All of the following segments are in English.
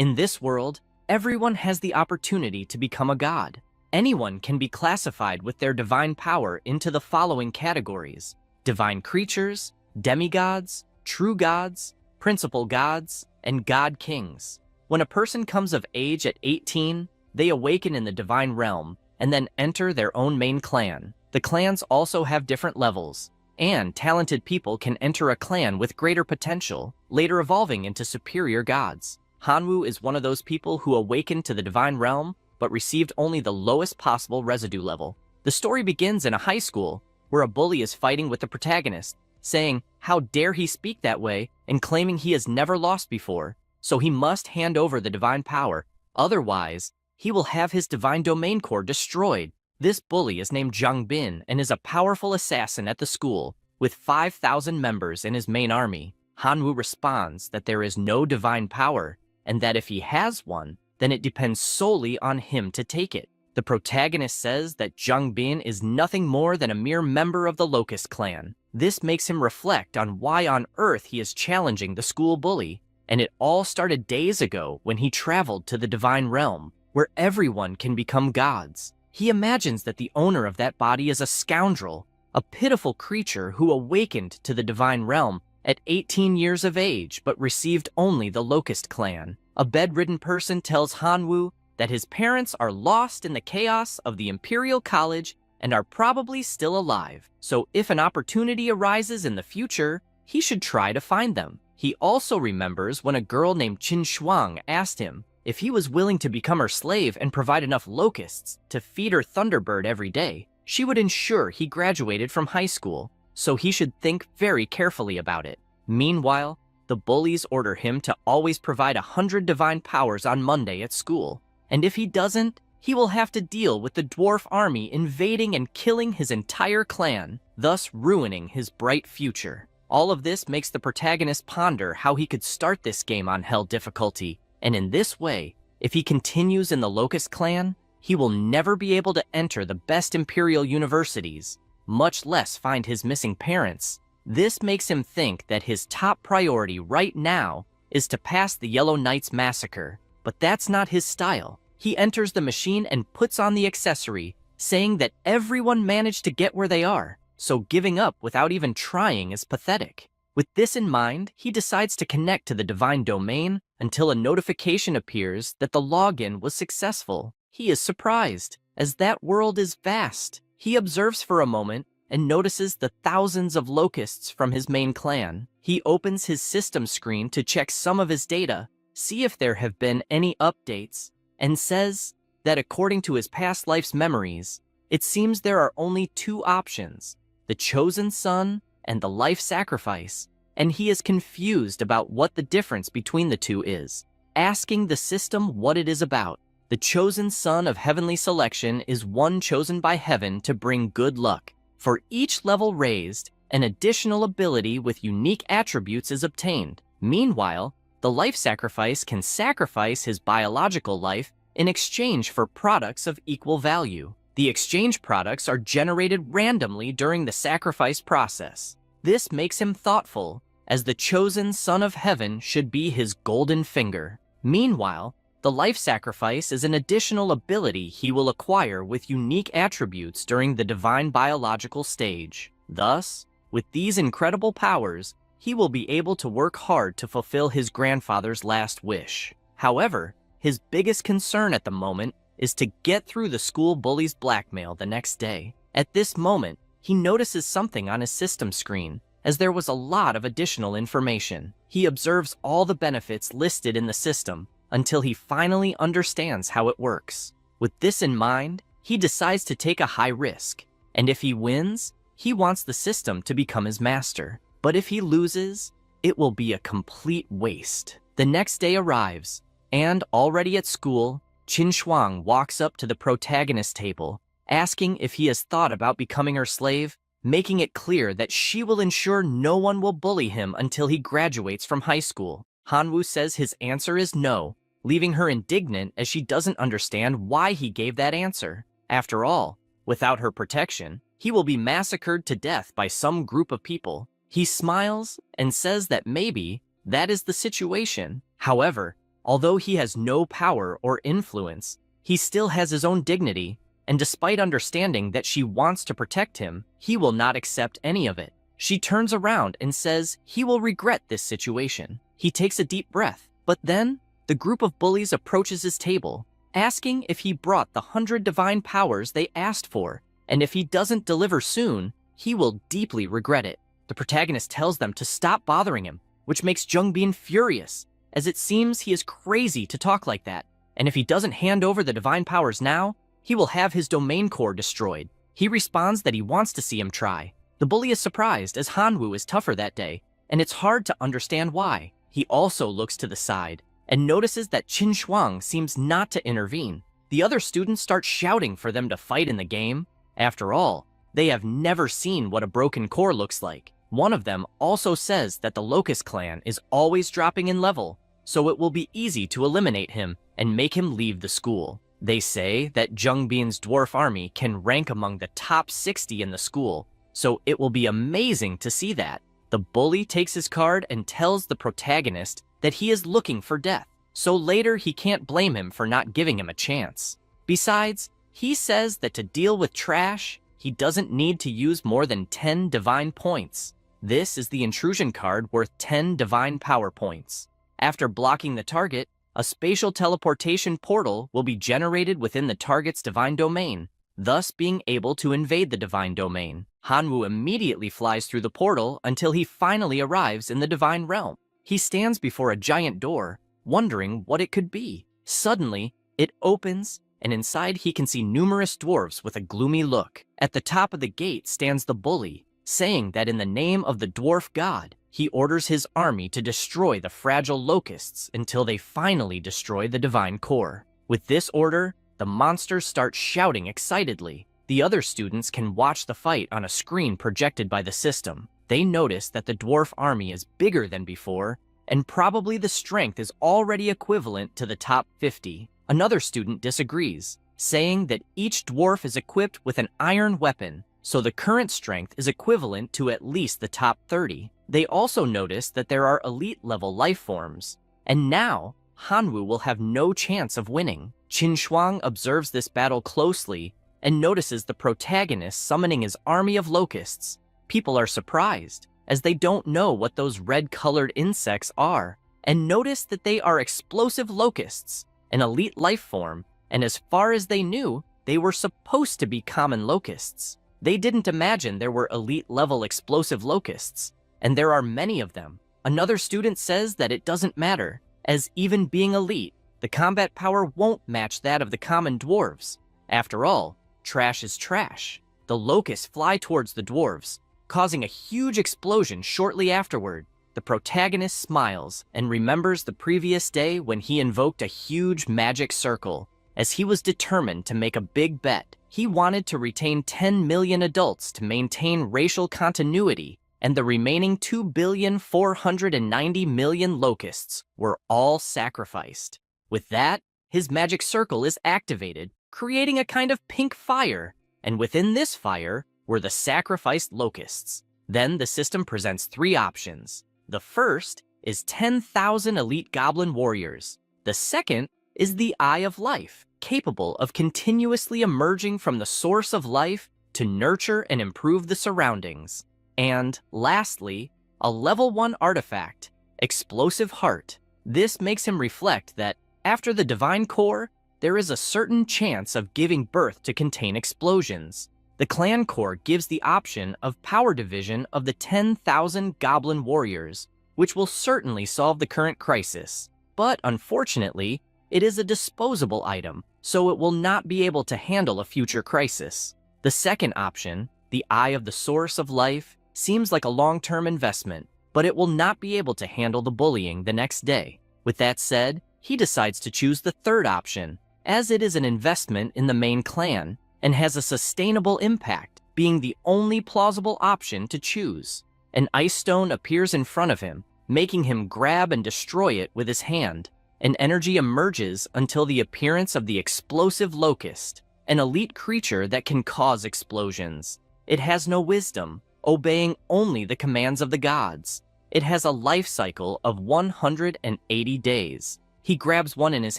In this world, everyone has the opportunity to become a god. Anyone can be classified with their divine power into the following categories: divine creatures, demigods, true gods, principal gods, and god kings. When a person comes of age at 18, they awaken in the divine realm and then enter their own main clan. The clans also have different levels, and talented people can enter a clan with greater potential, later evolving into superior gods. Hanwoo is one of those people who awakened to the divine realm but received only the lowest possible residue level. The story begins in a high school where a bully is fighting with the protagonist, saying how dare he speak that way and claiming he has never lost before, so he must hand over the divine power, otherwise he will have his divine domain core destroyed. This bully is named Jung Bin and is a powerful assassin at the school with 5,000 members in his main army. Hanwoo responds that there is no divine power and that if he has one, then it depends solely on him to take it. The protagonist says that Jung Bin is nothing more than a mere member of the Locust clan. This makes him reflect on why on earth he is challenging the school bully, and it all started days ago when he traveled to the divine realm, where everyone can become gods. He imagines that the owner of that body is a scoundrel, a pitiful creature who awakened to the divine realm at 18 years of age but received only the Locust clan. A bedridden person tells Hanwoo that his parents are lost in the chaos of the Imperial College and are probably still alive, so if an opportunity arises in the future, he should try to find them. He also remembers when a girl named Qin Shuang asked him if he was willing to become her slave and provide enough locusts to feed her Thunderbird every day, she would ensure he graduated from high school, so he should think very carefully about it. Meanwhile, the bullies order him to always provide 100 divine powers on Monday at school, and if he doesn't, he will have to deal with the dwarf army invading and killing his entire clan, thus ruining his bright future. All of this makes the protagonist ponder how he could start this game on Hell difficulty, and in this way, if he continues in the Locust clan, he will never be able to enter the best Imperial universities, much less find his missing parents. This makes him think that his top priority right now is to pass the Yellow Knights massacre, but that's not his style. He enters the machine and puts on the accessory, saying that everyone managed to get where they are, so giving up without even trying is pathetic. With this in mind, he decides to connect to the divine domain until a notification appears that the login was successful. He is surprised, as that world is vast. He observes for a moment and notices the thousands of locusts from his main clan. He opens his system screen to check some of his data, see if there have been any updates, and says that according to his past life's memories, it seems there are only two options: the chosen son and the life sacrifice, and he is confused about what the difference between the two is. Asking the system what it is about, the chosen son of heavenly selection is one chosen by heaven to bring good luck. For each level raised, an additional ability with unique attributes is obtained. Meanwhile, the life sacrifice can sacrifice his biological life in exchange for products of equal value. The exchange products are generated randomly during the sacrifice process. This makes him thoughtful, as the chosen son of heaven should be his golden finger. Meanwhile, the life sacrifice is an additional ability he will acquire with unique attributes during the divine biological stage. Thus, with these incredible powers, he will be able to work hard to fulfill his grandfather's last wish. However, his biggest concern at the moment is to get through the school bully's blackmail the next day. At this moment, he notices something on his system screen, as there was a lot of additional information. He observes all the benefits listed in the system until he finally understands how it works. With this in mind, he decides to take a high risk, and if he wins, he wants the system to become his master. But if he loses, it will be a complete waste. The next day arrives, and already at school, Qin Shuang walks up to the protagonist table, asking if he has thought about becoming her slave, making it clear that she will ensure no one will bully him until he graduates from high school. Hanwoo says his answer is no, leaving her indignant as she doesn't understand why he gave that answer. After all, without her protection, he will be massacred to death by some group of people. He smiles and says that maybe that is the situation. However, Although he has no power or influence, he still has his own dignity, and despite understanding that she wants to protect him, he will not accept any of it. She turns around and says he will regret this situation. He takes a deep breath, but then the group of bullies approaches his table, asking if he brought the 100 divine powers they asked for, and if he doesn't deliver soon, he will deeply regret it. The protagonist tells them to stop bothering him, which makes Jungbin furious, as it seems he is crazy to talk like that, and if he doesn't hand over the divine powers now, he will have his domain core destroyed. He responds that he wants to see him try. The bully is surprised as Hanwoo is tougher that day, and it's hard to understand why. He also looks to the side and notices that Qin Shuang seems not to intervene. The other students start shouting for them to fight in the game. After all, they have never seen what a broken core looks like. One of them also says that the Locust clan is always dropping in level, so it will be easy to eliminate him and make him leave the school. They say that Jungbin's dwarf army can rank among the top 60 in the school, so it will be amazing to see that. The bully takes his card and tells the protagonist that he is looking for death, so later he can't blame him for not giving him a chance. Besides, he says that to deal with trash, he doesn't need to use more than 10 divine points. This is the intrusion card worth 10 divine power points. After blocking the target, a spatial teleportation portal will be generated within the target's divine domain, thus being able to invade the divine domain. Hanwoo immediately flies through the portal until he finally arrives in the divine realm. He stands before a giant door, wondering what it could be. Suddenly, it opens, and inside he can see numerous dwarves with a gloomy look. At the top of the gate stands the bully, saying that in the name of the dwarf god, he orders his army to destroy the fragile locusts until they finally destroy the divine core. With this order, the monsters start shouting excitedly. The other students can watch the fight on a screen projected by the system. They notice that the dwarf army is bigger than before, and probably the strength is already equivalent to the top 50. Another student disagrees, saying that each dwarf is equipped with an iron weapon, so the current strength is equivalent to at least the top 30. They also notice that there are elite-level life forms, and now Hanwoo will have no chance of winning. Qin Shuang observes this battle closely and notices the protagonist summoning his army of locusts. People are surprised, as they don't know what those red-colored insects are, and notice that they are explosive locusts, an elite life form, and as far as they knew, they were supposed to be common locusts. They didn't imagine there were elite-level explosive locusts, and there are many of them. Another student says that it doesn't matter, as even being elite, the combat power won't match that of the common dwarves. After all, trash is trash. The locusts fly towards the dwarves, causing a huge explosion shortly afterward. The protagonist smiles and remembers the previous day when he invoked a huge magic circle, as he was determined to make a big bet. He wanted to retain 10 million adults to maintain racial continuity, and the remaining 2,490,000,000 locusts were all sacrificed. With that, his magic circle is activated, creating a kind of pink fire, and within this fire were the sacrificed locusts. Then the system presents 3 options. The first is 10,000 elite goblin warriors. The second is the Eye of Life, capable of continuously emerging from the source of life to nurture and improve the surroundings. And lastly, a level 1 artifact, Explosive Heart. This makes him reflect that after the divine core, there is a certain chance of giving birth to contain explosions. The clan core gives the option of power division of the 10,000 goblin warriors, which will certainly solve the current crisis. But unfortunately, it is a disposable item, so it will not be able to handle a future crisis. The second option, the Eye of the Source of Life, seems like a long-term investment, but it will not be able to handle the bullying the next day. With that said, he decides to choose the third option, as it is an investment in the main clan and has a sustainable impact, being the only plausible option to choose. An ice stone appears in front of him, making him grab and destroy it with his hand. An energy emerges until the appearance of the explosive locust, an elite creature that can cause explosions. It has no wisdom, obeying only the commands of the gods. It has a life cycle of 180 days. He grabs one in his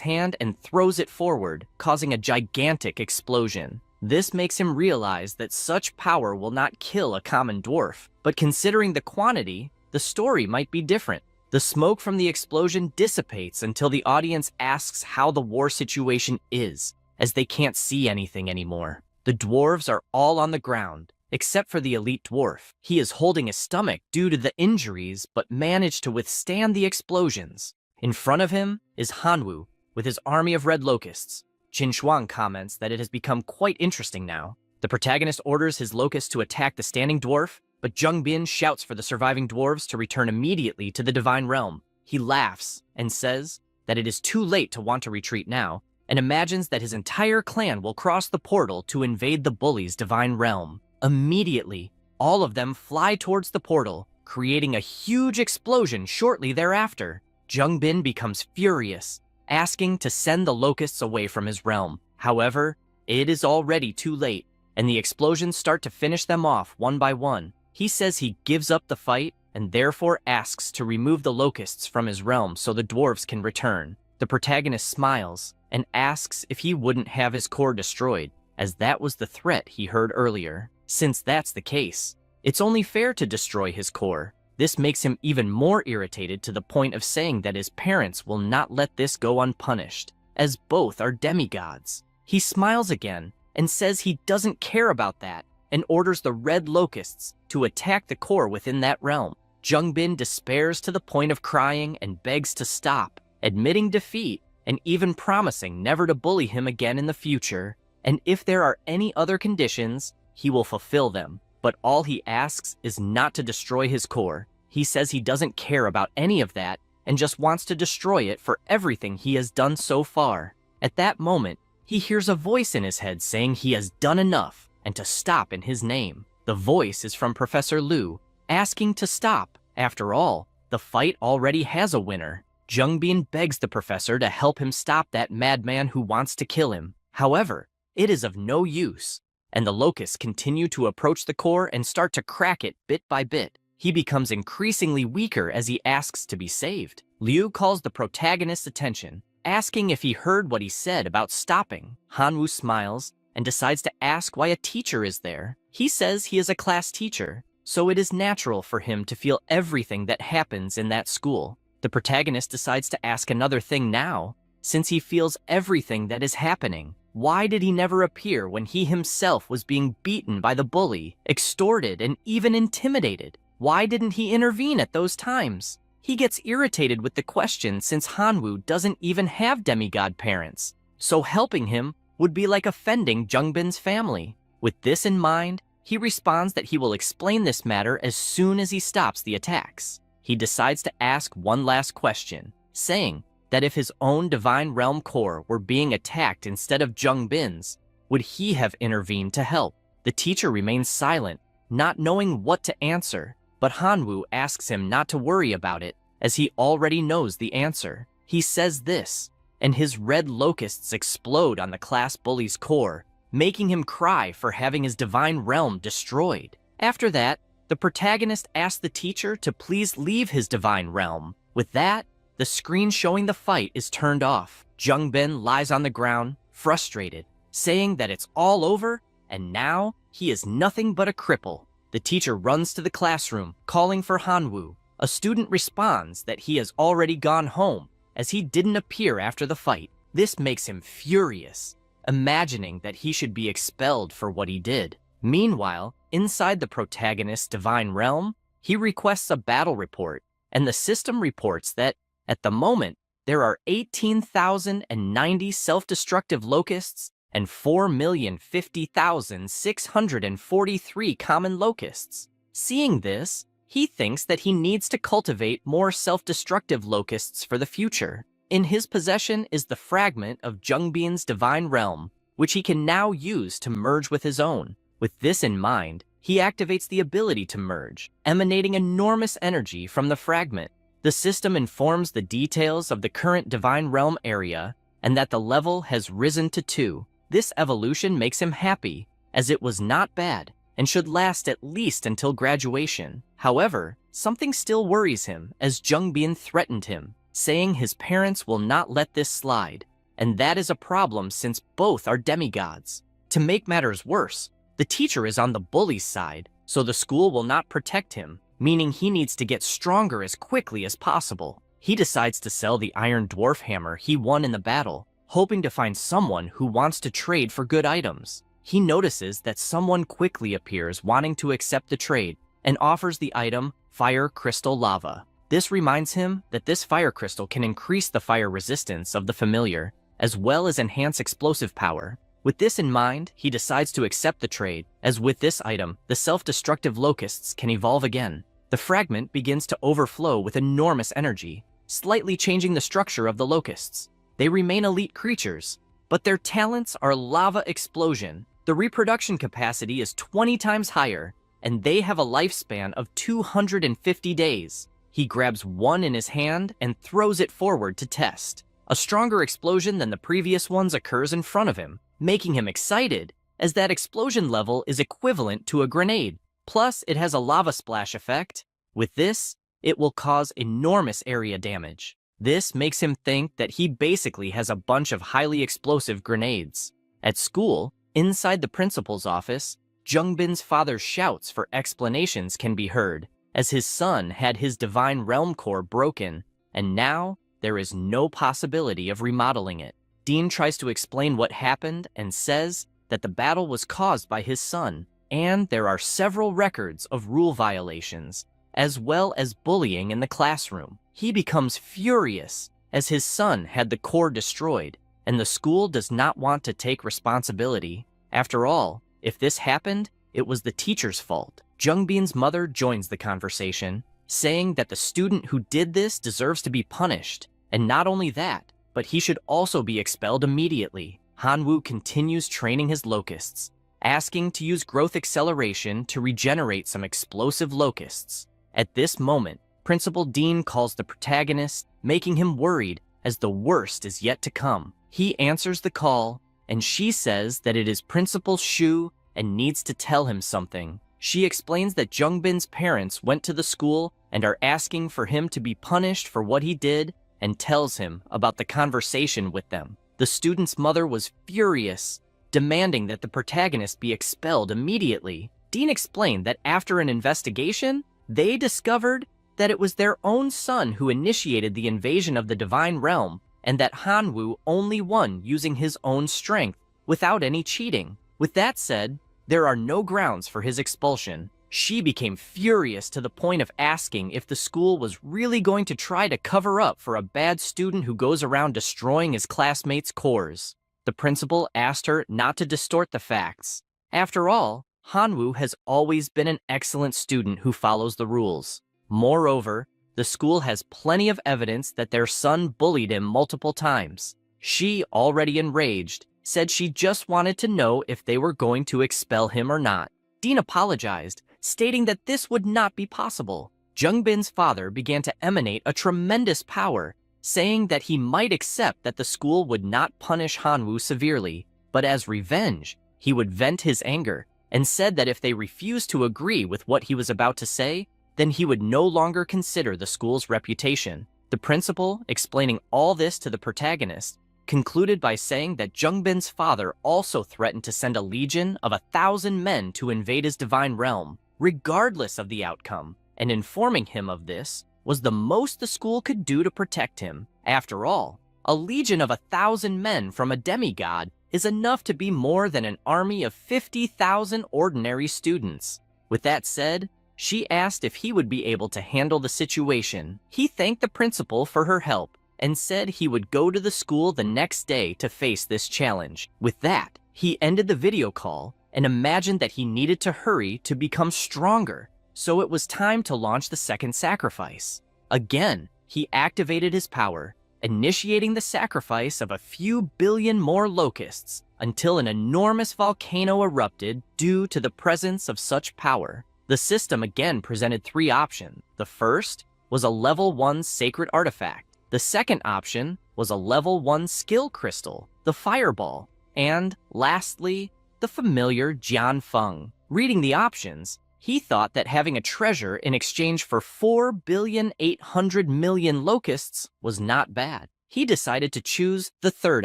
hand and throws it forward, causing a gigantic explosion. This makes him realize that such power will not kill a common dwarf, but considering the quantity, the story might be different. The smoke from the explosion dissipates until the audience asks how the war situation is, as they can't see anything anymore. The dwarves are all on the ground, except for the elite dwarf. He is holding his stomach due to the injuries, but managed to withstand the explosions. In front of him is Hanwoo, with his army of red locusts. Qin Shuang comments that it has become quite interesting now. The protagonist orders his locusts to attack the standing dwarf, but Jung Bin shouts for the surviving dwarves to return immediately to the divine realm. He laughs and says that it is too late to want to retreat now, and imagines that his entire clan will cross the portal to invade the bully's divine realm. Immediately, all of them fly towards the portal, creating a huge explosion shortly thereafter. Jung Bin becomes furious, asking to send the locusts away from his realm. However, it is already too late, and the explosions start to finish them off one by one. He says he gives up the fight and therefore asks to remove the locusts from his realm so the dwarves can return. The protagonist smiles and asks if he wouldn't have his core destroyed, as that was the threat he heard earlier. Since that's the case, it's only fair to destroy his core. This makes him even more irritated to the point of saying that his parents will not let this go unpunished, as both are demigods. He smiles again and says he doesn't care about that and orders the red locusts to attack the core within that realm. Jung Bin despairs to the point of crying and begs to stop, admitting defeat and even promising never to bully him again in the future, and if there are any other conditions, he will fulfill them. But all he asks is not to destroy his core. He says he doesn't care about any of that and just wants to destroy it for everything he has done so far. At that moment, he hears a voice in his head saying he has done enough and to stop in his name. The voice is from Professor Liu, asking to stop. After all, the fight already has a winner. Jung Bin begs the professor to help him stop that madman who wants to kill him. However, it is of no use, and the locusts continue to approach the core and start to crack it bit by bit. He becomes increasingly weaker as he asks to be saved. Liu calls the protagonist's attention, asking if he heard what he said about stopping. Hanwoo smiles and decides to ask why a teacher is there. He says he is a class teacher, so it is natural for him to feel everything that happens in that school. The protagonist decides to ask another thing now, since he feels everything that is happening. Why did he never appear when he himself was being beaten by the bully, extorted, and even intimidated? Why didn't he intervene at those times? He gets irritated with the question since Hanwoo doesn't even have demigod parents, so helping him would be like offending Jung Bin's family. With this in mind, he responds that he will explain this matter as soon as he stops the attacks. He decides to ask one last question, saying that if his own divine realm core were being attacked instead of Jung Bin's, would he have intervened to help? The teacher remains silent, not knowing what to answer, but Hanwoo asks him not to worry about it, as he already knows the answer. He says this, and his red locusts explode on the class bully's core, making him cry for having his divine realm destroyed. After that, the protagonist asks the teacher to please leave his divine realm. With that, the screen showing the fight is turned off. Jung Bin lies on the ground, frustrated, saying that it's all over and now he is nothing but a cripple. The teacher runs to the classroom, calling for Hanwoo. A student responds that he has already gone home, as he didn't appear after the fight. This makes him furious, imagining that he should be expelled for what he did. Meanwhile, inside the protagonist's divine realm, he requests a battle report, and the system reports that, at the moment, there are 18,090 self-destructive locusts and 4,050,643 common locusts. Seeing this, he thinks that he needs to cultivate more self-destructive locusts for the future. In his possession is the fragment of Jung Bin's divine realm, which he can now use to merge with his own. With this in mind, he activates the ability to merge, emanating enormous energy from the fragment. The system informs the details of the current divine realm area and that the level has risen to 2. This evolution makes him happy, as it was not bad and should last at least until graduation. However, something still worries him, as Jung Bin threatened him. saying his parents will not let this slide, and that is a problem since both are demigods. To make matters worse, the teacher is on the bully's side, so the school will not protect him, meaning he needs to get stronger as quickly as possible. He decides to sell the iron dwarf hammer he won in the battle, hoping to find someone who wants to trade for good items. He notices that someone quickly appears wanting to accept the trade and offers the item Fire Crystal Lava. This reminds him that this fire crystal can increase the fire resistance of the familiar, as well as enhance explosive power. With this in mind, he decides to accept the trade, as with this item, the self-destructive locusts can evolve again. The fragment begins to overflow with enormous energy, slightly changing the structure of the locusts. They remain elite creatures, but their talents are lava explosion. The reproduction capacity is 20 times higher, and they have a lifespan of 250 days. He grabs one in his hand and throws it forward to test. A stronger explosion than the previous ones occurs in front of him, making him excited, as that explosion level is equivalent to a grenade. Plus, it has a lava splash effect. With this, it will cause enormous area damage. This makes him think that he basically has a bunch of highly explosive grenades. At school, inside the principal's office, Jungbin's father's shouts for explanations can be heard, as his son had his divine realm core broken, and now there is no possibility of remodeling it. Dean tries to explain what happened and says that the battle was caused by his son, and there are several records of rule violations, as well as bullying in the classroom. He becomes furious as his son had the core destroyed, and the school does not want to take responsibility. After all, if this happened, it was the teacher's fault. Jungbin's mother joins the conversation, saying that the student who did this deserves to be punished, and not only that, but he should also be expelled immediately. Hanwoo continues training his locusts, asking to use growth acceleration to regenerate some explosive locusts. At this moment, Principal Dean calls the protagonist, making him worried as the worst is yet to come. He answers the call, and she says that it is Principal Shu and needs to tell him something. She explains that Jungbin's parents went to the school and are asking for him to be punished for what he did, and tells him about the conversation with them. The student's mother was furious, demanding that the protagonist be expelled immediately. Dean explained that after an investigation, they discovered that it was their own son who initiated the invasion of the Divine Realm, and that Hanwoo only won using his own strength, without any cheating. With that said, there are no grounds for his expulsion. She became furious to the point of asking if the school was really going to try to cover up for a bad student who goes around destroying his classmates' cores. The principal asked her not to distort the facts. After all, Hanwoo has always been an excellent student who follows the rules. Moreover, the school has plenty of evidence that their son bullied him multiple times. She, already enraged, said she just wanted to know if they were going to expel him or not. Dean apologized, stating that this would not be possible. Jungbin's father began to emanate a tremendous power, saying that he might accept that the school would not punish Hanwoo severely, but as revenge, he would vent his anger, and said that if they refused to agree with what he was about to say, then he would no longer consider the school's reputation. The principal, explaining all this to the protagonist, concluded by saying that Jungbin's father also threatened to send a legion of 1,000 men to invade his divine realm, regardless of the outcome, and informing him of this was the most the school could do to protect him. After all, a legion of 1,000 men from a demigod is enough to be more than an army of 50,000 ordinary students. With that said, she asked if he would be able to handle the situation. He thanked the principal for her help and said he would go to the school the next day to face this challenge. With that, he ended the video call and imagined that he needed to hurry to become stronger, so it was time to launch the second sacrifice. Again, he activated his power, initiating the sacrifice of a few billion more locusts until an enormous volcano erupted due to the presence of such power. The system again presented three options. The first was a level 1 sacred artifact. The second option was a level 1 skill crystal, the fireball, and lastly, the familiar Jian Feng. Reading the options, He thought that having a treasure in exchange for 4,800,000,000 locusts was not bad. He decided to choose the third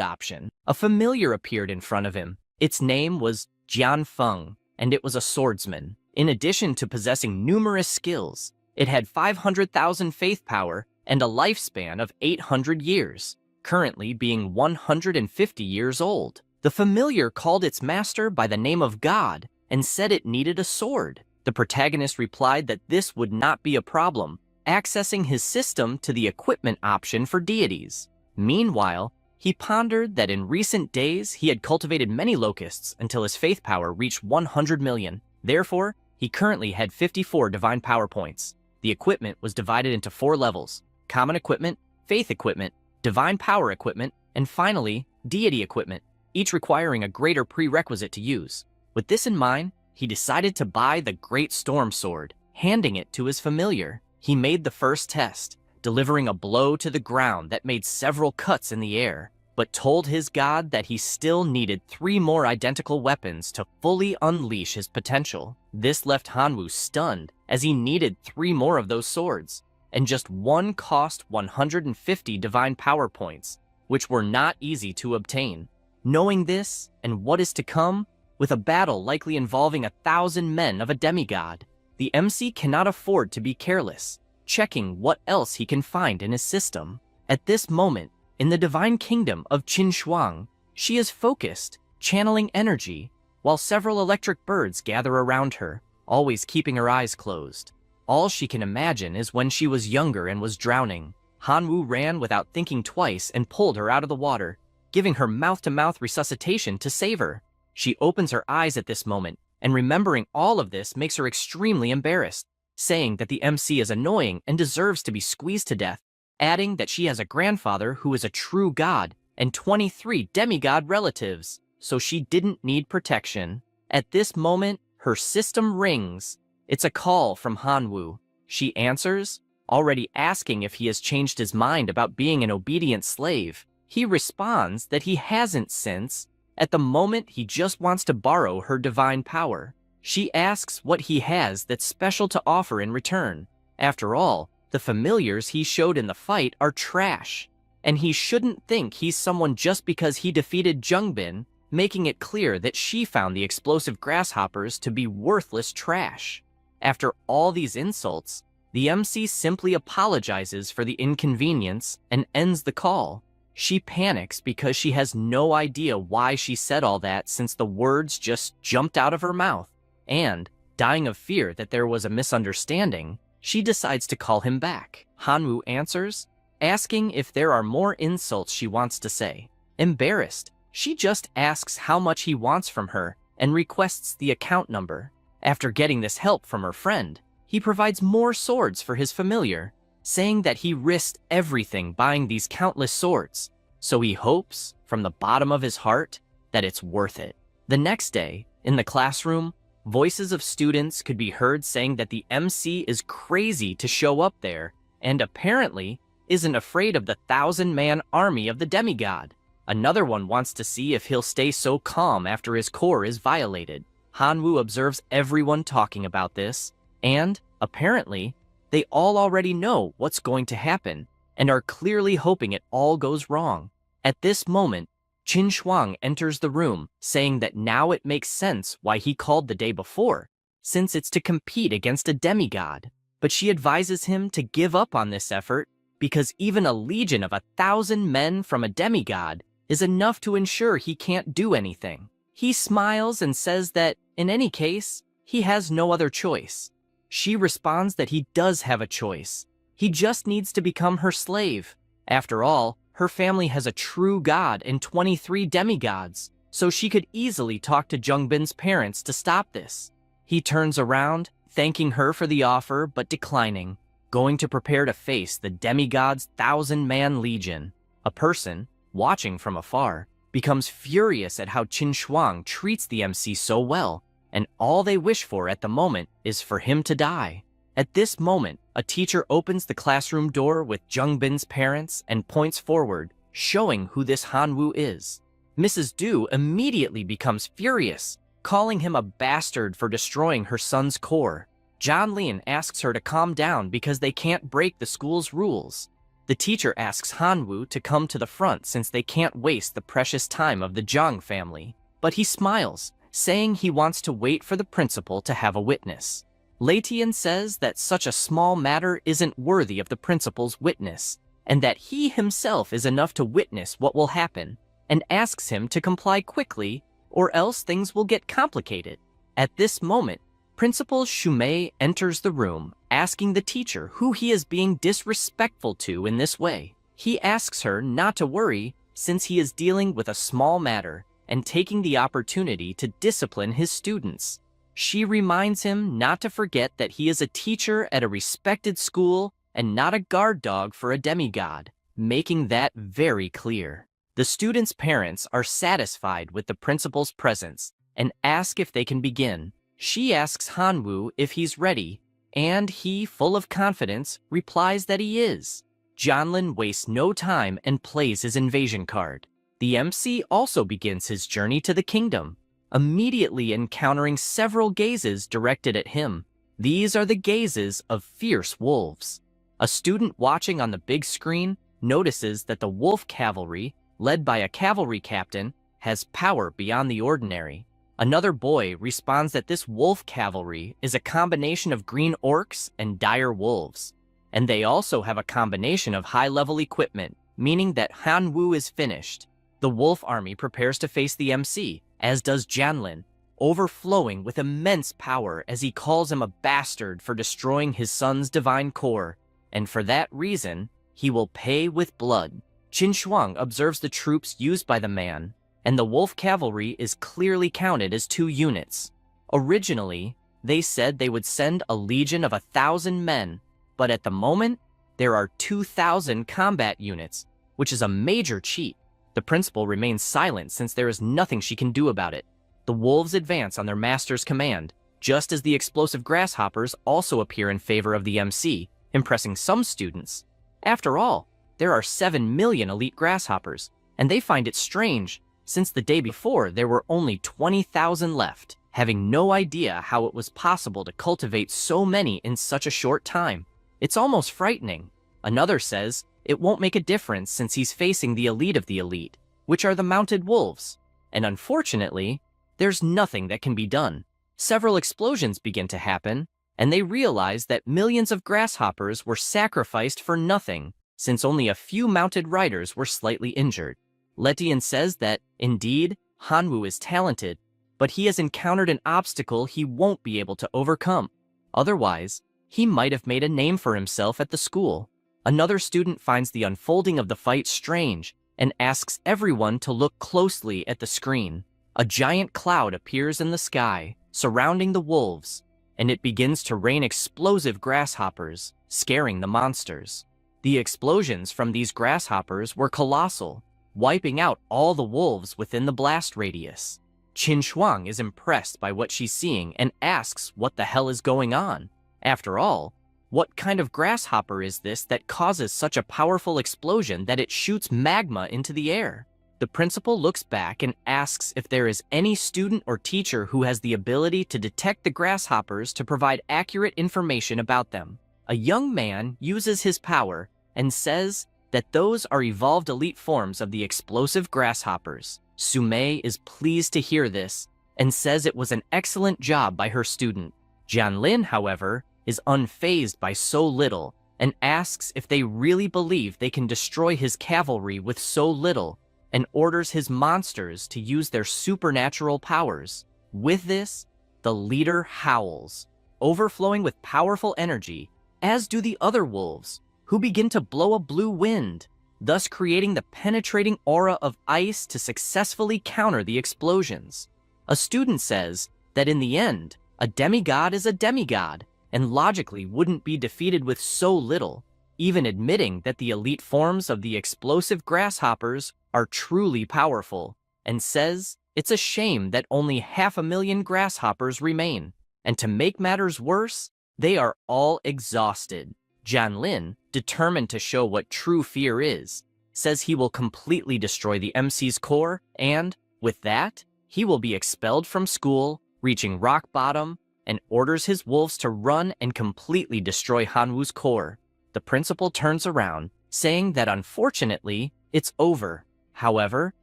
option. A familiar appeared in front of him. Its name was Jian Feng, and it was a swordsman. In addition to possessing numerous skills, it had 500,000 faith power and a lifespan of 800 years, currently being 150 years old. The familiar called its master by the name of God and said it needed a sword. The protagonist replied that this would not be a problem, accessing his system to the equipment option for deities. Meanwhile, he pondered that in recent days he had cultivated many locusts until his faith power reached 100 million. Therefore, he currently had 54 divine power points. The equipment was divided into 4 levels: common equipment, faith equipment, divine power equipment, and finally, deity equipment, each requiring a greater prerequisite to use. With this in mind, he decided to buy the Great Storm Sword, handing it to his familiar. He made the first test, delivering a blow to the ground that made several cuts in the air, but told his god that he still needed 3 more identical weapons to fully unleash his potential. This left Hanwoo stunned, as he needed 3 more of those swords, and just one cost 150 divine power points, which were not easy to obtain. Knowing this, and what is to come, with a battle likely involving 1,000 men of a demigod, the MC cannot afford to be careless, checking what else he can find in his system. At this moment, in the divine kingdom of Qin Shuang, she is focused, channeling energy, while several electric birds gather around her, always keeping her eyes closed. All she can imagine is when she was younger and was drowning. Hanwoo ran without thinking twice and pulled her out of the water, giving her mouth-to-mouth resuscitation to save her. She opens her eyes at this moment, and remembering all of this makes her extremely embarrassed, saying that the MC is annoying and deserves to be squeezed to death, adding that she has a grandfather who is a true god and 23 demigod relatives, so she didn't need protection. At this moment, her system rings. It's a call from Hanwoo. She answers, already asking if he has changed his mind about being an obedient slave. He responds that he hasn't since, at the moment he just wants to borrow her divine power. She asks what he has that's special to offer in return. After all, the familiars he showed in the fight are trash, and he shouldn't think he's someone just because he defeated Jungbin, making it clear that she found the explosive grasshoppers to be worthless trash. After all these insults, the MC simply apologizes for the inconvenience and ends the call. She panics because she has no idea why she said all that since the words just jumped out of her mouth, and, dying of fear that there was a misunderstanding, she decides to call him back. Hanwoo answers, asking if there are more insults she wants to say. Embarrassed, she just asks how much he wants from her and requests the account number. After getting this help from her friend, he provides more swords for his familiar, saying that he risked everything buying these countless swords, so he hopes, from the bottom of his heart, that it's worth it. The next day, in the classroom, voices of students could be heard saying that the MC is crazy to show up there, and apparently isn't afraid of the 1,000-man army of the demigod. Another one wants to see if he'll stay so calm after his core is violated. Hanwoo observes everyone talking about this, and, apparently, they all already know what's going to happen, and are clearly hoping it all goes wrong. At this moment, Qin Shuang enters the room, saying that now it makes sense why he called the day before, since it's to compete against a demigod. But she advises him to give up on this effort, because even a legion of 1,000 men from a demigod is enough to ensure he can't do anything. He smiles and says that, in any case, he has no other choice. She responds that he does have a choice. He just needs to become her slave. After all, her family has a true god and 23 demigods, so she could easily talk to Jungbin's parents to stop this. He turns around, thanking her for the offer but declining, going to prepare to face the demigod's 1,000-man legion. A person, watching from afar, becomes furious at how Qin Shuang treats the MC so well, and all they wish for at the moment is for him to die. At this moment, a teacher opens the classroom door with Jungbin's parents and points forward, showing who this Hanwoo is. Mrs. Du immediately becomes furious, calling him a bastard for destroying her son's core. Janlin asks her to calm down because they can't break the school's rules. The teacher asks Hanwoo to come to the front since they can't waste the precious time of the Zhang family. But he smiles, saying he wants to wait for the principal to have a witness. Leitian says that such a small matter isn't worthy of the principal's witness, and that he himself is enough to witness what will happen, and asks him to comply quickly, or else things will get complicated. At this moment, Principal Shumei enters the room, asking the teacher who he is being disrespectful to in this way. He asks her not to worry since he is dealing with a small matter and taking the opportunity to discipline his students. She reminds him not to forget that he is a teacher at a respected school and not a guard dog for a demigod, making that very clear. The students' parents are satisfied with the principal's presence and ask if they can begin. She asks Hanwoo if he's ready, and he, full of confidence, replies that he is. Janlin wastes no time and plays his invasion card. The MC also begins his journey to the kingdom, immediately encountering several gazes directed at him. These are the gazes of fierce wolves. A student watching on the big screen notices that the wolf cavalry, led by a cavalry captain, has power beyond the ordinary. Another boy responds that this wolf cavalry is a combination of green orcs and dire wolves, and they also have a combination of high-level equipment, meaning that Hanwoo is finished. The wolf army prepares to face the MC, as does Janlin, overflowing with immense power as he calls him a bastard for destroying his son's divine core, and for that reason, he will pay with blood. Qin Shuang observes the troops used by the man, and the wolf cavalry is clearly counted as 2 units. Originally, they said they would send a legion of 1,000 men, but at the moment, there are 2,000 combat units, which is a major cheat. The principal remains silent since there is nothing she can do about it. The wolves advance on their master's command, just as the explosive grasshoppers also appear in favor of the MC, impressing some students. After all, there are 7 million elite grasshoppers, and they find it strange since the day before there were only 20,000 left, having no idea how it was possible to cultivate so many in such a short time. It's almost frightening. Another says it won't make a difference since he's facing the elite of the elite, which are the mounted wolves. And unfortunately, there's nothing that can be done. Several explosions begin to happen, and they realize that millions of grasshoppers were sacrificed for nothing, since only a few mounted riders were slightly injured. Leitian says that, indeed, Hanwoo is talented, but he has encountered an obstacle he won't be able to overcome. Otherwise, he might have made a name for himself at the school. Another student finds the unfolding of the fight strange and asks everyone to look closely at the screen. A giant cloud appears in the sky, surrounding the wolves, and it begins to rain explosive grasshoppers, scaring the monsters. The explosions from these grasshoppers were colossal, wiping out all the wolves within the blast radius. Qin Shuang is impressed by what she's seeing and asks what the hell is going on. After all, what kind of grasshopper is this that causes such a powerful explosion that it shoots magma into the air? The principal looks back and asks if there is any student or teacher who has the ability to detect the grasshoppers to provide accurate information about them. A young man uses his power and says that those are evolved elite forms of the explosive grasshoppers. Sumei is pleased to hear this and says it was an excellent job by her student. Janlin, however, is unfazed by so little and asks if they really believe they can destroy his cavalry with so little, and orders his monsters to use their supernatural powers. With this, the leader howls, overflowing with powerful energy, as do the other wolves, who begin to blow a blue wind, thus creating the penetrating aura of ice to successfully counter the explosions. A student says that in the end, a demigod is a demigod, and logically wouldn't be defeated with so little, even admitting that the elite forms of the explosive grasshoppers are truly powerful, and says it's a shame that only 500,000 grasshoppers remain, and to make matters worse, they are all exhausted. Janlin, determined to show what true fear is, says he will completely destroy the MC's core, and, with that, he will be expelled from school, reaching rock bottom, and orders his wolves to run and completely destroy Hanwoo's core. The principal turns around, saying that unfortunately, it's over. However,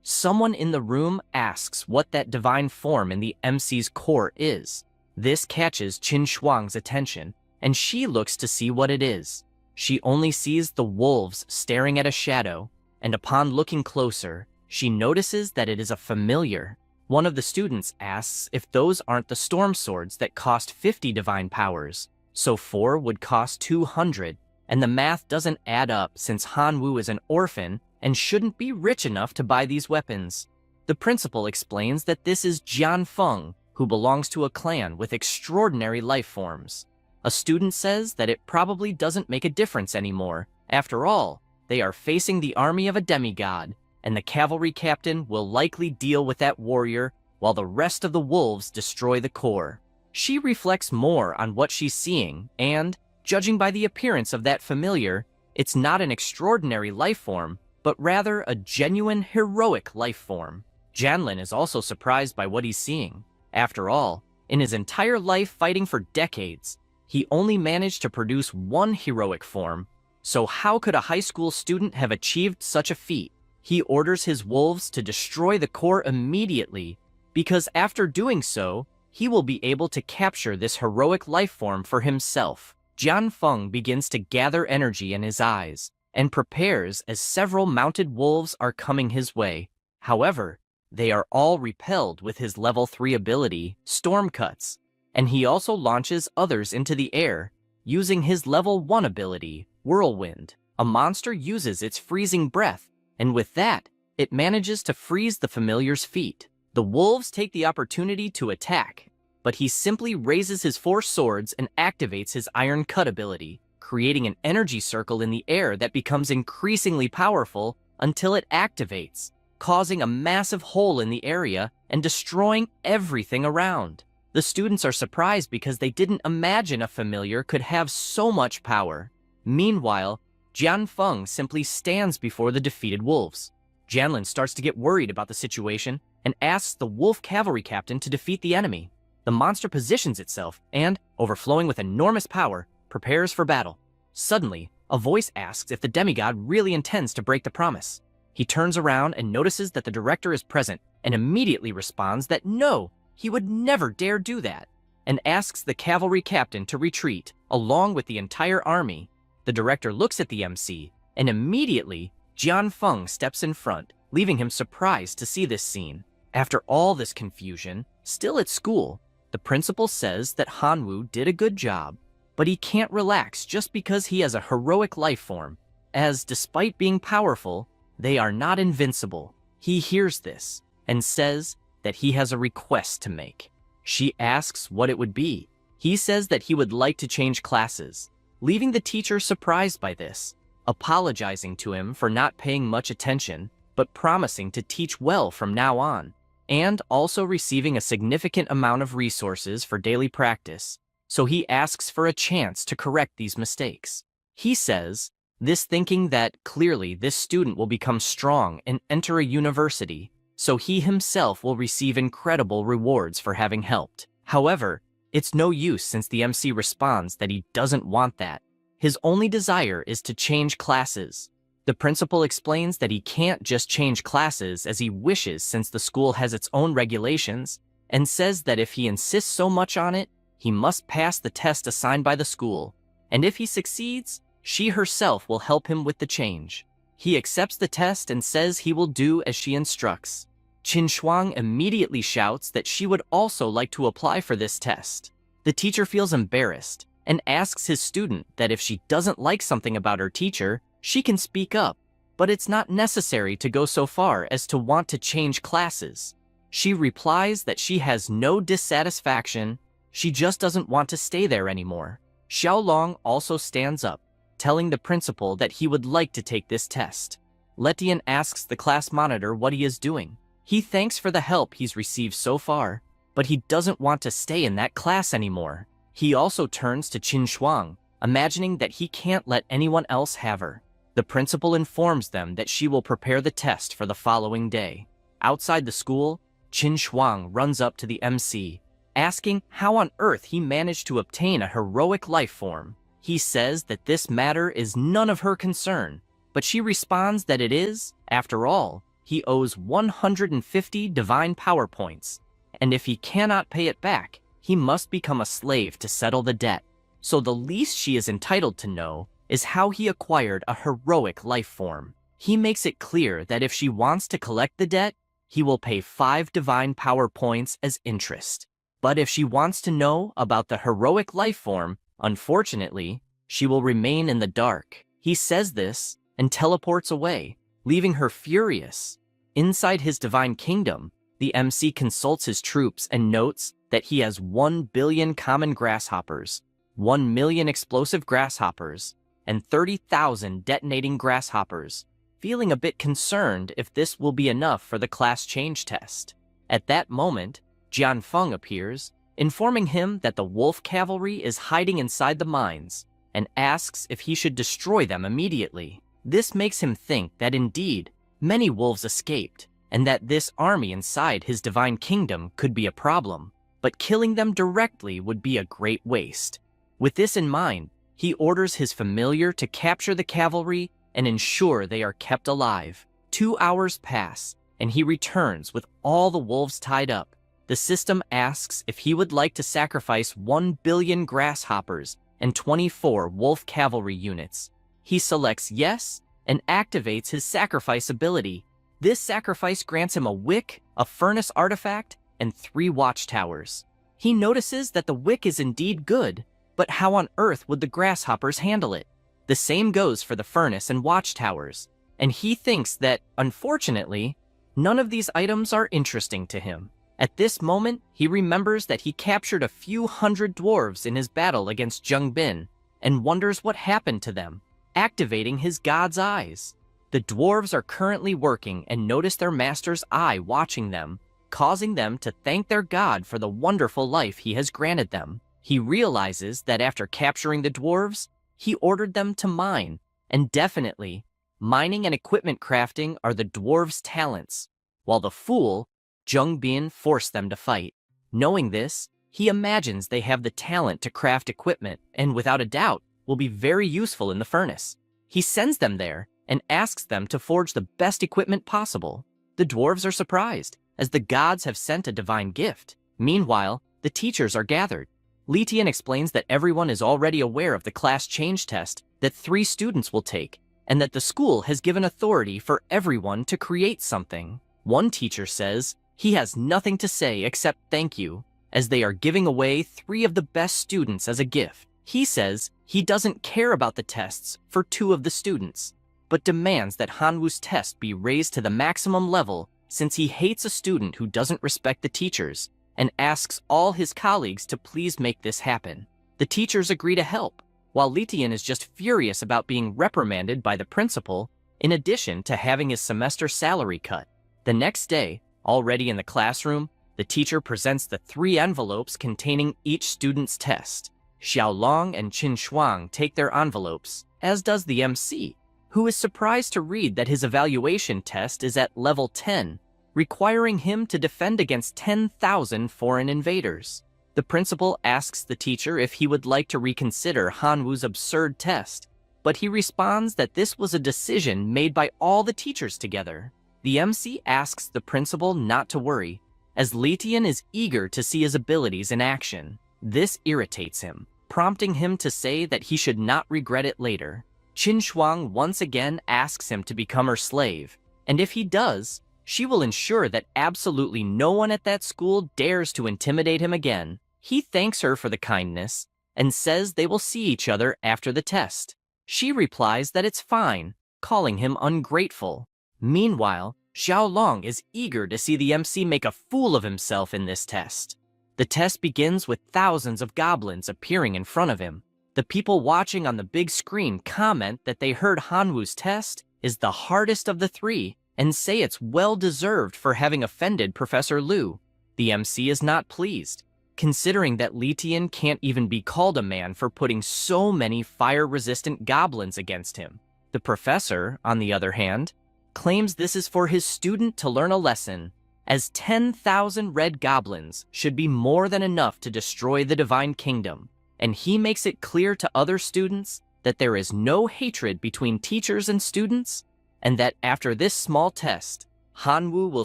someone in the room asks what that divine form in the MC's core is. This catches Qin Shuang's attention, and she looks to see what it is. She only sees the wolves staring at a shadow, and upon looking closer, she notices that it is a familiar. One of the students asks if those aren't the storm swords that cost 50 divine powers, so 4 would cost 200, and the math doesn't add up since Hanwoo is an orphan and shouldn't be rich enough to buy these weapons. The principal explains that this is Jian Feng, who belongs to a clan with extraordinary life forms. A student says that it probably doesn't make a difference anymore. After all, they are facing the army of a demigod, and the cavalry captain will likely deal with that warrior while the rest of the wolves destroy the core. She reflects more on what she's seeing, and, judging by the appearance of that familiar, it's not an extraordinary life form, but rather a genuine heroic life form. Janlin is also surprised by what he's seeing. After all, in his entire life fighting for decades, he only managed to produce one heroic form, so how could a high school student have achieved such a feat? He orders his wolves to destroy the core immediately, because after doing so, he will be able to capture this heroic life form for himself. Jian Feng begins to gather energy in his eyes, and prepares as several mounted wolves are coming his way. However, they are all repelled with his level 3 ability, Storm Cuts, and he also launches others into the air, using his level 1 ability, Whirlwind. A monster uses its freezing breath, and with that, it manages to freeze the familiar's feet. The wolves take the opportunity to attack, but he simply raises his 4 swords and activates his Iron Cut ability, creating an energy circle in the air that becomes increasingly powerful until it activates, causing a massive hole in the area and destroying everything around. The students are surprised because they didn't imagine a familiar could have so much power. Meanwhile, Jian Feng simply stands before the defeated wolves. Janlin starts to get worried about the situation and asks the wolf cavalry captain to defeat the enemy. The monster positions itself and, overflowing with enormous power, prepares for battle. Suddenly, a voice asks if the demigod really intends to break the promise. He turns around and notices that the director is present and immediately responds that no, he would never dare do that, and asks the cavalry captain to retreat, along with the entire army. The director looks at the MC, and immediately, Jian Feng steps in front, leaving him surprised to see this scene. After all this confusion, still at school, the principal says that Hanwoo did a good job, but he can't relax just because he has a heroic life form, as despite being powerful, they are not invincible. He hears this, and says that he has a request to make. She asks what it would be. He says that he would like to change classes, leaving the teacher surprised by this, apologizing to him for not paying much attention, but promising to teach well from now on, and also receiving a significant amount of resources for daily practice, so he asks for a chance to correct these mistakes. He says, this thinking that clearly this student will become strong and enter a university, so he himself will receive incredible rewards for having helped. However, it's no use since the MC responds that he doesn't want that. His only desire is to change classes. The principal explains that he can't just change classes as he wishes since the school has its own regulations, and says that if he insists so much on it, he must pass the test assigned by the school, and if he succeeds, she herself will help him with the change. He accepts the test and says he will do as she instructs. Qin Shuang immediately shouts that she would also like to apply for this test. The teacher feels embarrassed and asks his student that if she doesn't like something about her teacher, she can speak up, but it's not necessary to go so far as to want to change classes. She replies that she has no dissatisfaction, she just doesn't want to stay there anymore. Xiaolong also stands up, telling the principal that he would like to take this test. Letian asks the class monitor what he is doing. He thanks for the help he's received so far, but he doesn't want to stay in that class anymore. He also turns to Qin Shuang, imagining that he can't let anyone else have her. The principal informs them that she will prepare the test for the following day. Outside the school, Qin Shuang runs up to the MC, asking how on earth he managed to obtain a heroic life form. He says that this matter is none of her concern, but she responds that it is. After all, he owes 150 divine power points, and if he cannot pay it back, he must become a slave to settle the debt. So the least she is entitled to know is how he acquired a heroic life form. He makes it clear that if she wants to collect the debt, he will pay 5 divine power points as interest. But if she wants to know about the heroic life form, unfortunately, she will remain in the dark. He says this and teleports away, leaving her furious. Inside his divine kingdom, the MC consults his troops and notes that he has 1 billion common grasshoppers, 1 million explosive grasshoppers, and 30,000 detonating grasshoppers, feeling a bit concerned if this will be enough for the class change test. At that moment, Jianfeng appears, informing him that the wolf cavalry is hiding inside the mines, and asks if he should destroy them immediately. This makes him think that indeed, many wolves escaped, and that this army inside his divine kingdom could be a problem, but killing them directly would be a great waste. With this in mind, he orders his familiar to capture the cavalry and ensure they are kept alive. 2 hours pass, and he returns with all the wolves tied up. The system asks if he would like to sacrifice 1 billion grasshoppers and 24 wolf cavalry units. He selects yes and activates his sacrifice ability. This sacrifice grants him a wick, a furnace artifact, and 3 watchtowers. He notices that the wick is indeed good, but how on earth would the grasshoppers handle it? The same goes for the furnace and watchtowers, and he thinks that, unfortunately, none of these items are interesting to him. At this moment, he remembers that he captured a few hundred dwarves in his battle against Zheng Bin, and wonders what happened to them, activating his god's eyes. The dwarves are currently working and notice their master's eye watching them, causing them to thank their god for the wonderful life he has granted them. He realizes that after capturing the dwarves, he ordered them to mine, and definitely, mining and equipment crafting are the dwarves' talents, while the fool, Zheng Bin, forced them to fight. Knowing this, he imagines they have the talent to craft equipment and, without a doubt, will be very useful in the furnace. He sends them there and asks them to forge the best equipment possible. The dwarves are surprised, as the gods have sent a divine gift. Meanwhile, the teachers are gathered. Li Tian explains that everyone is already aware of the class change test that 3 students will take, and that the school has given authority for everyone to create something. One teacher says he has nothing to say except thank you, as they are giving away 3 of the best students as a gift. He says he doesn't care about the tests for 2 of the students, but demands that Hanwu's test be raised to the maximum level since he hates a student who doesn't respect the teachers, and asks all his colleagues to please make this happen. The teachers agree to help, while Li Tian is just furious about being reprimanded by the principal, in addition to having his semester salary cut. The next day, already in the classroom, the teacher presents the 3 envelopes containing each student's test. Xiaolong and Qin Shuang take their envelopes, as does the MC, who is surprised to read that his evaluation test is at level 10, requiring him to defend against 10,000 foreign invaders. The principal asks the teacher if he would like to reconsider Hanwu's absurd test, but he responds that this was a decision made by all the teachers together. The MC asks the principal not to worry, as Li Tian is eager to see his abilities in action. This irritates him, prompting him to say that he should not regret it later. Qin Shuang once again asks him to become her slave, and if he does, she will ensure that absolutely no one at that school dares to intimidate him again. He thanks her for the kindness and says they will see each other after the test. She replies that it's fine, calling him ungrateful. Meanwhile, Xiaolong is eager to see the MC make a fool of himself in this test. The test begins with thousands of goblins appearing in front of him. The people watching on the big screen comment that they heard Hanwu's test is the hardest of the 3 and say it's well-deserved for having offended Professor Liu. The MC is not pleased, considering that Li Tian can't even be called a man for putting so many fire-resistant goblins against him. The professor, on the other hand, claims this is for his student to learn a lesson, as 10,000 red goblins should be more than enough to destroy the divine kingdom, and he makes it clear to other students that there is no hatred between teachers and students, and that after this small test, Hanwoo will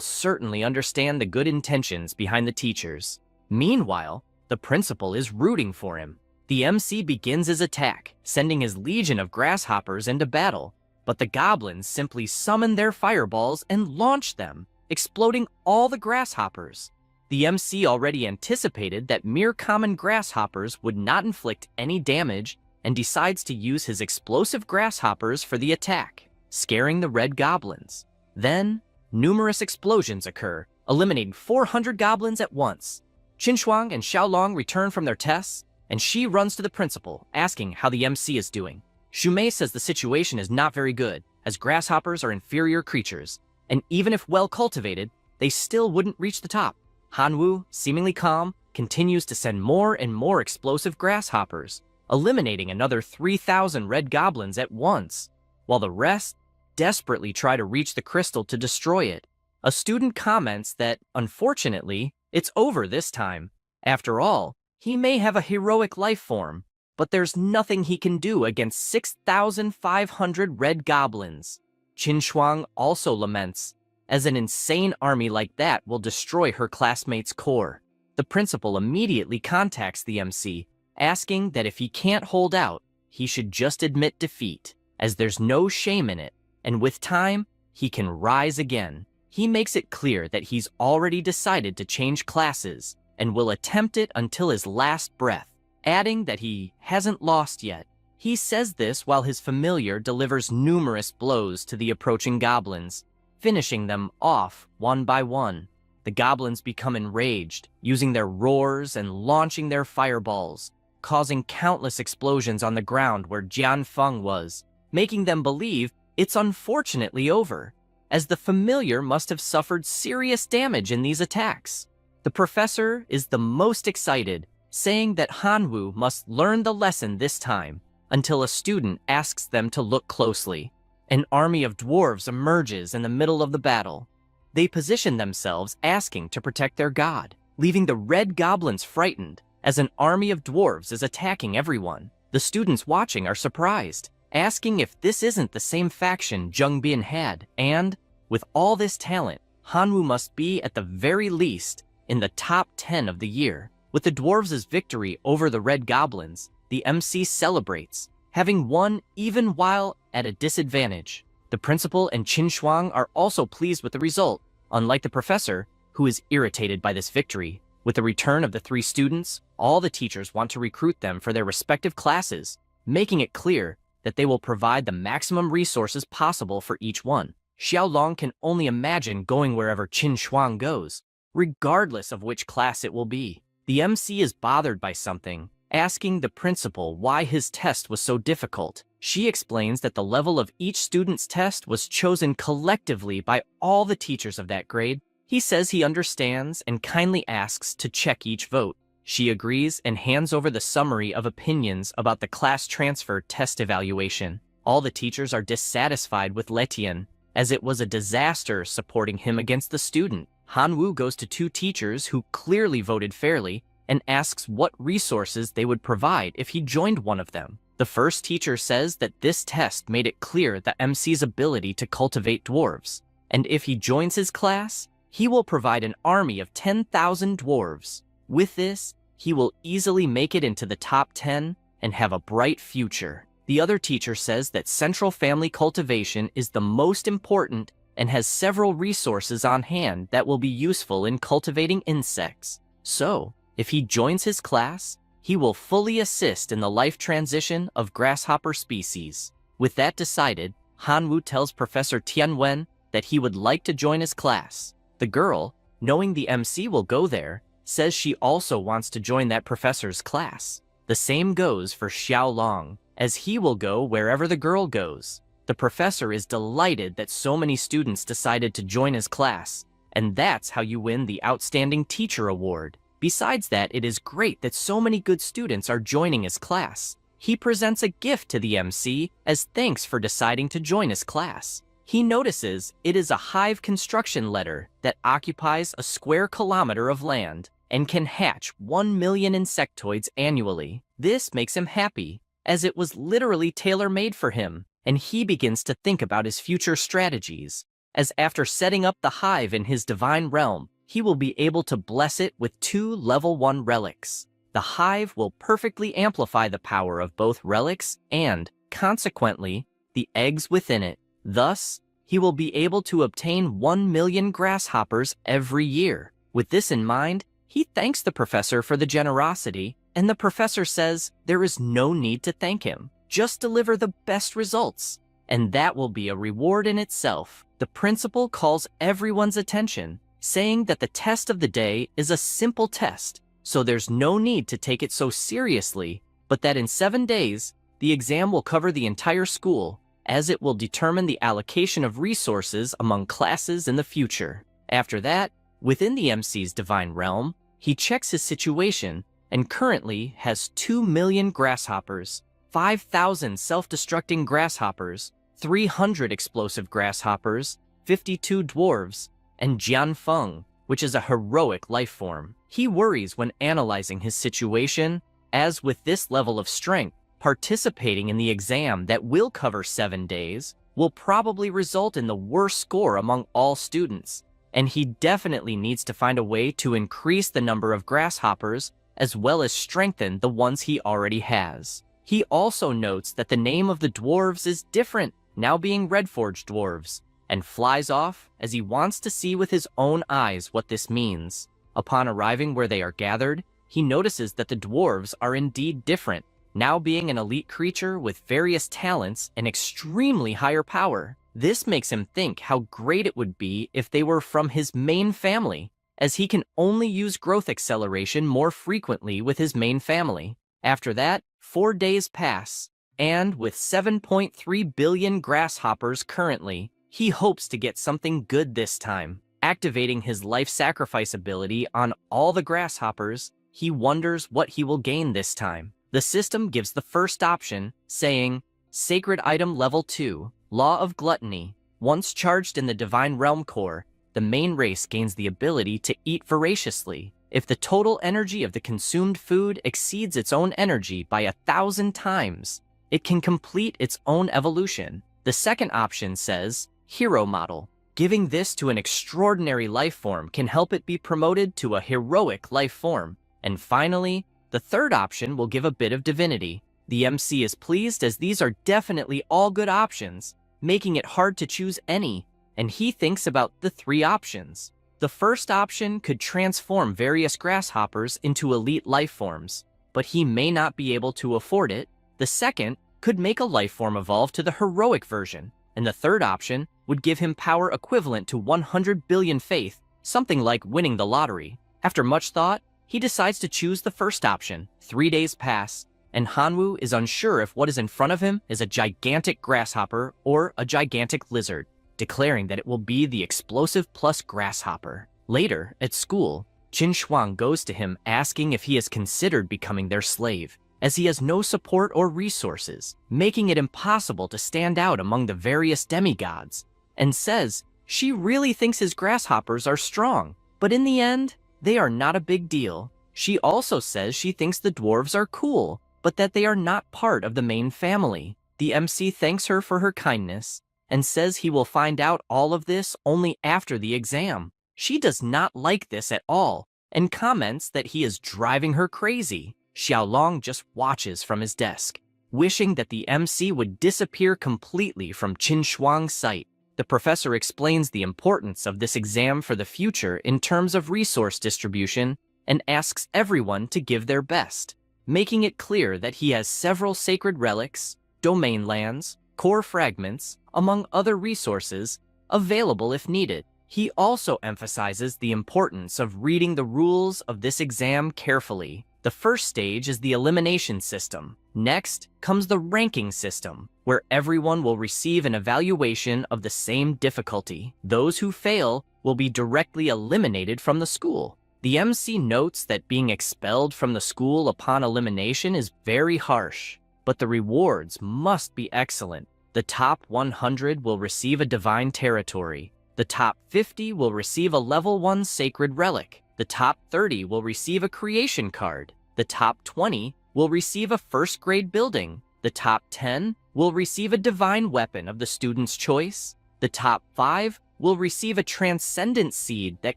certainly understand the good intentions behind the teachers. Meanwhile, the principal is rooting for him. The MC begins his attack, sending his legion of grasshoppers into battle, but the goblins simply summon their fireballs and launch them, exploding all the grasshoppers. The MC already anticipated that mere common grasshoppers would not inflict any damage and decides to use his explosive grasshoppers for the attack, scaring the red goblins. Then, numerous explosions occur, eliminating 400 goblins at once. Qinshuang and Xiaolong return from their tests, and she runs to the principal, asking how the MC is doing. Shumei says the situation is not very good, as grasshoppers are inferior creatures, and even if well cultivated, they still wouldn't reach the top. Hanwoo, seemingly calm, continues to send more and more explosive grasshoppers, eliminating another 3,000 red goblins at once, while the rest desperately try to reach the crystal to destroy it. A student comments that, unfortunately, it's over this time. After all, he may have a heroic life form, but there's nothing he can do against 6,500 red goblins. Qinshuang also laments, as an insane army like that will destroy her classmates' core. The principal immediately contacts the MC, asking that if he can't hold out, he should just admit defeat, as there's no shame in it, and with time, he can rise again. He makes it clear that he's already decided to change classes and will attempt it until his last breath, adding that he hasn't lost yet. He says this while his familiar delivers numerous blows to the approaching goblins, finishing them off one by one. The goblins become enraged, using their roars and launching their fireballs, causing countless explosions on the ground where Jian Feng was, making them believe it's unfortunately over, as the familiar must have suffered serious damage in these attacks. The professor is the most excited, saying that Hanwoo must learn the lesson this time, until a student asks them to look closely. An army of dwarves emerges in the middle of the battle. They position themselves asking to protect their god, leaving the red goblins frightened, as an army of dwarves is attacking everyone. The students watching are surprised, asking if this isn't the same faction Zheng Bin had, and, with all this talent, Hanwoo must be at the very least in the top 10 of the year. With the dwarves' victory over the red goblins, the MC celebrates, having won even while at a disadvantage. The principal and Qinshuang are also pleased with the result, unlike the professor, who is irritated by this victory. With the return of the 3 students, all the teachers want to recruit them for their respective classes, making it clear that they will provide the maximum resources possible for each one. Xiaolong can only imagine going wherever Qinshuang goes, regardless of which class it will be. The MC is bothered by something, asking the principal why his test was so difficult. She explains that the level of each student's test was chosen collectively by all the teachers of that grade. He says he understands and kindly asks to check each vote. She agrees and hands over the summary of opinions about the class transfer test evaluation. All the teachers are dissatisfied with Letian, as it was a disaster supporting him against the student. Hanwoo goes to 2 teachers who clearly voted fairly and asks what resources they would provide if he joined one of them. The first teacher says that this test made it clear the MC's ability to cultivate dwarves, and if he joins his class, he will provide an army of 10,000 dwarves. With this, he will easily make it into the top 10 and have a bright future. The other teacher says that central family cultivation is the most important and has several resources on hand that will be useful in cultivating insects. So, if he joins his class, he will fully assist in the life transition of grasshopper species. With that decided, Hanwoo tells Professor Tianwen that he would like to join his class. The girl, knowing the MC will go there, says she also wants to join that professor's class. The same goes for Xiaolong, as he will go wherever the girl goes. The professor is delighted that so many students decided to join his class, and that's how you win the Outstanding Teacher Award. Besides that, it is great that so many good students are joining his class. He presents a gift to the MC as thanks for deciding to join his class. He notices it is a hive construction letter that occupies a square kilometer of land and can hatch 1 million insectoids annually. This makes him happy, as it was literally tailor-made for him, and he begins to think about his future strategies, as after setting up the hive in his divine realm, he will be able to bless it with 2 level 1 relics. The hive will perfectly amplify the power of both relics and, consequently, the eggs within it. Thus, he will be able to obtain 1 million grasshoppers every year. With this in mind, he thanks the professor for the generosity, and the professor says there is no need to thank him. Just deliver the best results, and that will be a reward in itself. The principal calls everyone's attention, saying that the test of the day is a simple test, so there's no need to take it so seriously, but that in 7 days, the exam will cover the entire school, as it will determine the allocation of resources among classes in the future. After that, within the MC's divine realm, he checks his situation and currently has 2 million grasshoppers, 5,000 self-destructing grasshoppers, 300 explosive grasshoppers, 52 dwarves, and Jianfeng, which is a heroic life form. He worries when analyzing his situation, as with this level of strength, participating in the exam that will cover 7 days will probably result in the worst score among all students, and he definitely needs to find a way to increase the number of grasshoppers as well as strengthen the ones he already has. He also notes that the name of the dwarves is different, now being Redforge dwarves, and flies off as he wants to see with his own eyes what this means. Upon arriving where they are gathered, he notices that the dwarves are indeed different, now being an elite creature with various talents and extremely higher power. This makes him think how great it would be if they were from his main family, as he can only use growth acceleration more frequently with his main family. After that, 4 days pass, and with 7.3 billion grasshoppers currently, he hopes to get something good this time. Activating his life sacrifice ability on all the grasshoppers, he wonders what he will gain this time. The system gives the first option, saying, Sacred Item Level 2, Law of Gluttony. Once charged in the Divine Realm Core, the main race gains the ability to eat voraciously. If the total energy of the consumed food exceeds its own energy by 1,000 times, it can complete its own evolution. The second option says, Hero Model. Giving this to an extraordinary life form can help it be promoted to a heroic life form. And finally, the third option will give a bit of divinity. The MC is pleased as these are definitely all good options, making it hard to choose any, and he thinks about the 3 options. The first option could transform various grasshoppers into elite life forms, but he may not be able to afford it. The second could make a life form evolve to the heroic version, and the third option would give him power equivalent to 100 billion faith, something like winning the lottery. After much thought, he decides to choose the first option. 3 days pass, and Hanwoo is unsure if what is in front of him is a gigantic grasshopper or a gigantic lizard, declaring that it will be the explosive plus grasshopper. Later, at school, Qin Shuang goes to him asking if he has considered becoming their slave, as he has no support or resources, making it impossible to stand out among the various demigods, and says she really thinks his grasshoppers are strong, but in the end, they are not a big deal. She also says she thinks the dwarves are cool, but that they are not part of the main family. The MC thanks her for her kindness, and says he will find out all of this only after the exam. She does not like this at all, and comments that he is driving her crazy. Xiaolong just watches from his desk, wishing that the MC would disappear completely from Qin Shuang's sight. The professor explains the importance of this exam for the future in terms of resource distribution and asks everyone to give their best, making it clear that he has several sacred relics, domain lands, core fragments, among other resources, available if needed. He also emphasizes the importance of reading the rules of this exam carefully. The first stage is the elimination system. Next comes the ranking system, where everyone will receive an evaluation of the same difficulty. Those who fail will be directly eliminated from the school. The MC notes that being expelled from the school upon elimination is very harsh, but the rewards must be excellent. The top 100 will receive a divine territory. The top 50 will receive a level 1 sacred relic. The top 30 will receive a creation card. The top 20 will receive a first grade building. The top 10 will receive a divine weapon of the student's choice. The top 5 will receive a transcendent seed that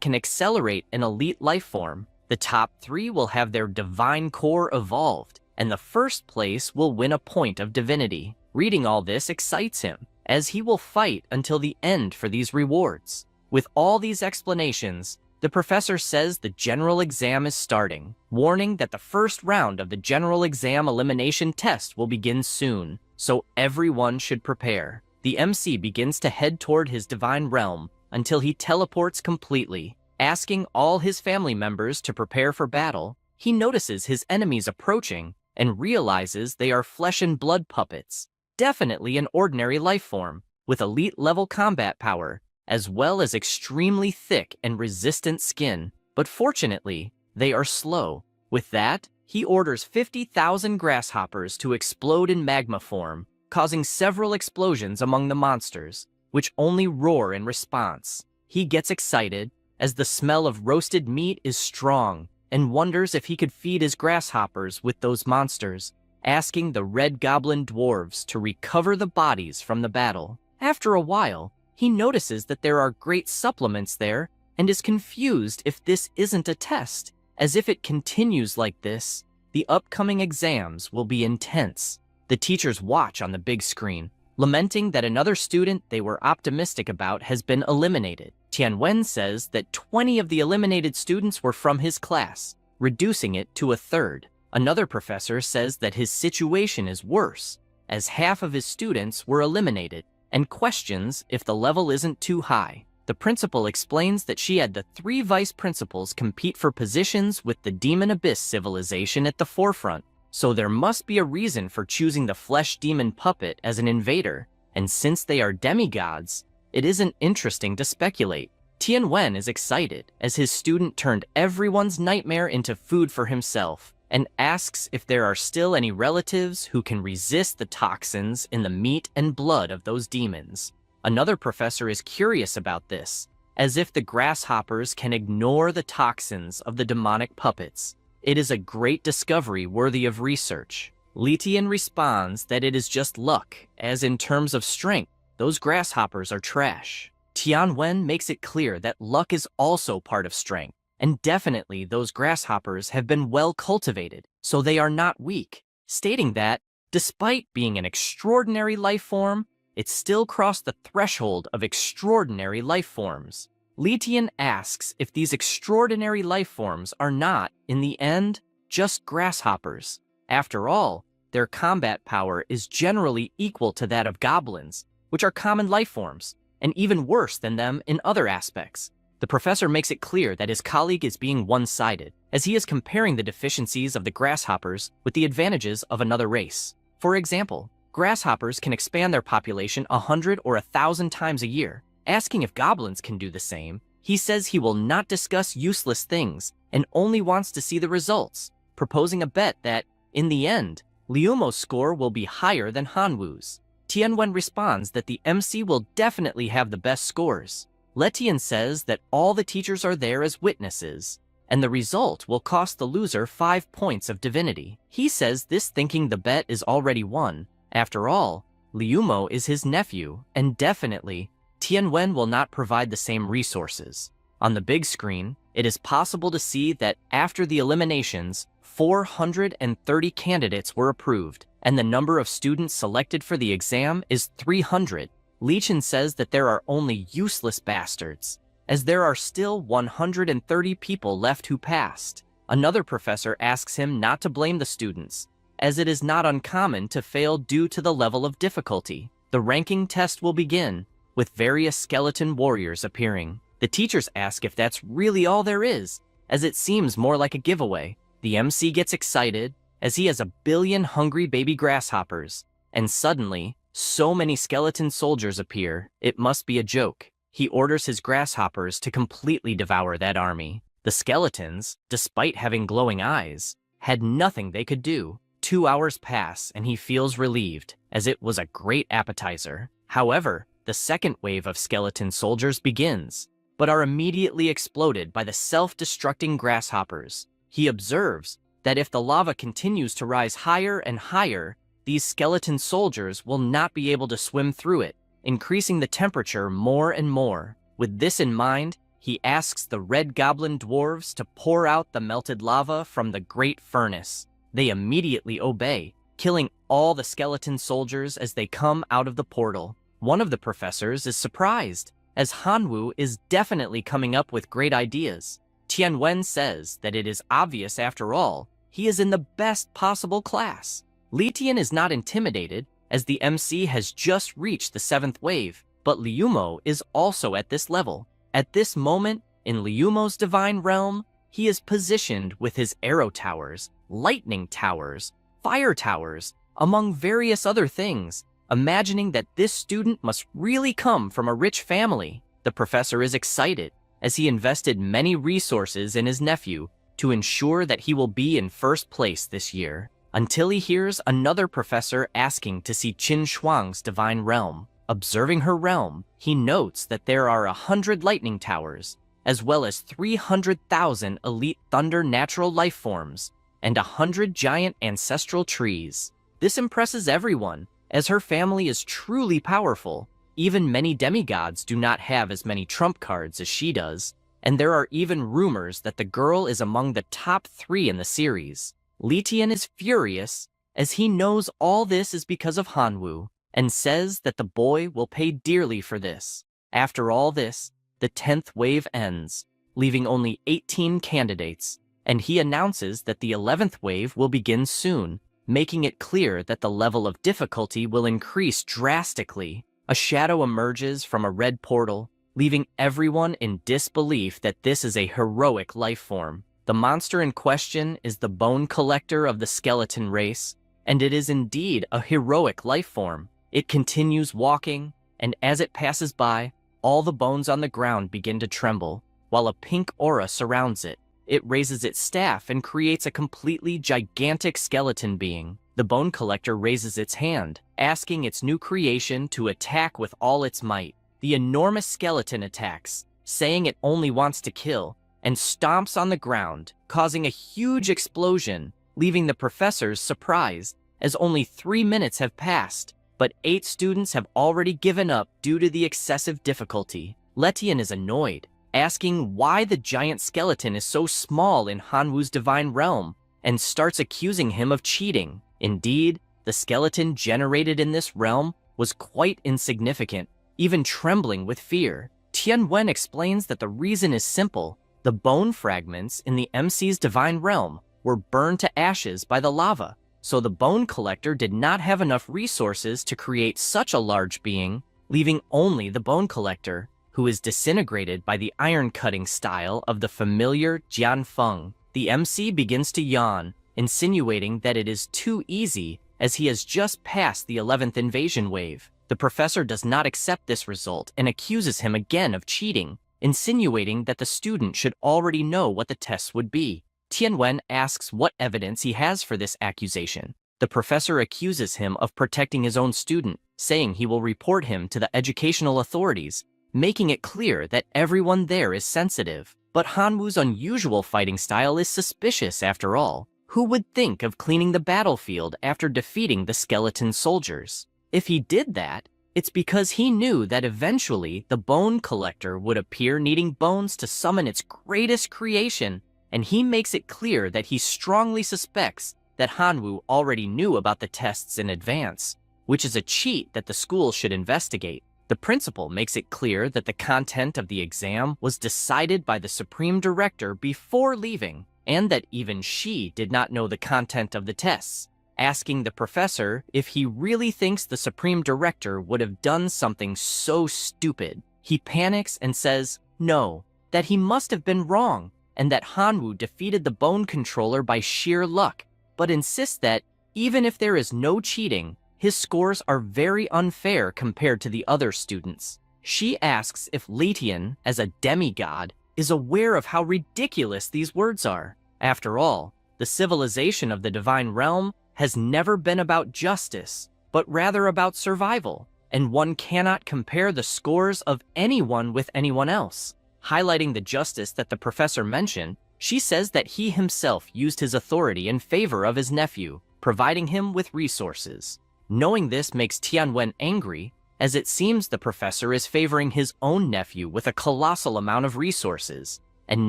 can accelerate an elite life form. The top 3 will have their divine core evolved, and the first place will win a point of divinity. Reading all this excites him, as he will fight until the end for these rewards. With all these explanations, the professor says the general exam is starting, warning that the first round of the general exam elimination test will begin soon, so everyone should prepare. The MC begins to head toward his divine realm until he teleports completely. Asking all his family members to prepare for battle, he notices his enemies approaching and realizes they are flesh and blood puppets, definitely an ordinary life form, with elite-level combat power, as well as extremely thick and resistant skin, but fortunately, they are slow. With that, he orders 50,000 grasshoppers to explode in magma form, causing several explosions among the monsters, which only roar in response. He gets excited, as the smell of roasted meat is strong, and wonders if he could feed his grasshoppers with those monsters, asking the red goblin dwarves to recover the bodies from the battle. After a while, he notices that there are great supplements there and is confused if this isn't a test, as if it continues like this, the upcoming exams will be intense. The teachers watch on the big screen, lamenting that another student they were optimistic about has been eliminated. Tianwen says that 20 of the eliminated students were from his class, reducing it to a third. Another professor says that his situation is worse, as half of his students were eliminated, and questions if the level isn't too high. The principal explains that she had the 3 vice principals compete for positions with the Demon Abyss civilization at the forefront, so there must be a reason for choosing the flesh demon puppet as an invader, and since they are demigods, it isn't interesting to speculate. Tianwen is excited, as his student turned everyone's nightmare into food for himself, and asks if there are still any relatives who can resist the toxins in the meat and blood of those demons. Another professor is curious about this, as if the grasshoppers can ignore the toxins of the demonic puppets. It is a great discovery worthy of research. Li Tian responds that it is just luck, as in terms of strength, those grasshoppers are trash. Tianwen makes it clear that luck is also part of strength, and definitely those grasshoppers have been well cultivated, so they are not weak, stating that, despite being an extraordinary life form, it still crossed the threshold of extraordinary life forms. Li Tian asks if these extraordinary life forms are not, in the end, just grasshoppers. After all, their combat power is generally equal to that of goblins, which are common life forms, and even worse than them in other aspects. The professor makes it clear that his colleague is being one-sided, as he is comparing the deficiencies of the grasshoppers with the advantages of another race. For example, grasshoppers can expand their population 100 or 1,000 times a year. Asking if goblins can do the same, he says he will not discuss useless things and only wants to see the results, proposing a bet that, in the end, Liumo's score will be higher than Hanwu's. Tianwen responds that the MC will definitely have the best scores. Letian says that all the teachers are there as witnesses, and the result will cost the loser 5 points of divinity. He says this thinking the bet is already won. After all, Liumo is his nephew, and definitely, Tianwen will not provide the same resources. On the big screen, it is possible to see that after the eliminations, 430 candidates were approved, and the number of students selected for the exam is 300. Lichen says that there are only useless bastards, as there are still 130 people left who passed. Another professor asks him not to blame the students, as it is not uncommon to fail due to the level of difficulty. The ranking test will begin, with various skeleton warriors appearing. The teachers ask if that's really all there is, as it seems more like a giveaway. The MC gets excited, as he has 1 billion hungry baby grasshoppers, and suddenly, so many skeleton soldiers appear, it must be a joke. He orders his grasshoppers to completely devour that army. The skeletons, despite having glowing eyes, had nothing they could do. 2 hours pass and he feels relieved, as it was a great appetizer. However, the second wave of skeleton soldiers begins, but are immediately exploded by the self-destructing grasshoppers. He observes that if the lava continues to rise higher and higher, these skeleton soldiers will not be able to swim through it, increasing the temperature more and more. With this in mind, he asks the red goblin dwarves to pour out the melted lava from the great furnace. They immediately obey, killing all the skeleton soldiers as they come out of the portal. One of the professors is surprised, as Hanwoo is definitely coming up with great ideas. Tianwen says that it is obvious after all, he is in the best possible class. Li Tian is not intimidated, as the MC has just reached the 7th wave, but Liumo is also at this level. At this moment, in Liumo's divine realm, he is positioned with his arrow towers, lightning towers, fire towers, among various other things, imagining that this student must really come from a rich family. The professor is excited, as he invested many resources in his nephew to ensure that he will be in first place this year, until he hears another professor asking to see Qin Shuang's divine realm. Observing her realm, he notes that there are 100 lightning towers, as well as 300,000 elite thunder natural life forms, and 100 giant ancestral trees. This impresses everyone, as her family is truly powerful. Even many demigods do not have as many trump cards as she does, and there are even rumors that the girl is among the top 3 in the series. Li Tian is furious, as he knows all this is because of Hanwoo, and says that the boy will pay dearly for this. After all this, the 10th wave ends, leaving only 18 candidates, and he announces that the 11th wave will begin soon, making it clear that the level of difficulty will increase drastically. A shadow emerges from a red portal, leaving everyone in disbelief that this is a heroic life form. The monster in question is the bone collector of the skeleton race, and it is indeed a heroic life form. It continues walking, and as it passes by, all the bones on the ground begin to tremble, while a pink aura surrounds it. It raises its staff and creates a completely gigantic skeleton being. The bone collector raises its hand, asking its new creation to attack with all its might. The enormous skeleton attacks, saying it only wants to kill, and stomps on the ground, causing a huge explosion, leaving the professors surprised, as only 3 minutes have passed, but 8 students have already given up due to the excessive difficulty. Letian is annoyed, asking why the giant skeleton is so small in Hanwoo's divine realm, and starts accusing him of cheating. Indeed, the skeleton generated in this realm was quite insignificant, even trembling with fear. Tianwen explains that the reason is simple. The bone fragments in the MC's divine realm were burned to ashes by the lava, so the bone collector did not have enough resources to create such a large being, leaving only the bone collector, who is disintegrated by the iron-cutting style of the familiar Jianfeng. The MC begins to yawn, insinuating that it is too easy, as he has just passed the 11th invasion wave. The professor does not accept this result and accuses him again of cheating, insinuating that the student should already know what the tests would be. Tianwen asks what evidence he has for this accusation. The professor accuses him of protecting his own student, saying he will report him to the educational authorities, making it clear that everyone there is sensitive. But Hanwoo's unusual fighting style is suspicious after all. Who would think of cleaning the battlefield after defeating the skeleton soldiers? If he did that, it's because he knew that eventually the bone collector would appear needing bones to summon its greatest creation, and he makes it clear that he strongly suspects that Hanwoo already knew about the tests in advance, which is a cheat that the school should investigate. The principal makes it clear that the content of the exam was decided by the supreme director before leaving, and that even she did not know the content of the tests, asking the professor if he really thinks the supreme director would have done something so stupid. He panics and says no, that he must have been wrong, and that Hanwoo defeated the bone controller by sheer luck, but insists that even if there is no cheating, his scores are very unfair compared to the other students. She asks if Letian, as a demigod, is aware of how ridiculous these words are. After all, the civilization of the divine realm has never been about justice, but rather about survival, and one cannot compare the scores of anyone with anyone else. Highlighting the justice that the professor mentioned, she says that he himself used his authority in favor of his nephew, providing him with resources. Knowing this makes Tianwen angry, as it seems the professor is favoring his own nephew with a colossal amount of resources. And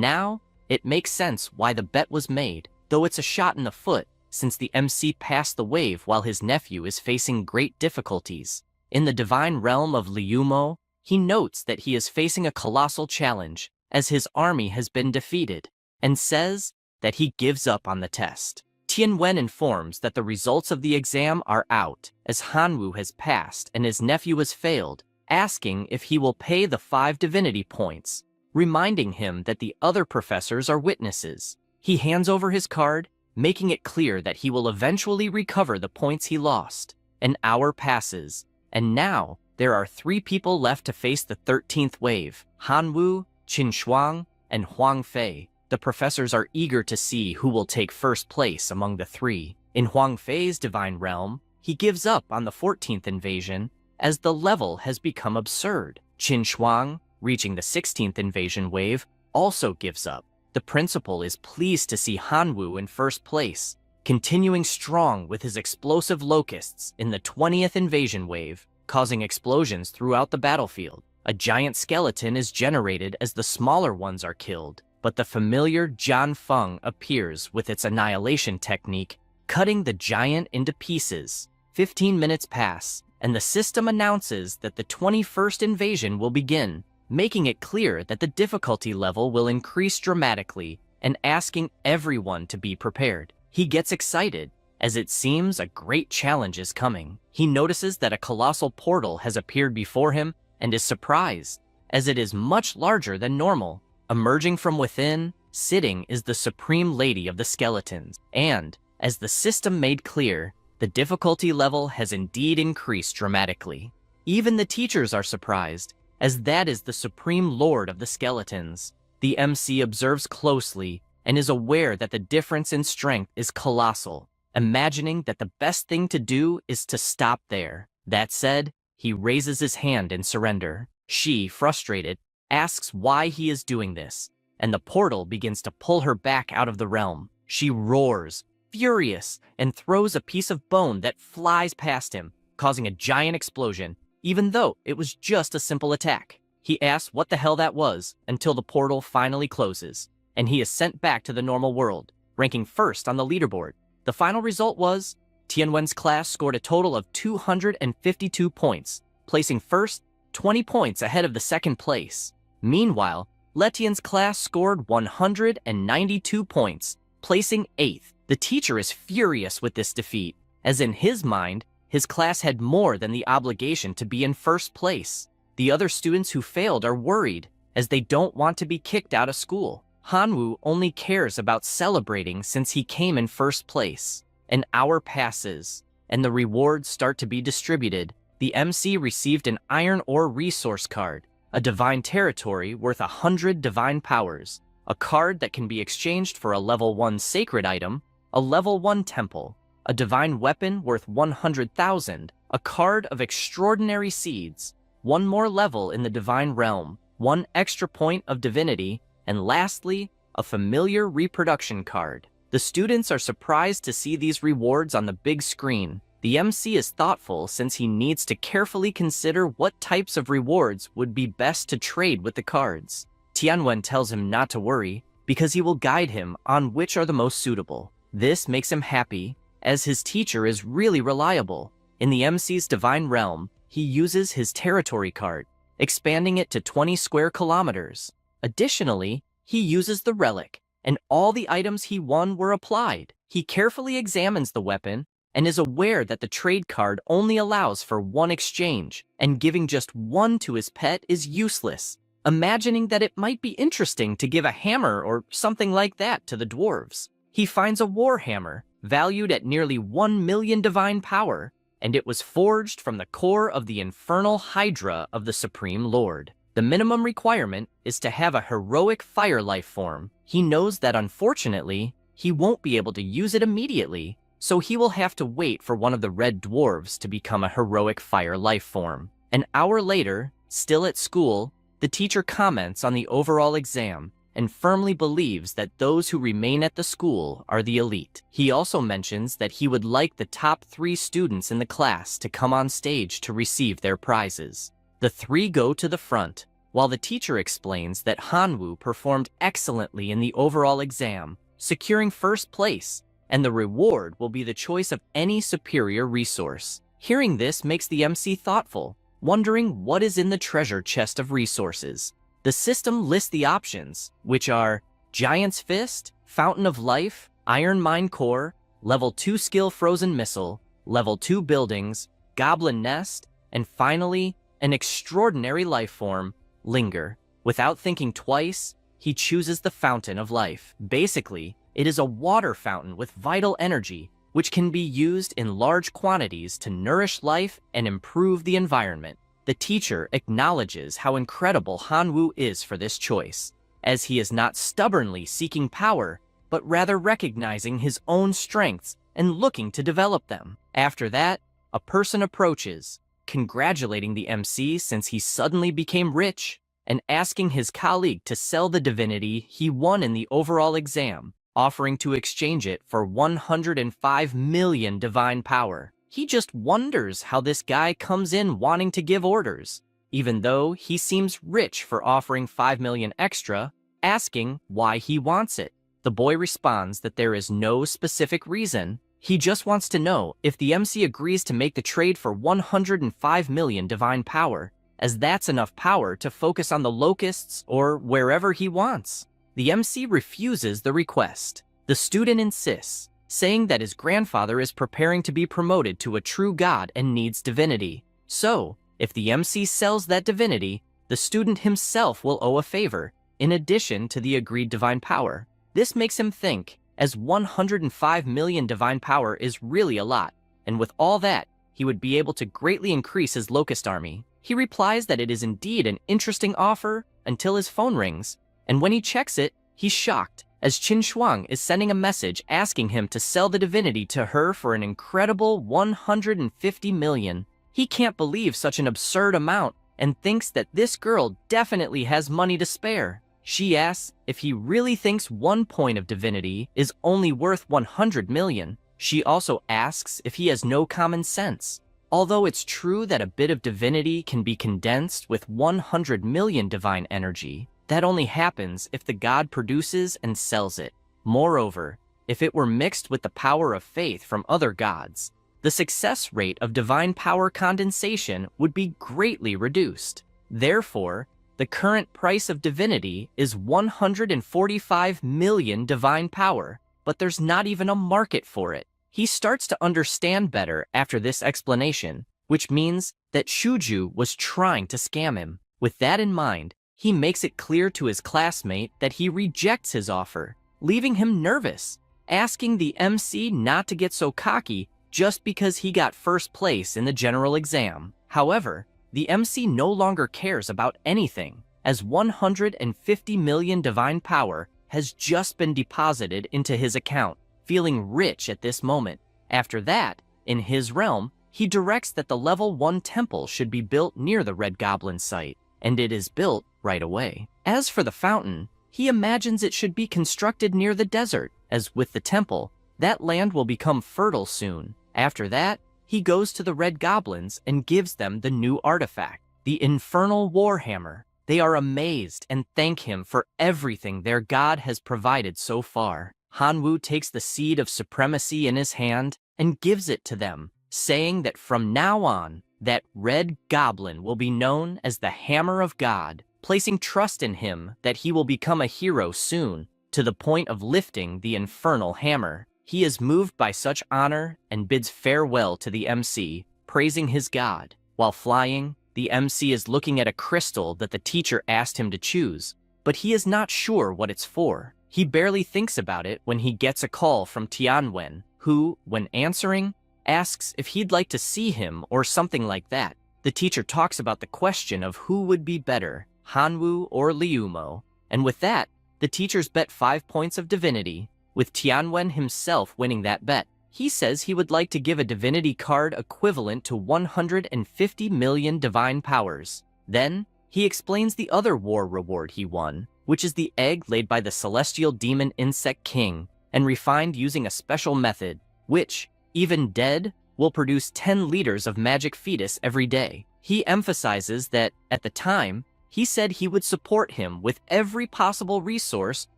now, it makes sense why the bet was made, though it's a shot in the foot, since the MC passed the wave while his nephew is facing great difficulties. In the divine realm of Liumo, he notes that he is facing a colossal challenge, as his army has been defeated, and says that he gives up on the test. Tianwen informs that the results of the exam are out, as Hanwu has passed and his nephew has failed, asking if he will pay the 5 divinity points, reminding him that the other professors are witnesses. He hands over his card, making it clear that he will eventually recover the points he lost. An hour passes, and now there are 3 people left to face the 13th wave: Hanwu, Qin Shuang, and Huang Fei. The professors are eager to see who will take first place among the 3. In Huang Fei's divine realm, he gives up on the 14th invasion, as the level has become absurd. Qin Shuang, reaching the 16th invasion wave, also gives up. The principal is pleased to see Hanwu in first place, continuing strong with his explosive locusts in the 20th invasion wave, causing explosions throughout the battlefield. A giant skeleton is generated as the smaller ones are killed, but the familiar Jian Feng appears with its annihilation technique, cutting the giant into pieces. 15 minutes pass, and the system announces that the 21st invasion will begin, making it clear that the difficulty level will increase dramatically and asking everyone to be prepared. He gets excited, as it seems a great challenge is coming. He notices that a colossal portal has appeared before him and is surprised, as it is much larger than normal. Emerging from within, sitting is the Supreme Lady of the Skeletons, and, as the system made clear, the difficulty level has indeed increased dramatically. Even the teachers are surprised, as that is the Supreme Lord of the Skeletons. The MC observes closely and is aware that the difference in strength is colossal, imagining that the best thing to do is to stop there. That said, he raises his hand in surrender. She, frustrated, asks why he is doing this, and the portal begins to pull her back out of the realm. She roars, furious, and throws a piece of bone that flies past him, causing a giant explosion, even though it was just a simple attack. He asks what the hell that was until the portal finally closes, and he is sent back to the normal world, ranking first on the leaderboard. The final result was, Tianwen's class scored a total of 252 points, placing first 20 points ahead of the second place. Meanwhile, Letian's class scored 192 points, placing 8th. The teacher is furious with this defeat, as in his mind, his class had more than the obligation to be in first place. The other students who failed are worried, as they don't want to be kicked out of school. Hanwu only cares about celebrating since he came in first place. An hour passes, and the rewards start to be distributed. The MC received an iron ore resource card, a divine territory worth 100 divine powers, a card that can be exchanged for a level 1 sacred item, a level 1 temple, a divine weapon worth 100,000, a card of extraordinary seeds, 1 more level in the divine realm, 1 extra point of divinity, and lastly, a familiar reproduction card. The students are surprised to see these rewards on the big screen. The MC is thoughtful since he needs to carefully consider what types of rewards would be best to trade with the cards. Tianwen tells him not to worry, because he will guide him on which are the most suitable. This makes him happy, as his teacher is really reliable. In the MC's divine realm, he uses his territory card, expanding it to 20 square kilometers. Additionally, he uses the relic, and all the items he won were applied. He carefully examines the weapon and is aware that the trade card only allows for 1 exchange, and giving just 1 to his pet is useless, imagining that it might be interesting to give a hammer or something like that to the dwarves. He finds a war hammer, valued at nearly 1 million divine power, and it was forged from the core of the infernal hydra of the Supreme Lord. The minimum requirement is to have a heroic fire life form. He knows that unfortunately, he won't be able to use it immediately, so he will have to wait for one of the red dwarves to become a heroic fire life form. An hour later, still at school, the teacher comments on the overall exam and firmly believes that those who remain at the school are the elite. He also mentions that he would like the top 3 students in the class to come on stage to receive their prizes. The 3 go to the front, while the teacher explains that Hanwoo performed excellently in the overall exam, securing first place, and the reward will be the choice of any superior resource. Hearing this makes the MC thoughtful, wondering what is in the treasure chest of resources. The system lists the options, which are Giant's Fist, Fountain of Life, Iron Mine Core, Level 2 Skill Frozen Missile, Level 2 Buildings, Goblin Nest, and finally, an extraordinary life form, Linger. Without thinking twice, he chooses the Fountain of Life. Basically, it is a water fountain with vital energy, which can be used in large quantities to nourish life and improve the environment. The teacher acknowledges how incredible Hanwoo is for this choice, as he is not stubbornly seeking power, but rather recognizing his own strengths and looking to develop them. After that, a person approaches, congratulating the MC since he suddenly became rich, and asking his colleague to sell the divinity he won in the overall exam, offering to exchange it for 105 million divine power. He just wonders how this guy comes in wanting to give orders, even though he seems rich for offering 5 million extra, asking why he wants it. The boy responds that there is no specific reason. He just wants to know if the MC agrees to make the trade for 105 million divine power, as that's enough power to focus on the locusts or wherever he wants. The MC refuses the request. The student insists, saying that his grandfather is preparing to be promoted to a true god and needs divinity. So, if the MC sells that divinity, the student himself will owe a favor, in addition to the agreed divine power. This makes him think, as 105 million divine power is really a lot, and with all that, he would be able to greatly increase his locust army. He replies that it is indeed an interesting offer until his phone rings, and when he checks it, he's shocked, as Qin Shuang is sending a message asking him to sell the divinity to her for an incredible 150 million. He can't believe such an absurd amount and thinks that this girl definitely has money to spare. She asks if he really thinks 1 point of divinity is only worth 100 million. She also asks if he has no common sense. Although it's true that a bit of divinity can be condensed with 100 million divine energy, that only happens if the god produces and sells it. Moreover, if it were mixed with the power of faith from other gods, the success rate of divine power condensation would be greatly reduced. Therefore, the current price of divinity is 145 million divine power, but there's not even a market for it. He starts to understand better after this explanation, which means that Shuju was trying to scam him. With that in mind, he makes it clear to his classmate that he rejects his offer, leaving him nervous, asking the MC not to get so cocky just because he got first place in the general exam. However, the MC no longer cares about anything, as 150 million divine power has just been deposited into his account, feeling rich at this moment. After that, in his realm, he directs that the level 1 temple should be built near the Red Goblin site, and it is built right away. As for the fountain, he imagines it should be constructed near the desert, as with the temple, that land will become fertile soon. After that, he goes to the Red Goblins and gives them the new artifact, the Infernal Warhammer. They are amazed and thank him for everything their god has provided so far. Hanwoo takes the seed of supremacy in his hand and gives it to them, saying that from now on, that Red Goblin will be known as the Hammer of God, placing trust in him that he will become a hero soon, to the point of lifting the infernal hammer. He is moved by such honor and bids farewell to the MC, praising his god. While flying, the MC is looking at a crystal that the teacher asked him to choose, but he is not sure what it's for. He barely thinks about it when he gets a call from Tianwen, who, when answering, asks if he'd like to see him or something like that. The teacher talks about the question of who would be better, Hanwoo or Liumo, and with that, the teachers bet 5 points of divinity, with Tianwen himself winning that bet. He says he would like to give a divinity card equivalent to 150 million divine powers. Then, he explains the other war reward he won, which is the egg laid by the celestial demon insect king and refined using a special method, which, even dead, will produce 10 liters of magic fetus every day. He emphasizes that, at the time, he said he would support him with every possible resource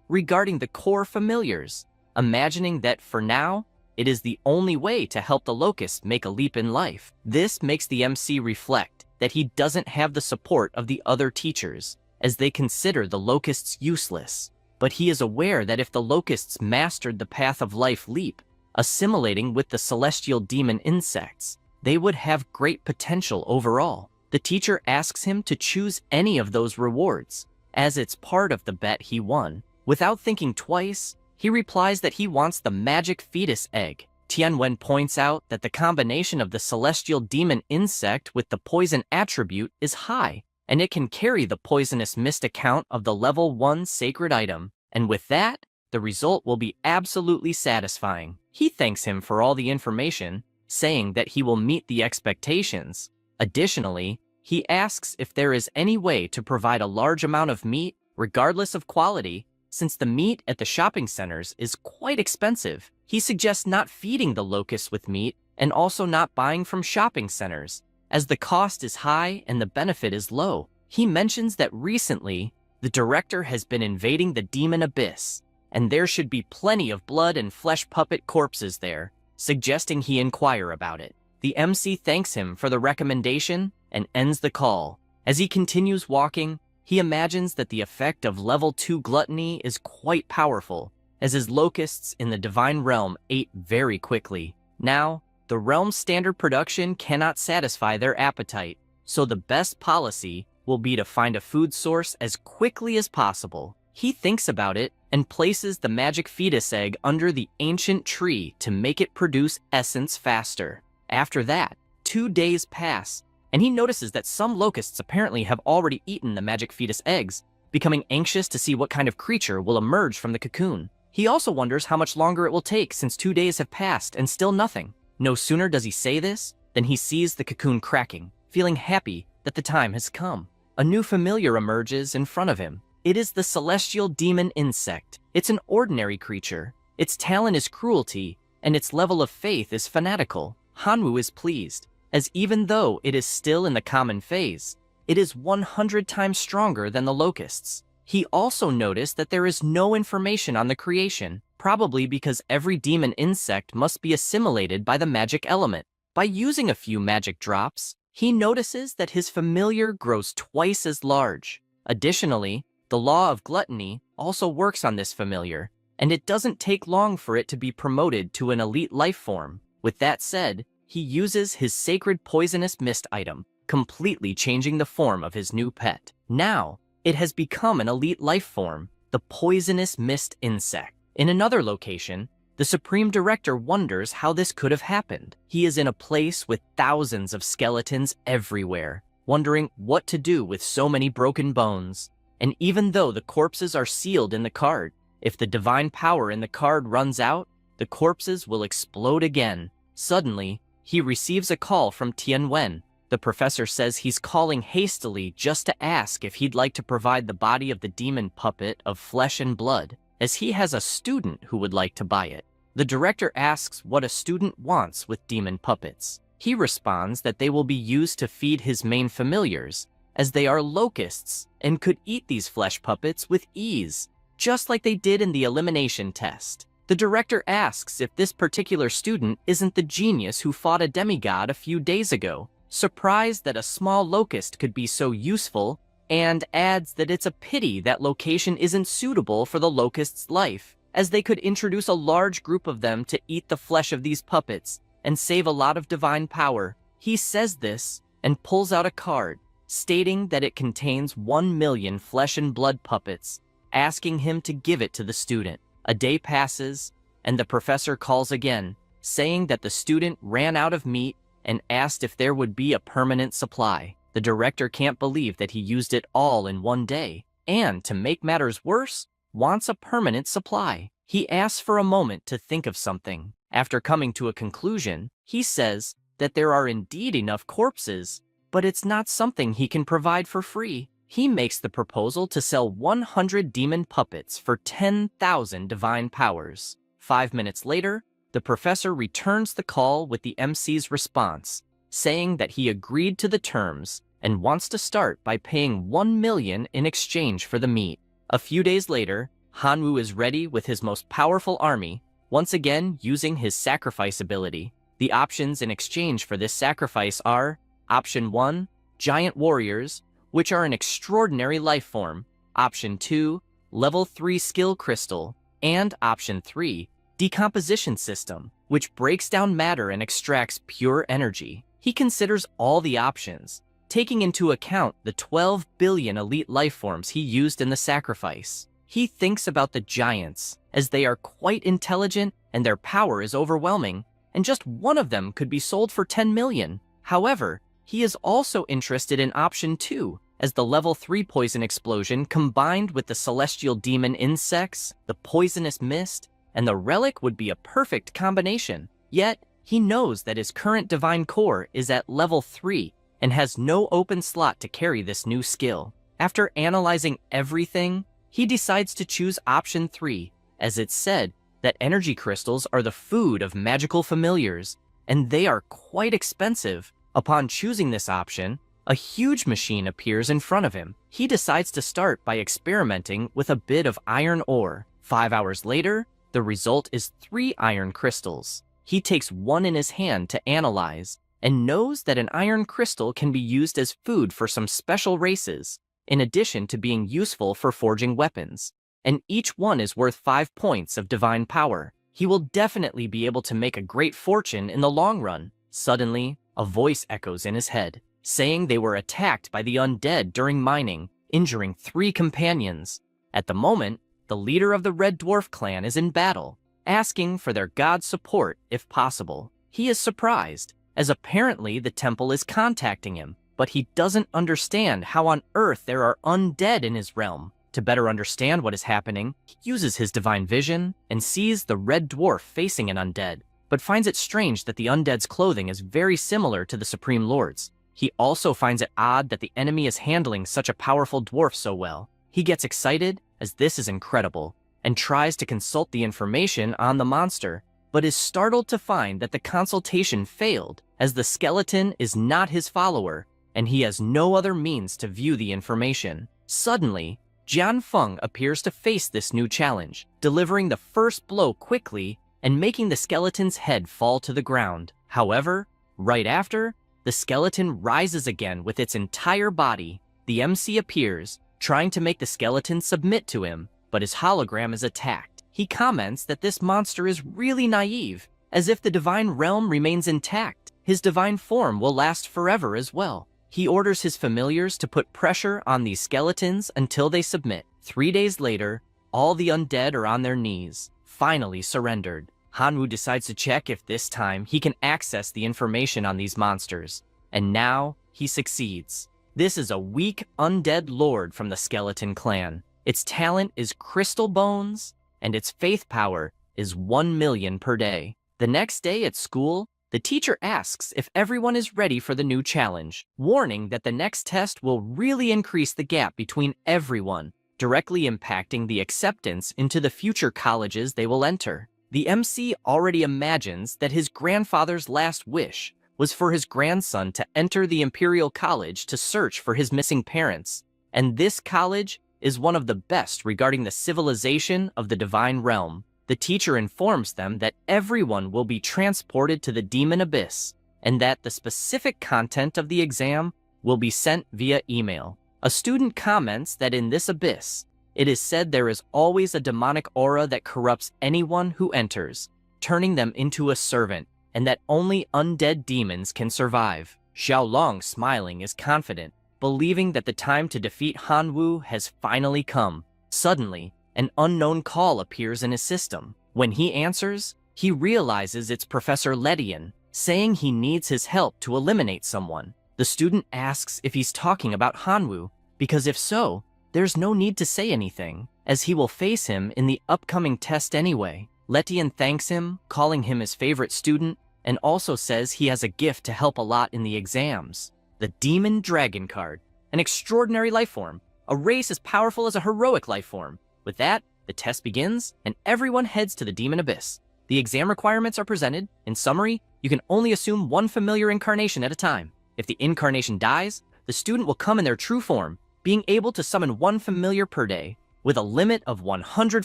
regarding the core familiars, imagining that for now, it is the only way to help the locusts make a leap in life. This makes the MC reflect that he doesn't have the support of the other teachers, as they consider the locusts useless. But he is aware that if the locusts mastered the path of life leap, assimilating with the celestial demon insects, they would have great potential overall. The teacher asks him to choose any of those rewards, as it's part of the bet he won. Without thinking twice, he replies that he wants the magic fetus egg. Tianwen points out that the combination of the celestial demon insect with the poison attribute is high, and it can carry the poisonous mist account of the level 1 sacred item, and with that, the result will be absolutely satisfying. He thanks him for all the information, saying that he will meet the expectations. Additionally, he asks if there is any way to provide a large amount of meat, regardless of quality, since the meat at the shopping centers is quite expensive. He suggests not feeding the locusts with meat and also not buying from shopping centers, as the cost is high and the benefit is low. He mentions that recently, the director has been invading the demon abyss, and there should be plenty of blood and flesh puppet corpses there, suggesting he inquire about it. The MC thanks him for the recommendation and ends the call. As he continues walking, he imagines that the effect of level 2 gluttony is quite powerful, as his locusts in the divine realm ate very quickly. Now, the realm's standard production cannot satisfy their appetite, so the best policy will be to find a food source as quickly as possible. He thinks about it and places the magic fetus egg under the ancient tree to make it produce essence faster. After that, 2 days pass, and he notices that some locusts apparently have already eaten the magic fetus eggs, becoming anxious to see what kind of creature will emerge from the cocoon. He also wonders how much longer it will take since 2 days have passed and still nothing. No sooner does he say this than he sees the cocoon cracking, feeling happy that the time has come. A new familiar emerges in front of him. It is the celestial demon insect. It's an ordinary creature. Its talent is cruelty, and its level of faith is fanatical. Hanwoo is pleased, as even though it is still in the common phase, it is 100 times stronger than the locusts. He also noticed that there is no information on the creation, probably because every demon insect must be assimilated by the magic element. By using a few magic drops, he notices that his familiar grows twice as large. Additionally, the law of gluttony also works on this familiar, and it doesn't take long for it to be promoted to an elite life form. With that said, he uses his sacred poisonous mist item, completely changing the form of his new pet. Now, it has become an elite life form, the poisonous mist insect. In another location, the Supreme Director wonders how this could have happened. He is in a place with thousands of skeletons everywhere, wondering what to do with so many broken bones. And even though the corpses are sealed in the card, if the divine power in the card runs out, the corpses will explode again. Suddenly, he receives a call from Tianwen. The professor says he's calling hastily just to ask if he'd like to provide the body of the demon puppet of flesh and blood, as he has a student who would like to buy it. The director asks what a student wants with demon puppets. He responds that they will be used to feed his main familiars, as they are locusts and could eat these flesh puppets with ease, just like they did in the elimination test. The director asks if this particular student isn't the genius who fought a demigod a few days ago, surprised that a small locust could be so useful, and adds that it's a pity that location isn't suitable for the locust's life, as they could introduce a large group of them to eat the flesh of these puppets and save a lot of divine power. He says this and pulls out a card, stating that it contains 1 million flesh and blood puppets, asking him to give it to the student. A day passes, and the professor calls again, saying that the student ran out of meat and asked if there would be a permanent supply. The director can't believe that he used it all in 1 day, and to make matters worse, wants a permanent supply. He asks for a moment to think of something. After coming to a conclusion, he says that there are indeed enough corpses, but it's not something he can provide for free. He makes the proposal to sell 100 demon puppets for 10,000 divine powers. 5 minutes later, the professor returns the call with the MC's response, saying that he agreed to the terms and wants to start by paying 1 million in exchange for the meat. A few days later, Hanwoo is ready with his most powerful army, once again using his sacrifice ability. The options in exchange for this sacrifice are Option 1, Giant Warriors, which are an extraordinary life form. Option 2, Level 3 Skill Crystal. And Option 3, Decomposition System, which breaks down matter and extracts pure energy. He considers all the options, taking into account the 12 billion elite life forms he used in the sacrifice. He thinks about the giants, as they are quite intelligent and their power is overwhelming, and just one of them could be sold for 10 million. However, he is also interested in Option 2, as the Level 3 poison explosion combined with the celestial demon insects, the poisonous mist, and the relic would be a perfect combination. Yet, he knows that his current divine core is at Level 3 and has no open slot to carry this new skill. After analyzing everything, he decides to choose Option 3, as it's said that energy crystals are the food of magical familiars, and they are quite expensive. Upon choosing this option, a huge machine appears in front of him. He decides to start by experimenting with a bit of iron ore. 5 hours later, the result is 3 iron crystals. He takes one in his hand to analyze, and knows that an iron crystal can be used as food for some special races, in addition to being useful for forging weapons. And each one is worth 5 points of divine power. He will definitely be able to make a great fortune in the long run. Suddenly, a voice echoes in his head, saying they were attacked by the undead during mining, injuring 3 companions. At the moment, the leader of the Red Dwarf clan is in battle, asking for their god's support if possible. He is surprised, as apparently the temple is contacting him, but he doesn't understand how on earth there are undead in his realm. To better understand what is happening, he uses his divine vision and sees the Red Dwarf facing an undead, but finds it strange that the undead's clothing is very similar to the Supreme Lord's. He also finds it odd that the enemy is handling such a powerful dwarf so well. He gets excited, as this is incredible, and tries to consult the information on the monster, but is startled to find that the consultation failed, as the skeleton is not his follower, and he has no other means to view the information. Suddenly, Jian Feng appears to face this new challenge, delivering the first blow quickly and making the skeleton's head fall to the ground. However, right after, the skeleton rises again with its entire body. The MC appears, trying to make the skeleton submit to him, but his hologram is attacked. He comments that this monster is really naive, as if the divine realm remains intact. His divine form will last forever as well. He orders his familiars to put pressure on these skeletons until they submit. 3 days later, all the undead are on their knees, finally surrendered. Hanwoo decides to check if this time he can access the information on these monsters, and now he succeeds. This is a weak undead lord from the skeleton clan. Its talent is crystal bones, and its faith power is 1 million per day. The next day at school, the teacher asks if everyone is ready for the new challenge, warning that the next test will really increase the gap between everyone, directly impacting the acceptance into the future colleges they will enter. The MC already imagines that his grandfather's last wish was for his grandson to enter the Imperial College to search for his missing parents, and this college is one of the best regarding the civilization of the divine realm. The teacher informs them that everyone will be transported to the demon abyss, and that the specific content of the exam will be sent via email. A student comments that in this abyss, it is said there is always a demonic aura that corrupts anyone who enters, turning them into a servant, and that only undead demons can survive. Xiaolong, smiling, is confident, believing that the time to defeat Hanwoo has finally come. Suddenly, an unknown call appears in his system. When he answers, he realizes it's Professor Ledian, saying he needs his help to eliminate someone. The student asks if he's talking about Hanwoo, because if so, there's no need to say anything, as he will face him in the upcoming test anyway. Letian thanks him, calling him his favorite student, and also says he has a gift to help a lot in the exams. The Demon Dragon card, an extraordinary life form, a race as powerful as a heroic life form. With that, the test begins, and everyone heads to the Demon Abyss. The exam requirements are presented. In summary, you can only assume one familiar incarnation at a time. If the incarnation dies, the student will come in their true form, being able to summon one familiar per day. With a limit of 100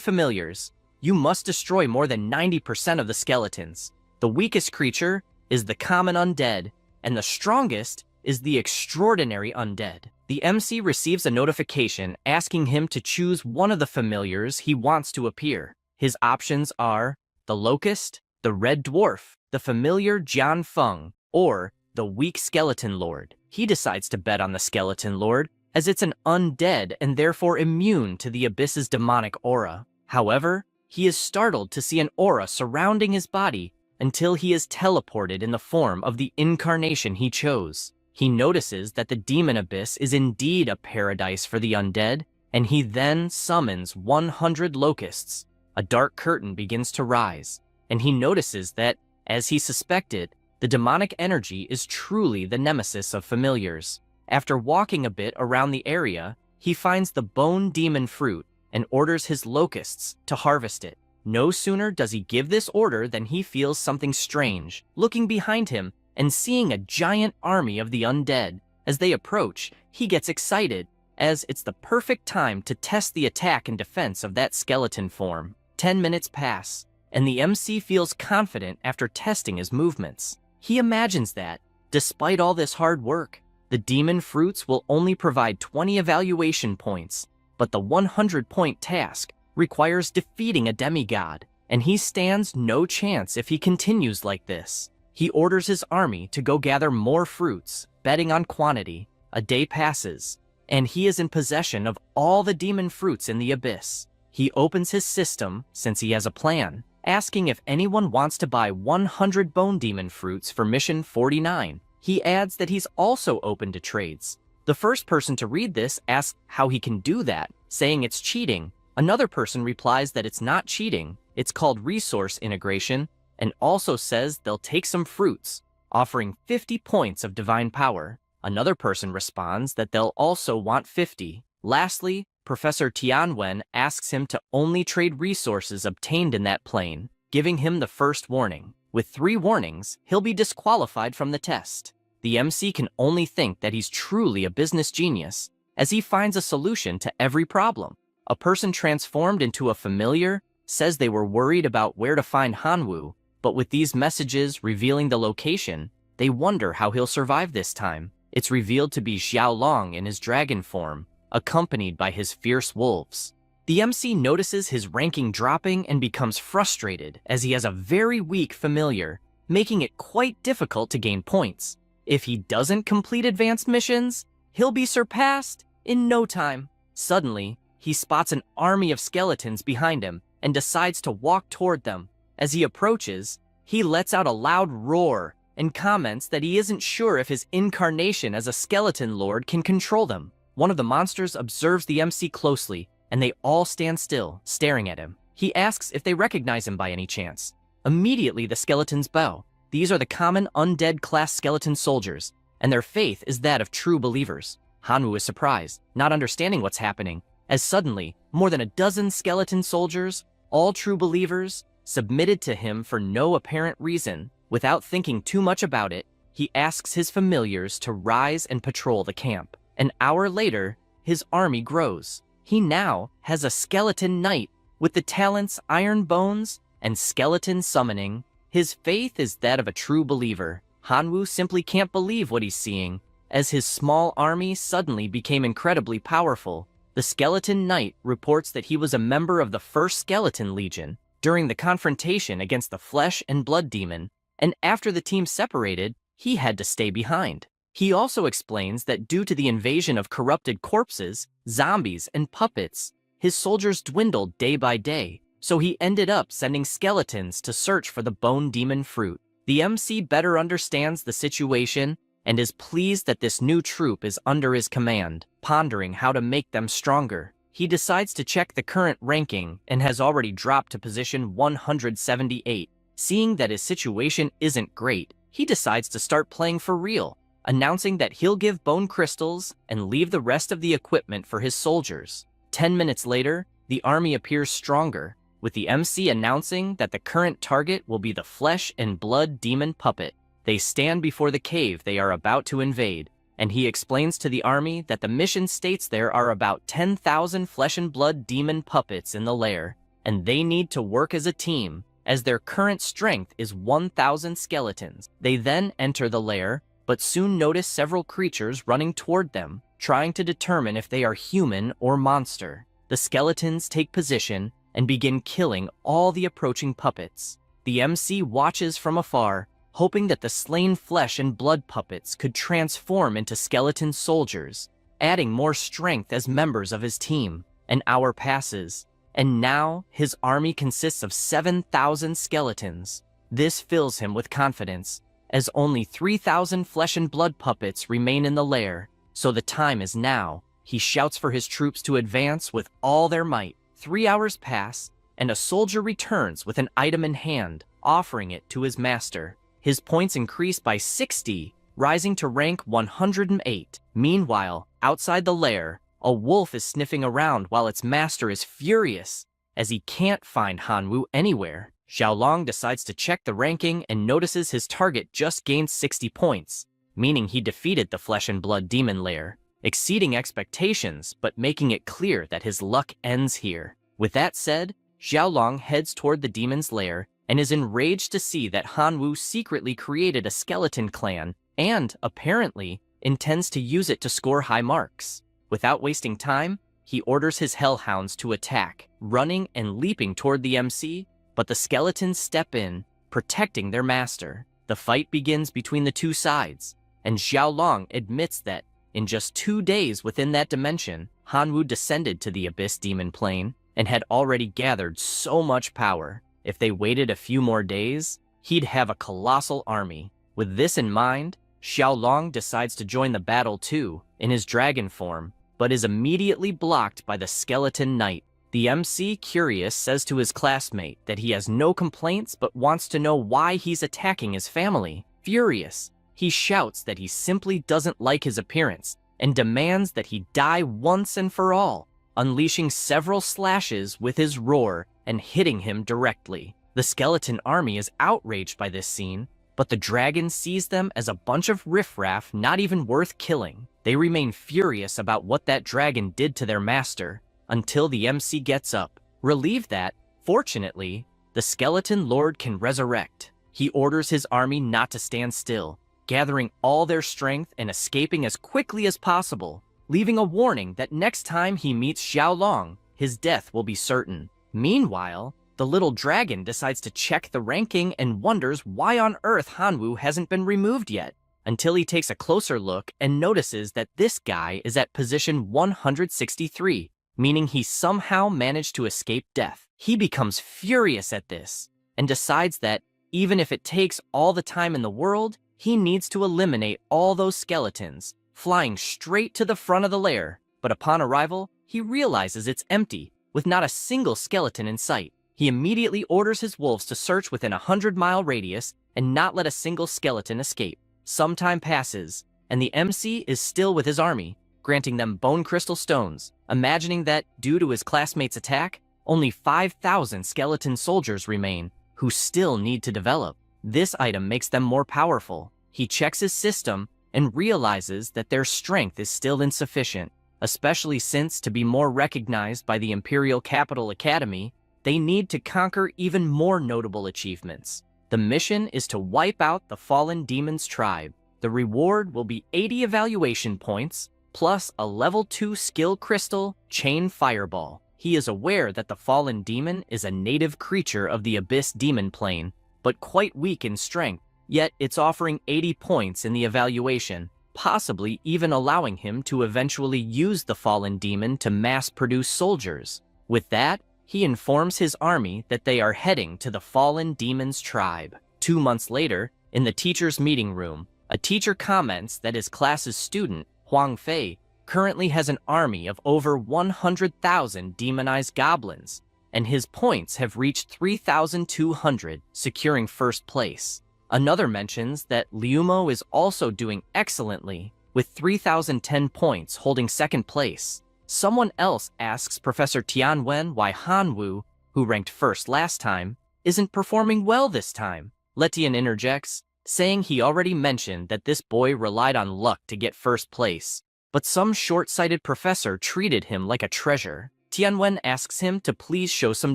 familiars, you must destroy more than 90% of the skeletons. The weakest creature is the common undead, and the strongest is the extraordinary undead. The MC receives a notification asking him to choose one of the familiars he wants to appear. His options are the Locust, the Red Dwarf, the familiar Jian Feng, or the weak Skeleton Lord. He decides to bet on the Skeleton Lord, as it's an undead and therefore immune to the Abyss's demonic aura. However, he is startled to see an aura surrounding his body until he is teleported in the form of the incarnation he chose. He notices that the Demon Abyss is indeed a paradise for the undead, and he then summons 100 locusts. A dark curtain begins to rise, and he notices that, as he suspected, the demonic energy is truly the nemesis of familiars. After walking a bit around the area, he finds the Bone Demon fruit and orders his locusts to harvest it. No sooner does he give this order than he feels something strange, looking behind him and seeing a giant army of the undead. As they approach, he gets excited, as it's the perfect time to test the attack and defense of that skeleton form. 10 minutes pass, and the MC feels confident after testing his movements. He imagines that, despite all this hard work, the demon fruits will only provide 20 evaluation points, but the 100-point task requires defeating a demigod, and he stands no chance if he continues like this. He orders his army to go gather more fruits, betting on quantity. A day passes, and he is in possession of all the demon fruits in the abyss. He opens his system, since he has a plan, asking if anyone wants to buy 100 bone demon fruits for mission 49. He adds that he's also open to trades. The first person to read this asks how he can do that, saying it's cheating. Another person replies that it's not cheating, it's called resource integration, and also says they'll take some fruits, offering 50 points of divine power. Another person responds that they'll also want 50. Lastly, Professor Tianwen asks him to only trade resources obtained in that plane, giving him the first warning. With 3 warnings, he'll be disqualified from the test. The MC can only think that he's truly a business genius, as he finds a solution to every problem. A person transformed into a familiar says they were worried about where to find Hanwu, but with these messages revealing the location, they wonder how he'll survive this time. It's revealed to be Xiaolong in his dragon form, accompanied by his fierce wolves. The MC notices his ranking dropping and becomes frustrated as he has a very weak familiar, making it quite difficult to gain points. If he doesn't complete advanced missions, he'll be surpassed in no time. Suddenly, he spots an army of skeletons behind him and decides to walk toward them. As he approaches, he lets out a loud roar and comments that he isn't sure if his incarnation as a skeleton lord can control them. One of the monsters observes the MC closely, and they all stand still, staring at him. He asks if they recognize him by any chance. Immediately, the skeletons bow. These are the common undead class skeleton soldiers, and their faith is that of true believers. Hanwu is surprised, not understanding what's happening, as suddenly, more than a dozen skeleton soldiers, all true believers, submitted to him for no apparent reason. Without thinking too much about it, he asks his familiars to rise and patrol the camp. An hour later, his army grows. He now has a skeleton knight with the talents Iron Bones and Skeleton Summoning. His faith is that of a true believer. Hanwu simply can't believe what he's seeing, as his small army suddenly became incredibly powerful. The Skeleton Knight reports that he was a member of the First Skeleton Legion during the confrontation against the Flesh and Blood Demon, and after the team separated, he had to stay behind. He also explains that due to the invasion of corrupted corpses, zombies, and puppets, his soldiers dwindled day by day, so he ended up sending skeletons to search for the Bone Demon fruit. The MC better understands the situation and is pleased that this new troop is under his command, pondering how to make them stronger. he decides to check the current ranking and has already dropped to position 178. Seeing that his situation isn't great, he decides to start playing for real, announcing that he'll give bone crystals and leave the rest of the equipment for his soldiers. 10 minutes later, the army appears stronger, with the MC announcing that the current target will be the flesh and blood demon puppet. They stand before the cave they are about to invade, and he explains to the army that the mission states there are about 10,000 flesh and blood demon puppets in the lair, and they need to work as a team, as their current strength is 1,000 skeletons. They then enter the lair, but soon notice several creatures running toward them, trying to determine if they are human or monster. The skeletons take position and begin killing all the approaching puppets. The MC watches from afar, hoping that the slain flesh and blood puppets could transform into skeleton soldiers, adding more strength as members of his team. An hour passes, and now his army consists of 7,000 skeletons. This fills him with confidence, as only 3,000 flesh and blood puppets remain in the lair, so the time is now. He shouts for his troops to advance with all their might. 3 hours pass, and a soldier returns with an item in hand, offering it to his master. His points increase by 60, rising to rank 108. Meanwhile, outside the lair, a wolf is sniffing around while its master is furious, as he can't find Hanwoo anywhere. Xiaolong decides to check the ranking and notices his target just gained 60 points, meaning he defeated the flesh and blood demon lair, exceeding expectations but making it clear that his luck ends here. With that said, Xiaolong heads toward the demon's lair and is enraged to see that Hanwoo secretly created a skeleton clan and, apparently, intends to use it to score high marks. Without wasting time, he orders his hellhounds to attack, running and leaping toward the MC, but the skeletons step in, protecting their master. The fight begins between the two sides, and Xiaolong admits that, in just 2 days within that dimension, Hanwoo descended to the Abyss Demon Plane and had already gathered so much power. If they waited a few more days, he'd have a colossal army. With this in mind, Xiaolong decides to join the battle too, in his dragon form, but is immediately blocked by the Skeleton Knight. The MC, curious, says to his classmate that he has no complaints but wants to know why he's attacking his family. Furious, he shouts that he simply doesn't like his appearance and demands that he die once and for all, unleashing several slashes with his roar and hitting him directly. The skeleton army is outraged by this scene, but the dragon sees them as a bunch of riffraff not even worth killing. They remain furious about what that dragon did to their master, until the MC gets up. Relieved that, fortunately, the skeleton lord can resurrect. He orders his army not to stand still, gathering all their strength and escaping as quickly as possible, leaving a warning that next time he meets Xiaolong, his death will be certain. Meanwhile, the little dragon decides to check the ranking and wonders why on earth Hanwoo hasn't been removed yet, until he takes a closer look and notices that this guy is at position 163, meaning he somehow managed to escape death. He becomes furious at this, and decides that, even if it takes all the time in the world, he needs to eliminate all those skeletons, flying straight to the front of the lair. But upon arrival, he realizes it's empty, with not a single skeleton in sight. He immediately orders his wolves to search within a 100-mile radius and not let a single skeleton escape. Some time passes, and the MC is still with his army, granting them bone crystal stones, imagining that, due to his classmates' attack, only 5,000 skeleton soldiers remain, who still need to develop. This item makes them more powerful. He checks his system and realizes that their strength is still insufficient, especially since, to be more recognized by the Imperial Capital Academy, they need to conquer even more notable achievements. The mission is to wipe out the fallen demon's tribe. The reward will be 80 evaluation points, plus a level 2 skill crystal, Chain Fireball. He is aware that the fallen demon is a native creature of the Abyss Demon Plane, but quite weak in strength, yet it's offering 80 points in the evaluation, possibly even allowing him to eventually use the fallen demon to mass-produce soldiers. With that, he informs his army that they are heading to the fallen demon's tribe. 2 months later, in the teacher's meeting room, a teacher comments that his class's student, Huang Fei, currently has an army of over 100,000 demonized goblins, and his points have reached 3,200, securing first place. Another mentions that Liumo is also doing excellently, with 3,010 points holding second place. Someone else asks Professor Tianwen why Hanwoo, who ranked first last time, isn't performing well this time. Letian interjects, saying he already mentioned that this boy relied on luck to get first place, but some short-sighted professor treated him like a treasure. Tianwen asks him to please show some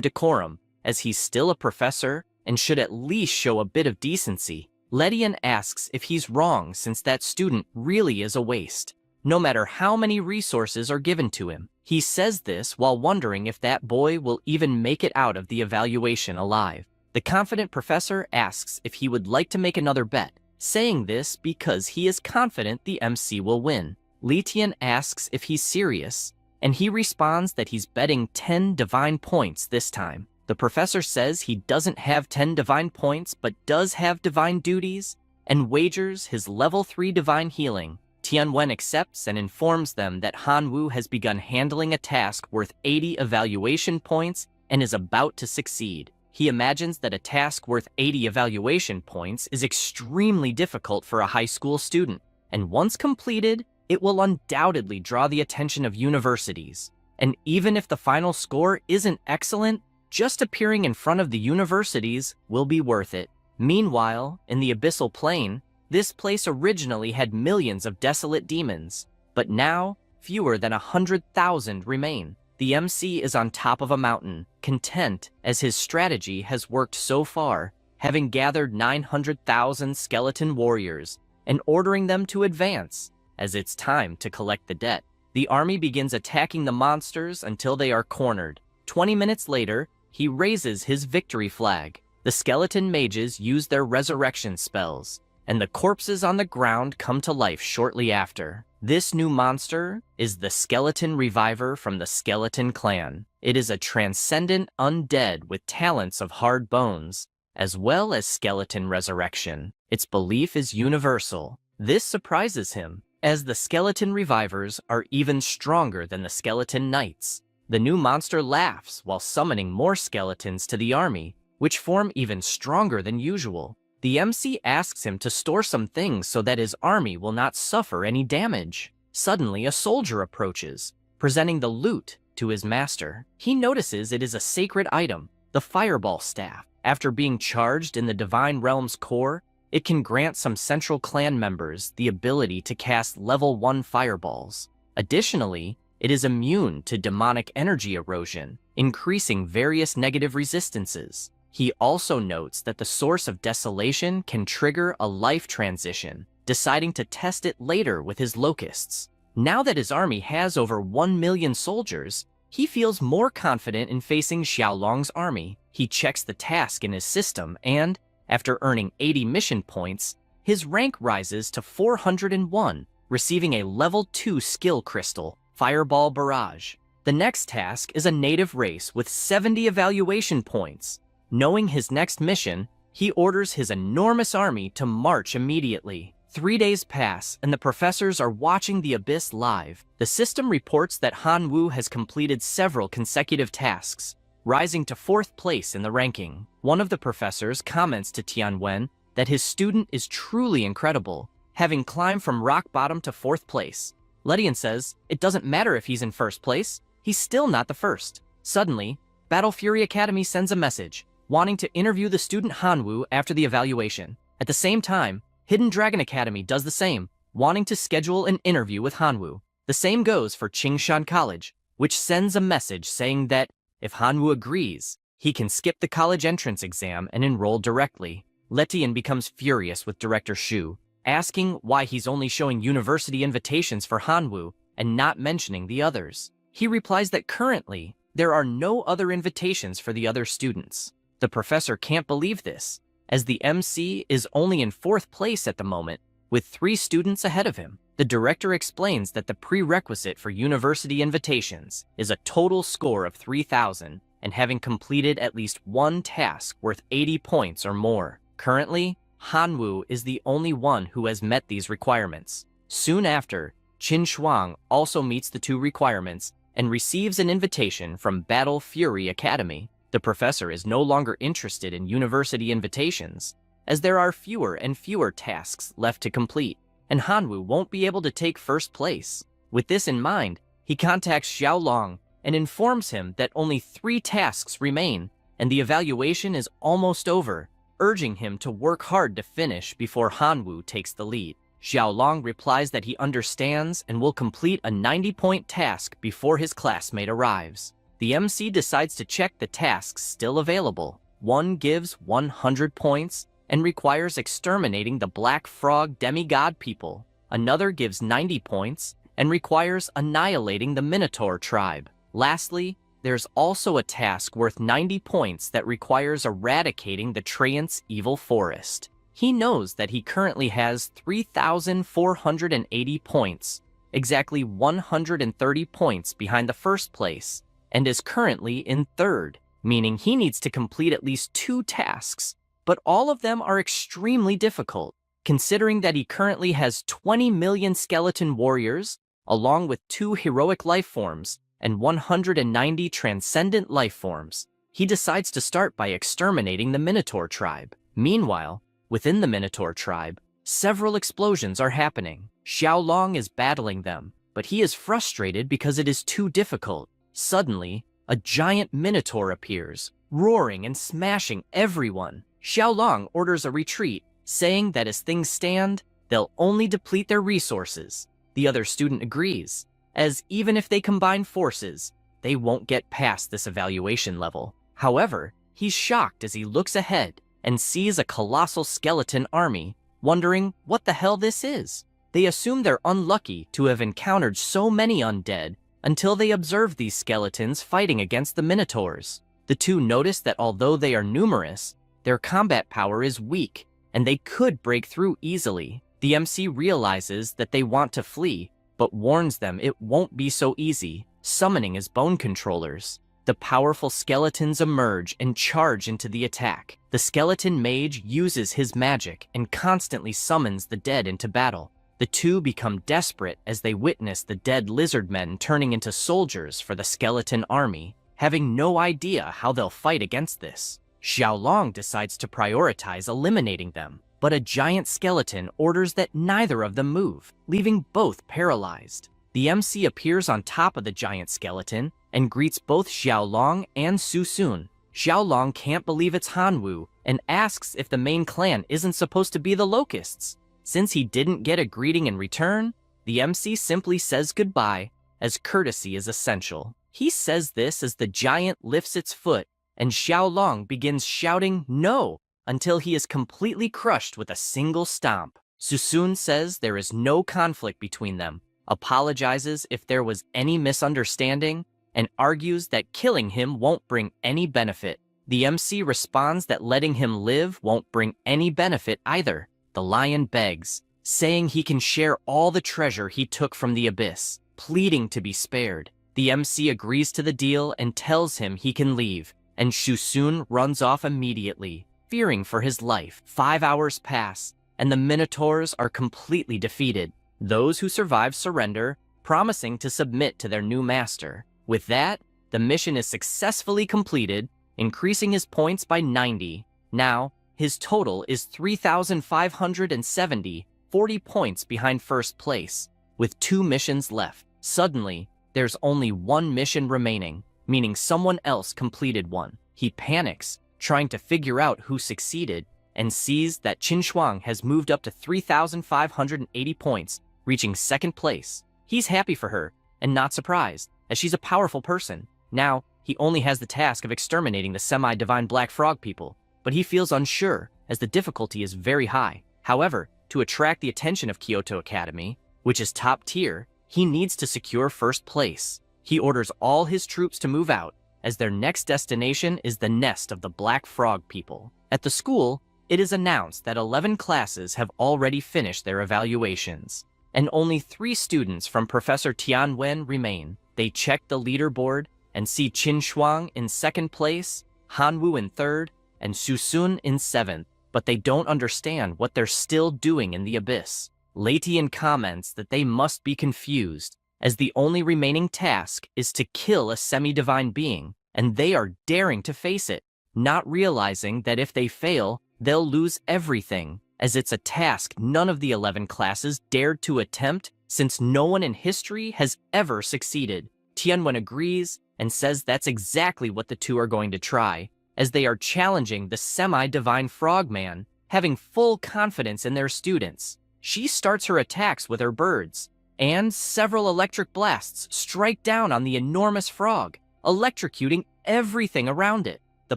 decorum, as he's still a professor and should at least show a bit of decency. Letian asks if he's wrong since that student really is a waste, no matter how many resources are given to him. He says this while wondering if that boy will even make it out of the evaluation alive. The confident professor asks if he would like to make another bet, saying this because he is confident the MC will win. Letian asks if he's serious, and he responds that he's betting 10 divine points this time. The professor says he doesn't have 10 divine points but does have divine duties, and wagers his level 3 divine healing. Tianwen accepts and informs them that Hanwoo has begun handling a task worth 80 evaluation points and is about to succeed. He imagines that a task worth 80 evaluation points is extremely difficult for a high school student, and once completed, it will undoubtedly draw the attention of universities. And even if the final score isn't excellent, just appearing in front of the universities will be worth it. Meanwhile, in the Abyssal Plane, this place originally had millions of desolate demons, but now fewer than 100,000 remain. The MC is on top of a mountain, content as his strategy has worked so far, having gathered 900,000 skeleton warriors and ordering them to advance, as it's time to collect the debt. The army begins attacking the monsters until they are cornered. 20 minutes later, he raises his victory flag. The skeleton mages use their resurrection spells, and the corpses on the ground come to life shortly after. This new monster is the Skeleton Reviver from the Skeleton Clan. It is a transcendent undead with talents of hard bones, as well as skeleton resurrection. Its belief is universal. This surprises him, as the Skeleton Revivers are even stronger than the Skeleton Knights. The new monster laughs while summoning more skeletons to the army, which form even stronger than usual. The MC asks him to store some things so that his army will not suffer any damage. Suddenly, a soldier approaches, presenting the loot to his master. He notices it is a sacred item, the Fireball Staff. After being charged in the Divine Realm's core, it can grant some Central Clan members the ability to cast level 1 fireballs. Additionally, it is immune to demonic energy erosion, increasing various negative resistances. He also notes that the Source of Desolation can trigger a life transition, deciding to test it later with his locusts. Now that his army has over 1 million soldiers, he feels more confident in facing Xiaolong's army. He checks the task in his system and, after earning 80 mission points, his rank rises to 401, receiving a level 2 skill crystal, Fireball Barrage. The next task is a native race with 70 evaluation points. Knowing his next mission, he orders his enormous army to march immediately. 3 days pass, and the professors are watching the Abyss live. The system reports that Hanwoo has completed several consecutive tasks, rising to 4th place in the ranking. One of the professors comments to Tianwen that his student is truly incredible, having climbed from rock bottom to 4th place. Letian says it doesn't matter if he's in 1st place, he's still not the first. Suddenly, Battle Fury Academy sends a message, wanting to interview the student Hanwoo after the evaluation. At the same time, Hidden Dragon Academy does the same, wanting to schedule an interview with Hanwoo. The same goes for Qingshan College, which sends a message saying that if Hanwoo agrees, he can skip the college entrance exam and enroll directly. Letian becomes furious with Director Shu, asking why he's only showing university invitations for Hanwoo and not mentioning the others. He replies that currently, there are no other invitations for the other students. The professor can't believe this, as the MC is only in 4th place at the moment, with 3 students ahead of him. The director explains that the prerequisite for university invitations is a total score of 3,000 and having completed at least one task worth 80 points or more. Currently, Hanwoo is the only one who has met these requirements. Soon after, Qin Shuang also meets the two requirements and receives an invitation from Battle Fury Academy. The professor is no longer interested in university invitations, as there are fewer and fewer tasks left to complete, and Hanwoo won't be able to take first place. With this in mind, he contacts Xiaolong and informs him that only 3 tasks remain, and the evaluation is almost over, urging him to work hard to finish before Hanwoo takes the lead. Xiaolong replies that he understands and will complete a 90-point task before his classmate arrives. The MC decides to check the tasks still available. One gives 100 points and requires exterminating the Black Frog demigod people. Another gives 90 points and requires annihilating the Minotaur tribe. Lastly, there's also a task worth 90 points that requires eradicating the Treant's evil forest. He knows that he currently has 3,480 points, exactly 130 points behind the first place, and is currently in third, meaning he needs to complete at least 2 tasks, but all of them are extremely difficult, considering that he currently has 20 million skeleton warriors, along with 2 heroic life forms and 190 transcendent life forms. He decides to start by exterminating the Minotaur tribe. Meanwhile, within the Minotaur tribe, several explosions are happening. Xiaolong is battling them, but he is frustrated because it is too difficult. Suddenly, a giant Minotaur appears, roaring and smashing everyone. Xiaolong orders a retreat, saying that as things stand, they'll only deplete their resources. The other student agrees, as even if they combine forces, they won't get past this evaluation level. However, he's shocked as he looks ahead and sees a colossal skeleton army, wondering what the hell this is. They assume they're unlucky to have encountered so many undead until they observe these skeletons fighting against the Minotaurs. The two notice that although they are numerous, their combat power is weak, and they could break through easily. The MC realizes that they want to flee, but warns them it won't be so easy, summoning his bone controllers. The powerful skeletons emerge and charge into the attack. The skeleton mage uses his magic and constantly summons the dead into battle. The two become desperate as they witness the dead lizard men turning into soldiers for the skeleton army, having no idea how they'll fight against this. Xiaolong decides to prioritize eliminating them, but a giant skeleton orders that neither of them move, leaving both paralyzed. The MC appears on top of the giant skeleton and greets both Xiaolong and Susun. Xiaolong can't believe it's Hanwoo and asks if the main clan isn't supposed to be the Locusts. Since he didn't get a greeting in return, the MC simply says goodbye, as courtesy is essential. He says this as the giant lifts its foot, and Xiaolong begins shouting no until he is completely crushed with a single stomp. Susun says there is no conflict between them, apologizes if there was any misunderstanding, and argues that killing him won't bring any benefit. The MC responds that letting him live won't bring any benefit either. The lion begs, saying he can share all the treasure he took from the abyss, pleading to be spared. The MC agrees to the deal and tells him he can leave, and Susun runs off immediately, fearing for his life. 5 hours pass, and the Minotaurs are completely defeated. Those who survive surrender, promising to submit to their new master. With that, the mission is successfully completed, increasing his points by 90. Now, his total is 3,570, 40 points behind first place, with 2 missions left. Suddenly, there's only 1 mission remaining, meaning someone else completed one. He panics, trying to figure out who succeeded, and sees that Qin Shuang has moved up to 3,580 points, reaching second place. He's happy for her, and not surprised, as she's a powerful person. Now, he only has the task of exterminating the semi-divine Black Frog people, but he feels unsure, as the difficulty is very high. However, to attract the attention of Kyoto Academy, which is top tier, he needs to secure first place. He orders all his troops to move out, as their next destination is the nest of the Black Frog people. At the school, it is announced that 11 classes have already finished their evaluations, and only 3 students from Professor Tianwen remain. They check the leaderboard and see Qin Shuang in second place, Hanwoo in third, and Susun in 7th, but they don't understand what they're still doing in the abyss. Latian comments that they must be confused, as the only remaining task is to kill a semi-divine being, and they are daring to face it, not realizing that if they fail, they'll lose everything, as it's a task none of the 11 classes dared to attempt since no one in history has ever succeeded. Tianwen agrees and says that's exactly what the two are going to try, as they are challenging the semi-divine frogman, having full confidence in their students. She starts her attacks with her birds, and several electric blasts strike down on the enormous frog, electrocuting everything around it. The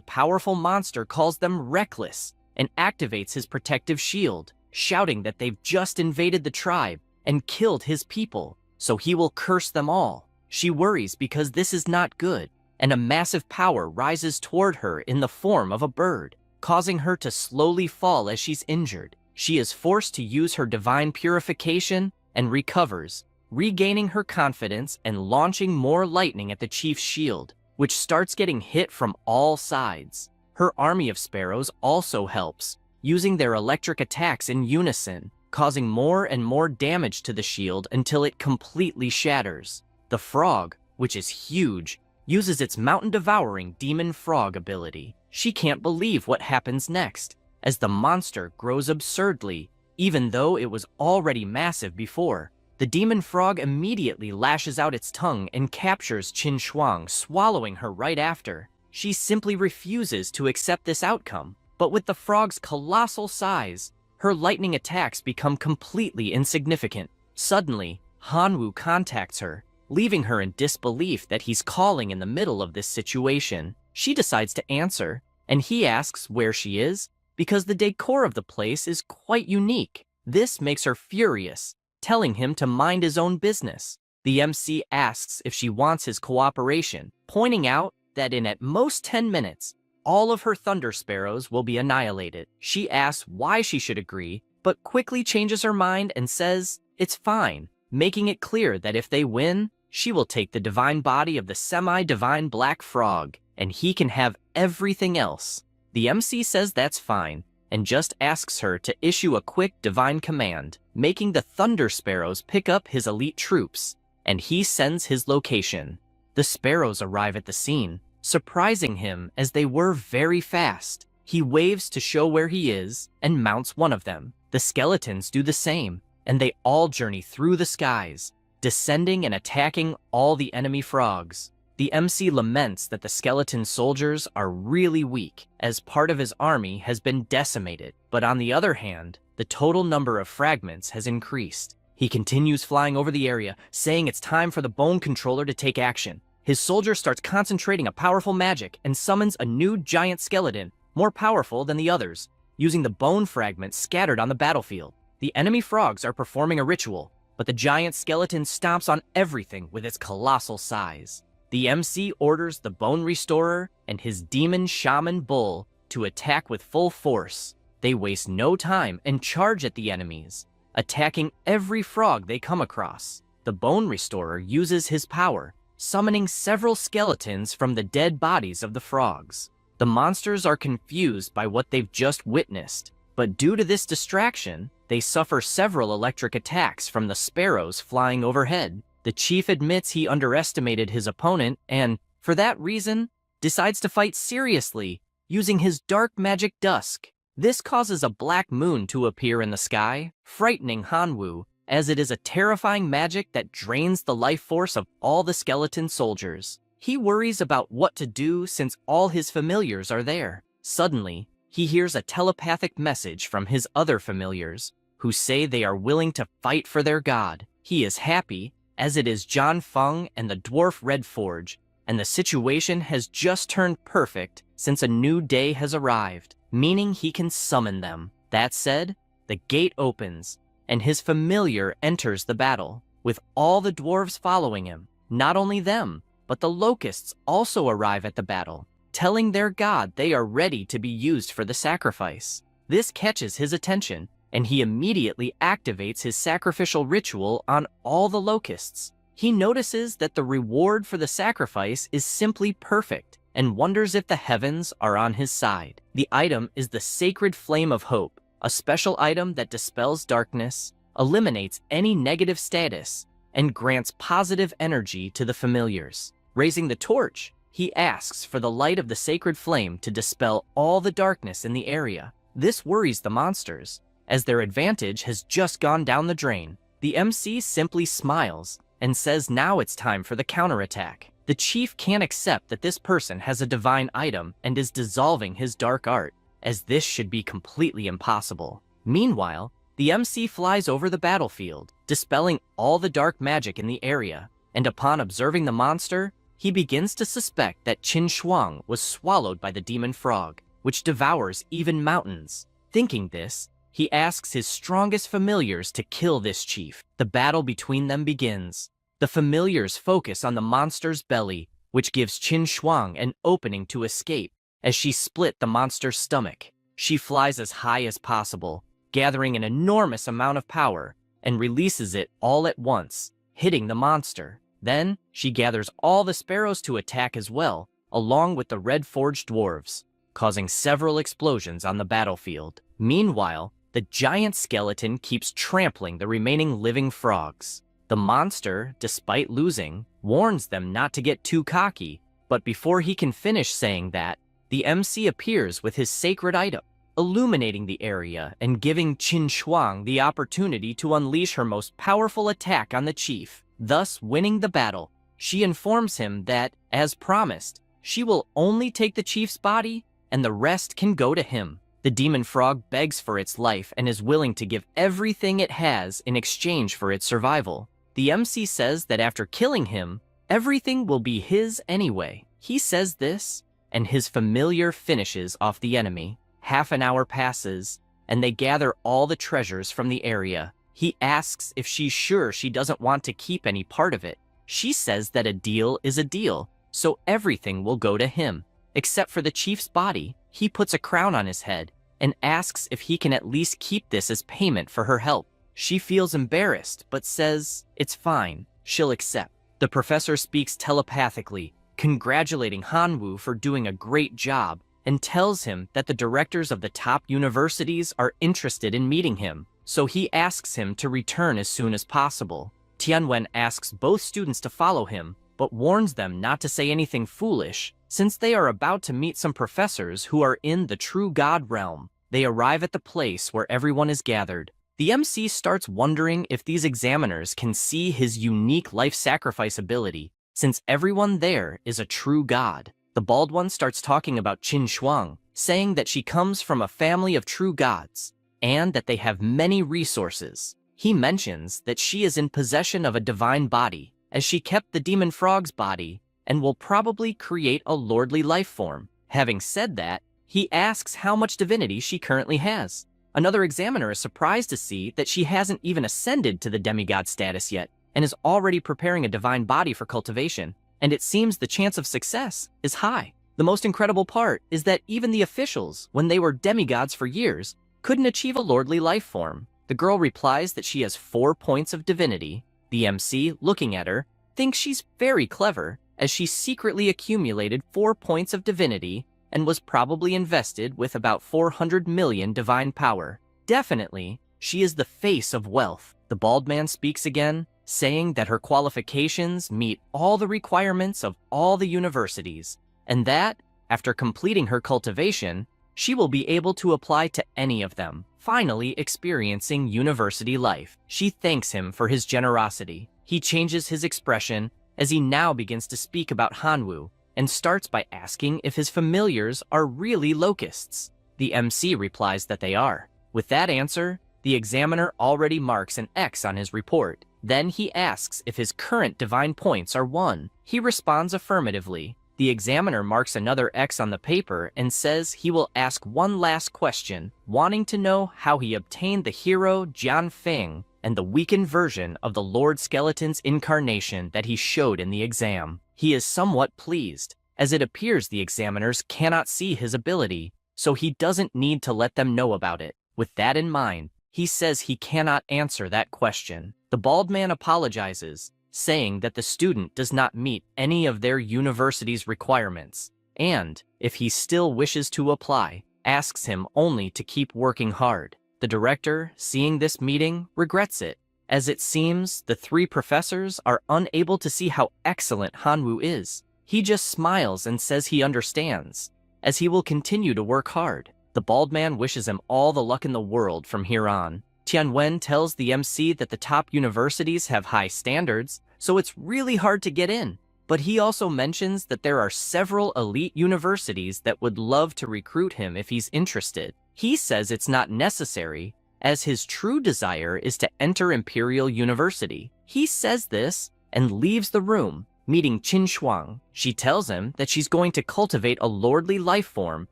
powerful monster calls them reckless and activates his protective shield, shouting that they've just invaded the tribe and killed his people, so he will curse them all. She worries because this is not good, and a massive power rises toward her in the form of a bird, causing her to slowly fall as she's injured. She is forced to use her divine purification and recovers, regaining her confidence and launching more lightning at the chief's shield, which starts getting hit from all sides. Her army of sparrows also helps, using their electric attacks in unison, causing more and more damage to the shield until it completely shatters. The frog, which is huge, uses its mountain-devouring demon frog ability. She can't believe what happens next, as the monster grows absurdly, even though it was already massive before. The demon frog immediately lashes out its tongue and captures Qin Shuang, swallowing her right after. She simply refuses to accept this outcome, but with the frog's colossal size, her lightning attacks become completely insignificant. Suddenly, Hanwu contacts her, leaving her in disbelief that he's calling in the middle of this situation. She decides to answer, and he asks where she is, because the decor of the place is quite unique. This makes her furious, telling him to mind his own business. The MC asks if she wants his cooperation, pointing out that in at most 10 minutes, all of her thunder sparrows will be annihilated. She asks why she should agree, but quickly changes her mind and says it's fine, making it clear that if they win, she will take the divine body of the semi-divine black frog, and he can have everything else. The MC says that's fine, and just asks her to issue a quick divine command, making the thunder sparrows pick up his elite troops, and he sends his location. The sparrows arrive at the scene, surprising him as they were very fast. He waves to show where he is and mounts one of them. The skeletons do the same, and they all journey through the skies, descending and attacking all the enemy frogs. The MC laments that the skeleton soldiers are really weak, as part of his army has been decimated, but on the other hand, the total number of fragments has increased. He continues flying over the area, saying it's time for the bone controller to take action. His soldier starts concentrating a powerful magic and summons a new giant skeleton, more powerful than the others, using the bone fragments scattered on the battlefield. The enemy frogs are performing a ritual, but the giant skeleton stomps on everything with its colossal size. The MC orders the Bone Restorer and his demon shaman bull to attack with full force. They waste no time and charge at the enemies, attacking every frog they come across. The Bone Restorer uses his power, summoning several skeletons from the dead bodies of the frogs. The monsters are confused by what they've just witnessed, but due to this distraction, they suffer several electric attacks from the sparrows flying overhead. The chief admits he underestimated his opponent and, for that reason, decides to fight seriously, using his dark magic dusk. This causes a black moon to appear in the sky, frightening Hanwu, as it is a terrifying magic that drains the life force of all the skeleton soldiers. He worries about what to do since all his familiars are there. Suddenly, he hears a telepathic message from his other familiars, who say they are willing to fight for their god. He is happy, as it is John Feng and the dwarf Red Forge, and the situation has just turned perfect since a new day has arrived, meaning he can summon them. That said, the gate opens, and his familiar enters the battle, with all the dwarves following him. Not only them, but the locusts also arrive at the battle, telling their god they are ready to be used for the sacrifice. This catches his attention, and he immediately activates his sacrificial ritual on all the locusts. He notices that the reward for the sacrifice is simply perfect, and wonders if the heavens are on his side. The item is the Sacred Flame of Hope, a special item that dispels darkness, eliminates any negative status, and grants positive energy to the familiars. Raising the torch, he asks for the light of the sacred flame to dispel all the darkness in the area. This worries the monsters, as their advantage has just gone down the drain. The MC simply smiles and says now it's time for the counterattack. The chief can't accept that this person has a divine item and is dissolving his dark art, as this should be completely impossible. Meanwhile, the MC flies over the battlefield, dispelling all the dark magic in the area, and upon observing the monster, he begins to suspect that Qin Shuang was swallowed by the demon frog, which devours even mountains. Thinking this, he asks his strongest familiars to kill this chief. The battle between them begins. The familiars focus on the monster's belly, which gives Qin Shuang an opening to escape. As she split the monster's stomach, she flies as high as possible, gathering an enormous amount of power, and releases it all at once, hitting the monster. Then, she gathers all the sparrows to attack as well, along with the red-forged dwarves, causing several explosions on the battlefield. Meanwhile, the giant skeleton keeps trampling the remaining living frogs. The monster, despite losing, warns them not to get too cocky, but before he can finish saying that, the MC appears with his sacred item, illuminating the area and giving Qin Shuang the opportunity to unleash her most powerful attack on the chief, thus winning the battle. She informs him that, as promised, she will only take the chief's body and the rest can go to him. The demon frog begs for its life and is willing to give everything it has in exchange for its survival. The MC says that after killing him, everything will be his anyway. He says this, and his familiar finishes off the enemy. Half an hour passes, and they gather all the treasures from the area. He asks if she's sure she doesn't want to keep any part of it. She says that a deal is a deal, so everything will go to him. Except for the chief's body, he puts a crown on his head and asks if he can at least keep this as payment for her help. She feels embarrassed, but says it's fine, she'll accept. The professor speaks telepathically, congratulating Hanwoo for doing a great job, and tells him that the directors of the top universities are interested in meeting him, so he asks him to return as soon as possible. Tianwen asks both students to follow him, but warns them not to say anything foolish, since they are about to meet some professors who are in the true God realm. They arrive at the place where everyone is gathered. The MC starts wondering if these examiners can see his unique life sacrifice ability, since everyone there is a true god. The bald one starts talking about Qin Shuang, saying that she comes from a family of true gods, and that they have many resources. He mentions that she is in possession of a divine body, as she kept the demon frog's body, and will probably create a lordly life form. Having said that, he asks how much divinity she currently has. Another examiner is surprised to see that she hasn't even ascended to the demigod status yet, and is already preparing a divine body for cultivation, and it seems the chance of success is high. The most incredible part is that even the officials, when they were demigods for years, couldn't achieve a lordly life form. The girl replies that she has 4 points of divinity. The MC, looking at her, thinks she's very clever, as she secretly accumulated 4 points of divinity and was probably invested with about 400 million divine power. Definitely, she is the face of wealth. The bald man speaks again, saying that her qualifications meet all the requirements of all the universities, and that, after completing her cultivation, she will be able to apply to any of them, finally experiencing university life. She thanks him for his generosity. He changes his expression as he now begins to speak about Hanwoo, and starts by asking if his familiars are really locusts. The MC replies that they are. With that answer, the examiner already marks an X on his report. Then he asks if his current divine points are 1. He responds affirmatively. The examiner marks another X on the paper and says he will ask one last question, wanting to know how he obtained the hero Jian Feng and the weakened version of the Lord Skeleton's incarnation that he showed in the exam. He is somewhat pleased, as it appears the examiners cannot see his ability, so he doesn't need to let them know about it. With that in mind, he says he cannot answer that question. The bald man apologizes, saying that the student does not meet any of their university's requirements, and, if he still wishes to apply, asks him only to keep working hard. The director, seeing this meeting, regrets it, as it seems the three professors are unable to see how excellent Hanwoo is. He just smiles and says he understands, as he will continue to work hard. The bald man wishes him all the luck in the world from here on. Tianwen tells the MC that the top universities have high standards, so it's really hard to get in. But he also mentions that there are several elite universities that would love to recruit him if he's interested. He says it's not necessary, as his true desire is to enter Imperial University. He says this and leaves the room, meeting Qin Shuang. She tells him that she's going to cultivate a lordly life form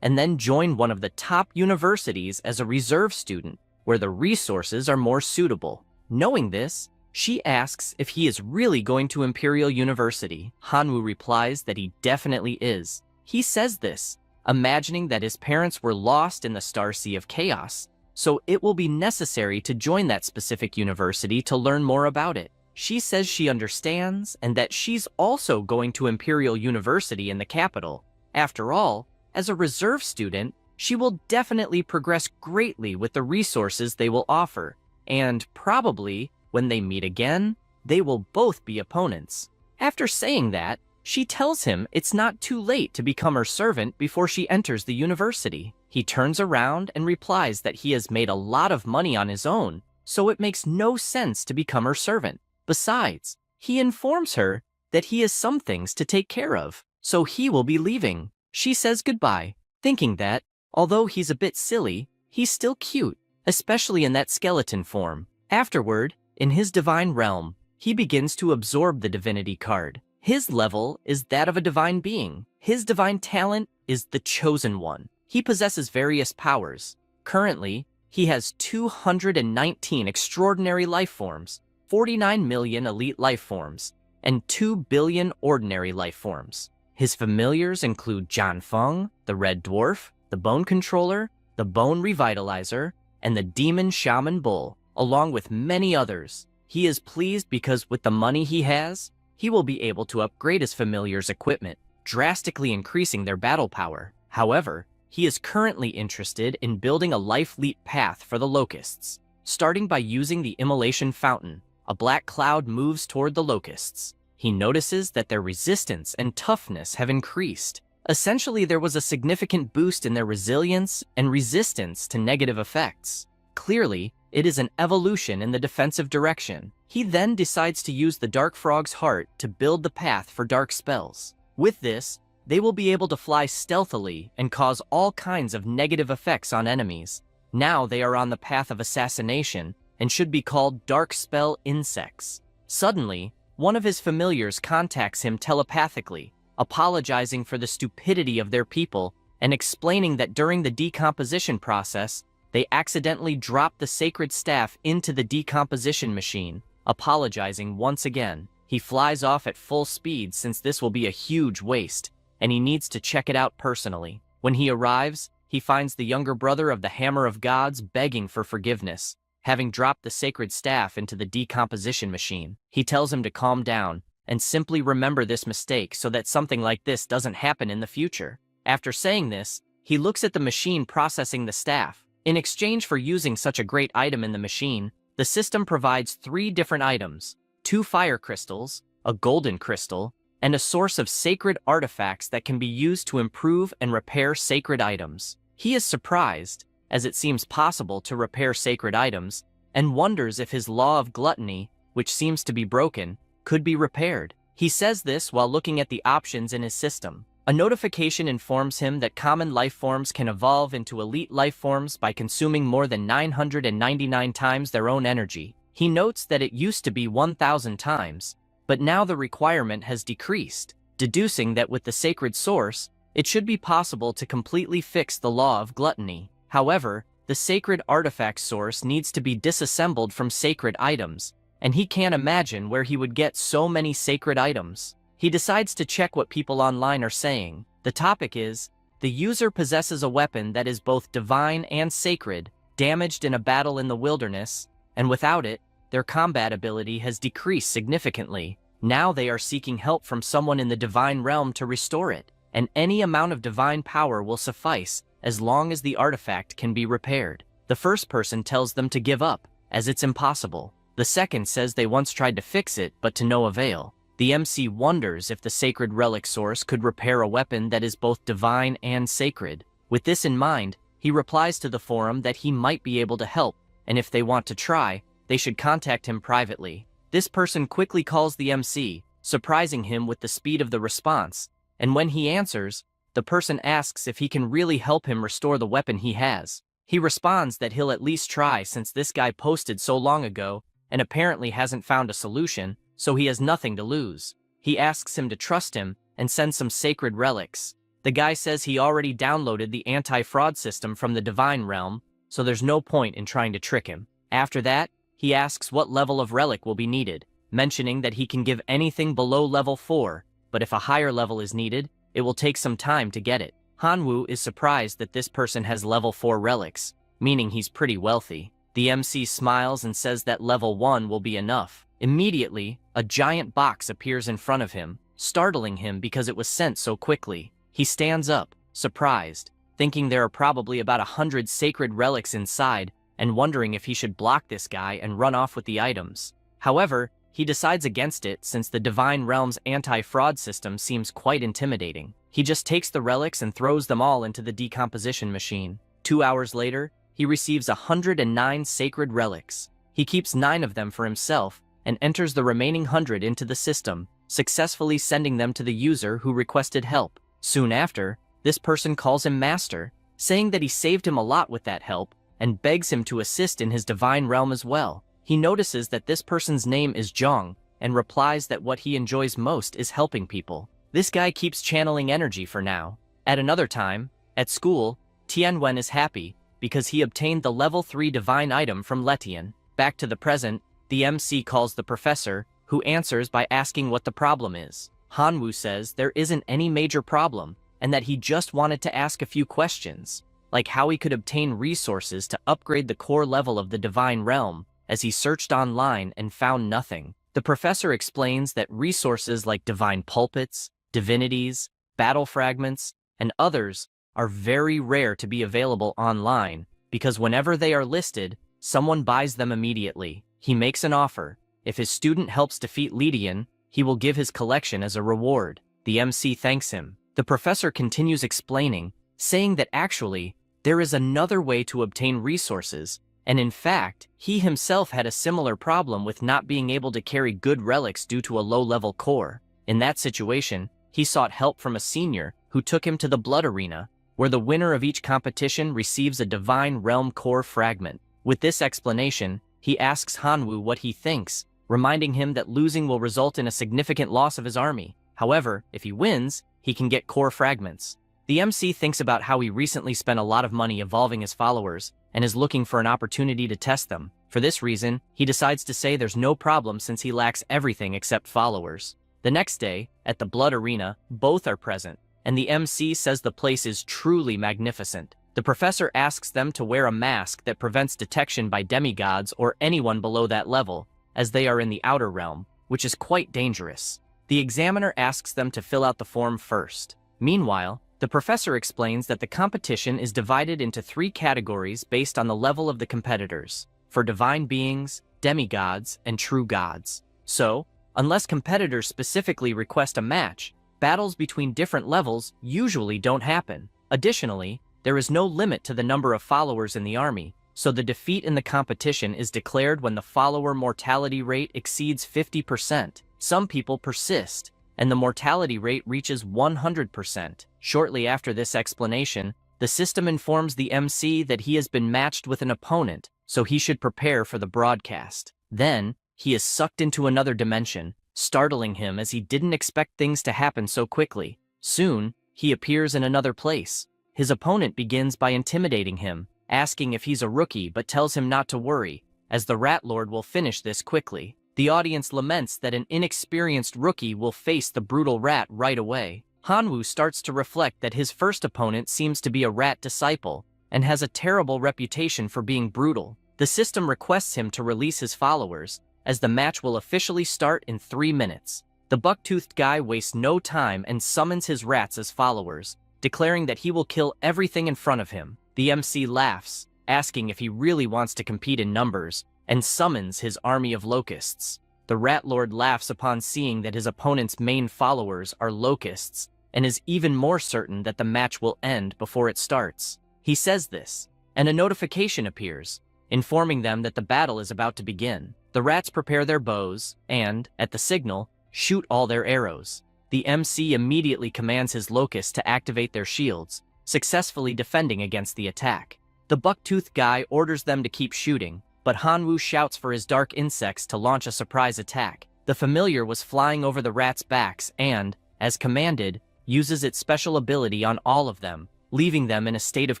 and then join one of the top universities as a reserve student, where the resources are more suitable. Knowing this, she asks if he is really going to Imperial University. Hanwoo replies that he definitely is. He says this, imagining that his parents were lost in the Star Sea of Chaos, so it will be necessary to join that specific university to learn more about it. She says she understands and that she's also going to Imperial University in the capital. After all, as a reserve student, she will definitely progress greatly with the resources they will offer, and probably, when they meet again, they will both be opponents. After saying that, she tells him it's not too late to become her servant before she enters the university. He turns around and replies that he has made a lot of money on his own, so it makes no sense to become her servant. Besides, he informs her that he has some things to take care of, so he will be leaving. She says goodbye, thinking that, although he's a bit silly, he's still cute, especially in that skeleton form. Afterward, in his divine realm, he begins to absorb the divinity card. His level is that of a divine being. His divine talent is the Chosen One. He possesses various powers. Currently, he has 219 extraordinary life forms, 49 million elite life forms, and 2 billion ordinary life forms. His familiars include John Feng, the Red Dwarf, the Bone Controller, the Bone Revitalizer, and the Demon Shaman Bull, along with many others. He is pleased because with the money he has, he will be able to upgrade his familiars' equipment, drastically increasing their battle power. However, he is currently interested in building a life leap path for the locusts. Starting by using the immolation fountain, a black cloud moves toward the locusts. He notices that their resistance and toughness have increased. Essentially, there was a significant boost in their resilience and resistance to negative effects. Clearly, it is an evolution in the defensive direction. He then decides to use the Dark Frog's heart to build the path for dark spells. With this, they will be able to fly stealthily and cause all kinds of negative effects on enemies. Now they are on the path of assassination and should be called Dark Spell Insects. Suddenly, one of his familiars contacts him telepathically, apologizing for the stupidity of their people and explaining that during the decomposition process, they accidentally dropped the sacred staff into the decomposition machine. Apologizing once again, he flies off at full speed since this will be a huge waste, and he needs to check it out personally. When he arrives, he finds the younger brother of the Hammer of Gods begging for forgiveness, having dropped the sacred staff into the decomposition machine. He tells him to calm down and simply remember this mistake so that something like this doesn't happen in the future. After saying this, he looks at the machine processing the staff. In exchange for using such a great item in the machine, the system provides 3 different items, 2 fire crystals, a golden crystal, and a source of sacred artifacts that can be used to improve and repair sacred items. He is surprised, as it seems possible to repair sacred items, and wonders if his law of gluttony, which seems to be broken, could be repaired. He says this while looking at the options in his system. A notification informs him that common life forms can evolve into elite life forms by consuming more than 999 times their own energy. He notes that it used to be 1,000 times, but now the requirement has decreased, deducing that with the sacred source, it should be possible to completely fix the law of gluttony. However, the sacred artifact source needs to be disassembled from sacred items, and he can't imagine where he would get so many sacred items. He decides to check what people online are saying. The topic is, the user possesses a weapon that is both divine and sacred, damaged in a battle in the wilderness, and without it, their combat ability has decreased significantly. Now they are seeking help from someone in the divine realm to restore it, and any amount of divine power will suffice as long as the artifact can be repaired. The first person tells them to give up, as it's impossible. The second says they once tried to fix it, but to no avail. The MC wonders if the sacred relic source could repair a weapon that is both divine and sacred. With this in mind, he replies to the forum that he might be able to help, and if they want to try, they should contact him privately. This person quickly calls the MC, surprising him with the speed of the response, and when he answers, the person asks if he can really help him restore the weapon he has. He responds that he'll at least try since this guy posted so long ago and apparently hasn't found a solution, so he has nothing to lose. He asks him to trust him and send some sacred relics. The guy says he already downloaded the anti-fraud system from the divine realm, so there's no point in trying to trick him. After that, he asks what level of relic will be needed, mentioning that he can give anything below level 4, but if a higher level is needed, it will take some time to get it. Hanwoo is surprised that this person has level 4 relics, meaning he's pretty wealthy. The MC smiles and says that level 1 will be enough. Immediately, a giant box appears in front of him, startling him because it was sent so quickly. He stands up, surprised, thinking there are probably about 100 sacred relics inside, and wondering if he should block this guy and run off with the items. However, he decides against it since the Divine Realm's anti-fraud system seems quite intimidating. He just takes the relics and throws them all into the decomposition machine. 2 hours later, he receives 109 sacred relics. He keeps 9 of them for himself and enters the remaining 100 into the system, successfully sending them to the user who requested help. Soon after, this person calls him Master, saying that he saved him a lot with that help and begs him to assist in his divine realm as well. He notices that this person's name is Zhang and replies that what he enjoys most is helping people. This guy keeps channeling energy for now. At another time, at school, Tianwen is happy because he obtained the level 3 divine item from Letian. Back to the present, the MC calls the professor, who answers by asking what the problem is. Hanwoo says there isn't any major problem and that he just wanted to ask a few questions, like how he could obtain resources to upgrade the core level of the divine realm, as he searched online and found nothing. The professor explains that resources like divine pulpits, divinities, battle fragments, and others are very rare to be available online because whenever they are listed, someone buys them immediately. He makes an offer. If his student helps defeat Ledian, he will give his collection as a reward. The MC thanks him. The professor continues explaining, saying that actually, there is another way to obtain resources, and in fact, he himself had a similar problem with not being able to carry good relics due to a low-level core. In that situation, he sought help from a senior who took him to the Blood Arena, where the winner of each competition receives a Divine Realm core fragment. With this explanation, he asks Hanwoo what he thinks, reminding him that losing will result in a significant loss of his army. However, if he wins, he can get core fragments. The MC thinks about how he recently spent a lot of money evolving his followers and is looking for an opportunity to test them. For this reason, he decides to say there's no problem since he lacks everything except followers. The next day, at the Blood Arena, both are present, and the MC says the place is truly magnificent. The professor asks them to wear a mask that prevents detection by demigods or anyone below that level, as they are in the outer realm, which is quite dangerous. The examiner asks them to fill out the form first. Meanwhile, the professor explains that the competition is divided into 3 categories based on the level of the competitors, for divine beings, demigods, and true gods. So, unless competitors specifically request a match, battles between different levels usually don't happen. Additionally, there is no limit to the number of followers in the army, so the defeat in the competition is declared when the follower mortality rate exceeds 50%. Some people persist, and the mortality rate reaches 100%. Shortly after this explanation, the system informs the MC that he has been matched with an opponent, so he should prepare for the broadcast. Then, he is sucked into another dimension, startling him as he didn't expect things to happen so quickly. Soon, he appears in another place. His opponent begins by intimidating him, asking if he's a rookie but tells him not to worry, as the Rat Lord will finish this quickly. The audience laments that an inexperienced rookie will face the brutal rat right away. Hanwoo starts to reflect that his first opponent seems to be a rat disciple and has a terrible reputation for being brutal. The system requests him to release his followers, as the match will officially start in 3 minutes. The buck-toothed guy wastes no time and summons his rats as followers, declaring that he will kill everything in front of him. The MC laughs, asking if he really wants to compete in numbers, and summons his army of locusts. The Rat Lord laughs upon seeing that his opponent's main followers are locusts, and is even more certain that the match will end before it starts. He says this, and a notification appears, informing them that the battle is about to begin. The rats prepare their bows, and, at the signal, shoot all their arrows. The MC immediately commands his locusts to activate their shields, successfully defending against the attack. The buck-toothed guy orders them to keep shooting, but Hanwoo shouts for his dark insects to launch a surprise attack. The familiar was flying over the rats' backs and, as commanded, uses its special ability on all of them, leaving them in a state of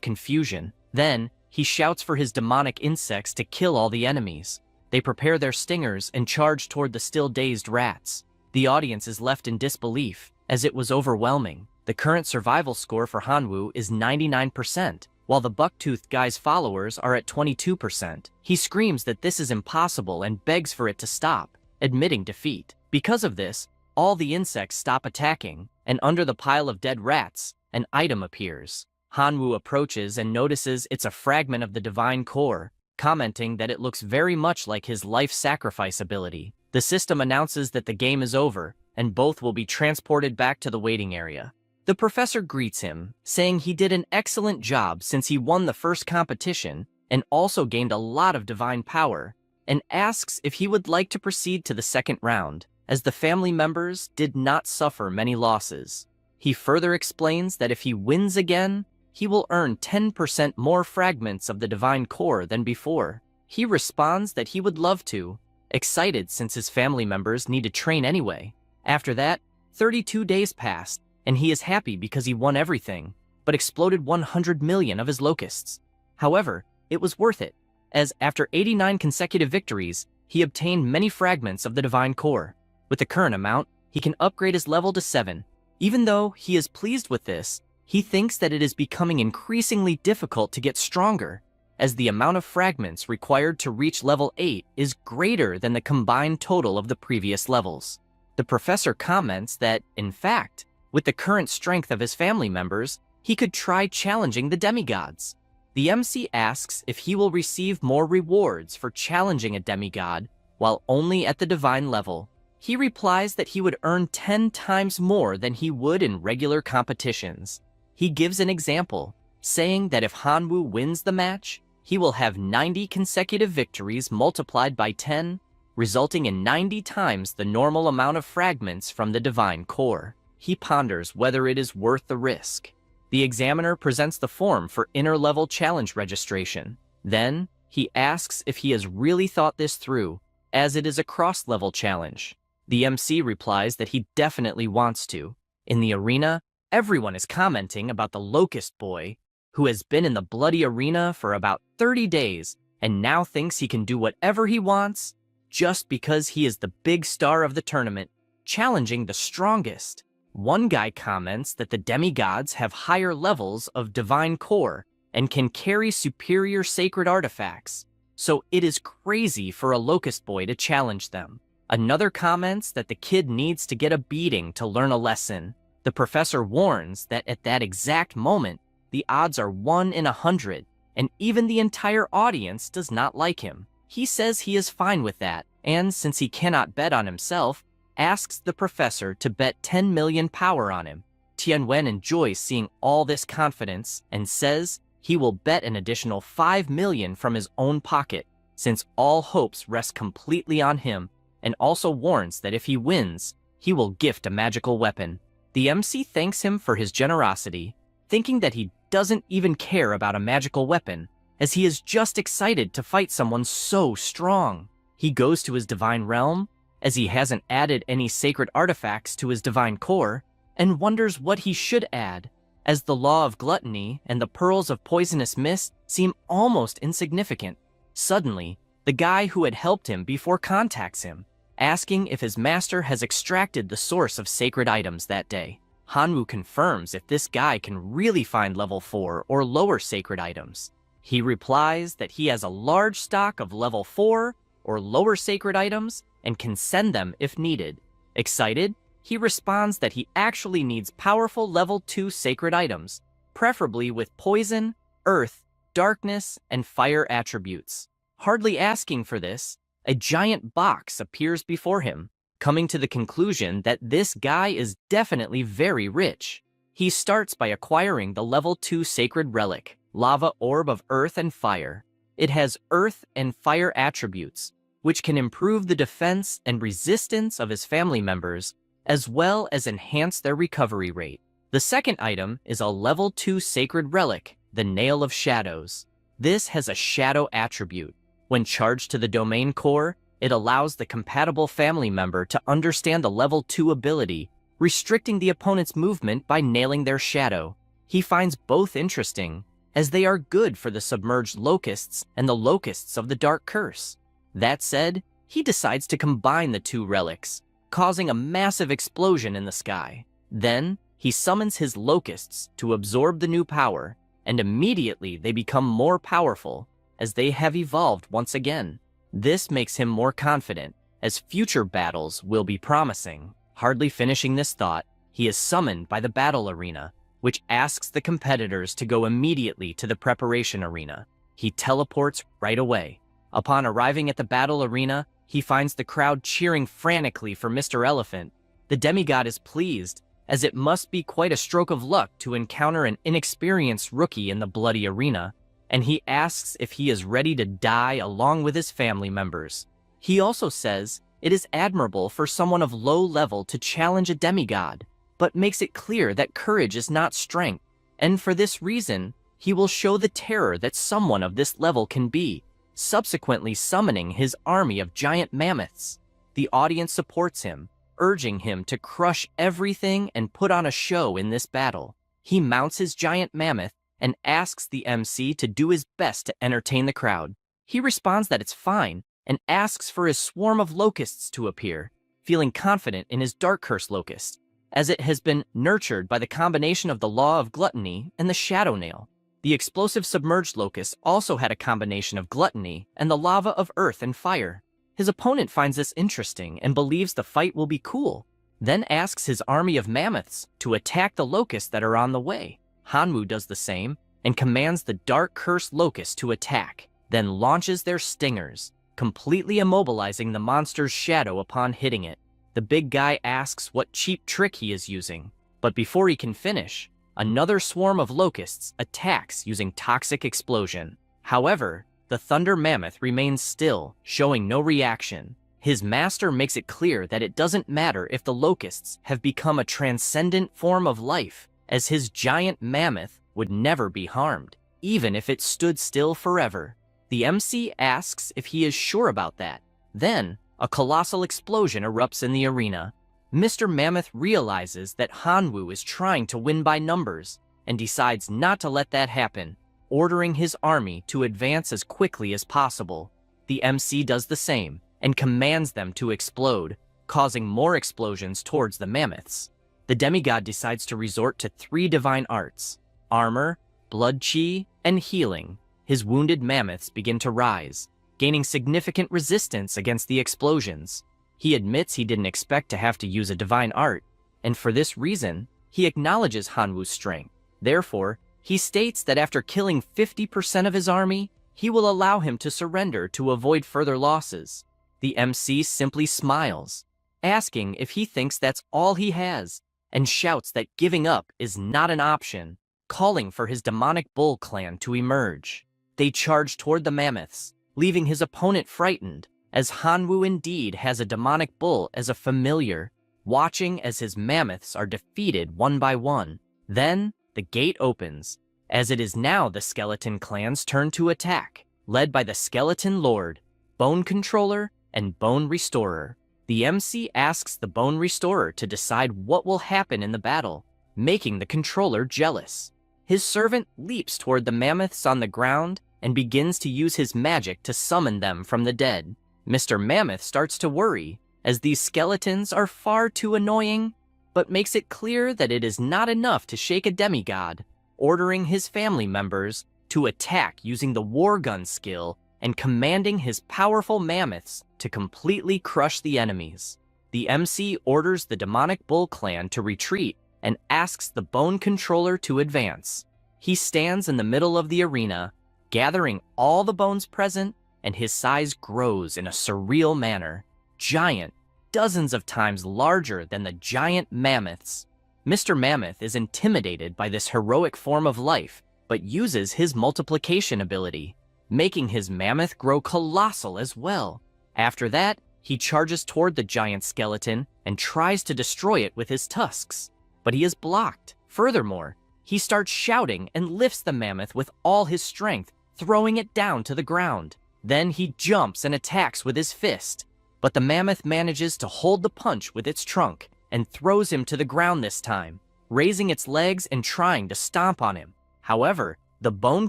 confusion. Then, he shouts for his demonic insects to kill all the enemies. They prepare their stingers and charge toward the still dazed rats. The audience is left in disbelief, as it was overwhelming. The current survival score for Hanwoo is 99%, while the buck-toothed guy's followers are at 22%. He screams that this is impossible and begs for it to stop, admitting defeat. Because of this, all the insects stop attacking, and under the pile of dead rats, an item appears. Hanwoo approaches and notices it's a fragment of the divine core, commenting that it looks very much like his life sacrifice ability. The system announces that the game is over, and both will be transported back to the waiting area. The professor greets him, saying he did an excellent job since he won the first competition and also gained a lot of divine power, and asks if he would like to proceed to the second round, as the family members did not suffer many losses. He further explains that if he wins again, he will earn 10% more fragments of the divine core than before. He responds that he would love to, excited since his family members need to train anyway. After that, 32 days passed, and he is happy because he won everything, but exploded 100 million of his locusts. However, it was worth it, as after 89 consecutive victories, he obtained many fragments of the divine core. With the current amount, he can upgrade his level to 7. Even though he is pleased with this, he thinks that it is becoming increasingly difficult to get stronger, as the amount of fragments required to reach level 8 is greater than the combined total of the previous levels. The professor comments that, in fact, with the current strength of his family members, he could try challenging the demigods. The MC asks if he will receive more rewards for challenging a demigod, while only at the divine level. He replies that he would earn 10 times more than he would in regular competitions. He gives an example, saying that if Hanwoo wins the match, he will have 90 consecutive victories multiplied by 10, resulting in 90 times the normal amount of fragments from the divine core. He ponders whether it is worth the risk. The examiner presents the form for inner-level challenge registration. Then, he asks if he has really thought this through, as it is a cross-level challenge. The MC replies that he definitely wants to. In the arena, everyone is commenting about the Locust Boy, who has been in the bloody arena for about 30 days and now thinks he can do whatever he wants just because he is the big star of the tournament, challenging the strongest. One guy comments that the demigods have higher levels of divine core and can carry superior sacred artifacts, so it is crazy for a Locust Boy to challenge them. Another comments that the kid needs to get a beating to learn a lesson. The professor warns that at that exact moment, the odds are 1 in 100, and even the entire audience does not like him. He says he is fine with that, and since he cannot bet on himself, asks the professor to bet 10 million power on him. Tianwen enjoys seeing all this confidence and says he will bet an additional 5 million from his own pocket, since all hopes rest completely on him, and also warns that if he wins, he will gift a magical weapon. The MC thanks him for his generosity, thinking that he doesn't even care about a magical weapon, as he is just excited to fight someone so strong. He goes to his divine realm, as he hasn't added any sacred artifacts to his divine core, and wonders what he should add, as the law of gluttony and the pearls of poisonous mist seem almost insignificant. Suddenly, the guy who had helped him before contacts him, asking if his master has extracted the source of sacred items that day. Hanwoo confirms if this guy can really find level 4 or lower sacred items. He replies that he has a large stock of level 4 or lower sacred items and can send them if needed. Excited, he responds that he actually needs powerful level 2 sacred items, preferably with poison, earth, darkness, and fire attributes. Hardly asking for this, a giant box appears before him, coming to the conclusion that this guy is definitely very rich. He starts by acquiring the level 2 sacred relic, Lava Orb of Earth and Fire. It has earth and fire attributes, which can improve the defense and resistance of his family members, as well as enhance their recovery rate. The second item is a level 2 sacred relic, the Nail of Shadows. This has a shadow attribute. When charged to the domain core, it allows the compatible family member to understand the level 2 ability, restricting the opponent's movement by nailing their shadow. He finds both interesting, as they are good for the submerged locusts and the locusts of the Dark Curse. That said, he decides to combine the two relics, causing a massive explosion in the sky. Then, he summons his locusts to absorb the new power, and immediately they become more powerful, as they have evolved once again. This makes him more confident, as future battles will be promising. Hardly finishing this thought, he is summoned by the battle arena, which asks the competitors to go immediately to the preparation arena. He teleports right away. Upon arriving at the battle arena, he finds the crowd cheering frantically for Mr. Elephant. The demigod is pleased, as it must be quite a stroke of luck to encounter an inexperienced rookie in the bloody arena, and he asks if he is ready to die along with his family members. He also says it is admirable for someone of low level to challenge a demigod, but makes it clear that courage is not strength, and for this reason, he will show the terror that someone of this level can be, subsequently summoning his army of giant mammoths. The audience supports him, urging him to crush everything and put on a show in this battle. He mounts his giant mammoth and asks the MC to do his best to entertain the crowd. He responds that it's fine and asks for his swarm of locusts to appear, feeling confident in his Dark Curse locust, as it has been nurtured by the combination of the Law of Gluttony and the Shadow Nail. The explosive submerged locust also had a combination of gluttony and the lava of earth and fire. His opponent finds this interesting and believes the fight will be cool, then asks his army of mammoths to attack the locusts that are on the way. Hanwoo does the same and commands the Dark Curse locust to attack, then launches their stingers, completely immobilizing the monster's shadow upon hitting it. The big guy asks what cheap trick he is using, but before he can finish, another swarm of locusts attacks using toxic explosion. However, the Thunder Mammoth remains still, showing no reaction. His master makes it clear that it doesn't matter if the locusts have become a transcendent form of life, as his giant mammoth would never be harmed, even if it stood still forever. The MC asks if he is sure about that. Then, a colossal explosion erupts in the arena. Mr. Mammoth realizes that Hanwoo is trying to win by numbers and decides not to let that happen, ordering his army to advance as quickly as possible. The MC does the same and commands them to explode, causing more explosions towards the mammoths. The demigod decides to resort to 3 divine arts: armor, blood chi, and healing. His wounded mammoths begin to rise, gaining significant resistance against the explosions. He admits he didn't expect to have to use a divine art, and for this reason, he acknowledges Hanwoo's strength. Therefore, he states that after killing 50% of his army, he will allow him to surrender to avoid further losses. The MC simply smiles, asking if he thinks that's all he has, and shouts that giving up is not an option, calling for his demonic bull clan to emerge. They charge toward the mammoths, leaving his opponent frightened, as Hanwoo indeed has a demonic bull as a familiar, watching as his mammoths are defeated one by one. Then, the gate opens, as it is now the skeleton clan's turn to attack, led by the Skeleton Lord, Bone Controller, and Bone Restorer. The MC asks the Bone Restorer to decide what will happen in the battle, making the controller jealous. His servant leaps toward the mammoths on the ground and begins to use his magic to summon them from the dead. Mr. Mammoth starts to worry, as these skeletons are far too annoying, but makes it clear that it is not enough to shake a demigod, ordering his family members to attack using the War Gun skill and commanding his powerful mammoths to completely crush the enemies. The MC orders the Demonic Bull Clan to retreat and asks the Bone Controller to advance. He stands in the middle of the arena, gathering all the bones present, and his size grows in a surreal manner. Giant, dozens of times larger than the giant mammoths. Mr. Mammoth is intimidated by this heroic form of life, but uses his multiplication ability, making his mammoth grow colossal as well. After that, he charges toward the giant skeleton and tries to destroy it with his tusks, but he is blocked. Furthermore, he starts shouting and lifts the mammoth with all his strength, throwing it down to the ground. Then he jumps and attacks with his fist, but the mammoth manages to hold the punch with its trunk and throws him to the ground this time, raising its legs and trying to stomp on him. However, the bone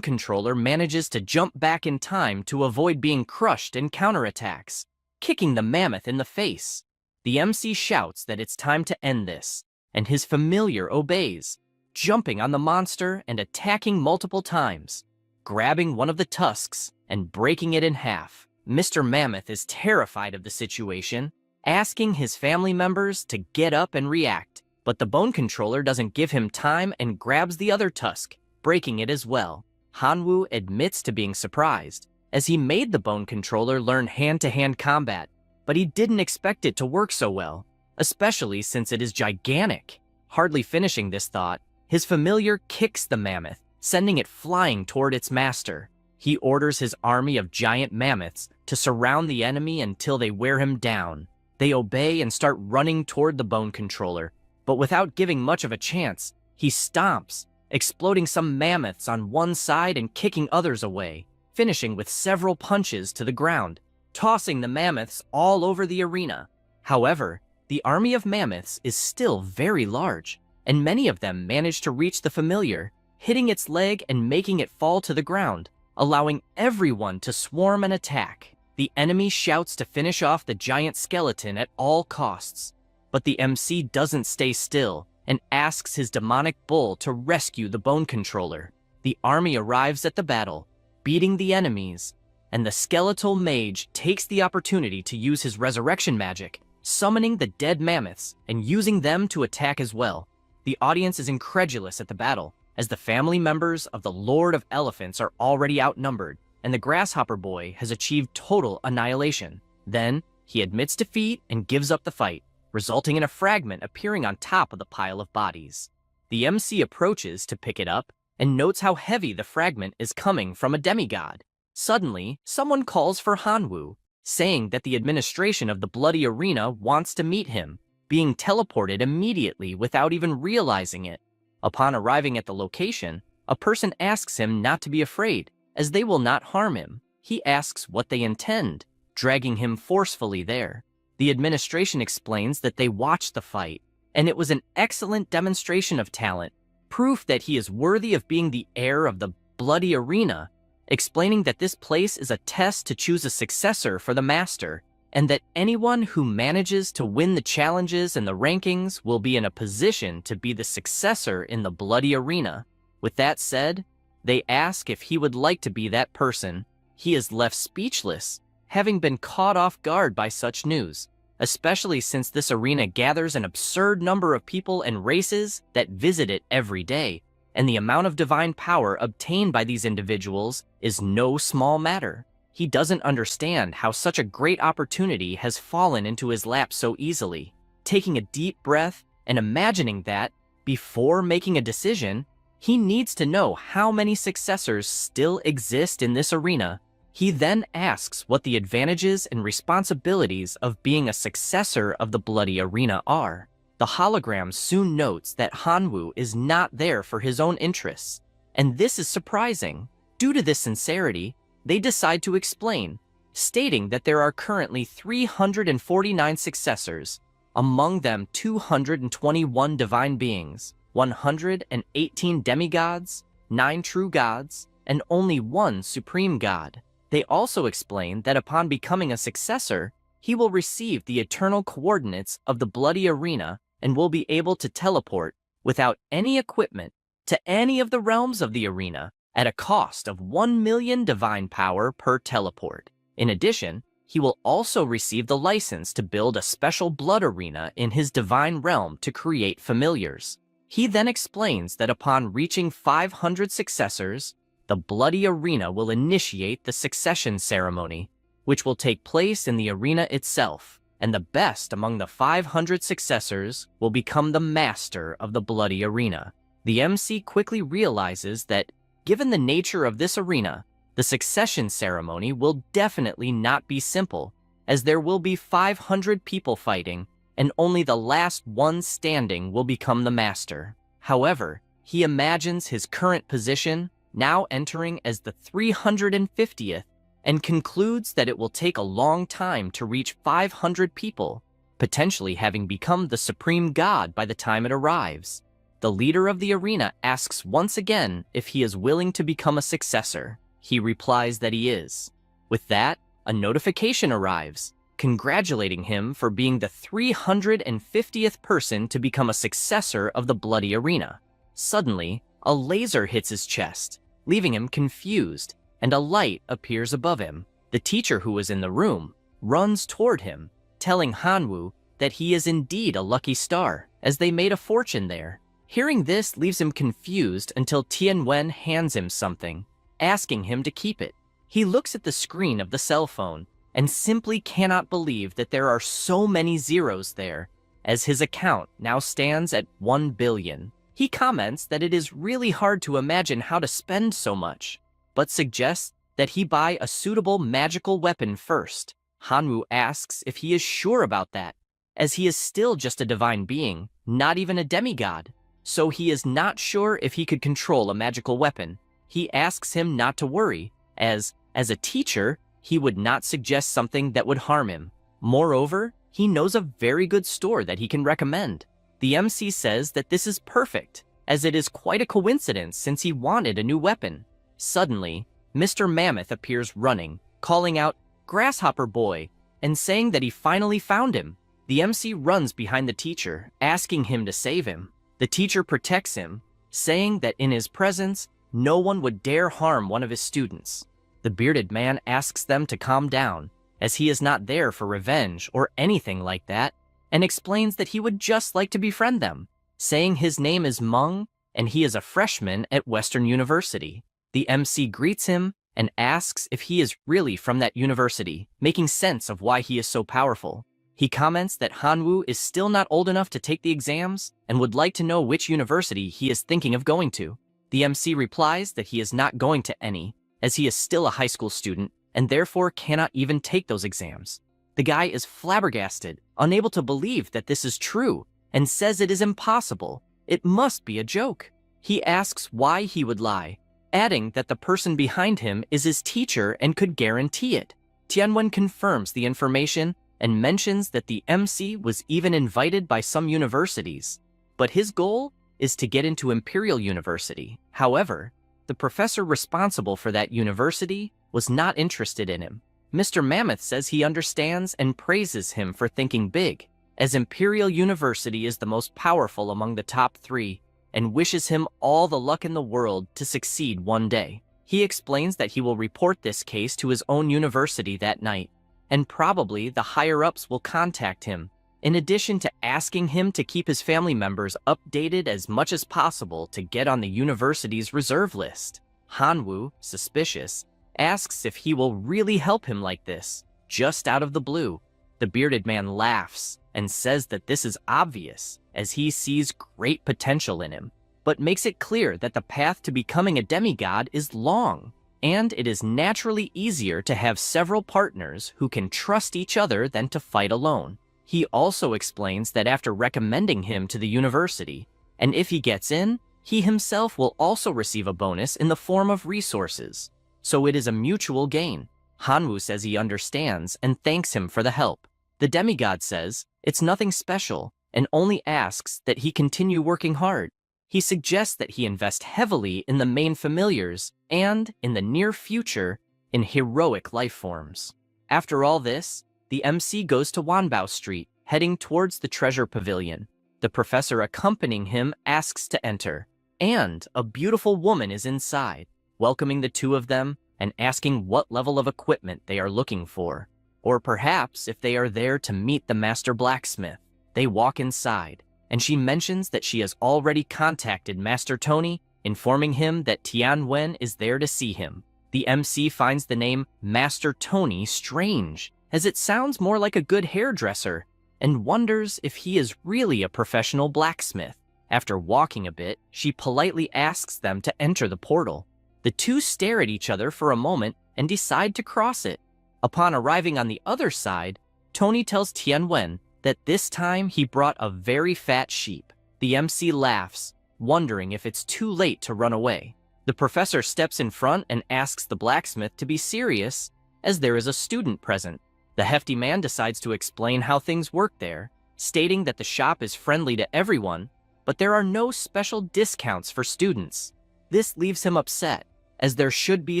controller manages to jump back in time to avoid being crushed and counterattacks, kicking the mammoth in the face. The MC shouts that it's time to end this, and his familiar obeys, jumping on the monster and attacking multiple times, grabbing one of the tusks and breaking it in half. Mr. Mammoth is terrified of the situation, asking his family members to get up and react, but the bone controller doesn't give him time and grabs the other tusk, breaking it as well. Hanwoo admits to being surprised, as he made the bone controller learn hand-to-hand combat, but he didn't expect it to work so well, especially since it is gigantic. Hardly finishing this thought, his familiar kicks the mammoth, sending it flying toward its master. He orders his army of giant mammoths to surround the enemy until they wear him down. They obey and start running toward the bone controller, but without giving much of a chance, he stomps, exploding some mammoths on one side and kicking others away, finishing with several punches to the ground, tossing the mammoths all over the arena. However, the army of mammoths is still very large, and many of them manage to reach the familiar, hitting its leg and making it fall to the ground, allowing everyone to swarm and attack. The enemy shouts to finish off the giant skeleton at all costs, but the MC doesn't stay still and asks his demonic bull to rescue the bone controller. The army arrives at the battle, beating the enemies, and the skeletal mage takes the opportunity to use his resurrection magic, summoning the dead mammoths and using them to attack as well. The audience is incredulous at the battle, as the family members of the Lord of Elephants are already outnumbered, and the Grasshopper Boy has achieved total annihilation. Then, he admits defeat and gives up the fight, resulting in a fragment appearing on top of the pile of bodies. The MC approaches to pick it up and notes how heavy the fragment is coming from a demigod. Suddenly, someone calls for Hanwoo, saying that the administration of the Bloody Arena wants to meet him, being teleported immediately without even realizing it. Upon arriving at the location, a person asks him not to be afraid, as they will not harm him. He asks what they intend, dragging him forcefully there. The administration explains that they watched the fight, and it was an excellent demonstration of talent, proof that he is worthy of being the heir of the Bloody Arena, explaining that this place is a test to choose a successor for the master, and that anyone who manages to win the challenges and the rankings will be in a position to be the successor in the Bloody Arena. With that said, they ask if he would like to be that person. He is left speechless, having been caught off guard by such news, especially since this arena gathers an absurd number of people and races that visit it every day, and the amount of divine power obtained by these individuals is no small matter. He doesn't understand how such a great opportunity has fallen into his lap so easily. Taking a deep breath and imagining that, before making a decision, he needs to know how many successors still exist in this arena. He then asks what the advantages and responsibilities of being a successor of the Bloody Arena are. The hologram soon notes that Hanwoo is not there for his own interests, and this is surprising. Due to this sincerity, they decide to explain, stating that there are currently 349 successors, among them 221 divine beings, 118 demigods, 9 true gods, and only 1 supreme god. They also explain that upon becoming a successor, he will receive the eternal coordinates of the Bloody Arena and will be able to teleport, without any equipment, to any of the realms of the arena, at a cost of 1 million divine power per teleport. In addition, he will also receive the license to build a special blood arena in his divine realm to create familiars. He then explains that upon reaching 500 successors, the the bloody arena will initiate the succession ceremony, which will take place in the arena itself, and the best among the 500 successors will become the master of the bloody arena. The MC quickly realizes that, given the nature of this arena, the succession ceremony will definitely not be simple, as there will be 500 people fighting, and only the last one standing will become the master. However, he imagines his current position, now entering as the 350th, and concludes that it will take a long time to reach 500 people, potentially having become the supreme god by the time it arrives. The leader of the arena asks once again if he is willing to become a successor. He replies that he is. With that, a notification arrives, congratulating him for being the 350th person to become a successor of the bloody arena. Suddenly, a laser hits his chest, leaving him confused, and a light appears above him. The teacher who was in the room runs toward him, telling Hanwoo that he is indeed a lucky star, as they made a fortune there. Hearing this leaves him confused until Tianwen hands him something, asking him to keep it. He looks at the screen of the cell phone and simply cannot believe that there are so many zeros there, as his account now stands at 1 billion. He comments that it is really hard to imagine how to spend so much, but suggests that he buy a suitable magical weapon first. Hanwoo asks if he is sure about that, as he is still just a divine being, not even a demigod, so he is not sure if he could control a magical weapon. He asks him not to worry, as a teacher, he would not suggest something that would harm him. Moreover, he knows a very good store that he can recommend. The MC says that this is perfect, as it is quite a coincidence since he wanted a new weapon. Suddenly, Mr. Mammoth appears running, calling out, "Grasshopper boy," and saying that he finally found him. The MC runs behind the teacher, asking him to save him. The teacher protects him, saying that in his presence, no one would dare harm one of his students. The bearded man asks them to calm down, as he is not there for revenge or anything like that, and explains that he would just like to befriend them, saying his name is Meng and he is a freshman at Western University. The MC greets him and asks if he is really from that university, making sense of why he is so powerful. He comments that Hanwoo is still not old enough to take the exams and would like to know which university he is thinking of going to. The MC replies that he is not going to any, as he is still a high school student and therefore cannot even take those exams. The guy is flabbergasted, unable to believe that this is true, and says it is impossible. It must be a joke. He asks why he would lie, adding that the person behind him is his teacher and could guarantee it. Tianwen confirms the information and mentions that the MC was even invited by some universities, but his goal is to get into Imperial University. However, the professor responsible for that university was not interested in him. Mr. Mammoth says he understands and praises him for thinking big, as Imperial University is the most powerful among the top 3, and wishes him all the luck in the world to succeed one day. He explains that he will report this case to his own university that night, and probably the higher-ups will contact him, in addition to asking him to keep his family members updated as much as possible to get on the university's reserve list. Hanwoo, suspicious, asks if he will really help him like this, just out of the blue. The bearded man laughs and says that this is obvious, as he sees great potential in him, but makes it clear that the path to becoming a demigod is long, and it is naturally easier to have several partners who can trust each other than to fight alone. He also explains that after recommending him to the university, and if he gets in, he himself will also receive a bonus in the form of resources. So it is a mutual gain. Hanwoo says he understands and thanks him for the help. The demigod says it's nothing special and only asks that he continue working hard. He suggests that he invest heavily in the main familiars and, in the near future, in heroic life forms. After all this, the MC goes to Wanbao Street, heading towards the treasure pavilion. The professor accompanying him asks to enter, and a beautiful woman is inside, welcoming the two of them and asking what level of equipment they are looking for, or perhaps if they are there to meet the master blacksmith. They walk inside, and she mentions that she has already contacted Master Tony informing him that Tianwen is there to see him. The MC finds the name Master Tony strange, as it sounds more like a good hairdresser, and wonders if he is really a professional blacksmith. After walking a bit, she politely asks them to enter the portal. The two stare at each other for a moment and decide to cross it. Upon arriving on the other side, Tony tells Tianwen that this time he brought a very fat sheep. The MC laughs, wondering if it's too late to run away. The professor steps in front and asks the blacksmith to be serious, as there is a student present. The hefty man decides to explain how things work there, stating that the shop is friendly to everyone, but there are no special discounts for students. This leaves him upset, as there should be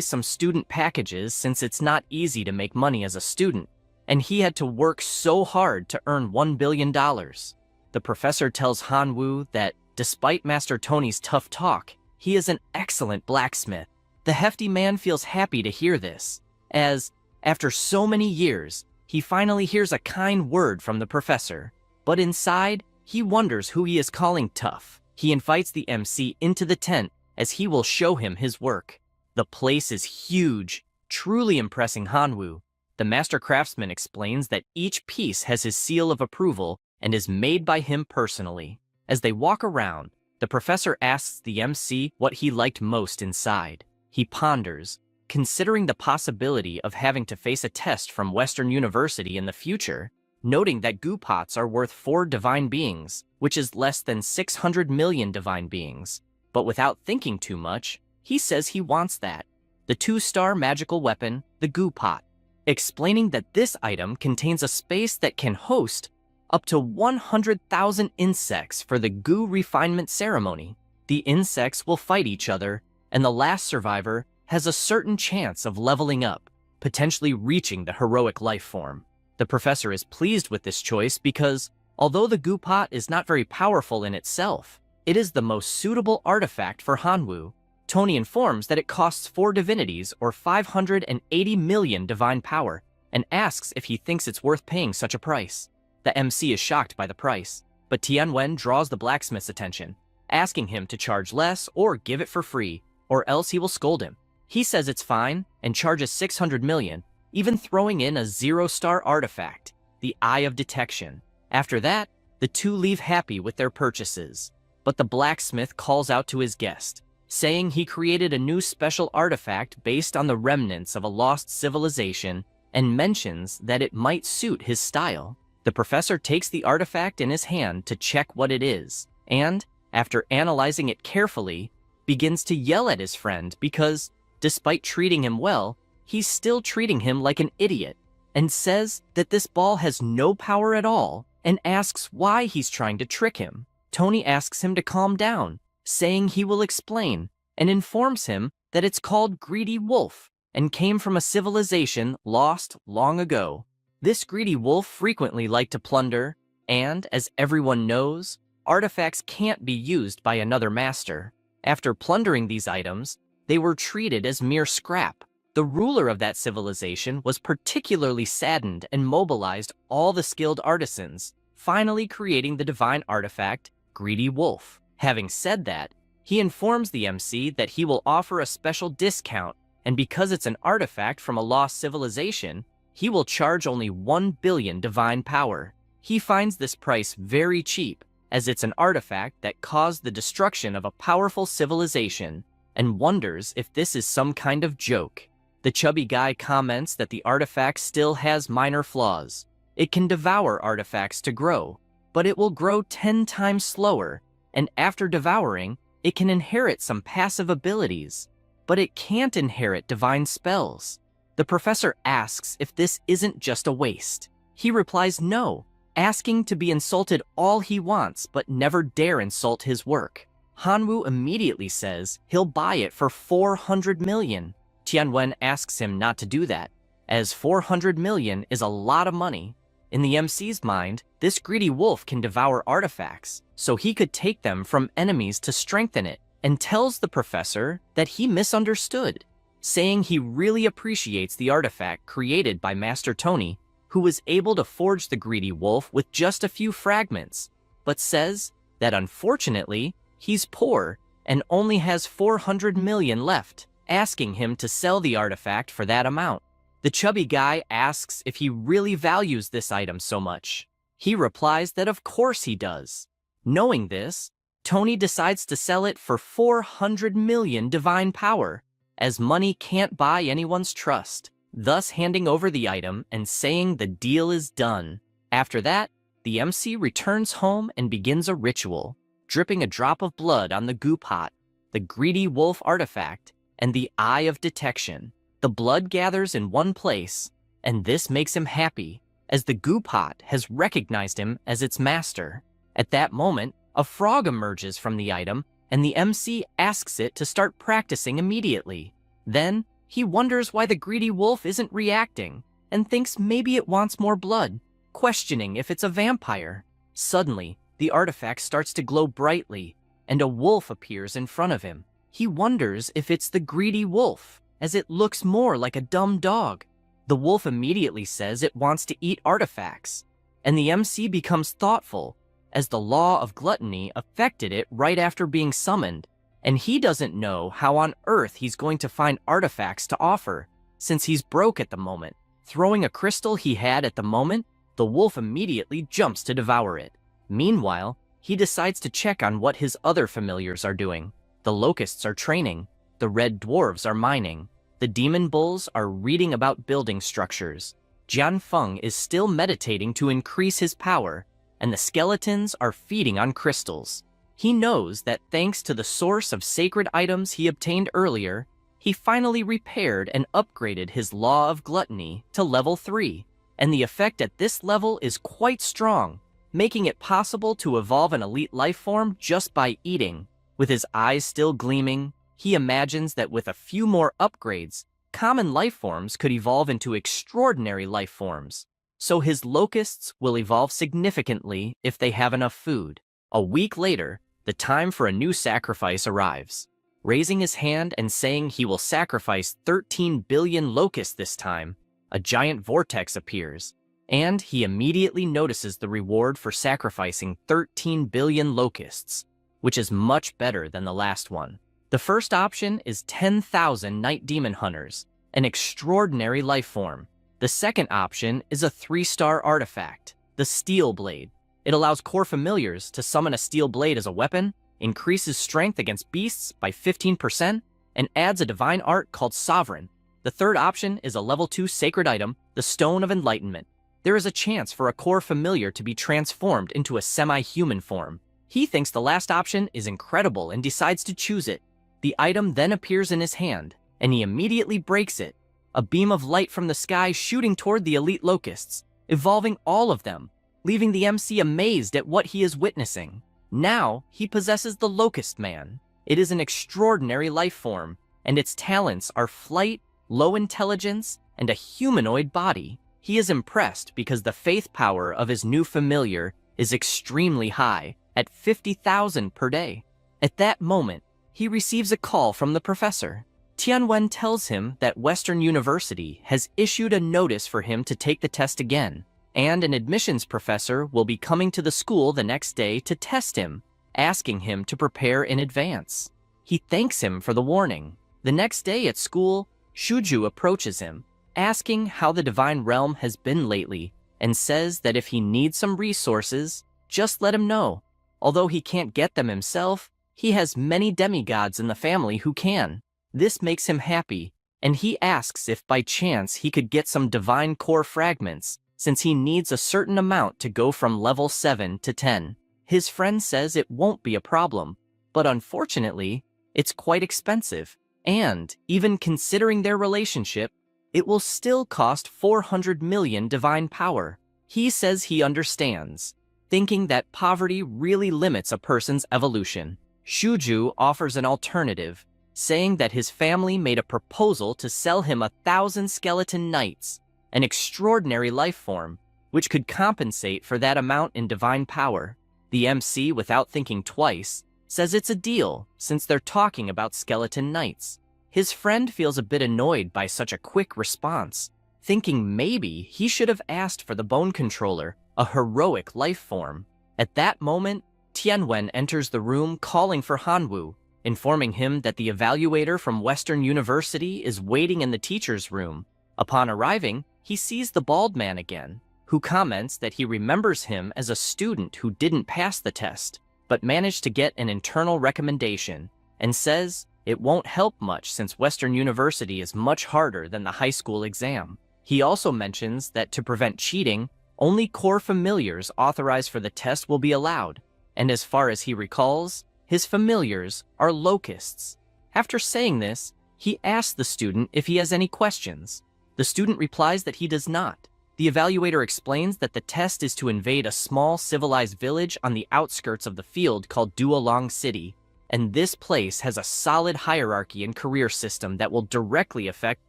some student packages since it's not easy to make money as a student, and he had to work so hard to earn $1 billion. The professor tells Hanwoo that, despite Master Tony's tough talk, he is an excellent blacksmith. The hefty man feels happy to hear this, as, after so many years, he finally hears a kind word from the professor. But inside, he wonders who he is calling tough. He invites the MC into the tent as he will show him his work. The place is huge, truly impressing Hanwoo. The master craftsman explains that each piece has his seal of approval and is made by him personally. As they walk around, the professor asks the MC what he liked most inside. He ponders, considering the possibility of having to face a test from Western University in the future, noting that goo pots are worth 4 divine beings, which is less than 600 million divine beings. But without thinking too much, he says he wants that. The 2-star magical weapon, the goo pot, explaining that this item contains a space that can host up to 100,000 insects for the goo refinement ceremony. The insects will fight each other, and the last survivor has a certain chance of leveling up, potentially reaching the heroic life form. The professor is pleased with this choice because, although the goo pot is not very powerful in itself, it is the most suitable artifact for Hanwoo. Tony informs that it costs 4 divinities or 580 million divine power, and asks if he thinks it's worth paying such a price. The MC is shocked by the price, but Tianwen draws the blacksmith's attention, asking him to charge less or give it for free, or else he will scold him. He says it's fine and charges 600 million, even throwing in a 0-star artifact, the Eye of Detection. After that, the two leave happy with their purchases, but the blacksmith calls out to his guest, saying he created a new special artifact based on the remnants of a lost civilization and mentions that it might suit his style. The professor takes the artifact in his hand to check what it is, and, after analyzing it carefully, begins to yell at his friend because, despite treating him well, he's still treating him like an idiot, and says that this ball has no power at all and asks why he's trying to trick him. Tony asks him to calm down, saying he will explain, and informs him that it's called Greedy Wolf and came from a civilization lost long ago. This greedy wolf frequently liked to plunder, and, as everyone knows, artifacts can't be used by another master. After plundering these items, they were treated as mere scrap. The ruler of that civilization was particularly saddened and mobilized all the skilled artisans, finally creating the divine artifact, Greedy Wolf. Having said that, he informs the MC that he will offer a special discount, and because it's an artifact from a lost civilization, he will charge only 1 billion divine power. He finds this price very cheap, as it's an artifact that caused the destruction of a powerful civilization, and wonders if this is some kind of joke. The chubby guy comments that the artifact still has minor flaws. It can devour artifacts to grow, but it will grow 10 times slower, and after devouring, it can inherit some passive abilities, but it can't inherit divine spells. The professor asks if this isn't just a waste. He replies no, asking to be insulted all he wants but never dare insult his work. Hanwoo immediately says he'll buy it for 400 million. Tianwen asks him not to do that, as 400 million is a lot of money. In the MC's mind, this greedy wolf can devour artifacts, so he could take them from enemies to strengthen it, and tells the professor that he misunderstood, saying he really appreciates the artifact created by Master Tony, who was able to forge the greedy wolf with just a few fragments, but says that unfortunately, he's poor and only has 400 million left, asking him to sell the artifact for that amount. The chubby guy asks if he really values this item so much. He replies that of course he does. Knowing this, Tony decides to sell it for 400 million divine power, as money can't buy anyone's trust, thus handing over the item and saying the deal is done. After that, the MC returns home and begins a ritual, dripping a drop of blood on the goo pot, the greedy wolf artifact, and the eye of detection. The blood gathers in one place, and this makes him happy, as the goo pot has recognized him as its master. At that moment, a frog emerges from the item, and the MC asks it to start practicing immediately. Then, he wonders why the greedy wolf isn't reacting, and thinks maybe it wants more blood, questioning if it's a vampire. Suddenly, the artifact starts to glow brightly, and a wolf appears in front of him. He wonders if it's the greedy wolf, as it looks more like a dumb dog. The wolf immediately says it wants to eat artifacts, and the MC becomes thoughtful, as the law of gluttony affected it right after being summoned, and he doesn't know how on earth he's going to find artifacts to offer, since he's broke at the moment. Throwing a crystal he had at the moment, the wolf immediately jumps to devour it. Meanwhile, he decides to check on what his other familiars are doing. The locusts are training, the red dwarves are mining, the demon bulls are reading about building structures, Jian Feng is still meditating to increase his power, and the skeletons are feeding on crystals. He knows that thanks to the source of sacred items he obtained earlier, he finally repaired and upgraded his law of gluttony to level 3, and the effect at this level is quite strong, making it possible to evolve an elite life form just by eating. With his eyes still gleaming, he imagines that with a few more upgrades, common life forms could evolve into extraordinary life forms. So his locusts will evolve significantly if they have enough food. A week later, the time for a new sacrifice arrives. Raising his hand and saying he will sacrifice 13 billion locusts this time, a giant vortex appears, and he immediately notices the reward for sacrificing 13 billion locusts, which is much better than the last one. The first option is 10,000 night demon hunters, an extraordinary life form. The second option is a 3-star artifact, the Steel Blade. It allows core familiars to summon a steel blade as a weapon, increases strength against beasts by 15%, and adds a divine art called Sovereign. The third option is a level 2 sacred item, the Stone of Enlightenment. There is a chance for a core familiar to be transformed into a semi-human form. He thinks the last option is incredible and decides to choose it. The item then appears in his hand, and he immediately breaks it. A beam of light from the sky shooting toward the elite locusts, evolving all of them, leaving the MC amazed at what he is witnessing. Now, he possesses the Locust Man. It is an extraordinary life form, and its talents are flight, low intelligence, and a humanoid body. He is impressed because the faith power of his new familiar is extremely high, at 50,000 per day. At that moment, he receives a call from the professor. Tianwen tells him that Western University has issued a notice for him to take the test again, and an admissions professor will be coming to the school the next day to test him, asking him to prepare in advance. He thanks him for the warning. The next day at school, Shuju approaches him, asking how the divine realm has been lately, and says that if he needs some resources, just let him know. Although he can't get them himself, he has many demigods in the family who can. This makes him happy, and he asks if by chance he could get some divine core fragments, since he needs a certain amount to go from level 7 to 10. His friend says it won't be a problem, but unfortunately, it's quite expensive, and even considering their relationship, it will still cost 400 million divine power. He says he understands, thinking that poverty really limits a person's evolution. Shuju offers an alternative, saying that his family made a proposal to sell him 1,000 skeleton knights, an extraordinary life form, which could compensate for that amount in divine power. The MC, without thinking twice, says it's a deal since they're talking about skeleton knights. His friend feels a bit annoyed by such a quick response, thinking maybe he should have asked for the bone controller, a heroic life form. At that moment, Tianwen enters the room calling for Hanwu, informing him that the evaluator from Western University is waiting in the teacher's room. Upon arriving, he sees the bald man again, who comments that he remembers him as a student who didn't pass the test, but managed to get an internal recommendation, and says it won't help much since Western University is much harder than the high school exam. He also mentions that to prevent cheating, only core familiars authorized for the test will be allowed, and as far as he recalls, his familiars are locusts. After saying this, he asks the student if he has any questions. The student replies that he does not. The evaluator explains that the test is to invade a small civilized village on the outskirts of the field called Duolong City, and this place has a solid hierarchy and career system that will directly affect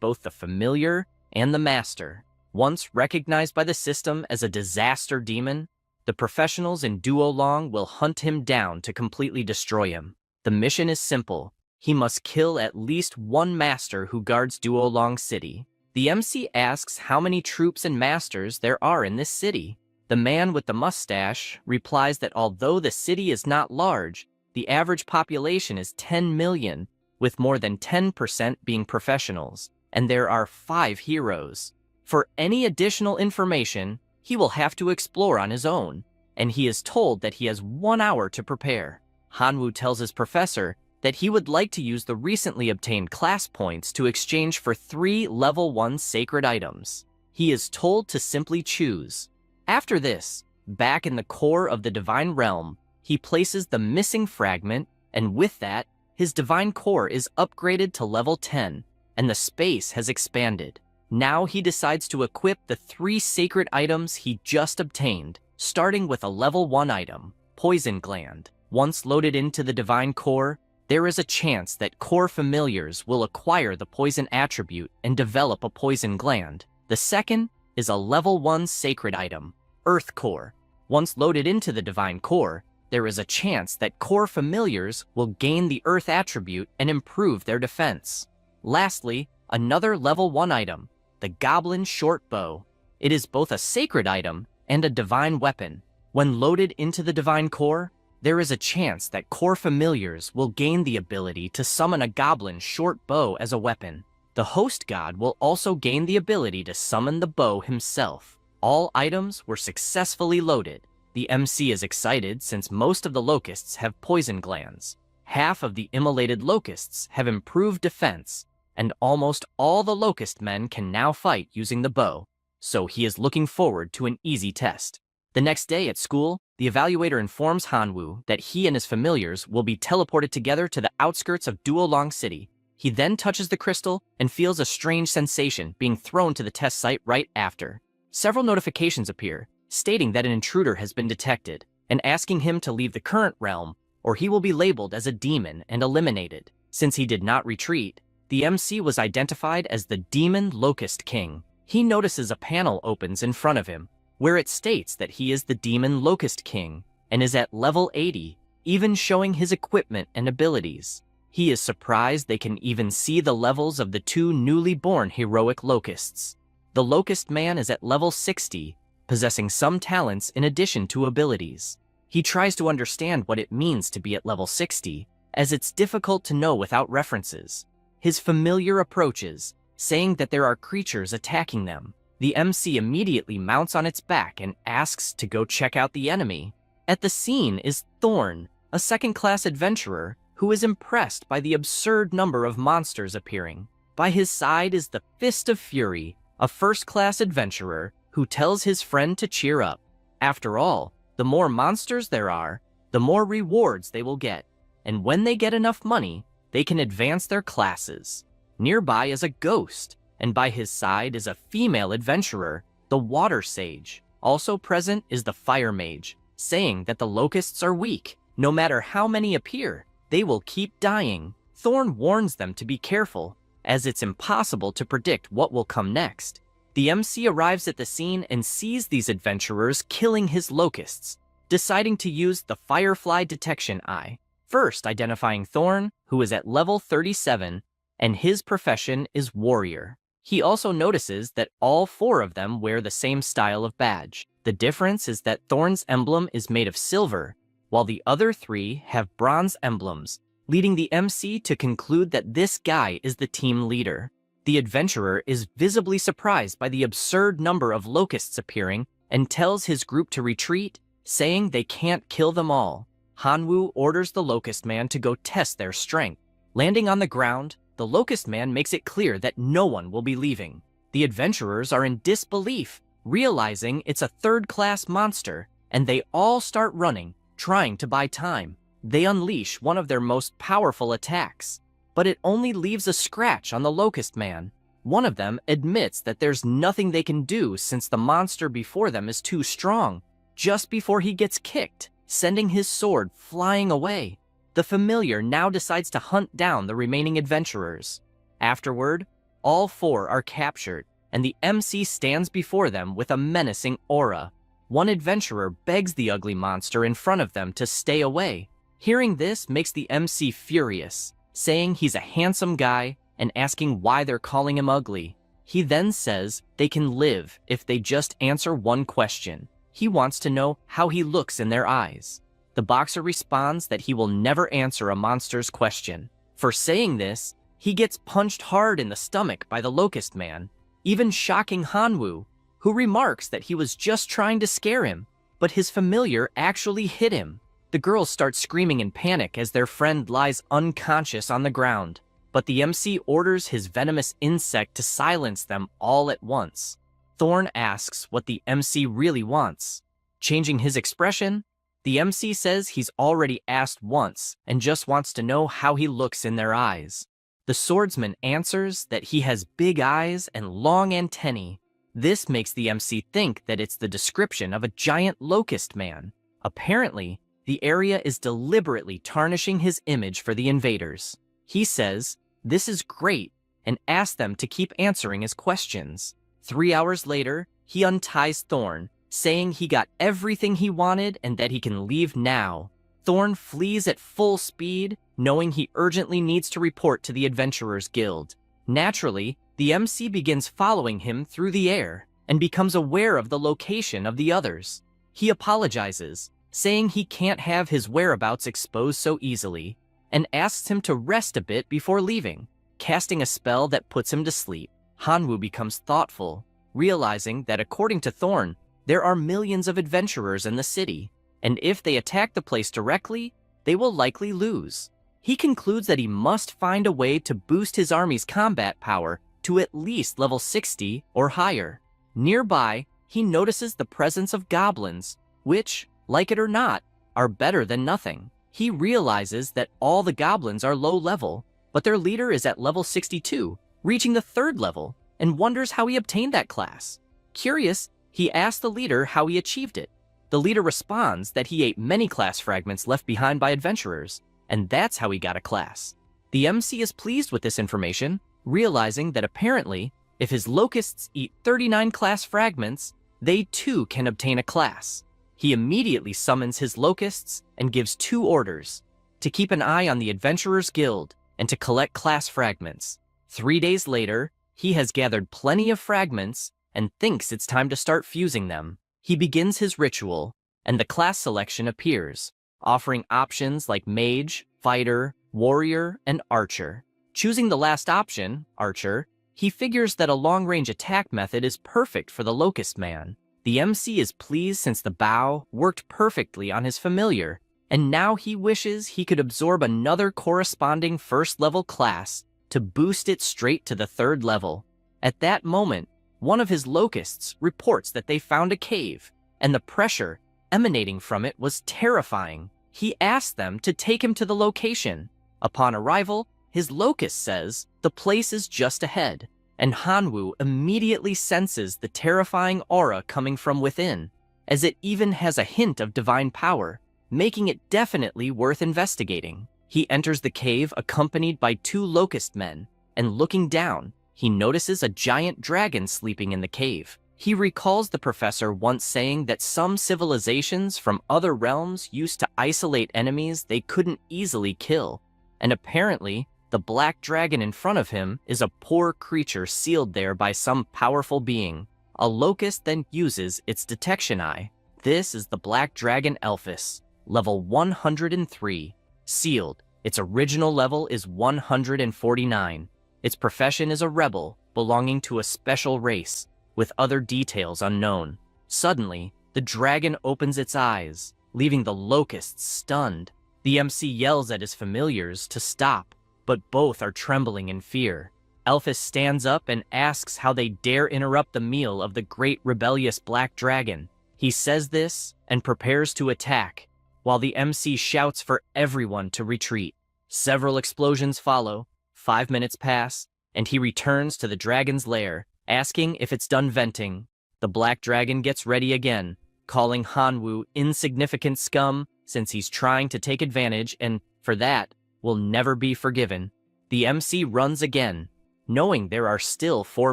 both the familiar and the master. Once recognized by the system as a disaster demon, the professionals in Duolong will hunt him down to completely destroy him. The mission is simple. He must kill at least one master who guards Duolong City. The MC asks how many troops and masters there are in this city. The man with the mustache replies that although the city is not large, the average population is 10 million, with more than 10% being professionals, and there are 5 heroes. For any additional information, he will have to explore on his own, and he is told that he has 1 hour to prepare. Hanwoo tells his professor that he would like to use the recently obtained class points to exchange for 3 level 1 sacred items. He is told to simply choose. After this, back in the core of the divine realm, he places the missing fragment, and with that, his divine core is upgraded to level 10, and the space has expanded. Now he decides to equip the 3 sacred items he just obtained, starting with a level 1 item, Poison Gland. Once loaded into the divine core, there is a chance that core familiars will acquire the poison attribute and develop a poison gland. The second is a level 1 sacred item, Earth Core. Once loaded into the divine core, there is a chance that core familiars will gain the earth attribute and improve their defense. Lastly, another level 1 item, the Goblin Short Bow. It is both a sacred item and a divine weapon. When loaded into the divine core, there is a chance that core familiars will gain the ability to summon a goblin short bow as a weapon. The host god will also gain the ability to summon the bow himself. All items were successfully loaded. The MC is excited since most of the locusts have poison glands. Half of the immolated locusts have improved defense, and almost all the locust men can now fight using the bow, so he is looking forward to an easy test. The next day at school, the evaluator informs Hanwoo that he and his familiars will be teleported together to the outskirts of Duolong City. He then touches the crystal and feels a strange sensation being thrown to the test site right after. Several notifications appear, stating that an intruder has been detected, and asking him to leave the current realm, or he will be labeled as a demon and eliminated. Since he did not retreat, the MC was identified as the Demon Locust King. He notices a panel opens in front of him, where it states that he is the Demon Locust King and is at level 80, even showing his equipment and abilities. He is surprised they can even see the levels of the 2 newly born heroic locusts. The Locust Man is at level 60, possessing some talents in addition to abilities. He tries to understand what it means to be at level 60, as it's difficult to know without references. His familiar approaches, saying that there are creatures attacking them. The MC immediately mounts on its back and asks to go check out the enemy. At the scene is Thorn, a second-class adventurer who is impressed by the absurd number of monsters appearing. By his side is the Fist of Fury, a first-class adventurer who tells his friend to cheer up. After all, the more monsters there are, the more rewards they will get, and when they get enough money, they can advance their classes. Nearby is a ghost, and by his side is a female adventurer, the Water Sage. Also present is the Fire Mage, saying that the locusts are weak. No matter how many appear, they will keep dying. Thorn warns them to be careful, as it's impossible to predict what will come next. The MC arrives at the scene and sees these adventurers killing his locusts, deciding to use the Firefly Detection Eye. First identifying Thorn, who is at level 37, and his profession is warrior. He also notices that all 4 of them wear the same style of badge. The difference is that Thorn's emblem is made of silver, while the other 3 have bronze emblems, leading the MC to conclude that this guy is the team leader. The adventurer is visibly surprised by the absurd number of locusts appearing and tells his group to retreat, saying they can't kill them all. Hanwoo orders the Locust Man to go test their strength. Landing on the ground, the Locust Man makes it clear that no one will be leaving. The adventurers are in disbelief, realizing it's a third-class monster, and they all start running, trying to buy time. They unleash one of their most powerful attacks, but it only leaves a scratch on the Locust Man. One of them admits that there's nothing they can do since the monster before them is too strong, just before he gets kicked, sending his sword flying away. The familiar now decides to hunt down the remaining adventurers. Afterward, all 4 are captured, and the MC stands before them with a menacing aura. One adventurer begs the ugly monster in front of them to stay away. Hearing this makes the MC furious, saying he's a handsome guy and asking why they're calling him ugly. He then says they can live if they just answer one question. He wants to know how he looks in their eyes. The boxer responds that he will never answer a monster's question. For saying this, he gets punched hard in the stomach by the Locust Man, even shocking Hanwoo, who remarks that he was just trying to scare him, but his familiar actually hit him. The girls start screaming in panic as their friend lies unconscious on the ground, but the MC orders his venomous insect to silence them all at once. Thorn asks what the MC really wants. Changing his expression, the MC says he's already asked once and just wants to know how he looks in their eyes. The swordsman answers that he has big eyes and long antennae. This makes the MC think that it's the description of a giant locust man. Apparently, the area is deliberately tarnishing his image for the invaders. He says, "This is great," and asks them to keep answering his questions. 3 hours later, he unties Thorn, saying he got everything he wanted and that he can leave now. Thorn flees at full speed, knowing he urgently needs to report to the Adventurers Guild. Naturally, the MC begins following him through the air and becomes aware of the location of the others. He apologizes, saying he can't have his whereabouts exposed so easily, and asks him to rest a bit before leaving, casting a spell that puts him to sleep. Hanwoo becomes thoughtful, realizing that according to Thorn, there are millions of adventurers in the city, and if they attack the place directly, they will likely lose. He concludes that he must find a way to boost his army's combat power to at least level 60 or higher. Nearby, he notices the presence of goblins, which, like it or not, are better than nothing. He realizes that all the goblins are low level, but their leader is at level 62, reaching the 3rd level, and wonders how he obtained that class. Curious, he asks the leader how he achieved it. The leader responds that he ate many class fragments left behind by adventurers, and that's how he got a class. The MC is pleased with this information, realizing that apparently, if his locusts eat 39 class fragments, they too can obtain a class. He immediately summons his locusts and gives 2 orders: to keep an eye on the Adventurers Guild and to collect class fragments. 3 days later, he has gathered plenty of fragments and thinks it's time to start fusing them. He begins his ritual, and the class selection appears, offering options like mage, fighter, warrior, and archer. Choosing the last option, archer, he figures that a long-range attack method is perfect for the Locust Man. The MC is pleased since the bow worked perfectly on his familiar, and now he wishes he could absorb another corresponding 1st level class to boost it straight to the 3rd level. At that moment, one of his locusts reports that they found a cave, and the pressure emanating from it was terrifying. He asks them to take him to the location. Upon arrival, his locust says the place is just ahead, and Hanwoo immediately senses the terrifying aura coming from within, as it even has a hint of divine power, making it definitely worth investigating. He enters the cave accompanied by 2 locust men, and looking down, he notices a giant dragon sleeping in the cave. He recalls the professor once saying that some civilizations from other realms used to isolate enemies they couldn't easily kill, and apparently, the black dragon in front of him is a poor creature sealed there by some powerful being. A locust then uses its detection eye. This is the black dragon Elphus, level 103, sealed, Its original level is 149. Its profession is a rebel belonging to a special race, with other details unknown. Suddenly, the dragon opens its eyes, leaving the locusts stunned. The MC yells at his familiars to stop, but both are trembling in fear. Elphys stands up and asks how they dare interrupt the meal of the great rebellious black dragon. He says this and prepares to attack, while the MC shouts for everyone to retreat. Several explosions follow, 5 minutes pass, and he returns to the dragon's lair, asking if it's done venting. The black dragon gets ready again, calling Hanwoo insignificant scum since he's trying to take advantage and, for that, will never be forgiven. The MC runs again, knowing there are still 4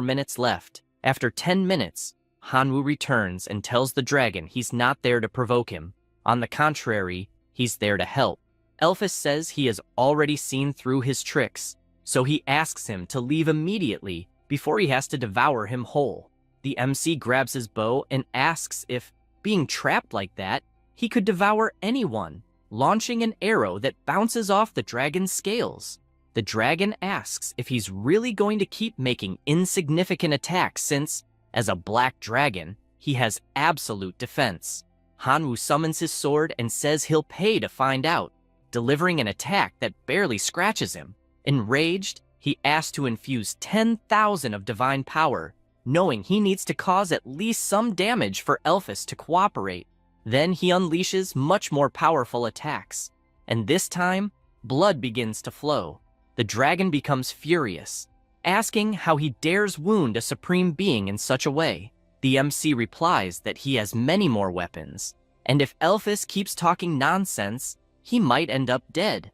minutes left. After 10 minutes, Hanwoo returns and tells the dragon he's not there to provoke him. On the contrary, he's there to help. Elphys says he has already seen through his tricks, so he asks him to leave immediately before he has to devour him whole. The MC grabs his bow and asks if, being trapped like that, he could devour anyone, launching an arrow that bounces off the dragon's scales. The dragon asks if he's really going to keep making insignificant attacks since, as a black dragon, he has absolute defense. Hanwoo summons his sword and says he'll pay to find out, delivering an attack that barely scratches him. Enraged, he asks to infuse 10,000 of divine power, knowing he needs to cause at least some damage for Elphys to cooperate. Then he unleashes much more powerful attacks, and this time, blood begins to flow. The dragon becomes furious, asking how he dares wound a supreme being in such a way. The MC replies that he has many more weapons, and if Elphys keeps talking nonsense, he might end up dead.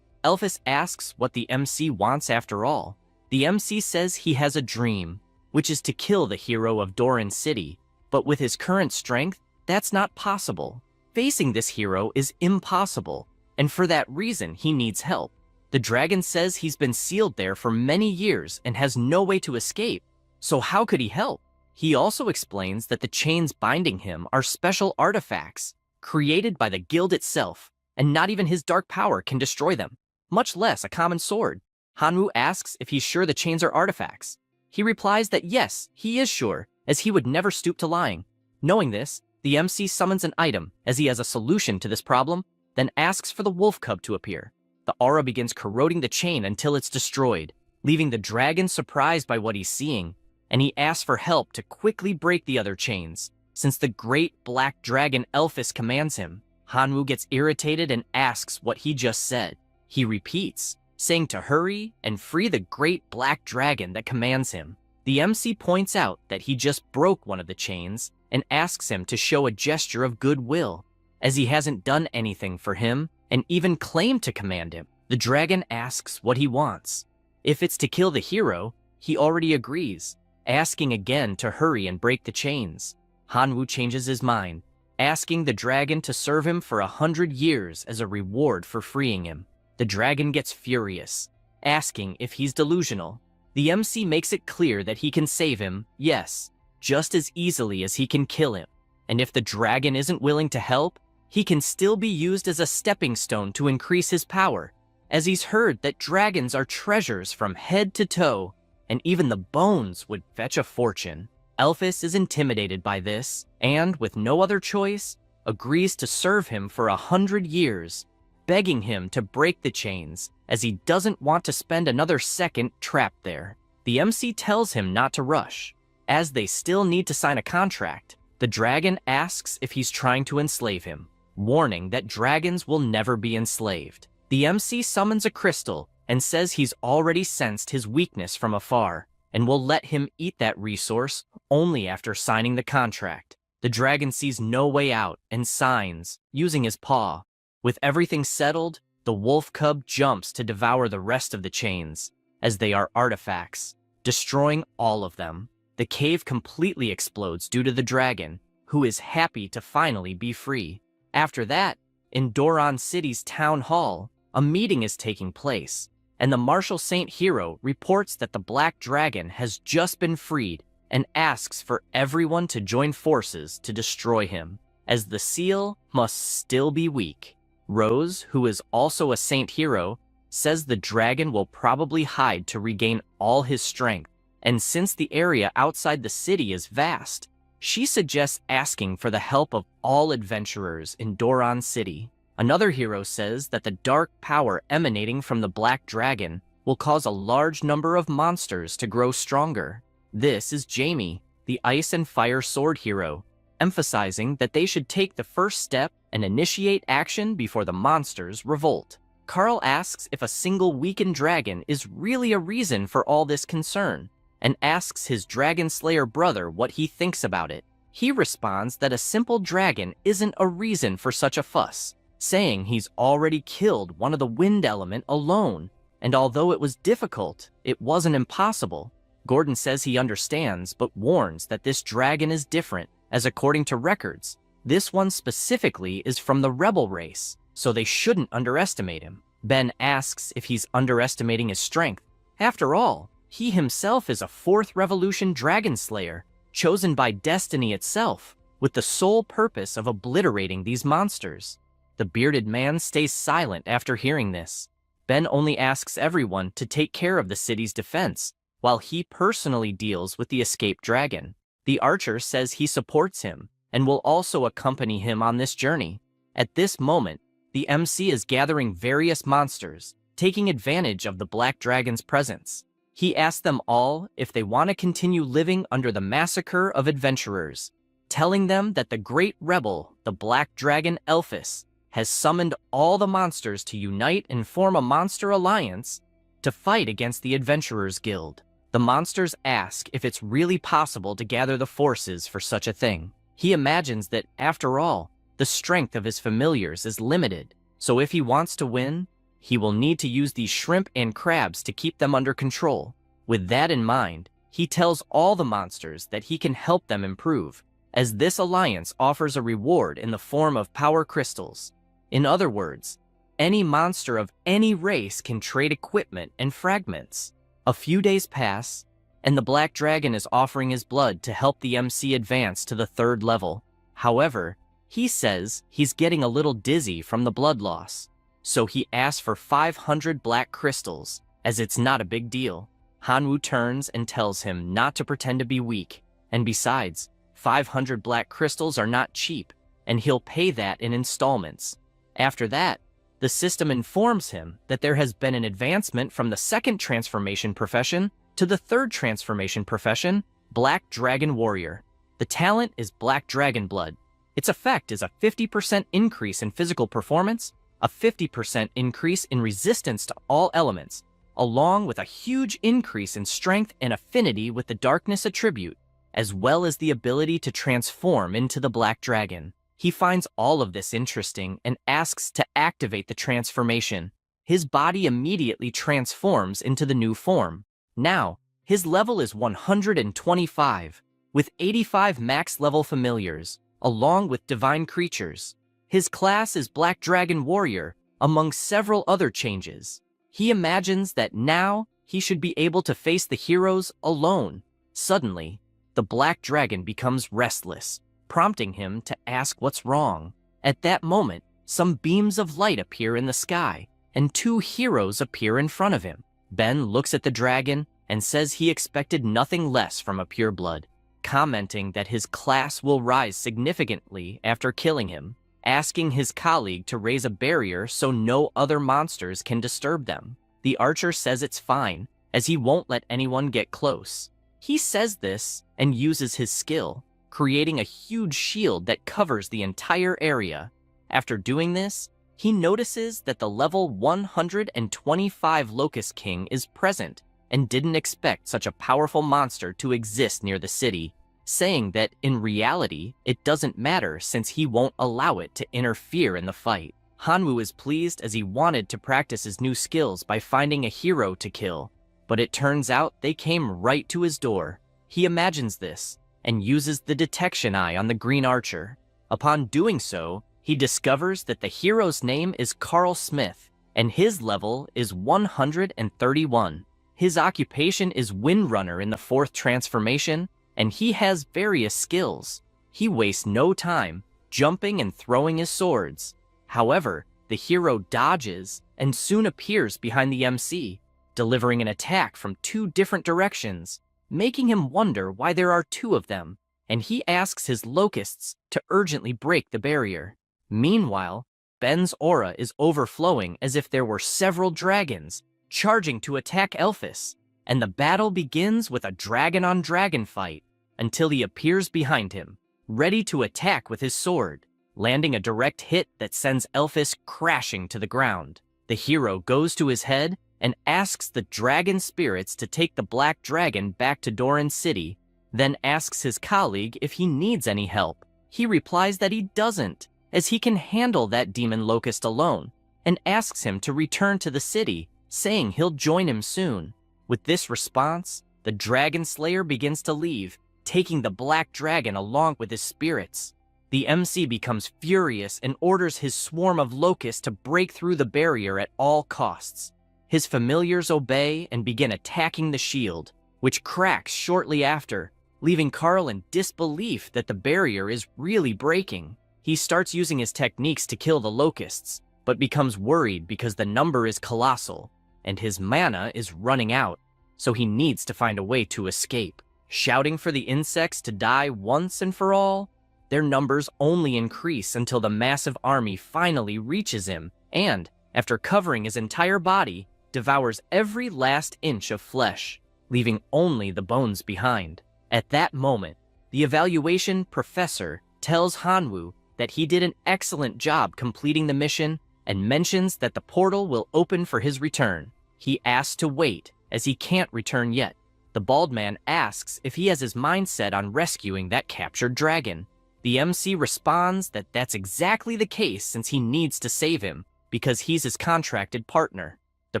Elphys asks what the MC wants after all. The MC says he has a dream, which is to kill the hero of Doran City, but with his current strength, that's not possible. Facing this hero is impossible, and for that reason he needs help. The dragon says he's been sealed there for many years and has no way to escape, so how could he help? He also explains that the chains binding him are special artifacts, created by the guild itself, and not even his dark power can destroy them, much less a common sword. Hanwoo asks if he's sure the chains are artifacts. He replies that yes, he is sure, as he would never stoop to lying. Knowing this, the MC summons an item, as he has a solution to this problem, then asks for the wolf cub to appear. The aura begins corroding the chain until it's destroyed, leaving the dragon surprised by what he's seeing, and he asks for help to quickly break the other chains, since the great black dragon Elphys commands him. Hanwoo gets irritated and asks what he just said. He repeats, saying to hurry and free the great black dragon that commands him. The MC points out that he just broke one of the chains and asks him to show a gesture of goodwill, as he hasn't done anything for him and even claimed to command him. The dragon asks what he wants. If it's to kill the hero, he already agrees, asking again to hurry and break the chains. Hanwoo changes his mind, asking the dragon to serve him for 100 years as a reward for freeing him. The dragon gets furious, asking if he's delusional. The MC makes it clear that he can save him, yes, just as easily as he can kill him. And if the dragon isn't willing to help, he can still be used as a stepping stone to increase his power, as he's heard that dragons are treasures from head to toe, and even the bones would fetch a fortune. Elphys is intimidated by this, and, with no other choice, agrees to serve him for 100 years, begging him to break the chains, as he doesn't want to spend another second trapped there. The MC tells him not to rush, as they still need to sign a contract. The dragon asks if he's trying to enslave him, warning that dragons will never be enslaved. The MC summons a crystal and says he's already sensed his weakness from afar, and will let him eat that resource only after signing the contract. The dragon sees no way out and signs, using his paw. With everything settled, the wolf cub jumps to devour the rest of the chains, as they are artifacts, destroying all of them. The cave completely explodes due to the dragon, who is happy to finally be free. After that, in Doran City's town hall, a meeting is taking place, and the martial saint hero reports that the black dragon has just been freed and asks for everyone to join forces to destroy him, as the seal must still be weak. Rose, who is also a saint hero, says the dragon will probably hide to regain all his strength, and since the area outside the city is vast, she suggests asking for the help of all adventurers in Doron City. Another hero says that the dark power emanating from the black dragon will cause a large number of monsters to grow stronger. This is Jamie, the ice and fire sword hero, emphasizing that they should take the first step and initiate action before the monsters revolt. Carl asks if a single weakened dragon is really a reason for all this concern, and asks his dragon slayer brother what he thinks about it. He responds that a simple dragon isn't a reason for such a fuss, saying he's already killed one of the wind element alone, and although it was difficult, it wasn't impossible. Gordon says he understands, but warns that this dragon is different, as according to records, this one specifically is from the rebel race, so they shouldn't underestimate him. Ben asks if he's underestimating his strength. After all, he himself is a 4th Revolution Dragon Slayer, chosen by destiny itself, with the sole purpose of obliterating these monsters. The bearded man stays silent after hearing this. Ben only asks everyone to take care of the city's defense, while he personally deals with the escaped dragon. The archer says he supports him, and will also accompany him on this journey. At this moment, the MC is gathering various monsters, taking advantage of the black dragon's presence. He asks them all if they want to continue living under the massacre of adventurers, telling them that the great rebel, the black dragon Elphys, has summoned all the monsters to unite and form a monster alliance to fight against the Adventurers Guild. The monsters ask if it's really possible to gather the forces for such a thing. He imagines that, after all, the strength of his familiars is limited, so if he wants to win, he will need to use these shrimp and crabs to keep them under control. With that in mind, he tells all the monsters that he can help them improve, as this alliance offers a reward in the form of power crystals. In other words, any monster of any race can trade equipment and fragments. A few days pass, and the black dragon is offering his blood to help the MC advance to the 3rd level. However, he says he's getting a little dizzy from the blood loss, so he asks for 500 black crystals, as it's not a big deal. Hanwoo turns and tells him not to pretend to be weak, and besides, 500 black crystals are not cheap, and he'll pay that in installments. After that, the system informs him that there has been an advancement from the 2nd transformation profession to the 3rd transformation profession, Black Dragon Warrior. The talent is Black Dragon Blood. Its effect is a 50% increase in physical performance, a 50% increase in resistance to all elements, along with a huge increase in strength and affinity with the darkness attribute, as well as the ability to transform into the Black Dragon. He finds all of this interesting and asks to activate the transformation. His body immediately transforms into the new form. Now, his level is 125, with 85 max level familiars, along with divine creatures. His class is Black Dragon Warrior, among several other changes. He imagines that now he should be able to face the heroes alone. Suddenly, the Black Dragon becomes restless, prompting him to ask what's wrong. At that moment, some beams of light appear in the sky, and 2 heroes appear in front of him. Ben looks at the dragon and says he expected nothing less from a pureblood, commenting that his class will rise significantly after killing him, asking his colleague to raise a barrier so no other monsters can disturb them. The archer says it's fine, as he won't let anyone get close. He says this and uses his skill, creating a huge shield that covers the entire area. After doing this, he notices that the level 125 Locust King is present and didn't expect such a powerful monster to exist near the city, saying that in reality, it doesn't matter since he won't allow it to interfere in the fight. Hanwoo is pleased as he wanted to practice his new skills by finding a hero to kill, but it turns out they came right to his door. He imagines this and uses the detection eye on the green archer. Upon doing so, he discovers that the hero's name is Carl Smith, and his level is 131. His occupation is Windrunner in the 4th transformation, and he has various skills. He wastes no time jumping and throwing his swords. However, the hero dodges and soon appears behind the MC, delivering an attack from two different directions, making him wonder why there are two of them, and he asks his locusts to urgently break the barrier. Meanwhile, Ben's aura is overflowing as if there were several dragons charging to attack Elphys, and the battle begins with a dragon-on-dragon fight until he appears behind him, ready to attack with his sword, landing a direct hit that sends Elphys crashing to the ground. The hero goes to his head and asks the dragon spirits to take the black dragon back to Doran City, then asks his colleague if he needs any help. He replies that he doesn't, as he can handle that demon locust alone, and asks him to return to the city, saying he'll join him soon. With this response, the dragon slayer begins to leave, taking the black dragon along with his spirits. The MC becomes furious and orders his swarm of locusts to break through the barrier at all costs. His familiars obey and begin attacking the shield, which cracks shortly after, leaving Carl in disbelief that the barrier is really breaking. He starts using his techniques to kill the locusts, but becomes worried because the number is colossal, and his mana is running out, so he needs to find a way to escape. Shouting for the insects to die once and for all, their numbers only increase until the massive army finally reaches him and, after covering his entire body, devours every last inch of flesh, leaving only the bones behind. At that moment, the evaluation professor tells Hanwoo that he did an excellent job completing the mission and mentions that the portal will open for his return. He asks to wait, as he can't return yet. The bald man asks if he has his mind set on rescuing that captured dragon. The MC responds that that's exactly the case since he needs to save him, because he's his contracted partner. The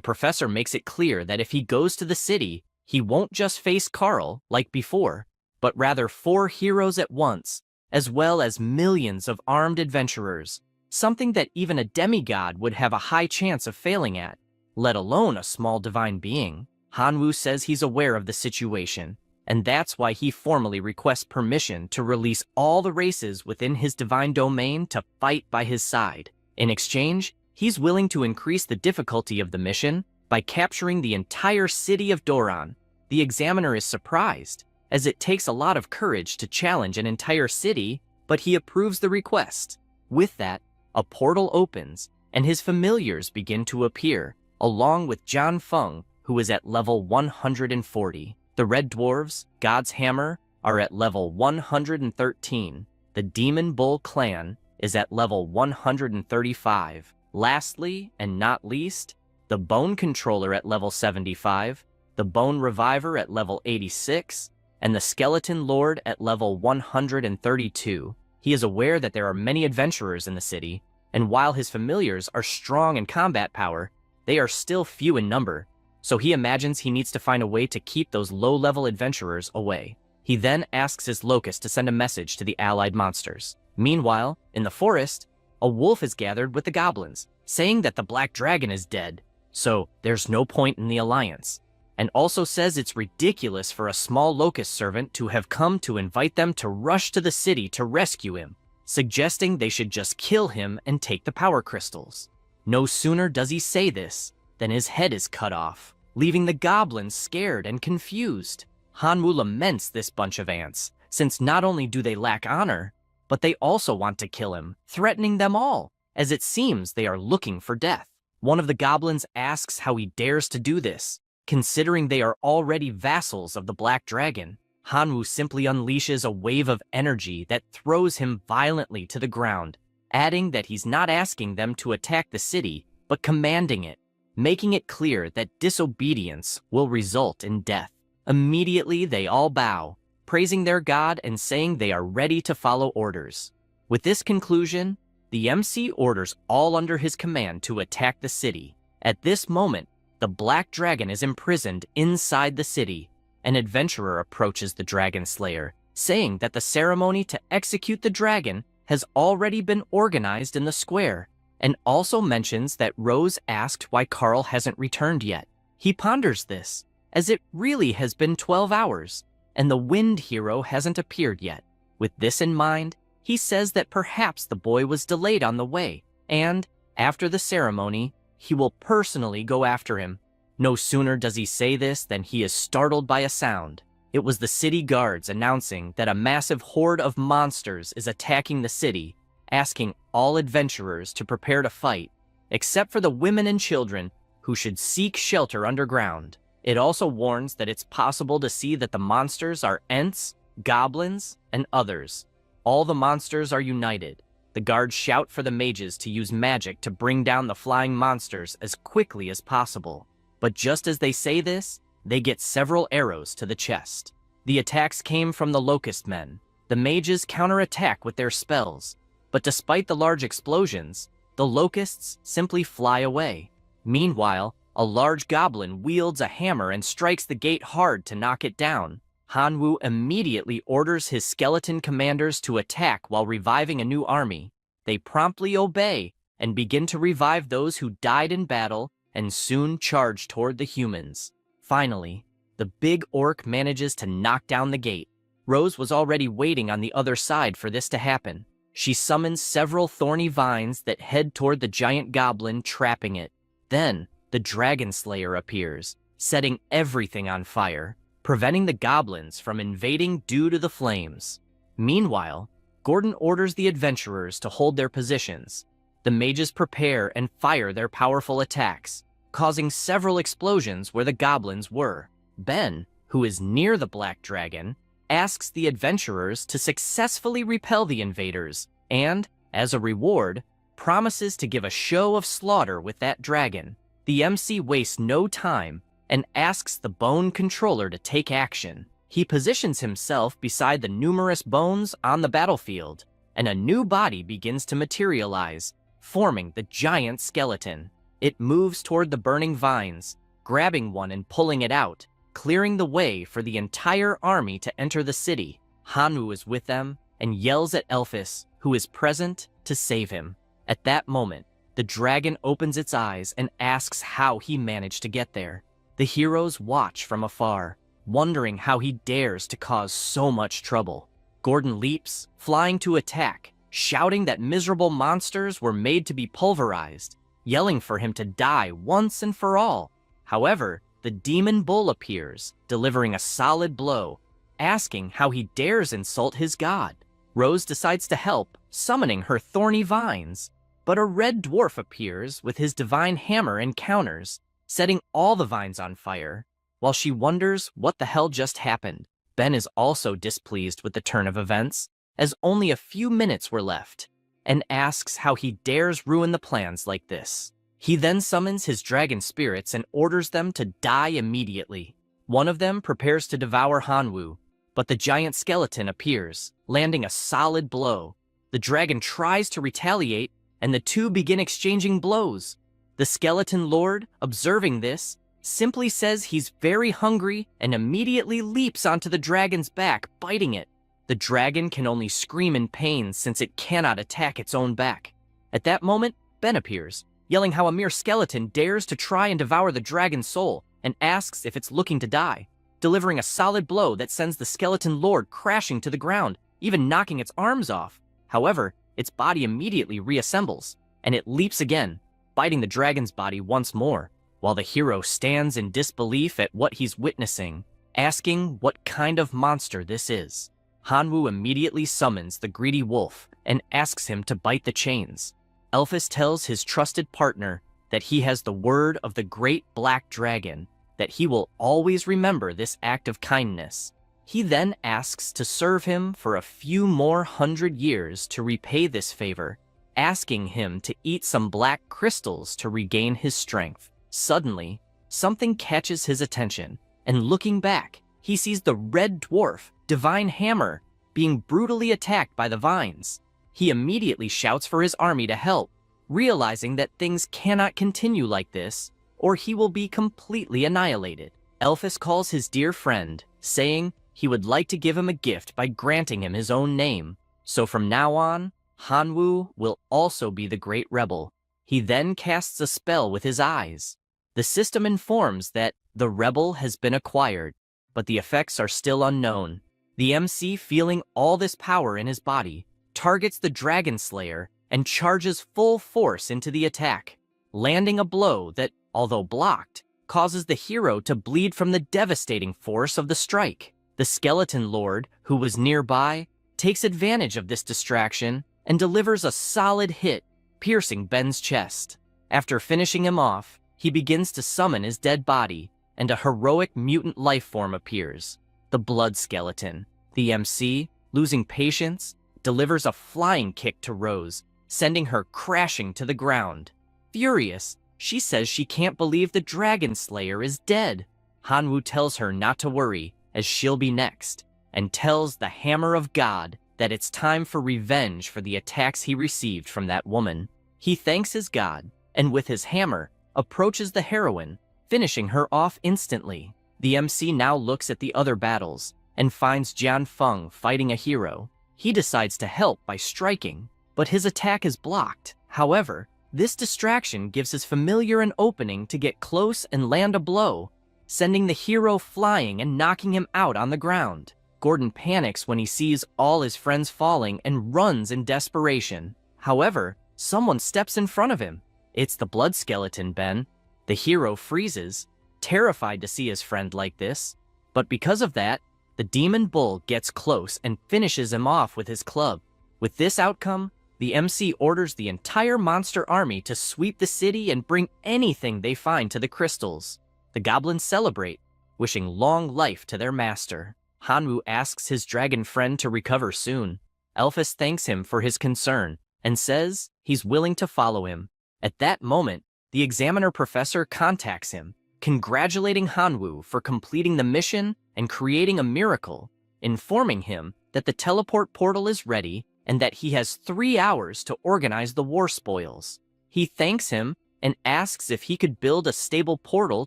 professor makes it clear that if he goes to the city, he won't just face Carl, like before, but rather 4 heroes at once, as well as millions of armed adventurers, something that even a demigod would have a high chance of failing at, let alone a small divine being. Hanwoo says he's aware of the situation, and that's why he formally requests permission to release all the races within his divine domain to fight by his side. In exchange, he's willing to increase the difficulty of the mission by capturing the entire city of Doran. The examiner is surprised, as it takes a lot of courage to challenge an entire city, but he approves the request. With that, a portal opens, and his familiars begin to appear, along with John Feng, who is at level 140. The Red Dwarves, God's Hammer, are at level 113. The Demon Bull clan is at level 135. Lastly, and not least, the Bone Controller at level 75, the Bone Reviver at level 86, and the Skeleton Lord at level 132. He is aware that there are many adventurers in the city, and while his familiars are strong in combat power, they are still few in number, so he imagines he needs to find a way to keep those low-level adventurers away. He then asks his locust to send a message to the allied monsters. Meanwhile, in the forest, a wolf is gathered with the goblins, saying that the black dragon is dead, so there's no point in the alliance, and also says it's ridiculous for a small locust servant to have come to invite them to rush to the city to rescue him, suggesting they should just kill him and take the power crystals. No sooner does he say this than his head is cut off, leaving the goblins scared and confused. Hanwoo laments this bunch of ants, since not only do they lack honor, but they also want to kill him, threatening them all, as it seems they are looking for death. One of the goblins asks how he dares to do this, considering they are already vassals of the Black Dragon. Hanwoo simply unleashes a wave of energy that throws him violently to the ground, adding that he's not asking them to attack the city, but commanding it, making it clear that disobedience will result in death. Immediately, they all bow, praising their god and saying they are ready to follow orders. With this conclusion, the MC orders all under his command to attack the city. At this moment, the Black Dragon is imprisoned inside the city. An adventurer approaches the Dragon Slayer, saying that the ceremony to execute the dragon has already been organized in the square, and also mentions that Rose asked why Carl hasn't returned yet. He ponders this, as it really has been 12 hours, and the Wind Hero hasn't appeared yet. With this in mind, he says that perhaps the boy was delayed on the way, and, After the ceremony, he will personally go after him. No sooner does he say this than he is startled by a sound. It was the city guards announcing that a massive horde of monsters is attacking the city, asking all adventurers to prepare to fight, except for the women and children who should seek shelter underground. It also warns that it's possible to see that the monsters are ents, goblins, and others. All the monsters are united. The guards shout for the mages to use magic to bring down the flying monsters as quickly as possible. But just as they say this, they get several arrows to the chest. The attacks came from the Locust Men. The mages counterattack with their spells, but despite the large explosions, the locusts simply fly away. Meanwhile, a large goblin wields a hammer and strikes the gate hard to knock it down. Hanwoo immediately orders his skeleton commanders to attack while reviving a new army. They promptly obey and begin to revive those who died in battle and soon charge toward the humans. Finally, the big orc manages to knock down the gate. Rose was already waiting on the other side for this to happen. She summons several thorny vines that head toward the giant goblin, trapping it. Then, the Dragon Slayer appears, setting everything on fire, preventing the goblins from invading due to the flames. Meanwhile, Gordon orders the adventurers to hold their positions. The mages prepare and fire their powerful attacks, causing several explosions where the goblins were. Ben, who is near the Black Dragon, asks the adventurers to successfully repel the invaders and, as a reward, promises to give a show of slaughter with that dragon. The MC wastes no time and asks the Bone Controller to take action. He positions himself beside the numerous bones on the battlefield, and a new body begins to materialize, forming the giant skeleton. It moves toward the burning vines, grabbing one and pulling it out, clearing the way for the entire army to enter the city. Hanwoo is with them and yells at Elphys, who is present, to save him. At that moment, the dragon opens its eyes and asks how he managed to get there. The heroes watch from afar, wondering how he dares to cause so much trouble. Gordon leaps, flying to attack, shouting that miserable monsters were made to be pulverized, yelling for him to die once and for all. However, the demon bull appears, delivering a solid blow, asking how he dares insult his god. Rose decides to help, summoning her thorny vines. But a red dwarf appears with his divine hammer and counters, setting all the vines on fire. While she wonders what the hell just happened, Ben is also displeased with the turn of events, as only a few minutes were left, and asks how he dares ruin the plans like this. He then summons his dragon spirits and orders them to die immediately. One of them prepares to devour Hanwoo, but the giant skeleton appears, landing a solid blow. The dragon tries to retaliate, and the two begin exchanging blows. The skeleton lord, observing this, simply says he's very hungry and immediately leaps onto the dragon's back, biting it. The dragon can only scream in pain since it cannot attack its own back. At that moment, Ben appears, yelling how a mere skeleton dares to try and devour the dragon's soul and asks if it's looking to die, delivering a solid blow that sends the skeleton lord crashing to the ground, even knocking its arms off. However, its body immediately reassembles, and it leaps again, biting the dragon's body once more, while the hero stands in disbelief at what he's witnessing, asking what kind of monster this is. Hanwoo immediately summons the greedy wolf and asks him to bite the chains. Elphys tells his trusted partner that he has the word of the great black dragon, that he will always remember this act of kindness. He then asks to serve him for a few more 100 years to repay this favor, asking him to eat some black crystals to regain his strength. Suddenly, something catches his attention, and looking back, he sees the red dwarf, Divine Hammer, being brutally attacked by the vines. He immediately shouts for his army to help, realizing that things cannot continue like this, or he will be completely annihilated. Elphys calls his dear friend, saying he would like to give him a gift by granting him his own name. So from now on, Hanwoo will also be the great rebel. He then casts a spell with his eyes. The system informs that the rebel has been acquired, but the effects are still unknown. The MC, feeling all this power in his body, targets the Dragon Slayer and charges full force into the attack, landing a blow that, although blocked, causes the hero to bleed from the devastating force of the strike. The Skeleton Lord, who was nearby, takes advantage of this distraction and delivers a solid hit, piercing Ben's chest. After finishing him off, he begins to summon his dead body, and a heroic mutant life form appears, the Blood Skeleton. The MC, losing patience, delivers a flying kick to Rose, sending her crashing to the ground. Furious, she says she can't believe the Dragon Slayer is dead. Hanwoo tells her not to worry, as she'll be next, and tells the Hammer of God that it's time for revenge for the attacks he received from that woman. He thanks his god, and with his hammer, approaches the heroine, finishing her off instantly. The MC now looks at the other battles, and finds Jian Feng fighting a hero. He decides to help by striking, but his attack is blocked. However, this distraction gives his familiar an opening to get close and land a blow, sending the hero flying and knocking him out on the ground. Gordon panics when he sees all his friends falling and runs in desperation. However, someone steps in front of him. It's the Blood Skeleton Ben. The hero freezes, terrified to see his friend like this, but because of that, the Demon Bull gets close and finishes him off with his club. With this outcome, the MC orders the entire monster army to sweep the city and bring anything they find to the crystals. The goblins celebrate, wishing long life to their master. Hanwoo asks his dragon friend to recover soon. Elphys thanks him for his concern and says he's willing to follow him. At that moment, the examiner professor contacts him, congratulating Hanwoo for completing the mission and creating a miracle, informing him that the teleport portal is ready and that he has 3 hours to organize the war spoils. He thanks him and asks if he could build a stable portal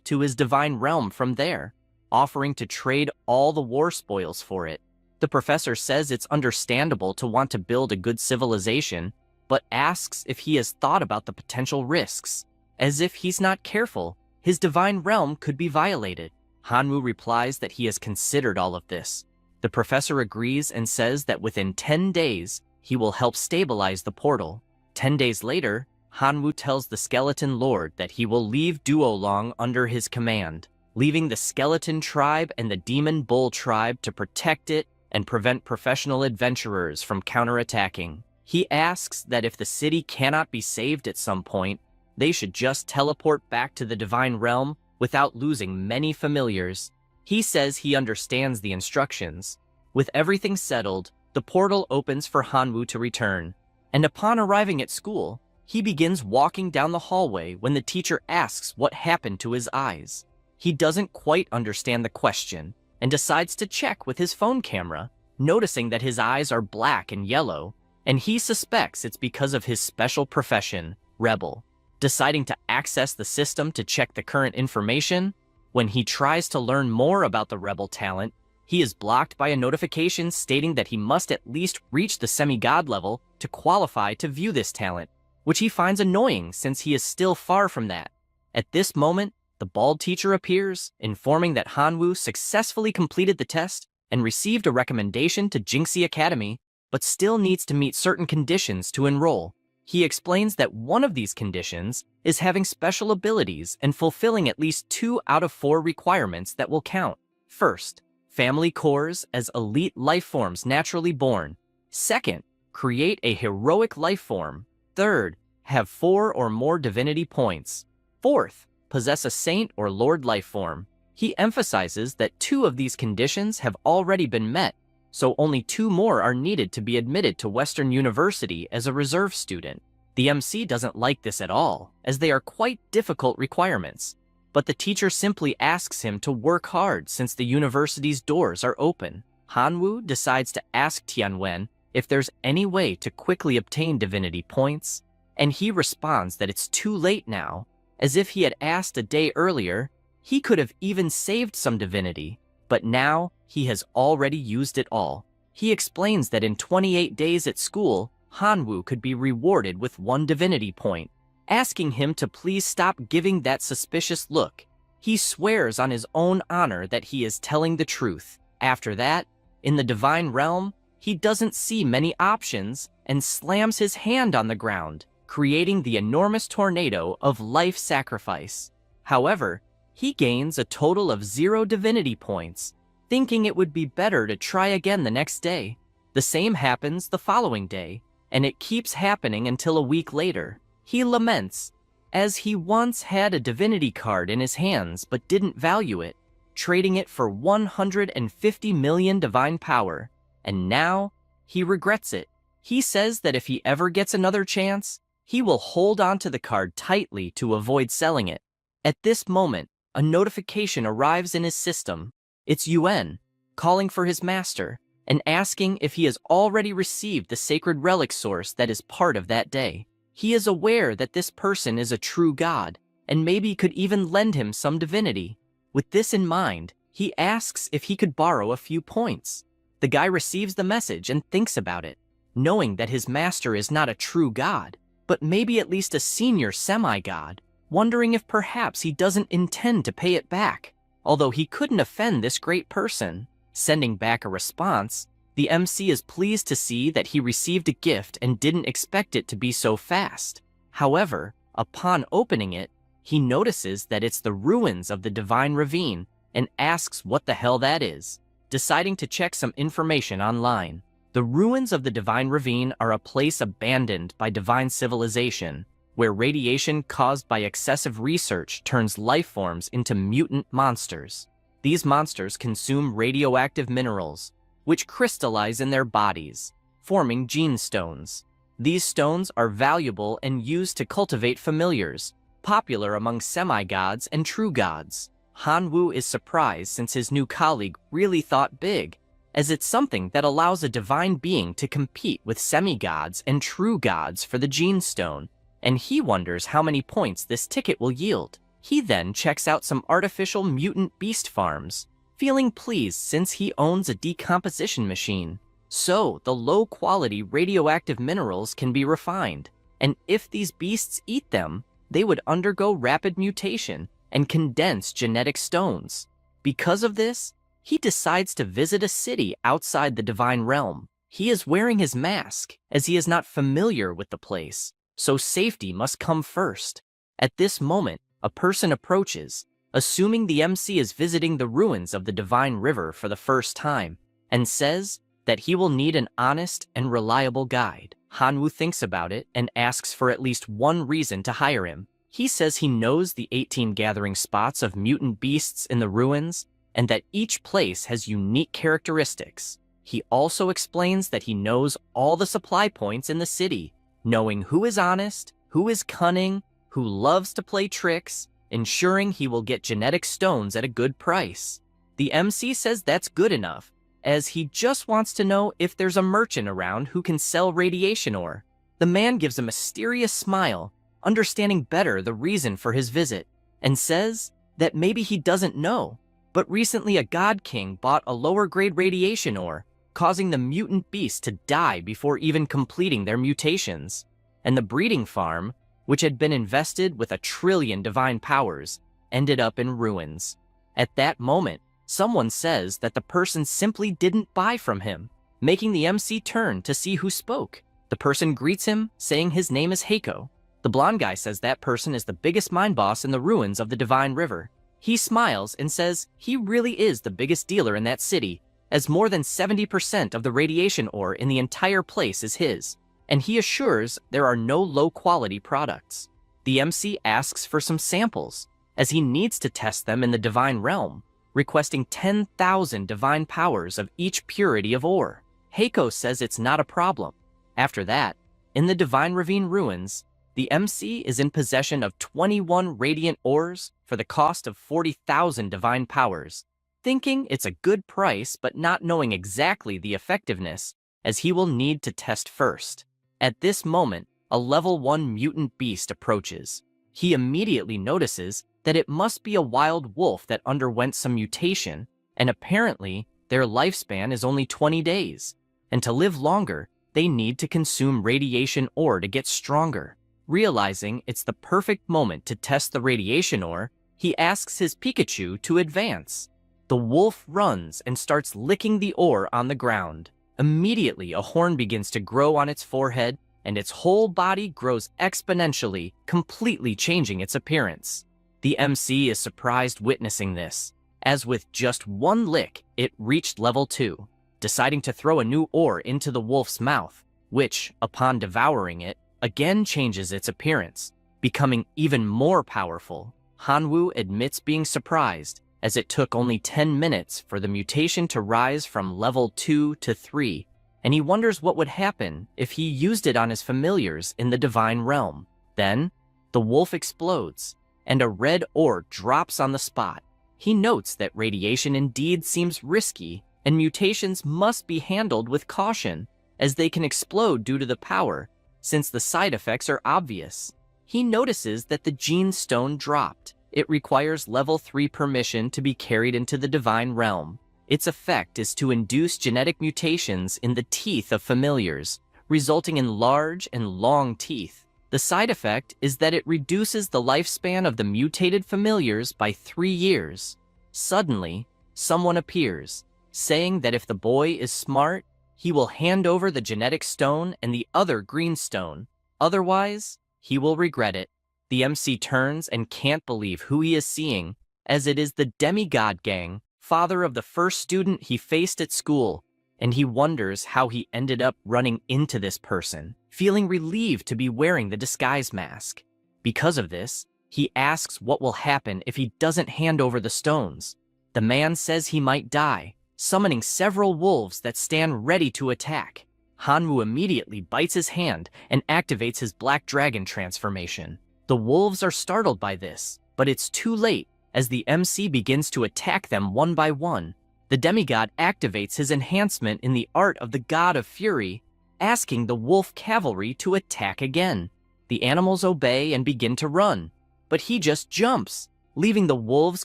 to his divine realm from there, offering to trade all the war spoils for it. The professor says it's understandable to want to build a good civilization, but asks if he has thought about the potential risks. As if he's not careful, his divine realm could be violated. Hanwoo replies that he has considered all of this. The professor agrees and says that within 10 days, he will help stabilize the portal. 10 days later, Hanwoo tells the Skeleton Lord that he will leave Duolong under his command, leaving the Skeleton Tribe and the Demon Bull Tribe to protect it and prevent professional adventurers from counterattacking. He asks that if the city cannot be saved at some point, they should just teleport back to the Divine Realm without losing many familiars. He says he understands the instructions. With everything settled, the portal opens for Hanwoo to return, and upon arriving at school, he begins walking down the hallway when the teacher asks what happened to his eyes. He doesn't quite understand the question and decides to check with his phone camera, noticing that his eyes are black and yellow, and he suspects it's because of his special profession, Rebel. Deciding to access the system to check the current information, when he tries to learn more about the Rebel talent, he is blocked by a notification stating that he must at least reach the semi-god level to qualify to view this talent, which he finds annoying since he is still far from that. At this moment, the bald teacher appears, informing that Hanwoo successfully completed the test and received a recommendation to Jinxie Academy, but still needs to meet certain conditions to enroll. He explains that one of these conditions is having special abilities and fulfilling at least 2 out of 4 requirements that will count. First, family cores as elite life forms naturally born. Second, create a heroic life form. Third, have 4 or more divinity points. Fourth, possess a saint or lord life form. He emphasizes that 2 of these conditions have already been met, so only 2 more are needed to be admitted to Western University as a reserve student. The MC doesn't like this at all, as they are quite difficult requirements, but the teacher simply asks him to work hard since the university's doors are open. Hanwoo decides to ask Tianwen if there's any way to quickly obtain divinity points, and he responds that it's too late now. As if he had asked a day earlier, he could have even saved some divinity, but now he has already used it all. He explains that in 28 days at school, Hanwoo could be rewarded with 1 divinity point, asking him to please stop giving that suspicious look. He swears on his own honor that he is telling the truth. After that, in the Divine Realm, he doesn't see many options and slams his hand on the ground, creating the enormous tornado of life sacrifice. However, he gains a total of 0 divinity points, thinking it would be better to try again the next day. The same happens the following day, and it keeps happening until a week later. He laments, as he once had a divinity card in his hands but didn't value it, trading it for 150 million divine power, and now he regrets it. He says that if he ever gets another chance, he will hold onto the card tightly to avoid selling it. At this moment, a notification arrives in his system. It's Yuan, calling for his master, and asking if he has already received the sacred relic source that is part of that day. He is aware that this person is a true god, and maybe could even lend him some divinity. With this in mind, he asks if he could borrow a few points. The guy receives the message and thinks about it, knowing that his master is not a true god, but maybe at least a senior semi-god, wondering if perhaps he doesn't intend to pay it back, although he couldn't offend this great person. Sending back a response, the MC is pleased to see that he received a gift and didn't expect it to be so fast. However, upon opening it, he notices that it's the ruins of the Divine Ravine and asks what the hell that is, deciding to check some information online. The ruins of the Divine Ravine are a place abandoned by divine civilization, where radiation caused by excessive research turns life forms into mutant monsters. These monsters consume radioactive minerals, which crystallize in their bodies, forming gene stones. These stones are valuable and used to cultivate familiars, popular among semi-gods and true gods. Hanwoo is surprised since his new colleague really thought big, as it's something that allows a divine being to compete with semi-gods and true gods for the gene stone, and he wonders how many points this ticket will yield. He then checks out some artificial mutant beast farms, feeling pleased since he owns a decomposition machine. So, the low-quality radioactive minerals can be refined, and if these beasts eat them, they would undergo rapid mutation and condense genetic stones. Because of this, he decides to visit a city outside the divine realm. He is wearing his mask, as he is not familiar with the place, so safety must come first. At this moment, a person approaches, assuming the MC is visiting the ruins of the Divine River for the first time, and says that he will need an honest and reliable guide. Hanwoo thinks about it and asks for at least one reason to hire him. He says he knows the 18 gathering spots of mutant beasts in the ruins, and that each place has unique characteristics. He also explains that he knows all the supply points in the city, knowing who is honest, who is cunning, who loves to play tricks, ensuring he will get genetic stones at a good price. The MC says that's good enough, as he just wants to know if there's a merchant around who can sell radiation ore. The man gives a mysterious smile, understanding better the reason for his visit, and says that maybe he doesn't know, but recently a god king bought a lower-grade radiation ore, causing the mutant beasts to die before even completing their mutations, and the breeding farm, which had been invested with 1 trillion divine powers, ended up in ruins. At that moment, someone says that the person simply didn't buy from him, making the MC turn to see who spoke. The person greets him, saying his name is Heiko. The blonde guy says that person is the biggest mine boss in the ruins of the Divine River. He smiles and says he really is the biggest dealer in that city, as more than 70% of the radiation ore in the entire place is his, and he assures there are no low-quality products. The MC asks for some samples, as he needs to test them in the Divine Realm, requesting 10,000 divine powers of each purity of ore. Heiko says it's not a problem. After that, in the Divine Ravine ruins, the MC is in possession of 21 radiant ores for the cost of 40,000 divine powers, thinking it's a good price but not knowing exactly the effectiveness, as he will need to test first. At this moment, a level 1 mutant beast approaches. He immediately notices that it must be a wild wolf that underwent some mutation, and apparently their lifespan is only 20 days, and to live longer, they need to consume radiation ore to get stronger. Realizing it's the perfect moment to test the radiation ore, he asks his Pikachu to advance. The wolf runs and starts licking the ore on the ground, Immediately, a horn begins to grow on its forehead, and its whole body grows exponentially, completely changing its appearance. The MC is surprised witnessing this, as with just one lick, it reached level 2, deciding to throw a new ore into the wolf's mouth, which, upon devouring it, again changes its appearance, becoming even more powerful. Hanwoo admits being surprised, as it took only 10 minutes for the mutation to rise from level 2 to 3, and he wonders what would happen if he used it on his familiars in the divine realm. Then, the wolf explodes, and a red ore drops on the spot. He notes that radiation indeed seems risky, and mutations must be handled with caution, as they can explode due to the power, since the side effects are obvious. He notices that the gene stone dropped. It requires level 3 permission to be carried into the divine realm. Its effect is to induce genetic mutations in the teeth of familiars, resulting in large and long teeth. The side effect is that it reduces the lifespan of the mutated familiars by 3 years. Suddenly, someone appears, saying that if the boy is smart, he will hand over the genetic stone and the other green stone. Otherwise, he will regret it. The MC turns and can't believe who he is seeing, as it is the demigod gang, father of the first student he faced at school, and he wonders how he ended up running into this person, feeling relieved to be wearing the disguise mask. Because of this, he asks what will happen if he doesn't hand over the stones. The man says he might die, summoning several wolves that stand ready to attack. Hanwoo immediately bites his hand and activates his black dragon transformation. The wolves are startled by this, but it's too late, as the MC begins to attack them one by one. The demigod activates his enhancement in the art of the god of fury, asking the wolf cavalry to attack again. The animals obey and begin to run, but he just jumps, leaving the wolves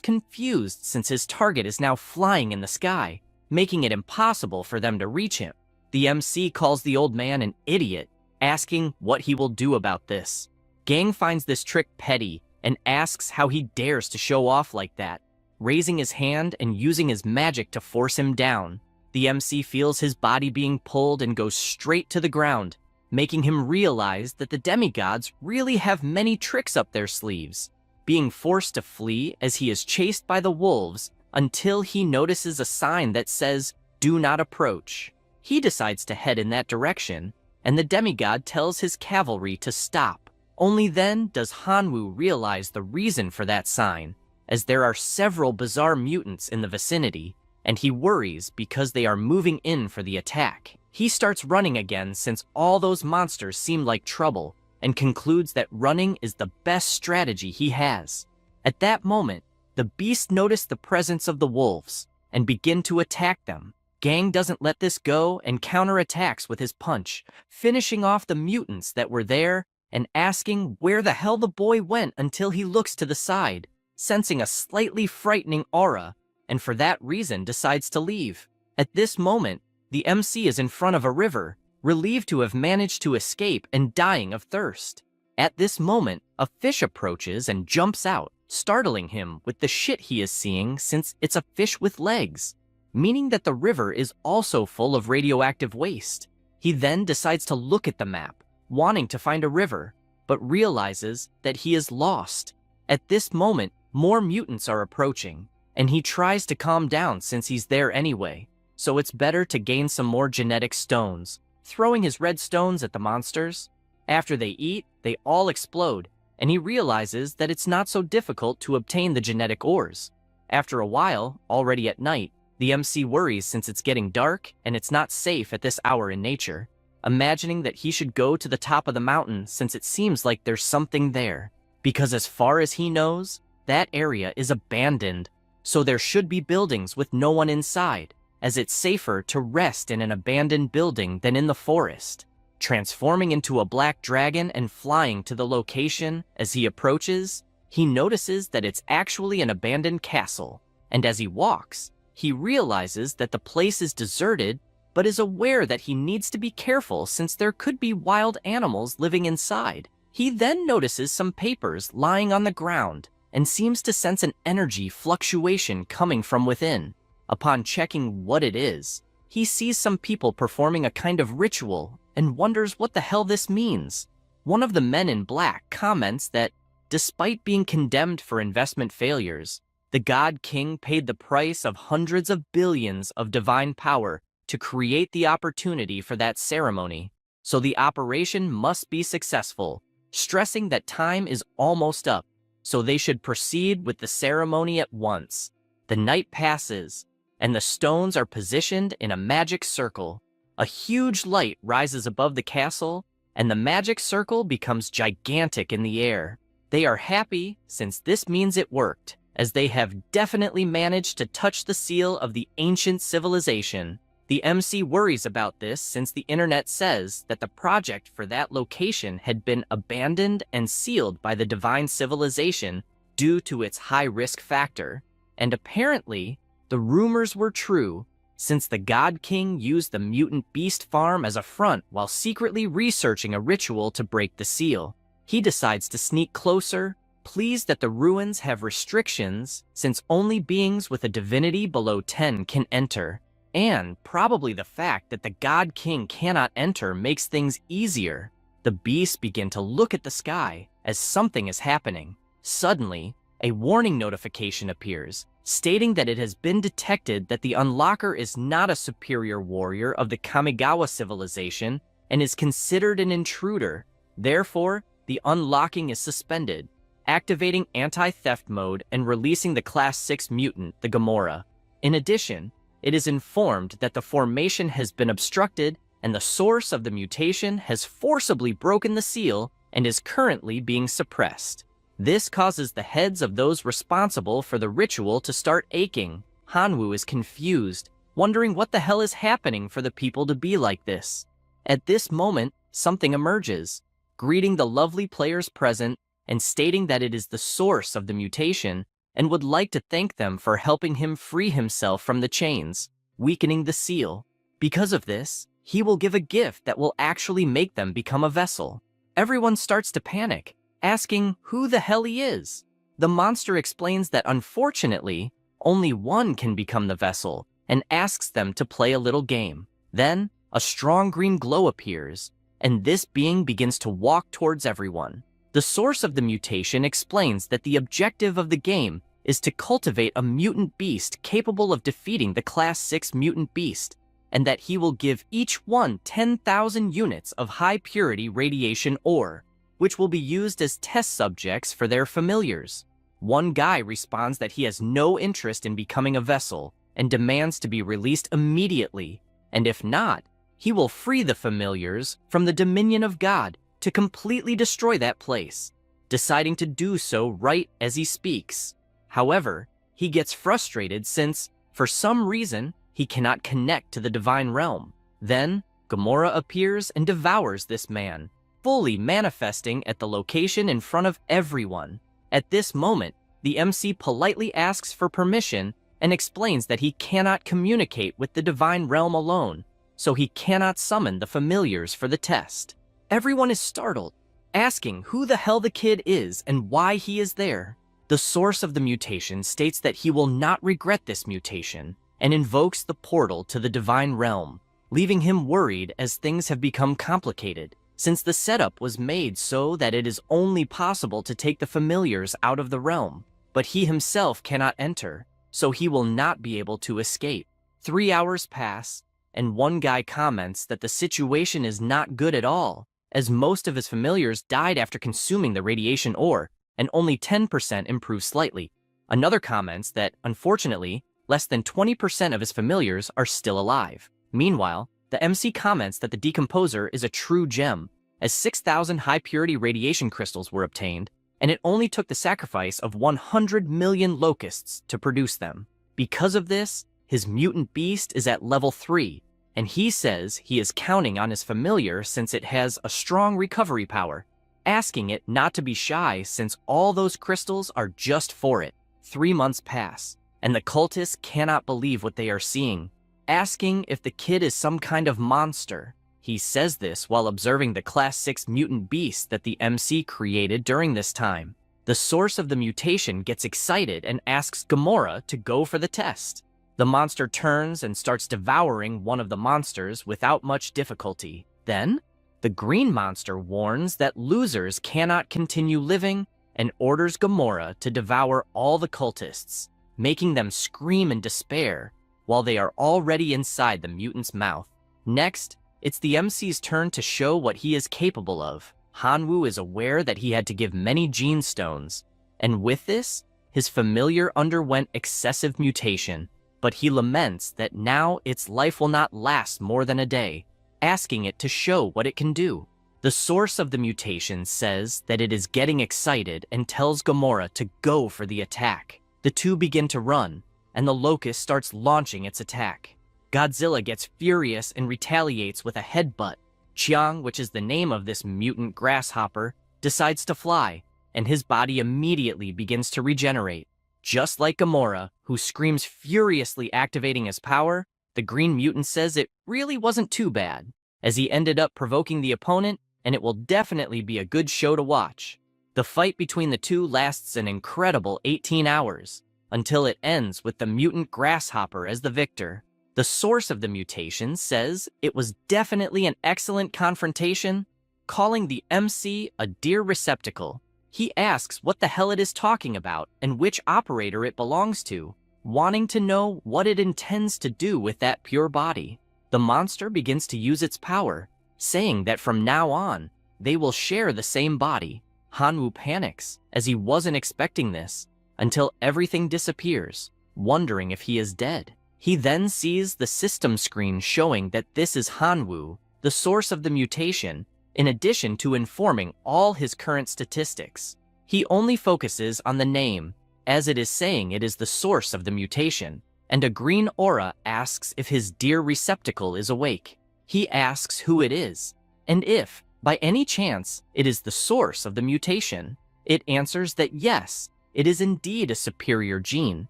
confused since his target is now flying in the sky, making it impossible for them to reach him. The MC calls the old man an idiot, asking what he will do about this. Gang finds this trick petty and asks how he dares to show off like that, raising his hand and using his magic to force him down. The MC feels his body being pulled and goes straight to the ground, making him realize that the demigods really have many tricks up their sleeves, being forced to flee as he is chased by the wolves until he notices a sign that says, "Do not approach." He decides to head in that direction, and the demigod tells his cavalry to stop. Only then does Hanwoo realize the reason for that sign, as there are several bizarre mutants in the vicinity, and he worries because they are moving in for the attack. He starts running again since all those monsters seem like trouble, and concludes that running is the best strategy he has. At that moment, the beast notice the presence of the wolves and begin to attack them. Gang doesn't let this go and counterattacks with his punch, finishing off the mutants that were there and asking where the hell the boy went until he looks to the side, sensing a slightly frightening aura, and for that reason decides to leave. At this moment, the MC is in front of a river, relieved to have managed to escape and dying of thirst. At this moment, a fish approaches and jumps out, startling him with the shit he is seeing since it's a fish with legs, meaning that the river is also full of radioactive waste. He then decides to look at the map, wanting to find a river, but realizes that he is lost. At this moment, more mutants are approaching, and he tries to calm down since he's there anyway, so it's better to gain some more genetic stones, throwing his red stones at the monsters. After they eat, they all explode, and he realizes that it's not so difficult to obtain the genetic ores. After a while, already at night, the MC worries since it's getting dark and it's not safe at this hour in nature, imagining that he should go to the top of the mountain since it seems like there's something there, because as far as he knows, that area is abandoned, so there should be buildings with no one inside, as it's safer to rest in an abandoned building than in the forest. Transforming into a black dragon and flying to the location, as he approaches, he notices that it's actually an abandoned castle, and as he walks, he realizes that the place is deserted, but is aware that he needs to be careful since there could be wild animals living inside. He then notices some papers lying on the ground and seems to sense an energy fluctuation coming from within. Upon checking what it is, he sees some people performing a kind of ritual and wonders what the hell this means. One of the men in black comments that, despite being condemned for investment failures, the God King paid the price of hundreds of billions of divine power to create the opportunity for that ceremony, so the operation must be successful, stressing that time is almost up, so they should proceed with the ceremony at once. The night passes, and the stones are positioned in a magic circle. A huge light rises above the castle, and the magic circle becomes gigantic in the air. They are happy since this means it worked, as they have definitely managed to touch the seal of the ancient civilization. The MC worries about this since the internet says that the project for that location had been abandoned and sealed by the divine civilization due to its high risk factor. And apparently, the rumors were true, since the God King used the mutant beast farm as a front while secretly researching a ritual to break the seal. He decides to sneak closer, pleased that the ruins have restrictions since only beings with a divinity below 10 can enter. And probably the fact that the God King cannot enter makes things easier. The beasts begin to look at the sky as something is happening. Suddenly, a warning notification appears, stating that it has been detected that the unlocker is not a superior warrior of the Kamigawa civilization and is considered an intruder. Therefore, the unlocking is suspended, activating anti-theft mode and releasing the Class 6 mutant, the Gamora. In addition, it is informed that the formation has been obstructed and the source of the mutation has forcibly broken the seal and is currently being suppressed. This causes the heads of those responsible for the ritual to start aching. Hanwoo is confused, wondering what the hell is happening for the people to be like this. At this moment, something emerges, greeting the lovely players present and stating that it is the source of the mutation and would like to thank them for helping him free himself from the chains, weakening the seal. Because of this, he will give a gift that will actually make them become a vessel. Everyone starts to panic, asking who the hell he is. The monster explains that unfortunately, only one can become the vessel and asks them to play a little game. Then, a strong green glow appears, and this being begins to walk towards everyone. The source of the mutation explains that the objective of the game is to cultivate a mutant beast capable of defeating the Class 6 mutant beast, and that he will give each one 10,000 units of high-purity radiation ore, which will be used as test subjects for their familiars. One guy responds that he has no interest in becoming a vessel and demands to be released immediately, and if not, he will free the familiars from the dominion of God to completely destroy that place, deciding to do so right as he speaks. However, he gets frustrated since, for some reason, he cannot connect to the divine realm. Then, Gamora appears and devours this man, fully manifesting at the location in front of everyone. At this moment, the MC politely asks for permission and explains that he cannot communicate with the divine realm alone, so he cannot summon the familiars for the test. Everyone is startled, asking who the hell the kid is and why he is there. The source of the mutation states that he will not regret this mutation and invokes the portal to the divine realm, leaving him worried as things have become complicated, since the setup was made so that it is only possible to take the familiars out of the realm, but he himself cannot enter, so he will not be able to escape. 3 hours pass, and one guy comments that the situation is not good at all, as most of his familiars died after consuming the radiation ore, and only 10% improved slightly. Another comments that, unfortunately, less than 20% of his familiars are still alive. Meanwhile, the MC comments that the decomposer is a true gem, as 6,000 high-purity radiation crystals were obtained, and it only took the sacrifice of 100 million locusts to produce them. Because of this, his mutant beast is at level 3, and he says he is counting on his familiar since it has a strong recovery power, asking it not to be shy since all those crystals are just for it. 3 months pass, and the cultists cannot believe what they are seeing, asking if the kid is some kind of monster. He says this while observing the Class 6 mutant beast that the MC created during this time. The source of the mutation gets excited and asks Gamora to go for the test. The monster turns and starts devouring one of the monsters without much difficulty. Then, the green monster warns that losers cannot continue living and orders Gamora to devour all the cultists, making them scream in despair while they are already inside the mutant's mouth. Next, it's the MC's turn to show what he is capable of. Hanwoo is aware that he had to give many gene stones, and with this, his familiar underwent excessive mutation, but he laments that now its life will not last more than a day, asking it to show what it can do. The source of the mutation says that it is getting excited and tells Gamora to go for the attack. The two begin to run, and the locust starts launching its attack. Godzilla gets furious and retaliates with a headbutt. Chiang, which is the name of this mutant grasshopper, decides to fly, and his body immediately begins to regenerate. Just like Gamora, who screams furiously activating his power, the green mutant says it really wasn't too bad, as he ended up provoking the opponent, and it will definitely be a good show to watch. The fight between the two lasts an incredible 18 hours, until it ends with the mutant grasshopper as the victor. The source of the mutation says it was definitely an excellent confrontation, calling the MC a dear receptacle. He asks what the hell it is talking about and which operator it belongs to, wanting to know what it intends to do with that pure body. The monster begins to use its power, saying that from now on, they will share the same body. Hanwoo panics, as he wasn't expecting this, until everything disappears, wondering if he is dead. He then sees the system screen showing that this is Hanwoo, the source of the mutation, in addition to informing all his current statistics. He only focuses on the name, as it is saying it is the source of the mutation, and a green aura asks if his dear receptacle is awake. He asks who it is, and if, by any chance, it is the source of the mutation. It answers that yes, it is indeed a superior gene,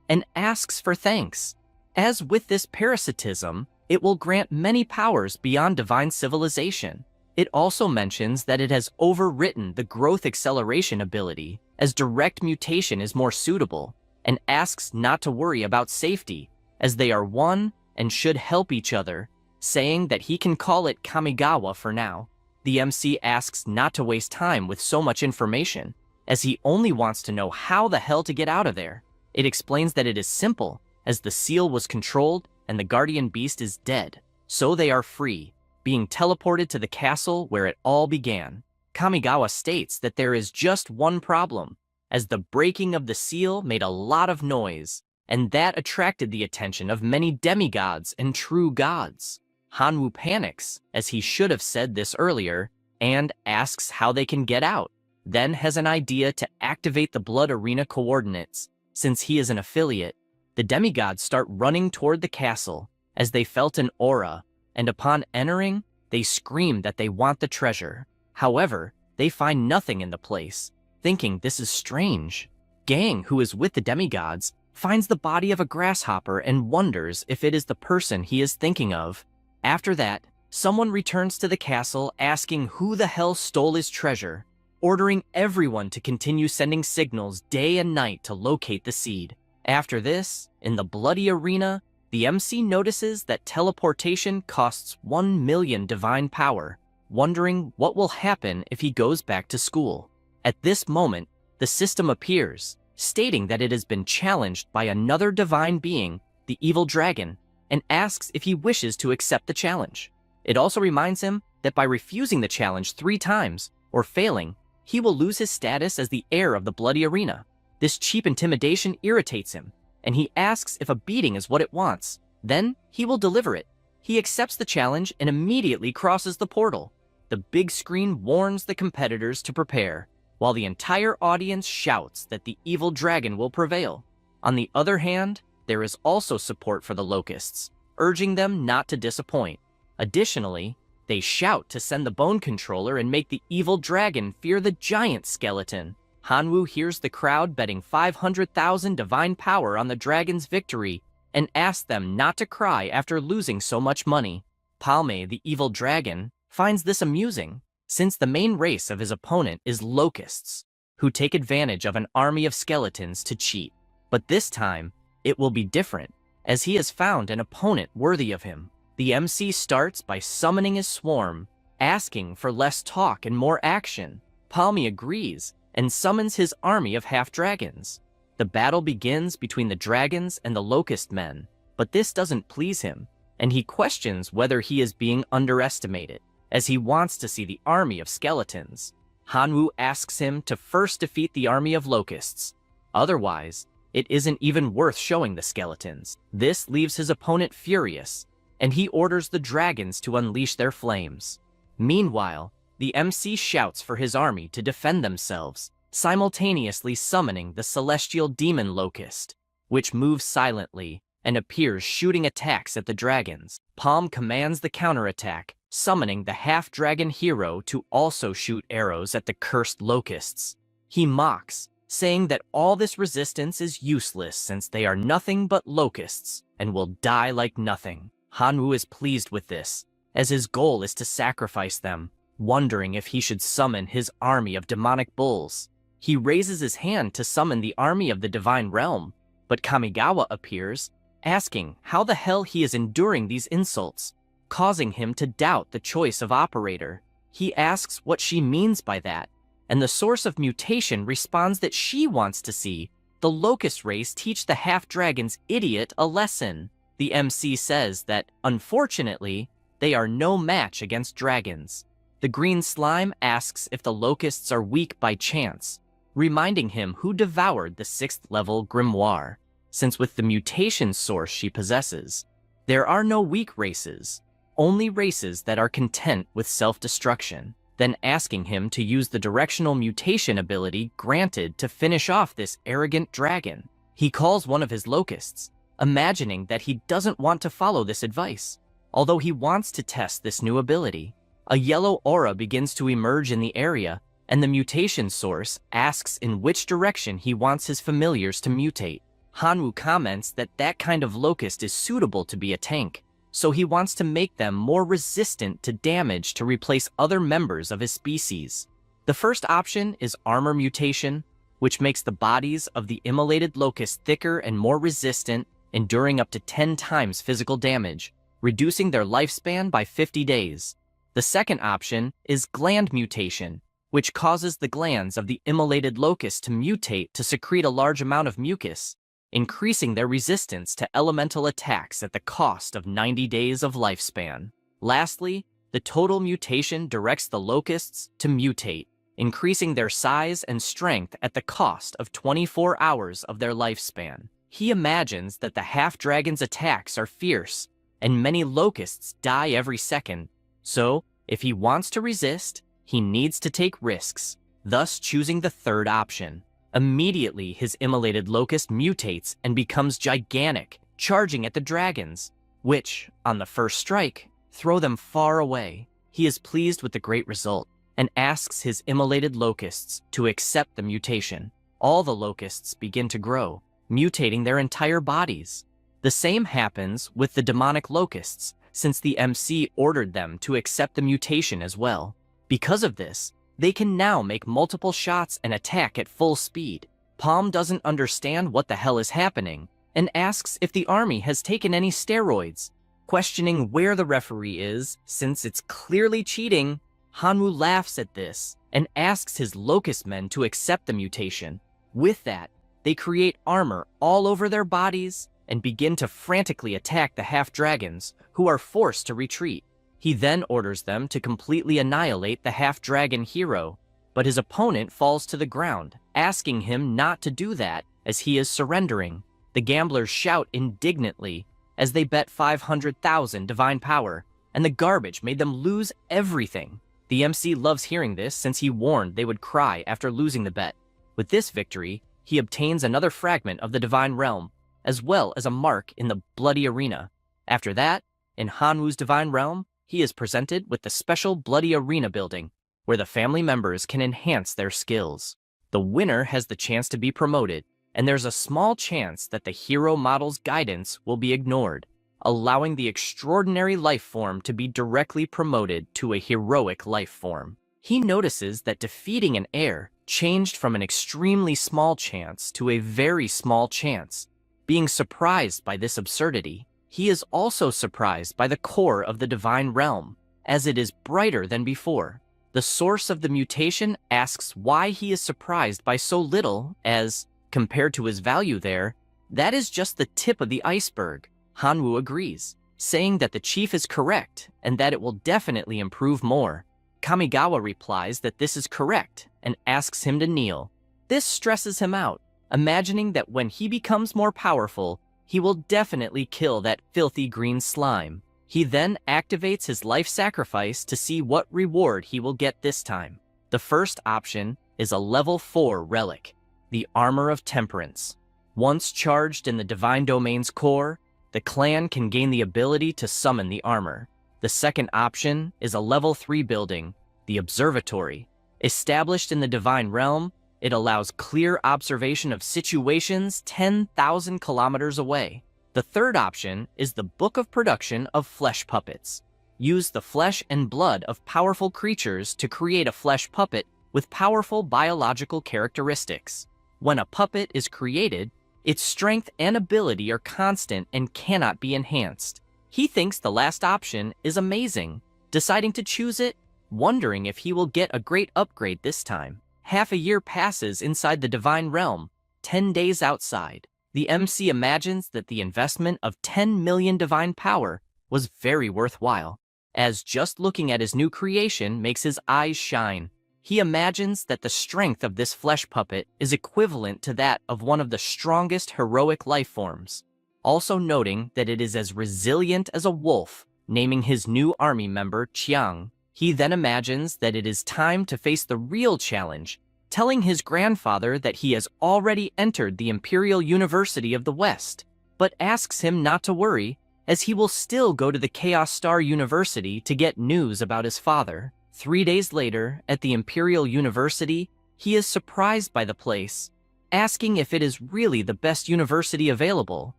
and asks for thanks. As with this parasitism, it will grant many powers beyond divine civilization. It also mentions that it has overwritten the growth acceleration ability, as direct mutation is more suitable, and asks not to worry about safety, as they are one and should help each other, saying that he can call it Kamigawa for now. The MC asks not to waste time with so much information, as he only wants to know how the hell to get out of there. It explains that it is simple, as the seal was controlled and the guardian beast is dead, so they are free, being teleported to the castle where it all began. Kamigawa states that there is just one problem, as the breaking of the seal made a lot of noise, and that attracted the attention of many demigods and true gods. Hanwoo panics, as he should have said this earlier, and asks how they can get out, then has an idea to activate the blood arena coordinates. Since he is an affiliate, the demigods start running toward the castle, as they felt an aura, and upon entering, they scream that they want the treasure. However, they find nothing in the place, thinking this is strange. Gang, who is with the demigods, finds the body of a grasshopper and wonders if it is the person he is thinking of. After that, someone returns to the castle asking who the hell stole his treasure, ordering everyone to continue sending signals day and night to locate the seed. After this, in the bloody arena, the MC notices that teleportation costs 1 million divine power, wondering what will happen if he goes back to school. At this moment, the system appears, stating that it has been challenged by another divine being, the evil dragon, and asks if he wishes to accept the challenge. It also reminds him that by refusing the challenge 3 times, or failing, he will lose his status as the heir of the bloody arena. This cheap intimidation irritates him, and he asks if a beating is what it wants. Then, he will deliver it. He accepts the challenge and immediately crosses the portal. The big screen warns the competitors to prepare, while the entire audience shouts that the evil dragon will prevail. On the other hand, there is also support for the locusts, urging them not to disappoint. Additionally, they shout to send the bone controller and make the evil dragon fear the giant skeleton. Hanwoo hears the crowd betting 500,000 divine power on the dragon's victory and asks them not to cry after losing so much money. Palme, the evil dragon, finds this amusing, since the main race of his opponent is locusts, who take advantage of an army of skeletons to cheat. But this time, it will be different, as he has found an opponent worthy of him. The MC starts by summoning his swarm, asking for less talk and more action. Palmy agrees and summons his army of half-dragons. The battle begins between the dragons and the locust men, but this doesn't please him, and he questions whether he is being underestimated, as he wants to see the army of skeletons. Hanwoo asks him to first defeat the army of locusts. Otherwise, it isn't even worth showing the skeletons. This leaves his opponent furious, and he orders the dragons to unleash their flames. Meanwhile, the MC shouts for his army to defend themselves, simultaneously summoning the celestial demon locust, which moves silently and appears shooting attacks at the dragons. Palm commands the counterattack, summoning the half-dragon hero to also shoot arrows at the cursed locusts. He mocks, saying that all this resistance is useless since they are nothing but locusts and will die like nothing. Hanwoo is pleased with this, as his goal is to sacrifice them, wondering if he should summon his army of demonic bulls. He raises his hand to summon the army of the divine realm, but Kamigawa appears, asking how the hell he is enduring these insults, causing him to doubt the choice of operator. He asks what she means by that, and the source of mutation responds that she wants to see the locust race teach the half-dragon's idiot a lesson. The MC says that, unfortunately, they are no match against dragons. The green slime asks if the locusts are weak by chance, reminding him who devoured the 6th-level grimoire, since with the mutation source she possesses, there are no weak races, only races that are content with self-destruction, then asking him to use the directional mutation ability granted to finish off this arrogant dragon. He calls one of his locusts, imagining that he doesn't want to follow this advice, although he wants to test this new ability. A yellow aura begins to emerge in the area, and the mutation source asks in which direction he wants his familiars to mutate. Hanwoo comments that that kind of locust is suitable to be a tank, so he wants to make them more resistant to damage to replace other members of his species. The first option is armor mutation, which makes the bodies of the immolated locust thicker and more resistant, enduring up to 10 times physical damage, reducing their lifespan by 50 days. The second option is gland mutation, which causes the glands of the immolated locust to mutate to secrete a large amount of mucus, increasing their resistance to elemental attacks at the cost of 90 days of lifespan. Lastly, the total mutation directs the locusts to mutate, increasing their size and strength at the cost of 24 hours of their lifespan. He imagines that the half-dragon's attacks are fierce, and many locusts die every second, so if he wants to resist, he needs to take risks, thus choosing the third option. Immediately, his immolated locust mutates and becomes gigantic, charging at the dragons, which, on the first strike, throw them far away. He is pleased with the great result, and asks his immolated locusts to accept the mutation. All the locusts begin to grow, mutating their entire bodies. The same happens with the demonic locusts, since the MC ordered them to accept the mutation as well. Because of this, they can now make multiple shots and attack at full speed. Palm doesn't understand what the hell is happening, and asks if the army has taken any steroids, questioning where the referee is, since it's clearly cheating. Hanwoo laughs at this, and asks his locust men to accept the mutation. With that, they create armor all over their bodies, and begin to frantically attack the half-dragons, who are forced to retreat. He then orders them to completely annihilate the half-dragon hero, but his opponent falls to the ground, asking him not to do that as he is surrendering. The gamblers shout indignantly as they bet 500,000 divine power, and the garbage made them lose everything. The MC loves hearing this since he warned they would cry after losing the bet. With this victory, he obtains another fragment of the divine realm, as well as a mark in the bloody arena. After that, in Hanwoo's divine realm, he is presented with the special bloody arena building, where the family members can enhance their skills. The winner has the chance to be promoted, and there's a small chance that the hero model's guidance will be ignored, allowing the extraordinary life form to be directly promoted to a heroic life form. He notices that defeating an heir changed from an extremely small chance to a very small chance, Being surprised by this absurdity, he is also surprised by the core of the divine realm, as it is brighter than before. The source of the mutation asks why he is surprised by so little, as, compared to his value there, that is just the tip of the iceberg. Hanwoo agrees, saying that the chief is correct and that it will definitely improve more. Kamigawa replies that this is correct and asks him to kneel. This stresses him out, imagining that when he becomes more powerful, he will definitely kill that filthy green slime. He then activates his life sacrifice to see what reward he will get this time. The first option is a level 4 relic, the Armor of Temperance. Once charged in the Divine Domain's core, the clan can gain the ability to summon the armor. The second option is a level 3 building, the Observatory. Established in the Divine Realm, it allows clear observation of situations 10,000 kilometers away. The third option is the Book of Production of Flesh Puppets. Use the flesh and blood of powerful creatures to create a flesh puppet with powerful biological characteristics. When a puppet is created, its strength and ability are constant and cannot be enhanced. He thinks the last option is amazing, deciding to choose it, wondering if he will get a great upgrade this time. Half a year passes inside the Divine Realm, 10 days outside. The MC imagines that the investment of 10 million divine power was very worthwhile, as just looking at his new creation makes his eyes shine. He imagines that the strength of this flesh puppet is equivalent to that of one of the strongest heroic life forms, also noting that it is as resilient as a wolf, naming his new army member Chiang. He then imagines that it is time to face the real challenge, telling his grandfather that he has already entered the Imperial University of the West, but asks him not to worry, as he will still go to the Chaos Star University to get news about his father. 3 days later, at the Imperial University, he is surprised by the place, asking if it is really the best university available,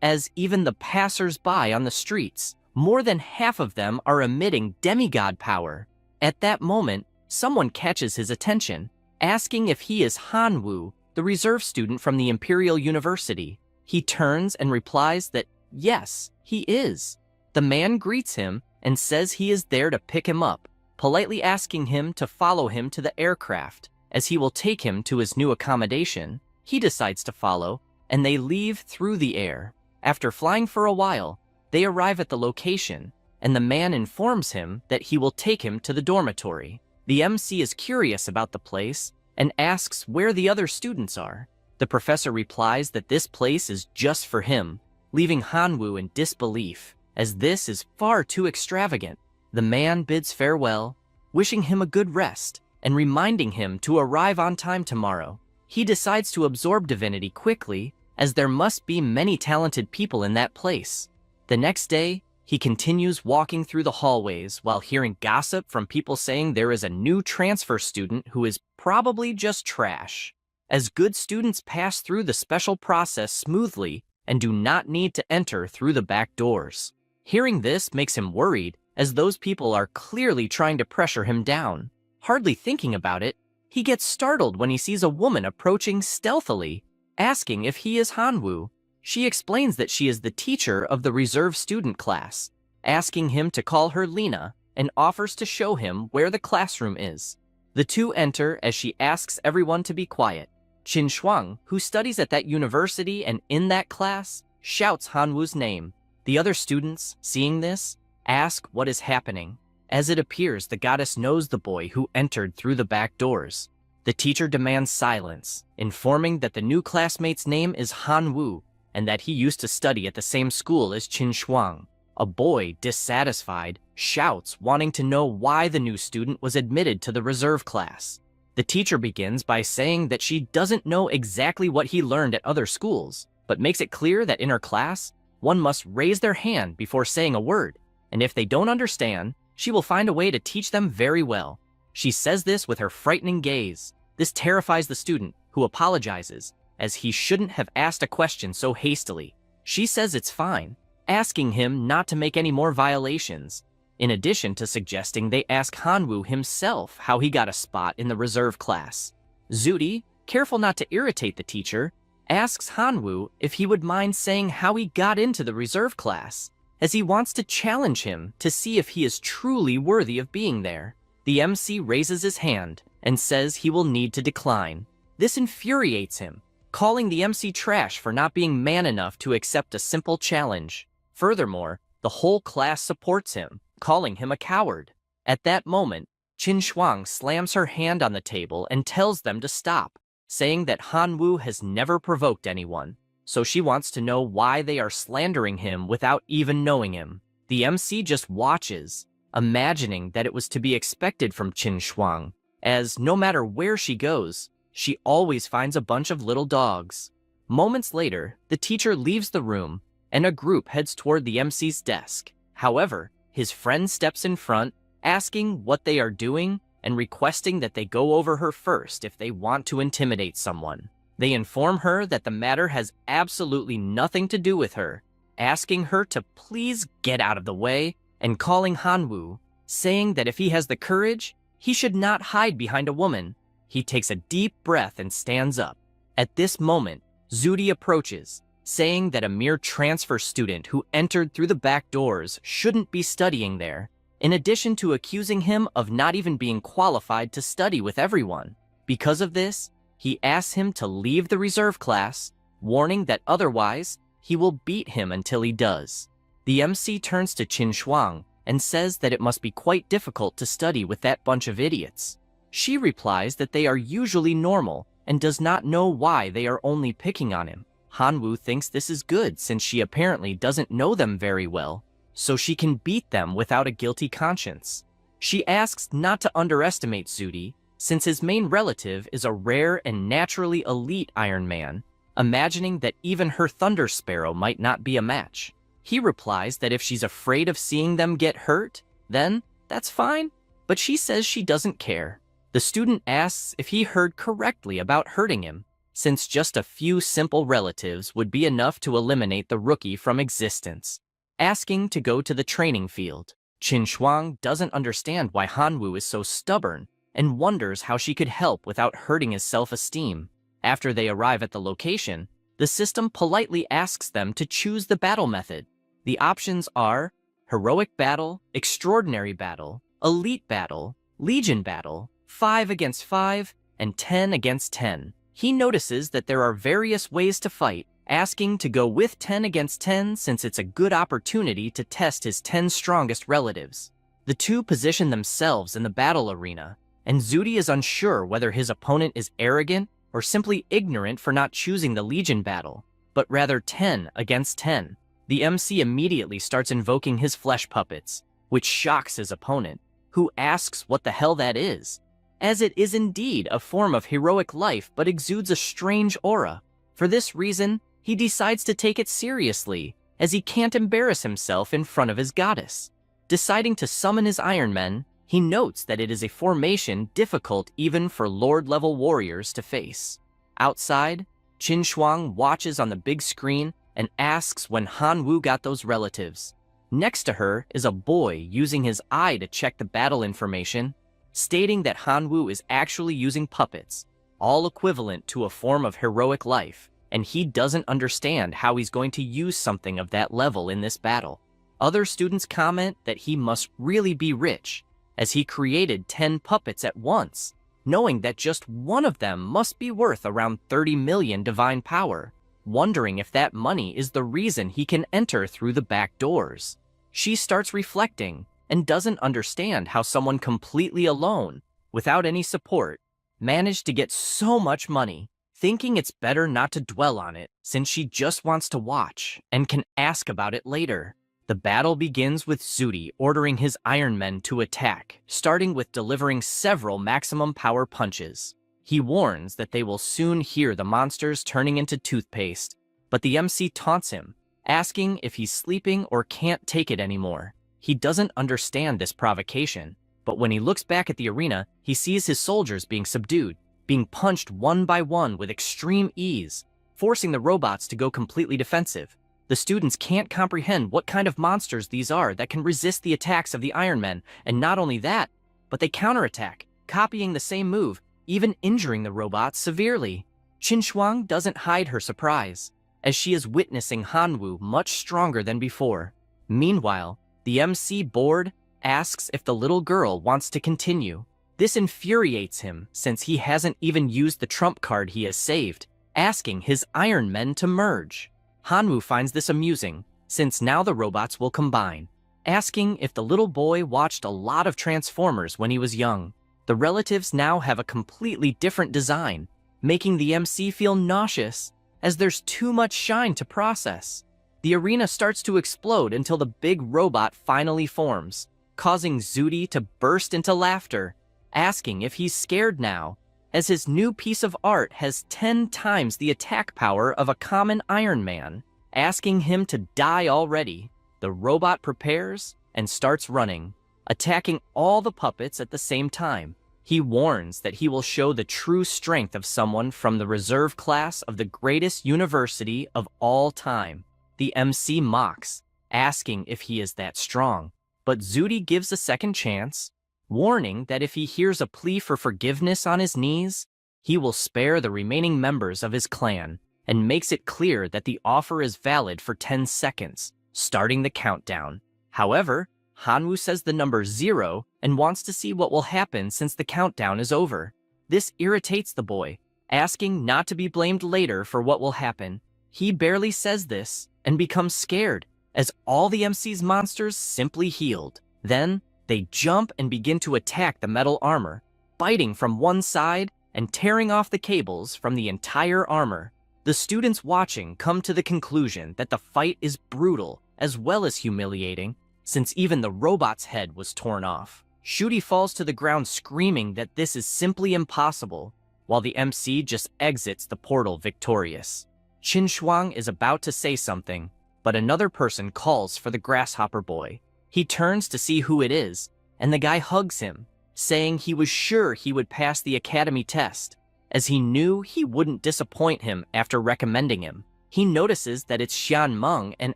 as even the passers-by on the streets, more than half of them are emitting demigod power. At that moment, someone catches his attention, asking if he is Hanwoo, the reserve student from the Imperial University. He turns and replies that yes, he is. The man greets him and says he is there to pick him up, politely asking him to follow him to the aircraft, as he will take him to his new accommodation. He decides to follow, and they leave through the air. After flying for a while, they arrive at the location, and the man informs him that he will take him to the dormitory. The MC is curious about the place and asks where the other students are. The professor replies that this place is just for him, leaving Hanwoo in disbelief, as this is far too extravagant. The man bids farewell, wishing him a good rest and reminding him to arrive on time tomorrow. He decides to absorb divinity quickly, as there must be many talented people in that place. The next day, he continues walking through the hallways while hearing gossip from people saying there is a new transfer student who is probably just trash, as good students pass through the special process smoothly and do not need to enter through the back doors. Hearing this makes him worried, as those people are clearly trying to pressure him down. Hardly thinking about it, he gets startled when he sees a woman approaching stealthily, asking if he is Hanwoo. She explains that she is the teacher of the reserve student class, asking him to call her Lena, and offers to show him where the classroom is. The two enter as she asks everyone to be quiet. Qin Shuang, who studies at that university and in that class, shouts Hanwoo's name. The other students, seeing this, ask what is happening. As it appears, the goddess knows the boy who entered through the back doors. The teacher demands silence, informing that the new classmate's name is Hanwoo, and that he used to study at the same school as Qin Shuang. A boy, dissatisfied, shouts, wanting to know why the new student was admitted to the reserve class. The teacher begins by saying that she doesn't know exactly what he learned at other schools, but makes it clear that in her class, one must raise their hand before saying a word, and if they don't understand, she will find a way to teach them very well. She says this with her frightening gaze. This terrifies the student, who apologizes, as he shouldn't have asked a question so hastily. She says it's fine, asking him not to make any more violations, in addition to suggesting they ask Hanwoo himself how he got a spot in the reserve class. Zudi, careful not to irritate the teacher, asks Hanwoo if he would mind saying how he got into the reserve class, as he wants to challenge him to see if he is truly worthy of being there. The MC raises his hand and says he will need to decline. This infuriates him, calling the MC trash for not being man enough to accept a simple challenge. Furthermore, the whole class supports him, calling him a coward. At that moment, Qin Shuang slams her hand on the table and tells them to stop, saying that Hanwoo has never provoked anyone, so she wants to know why they are slandering him without even knowing him. The MC just watches, imagining that it was to be expected from Qin Shuang, as no matter where she goes, she always finds a bunch of little dogs. Moments later, the teacher leaves the room, and a group heads toward the MC's desk. However, his friend steps in front, asking what they are doing and requesting that they go over her first if they want to intimidate someone. They inform her that the matter has absolutely nothing to do with her, asking her to please get out of the way, and calling Hanwoo, saying that if he has the courage, he should not hide behind a woman. He takes a deep breath and stands up. At this moment, Zudi approaches, saying that a mere transfer student who entered through the back doors shouldn't be studying there, in addition to accusing him of not even being qualified to study with everyone. Because of this, he asks him to leave the reserve class, warning that otherwise, he will beat him until he does. The MC turns to Qin Shuang and says that it must be quite difficult to study with that bunch of idiots. She replies that they are usually normal and does not know why they are only picking on him. Hanwoo thinks this is good since she apparently doesn't know them very well, so she can beat them without a guilty conscience. She asks not to underestimate Zudi, since his main relative is a rare and naturally elite Iron Man, imagining that even her Thunder Sparrow might not be a match. He replies that if she's afraid of seeing them get hurt, then that's fine, but she says she doesn't care. The student asks if he heard correctly about hurting him, since just a few simple relatives would be enough to eliminate the rookie from existence, asking to go to the training field. Qin Shuang doesn't understand why Hanwoo is so stubborn and wonders how she could help without hurting his self-esteem. After they arrive at the location, the system politely asks them to choose the battle method. The options are Heroic Battle, Extraordinary Battle, Elite Battle, Legion Battle, 5 against 5, and 10 against 10. He notices that there are various ways to fight, asking to go with 10 against 10 since it's a good opportunity to test his 10 strongest relatives. The two position themselves in the battle arena, and Zudi is unsure whether his opponent is arrogant or simply ignorant for not choosing the Legion battle, but rather 10 against 10. The MC immediately starts invoking his flesh puppets, which shocks his opponent, who asks what the hell that is, as it is indeed a form of heroic life but exudes a strange aura. For this reason, he decides to take it seriously, as he can't embarrass himself in front of his goddess. Deciding to summon his Iron Men, he notes that it is a formation difficult even for Lord-level warriors to face. Outside, Qin Shuang watches on the big screen and asks when Hanwoo got those relatives. Next to her is a boy using his eye to check the battle information, stating that Hanwoo is actually using puppets, all equivalent to a form of heroic life, and he doesn't understand how he's going to use something of that level in this battle. Other students comment that he must really be rich, as he created 10 puppets at once, knowing that just one of them must be worth around 30 million divine power, wondering if that money is the reason he can enter through the back doors. She starts reflecting and doesn't understand how someone completely alone, without any support, managed to get so much money, thinking it's better not to dwell on it since she just wants to watch and can ask about it later. The battle begins with Zudi ordering his Iron Men to attack, starting with delivering several maximum power punches. He warns that they will soon hear the monsters turning into toothpaste, but the MC taunts him, asking if he's sleeping or can't take it anymore. He doesn't understand this provocation, but when he looks back at the arena, he sees his soldiers being subdued, being punched one by one with extreme ease, forcing the robots to go completely defensive. The students can't comprehend what kind of monsters these are that can resist the attacks of the Iron Men, and not only that, but they counterattack, copying the same move, even injuring the robots severely. Shuang doesn't hide her surprise, as she is witnessing Hanwoo much stronger than before. Meanwhile, the MC bored asks if the little girl wants to continue. This infuriates him since he hasn't even used the trump card he has saved, asking his Iron Men to merge. Hanwoo finds this amusing, since now the robots will combine, asking if the little boy watched a lot of Transformers when he was young. The relatives now have a completely different design, making the MC feel nauseous, as there's too much shine to process. The arena starts to explode until the big robot finally forms, causing Zudi to burst into laughter, asking if he's scared now, as his new piece of art has 10 times the attack power of a common Iron Man, asking him to die already. The robot prepares and starts running, attacking all the puppets at the same time. He warns that he will show the true strength of someone from the reserve class of the greatest university of all time. The MC mocks, asking if he is that strong, but Zudi gives a second chance, warning that if he hears a plea for forgiveness on his knees, he will spare the remaining members of his clan, and makes it clear that the offer is valid for 10 seconds, starting the countdown. However, Hanwoo says the number 0 and wants to see what will happen since the countdown is over. This irritates the boy, asking not to be blamed later for what will happen. He barely says this and becomes scared, as all the MC's monsters simply healed. Then, they jump and begin to attack the metal armor, biting from one side and tearing off the cables from the entire armor. The students watching come to the conclusion that the fight is brutal as well as humiliating, since even the robot's head was torn off. Shudi falls to the ground screaming that this is simply impossible, while the MC just exits the portal victorious. Shuang is about to say something, but another person calls for the grasshopper boy. He turns to see who it is, and the guy hugs him, saying he was sure he would pass the academy test, as he knew he wouldn't disappoint him after recommending him. He notices that it's Xian Meng and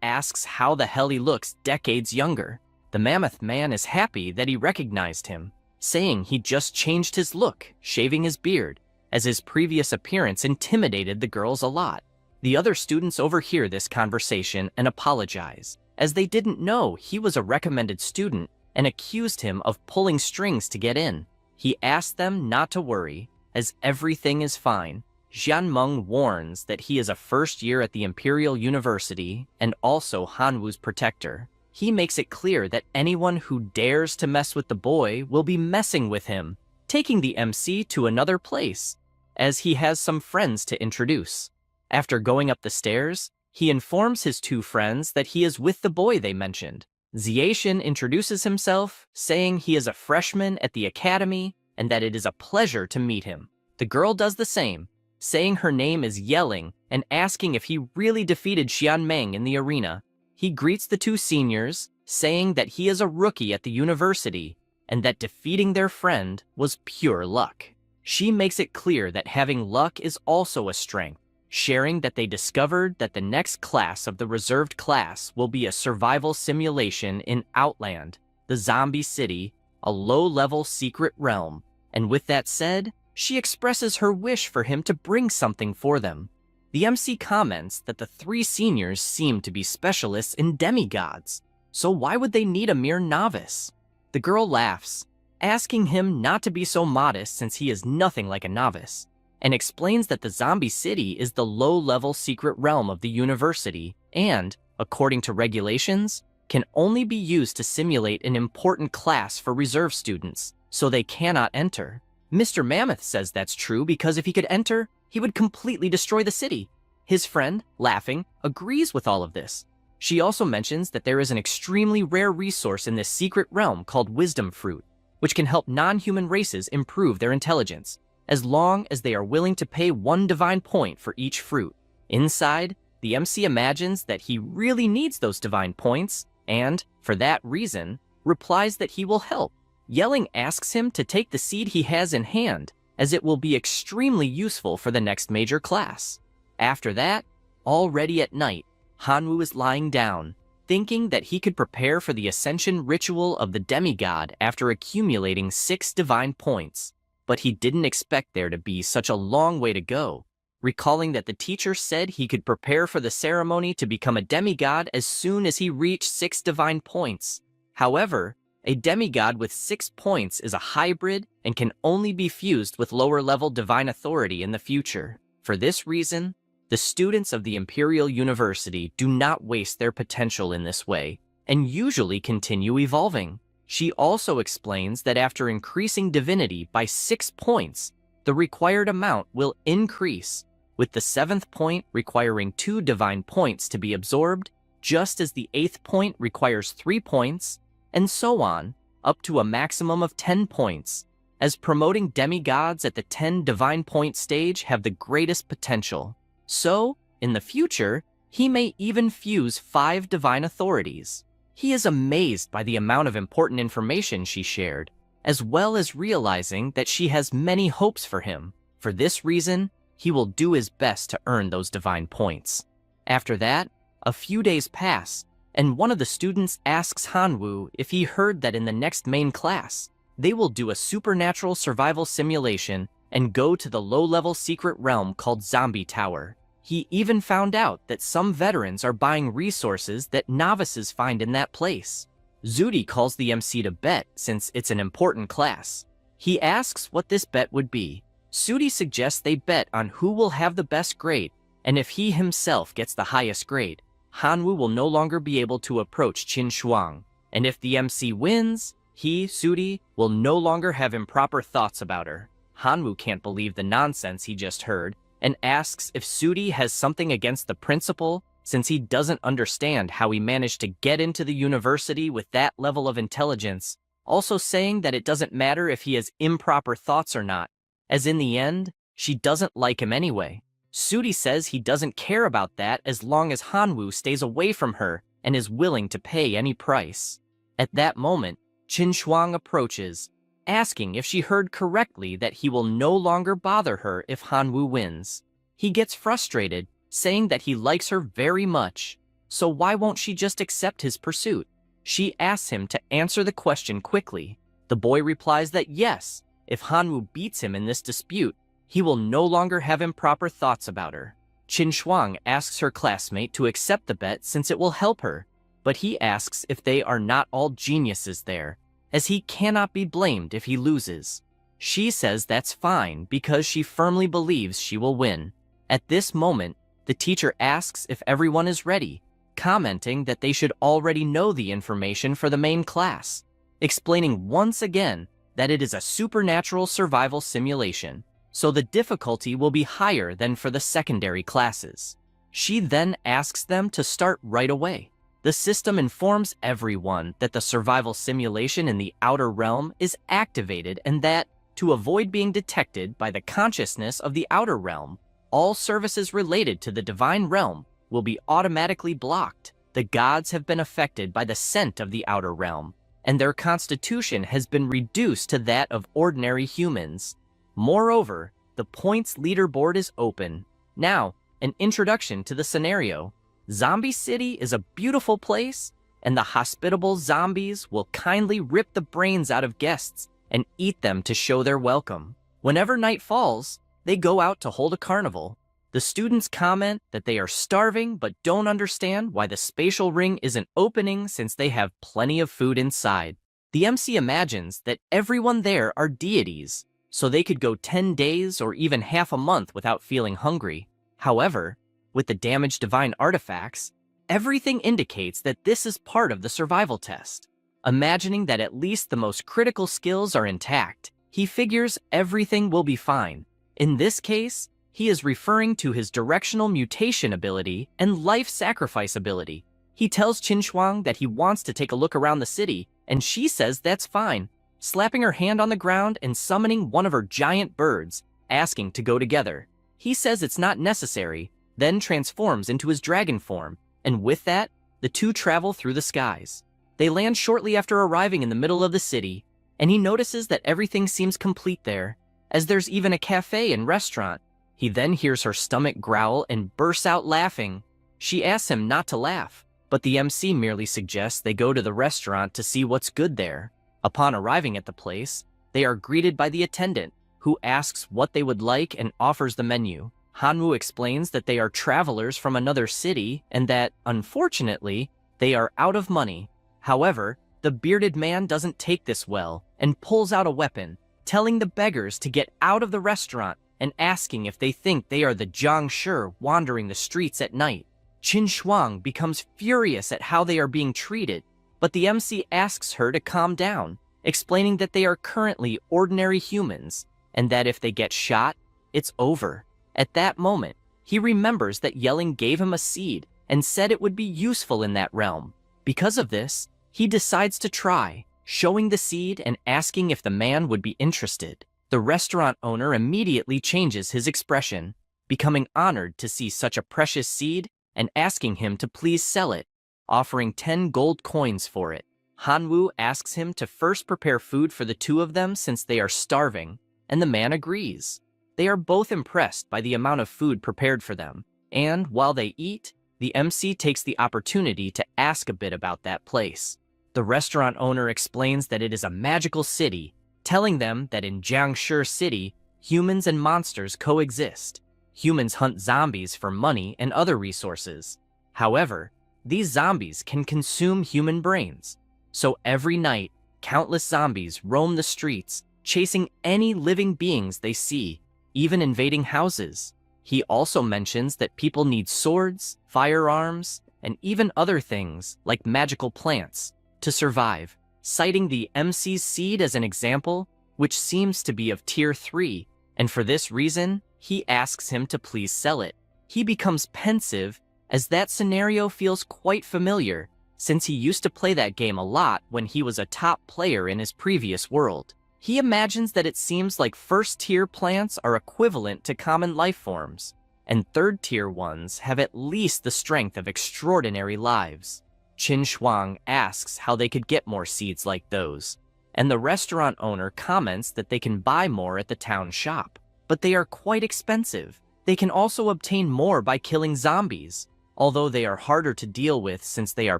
asks how the hell he looks decades younger. The mammoth man is happy that he recognized him, saying he just changed his look, shaving his beard, as his previous appearance intimidated the girls a lot. The other students overhear this conversation and apologize, as they didn't know he was a recommended student and accused him of pulling strings to get in. He asked them not to worry, as everything is fine. Xian Meng warns that he is a first year at the Imperial University and also Hanwoo's protector. He makes it clear that anyone who dares to mess with the boy will be messing with him, taking the MC to another place, as he has some friends to introduce. After going up the stairs, he informs his two friends that he is with the boy they mentioned. Ziaxian introduces himself, saying he is a freshman at the academy and that it is a pleasure to meet him. The girl does the same, saying her name is Yelling and asking if he really defeated Xian Meng in the arena. He greets the two seniors, saying that he is a rookie at the university and that defeating their friend was pure luck. She makes it clear that having luck is also a strength, sharing that they discovered that the next class of the reserved class will be a survival simulation in Outland, the zombie city, a low-level secret realm. And with that said, she expresses her wish for him to bring something for them. The MC comments that the three seniors seem to be specialists in demigods, so why would they need a mere novice? The girl laughs, asking him not to be so modest since he is nothing like a novice, and explains that the zombie city is the low-level secret realm of the university and, according to regulations, can only be used to simulate an important class for reserve students, so they cannot enter. Mr. Mammoth says that's true because if he could enter, he would completely destroy the city. His friend, laughing, agrees with all of this. She also mentions that there is an extremely rare resource in this secret realm called Wisdom Fruit, which can help non-human races improve their intelligence, as long as they are willing to pay 1 divine point for each fruit. Inside, the MC imagines that he really needs those divine points, and, for that reason, replies that he will help. Yelling asks him to take the seed he has in hand, as it will be extremely useful for the next major class. After that, already at night, Hanwoo is lying down, thinking that he could prepare for the ascension ritual of the demigod after accumulating 6 divine points. But he didn't expect there to be such a long way to go. recalling that the teacher said he could prepare for the ceremony to become a demigod as soon as he reached 6 divine points. However, a demigod with 6 points is a hybrid and can only be fused with lower-level divine authority in the future. For this reason, the students of the Imperial University do not waste their potential in this way and usually continue evolving. She also explains that after increasing divinity by 6 points, the required amount will increase, with the 7th point requiring 2 divine points to be absorbed, just as the 8th point requires 3 points, and so on, up to a maximum of 10 points, as promoting demigods at the 10 divine point stage have the greatest potential. So, in the future, he may even fuse 5 divine authorities. He is amazed by the amount of important information she shared, as well as realizing that she has many hopes for him. For this reason, he will do his best to earn those divine points. After that, a few days pass, and one of the students asks Hanwoo if he heard that in the next main class, they will do a supernatural survival simulation and go to the low-level secret realm called Zombie Tower. He even found out that some veterans are buying resources that novices find in that place. Zudi calls the MC to bet since it's an important class. He asks what this bet would be. Zudi suggests they bet on who will have the best grade, and if he himself gets the highest grade, Hanwoo will no longer be able to approach Qin Shuang, and if the MC wins, he, Zudi, will no longer have improper thoughts about her. Hanwoo can't believe the nonsense he just heard, and asks if Zudi has something against the principal, since he doesn't understand how he managed to get into the university with that level of intelligence, also saying that it doesn't matter if he has improper thoughts or not, as in the end, she doesn't like him anyway. Zudi says he doesn't care about that as long as Hanwoo stays away from her and is willing to pay any price. At that moment, Qin Shuang approaches, asking if she heard correctly that he will no longer bother her if Hanwoo wins. He gets frustrated, saying that he likes her very much, so why won't she just accept his pursuit? She asks him to answer the question quickly. The boy replies that yes, if Hanwoo beats him in this dispute, he will no longer have improper thoughts about her. Qin Shuang asks her classmate to accept the bet since it will help her, but he asks if they are not all geniuses there, as he cannot be blamed if he loses. She says that's fine because she firmly believes she will win. At this moment, the teacher asks if everyone is ready, commenting that they should already know the information for the main class, explaining once again that it is a supernatural survival simulation, so the difficulty will be higher than for the secondary classes. She then asks them to start right away. The system informs everyone that the survival simulation in the outer realm is activated and that, to avoid being detected by the consciousness of the outer realm, all services related to the divine realm will be automatically blocked. The gods have been affected by the scent of the outer realm, and their constitution has been reduced to that of ordinary humans. Moreover, the points leaderboard is open. Now, an introduction to the scenario. Zombie City is a beautiful place, and the hospitable zombies will kindly rip the brains out of guests and eat them to show their welcome. Whenever night falls, they go out to hold a carnival. The students comment that they are starving but don't understand why the spatial ring isn't opening since they have plenty of food inside. The MC imagines that everyone there are deities, so they could go 10 days or even half a month without feeling hungry. However, with the damaged divine artifacts, everything indicates that this is part of the survival test. Imagining that at least the most critical skills are intact, he figures everything will be fine. In this case, he is referring to his directional mutation ability and life sacrifice ability. He tells Qin Shuang that he wants to take a look around the city, and she says that's fine, slapping her hand on the ground and summoning one of her giant birds, asking to go together. He says it's not necessary, then transforms into his dragon form, and with that, the two travel through the skies. They land shortly after arriving in the middle of the city, and he notices that everything seems complete there, as there's even a cafe and restaurant. He then hears her stomach growl and bursts out laughing. She asks him not to laugh, but the MC merely suggests they go to the restaurant to see what's good there. Upon arriving at the place, they are greeted by the attendant, who asks what they would like and offers the menu. Hanwoo explains that they are travelers from another city and that, unfortunately, they are out of money. However, the bearded man doesn't take this well and pulls out a weapon, telling the beggars to get out of the restaurant and asking if they think they are the Jiangshi wandering the streets at night. Qin Shuang becomes furious at how they are being treated, but the MC asks her to calm down, explaining that they are currently ordinary humans and that if they get shot, it's over. At that moment, he remembers that Yelling gave him a seed and said it would be useful in that realm. Because of this, he decides to try, showing the seed and asking if the man would be interested. The restaurant owner immediately changes his expression, becoming honored to see such a precious seed and asking him to please sell it, offering 10 gold coins for it. Hanwoo asks him to first prepare food for the two of them since they are starving, and the man agrees. They are both impressed by the amount of food prepared for them, and while they eat, the MC takes the opportunity to ask a bit about that place. The restaurant owner explains that it is a magical city, telling them that in Jiangshi City, humans and monsters coexist. Humans hunt zombies for money and other resources. However, these zombies can consume human brains. So every night, countless zombies roam the streets, chasing any living beings they see, even invading houses. He also mentions that people need swords, firearms, and even other things like magical plants to survive, citing the MC's seed as an example, which seems to be of tier 3, and for this reason, he asks him to please sell it. He becomes pensive as that scenario feels quite familiar, since he used to play that game a lot when he was a top player in his previous world. He imagines that it seems like first-tier plants are equivalent to common life forms, and third-tier ones have at least the strength of extraordinary lives. Qin Shuang asks how they could get more seeds like those, and the restaurant owner comments that they can buy more at the town shop, but they are quite expensive. They can also obtain more by killing zombies, although they are harder to deal with since they are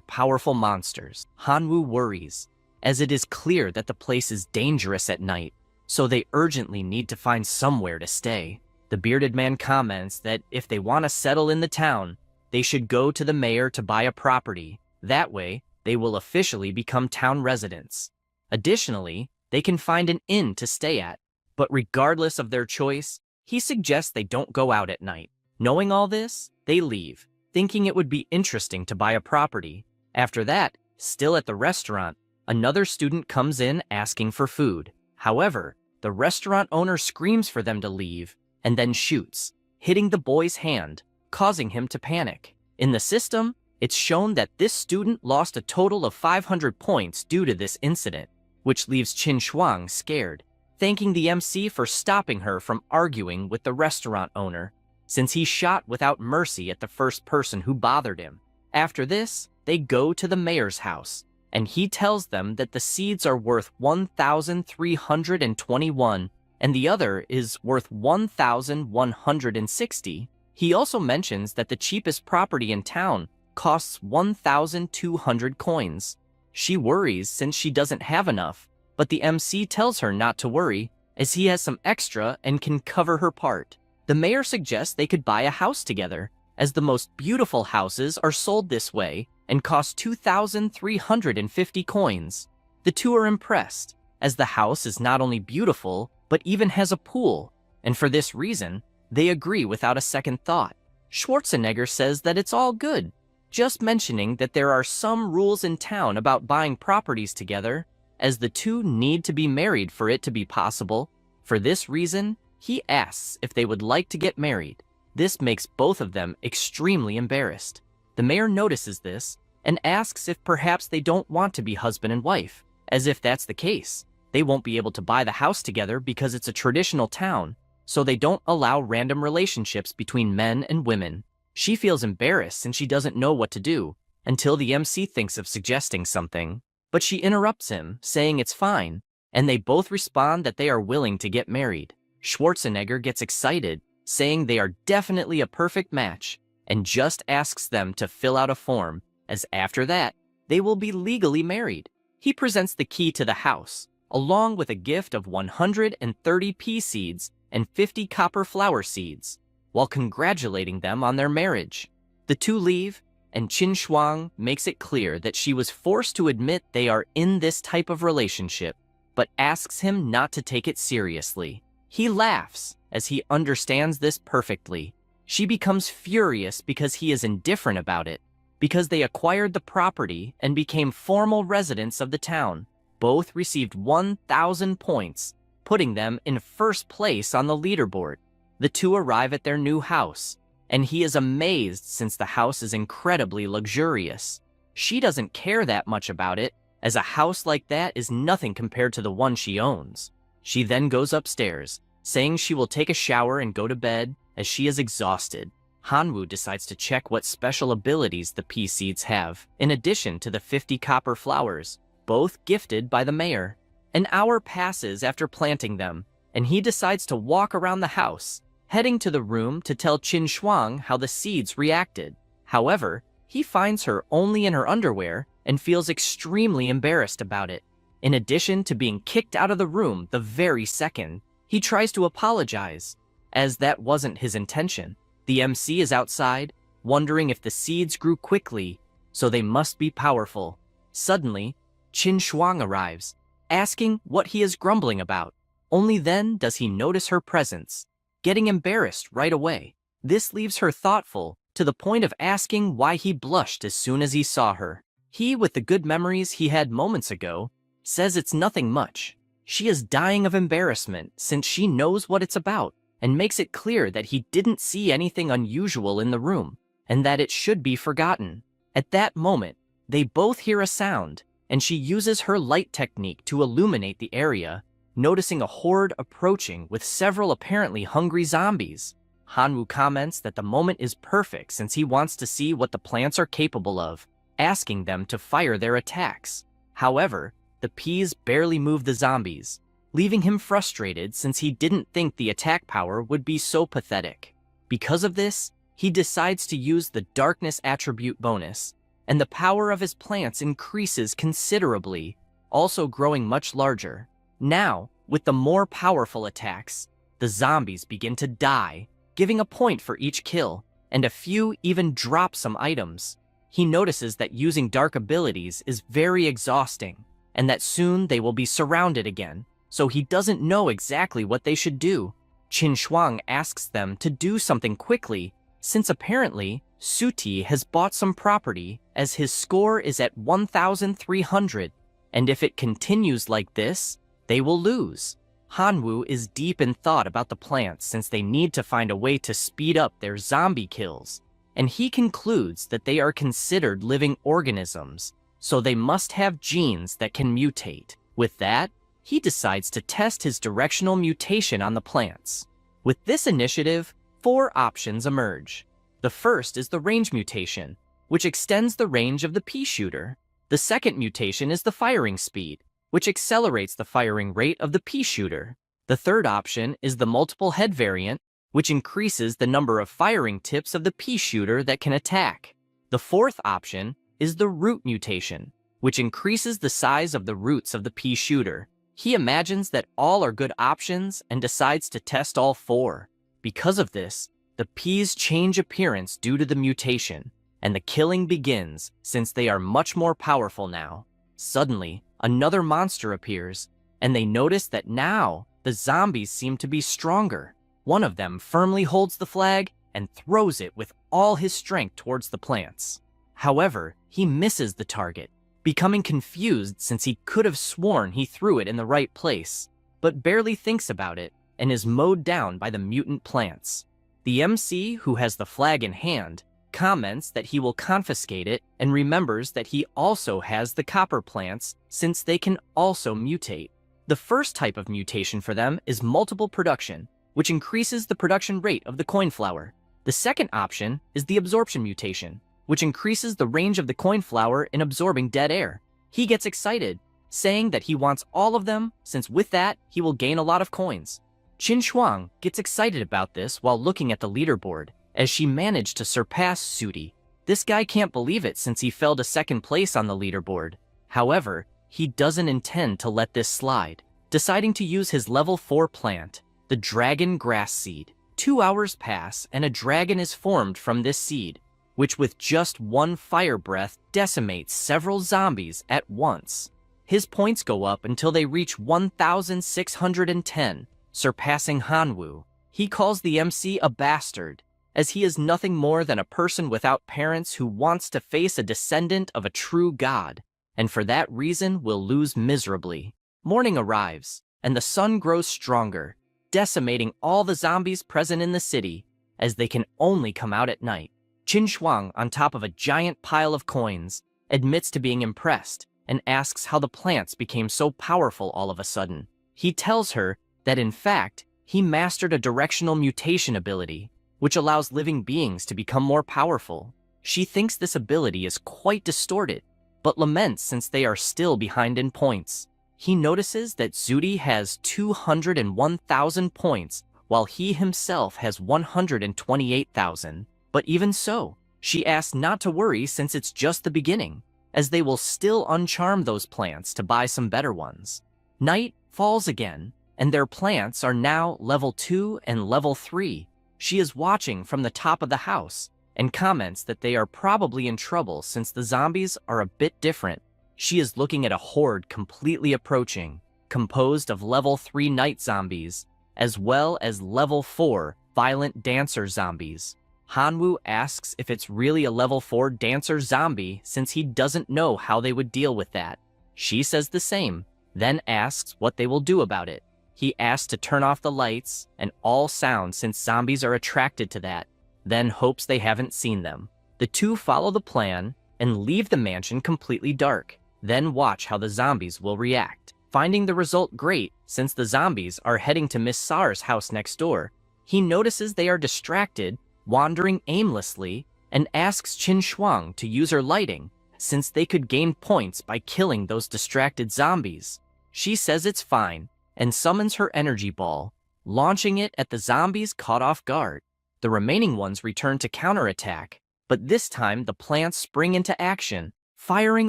powerful monsters. Hanwoo worries, as it is clear that the place is dangerous at night, so they urgently need to find somewhere to stay. The bearded man comments that if they want to settle in the town, they should go to the mayor to buy a property. That way, they will officially become town residents. Additionally, they can find an inn to stay at, but regardless of their choice, he suggests they don't go out at night. Knowing all this, they leave, thinking it would be interesting to buy a property. After that, still at the restaurant, another student comes in asking for food. However, the restaurant owner screams for them to leave and then shoots, hitting the boy's hand, causing him to panic. In the system, it's shown that this student lost a total of 500 points due to this incident, which leaves Qin Shuang scared, thanking the MC for stopping her from arguing with the restaurant owner, since he shot without mercy at the first person who bothered him. After this, they go to the mayor's house, and he tells them that the seeds are worth 1,321 and the other is worth 1,160. He also mentions that the cheapest property in town costs 1,200 coins. She worries since she doesn't have enough, but the MC tells her not to worry as he has some extra and can cover her part. The mayor suggests they could buy a house together, as the most beautiful houses are sold this way and cost 2,350 coins. The two are impressed, as the house is not only beautiful, but even has a pool, and for this reason, they agree without a second thought. Schwarzenegger says that it's all good, just mentioning that there are some rules in town about buying properties together, as the two need to be married for it to be possible. For this reason, he asks if they would like to get married. This makes both of them extremely embarrassed. The mayor notices this and asks if perhaps they don't want to be husband and wife, as if that's the case. They won't be able to buy the house together because it's a traditional town, so they don't allow random relationships between men and women. She feels embarrassed since she doesn't know what to do, until the MC thinks of suggesting something, but she interrupts him, saying it's fine, and they both respond that they are willing to get married. Schwarzenegger gets excited, saying they are definitely a perfect match, and just asks them to fill out a form, as after that, they will be legally married. He presents the key to the house, along with a gift of 130 pea seeds and 50 copper flower seeds. while congratulating them on their marriage. The two leave, and Qin Shuang makes it clear that she was forced to admit they are in this type of relationship, but asks him not to take it seriously. He laughs, as he understands this perfectly. She becomes furious because he is indifferent about it, because they acquired the property and became formal residents of the town. Both received 1,000 points, putting them in first place on the leaderboard. The two arrive at their new house, and he is amazed since the house is incredibly luxurious. She doesn't care that much about it, as a house like that is nothing compared to the one she owns. She then goes upstairs, saying she will take a shower and go to bed, as she is exhausted. Hanwoo decides to check what special abilities the pea seeds have, in addition to the 50 copper flowers, both gifted by the mayor. An hour passes after planting them, and he decides to walk around the house, heading to the room to tell Qin Shuang how the seeds reacted. However, he finds her only in her underwear and feels extremely embarrassed about it. In addition to being kicked out of the room the very second, he tries to apologize, as that wasn't his intention. The MC is outside, wondering if the seeds grew quickly, so they must be powerful. Suddenly, Qin Shuang arrives, asking what he is grumbling about. Only then does he notice her presence, getting embarrassed right away. This leaves her thoughtful, to the point of asking why he blushed as soon as he saw her. He, with the good memories he had moments ago, says it's nothing much. She is dying of embarrassment since she knows what it's about, and makes it clear that he didn't see anything unusual in the room, and that it should be forgotten. At that moment, they both hear a sound, and she uses her light technique to illuminate the area, noticing a horde approaching with several apparently hungry zombies. Hanwoo comments that the moment is perfect since he wants to see what the plants are capable of, asking them to fire their attacks. However, the peas barely move the zombies, leaving him frustrated since he didn't think the attack power would be so pathetic. Because of this, he decides to use the darkness attribute bonus, and the power of his plants increases considerably, also growing much larger. Now, with the more powerful attacks, the zombies begin to die, giving a point for each kill, and a few even drop some items. He notices that using dark abilities is very exhausting, and that soon they will be surrounded again, so he doesn't know exactly what they should do. Qin Shuang asks them to do something quickly, since apparently Suti has bought some property as his score is at 1,300, and if it continues like this, they will lose. Hanwoo is deep in thought about the plants since they need to find a way to speed up their zombie kills, and he concludes that they are considered living organisms, so they must have genes that can mutate. With that, he decides to test his directional mutation on the plants. With this initiative, 4 options emerge. The first is the range mutation, which extends the range of the pea shooter. The second mutation is the firing speed, which accelerates the firing rate of the pea shooter. The third option is the multiple head variant, which increases the number of firing tips of the pea shooter that can attack. The fourth option is the root mutation, which increases the size of the roots of the pea shooter. He imagines that all are good options and decides to test all 4. Because of this, the peas change appearance due to the mutation, and the killing begins since they are much more powerful now. Suddenly, another monster appears, and they notice that now the zombies seem to be stronger. One of them firmly holds the flag and throws it with all his strength towards the plants. However, he misses the target, becoming confused since he could have sworn he threw it in the right place, but barely thinks about it and is mowed down by the mutant plants. The MC, who has the flag in hand, comments that he will confiscate it and remembers that he also has the copper plants since they can also mutate. The first type of mutation for them is multiple production, which increases the production rate of the coin flower. The second option is the absorption mutation, which increases the range of the coin flower in absorbing dead air. He gets excited, saying that he wants all of them since with that he will gain a lot of coins. Qin Shuang gets excited about this while looking at the leaderboard, as she managed to surpass Suti. This guy can't believe it since he fell to second place on the leaderboard. However, he doesn't intend to let this slide, deciding to use his level 4 plant, the dragon grass seed. 2 hours pass and a dragon is formed from this seed, which with just one fire breath decimates several zombies at once. His points go up until they reach 1,610, surpassing Hanwoo. He calls the MC a bastard, as he is nothing more than a person without parents who wants to face a descendant of a true god, and for that reason will lose miserably. Morning arrives, and the sun grows stronger, decimating all the zombies present in the city, as they can only come out at night. Qin Shuang, on top of a giant pile of coins, admits to being impressed and asks how the plants became so powerful all of a sudden. He tells her that in fact, he mastered a directional mutation ability, which allows living beings to become more powerful. She thinks this ability is quite distorted, but laments since they are still behind in points. He notices that Zudi has 201,000 points, while he himself has 128,000. But even so, she asks not to worry since it's just the beginning, as they will still uncharm those plants to buy some better ones. Night falls again, and their plants are now level 2 and level 3. She is watching from the top of the house and comments that they are probably in trouble since the zombies are a bit different. She is looking at a horde completely approaching, composed of level 3 night zombies, as well as level 4 violent dancer zombies. Hanwoo asks if it's really a level 4 dancer zombie since he doesn't know how they would deal with that. She says the same, then asks what they will do about it. He asks to turn off the lights and all sound since zombies are attracted to that, then hopes they haven't seen them. The two follow the plan and leave the mansion completely dark, then watch how the zombies will react. Finding the result great since the zombies are heading to Miss Sar's house next door, he notices they are distracted, wandering aimlessly, and asks Qin Shuang to use her lighting since they could gain points by killing those distracted zombies. She says it's fine and summons her energy ball, launching it at the zombies caught off guard. The remaining ones return to counterattack, but this time the plants spring into action, firing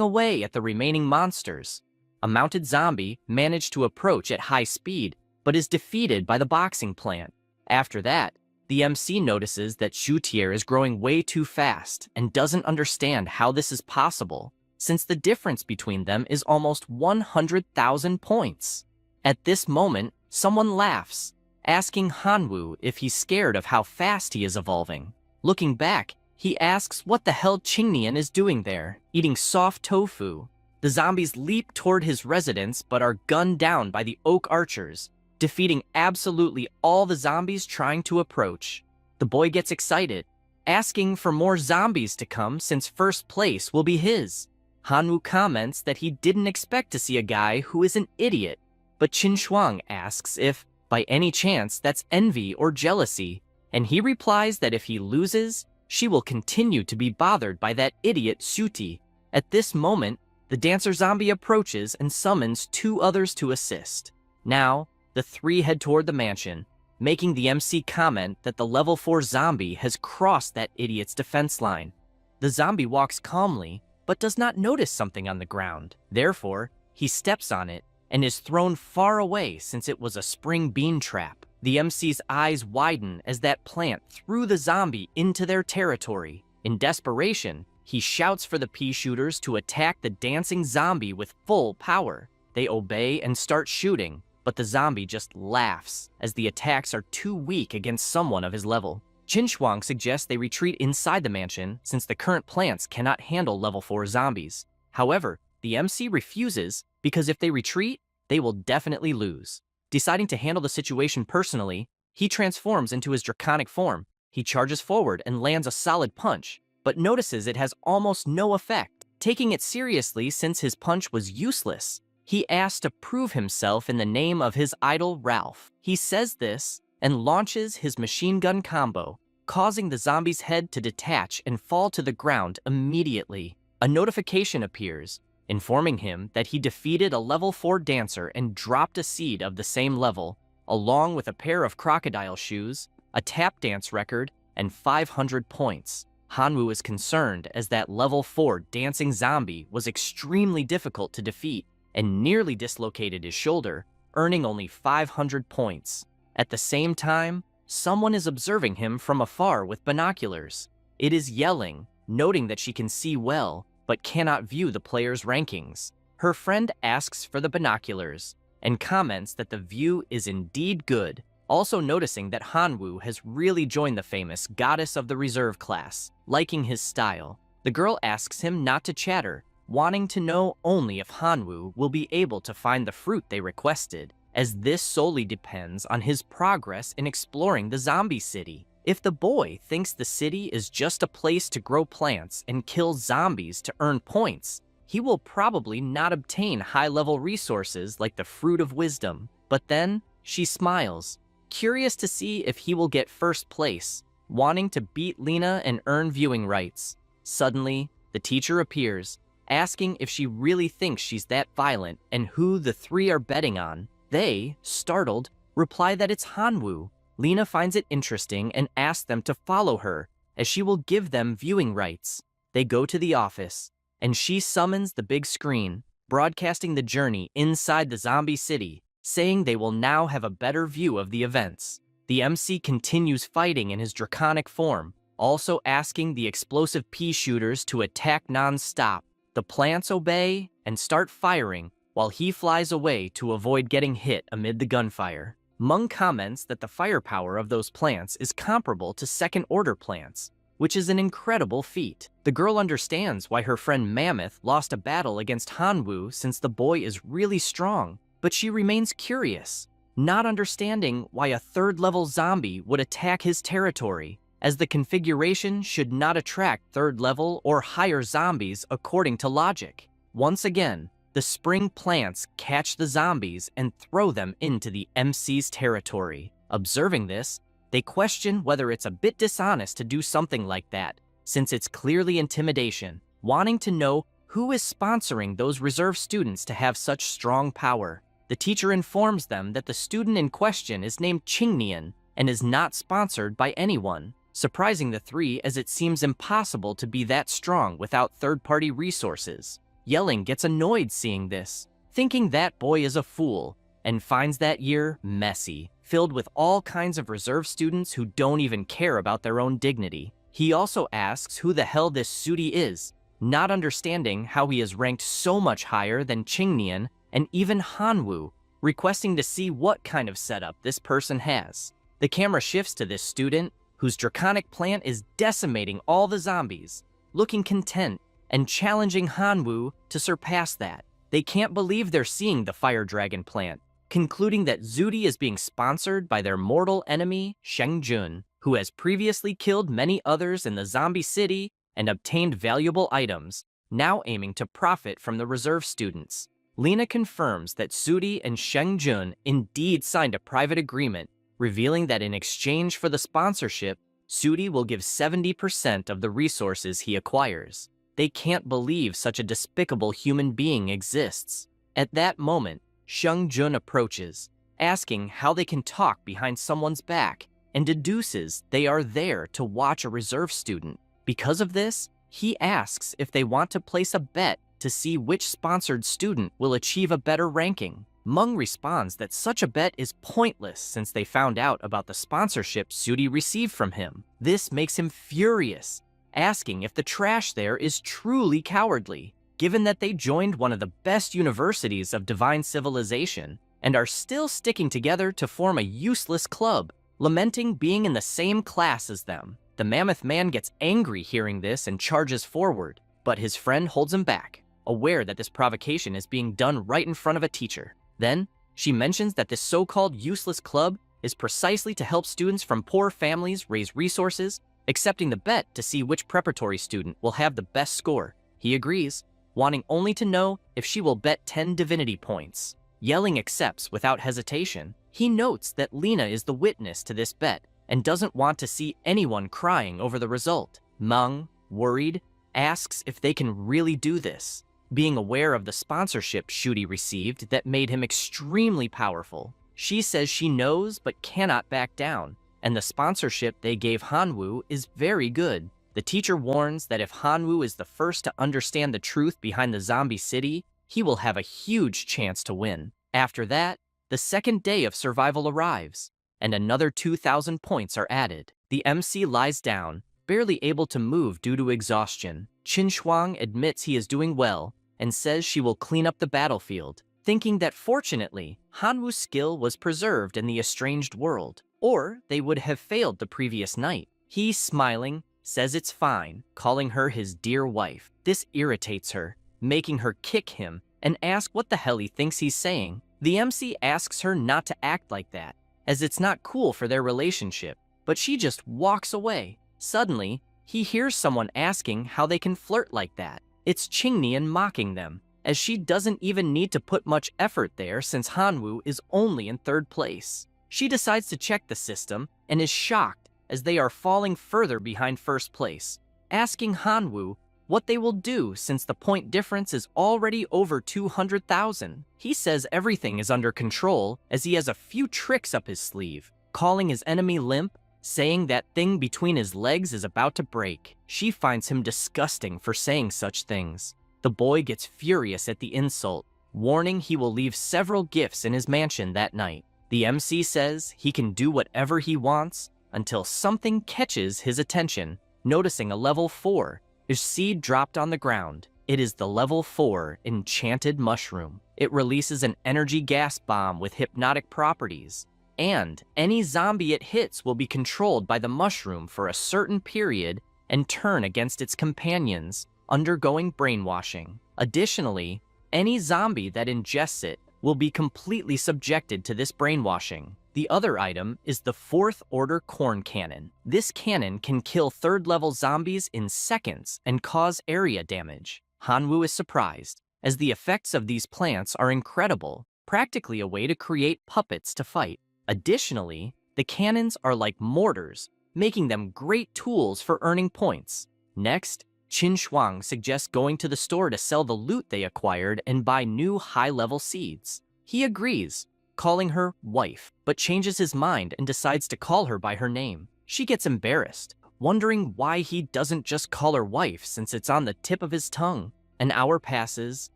away at the remaining monsters. A mounted zombie managed to approach at high speed, but is defeated by the boxing plant. After that, the MC notices that Shutier is growing way too fast and doesn't understand how this is possible, since the difference between them is almost 100,000 points. At this moment, someone laughs, asking Hanwoo if he's scared of how fast he is evolving. Looking back, he asks what the hell Qingnian is doing there, eating soft tofu. The zombies leap toward his residence but are gunned down by the oak archers, defeating absolutely all the zombies trying to approach. The boy gets excited, asking for more zombies to come since first place will be his. Hanwoo comments that he didn't expect to see a guy who is an idiot, but Qin Shuang asks if, by any chance, that's envy or jealousy, and he replies that if he loses, she will continue to be bothered by that idiot Shuti. At this moment, the dancer zombie approaches and summons 2 others to assist. Now, the 3 head toward the mansion, making the MC comment that the level 4 zombie has crossed that idiot's defense line. The zombie walks calmly, but does not notice something on the ground. Therefore, he steps on it and is thrown far away since it was a spring bean trap. The MC's eyes widen as that plant threw the zombie into their territory. In desperation, he shouts for the pea shooters to attack the dancing zombie with full power. They obey and start shooting, but the zombie just laughs as the attacks are too weak against someone of his level. Qin Shuang suggests they retreat inside the mansion since the current plants cannot handle level 4 zombies. However, the MC refuses because if they retreat, they will definitely lose. Deciding to handle the situation personally, he transforms into his draconic form. He charges forward and lands a solid punch, but notices it has almost no effect. Taking it seriously since his punch was useless, he asks to prove himself in the name of his idol Ralph. He says this and launches his machine gun combo, causing the zombie's head to detach and fall to the ground immediately. A notification appears, informing him that he defeated a level 4 dancer and dropped a seed of the same level, along with a pair of crocodile shoes, a tap dance record, and 500 points. Hanwoo is concerned as that level 4 dancing zombie was extremely difficult to defeat and nearly dislocated his shoulder, earning only 500 points. At the same time, someone is observing him from afar with binoculars. It is Yelling, noting that she can see well, but cannot view the player's rankings. Her friend asks for the binoculars, and comments that the view is indeed good, also noticing that Hanwoo has really joined the famous Goddess of the Reserve class, liking his style. The girl asks him not to chatter, wanting to know only if Hanwoo will be able to find the fruit they requested, as this solely depends on his progress in exploring the zombie city. If the boy thinks the city is just a place to grow plants and kill zombies to earn points, he will probably not obtain high-level resources like the Fruit of Wisdom. But then, she smiles, curious to see if he will get first place, wanting to beat Lena and earn viewing rights. Suddenly, the teacher appears, asking if she really thinks she's that violent and who the three are betting on. They, startled, reply that it's Hanwoo. Lena finds it interesting and asks them to follow her, as she will give them viewing rights. They go to the office, and she summons the big screen, broadcasting the journey inside the zombie city, saying they will now have a better view of the events. The MC continues fighting in his draconic form, also asking the explosive pea shooters to attack non-stop. The plants obey and start firing, while he flies away to avoid getting hit amid the gunfire. Mung comments that the firepower of those plants is comparable to second-order plants, which is an incredible feat. The girl understands why her friend Mammoth lost a battle against Hanwoo since the boy is really strong, but she remains curious, not understanding why a third-level zombie would attack his territory, as the configuration should not attract third-level or higher zombies according to logic. Once again, the spring plants catch the zombies and throw them into the MC's territory. Observing this, they question whether it's a bit dishonest to do something like that, since it's clearly intimidation, wanting to know who is sponsoring those reserve students to have such strong power. The teacher informs them that the student in question is named Chingnian and is not sponsored by anyone, surprising the three as it seems impossible to be that strong without third-party resources. Yelling gets annoyed seeing this, thinking that boy is a fool, and finds that year messy, filled with all kinds of reserve students who don't even care about their own dignity. He also asks who the hell this Sudi is, not understanding how he is ranked so much higher than Chingnian and even Hanwoo, requesting to see what kind of setup this person has. The camera shifts to this student, whose draconic plant is decimating all the zombies, looking content and challenging Hanwoo to surpass that. They can't believe they're seeing the fire dragon plant, concluding that Zudi is being sponsored by their mortal enemy, Shengjun, who has previously killed many others in the zombie city and obtained valuable items, now aiming to profit from the reserve students. Lena confirms that Zudi and Shengjun indeed signed a private agreement, revealing that in exchange for the sponsorship, Zudi will give 70% of the resources he acquires. They can't believe such a despicable human being exists. At that moment, Sheng Jun approaches, asking how they can talk behind someone's back, and deduces they are there to watch a reserve student. Because of this, he asks if they want to place a bet to see which sponsored student will achieve a better ranking. Mung responds that such a bet is pointless since they found out about the sponsorship Sudi received from him. This makes him furious, asking if the trash there is truly cowardly, given that they joined one of the best universities of divine civilization and are still sticking together to form a useless club, lamenting being in the same class as them. The Mammoth Man gets angry hearing this and charges forward, but his friend holds him back, aware that this provocation is being done right in front of a teacher. Then, she mentions that this so-called useless club is precisely to help students from poor families raise resources, accepting the bet to see which preparatory student will have the best score. He agrees, wanting only to know if she will bet 10 divinity points. Yelling accepts without hesitation. He notes that Lena is the witness to this bet and doesn't want to see anyone crying over the result. Mung, worried, asks if they can really do this, being aware of the sponsorship Shudi received that made him extremely powerful. She says she knows but cannot back down, and the sponsorship they gave Hanwoo is very good. The teacher warns that if Hanwoo is the first to understand the truth behind the zombie city, he will have a huge chance to win. After that, the second day of survival arrives. and another 2,000 points are added. The MC lies down, barely able to move due to exhaustion. Qin Shuang admits he is doing well and says she will clean up the battlefield, thinking that fortunately, Hanwoo's skill was preserved in the estranged world, or they would have failed the previous night. He, smiling, says it's fine, calling her his dear wife. This irritates her, making her kick him and ask what the hell he thinks he's saying. The MC asks her not to act like that, as it's not cool for their relationship, but she just walks away. Suddenly, he hears someone asking how they can flirt like that. It's Qingnian mocking them, as she doesn't even need to put much effort there since Hanwoo is only in third place. She decides to check the system and is shocked as they are falling further behind first place, asking Hanwoo what they will do since the point difference is already over 200,000. He says everything is under control as he has a few tricks up his sleeve, calling his enemy limp, saying that thing between his legs is about to break. She finds him disgusting for saying such things. The boy gets furious at the insult, warning he will leave several gifts in his mansion that night. The MC says he can do whatever he wants until something catches his attention, noticing a level 4 seed dropped on the ground. It is the level 4 enchanted mushroom. It releases an energy gas bomb with hypnotic properties, and any zombie it hits will be controlled by the mushroom for a certain period and turn against its companions, undergoing brainwashing. Additionally, any zombie that ingests it will be completely subjected to this brainwashing. The other item is the 4th order corn cannon. This cannon can kill 3rd level zombies in seconds and cause area damage. Hanwoo is surprised, as the effects of these plants are incredible, practically a way to create puppets to fight. Additionally, the cannons are like mortars, making them great tools for earning points. Next, Qin Shuang suggests going to the store to sell the loot they acquired and buy new high-level seeds. He agrees, calling her wife, but changes his mind and decides to call her by her name. She gets embarrassed, wondering why he doesn't just call her wife since it's on the tip of his tongue. An hour passes,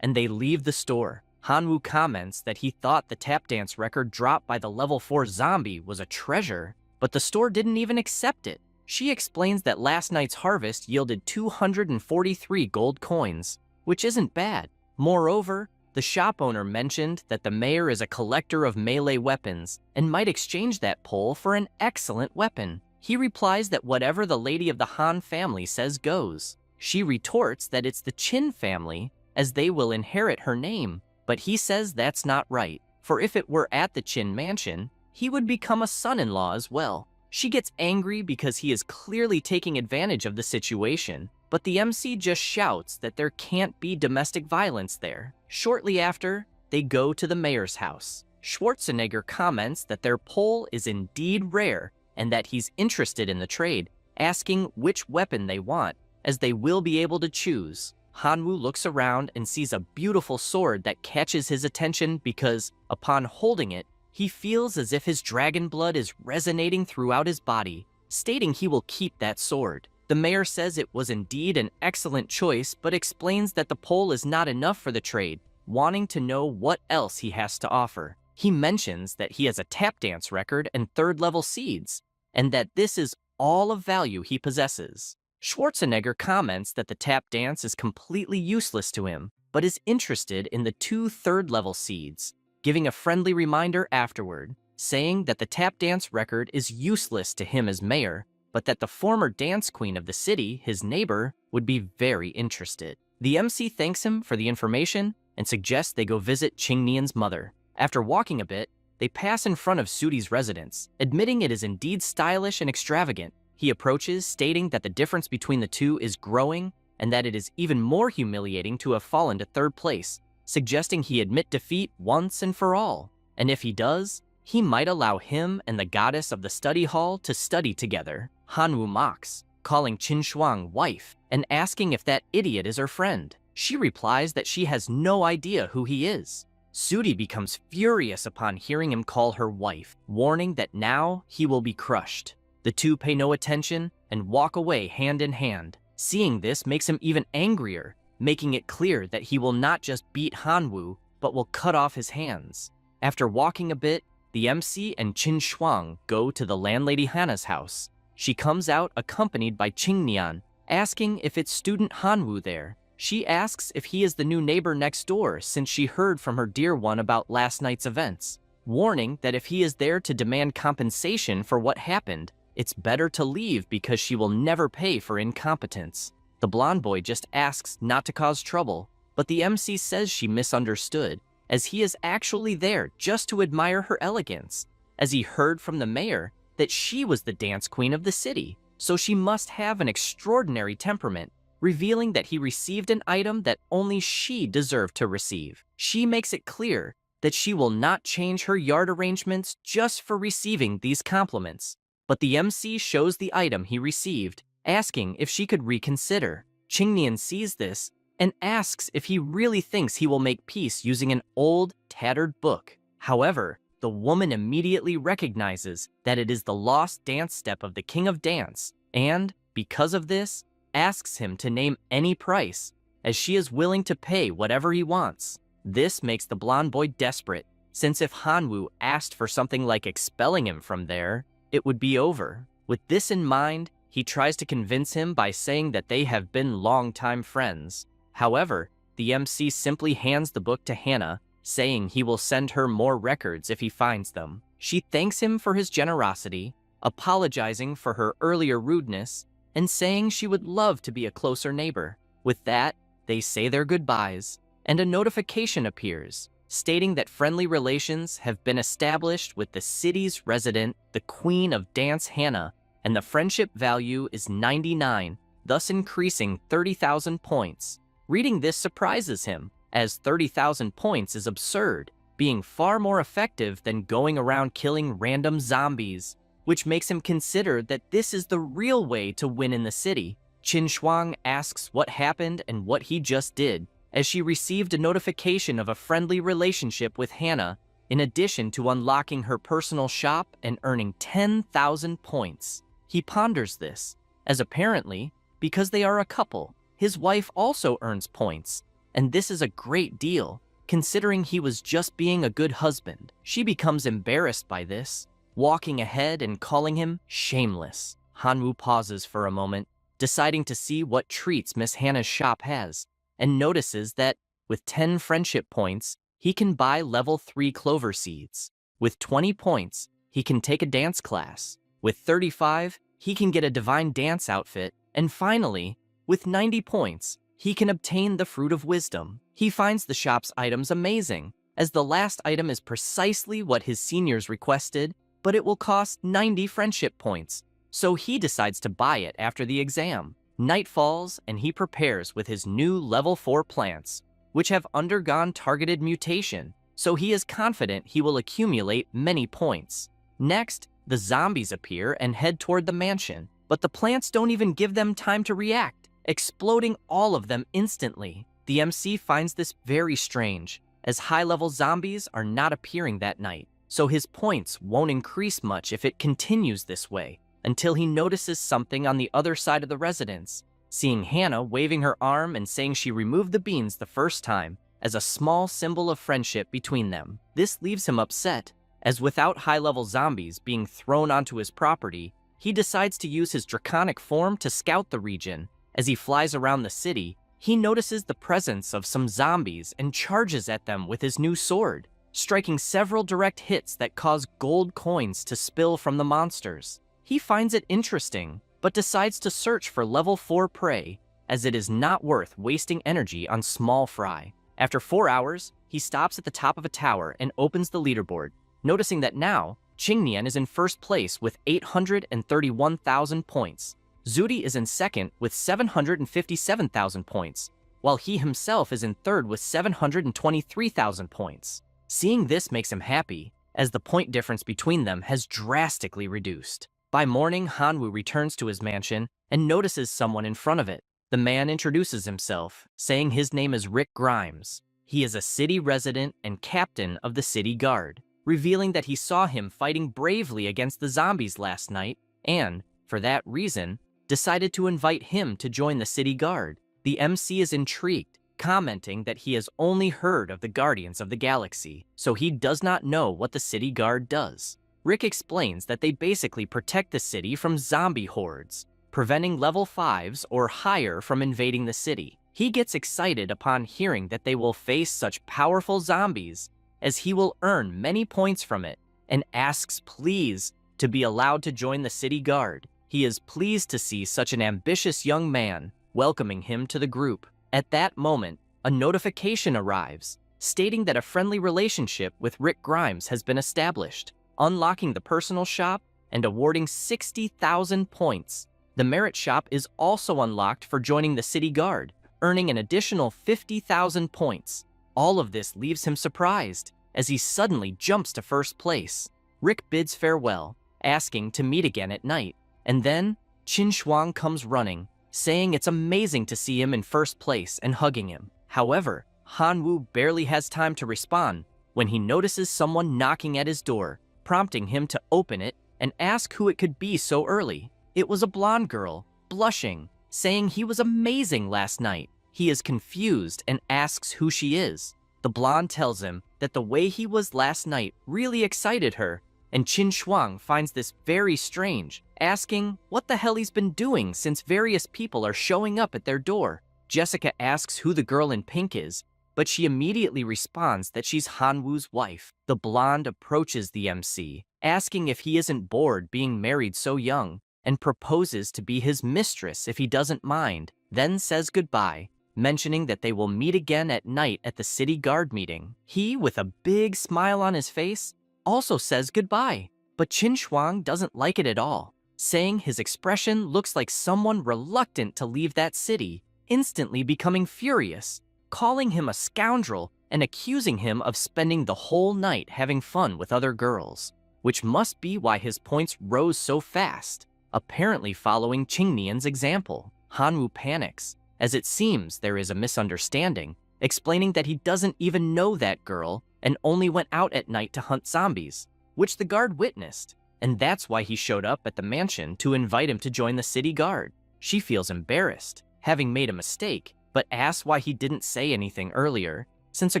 and they leave the store. Hanwoo comments that he thought the tap dance record dropped by the level 4 zombie was a treasure, but the store didn't even accept it. She explains that last night's harvest yielded 243 gold coins, which isn't bad. Moreover, the shop owner mentioned that the mayor is a collector of melee weapons and might exchange that pole for an excellent weapon. He replies that whatever the lady of the Han family says goes. She retorts that it's the Qin family, as they will inherit her name, but he says that's not right, for if it were at the Qin mansion, he would become a son-in-law as well. She gets angry because he is clearly taking advantage of the situation, but the MC just shouts that there can't be domestic violence there. Shortly after, they go to the mayor's house. Schwarzenegger comments that their pole is indeed rare and that he's interested in the trade, asking which weapon they want, as they will be able to choose. Hanwoo looks around and sees a beautiful sword that catches his attention because, upon holding it, he feels as if his dragon blood is resonating throughout his body, stating he will keep that sword. The mayor says it was indeed an excellent choice, but explains that the pole is not enough for the trade, wanting to know what else he has to offer. He mentions that he has a tap dance record and 3rd level seeds, and that this is all of value he possesses. Schwarzenegger comments that the tap dance is completely useless to him, but is interested in the 2 3rd level seeds, giving a friendly reminder afterward, saying that the tap dance record is useless to him as mayor, but that the former dance queen of the city, his neighbor, would be very interested. The MC thanks him for the information and suggests they go visit Qingnian's mother. After walking a bit, they pass in front of Sudi's residence, admitting it is indeed stylish and extravagant. He approaches, stating that the difference between the two is growing and that it is even more humiliating to have fallen to 3rd place, suggesting he admit defeat once and for all. And if he does, he might allow him and the goddess of the study hall to study together. Hanwoo mocks, calling Qin Shuang wife and asking if that idiot is her friend. She replies that she has no idea who he is. Sudi becomes furious upon hearing him call her wife, warning that now he will be crushed. The two pay no attention and walk away hand in hand. Seeing this makes him even angrier, making it clear that he will not just beat Hanwoo, but will cut off his hands. After walking a bit, the MC and Qin Shuang go to the landlady Hana's house. She comes out accompanied by Qingnian, asking if it's student Hanwu there. She asks if he is the new neighbor next door since she heard from her dear one about last night's events, warning that if he is there to demand compensation for what happened, it's better to leave because she will never pay for incompetence. The blonde boy just asks not to cause trouble, but the MC says she misunderstood, as he is actually there just to admire her elegance, as he heard from the mayor that she was the dance queen of the city, so she must have an extraordinary temperament, revealing that he received an item that only she deserved to receive. She makes it clear that she will not change her yard arrangements just for receiving these compliments. But the MC shows the item he received, asking if she could reconsider. Qingnian sees this and asks if he really thinks he will make peace using an old, tattered book. However, the woman immediately recognizes that it is the lost dance step of the King of Dance, and, because of this, asks him to name any price, as she is willing to pay whatever he wants. This makes the blonde boy desperate, since if Hanwu asked for something like expelling him from there, it would be over. With this in mind, he tries to convince him by saying that they have been longtime friends. However, the MC simply hands the book to Hannah, saying he will send her more records if he finds them. She thanks him for his generosity, apologizing for her earlier rudeness, and saying she would love to be a closer neighbor. With that, they say their goodbyes, and a notification appears, stating that friendly relations have been established with the city's resident, the Queen of Dance Hannah, and the friendship value is 99, thus increasing 30,000 points. Reading this surprises him, as 30,000 points is absurd, being far more effective than going around killing random zombies, which makes him consider that this is the real way to win in the city. Qin Shuang asks what happened and what he just did, as she received a notification of a friendly relationship with Hannah, in addition to unlocking her personal shop and earning 10,000 points. He ponders this, as apparently, because they are a couple, his wife also earns points, and this is a great deal, considering he was just being a good husband. She becomes embarrassed by this, walking ahead and calling him shameless. Hanwu pauses for a moment, deciding to see what treats Miss Hannah's shop has, and notices that, with 10 friendship points, he can buy level 3 clover seeds. With 20 points, he can take a dance class. With 35, he can get a divine dance outfit. And finally, with 90 points, he can obtain the Fruit of Wisdom. He finds the shop's items amazing, as the last item is precisely what his seniors requested, but it will cost 90 friendship points, so he decides to buy it after the exam. Night falls, and he prepares with his new level 4 plants, which have undergone targeted mutation, so he is confident he will accumulate many points. Next, the zombies appear and head toward the mansion, but the plants don't even give them time to react, exploding all of them instantly. The MC finds this very strange, as high-level zombies are not appearing that night, so his points won't increase much if it continues this way, until he notices something on the other side of the residence, seeing Hannah waving her arm and saying she removed the beans the first time as a small symbol of friendship between them. This leaves him upset, as without high-level zombies being thrown onto his property, he decides to use his draconic form to scout the region. As he flies around the city, he notices the presence of some zombies and charges at them with his new sword, striking several direct hits that cause gold coins to spill from the monsters. He finds it interesting, but decides to search for level 4 prey, as it is not worth wasting energy on small fry. After 4 hours, he stops at the top of a tower and opens the leaderboard, noticing that now, Qingnian is in first place with 831,000 points. Zudi is in second with 757,000 points, while he himself is in third with 723,000 points. Seeing this makes him happy, as the point difference between them has drastically reduced. By morning, Hanwu returns to his mansion and notices someone in front of it. The man introduces himself, saying his name is Rick Grimes. He is a city resident and captain of the city guard, revealing that he saw him fighting bravely against the zombies last night and, for that reason, decided to invite him to join the city guard. The MC is intrigued, commenting that he has only heard of the Guardians of the Galaxy, so he does not know what the city guard does. Rick explains that they basically protect the city from zombie hordes, preventing level 5s or higher from invading the city. He gets excited upon hearing that they will face such powerful zombies, as he will earn many points from it, and asks please to be allowed to join the city guard. He is pleased to see such an ambitious young man, welcoming him to the group. At that moment, a notification arrives, stating that a friendly relationship with Rick Grimes has been established, unlocking the personal shop and awarding 60,000 points. The merit shop is also unlocked for joining the city guard, earning an additional 50,000 points. All of this leaves him surprised, as he suddenly jumps to first place. Rick bids farewell, asking to meet again at night, and then Qin Shuang comes running, saying it's amazing to see him in first place and hugging him. However, Han Wu barely has time to respond when he notices someone knocking at his door, prompting him to open it and ask who it could be so early. It was a blonde girl, blushing, saying he was amazing last night. He is confused and asks who she is. The blonde tells him that the way he was last night really excited her, and Qin Shuang finds this very strange, asking what the hell he's been doing since various people are showing up at their door. Jessica asks who the girl in pink is, but she immediately responds that she's Han Wu's wife. The blonde approaches the MC, asking if he isn't bored being married so young, and proposes to be his mistress if he doesn't mind, then says goodbye, mentioning that they will meet again at night at the city guard meeting. He, with a big smile on his face, also says goodbye, but Qin Shuang doesn't like it at all, saying his expression looks like someone reluctant to leave that city, instantly becoming furious, calling him a scoundrel and accusing him of spending the whole night having fun with other girls, which must be why his points rose so fast, apparently following Qingnian's example. Han Wu panics, as it seems there is a misunderstanding, explaining that he doesn't even know that girl and only went out at night to hunt zombies, which the guard witnessed, and that's why he showed up at the mansion to invite him to join the city guard. She feels embarrassed, having made a mistake, but asks why he didn't say anything earlier, since a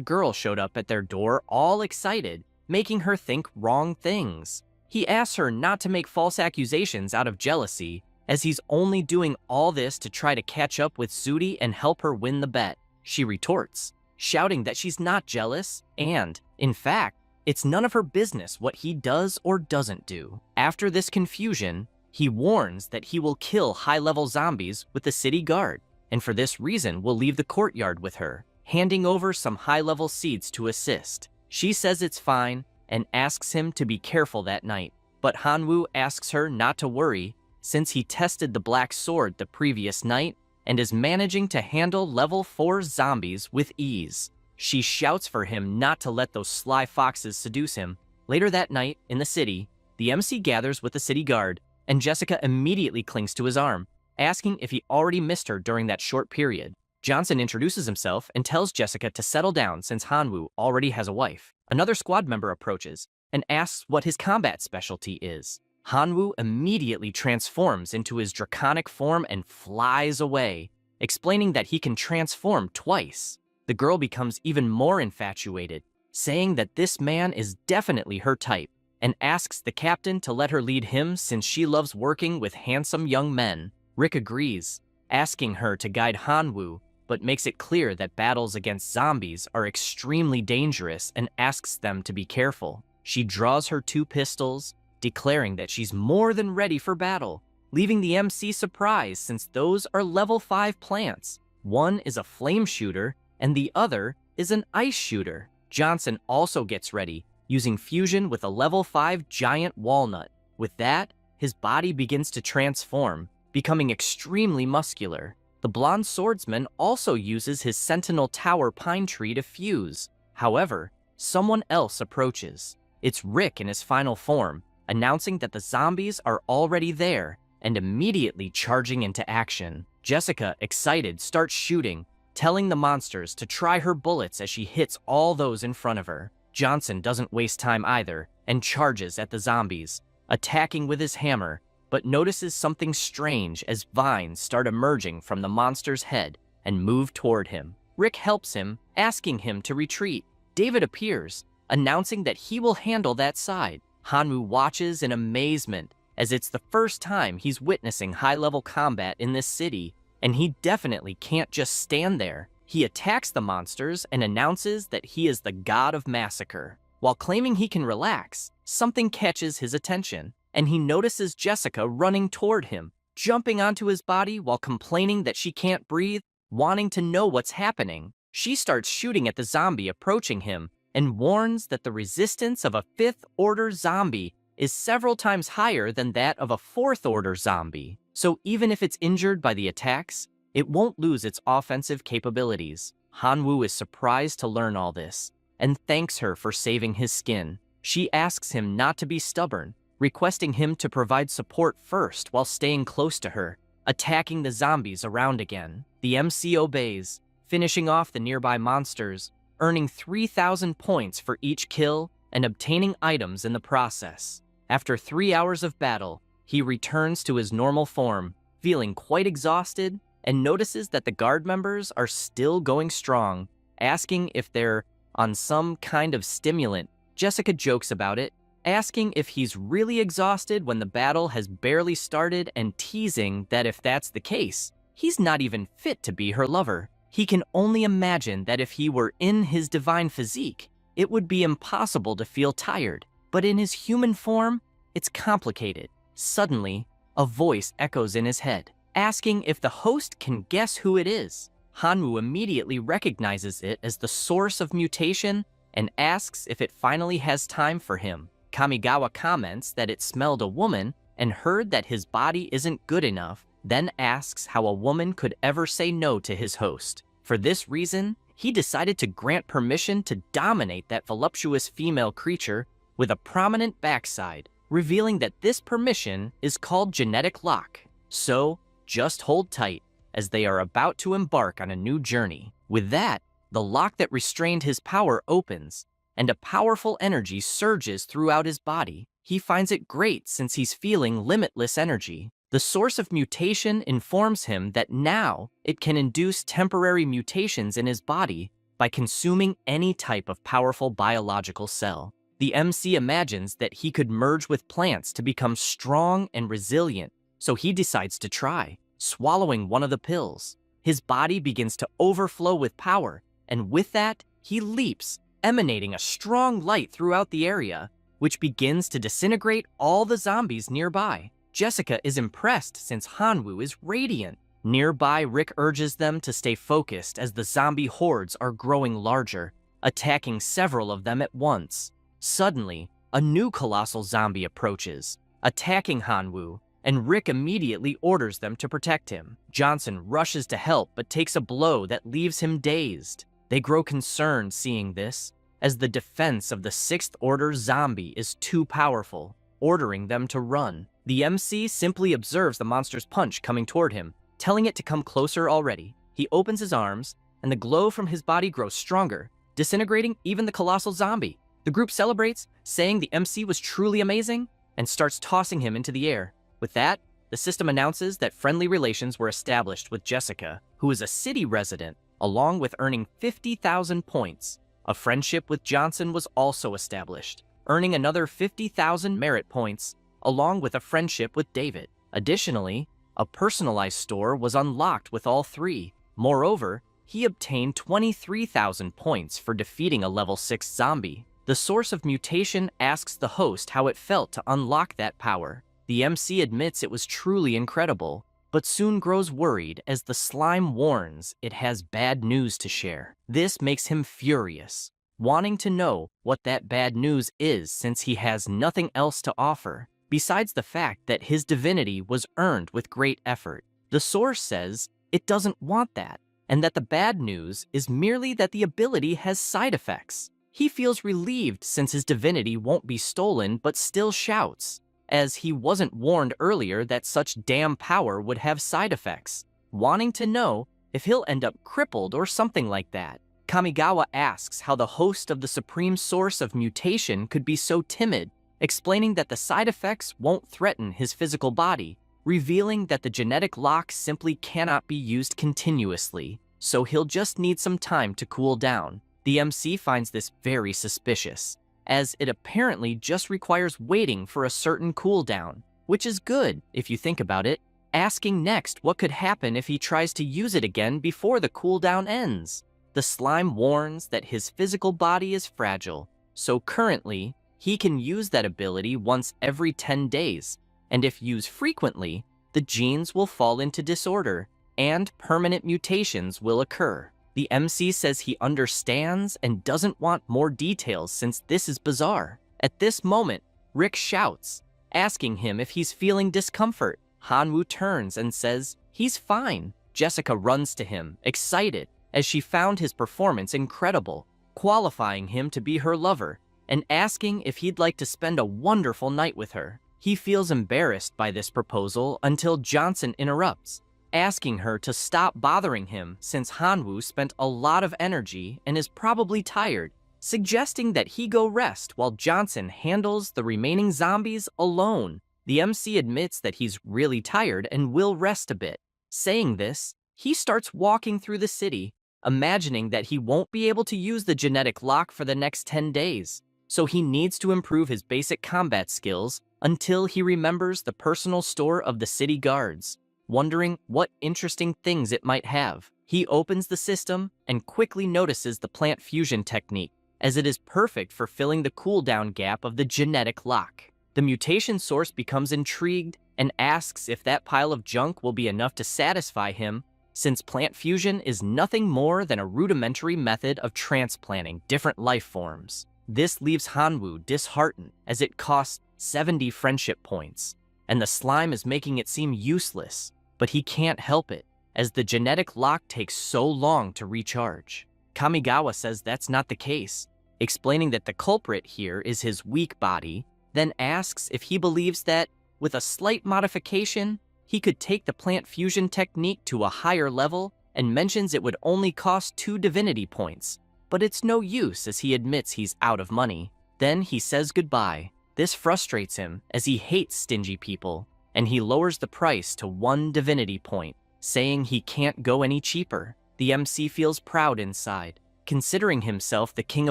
girl showed up at their door all excited, making her think wrong things. He asks her not to make false accusations out of jealousy, as he's only doing all this to try to catch up with Zudi and help her win the bet. She retorts, shouting that she's not jealous, and, in fact, it's none of her business what he does or doesn't do. After this confusion, he warns that he will kill high-level zombies with the city guard, and for this reason will leave the courtyard with her, handing over some high-level seeds to assist. She says it's fine, and asks him to be careful that night, but Han Wu asks her not to worry, since he tested the black sword the previous night and is managing to handle level 4 zombies with ease. She shouts for him not to let those sly foxes seduce him. Later that night, in the city, the MC gathers with the city guard, and Jessica immediately clings to his arm, asking if he already missed her during that short period. Johnson introduces himself and tells Jessica to settle down since Han Wu already has a wife. Another squad member approaches and asks what his combat specialty is. Han Wu immediately transforms into his draconic form and flies away, explaining that he can transform twice. The girl becomes even more infatuated, saying that this man is definitely her type, and asks the captain to let her lead him since she loves working with handsome young men. Rick agrees, asking her to guide Han Wu, but makes it clear that battles against zombies are extremely dangerous and asks them to be careful. She draws her 2 pistols, declaring that she's more than ready for battle, leaving the MC surprised since those are level 5 plants. One is a flame shooter, and the other is an ice shooter. Johnson also gets ready, using fusion with a level 5 giant walnut. With that, his body begins to transform, becoming extremely muscular. The blonde swordsman also uses his Sentinel Tower pine tree to fuse. However, someone else approaches. It's Rick in his final form, announcing that the zombies are already there and immediately charging into action. Jessica, excited, starts shooting, telling the monsters to try her bullets as she hits all those in front of her. Johnson doesn't waste time either and charges at the zombies, attacking with his hammer, but notices something strange as vines start emerging from the monster's head and move toward him. Rick helps him, asking him to retreat. David appears, announcing that he will handle that side. Hanwoo watches in amazement, as it's the first time he's witnessing high-level combat in this city, and he definitely can't just stand there. He attacks the monsters and announces that he is the god of massacre. While claiming he can relax, something catches his attention, and he notices Jessica running toward him, jumping onto his body while complaining that she can't breathe, wanting to know what's happening. She starts shooting at the zombie approaching him and warns that the resistance of a fifth-order zombie is several times higher than that of a fourth-order zombie. So even if it's injured by the attacks, it won't lose its offensive capabilities. Hanwoo is surprised to learn all this and thanks her for saving his skin. She asks him not to be stubborn, requesting him to provide support first while staying close to her, attacking the zombies around again. The MC obeys, finishing off the nearby monsters, earning 3,000 points for each kill and obtaining items in the process. After 3 hours of battle, he returns to his normal form, feeling quite exhausted, and notices that the guard members are still going strong, asking if they're on some kind of stimulant. Jessica jokes about it, asking if he's really exhausted when the battle has barely started and teasing that if that's the case, he's not even fit to be her lover. He can only imagine that if he were in his divine physique, it would be impossible to feel tired, but in his human form, it's complicated. Suddenly, a voice echoes in his head, asking if the host can guess who it is. Hanwoo immediately recognizes it as the source of mutation and asks if it finally has time for him. Kamigawa comments that it smelled a woman and heard that his body isn't good enough, then asks how a woman could ever say no to his host. For this reason, he decided to grant permission to dominate that voluptuous female creature with a prominent backside, revealing that this permission is called genetic lock. So, just hold tight, as they are about to embark on a new journey. With that, the lock that restrained his power opens, and a powerful energy surges throughout his body. He finds it great since he's feeling limitless energy. The source of mutation informs him that now it can induce temporary mutations in his body by consuming any type of powerful biological cell. The MC imagines that he could merge with plants to become strong and resilient, so he decides to try. Swallowing one of the pills, his body begins to overflow with power, and with that, he leaps, emanating a strong light throughout the area, which begins to disintegrate all the zombies nearby. Jessica is impressed since Hanwoo is radiant. Nearby, Rick urges them to stay focused as the zombie hordes are growing larger, attacking several of them at once. Suddenly, a new colossal zombie approaches, attacking Hanwoo, and Rick immediately orders them to protect him. Johnson rushes to help but takes a blow that leaves him dazed. They grow concerned seeing this, as the defense of the Sixth Order zombie is too powerful, ordering them to run. The MC simply observes the monster's punch coming toward him, telling it to come closer already. He opens his arms, and the glow from his body grows stronger, disintegrating even the colossal zombie. The group celebrates, saying the MC was truly amazing, and starts tossing him into the air. With that, the system announces that friendly relations were established with Jessica, who is a city resident, along with earning 50,000 points. A friendship with Johnson was also established, earning another 50,000 merit points, along with a friendship with David. Additionally, a personalized store was unlocked with all three. Moreover, he obtained 23,000 points for defeating a level 6 zombie. The source of mutation asks the host how it felt to unlock that power. The MC admits it was truly incredible, but soon grows worried as the slime warns it has bad news to share. This makes him furious, wanting to know what that bad news is since he has nothing else to offer, besides the fact that his divinity was earned with great effort. The source says it doesn't want that, and that the bad news is merely that the ability has side effects. He feels relieved since his divinity won't be stolen, but still shouts, as he wasn't warned earlier that such damn power would have side effects, wanting to know if he'll end up crippled or something like that. Kamigawa asks how the host of the supreme source of mutation could be so timid, explaining that the side effects won't threaten his physical body, revealing that the genetic lock simply cannot be used continuously, so he'll just need some time to cool down. The MC finds this very suspicious, as it apparently just requires waiting for a certain cooldown, which is good if you think about it, asking next what could happen if he tries to use it again before the cooldown ends. The slime warns that his physical body is fragile, so currently, he can use that ability once every 10 days, and if used frequently, the genes will fall into disorder, and permanent mutations will occur. The MC says he understands and doesn't want more details since this is bizarre. At this moment, Rick shouts, asking him if he's feeling discomfort. Hanwoo turns and says he's fine. Jessica runs to him, excited, as she found his performance incredible, qualifying him to be her lover, and asking if he'd like to spend a wonderful night with her. He feels embarrassed by this proposal until Johnson interrupts, asking her to stop bothering him since Hanwoo spent a lot of energy and is probably tired, suggesting that he go rest while Johnson handles the remaining zombies alone. The MC admits that he's really tired and will rest a bit. Saying this, he starts walking through the city, imagining that he won't be able to use the genetic lock for the next 10 days, so he needs to improve his basic combat skills until he remembers the personal store of the city guards. Wondering what interesting things it might have, he opens the system and quickly notices the plant fusion technique, as it is perfect for filling the cooldown gap of the genetic lock. The mutation source becomes intrigued and asks if that pile of junk will be enough to satisfy him, since plant fusion is nothing more than a rudimentary method of transplanting different life forms. This leaves Hanwoo disheartened, as it costs 70 friendship points, and the slime is making it seem useless. But he can't help it, as the genetic lock takes so long to recharge. Kamigawa says that's not the case, explaining that the culprit here is his weak body, then asks if he believes that, with a slight modification, he could take the plant fusion technique to a higher level, and mentions it would only cost 2 divinity points, but it's no use as he admits he's out of money. Then he says goodbye. This frustrates him, as he hates stingy people, and he lowers the price to 1 divinity point, saying he can't go any cheaper. The MC feels proud inside, considering himself the king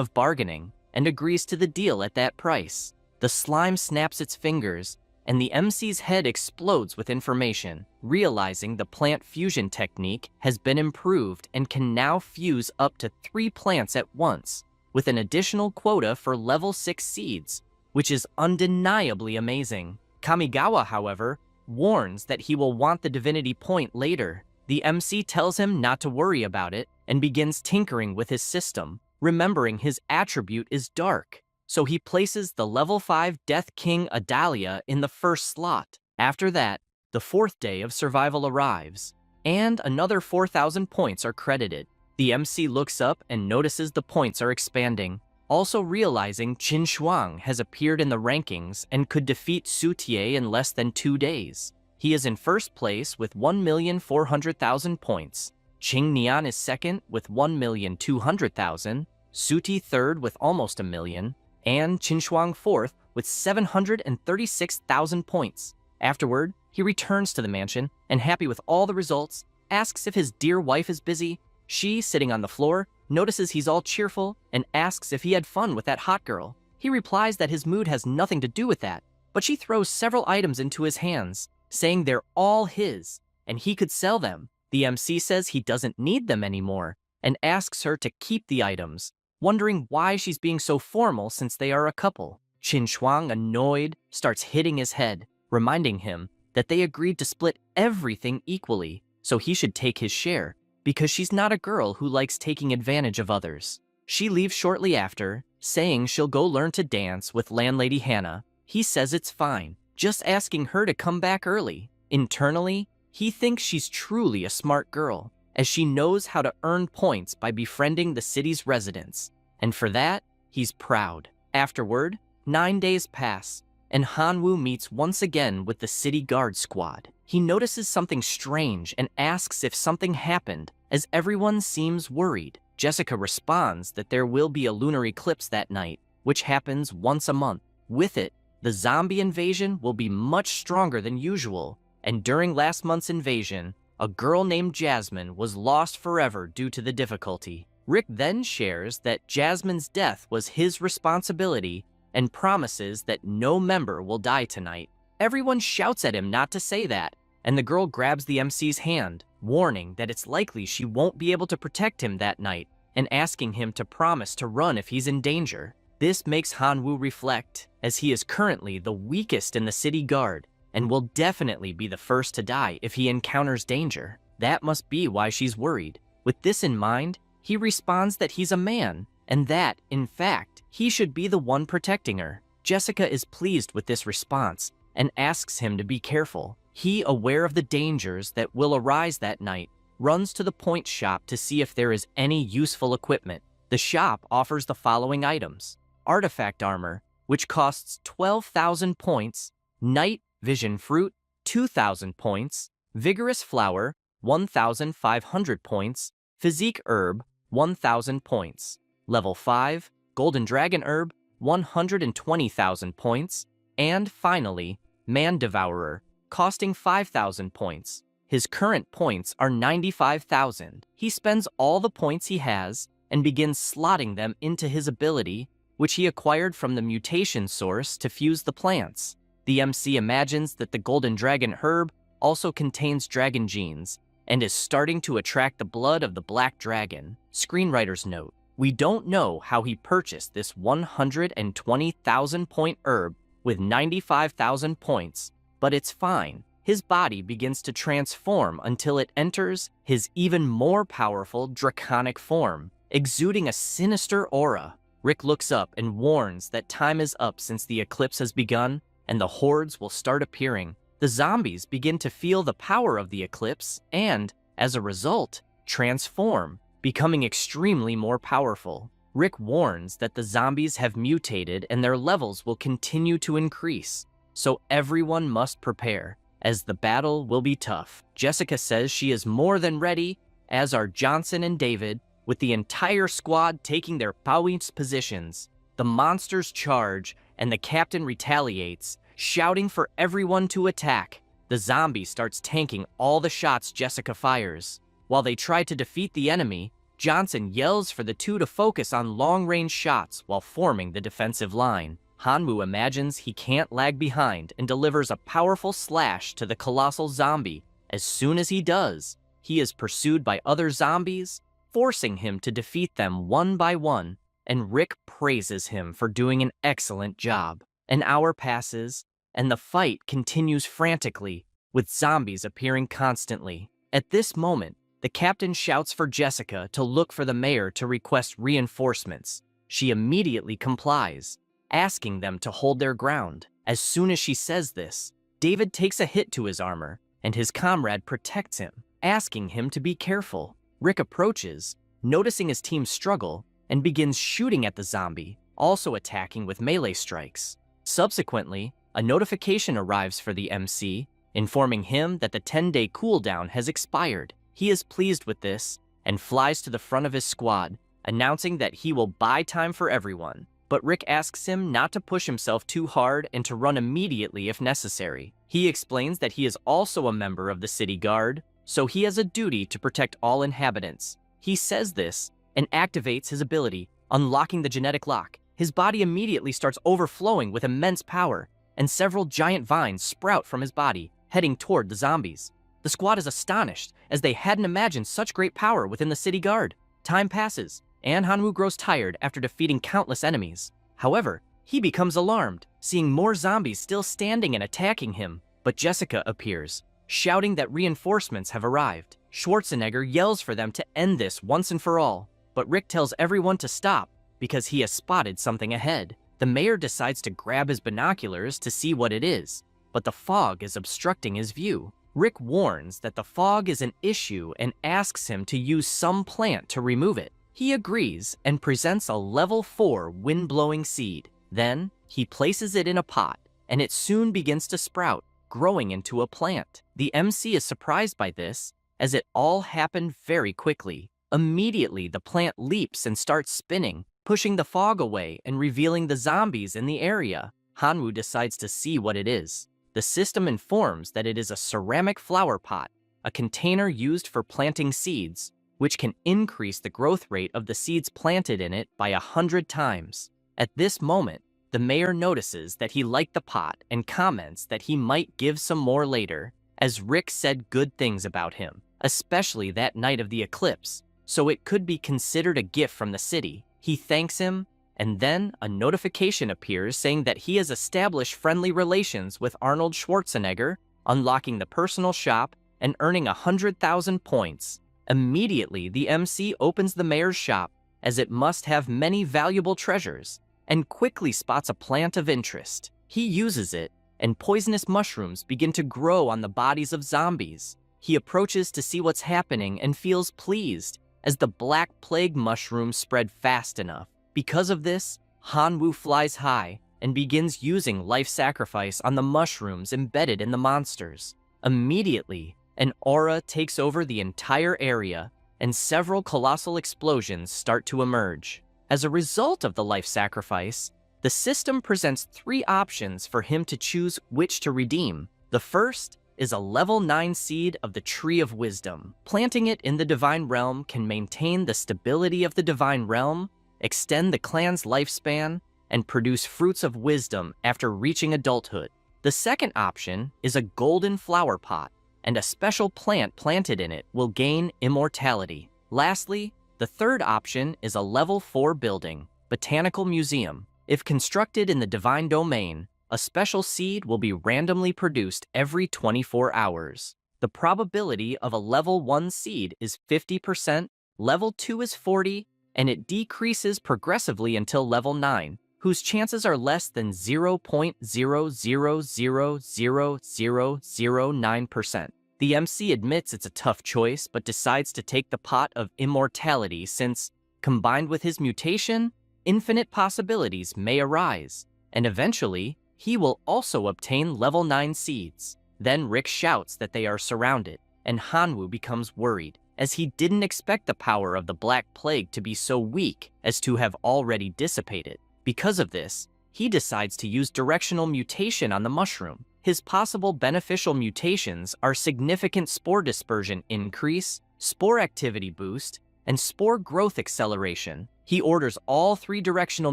of bargaining, and agrees to the deal at that price. The slime snaps its fingers, and the MC's head explodes with information, realizing the plant fusion technique has been improved and can now fuse up to 3 plants at once, with an additional quota for level 6 seeds, which is undeniably amazing. Kamigawa, however, warns that he will want the divinity point later. The MC tells him not to worry about it and begins tinkering with his system, remembering his attribute is dark. So he places the level 5 Death King Adalia in the first slot. After that, the 4th day of survival arrives, and another 4,000 points are credited. The MC looks up and notices the points are expanding, also realizing Qin Shuang has appeared in the rankings and could defeat Su Tie in less than 2 days. He is in first place with 1,400,000 points. Qing Nian is second with 1,200,000, Su Ti third with almost 1 million, and Qin Shuang fourth with 736,000 points. Afterward, he returns to the mansion and, happy with all the results, asks if his dear wife is busy. She, sitting on the floor, notices he's all cheerful and asks if he had fun with that hot girl. He replies that his mood has nothing to do with that, but she throws several items into his hands, saying they're all his, and he could sell them. The MC says he doesn't need them anymore, and asks her to keep the items, wondering why she's being so formal since they are a couple. Qin Shuang, annoyed, starts hitting his head, reminding him that they agreed to split everything equally, so he should take his share, because she's not a girl who likes taking advantage of others. She leaves shortly after, saying she'll go learn to dance with landlady Hannah. He says it's fine, just asking her to come back early. Internally, he thinks she's truly a smart girl, as she knows how to earn points by befriending the city's residents, and for that, he's proud. Afterward, 9 days pass, and Hanwoo meets once again with the city guard squad. He notices something strange and asks if something happened, as everyone seems worried. Jessica responds that there will be a lunar eclipse that night, which happens once a month. With it, the zombie invasion will be much stronger than usual, and during last month's invasion, a girl named Jasmine was lost forever due to the difficulty. Rick then shares that Jasmine's death was his responsibility and promises that no member will die tonight. Everyone shouts at him not to say that, and the girl grabs the MC's hand, warning that it's likely she won't be able to protect him that night and asking him to promise to run if he's in danger. This makes Hanwoo reflect, as he is currently the weakest in the city guard and will definitely be the first to die if he encounters danger. That must be why she's worried. With this in mind, he responds that he's a man and that, in fact, he should be the one protecting her. Jessica is pleased with this response and asks him to be careful. He, aware of the dangers that will arise that night, runs to the point shop to see if there is any useful equipment. The shop offers the following items: artifact armor, which costs 12,000 points, night vision fruit, 2,000 points, vigorous flower, 1,500 points, physique herb, 1,000 points, level 5, golden dragon herb, 120,000 points, and finally, man devourer, costing 5,000 points. His current points are 95,000. He spends all the points he has and begins slotting them into his ability, which he acquired from the mutation source to fuse the plants. The MC imagines that the golden dragon herb also contains dragon genes and is starting to attract the blood of the black dragon. Screenwriter's note: we don't know how he purchased this 120,000 point herb with 95,000 points, but it's fine. His body begins to transform until it enters his even more powerful draconic form, exuding a sinister aura. Rick looks up and warns that time is up since the eclipse has begun and the hordes will start appearing. The zombies begin to feel the power of the eclipse and, as a result, transform, becoming extremely more powerful. Rick warns that the zombies have mutated and their levels will continue to increase, so everyone must prepare, as the battle will be tough. Jessica says she is more than ready, as are Johnson and David, with the entire squad taking their points positions. The monsters charge, and the captain retaliates, shouting for everyone to attack. The zombie starts tanking all the shots Jessica fires. While they try to defeat the enemy, Johnson yells for the two to focus on long-range shots while forming the defensive line. Hanwoo imagines he can't lag behind and delivers a powerful slash to the colossal zombie. As soon as he does, he is pursued by other zombies, forcing him to defeat them one by one, and Rick praises him for doing an excellent job. An hour passes, and the fight continues frantically, with zombies appearing constantly. At this moment, the captain shouts for Jessica to look for the mayor to request reinforcements. She immediately complies, asking them to hold their ground. As soon as she says this, David takes a hit to his armor, and his comrade protects him, asking him to be careful. Rick approaches, noticing his team struggle, and begins shooting at the zombie, also attacking with melee strikes. Subsequently, a notification arrives for the MC, informing him that the 10-day cooldown has expired. He is pleased with this and flies to the front of his squad, announcing that he will buy time for everyone. But Rick asks him not to push himself too hard and to run immediately if necessary. He explains that he is also a member of the city guard, so he has a duty to protect all inhabitants. He says this and activates his ability, unlocking the genetic lock. His body immediately starts overflowing with immense power, and several giant vines sprout from his body, heading toward the zombies. The squad is astonished, as they hadn't imagined such great power within the city guard. Time passes, and Hanwoo grows tired after defeating countless enemies. However, he becomes alarmed, seeing more zombies still standing and attacking him. But Jessica appears, shouting that reinforcements have arrived. Schwarzenegger yells for them to end this once and for all, but Rick tells everyone to stop because he has spotted something ahead. The mayor decides to grab his binoculars to see what it is, but the fog is obstructing his view. Rick warns that the fog is an issue and asks him to use some plant to remove it. He agrees and presents a level 4 wind-blowing seed. Then, he places it in a pot, and it soon begins to sprout, growing into a plant. The MC is surprised by this, as it all happened very quickly. Immediately, the plant leaps and starts spinning, pushing the fog away and revealing the zombies in the area. Hanwoo decides to see what it is. The system informs that it is a ceramic flower pot, a container used for planting seeds, which can increase the growth rate of the seeds planted in it by 100 times. At this moment, the mayor notices that he liked the pot and comments that he might give some more later, as Rick said good things about him, especially that night of the eclipse, so it could be considered a gift from the city. He thanks him, and then a notification appears saying that he has established friendly relations with Arnold Schwarzenegger, unlocking the personal shop and earning 100,000 points. Immediately, the MC opens the mayor's shop, as it must have many valuable treasures, and quickly spots a plant of interest. He uses it, and poisonous mushrooms begin to grow on the bodies of zombies. He approaches to see what's happening and feels pleased, as the Black Plague mushrooms spread fast enough. Because of this, Hanwoo flies high and begins using life sacrifice on the mushrooms embedded in the monsters. Immediately, an aura takes over the entire area, and several colossal explosions start to emerge. As a result of the life sacrifice, the system presents 3 options for him to choose which to redeem. The first is a level 9 seed of the Tree of Wisdom. Planting it in the Divine Realm can maintain the stability of the Divine Realm, extend the clan's lifespan, and produce fruits of wisdom after reaching adulthood. The second option is a golden flower pot, and a special plant planted in it will gain immortality. Lastly, the third option is a level 4 building, Botanical Museum. If constructed in the Divine Domain, a special seed will be randomly produced every 24 hours. The probability of a level 1 seed is 50%, level 2 is 40%, and it decreases progressively until level 9, whose chances are less than 0.0000009%. The MC admits it's a tough choice, but decides to take the pot of immortality since, combined with his mutation, infinite possibilities may arise, and eventually, he will also obtain level 9 seeds. Then Rick shouts that they are surrounded, and Hanwoo becomes worried, as he didn't expect the power of the Black Plague to be so weak as to have already dissipated. Because of this, he decides to use directional mutation on the mushroom. His possible beneficial mutations are significant spore dispersion increase, spore activity boost, and spore growth acceleration. He orders all 3 directional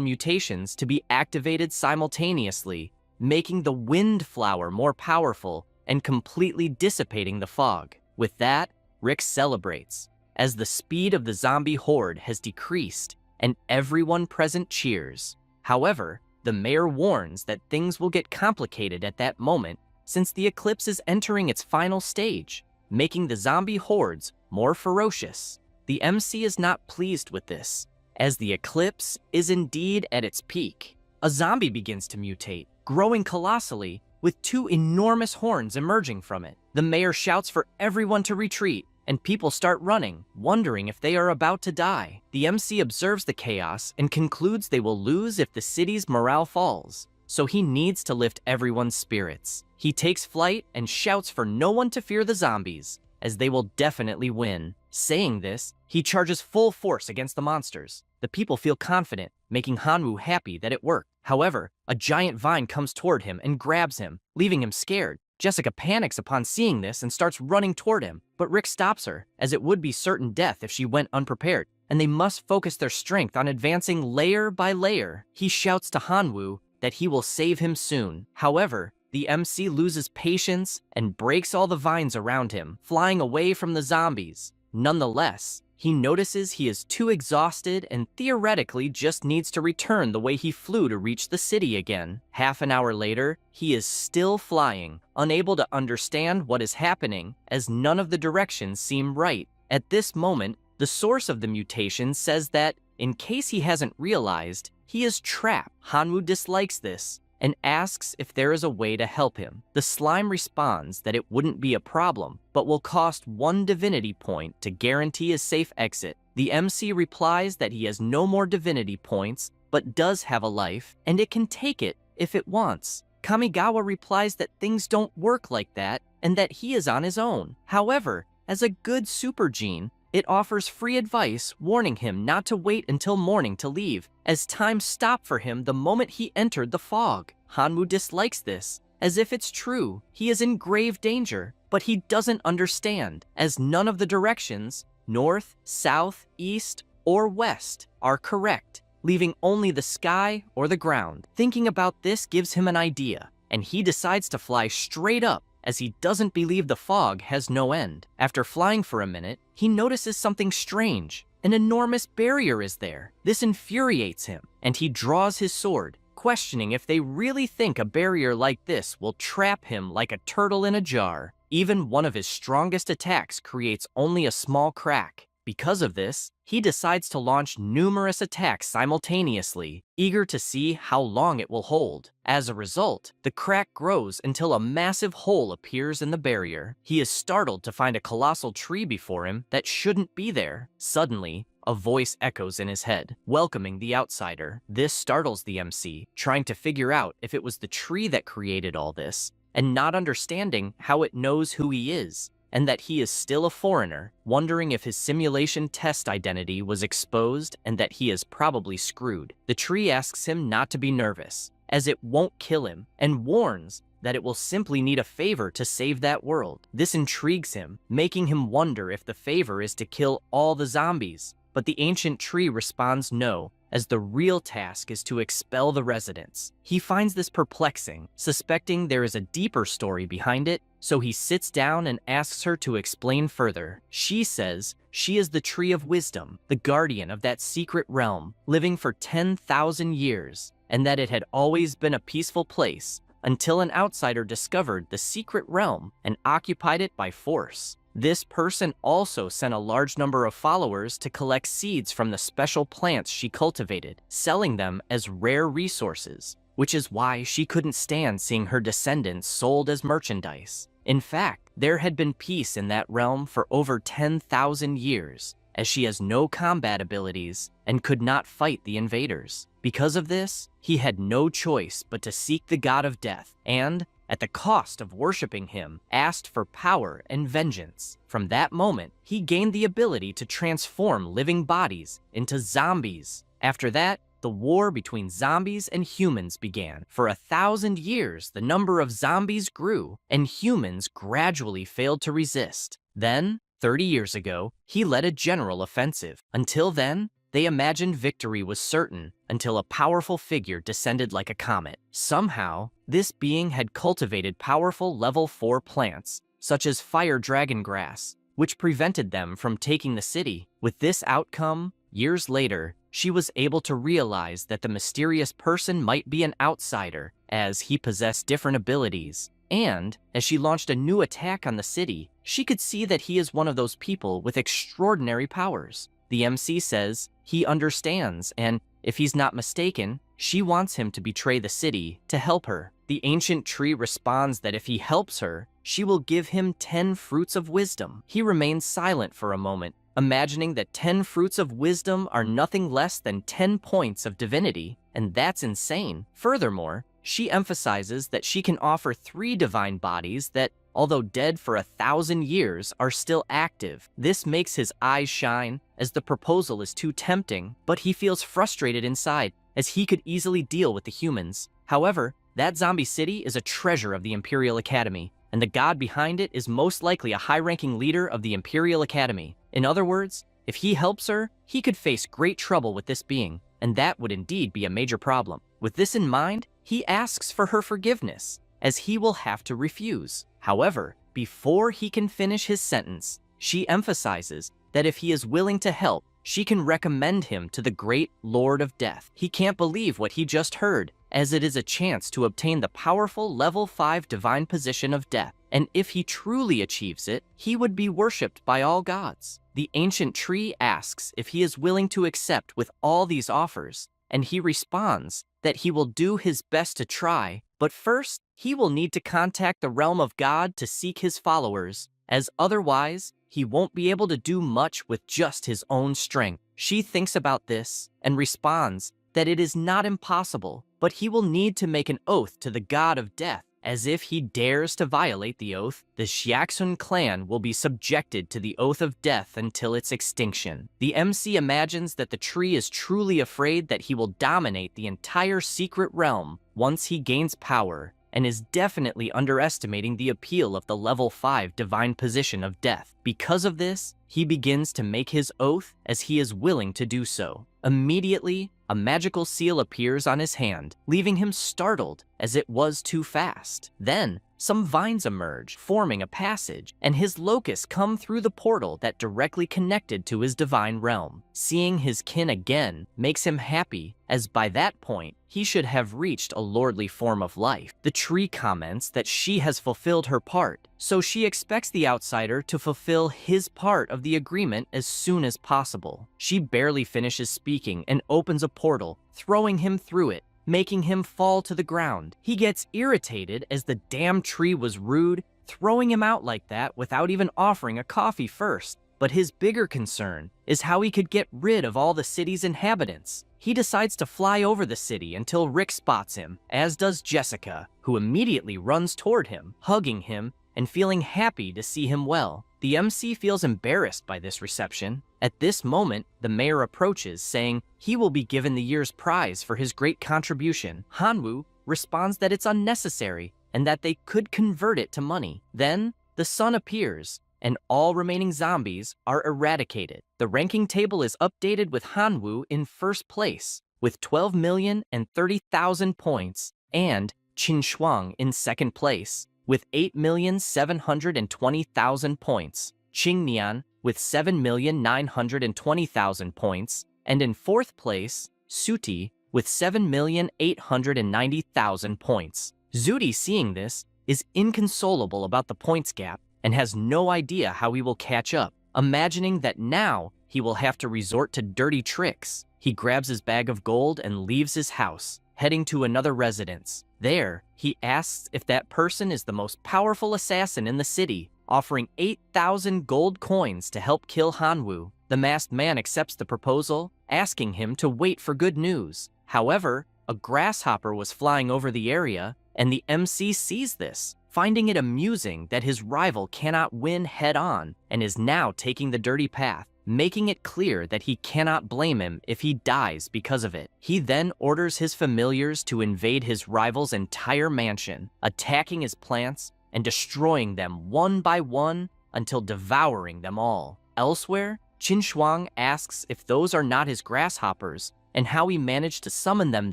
mutations to be activated simultaneously, making the wind flower more powerful and completely dissipating the fog. With that, Rick celebrates, as the speed of the zombie horde has decreased and everyone present cheers. However, the mayor warns that things will get complicated at that moment since the eclipse is entering its final stage, making the zombie hordes more ferocious. The MC is not pleased with this, as the eclipse is indeed at its peak. A zombie begins to mutate, growing colossally, with 2 enormous horns emerging from it. The mayor shouts for everyone to retreat, and people start running, wondering if they are about to die. The MC observes the chaos and concludes they will lose if the city's morale falls, so he needs to lift everyone's spirits. He takes flight and shouts for no one to fear the zombies, as they will definitely win. Saying this, he charges full force against the monsters. The people feel confident, making Hanwoo happy that it worked. However, a giant vine comes toward him and grabs him, leaving him scared. Jessica panics upon seeing this and starts running toward him, but Rick stops her, as it would be certain death if she went unprepared, and they must focus their strength on advancing layer by layer. He shouts to Hanwoo that he will save him soon. However, the MC loses patience and breaks all the vines around him, flying away from the zombies. Nonetheless, he notices he is too exhausted and theoretically just needs to return the way he flew to reach the city again. Half an hour later, he is still flying, unable to understand what is happening, as none of the directions seem right. At this moment, the source of the mutation says that, in case he hasn't realized, he is trapped. Hanwoo dislikes this and asks if there is a way to help him. The slime responds that it wouldn't be a problem, but will cost 1 divinity point to guarantee a safe exit. The MC replies that he has no more divinity points, but does have a life, and it can take it if it wants. Kamigawa replies that things don't work like that, and that he is on his own. However, as a good super gene, it offers free advice, warning him not to wait until morning to leave, as time stopped for him the moment he entered the fog. Hanwoo dislikes this, as if it's true, he is in grave danger, but he doesn't understand, as none of the directions, north, south, east, or west, are correct, leaving only the sky or the ground. Thinking about this gives him an idea, and he decides to fly straight up, as he doesn't believe the fog has no end. After flying for a minute, he notices something strange. An enormous barrier is there. This infuriates him, and he draws his sword, questioning if they really think a barrier like this will trap him like a turtle in a jar. Even one of his strongest attacks creates only a small crack. Because of this, he decides to launch numerous attacks simultaneously, eager to see how long it will hold. As a result, the crack grows until a massive hole appears in the barrier. He is startled to find a colossal tree before him that shouldn't be there. Suddenly, a voice echoes in his head, welcoming the outsider. This startles the MC, trying to figure out if it was the tree that created all this, and not understanding how it knows who he is, and that he is still a foreigner, wondering if his simulation test identity was exposed and that he is probably screwed. The tree asks him not to be nervous, as it won't kill him, and warns that it will simply need a favor to save that world. This intrigues him, making him wonder if the favor is to kill all the zombies. But the ancient tree responds no, as the real task is to expel the residents. He finds this perplexing, suspecting there is a deeper story behind it, so he sits down and asks her to explain further. She says she is the Tree of Wisdom, the guardian of that secret realm, living for 10,000 years, and that it had always been a peaceful place until an outsider discovered the secret realm and occupied it by force. This person also sent a large number of followers to collect seeds from the special plants she cultivated, selling them as rare resources, which is why she couldn't stand seeing her descendants sold as merchandise. In fact, there had been peace in that realm for over 10,000 years, as she has no combat abilities and could not fight the invaders. Because of this, he had no choice but to seek the god of death and, at the cost of worshipping him, asked for power and vengeance. From that moment, he gained the ability to transform living bodies into zombies. After that, the war between zombies and humans began. For 1,000 years, the number of zombies grew, and humans gradually failed to resist. Then, 30 years ago, he led a general offensive. Until then, they imagined victory was certain until a powerful figure descended like a comet. Somehow, this being had cultivated powerful level 4 plants, such as fire dragon grass, which prevented them from taking the city. With this outcome, years later, she was able to realize that the mysterious person might be an outsider, as he possessed different abilities. And, as she launched a new attack on the city, she could see that he is one of those people with extraordinary powers. The MC says he understands, and if he's not mistaken, she wants him to betray the city to help her. The ancient tree responds that if he helps her, she will give him 10 fruits of wisdom. He remains silent for a moment, imagining that 10 fruits of wisdom are nothing less than 10 points of divinity, and that's insane. Furthermore, she emphasizes that she can offer 3 divine bodies that, although dead for 1,000 years, are still active. This makes his eyes shine, as the proposal is too tempting, but he feels frustrated inside, as he could easily deal with the humans. However, that zombie city is a treasure of the Imperial Academy, and the god behind it is most likely a high-ranking leader of the Imperial Academy. In other words, if he helps her, he could face great trouble with this being, and that would indeed be a major problem. With this in mind, he asks for her forgiveness, as he will have to refuse. However, before he can finish his sentence, she emphasizes that if he is willing to help, she can recommend him to the great Lord of Death. He can't believe what he just heard, as it is a chance to obtain the powerful level 5 divine position of death, and if he truly achieves it, he would be worshipped by all gods. The ancient tree asks if he is willing to accept with all these offers, and he responds that he will do his best to try, but first, he will need to contact the realm of God to seek his followers, as otherwise, he won't be able to do much with just his own strength. She thinks about this and responds that it is not impossible, but he will need to make an oath to the god of death, as if he dares to violate the oath, the Xiaxun clan will be subjected to the oath of death until its extinction. The MC imagines that the tree is truly afraid that he will dominate the entire secret realm once he gains power, and is definitely underestimating the appeal of the level 5 divine position of death. Because of this, he begins to make his oath as he is willing to do so. Immediately, a magical seal appears on his hand, leaving him startled as it was too fast. Then, some vines emerge, forming a passage, and his locusts come through the portal that directly connected to his divine realm. Seeing his kin again makes him happy, as by that point, he should have reached a lordly form of life. The tree comments that she has fulfilled her part, so she expects the outsider to fulfill his part of the agreement as soon as possible. She barely finishes speaking and opens a portal, throwing him through it, making him fall to the ground. He gets irritated as the damn tree was rude, throwing him out like that without even offering a coffee first. But his bigger concern is how he could get rid of all the city's inhabitants. He decides to fly over the city until Rick spots him, as does Jessica, who immediately runs toward him, hugging him and feeling happy to see him well. The MC feels embarrassed by this reception. At this moment, the mayor approaches, saying he will be given the year's prize for his great contribution. Hanwoo responds that it's unnecessary and that they could convert it to money. Then, the sun appears, and all remaining zombies are eradicated. The ranking table is updated with Hanwoo in first place, with 12,030,000 points, and Qin Shuang in second place, with 8,720,000 points, Qingnian with 7,920,000 points, and in fourth place, Suti with 7,890,000 points. Zudi, seeing this, is inconsolable about the points gap and has no idea how he will catch up. Imagining that now he will have to resort to dirty tricks, he grabs his bag of gold and leaves his house, heading to another residence. There, he asks if that person is the most powerful assassin in the city, offering 8,000 gold coins to help kill Hanwoo. The masked man accepts the proposal, asking him to wait for good news. However, a grasshopper was flying over the area, and the MC sees this, finding it amusing that his rival cannot win head-on and is now taking the dirty path, making it clear that he cannot blame him if he dies because of it. He then orders his familiars to invade his rival's entire mansion, attacking his plants and destroying them one by one until devouring them all. Elsewhere, Qin Shuang asks if those are not his grasshoppers and how he managed to summon them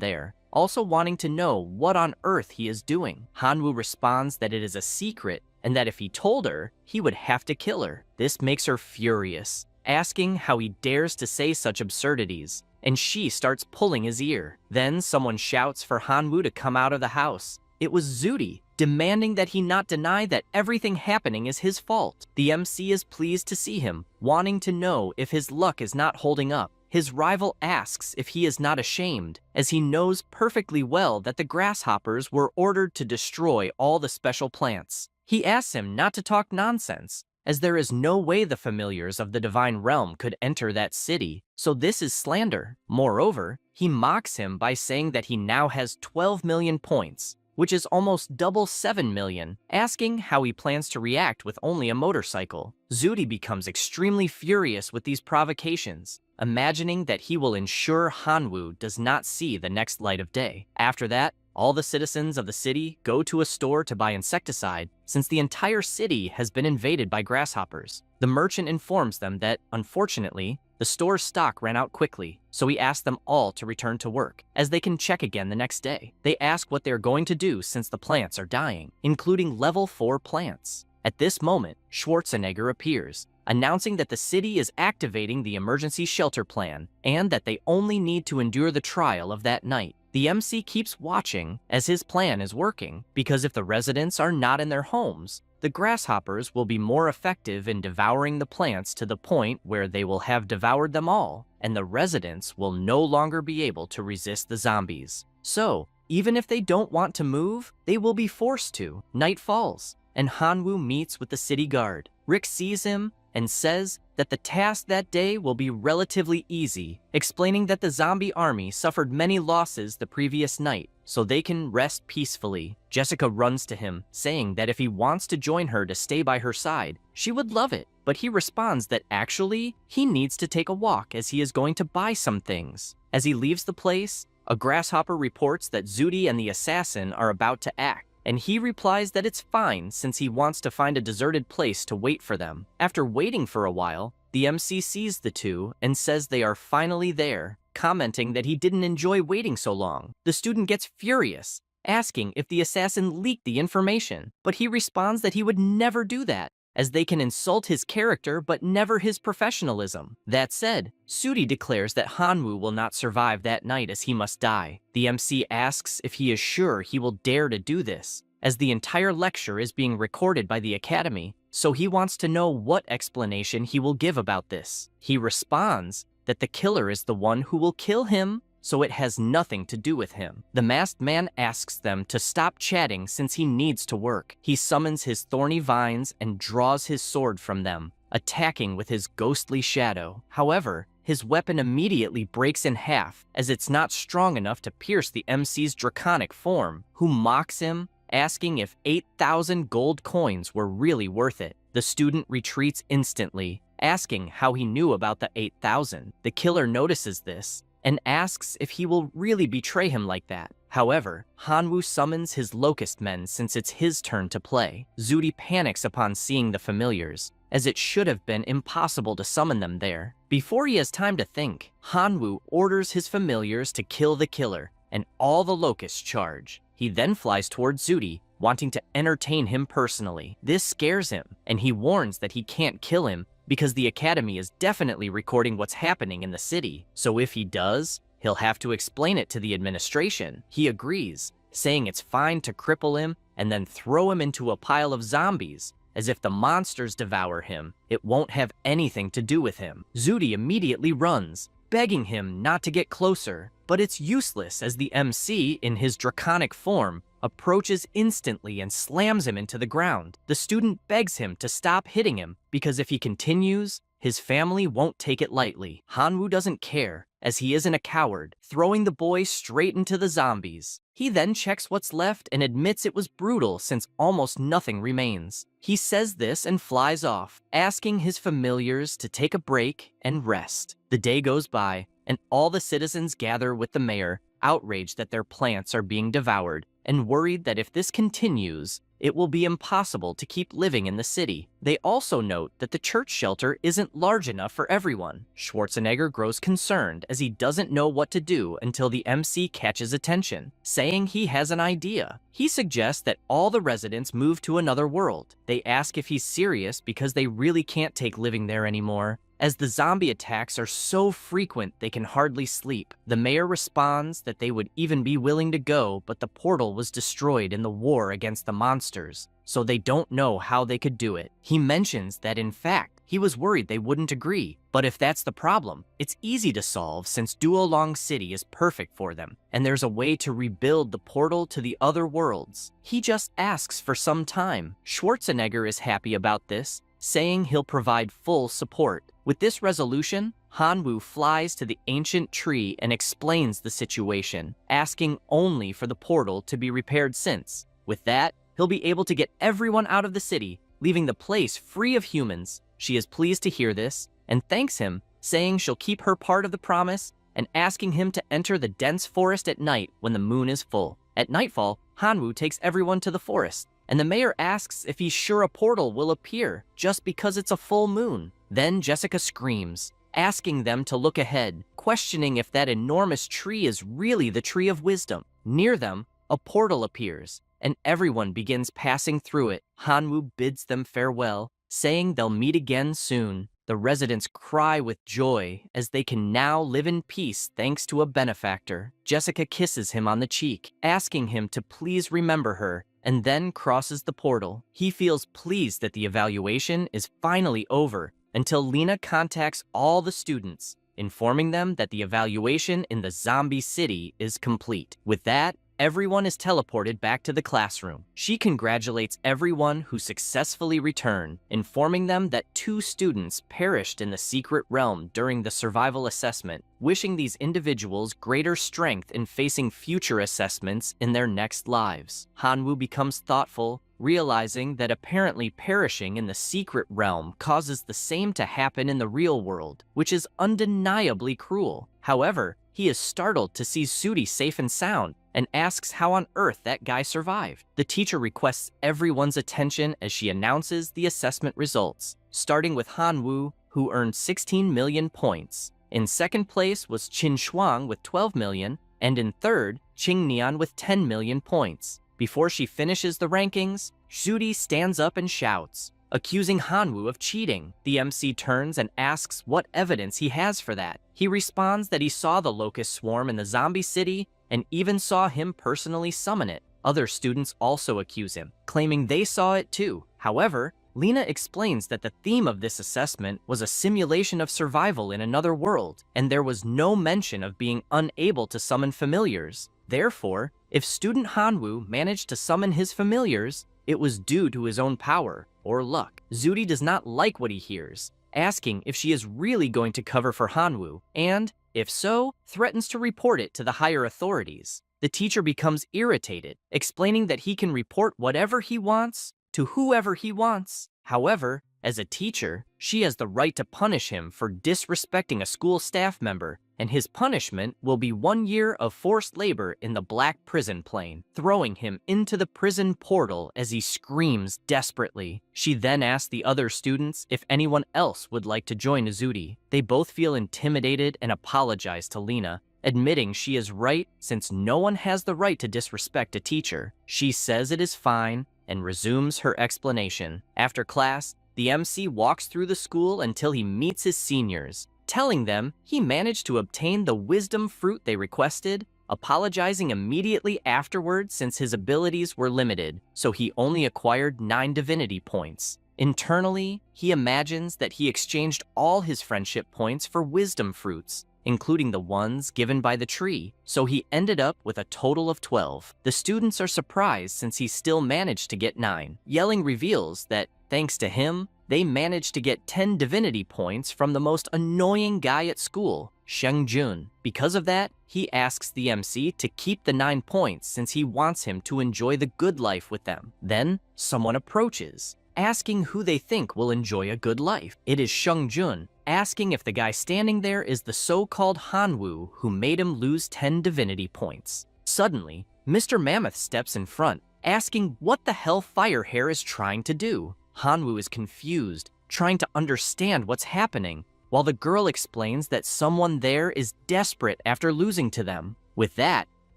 there, also wanting to know what on earth he is doing. Hanwoo responds that it is a secret and that if he told her, he would have to kill her. This makes her furious, asking how he dares to say such absurdities, and she starts pulling his ear. Then someone shouts for Hanwoo to come out of the house. It was Zudi, demanding that he not deny that everything happening is his fault. The MC is pleased to see him, wanting to know if his luck is not holding up. His rival asks if he is not ashamed, as he knows perfectly well that the grasshoppers were ordered to destroy all the special plants. He asks him not to talk nonsense, as there is no way the familiars of the divine realm could enter that city, so this is slander. Moreover, he mocks him by saying that he now has 12 million points, which is almost double 7 million, asking how he plans to react with only a motorcycle. Zudi becomes extremely furious with these provocations, imagining that he will ensure Hanwoo does not see the next light of day. After that, all the citizens of the city go to a store to buy insecticide, since the entire city has been invaded by grasshoppers. The merchant informs them that, unfortunately, the store's stock ran out quickly, so he asks them all to return to work, as they can check again the next day. They ask what they're going to do since the plants are dying, including level 4 plants. At this moment, Schwarzenegger appears, announcing that the city is activating the emergency shelter plan, and that they only need to endure the trial of that night. The MC keeps watching as his plan is working, because if the residents are not in their homes, the grasshoppers will be more effective in devouring the plants to the point where they will have devoured them all, and the residents will no longer be able to resist the zombies. So, even if they don't want to move, they will be forced to. Night falls, and Hanwoo meets with the city guard. Rick sees him and says that the task that day will be relatively easy, explaining that the zombie army suffered many losses the previous night, so they can rest peacefully. Jessica runs to him, saying that if he wants to join her to stay by her side, she would love it, but he responds that actually, he needs to take a walk as he is going to buy some things. As he leaves the place, a grasshopper reports that Zudi and the assassin are about to act. and he replies that it's fine since he wants to find a deserted place to wait for them. After waiting for a while, the MC sees the two and says they are finally there, commenting that he didn't enjoy waiting so long. The student gets furious, asking if the assassin leaked the information, but he responds that he would never do that, as they can insult his character but never his professionalism. That said, Suri declares that Hanwoo will not survive that night as he must die. The MC asks if he is sure he will dare to do this, as the entire lecture is being recorded by the Academy, so he wants to know what explanation he will give about this. He responds that the killer is the one who will kill him, so it has nothing to do with him. The masked man asks them to stop chatting since he needs to work. He summons his thorny vines and draws his sword from them, attacking with his ghostly shadow. However, his weapon immediately breaks in half, as it's not strong enough to pierce the MC's draconic form, who mocks him, asking if 8,000 gold coins were really worth it. The student retreats instantly, asking how he knew about the 8,000. The killer notices this and asks if he will really betray him like that. However, Hanwoo summons his locust men since it's his turn to play. Zuri panics upon seeing the familiars, as it should have been impossible to summon them there. Before he has time to think, Hanwoo orders his familiars to kill the killer, and all the locusts charge. He then flies towards Zuri, wanting to entertain him personally. This scares him, and he warns that he can't kill him because the Academy is definitely recording what's happening in the city. So if he does, he'll have to explain it to the administration. He agrees, saying it's fine to cripple him and then throw him into a pile of zombies, as if the monsters devour him, it won't have anything to do with him. Zuri immediately runs, begging him not to get closer, but it's useless as the MC, in his draconic form, approaches instantly and slams him into the ground. The student begs him to stop hitting him because if he continues, his family won't take it lightly. Hanwoo doesn't care, as he isn't a coward, throwing the boy straight into the zombies. He then checks what's left and admits it was brutal since almost nothing remains. He says this and flies off, asking his familiars to take a break and rest. The day goes by, and all the citizens gather with the mayor, outraged that their plants are being devoured, and worried that if this continues, it will be impossible to keep living in the city. They also note that the church shelter isn't large enough for everyone. Schwarzenegger grows concerned as he doesn't know what to do until the MC catches attention, saying he has an idea. He suggests that all the residents move to another world. They ask if he's serious because they really can't take living there anymore, as the zombie attacks are so frequent they can hardly sleep. The mayor responds that they would even be willing to go, but the portal was destroyed in the war against the monsters, so they don't know how they could do it. He mentions that in fact, he was worried they wouldn't agree, but if that's the problem, it's easy to solve since Duolong City is perfect for them, and there's a way to rebuild the portal to the other worlds. He just asks for some time. Schwarzenegger is happy about this, saying he'll provide full support. With this resolution, Hanwoo flies to the ancient tree and explains the situation, asking only for the portal to be repaired since, with that, he'll be able to get everyone out of the city, leaving the place free of humans. She is pleased to hear this and thanks him, saying she'll keep her part of the promise and asking him to enter the dense forest at night when the moon is full. At nightfall, Hanwoo takes everyone to the forest, and the mayor asks if he's sure a portal will appear just because it's a full moon. Then Jessica screams, asking them to look ahead, questioning if that enormous tree is really the tree of wisdom. Near them, a portal appears, and everyone begins passing through it. Hanwoo bids them farewell, saying they'll meet again soon. The residents cry with joy as they can now live in peace thanks to a benefactor. Jessica kisses him on the cheek, asking him to please remember her, and then crosses the portal. He feels pleased that the evaluation is finally over until Lena contacts all the students, informing them that the evaluation in the zombie city is complete. With that, everyone is teleported back to the classroom. She congratulates everyone who successfully returned, informing them that 2 students perished in the secret realm during the survival assessment, wishing these individuals greater strength in facing future assessments in their next lives. Hanwoo becomes thoughtful, realizing that apparently perishing in the secret realm causes the same to happen in the real world, which is undeniably cruel. However, he is startled to see Suri safe and sound, and asks how on earth that guy survived. The teacher requests everyone's attention as she announces the assessment results, starting with Han Wu, who earned 16 million points. In second place was Qin Shuang with 12 million, and in third, Qing Nian with 10 million points. Before she finishes the rankings, Zudi stands up and shouts, accusing Hanwoo of cheating. The MC turns and asks what evidence he has for that. He responds that he saw the locust swarm in the zombie city and even saw him personally summon it. Other students also accuse him, claiming they saw it too. However, Lena explains that the theme of this assessment was a simulation of survival in another world, and there was no mention of being unable to summon familiars. Therefore, if student Hanwoo managed to summon his familiars, it was due to his own power or luck. Zudi does not like what he hears, asking if she is really going to cover for Hanwoo, and, if so, threatens to report it to the higher authorities. The teacher becomes irritated, explaining that he can report whatever he wants to whoever he wants. However, as a teacher, she has the right to punish him for disrespecting a school staff member, and his punishment will be 1 year of forced labor in the black prison plane, throwing him into the prison portal as he screams desperately. She then asks the other students if anyone else would like to join Zudi. They both feel intimidated and apologize to Lena, admitting she is right since no one has the right to disrespect a teacher. She says it is fine and resumes her explanation. After class, the MC walks through the school until he meets his seniors, telling them he managed to obtain the wisdom fruit they requested, apologizing immediately afterward since his abilities were limited, so he only acquired 9 divinity points. Internally, he imagines that he exchanged all his friendship points for wisdom fruits, including the ones given by the tree, so he ended up with a total of 12. The students are surprised since he still managed to get 9. Yelling reveals that, thanks to him, they managed to get 10 divinity points from the most annoying guy at school, Sheng Jun. Because of that, he asks the MC to keep the 9 points since he wants him to enjoy the good life with them. Then, someone approaches, asking who they think will enjoy a good life. It is Sheng Jun, asking if the guy standing there is the so-called Hanwoo who made him lose 10 divinity points. Suddenly, Mr. Mammoth steps in front, asking what the hell Firehair is trying to do. Hanwoo is confused, trying to understand what's happening, while the girl explains that someone there is desperate after losing to them. With that,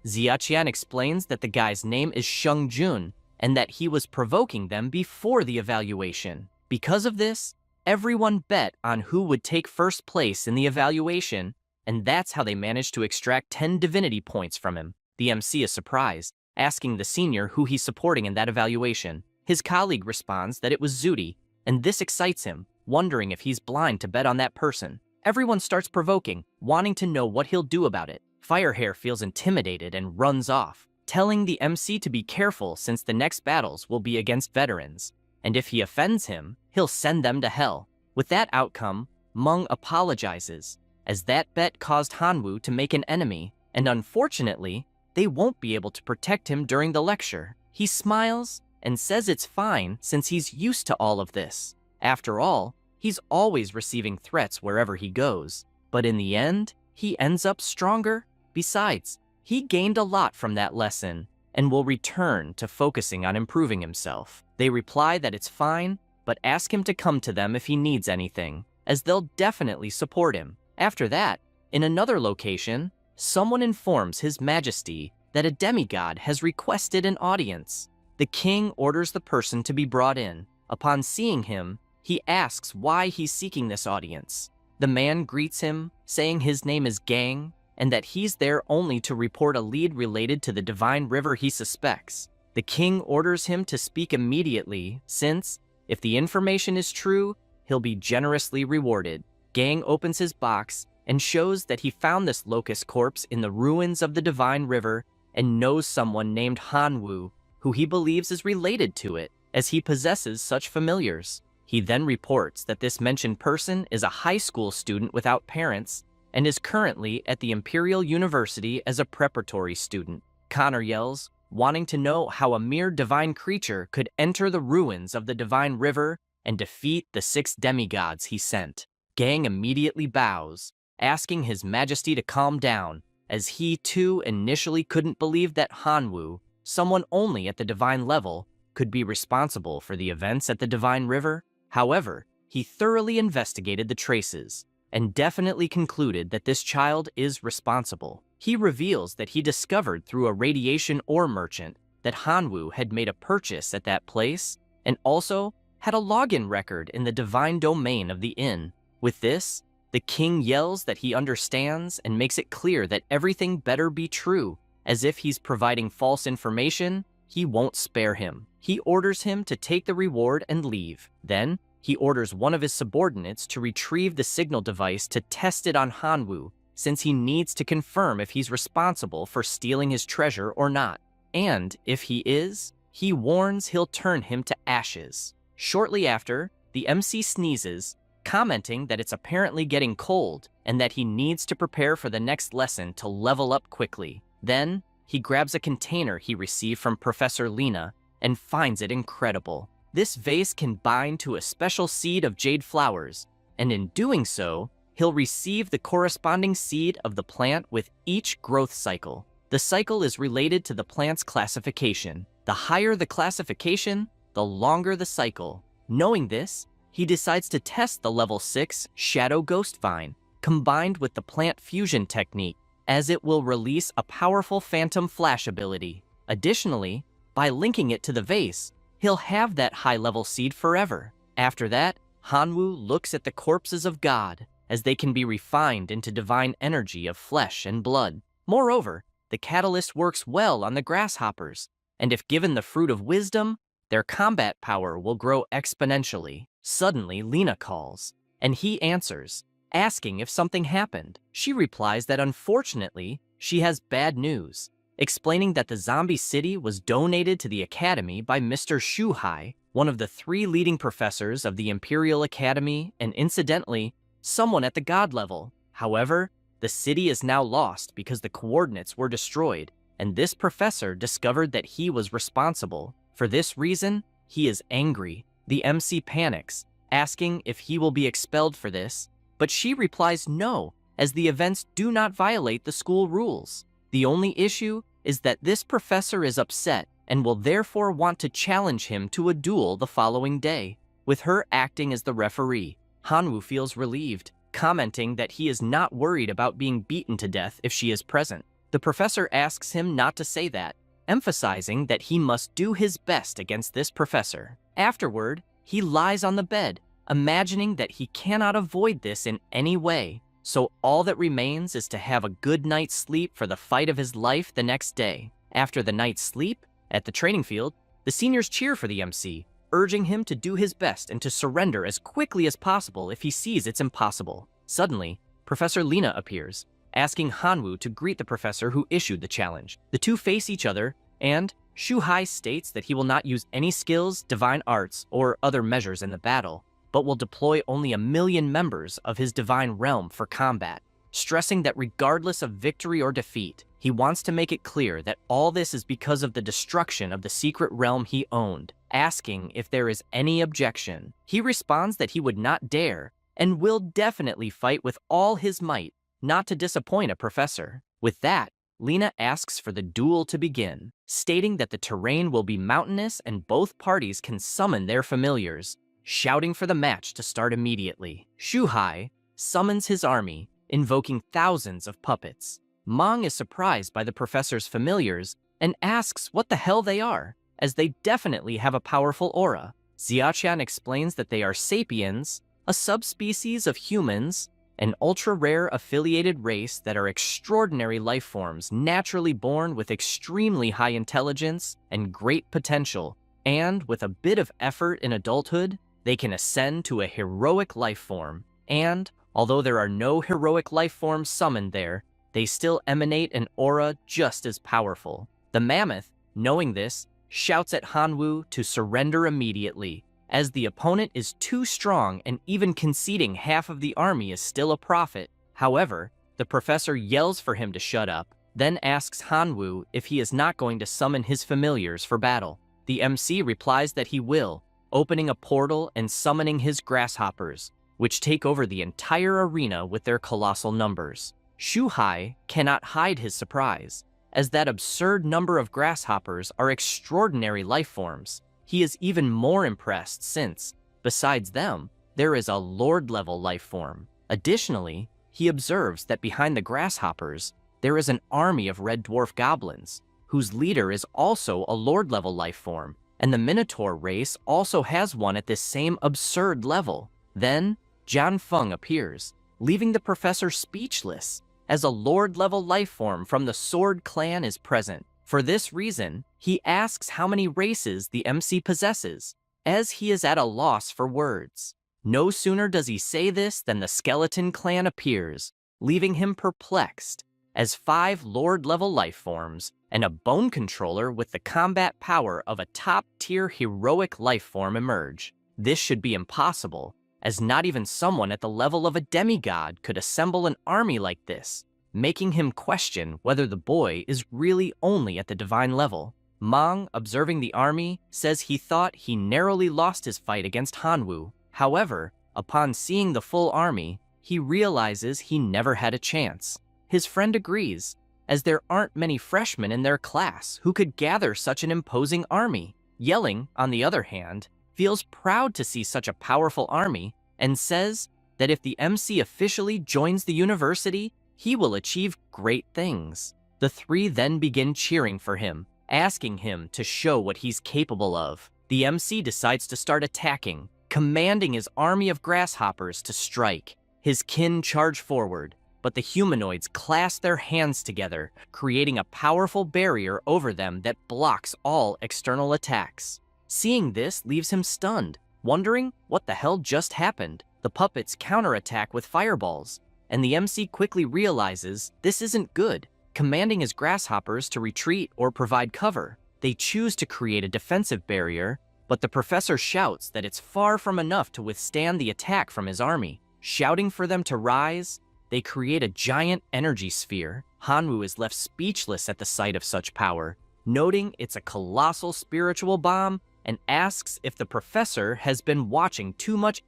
Ziaqian explains that the guy's name is Sheng Jun, and that he was provoking them before the evaluation. Because of this, everyone bet on who would take first place in the evaluation, and that's how they managed to extract 10 divinity points from him. The MC is surprised, asking the senior who he's supporting in that evaluation. His colleague responds that it was Zudi, and this excites him, wondering if he's blind to bet on that person. Everyone starts provoking, wanting to know what he'll do about it. Firehair feels intimidated and runs off, telling the MC to be careful since the next battles will be against veterans, and if he offends him, he'll send them to hell. With that outcome, Meng apologizes, as that bet caused Hanwoo to make an enemy, and unfortunately, they won't be able to protect him during the lecture. He smiles and says it's fine since he's used to all of this. After all, he's always receiving threats wherever he goes, but in the end, he ends up stronger. Besides, he gained a lot from that lesson and will return to focusing on improving himself. They reply that it's fine, but ask him to come to them if he needs anything, as they'll definitely support him. After that, in another location, someone informs His Majesty that a demigod has requested an audience. The king orders the person to be brought in. Upon seeing him, he asks why he's seeking this audience. The man greets him, saying his name is Gang, and that he's there only to report a lead related to the divine river he suspects. The king orders him to speak immediately, since, if the information is true, he'll be generously rewarded. Gang opens his box and shows that he found this locust corpse in the ruins of the divine river and knows someone named Hanwoo, who he believes is related to it, as he possesses such familiars. He then reports that this mentioned person is a high school student without parents and is currently at the Imperial University as a preparatory student. Connor yells, wanting to know how a mere divine creature could enter the ruins of the divine river and defeat the 6 demigods he sent. Gang immediately bows, asking His Majesty to calm down, as he too initially couldn't believe that Hanwoo, someone only at the divine level, could be responsible for the events at the Divine River. However, he thoroughly investigated the traces and definitely concluded that this child is responsible. He reveals that he discovered through a radiation ore merchant that Hanwoo had made a purchase at that place and also had a login record in the divine domain of the inn. With this, the king yells that he understands and makes it clear that everything better be true. As if he's providing false information, he won't spare him. He orders him to take the reward and leave. Then, he orders one of his subordinates to retrieve the signal device to test it on Hanwoo, since he needs to confirm if he's responsible for stealing his treasure or not. And if he is, he warns he'll turn him to ashes. Shortly after, the MC sneezes, commenting that it's apparently getting cold and that he needs to prepare for the next lesson to level up quickly. Then, he grabs a container he received from Professor Lena and finds it incredible. This vase can bind to a special seed of jade flowers, and in doing so, he'll receive the corresponding seed of the plant with each growth cycle. The cycle is related to the plant's classification. The higher the classification, the longer the cycle. Knowing this, he decides to test the level 6 Shadow Ghost Vine, combined with the plant fusion technique, as it will release a powerful phantom flash ability. Additionally, by linking it to the vase, he'll have that high-level seed forever. After that, Hanwoo looks at the corpses of God, as they can be refined into divine energy of flesh and blood. Moreover, the catalyst works well on the grasshoppers, and if given the fruit of wisdom, their combat power will grow exponentially. Suddenly, Lena calls, and he answers, asking if something happened. She replies that unfortunately, she has bad news, explaining that the zombie city was donated to the academy by Mr. Shuhai, one of the 3 leading professors of the Imperial Academy and incidentally, someone at the god level. However, the city is now lost because the coordinates were destroyed, and this professor discovered that he was responsible. For this reason, he is angry. The MC panics, asking if he will be expelled for this, but she replies no, as the events do not violate the school rules. The only issue is that this professor is upset and will therefore want to challenge him to a duel the following day. With her acting as the referee, Hanwoo feels relieved, commenting that he is not worried about being beaten to death if she is present. The professor asks him not to say that, emphasizing that he must do his best against this professor. Afterward, he lies on the bed, imagining that he cannot avoid this in any way, so all that remains is to have a good night's sleep for the fight of his life the next day. After the night's sleep, at the training field, the seniors cheer for the MC, urging him to do his best and to surrender as quickly as possible if he sees it's impossible. Suddenly, Professor Lena appears, asking Hanwoo to greet the professor who issued the challenge. The two face each other, and Shuhai states that he will not use any skills, divine arts, or other measures in the battle, but will deploy only 1,000,000 members of his divine realm for combat, stressing that regardless of victory or defeat, he wants to make it clear that all this is because of the destruction of the secret realm he owned, asking if there is any objection. He responds that he would not dare, and will definitely fight with all his might, not to disappoint a professor. With that, Lena asks for the duel to begin, stating that the terrain will be mountainous and both parties can summon their familiars, shouting for the match to start immediately. Shuhai summons his army, invoking thousands of puppets. Mong is surprised by the professor's familiars and asks what the hell they are, as they definitely have a powerful aura. Xiaqian explains that they are sapiens, a subspecies of humans, an ultra-rare affiliated race that are extraordinary life forms naturally born with extremely high intelligence and great potential, and with a bit of effort in adulthood, they can ascend to a heroic life form. And, although there are no heroic life forms summoned there, they still emanate an aura just as powerful. The mammoth, knowing this, shouts at Hanwoo to surrender immediately, as the opponent is too strong and even conceding half of the army is still a profit. However, the professor yells for him to shut up, then asks Hanwoo if he is not going to summon his familiars for battle. The MC replies that he will, opening a portal and summoning his grasshoppers, which take over the entire arena with their colossal numbers. Shuhai cannot hide his surprise, as that absurd number of grasshoppers are extraordinary life forms. He is even more impressed since, besides them, there is a Lord-level life form. Additionally, he observes that behind the grasshoppers, there is an army of red dwarf goblins, whose leader is also a Lord-level life form, and the Minotaur race also has one at this same absurd level. Then, Jian Feng appears, leaving the professor speechless, as a Lord-level life form from the Sword Clan is present. For this reason, he asks how many races the MC possesses, as he is at a loss for words. No sooner does he say this than the Skeleton Clan appears, leaving him perplexed, as 5 Lord-level life forms and a bone controller with the combat power of a top-tier heroic life form emerge. This should be impossible, as not even someone at the level of a demigod could assemble an army like this, making him question whether the boy is really only at the divine level. Mang, observing the army, says he thought he narrowly lost his fight against Hanwu. However, upon seeing the full army, he realizes he never had a chance. His friend agrees, as there aren't many freshmen in their class who could gather such an imposing army. Yelling, on the other hand, feels proud to see such a powerful army and says that if the MC officially joins the university, he will achieve great things. The 3 then begin cheering for him, asking him to show what he's capable of. The MC decides to start attacking, commanding his army of grasshoppers to strike. His kin charge forward, but the humanoids clasp their hands together, creating a powerful barrier over them that blocks all external attacks. Seeing this leaves him stunned, wondering what the hell just happened. The puppets counterattack with fireballs, and the MC quickly realizes this isn't good, commanding his grasshoppers to retreat or provide cover. They choose to create a defensive barrier, but the professor shouts that it's far from enough to withstand the attack from his army. Shouting for them to rise, they create a giant energy sphere. Hanwu is left speechless at the sight of such power, noting it's a colossal spiritual bomb, and asks if the professor has been watching too much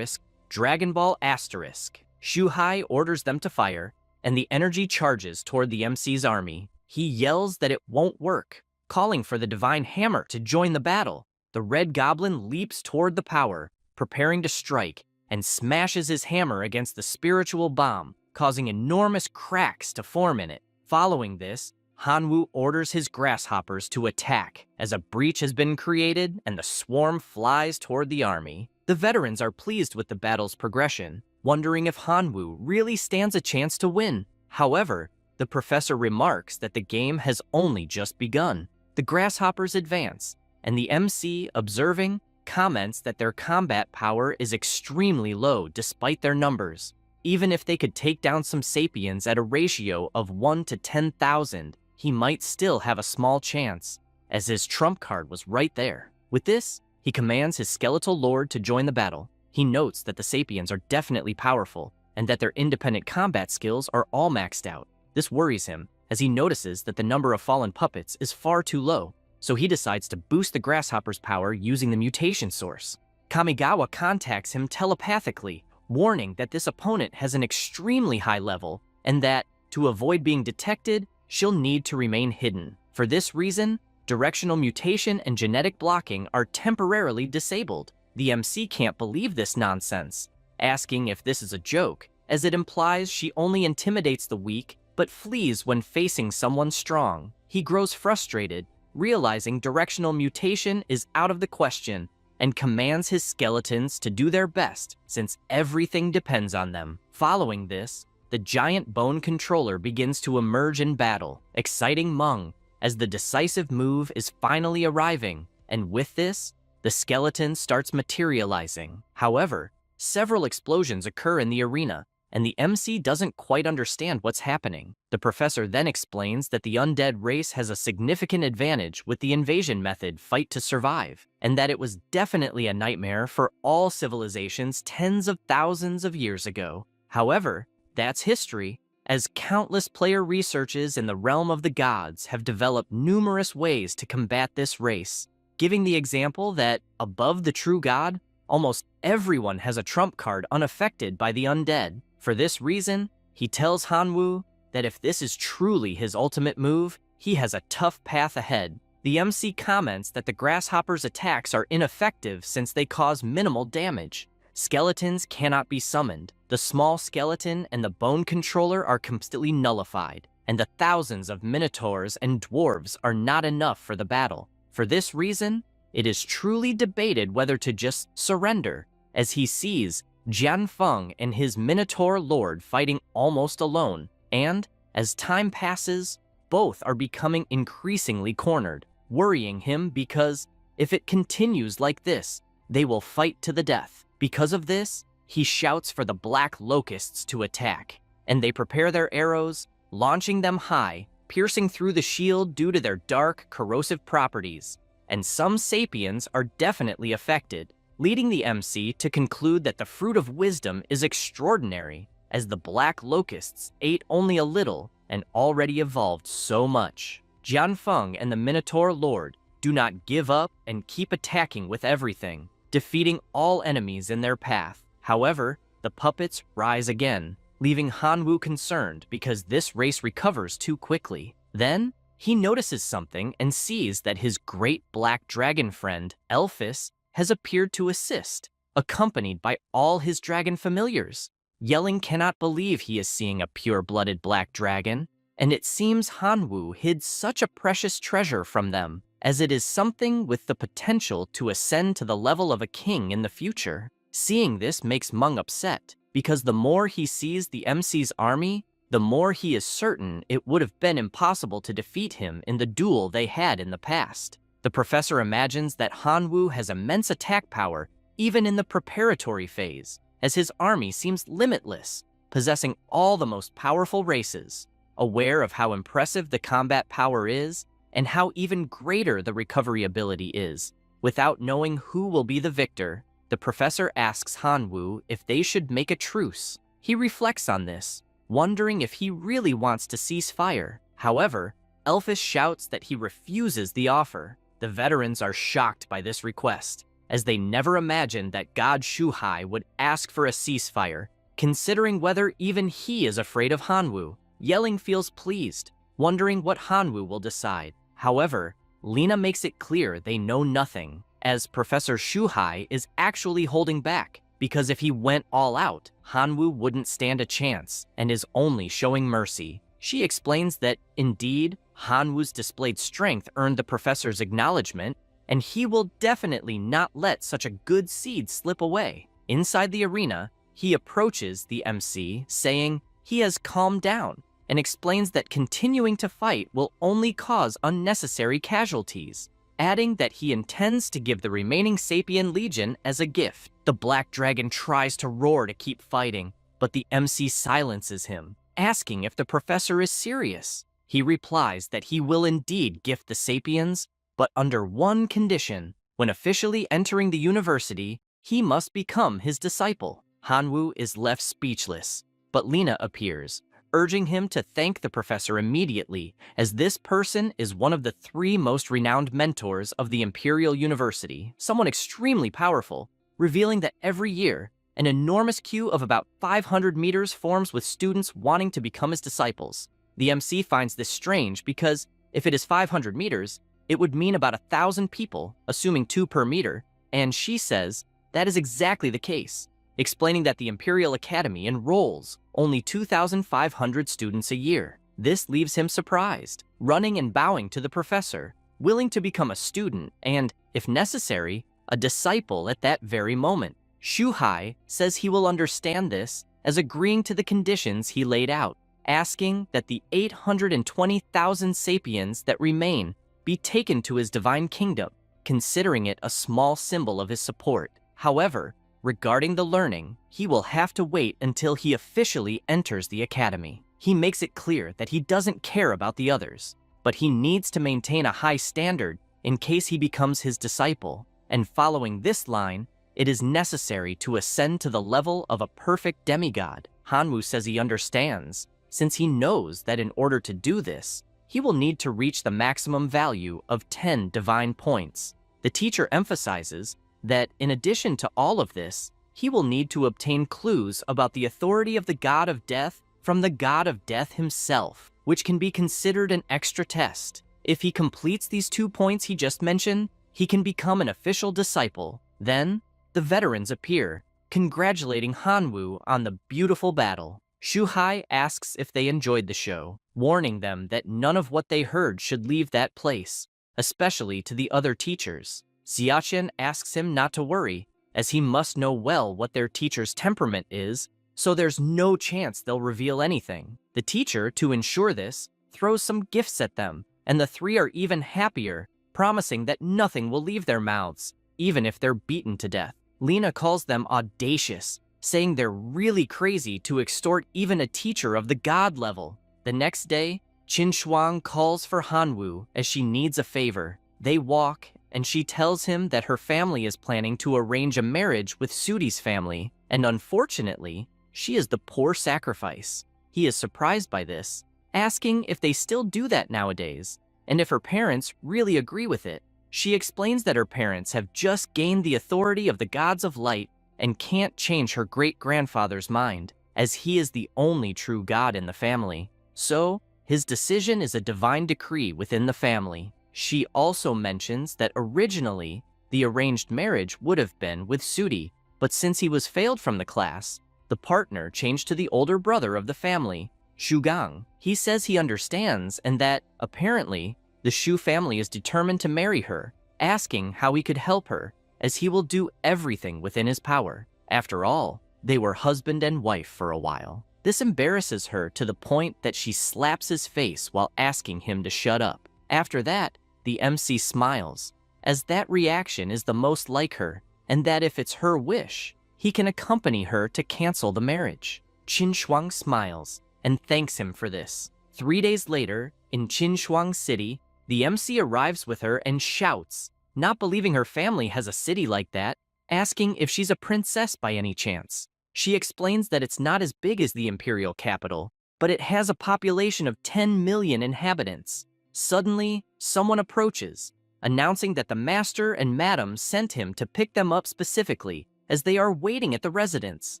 Dragon Ball Asterisk. Shuhai orders them to fire, and the energy charges toward the MC's army. He yells that it won't work, calling for the Divine Hammer to join the battle. The Red Goblin leaps toward the power, preparing to strike, and smashes his hammer against the spiritual bomb, causing enormous cracks to form in it. Following this, Hanwu orders his grasshoppers to attack, as a breach has been created and the swarm flies toward the army. The veterans are pleased with the battle's progression, wondering if Hanwu really stands a chance to win. However, the professor remarks that the game has only just begun. The grasshoppers advance, and the MC, observing, comments that their combat power is extremely low despite their numbers. Even if they could take down some sapiens at a ratio of 1 to 10,000, he might still have a small chance, as his trump card was right there. With this, he commands his skeletal lord to join the battle. He notes that the sapiens are definitely powerful, and that their independent combat skills are all maxed out. This worries him, as he notices that the number of fallen puppets is far too low, so he decides to boost the grasshopper's power using the mutation source. Kamigawa contacts him telepathically, warning that this opponent has an extremely high level, and that, to avoid being detected, she'll need to remain hidden. For this reason, directional mutation and genetic blocking are temporarily disabled. The MC can't believe this nonsense, asking if this is a joke, as it implies she only intimidates the weak but flees when facing someone strong. He grows frustrated, realizing directional mutation is out of the question, and commands his skeletons to do their best since everything depends on them. Following this, the giant bone controller begins to emerge in battle, exciting Meng as the decisive move is finally arriving, and with this, the skeleton starts materializing. However, several explosions occur in the arena, and the MC doesn't quite understand what's happening. The professor then explains that the undead race has a significant advantage with the invasion method fight to survive, and that it was definitely a nightmare for all civilizations tens of thousands of years ago. However, that's history, as countless player researches in the realm of the gods have developed numerous ways to combat this race, giving the example that, above the true god, almost everyone has a trump card unaffected by the undead. For this reason, He tells Hanwoo that if this is truly his ultimate move, he has a tough path ahead. The MC comments that the grasshopper's attacks are ineffective since they cause minimal damage. Skeletons cannot be summoned. The small skeleton and the bone controller are completely nullified, and the thousands of minotaurs and dwarves are not enough for the battle. For this reason, it is truly debated whether to just surrender, as he sees Jianfeng and his Minotaur Lord fighting almost alone, and, as time passes, both are becoming increasingly cornered, worrying him because, if it continues like this, they will fight to the death. Because of this, he shouts for the black locusts to attack, and they prepare their arrows, launching them high, piercing through the shield due to their dark, corrosive properties. And some sapiens are definitely affected, leading the MC to conclude that the fruit of wisdom is extraordinary, as the black locusts ate only a little and already evolved so much. Jianfeng and the Minotaur Lord do not give up and keep attacking with everything, defeating all enemies in their path. However, the puppets rise again, leaving Hanwoo concerned because this race recovers too quickly. Then, he notices something and sees that his great black dragon friend, Elphys, has appeared to assist, accompanied by all his dragon familiars. Yelling cannot believe he is seeing a pure-blooded black dragon, and it seems Hanwoo hid such a precious treasure from them, as it is something with the potential to ascend to the level of a king in the future. Seeing this makes Meng upset, because the more he sees the MC's army, the more he is certain it would have been impossible to defeat him in the duel they had in the past. The professor imagines that Hanwoo has immense attack power even in the preparatory phase, as his army seems limitless, possessing all the most powerful races. Aware of how impressive the combat power is, and how even greater the recovery ability is, without knowing who will be the victor, the professor asks Hanwoo if they should make a truce. He reflects on this, wondering if he really wants to cease fire. However, Elphys shouts that he refuses the offer. The veterans are shocked by this request, as they never imagined that God Shuhai would ask for a ceasefire, considering whether even he is afraid of Hanwoo. Yelling feels pleased, wondering what Hanwoo will decide. However, Lena makes it clear they know nothing, as Professor Shuhai is actually holding back, because if he went all out, Hanwoo wouldn't stand a chance and is only showing mercy. She explains that, indeed, Hanwoo's displayed strength earned the professor's acknowledgement, and he will definitely not let such a good seed slip away. Inside the arena, he approaches the MC, saying he has calmed down, and explains that continuing to fight will only cause unnecessary casualties, adding that he intends to give the remaining Sapien Legion as a gift. The Black Dragon tries to roar to keep fighting, but the MC silences him, asking if the professor is serious. He replies that he will indeed gift the Sapiens, but under one condition. When officially entering the university, he must become his disciple. Hanwoo is left speechless, but Lena appears, urging him to thank the professor immediately, as this person is one of the 3 most renowned mentors of the Imperial University, someone extremely powerful, revealing that every year, an enormous queue of about 500 meters forms with students wanting to become his disciples. The MC finds this strange because, if it is 500 meters, it would mean about 1,000 people, assuming 2 per meter, and she says that is exactly the case, explaining that the Imperial Academy enrolls only 2,500 students a year. This leaves him surprised, running and bowing to the professor, willing to become a student and, if necessary, a disciple at that very moment. Shuhai says he will understand this as agreeing to the conditions he laid out, asking that the 820,000 sapiens that remain be taken to his divine kingdom, considering it a small symbol of his support. However, regarding the learning, he will have to wait until he officially enters the academy. He makes it clear that he doesn't care about the others, but he needs to maintain a high standard in case he becomes his disciple, and following this line, it is necessary to ascend to the level of a perfect demigod. Hanwoo says he understands, since he knows that in order to do this, he will need to reach the maximum value of 10 divine points. The teacher emphasizes that in addition to all of this, he will need to obtain clues about the authority of the god of death from the god of death himself, which can be considered an extra test. If he completes these 2 points he just mentioned, he can become an official disciple. Then, the veterans appear, congratulating Hanwoo on the beautiful battle. Shuhai asks if they enjoyed the show, warning them that none of what they heard should leave that place, especially to the other teachers. Xiachen asks him not to worry, as he must know well what their teacher's temperament is, so there's no chance they'll reveal anything. The teacher, to ensure this, throws some gifts at them, and the 3 are even happier, promising that nothing will leave their mouths, even if they're beaten to death. Lena calls them audacious, saying they're really crazy to extort even a teacher of the god level. The next day, Qin Shuang calls for Hanwoo as she needs a favor. They walk, and she tells him that her family is planning to arrange a marriage with Suti's family, and unfortunately, she is the poor sacrifice. He is surprised by this, asking if they still do that nowadays, and if her parents really agree with it. She explains that her parents have just gained the authority of the gods of light and can't change her great-grandfather's mind, as he is the only true god in the family. So, his decision is a divine decree within the family. She also mentions that originally, the arranged marriage would have been with Suti, but since he was failed from the class, the partner changed to the older brother of the family, Shugang. He says he understands and that, apparently, the Shu family is determined to marry her, asking how he could help her, as he will do everything within his power. After all, they were husband and wife for a while. This embarrasses her to the point that she slaps his face while asking him to shut up. After that, the MC smiles, as that reaction is the most like her, and that if it's her wish, he can accompany her to cancel the marriage. Qin Shuang smiles and thanks him for this. 3 days later, in Qin Shuang City, the MC arrives with her and shouts, not believing her family has a city like that, asking if she's a princess by any chance. She explains that it's not as big as the imperial capital, but it has a population of 10 million inhabitants. Suddenly, someone approaches, announcing that the master and madam sent him to pick them up specifically, as they are waiting at the residence.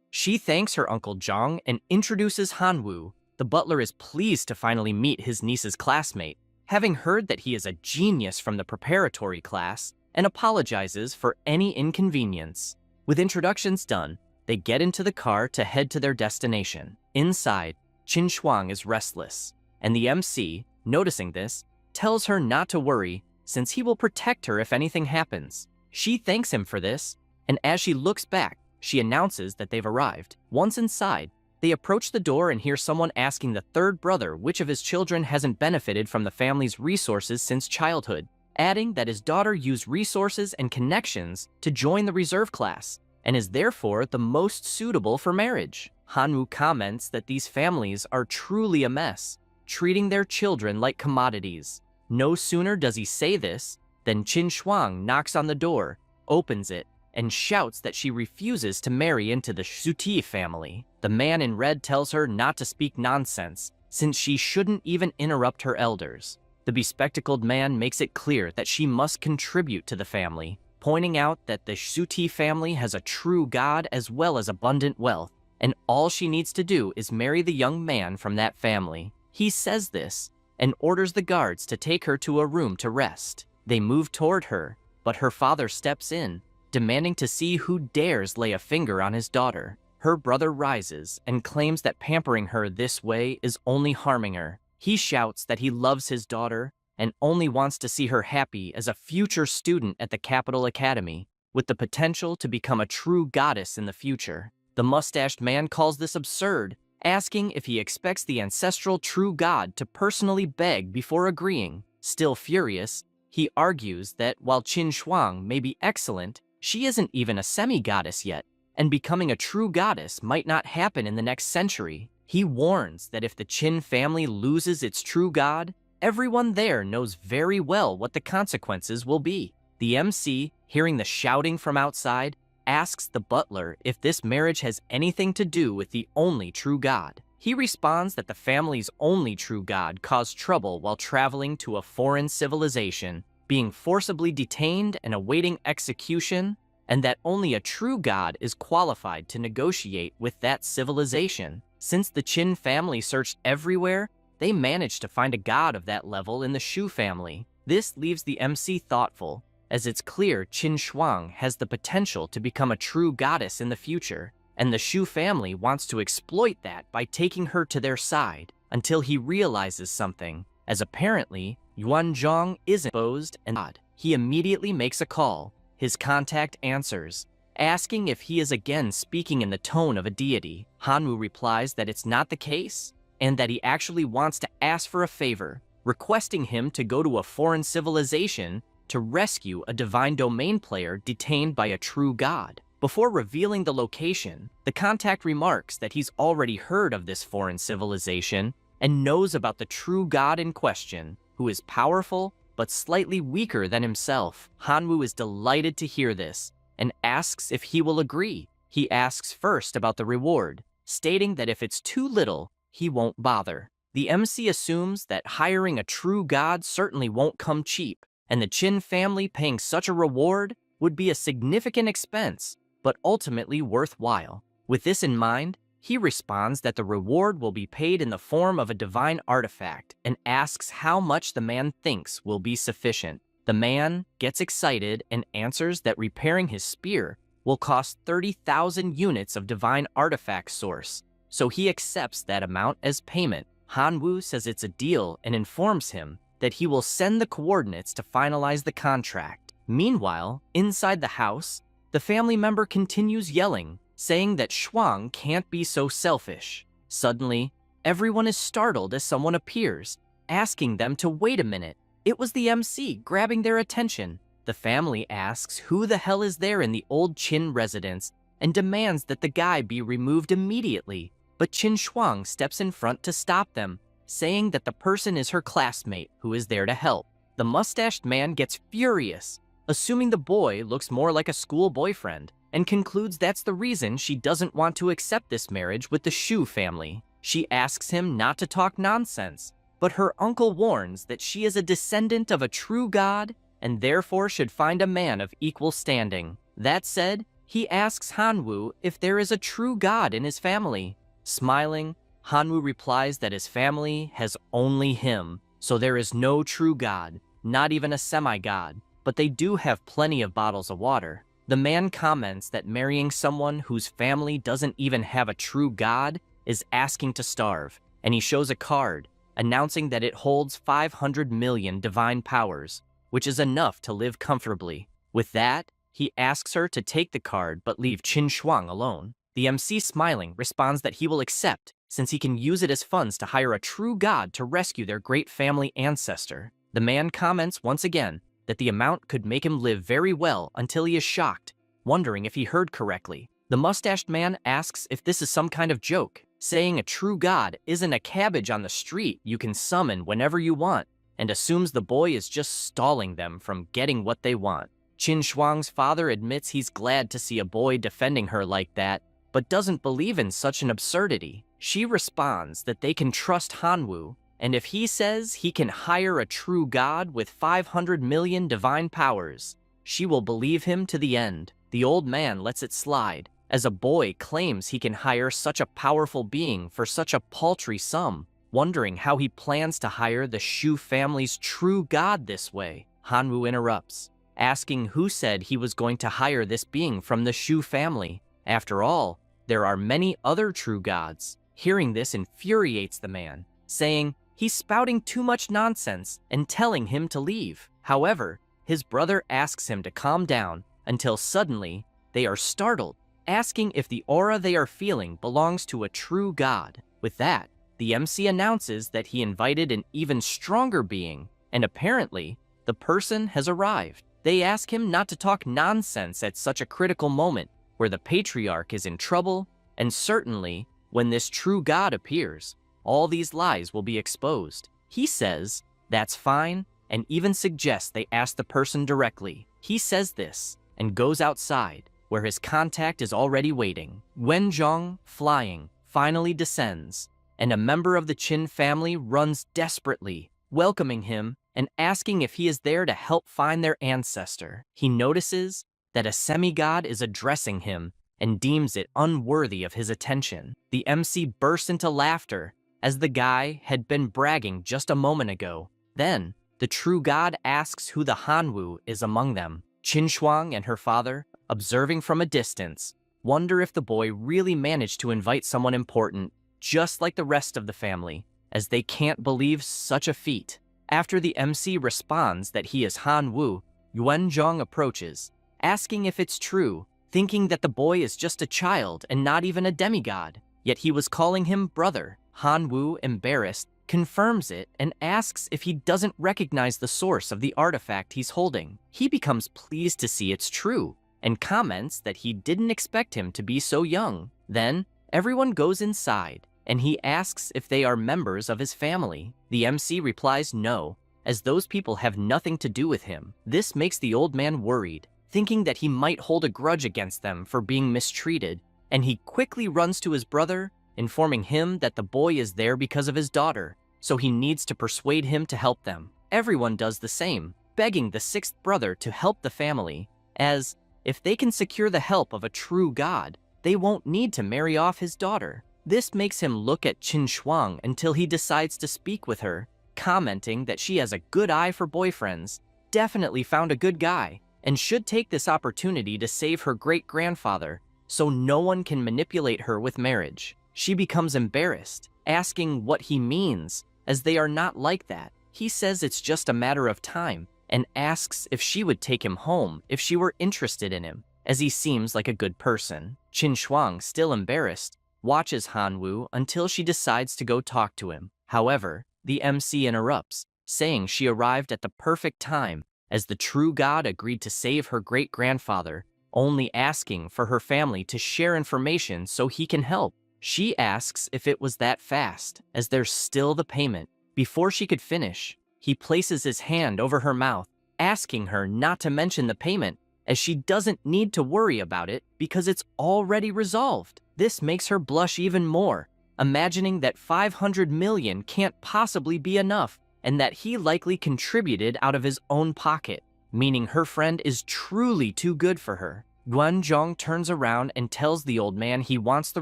She thanks her Uncle Zhang and introduces Hanwoo. The butler is pleased to finally meet his niece's classmate, having heard that he is a genius from the preparatory class, and apologizes for any inconvenience. With introductions done, they get into the car to head to their destination. Inside, Qin Shuang is restless, and the MC, noticing this, tells her not to worry, since he will protect her if anything happens. She thanks him for this, and as she looks back, she announces that they've arrived. Once inside, they approach the door and hear someone asking the 3rd brother which of his children hasn't benefited from the family's resources since childhood, adding that his daughter used resources and connections to join the reserve class, and is therefore the most suitable for marriage. Hanwoo comments that these families are truly a mess, treating their children like commodities. No sooner does he say this, than Qin Shuang knocks on the door, opens it, and shouts that she refuses to marry into the Suti family. The man in red tells her not to speak nonsense, since she shouldn't even interrupt her elders. The bespectacled man makes it clear that she must contribute to the family, pointing out that the Suti family has a true god as well as abundant wealth, and all she needs to do is marry the young man from that family. He says this, and orders the guards to take her to a room to rest. They move toward her, but her father steps in, demanding to see who dares lay a finger on his daughter. Her brother rises and claims that pampering her this way is only harming her. He shouts that he loves his daughter and only wants to see her happy as a future student at the Capital Academy, with the potential to become a true goddess in the future. The mustached man calls this absurd, asking if he expects the ancestral true god to personally beg before agreeing. Still furious, he argues that while Qin Shuang may be excellent, she isn't even a semi-goddess yet, and becoming a true goddess might not happen in the next century. He warns that if the Qin family loses its true god, everyone there knows very well what the consequences will be. The MC, hearing the shouting from outside, asks the butler if this marriage has anything to do with the only true god. He responds that the family's only true god caused trouble while traveling to a foreign civilization, being forcibly detained and awaiting execution, and that only a true god is qualified to negotiate with that civilization. Since the Qin family searched everywhere, they managed to find a god of that level in the Shu family. This leaves the MC thoughtful, as it's clear Qin Shuang has the potential to become a true goddess in the future, and the Shu family wants to exploit that by taking her to their side until he realizes something, as apparently Yuan Zhong isn't exposed and odd. He immediately makes a call. His contact answers, asking if he is again speaking in the tone of a deity. Hanwoo replies that it's not the case, and that he actually wants to ask for a favor, requesting him to go to a foreign civilization to rescue a divine domain player detained by a true god. Before revealing the location, the contact remarks that he's already heard of this foreign civilization and knows about the true god in question, who is powerful but slightly weaker than himself. Hanwoo is delighted to hear this and asks if he will agree. He asks first about the reward, stating that if it's too little, he won't bother. The MC assumes that hiring a true god certainly won't come cheap, and the Qin family paying such a reward would be a significant expense, but ultimately worthwhile. With this in mind, he responds that the reward will be paid in the form of a divine artifact and asks how much the man thinks will be sufficient. The man gets excited and answers that repairing his spear will cost 30,000 units of divine artifact source, so he accepts that amount as payment. Hanwoo says it's a deal and informs him that he will send the coordinates to finalize the contract. Meanwhile, inside the house, the family member continues yelling, saying that Shuang can't be so selfish. Suddenly, everyone is startled as someone appears, asking them to wait a minute. It was the MC grabbing their attention. The family asks who the hell is there in the old Qin residence and demands that the guy be removed immediately. But Qin Shuang steps in front to stop them, saying that the person is her classmate who is there to help. The mustached man gets furious, assuming the boy looks more like a school boyfriend, and concludes that's the reason she doesn't want to accept this marriage with the Shu family. She asks him not to talk nonsense, but her uncle warns that she is a descendant of a true god and therefore should find a man of equal standing. That said, he asks Hanwoo if there is a true god in his family. Smiling, Hanwoo replies that his family has only him, so there is no true god, not even a semi-god, but they do have plenty of bottles of water. The man comments that marrying someone whose family doesn't even have a true god is asking to starve, and he shows a card, announcing that it holds 500 million divine powers, which is enough to live comfortably. With that, he asks her to take the card but leave Qin Shuang alone. The MC, smiling, responds that he will accept, since he can use it as funds to hire a true god to rescue their great family ancestor. The man comments once again that the amount could make him live very well until he is shocked, wondering if he heard correctly. The mustached man asks if this is some kind of joke, saying a true god isn't a cabbage on the street you can summon whenever you want, and assumes the boy is just stalling them from getting what they want. Qin Shuang's father admits he's glad to see a boy defending her like that, but doesn't believe in such an absurdity. She responds that they can trust Hanwoo, and if he says he can hire a true god with 500 million divine powers, she will believe him to the end. The old man lets it slide, as a boy claims he can hire such a powerful being for such a paltry sum, wondering how he plans to hire the Shu family's true god this way. Hanwoo interrupts, asking who said he was going to hire this being from the Shu family. After all, there are many other true gods. Hearing this infuriates the man, saying he's spouting too much nonsense and telling him to leave. However, his brother asks him to calm down until suddenly they are startled, asking if the aura they are feeling belongs to a true god. With that, the MC announces that he invited an even stronger being, and apparently, the person has arrived. They ask him not to talk nonsense at such a critical moment where the patriarch is in trouble, and certainly, when this true god appears, all these lies will be exposed. He says that's fine, and even suggests they ask the person directly. He says this, and goes outside, where his contact is already waiting. Wenzhong, flying, finally descends, and a member of the Qin family runs desperately, welcoming him and asking if he is there to help find their ancestor. He notices that a semi-god is addressing him and deems it unworthy of his attention. The MC bursts into laughter as the guy had been bragging just a moment ago. Then, the true god asks who the Hanwoo is among them. Qin Shuang and her father, observing from a distance, wonder if the boy really managed to invite someone important, just like the rest of the family, as they can't believe such a feat. After the MC responds that he is Hanwoo, Yuanzhong approaches, asking if it's true, thinking that the boy is just a child and not even a demigod. Yet he was calling him brother. Hanwoo, embarrassed, confirms it and asks if he doesn't recognize the source of the artifact he's holding. He becomes pleased to see it's true and comments that he didn't expect him to be so young. Then, everyone goes inside, and he asks if they are members of his family. The MC replies no, as those people have nothing to do with him. This makes the old man worried, thinking that he might hold a grudge against them for being mistreated, and he quickly runs to his brother, informing him that the boy is there because of his daughter, so he needs to persuade him to help them. Everyone does the same, begging the sixth brother to help the family, as if they can secure the help of a true god, they won't need to marry off his daughter. This makes him look at Qin Shuang until he decides to speak with her, commenting that she has a good eye for boyfriends, definitely found a good guy, and should take this opportunity to save her great-grandfather so no one can manipulate her with marriage. She becomes embarrassed, asking what he means, as they are not like that. He says it's just a matter of time, and asks if she would take him home if she were interested in him, as he seems like a good person. Qin Shuang, still embarrassed, watches Hanwoo until she decides to go talk to him. However, the MC interrupts, saying she arrived at the perfect time, as the true god agreed to save her great-grandfather, only asking for her family to share information so he can help. She asks if it was that fast, as there's still the payment. Before she could finish, he places his hand over her mouth, asking her not to mention the payment, as she doesn't need to worry about it because it's already resolved. This makes her blush even more, imagining that 500 million can't possibly be enough, and that he likely contributed out of his own pocket, meaning her friend is truly too good for her. Guanzhong turns around and tells the old man he wants the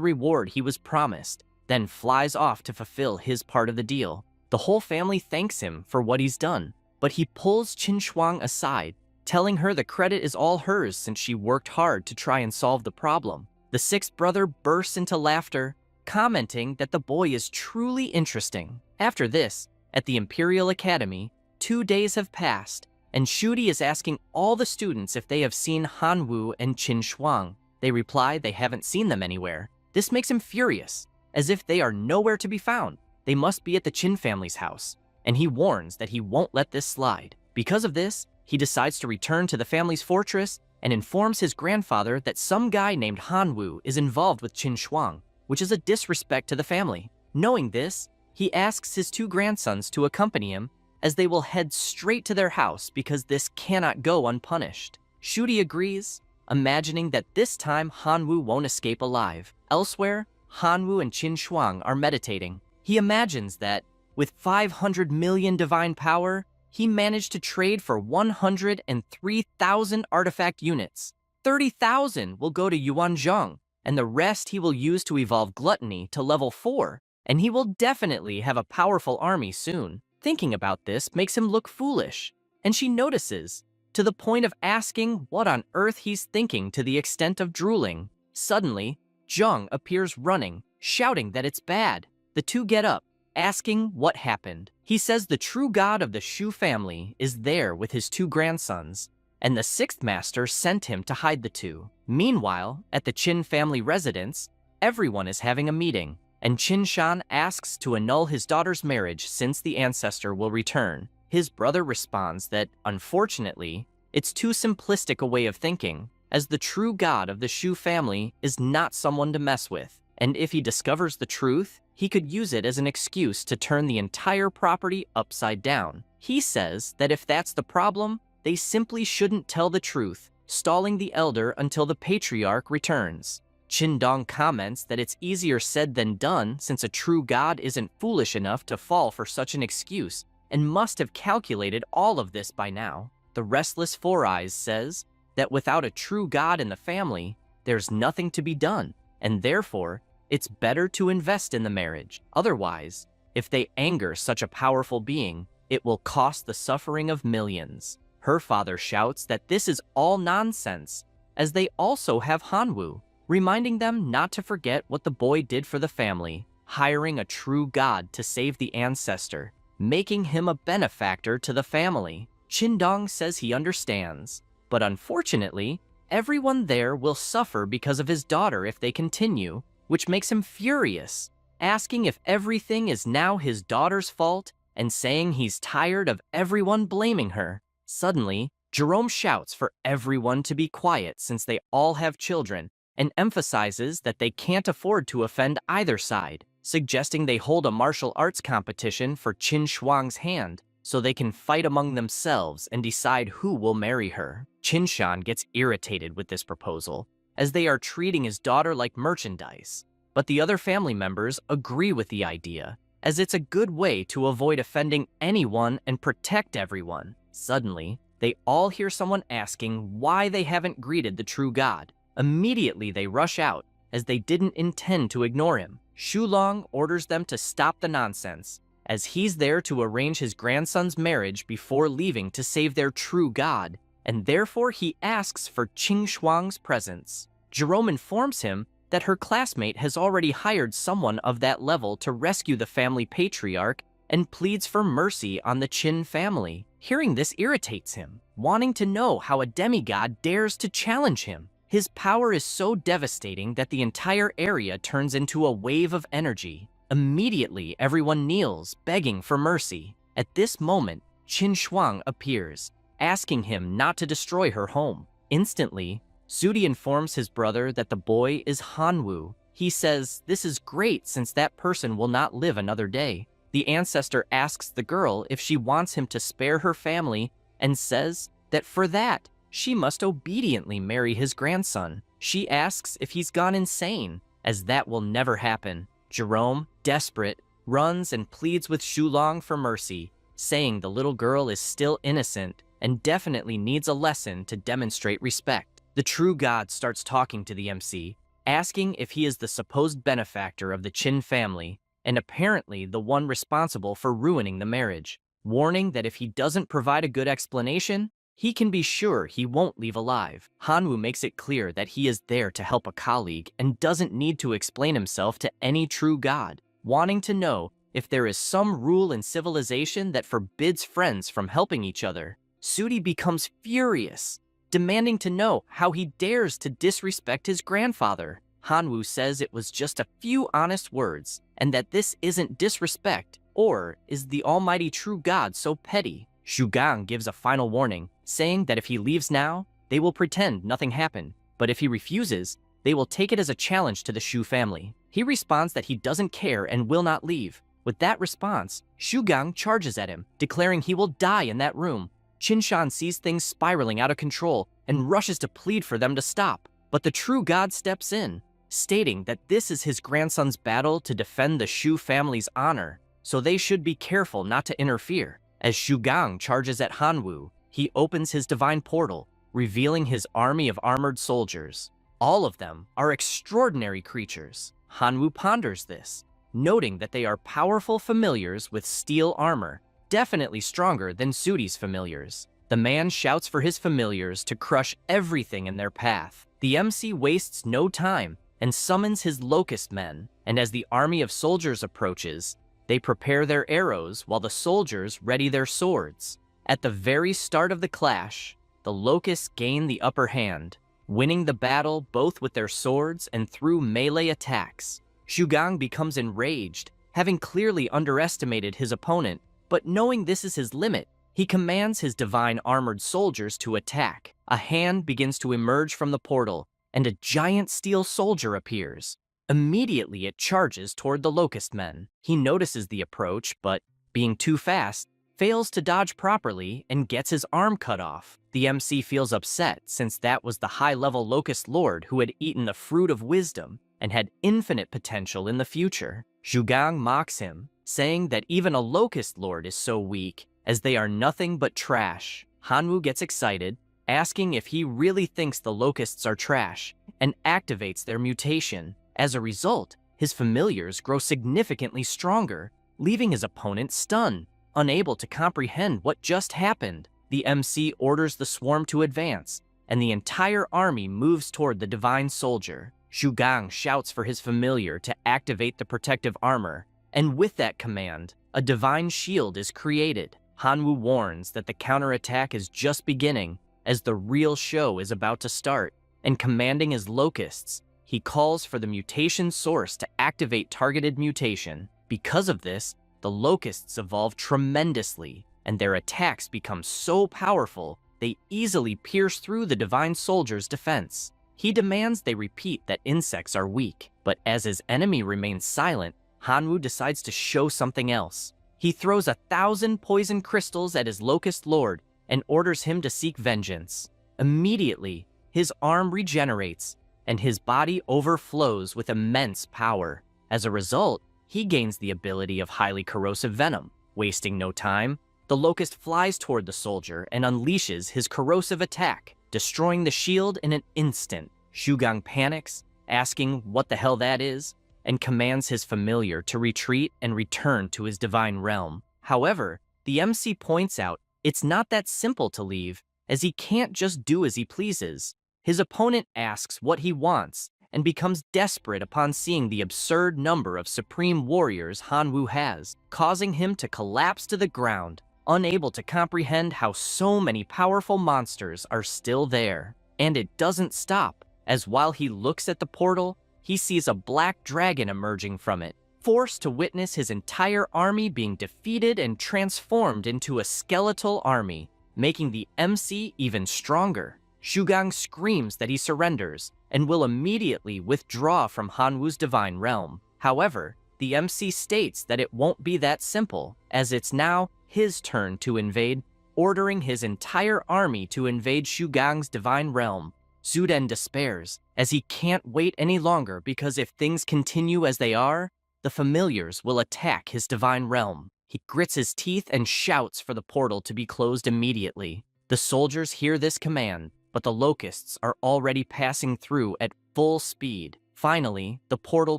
reward he was promised, then flies off to fulfill his part of the deal. The whole family thanks him for what he's done, but he pulls Qin Shuang aside, telling her the credit is all hers since she worked hard to try and solve the problem. The sixth brother bursts into laughter, commenting that the boy is truly interesting. After this, at the Imperial Academy, 2 days have passed, and Shudi is asking all the students if they have seen Hanwoo and Qin Shuang. They reply they haven't seen them anywhere. This makes him furious, as if they are nowhere to be found. They must be at the Qin family's house, and he warns that he won't let this slide. Because of this, he decides to return to the family's fortress and informs his grandfather that some guy named Hanwoo is involved with Qin Shuang, which is a disrespect to the family. Knowing this, he asks his 2 grandsons to accompany him, as they will head straight to their house because this cannot go unpunished. Shudi agrees, imagining that this time Hanwoo won't escape alive. Elsewhere, Hanwoo and Qin Shuang are meditating. He imagines that, with 500 million divine power, he managed to trade for 103,000 artifact units. 30,000 will go to Yuanzhong, and the rest he will use to evolve gluttony to level 4, and he will definitely have a powerful army soon. Thinking about this makes him look foolish, and she notices, to the point of asking what on earth he's thinking to the extent of drooling. Suddenly, Zheng appears running, shouting that it's bad. The 2 get up, asking what happened. He says the true god of the Shu family is there with his 2 grandsons, and the 6th master sent him to hide the 2. Meanwhile, at the Qin family residence, everyone is having a meeting, and Qin Shan asks to annul his daughter's marriage since the ancestor will return. His brother responds that, unfortunately, it's too simplistic a way of thinking, as the true god of the Shu family is not someone to mess with, and if he discovers the truth, he could use it as an excuse to turn the entire property upside down. He says that if that's the problem, they simply shouldn't tell the truth, stalling the elder until the patriarch returns. Qin Dong comments that it's easier said than done since a true god isn't foolish enough to fall for such an excuse and must have calculated all of this by now. The restless Four Eyes says that without a true god in the family, there's nothing to be done, and therefore, it's better to invest in the marriage. Otherwise, if they anger such a powerful being, it will cost the suffering of millions. Her father shouts that this is all nonsense, as they also have Hanwoo, reminding them not to forget what the boy did for the family, hiring a true god to save the ancestor, making him a benefactor to the family. Qindong says he understands, but unfortunately, everyone there will suffer because of his daughter if they continue, which makes him furious, asking if everything is now his daughter's fault and saying he's tired of everyone blaming her. Suddenly, Jerome shouts for everyone to be quiet since they all have children and emphasizes that they can't afford to offend either side, suggesting they hold a martial arts competition for Qin Shuang's hand so they can fight among themselves and decide who will marry her. Qin Shan gets irritated with this proposal, as they are treating his daughter like merchandise, but the other family members agree with the idea, as it's a good way to avoid offending anyone and protect everyone. Suddenly, they all hear someone asking why they haven't greeted the true god. Immediately they rush out, as they didn't intend to ignore him. Shulong orders them to stop the nonsense, as he's there to arrange his grandson's marriage before leaving to save their true god, and therefore he asks for Qing Shuang's presence. Jerome informs him that her classmate has already hired someone of that level to rescue the family patriarch and pleads for mercy on the Qin family. Hearing this irritates him, wanting to know how a demigod dares to challenge him. His power is so devastating that the entire area turns into a wave of energy. Immediately, everyone kneels, begging for mercy. At this moment, Qin Shuang appears, asking him not to destroy her home. Instantly, Sudi informs his brother that the boy is Hanwoo. He says this is great since that person will not live another day. The ancestor asks the girl if she wants him to spare her family and says that for that, she must obediently marry his grandson. She asks if he's gone insane, as that will never happen. Jerome, desperate, runs and pleads with Shulong for mercy, saying the little girl is still innocent and definitely needs a lesson to demonstrate respect. The true god starts talking to the MC, asking if he is the supposed benefactor of the Qin family, and apparently the one responsible for ruining the marriage, warning that if he doesn't provide a good explanation, he can be sure he won't leave alive. Hanwoo makes it clear that he is there to help a colleague and doesn't need to explain himself to any true god, wanting to know if there is some rule in civilization that forbids friends from helping each other. Sudi becomes furious, demanding to know how he dares to disrespect his grandfather. Hanwoo says it was just a few honest words, and that this isn't disrespect, or is the almighty true god so petty? Shugang gives a final warning, saying that if he leaves now, they will pretend nothing happened, but if he refuses, they will take it as a challenge to the Shu family. He responds that he doesn't care and will not leave. With that response, Shugang charges at him, declaring he will die in that room. Qinshan sees things spiraling out of control and rushes to plead for them to stop, but the true god steps in, stating that this is his grandson's battle to defend the Shu family's honor, so they should be careful not to interfere. As Shugang charges at Hanwoo, he opens his divine portal, revealing his army of armored soldiers. All of them are extraordinary creatures. Hanwoo ponders this, noting that they are powerful familiars with steel armor, definitely stronger than Sudi's familiars. The man shouts for his familiars to crush everything in their path. The MC wastes no time and summons his locust men, and as the army of soldiers approaches, they prepare their arrows while the soldiers ready their swords. At the very start of the clash, the locusts gain the upper hand, winning the battle both with their swords and through melee attacks. Shugang becomes enraged, having clearly underestimated his opponent, but knowing this is his limit, he commands his divine armored soldiers to attack. A hand begins to emerge from the portal, and a giant steel soldier appears. Immediately it charges toward the locust men. He notices the approach, but, being too fast, fails to dodge properly and gets his arm cut off. The MC feels upset since that was the high-level locust lord who had eaten the fruit of wisdom and had infinite potential in the future. Shugang mocks him, saying that even a locust lord is so weak, as they are nothing but trash. Hanwoo gets excited, asking if he really thinks the locusts are trash, and activates their mutation. As a result, his familiars grow significantly stronger, leaving his opponent stunned, unable to comprehend what just happened. The MC orders the swarm to advance, and the entire army moves toward the divine soldier. Zhu Gang shouts for his familiar to activate the protective armor, and with that command, a divine shield is created. Hanwoo warns that the counterattack is just beginning, as the real show is about to start, and commanding his locusts, he calls for the mutation source to activate targeted mutation. Because of this, the locusts evolve tremendously, and their attacks become so powerful they easily pierce through the divine soldier's defense. He demands they repeat that insects are weak, but as his enemy remains silent, Hanwoo decides to show something else. He throws 1,000 poison crystals at his locust lord and orders him to seek vengeance. Immediately, his arm regenerates, and his body overflows with immense power. As a result, he gains the ability of highly corrosive venom. Wasting no time, the locust flies toward the soldier and unleashes his corrosive attack, destroying the shield in an instant. Zhu Gang panics, asking what the hell that is, and commands his familiar to retreat and return to his divine realm. However, the MC points out it's not that simple to leave, as he can't just do as he pleases. His opponent asks what he wants and becomes desperate upon seeing the absurd number of supreme warriors Hanwoo has, causing him to collapse to the ground, unable to comprehend how so many powerful monsters are still there. And it doesn't stop, as while he looks at the portal, he sees a black dragon emerging from it, forced to witness his entire army being defeated and transformed into a skeletal army, making the MC even stronger. Zhu Gang screams that he surrenders and will immediately withdraw from Hanwoo's divine realm. However, the MC states that it won't be that simple, as it's now his turn to invade, ordering his entire army to invade Zhu Gang's divine realm. Zuden despairs, as he can't wait any longer because if things continue as they are, the familiars will attack his divine realm. He grits his teeth and shouts for the portal to be closed immediately. The soldiers hear this command, but the locusts are already passing through at full speed. Finally, the portal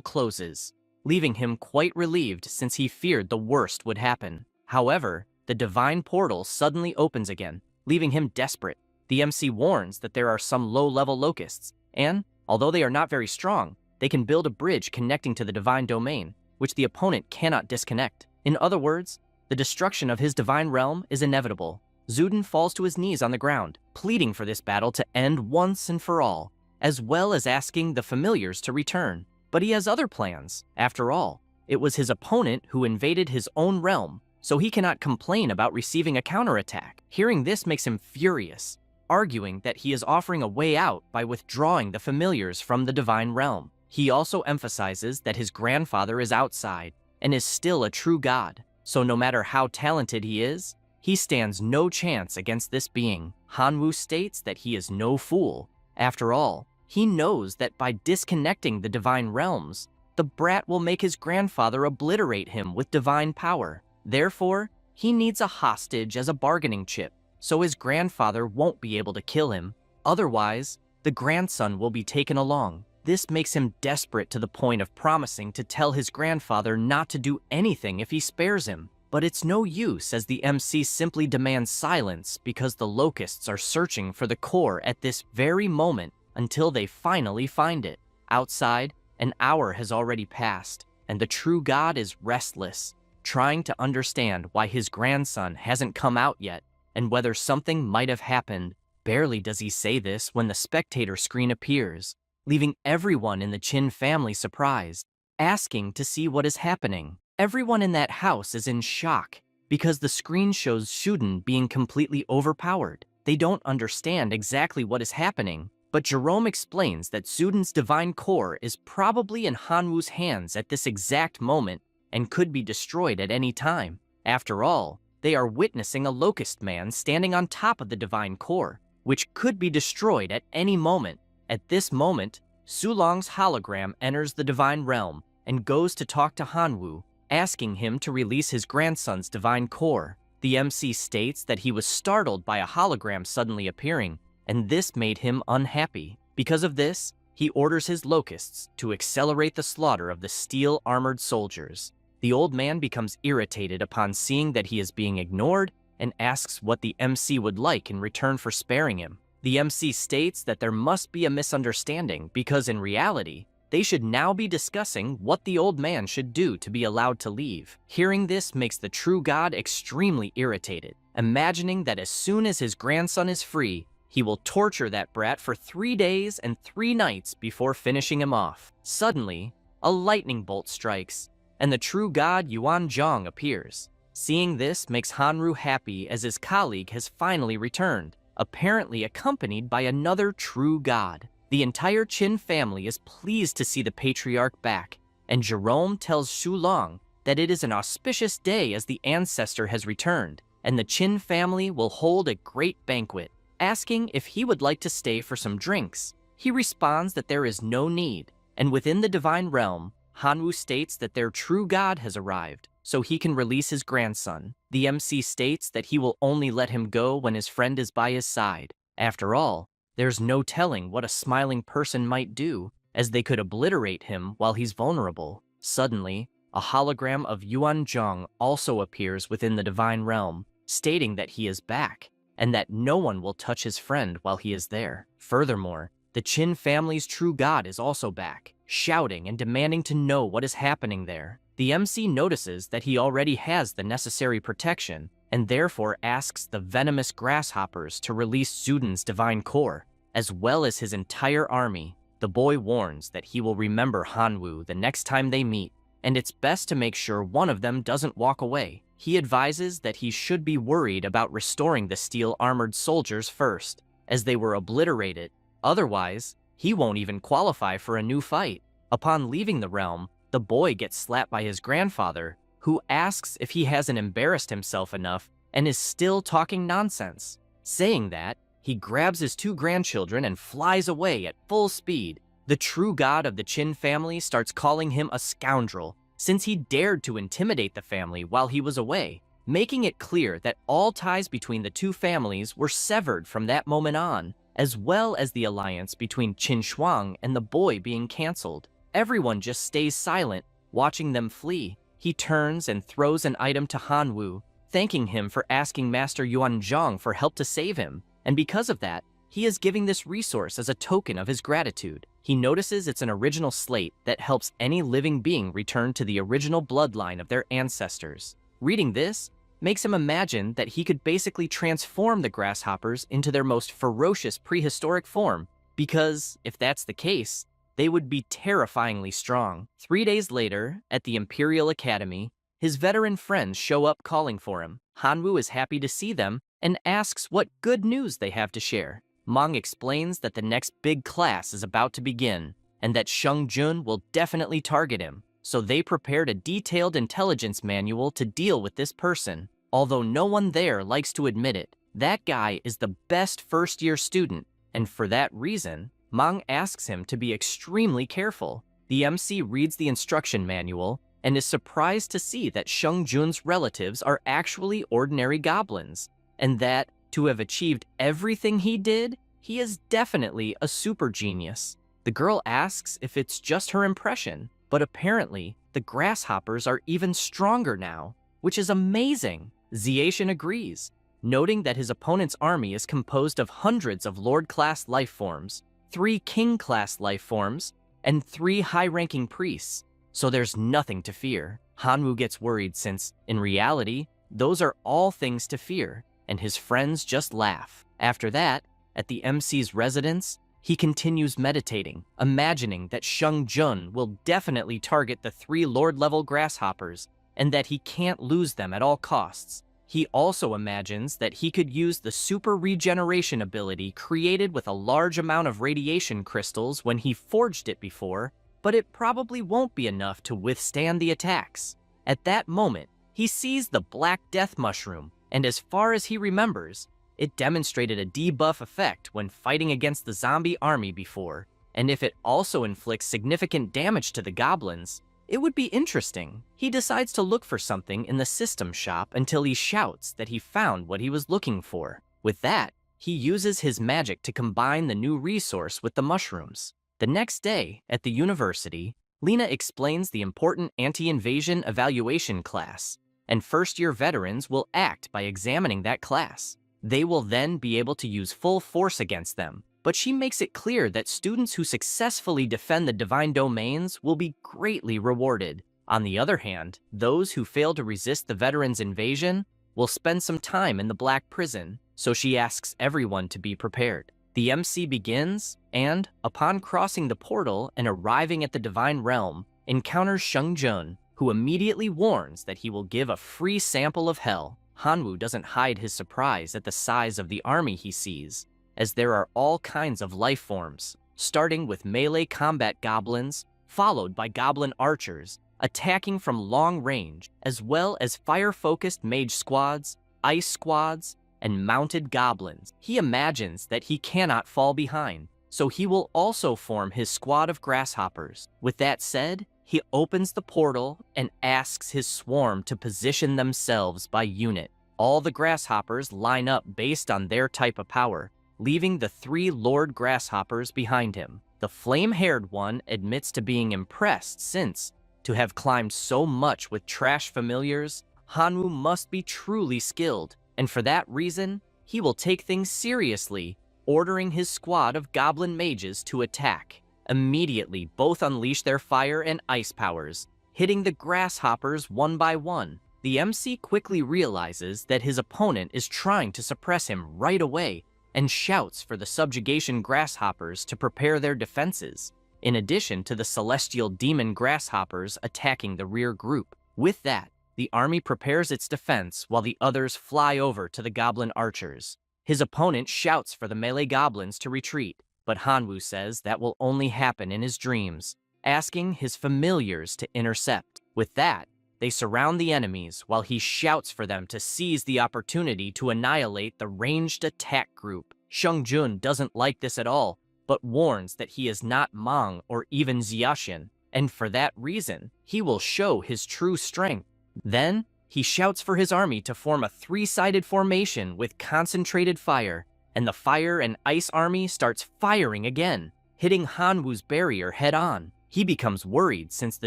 closes, leaving him quite relieved since he feared the worst would happen. However, the divine portal suddenly opens again, leaving him desperate. The MC warns that there are some low-level locusts, and, although they are not very strong, they can build a bridge connecting to the divine domain, which the opponent cannot disconnect. In other words, the destruction of his divine realm is inevitable. Zuden falls to his knees on the ground, pleading for this battle to end once and for all, as well as asking the familiars to return. But he has other plans. After all, it was his opponent who invaded his own realm, so he cannot complain about receiving a counterattack. Hearing this makes him furious, arguing that he is offering a way out by withdrawing the familiars from the divine realm. He also emphasizes that his grandfather is outside and is still a true god, so no matter how talented he is, he stands no chance against this being. Hanwoo states that he is no fool. After all, he knows that by disconnecting the divine realms, the brat will make his grandfather obliterate him with divine power. Therefore, he needs a hostage as a bargaining chip, so his grandfather won't be able to kill him. Otherwise, the grandson will be taken along. This makes him desperate to the point of promising to tell his grandfather not to do anything if he spares him. But it's no use, as the MC simply demands silence because the locusts are searching for the core at this very moment until they finally find it. Outside, an hour has already passed, and the true god is restless, trying to understand why his grandson hasn't come out yet and whether something might have happened. Barely does he say this when the spectator screen appears, leaving everyone in the Qin family surprised, asking to see what is happening. Everyone in that house is in shock because the screen shows Shuden being completely overpowered. They don't understand exactly what is happening, but Jerome explains that Zuden's divine core is probably in Hanwoo's hands at this exact moment and could be destroyed at any time. After all, they are witnessing a locust man standing on top of the divine core, which could be destroyed at any moment. At this moment, Sulong's hologram enters the divine realm and goes to talk to Hanwoo, asking him to release his grandson's divine core. The MC states that he was startled by a hologram suddenly appearing, and this made him unhappy. Because of this, he orders his locusts to accelerate the slaughter of the steel-armored soldiers. The old man becomes irritated upon seeing that he is being ignored and asks what the MC would like in return for sparing him. The MC states that there must be a misunderstanding because in reality, they should now be discussing what the old man should do to be allowed to leave. Hearing this makes the true god extremely irritated, imagining that as soon as his grandson is free, he will torture that brat for 3 days and 3 nights before finishing him off. Suddenly, a lightning bolt strikes, and the true god Yuan Zhong appears. Seeing this makes Hanru happy as his colleague has finally returned, apparently accompanied by another true god. The entire Qin family is pleased to see the patriarch back, and Jerome tells Shulong that it is an auspicious day as the ancestor has returned, and the Qin family will hold a great banquet. Asking if he would like to stay for some drinks, he responds that there is no need, and within the divine realm, Hanwu states that their true god has arrived, so he can release his grandson. The MC states that he will only let him go when his friend is by his side. After all, there's no telling what a smiling person might do, as they could obliterate him while he's vulnerable. Suddenly, a hologram of Yuan Zhong also appears within the divine realm, stating that he is back, and that no one will touch his friend while he is there. Furthermore, the Qin family's true god is also back, shouting and demanding to know what is happening there. The MC notices that he already has the necessary protection, and therefore asks the venomous grasshoppers to release Zudan's divine core, as well as his entire army. The boy warns that he will remember Hanwu the next time they meet, and it's best to make sure one of them doesn't walk away. He advises that he should be worried about restoring the steel-armored soldiers first, as they were obliterated. Otherwise, he won't even qualify for a new fight. Upon leaving the realm, the boy gets slapped by his grandfather, who asks if he hasn't embarrassed himself enough and is still talking nonsense. Saying that, he grabs his 2 grandchildren and flies away at full speed. The true god of the Qin family starts calling him a scoundrel, since he dared to intimidate the family while he was away, making it clear that all ties between the 2 families were severed from that moment on, as well as the alliance between Qin Shuang and the boy being cancelled. Everyone just stays silent, watching them flee. He turns and throws an item to Hanwu, thanking him for asking Master Yuan Zhong for help to save him, and because of that, he is giving this resource as a token of his gratitude. He notices it's an original slate that helps any living being return to the original bloodline of their ancestors. Reading this makes him imagine that he could basically transform the grasshoppers into their most ferocious prehistoric form, because if that's the case, they would be terrifyingly strong. 3 days later, at the Imperial Academy, his veteran friends show up calling for him. Hanwu is happy to see them and asks what good news they have to share. Meng explains that the next big class is about to begin, and that Sheng Jun will definitely target him, so they prepared a detailed intelligence manual to deal with this person. Although no one there likes to admit it, that guy is the best first-year student, and for that reason, Meng asks him to be extremely careful. The MC reads the instruction manual and is surprised to see that Sheng Jun's relatives are actually ordinary goblins, and that, to have achieved everything he did, he is definitely a super genius. The girl asks if it's just her impression, but apparently, the grasshoppers are even stronger now, which is amazing. Ziation agrees, noting that his opponent's army is composed of hundreds of Lord-class life forms, 3 King-class life forms, and 3 high-ranking priests, so there's nothing to fear. Hanwu gets worried since, in reality, those are all things to fear, and his friends just laugh. After that, at the MC's residence, he continues meditating, imagining that Sheng Jun will definitely target the 3 Lord-level grasshoppers, and that he can't lose them at all costs. He also imagines that he could use the super regeneration ability created with a large amount of radiation crystals when he forged it before, but it probably won't be enough to withstand the attacks. At that moment, he sees the Black Death Mushroom, and as far as he remembers, it demonstrated a debuff effect when fighting against the zombie army before, and if it also inflicts significant damage to the goblins, it would be interesting. He decides to look for something in the system shop until he shouts that he found what he was looking for. With that, he uses his magic to combine the new resource with the mushrooms. The next day, at the university, Lena explains the important anti-invasion evaluation class, and first-year veterans will act by examining that class. They will then be able to use full force against them, but she makes it clear that students who successfully defend the divine domains will be greatly rewarded. On the other hand, those who fail to resist the veterans' invasion will spend some time in the Black Prison, so she asks everyone to be prepared. The MC begins, and, upon crossing the portal and arriving at the Divine Realm, encounters Sheng-jun, who immediately warns that he will give a free sample of hell. Hanwoo doesn't hide his surprise at the size of the army he sees, as there are all kinds of life forms, starting with melee combat goblins, followed by goblin archers, attacking from long range, as well as fire-focused mage squads, ice squads, and mounted goblins. He imagines that he cannot fall behind, so he will also form his squad of grasshoppers. With that said, he opens the portal and asks his swarm to position themselves by unit. All the grasshoppers line up based on their type of power, leaving the 3 Lord Grasshoppers behind him. The flame-haired one admits to being impressed since, to have climbed so much with trash familiars, Hanwoo must be truly skilled, and for that reason, he will take things seriously, ordering his squad of goblin mages to attack. Immediately, both unleash their fire and ice powers, hitting the grasshoppers one by one. The MC quickly realizes that his opponent is trying to suppress him right away, and shouts for the subjugation grasshoppers to prepare their defenses, in addition to the celestial demon grasshoppers attacking the rear group. With that, the army prepares its defense while the others fly over to the goblin archers. His opponent shouts for the melee goblins to retreat, but Hanwoo says that will only happen in his dreams, asking his familiars to intercept. With that, they surround the enemies while he shouts for them to seize the opportunity to annihilate the ranged attack group. Sheng-jun doesn't like this at all, but warns that he is not Mang or even Xiaxin, and for that reason, he will show his true strength. Then, he shouts for his army to form a 3-sided formation with concentrated fire, and the fire and ice army starts firing again, hitting Hanwoo's barrier head-on. He becomes worried since the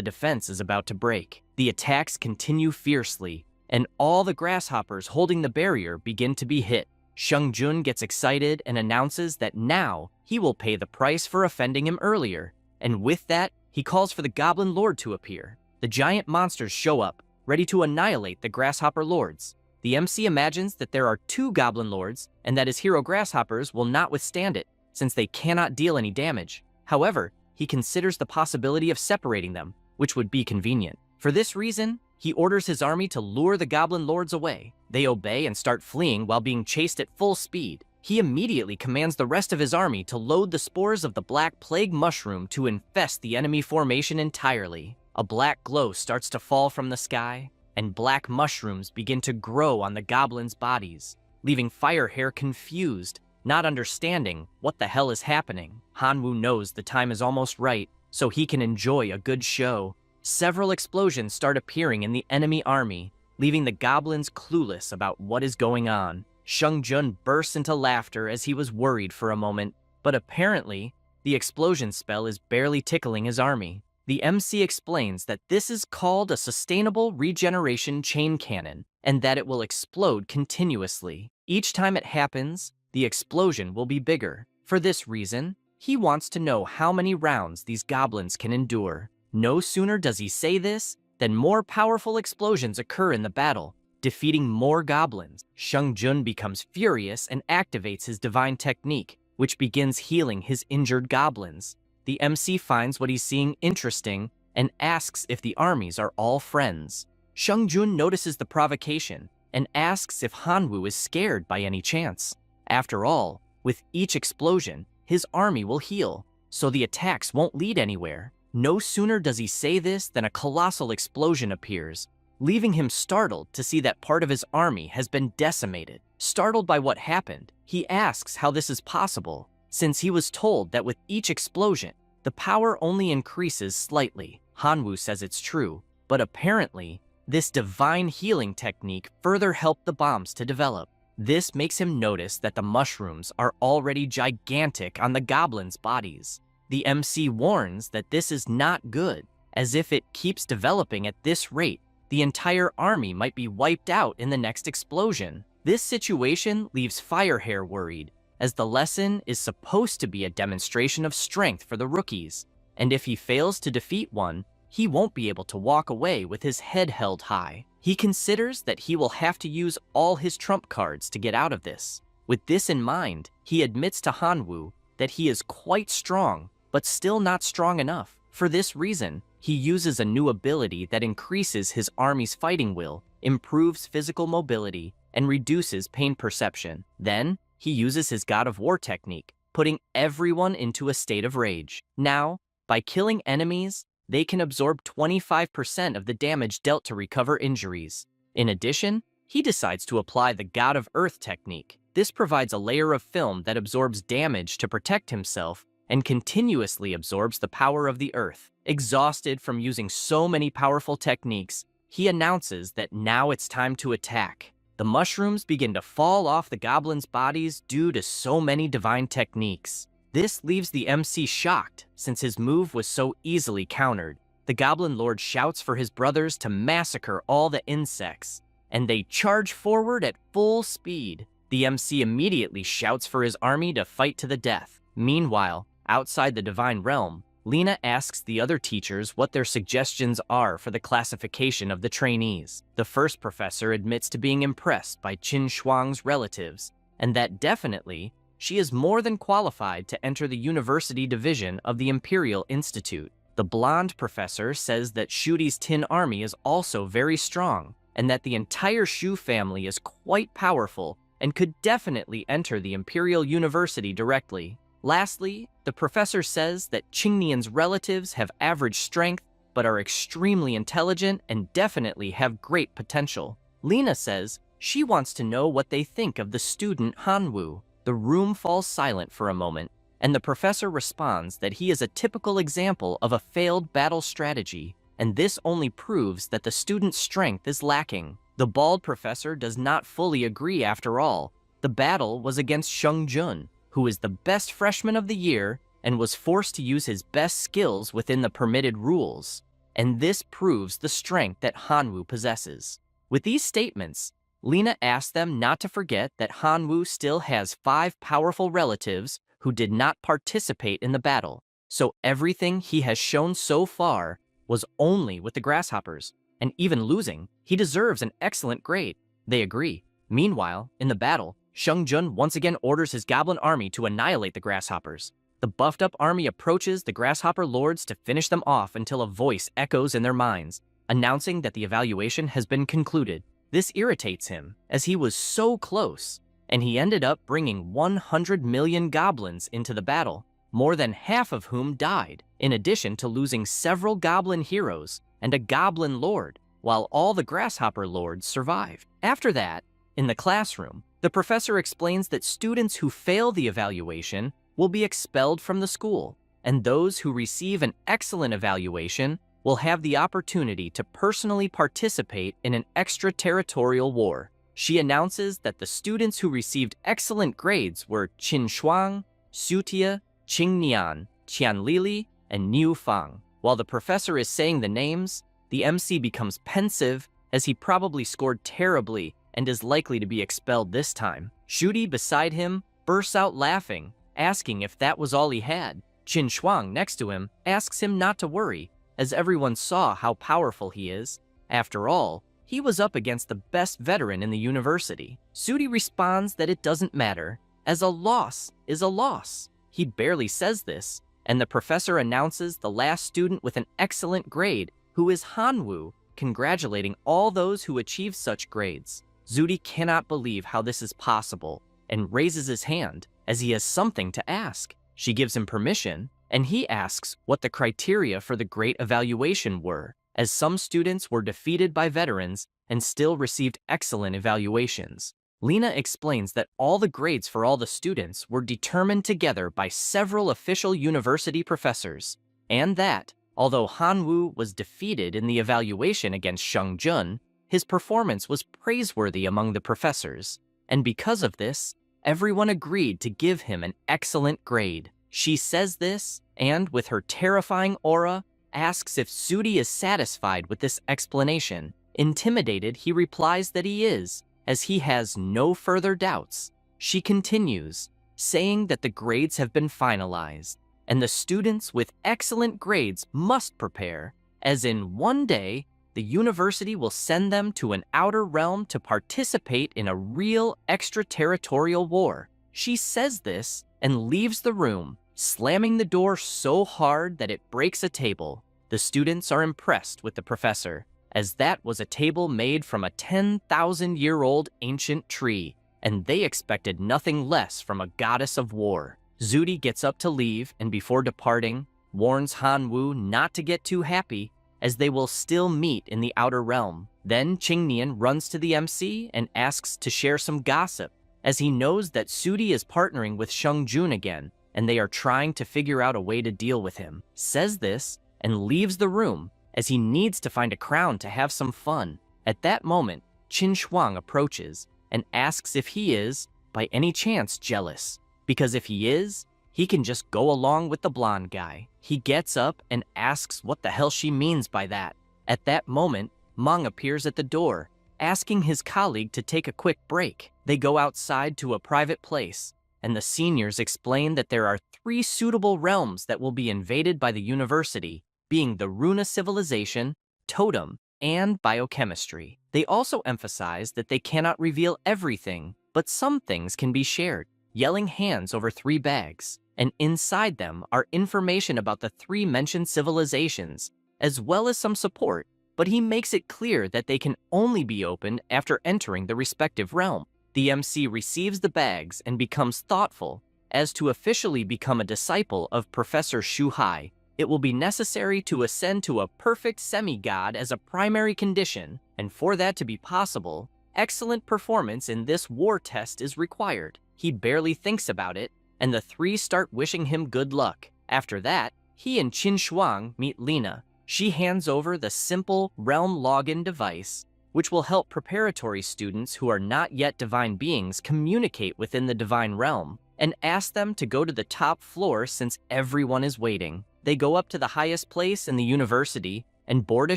defense is about to break. The attacks continue fiercely, and all the grasshoppers holding the barrier begin to be hit. Sheng-jun gets excited and announces that now he will pay the price for offending him earlier, and with that, he calls for the Goblin Lord to appear. The giant monsters show up, ready to annihilate the Grasshopper Lords. The MC imagines that there are 2 Goblin Lords, and that his hero Grasshoppers will not withstand it, since they cannot deal any damage. However, he considers the possibility of separating them, which would be convenient. For this reason, he orders his army to lure the Goblin Lords away. They obey and start fleeing while being chased at full speed. He immediately commands the rest of his army to load the spores of the Black Plague Mushroom to infest the enemy formation entirely. A black glow starts to fall from the sky, and black mushrooms begin to grow on the goblins' bodies, leaving Firehair confused, not understanding what the hell is happening. Hanwoo knows the time is almost right, so he can enjoy a good show. Several explosions start appearing in the enemy army, leaving the goblins clueless about what is going on. Sheng-jun bursts into laughter as he was worried for a moment, but apparently, the explosion spell is barely tickling his army. The MC explains that this is called a sustainable regeneration chain cannon, and that it will explode continuously. Each time it happens, the explosion will be bigger. For this reason, he wants to know how many rounds these goblins can endure. No sooner does he say this, than more powerful explosions occur in the battle, defeating more goblins. Sheng-jun becomes furious and activates his divine technique, which begins healing his injured goblins. The MC finds what he's seeing interesting and asks if the armies are all friends. Sheng-jun notices the provocation and asks if Hanwoo is scared by any chance. After all, with each explosion, his army will heal, so the attacks won't lead anywhere. No sooner does he say this than a colossal explosion appears, leaving him startled to see that part of his army has been decimated. Startled by what happened, he asks how this is possible, since he was told that with each explosion, the power only increases slightly. Hanwoo says it's true, but apparently, this divine healing technique further helped the bombs to develop. This makes him notice that the mushrooms are already gigantic on the goblins' bodies. The MC warns that this is not good, as if it keeps developing at this rate, the entire army might be wiped out in the next explosion. This situation leaves Firehair worried, as the lesson is supposed to be a demonstration of strength for the rookies, and if he fails to defeat one, he won't be able to walk away with his head held high. He considers that he will have to use all his trump cards to get out of this. With this in mind, he admits to Hanwoo that he is quite strong, but still not strong enough. For this reason, he uses a new ability that increases his army's fighting will, improves physical mobility, and reduces pain perception. Then, he uses his God of War technique, putting everyone into a state of rage. Now, by killing enemies, they can absorb 25% of the damage dealt to recover injuries. In addition, he decides to apply the God of Earth technique. This provides a layer of film that absorbs damage to protect himself and continuously absorbs the power of the earth. Exhausted from using so many powerful techniques, he announces that now it's time to attack. The mushrooms begin to fall off the goblins' bodies due to so many divine techniques. This leaves the MC shocked, since his move was so easily countered. The Goblin Lord shouts for his brothers to massacre all the insects, and they charge forward at full speed. The MC immediately shouts for his army to fight to the death. Meanwhile, outside the Divine Realm, Lena asks the other teachers what their suggestions are for the classification of the trainees. The first professor admits to being impressed by Qin Shuang's relatives, and that definitely, she is more than qualified to enter the university division of the Imperial Institute. The blonde professor says that Shuti's Tin Army is also very strong, and that the entire Shu family is quite powerful and could definitely enter the Imperial University directly. Lastly, the professor says that Qingnian's relatives have average strength but are extremely intelligent and definitely have great potential. Lena says she wants to know what they think of the student Hanwoo. The room falls silent for a moment, and the professor responds that he is a typical example of a failed battle strategy, and this only proves that the student's strength is lacking. The bald professor does not fully agree after all. The battle was against Sheng Jun, who is the best freshman of the year and was forced to use his best skills within the permitted rules, and this proves the strength that Hanwoo possesses. With these statements, Lena asks them not to forget that Hanwoo still has 5 powerful relatives who did not participate in the battle, so everything he has shown so far was only with the grasshoppers, and even losing, he deserves an excellent grade. They agree. Meanwhile, in the battle, Sheng Jun once again orders his goblin army to annihilate the grasshoppers. The buffed-up army approaches the grasshopper lords to finish them off until a voice echoes in their minds, announcing that the evaluation has been concluded. This irritates him, as he was so close, and he ended up bringing 100 million goblins into the battle, more than half of whom died, in addition to losing several goblin heroes and a goblin lord, while all the grasshopper lords survived. After that, in the classroom, the professor explains that students who fail the evaluation will be expelled from the school, and those who receive an excellent evaluation will have the opportunity to personally participate in an extraterritorial war. She announces that the students who received excellent grades were Qin Shuang, Sutia, Qingnian, Qianlili, and Niu Fang. While the professor is saying the names, the MC becomes pensive as he probably scored terribly and is likely to be expelled this time. Shuti beside him bursts out laughing, asking if that was all he had. Qin Shuang next to him asks him not to worry, as everyone saw how powerful he is. After all, he was up against the best veteran in the university. Sudi responds that it doesn't matter, as a loss is a loss. He barely says this, and the professor announces the last student with an excellent grade, who is Hanwoo, congratulating all those who achieve such grades. Zudi cannot believe how this is possible, and raises his hand, as he has something to ask. She gives him permission, and he asks what the criteria for the great evaluation were, as some students were defeated by veterans and still received excellent evaluations. Lena explains that all the grades for all the students were determined together by several official university professors, and that, although Hanwoo was defeated in the evaluation against Sheng Jun, his performance was praiseworthy among the professors, and because of this, everyone agreed to give him an excellent grade. She says this, and with her terrifying aura, asks if Sudi is satisfied with this explanation. Intimidated, he replies that he is, as he has no further doubts. She continues, saying that the grades have been finalized, and the students with excellent grades must prepare, as in one day, the university will send them to an outer realm to participate in a real extraterritorial war. She says this and leaves the room, slamming the door so hard that it breaks a table. The students are impressed with the professor, as that was a table made from a 10,000-year-old ancient tree, and they expected nothing less from a goddess of war. Zudi gets up to leave, and before departing, warns Han-woo not to get too happy, as they will still meet in the outer realm. Then Qingnian runs to the MC and asks to share some gossip, as he knows that Sudi is partnering with Sheng-jun again, and they are trying to figure out a way to deal with him. Says this and leaves the room, as he needs to find a crown to have some fun. At that moment, Qin Shuang approaches and asks if he is, by any chance, jealous, because if he is, he can just go along with the blonde guy. He gets up and asks what the hell she means by that. At that moment, Meng appears at the door, asking his colleague to take a quick break. They go outside to a private place, and the seniors explain that there are 3 suitable realms that will be invaded by the university, being the Runa civilization, totem, and biochemistry. They also emphasize that they cannot reveal everything, but some things can be shared. Yelling hands over 3 bags, and inside them are information about the 3 mentioned civilizations, as well as some support, but he makes it clear that they can only be opened after entering the respective realm. The MC receives the bags and becomes thoughtful. As to officially become a disciple of Professor Shu Hai, it will be necessary to ascend to a perfect semi-god as a primary condition, and for that to be possible, excellent performance in this war test is required. He barely thinks about it, and the 3 start wishing him good luck. After that, he and Qin Shuang meet Lina. She hands over the simple realm login device, which will help preparatory students who are not yet divine beings communicate within the divine realm, and asks them to go to the top floor since everyone is waiting. They go up to the highest place in the university and board a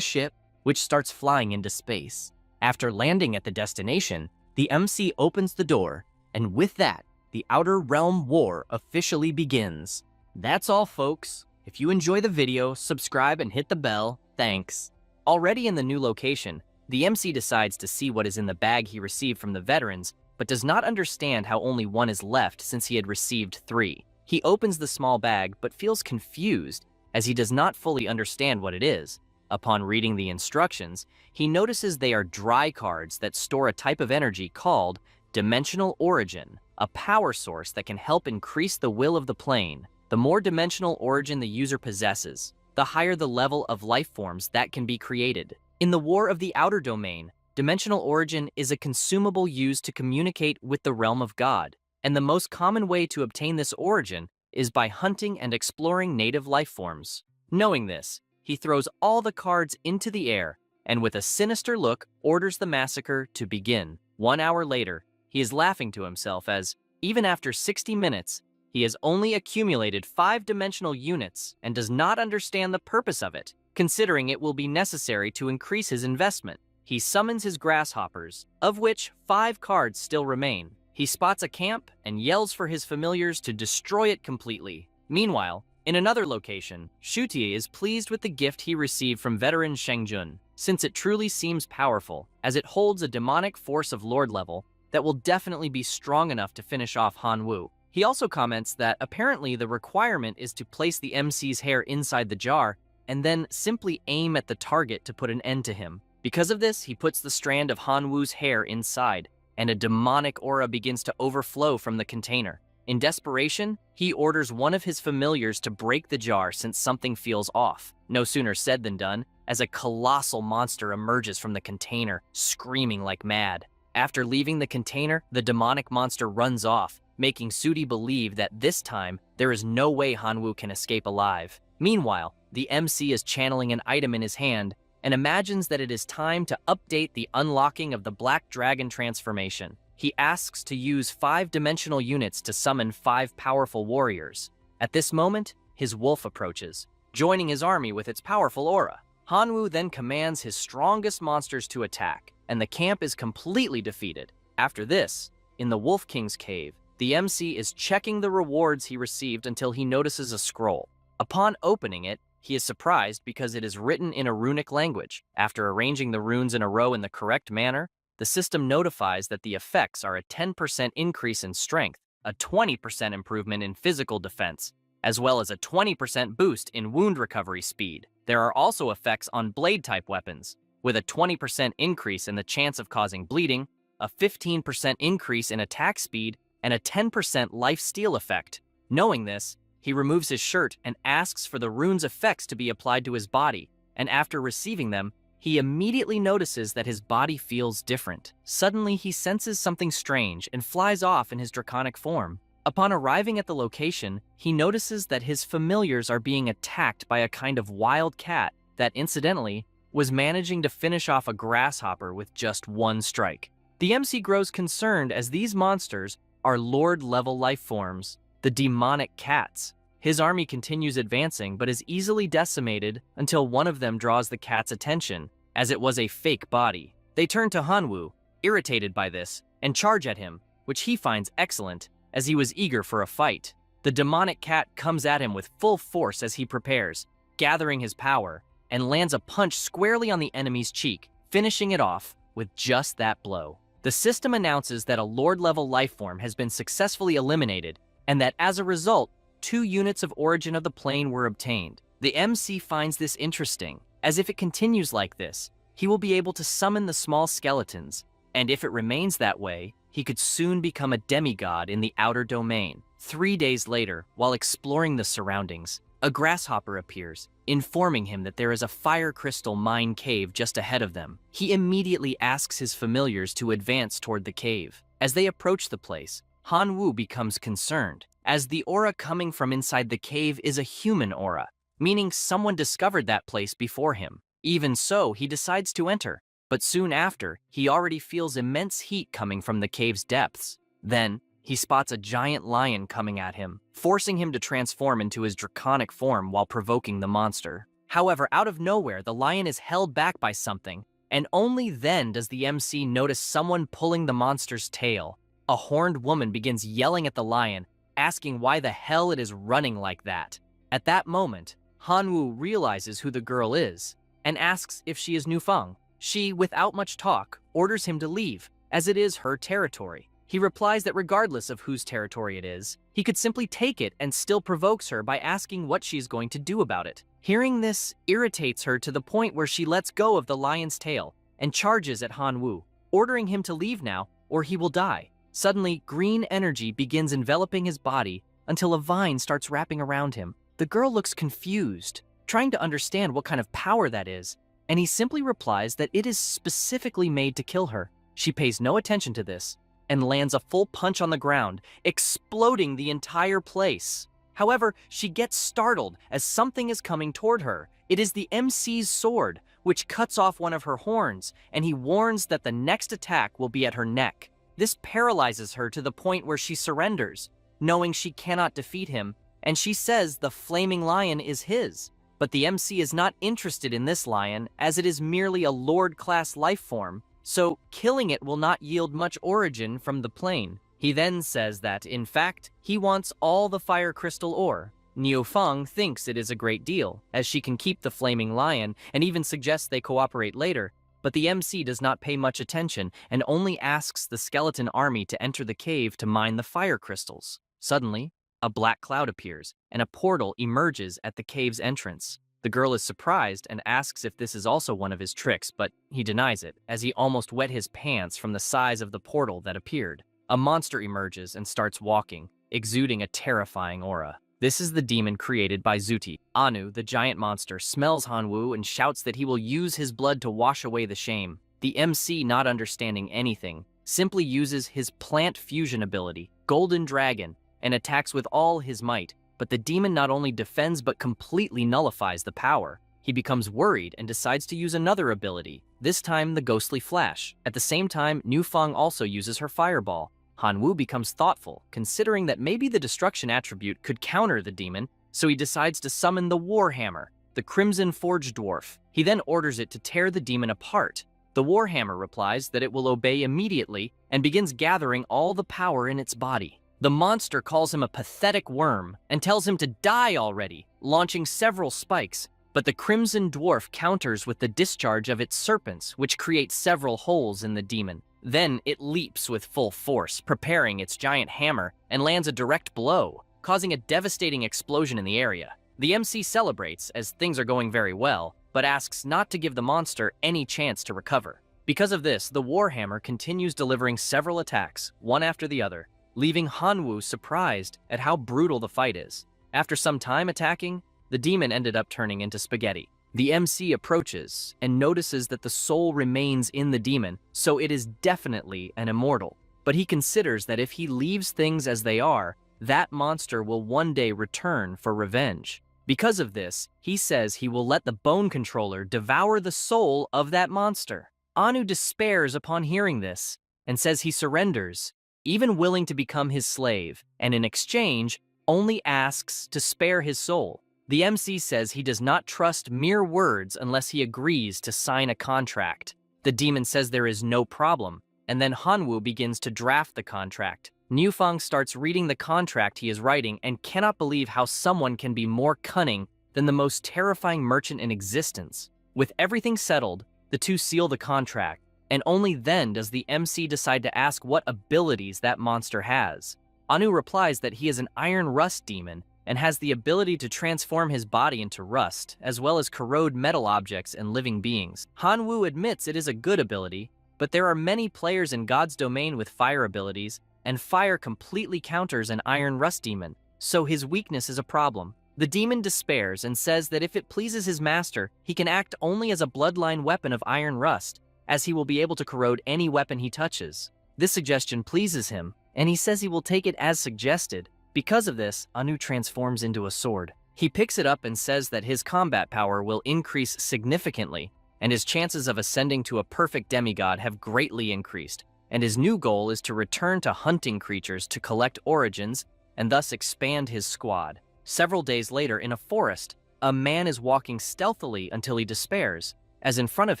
ship, which starts flying into space. After landing at the destination, the MC opens the door, and with that, the Outer Realm War officially begins. That's all, folks. If you enjoy the video, subscribe and hit the bell. Thanks. Already in the new location, the MC decides to see what is in the bag he received from the veterans, but does not understand how only 1 is left since he had received 3. He opens the small bag but feels confused as he does not fully understand what it is. Upon reading the instructions, he notices they are dry cards that store a type of energy called Dimensional Origin, a power source that can help increase the will of the plane. The more dimensional origin the user possesses, the higher the level of life forms that can be created. In the War of the Outer Domain, dimensional origin is a consumable used to communicate with the realm of God, and the most common way to obtain this origin is by hunting and exploring native life forms. Knowing this, he throws all the cards into the air, and with a sinister look, orders the massacre to begin. 1 hour later, he is laughing to himself as, even after 60 minutes, he has only accumulated 5-dimensional units and does not understand the purpose of it, considering it will be necessary to increase his investment. He summons his grasshoppers, of which 5 cards still remain. He spots a camp and yells for his familiars to destroy it completely. Meanwhile, in another location, Shuti is pleased with the gift he received from veteran Sheng-jun, since it truly seems powerful, as it holds a demonic force of lord level that will definitely be strong enough to finish off Han-woo. He also comments that apparently the requirement is to place the MC's hair inside the jar and then simply aim at the target to put an end to him. Because of this, he puts the strand of Han-woo's hair inside, and a demonic aura begins to overflow from the container. In desperation, he orders one of his familiars to break the jar since something feels off. No sooner said than done, as a colossal monster emerges from the container, screaming like mad. After leaving the container, the demonic monster runs off, making Sudi believe that this time, there is no way Han-woo can escape alive. Meanwhile, the MC is channeling an item in his hand and imagines that it is time to update the unlocking of the Black Dragon transformation. He asks to use 5-dimensional units to summon 5 powerful warriors. At this moment, his wolf approaches, joining his army with its powerful aura. Hanwoo then commands his strongest monsters to attack, and the camp is completely defeated. After this, in the Wolf King's cave, the MC is checking the rewards he received until he notices a scroll. Upon opening it, he is surprised because it is written in a runic language. After arranging the runes in a row in the correct manner, the system notifies that the effects are a 10% increase in strength, a 20% improvement in physical defense, as well as a 20% boost in wound recovery speed. There are also effects on blade-type weapons, with a 20% increase in the chance of causing bleeding, a 15% increase in attack speed, and a 10% life steal effect. Knowing this, he removes his shirt and asks for the rune's effects to be applied to his body, and after receiving them, he immediately notices that his body feels different. Suddenly, he senses something strange and flies off in his draconic form. Upon arriving at the location, he notices that his familiars are being attacked by a kind of wild cat that, incidentally, was managing to finish off a grasshopper with just one strike. The MC grows concerned as these monsters are Lord-level life forms, the demonic cats. His army continues advancing but is easily decimated until one of them draws the cat's attention, as it was a fake body. They turn to Hanwoo, irritated by this, and charge at him, which he finds excellent, as he was eager for a fight. The demonic cat comes at him with full force as he prepares, gathering his power, and lands a punch squarely on the enemy's cheek, finishing it off with just that blow. The system announces that a Lord-level lifeform has been successfully eliminated, and that as a result, 2 units of origin of the plane were obtained. The MC finds this interesting, as if it continues like this, he will be able to summon the small skeletons, and if it remains that way, he could soon become a demigod in the outer domain. 3 days later, while exploring the surroundings, a grasshopper appears, informing him that there is a fire crystal mine cave just ahead of them. He immediately asks his familiars to advance toward the cave. As they approach the place, Hanwoo becomes concerned, as the aura coming from inside the cave is a human aura, meaning someone discovered that place before him. Even so, he decides to enter, but soon after, he already feels immense heat coming from the cave's depths. Then, he spots a giant lion coming at him, forcing him to transform into his draconic form while provoking the monster. However, out of nowhere, the lion is held back by something, and only then does the MC notice someone pulling the monster's tail. A horned woman begins yelling at the lion, asking why the hell it is running like that. At that moment, Hanwoo realizes who the girl is, and asks if she is Nufeng. She, without much talk, orders him to leave, as it is her territory. He replies that regardless of whose territory it is, he could simply take it and still provokes her by asking what she's going to do about it. Hearing this irritates her to the point where she lets go of the lion's tail and charges at Hanwoo, ordering him to leave now or he will die. Suddenly, green energy begins enveloping his body until a vine starts wrapping around him. The girl looks confused, trying to understand what kind of power that is, and he simply replies that it is specifically made to kill her. She pays no attention to this and lands a full punch on the ground, exploding the entire place. However, she gets startled as something is coming toward her. It is the MC's sword, which cuts off one of her horns, and he warns that the next attack will be at her neck. This paralyzes her to the point where she surrenders, knowing she cannot defeat him, and she says the flaming lion is his. But the MC is not interested in this lion, as it is merely a Lord-class life form, so killing it will not yield much origin from the plane. He then says that, in fact, he wants all the fire crystal ore. Nufeng thinks it is a great deal, as she can keep the flaming lion, and even suggests they cooperate later, but the MC does not pay much attention and only asks the skeleton army to enter the cave to mine the fire crystals. Suddenly, a black cloud appears, and a portal emerges at the cave's entrance. The girl is surprised and asks if this is also one of his tricks, but he denies it, as he almost wet his pants from the size of the portal that appeared. A monster emerges and starts walking, exuding a terrifying aura. This is the demon created by Zuti. Anu, the giant monster, smells Hanwoo and shouts that he will use his blood to wash away the shame. The MC, not understanding anything, simply uses his plant fusion ability, Golden Dragon, and attacks with all his might. But the demon not only defends but completely nullifies the power. He becomes worried and decides to use another ability, this time the Ghostly Flash. At the same time, Nufeng also uses her fireball. Hanwoo becomes thoughtful, considering that maybe the destruction attribute could counter the demon, so he decides to summon the Warhammer, the Crimson Forge Dwarf. He then orders it to tear the demon apart. The Warhammer replies that it will obey immediately and begins gathering all the power in its body. The monster calls him a pathetic worm and tells him to die already, launching several spikes. But the Crimson Dwarf counters with the discharge of its serpents, which create several holes in the demon. Then it leaps with full force, preparing its giant hammer, and lands a direct blow, causing a devastating explosion in the area. The MC celebrates, as things are going very well, but asks not to give the monster any chance to recover. Because of this, the Warhammer continues delivering several attacks, one after the other, leaving Hanwoo surprised at how brutal the fight is. After some time attacking, the demon ended up turning into spaghetti. The MC approaches and notices that the soul remains in the demon, so it is definitely an immortal. But he considers that if he leaves things as they are, that monster will one day return for revenge. Because of this, he says he will let the bone controller devour the soul of that monster. Anu despairs upon hearing this and says he surrenders, even willing to become his slave, and in exchange, only asks to spare his soul. The MC says he does not trust mere words unless he agrees to sign a contract. The demon says there is no problem, and then Hanwoo begins to draft the contract. Newfang starts reading the contract he is writing and cannot believe how someone can be more cunning than the most terrifying merchant in existence. With everything settled, the two seal the contract, and only then does the MC decide to ask what abilities that monster has. Anu replies that he is an iron rust demon and has the ability to transform his body into rust, as well as corrode metal objects and living beings. Hanwoo admits it is a good ability, but there are many players in God's domain with fire abilities, and fire completely counters an iron rust demon, so his weakness is a problem. The demon despairs and says that if it pleases his master, he can act only as a bloodline weapon of iron rust, as he will be able to corrode any weapon he touches. This suggestion pleases him, and he says he will take it as suggested. Because of this, Anu transforms into a sword. He picks it up and says that his combat power will increase significantly, and his chances of ascending to a perfect demigod have greatly increased, and his new goal is to return to hunting creatures to collect origins and thus expand his squad. Several days later, in a forest, a man is walking stealthily until he despairs, as in front of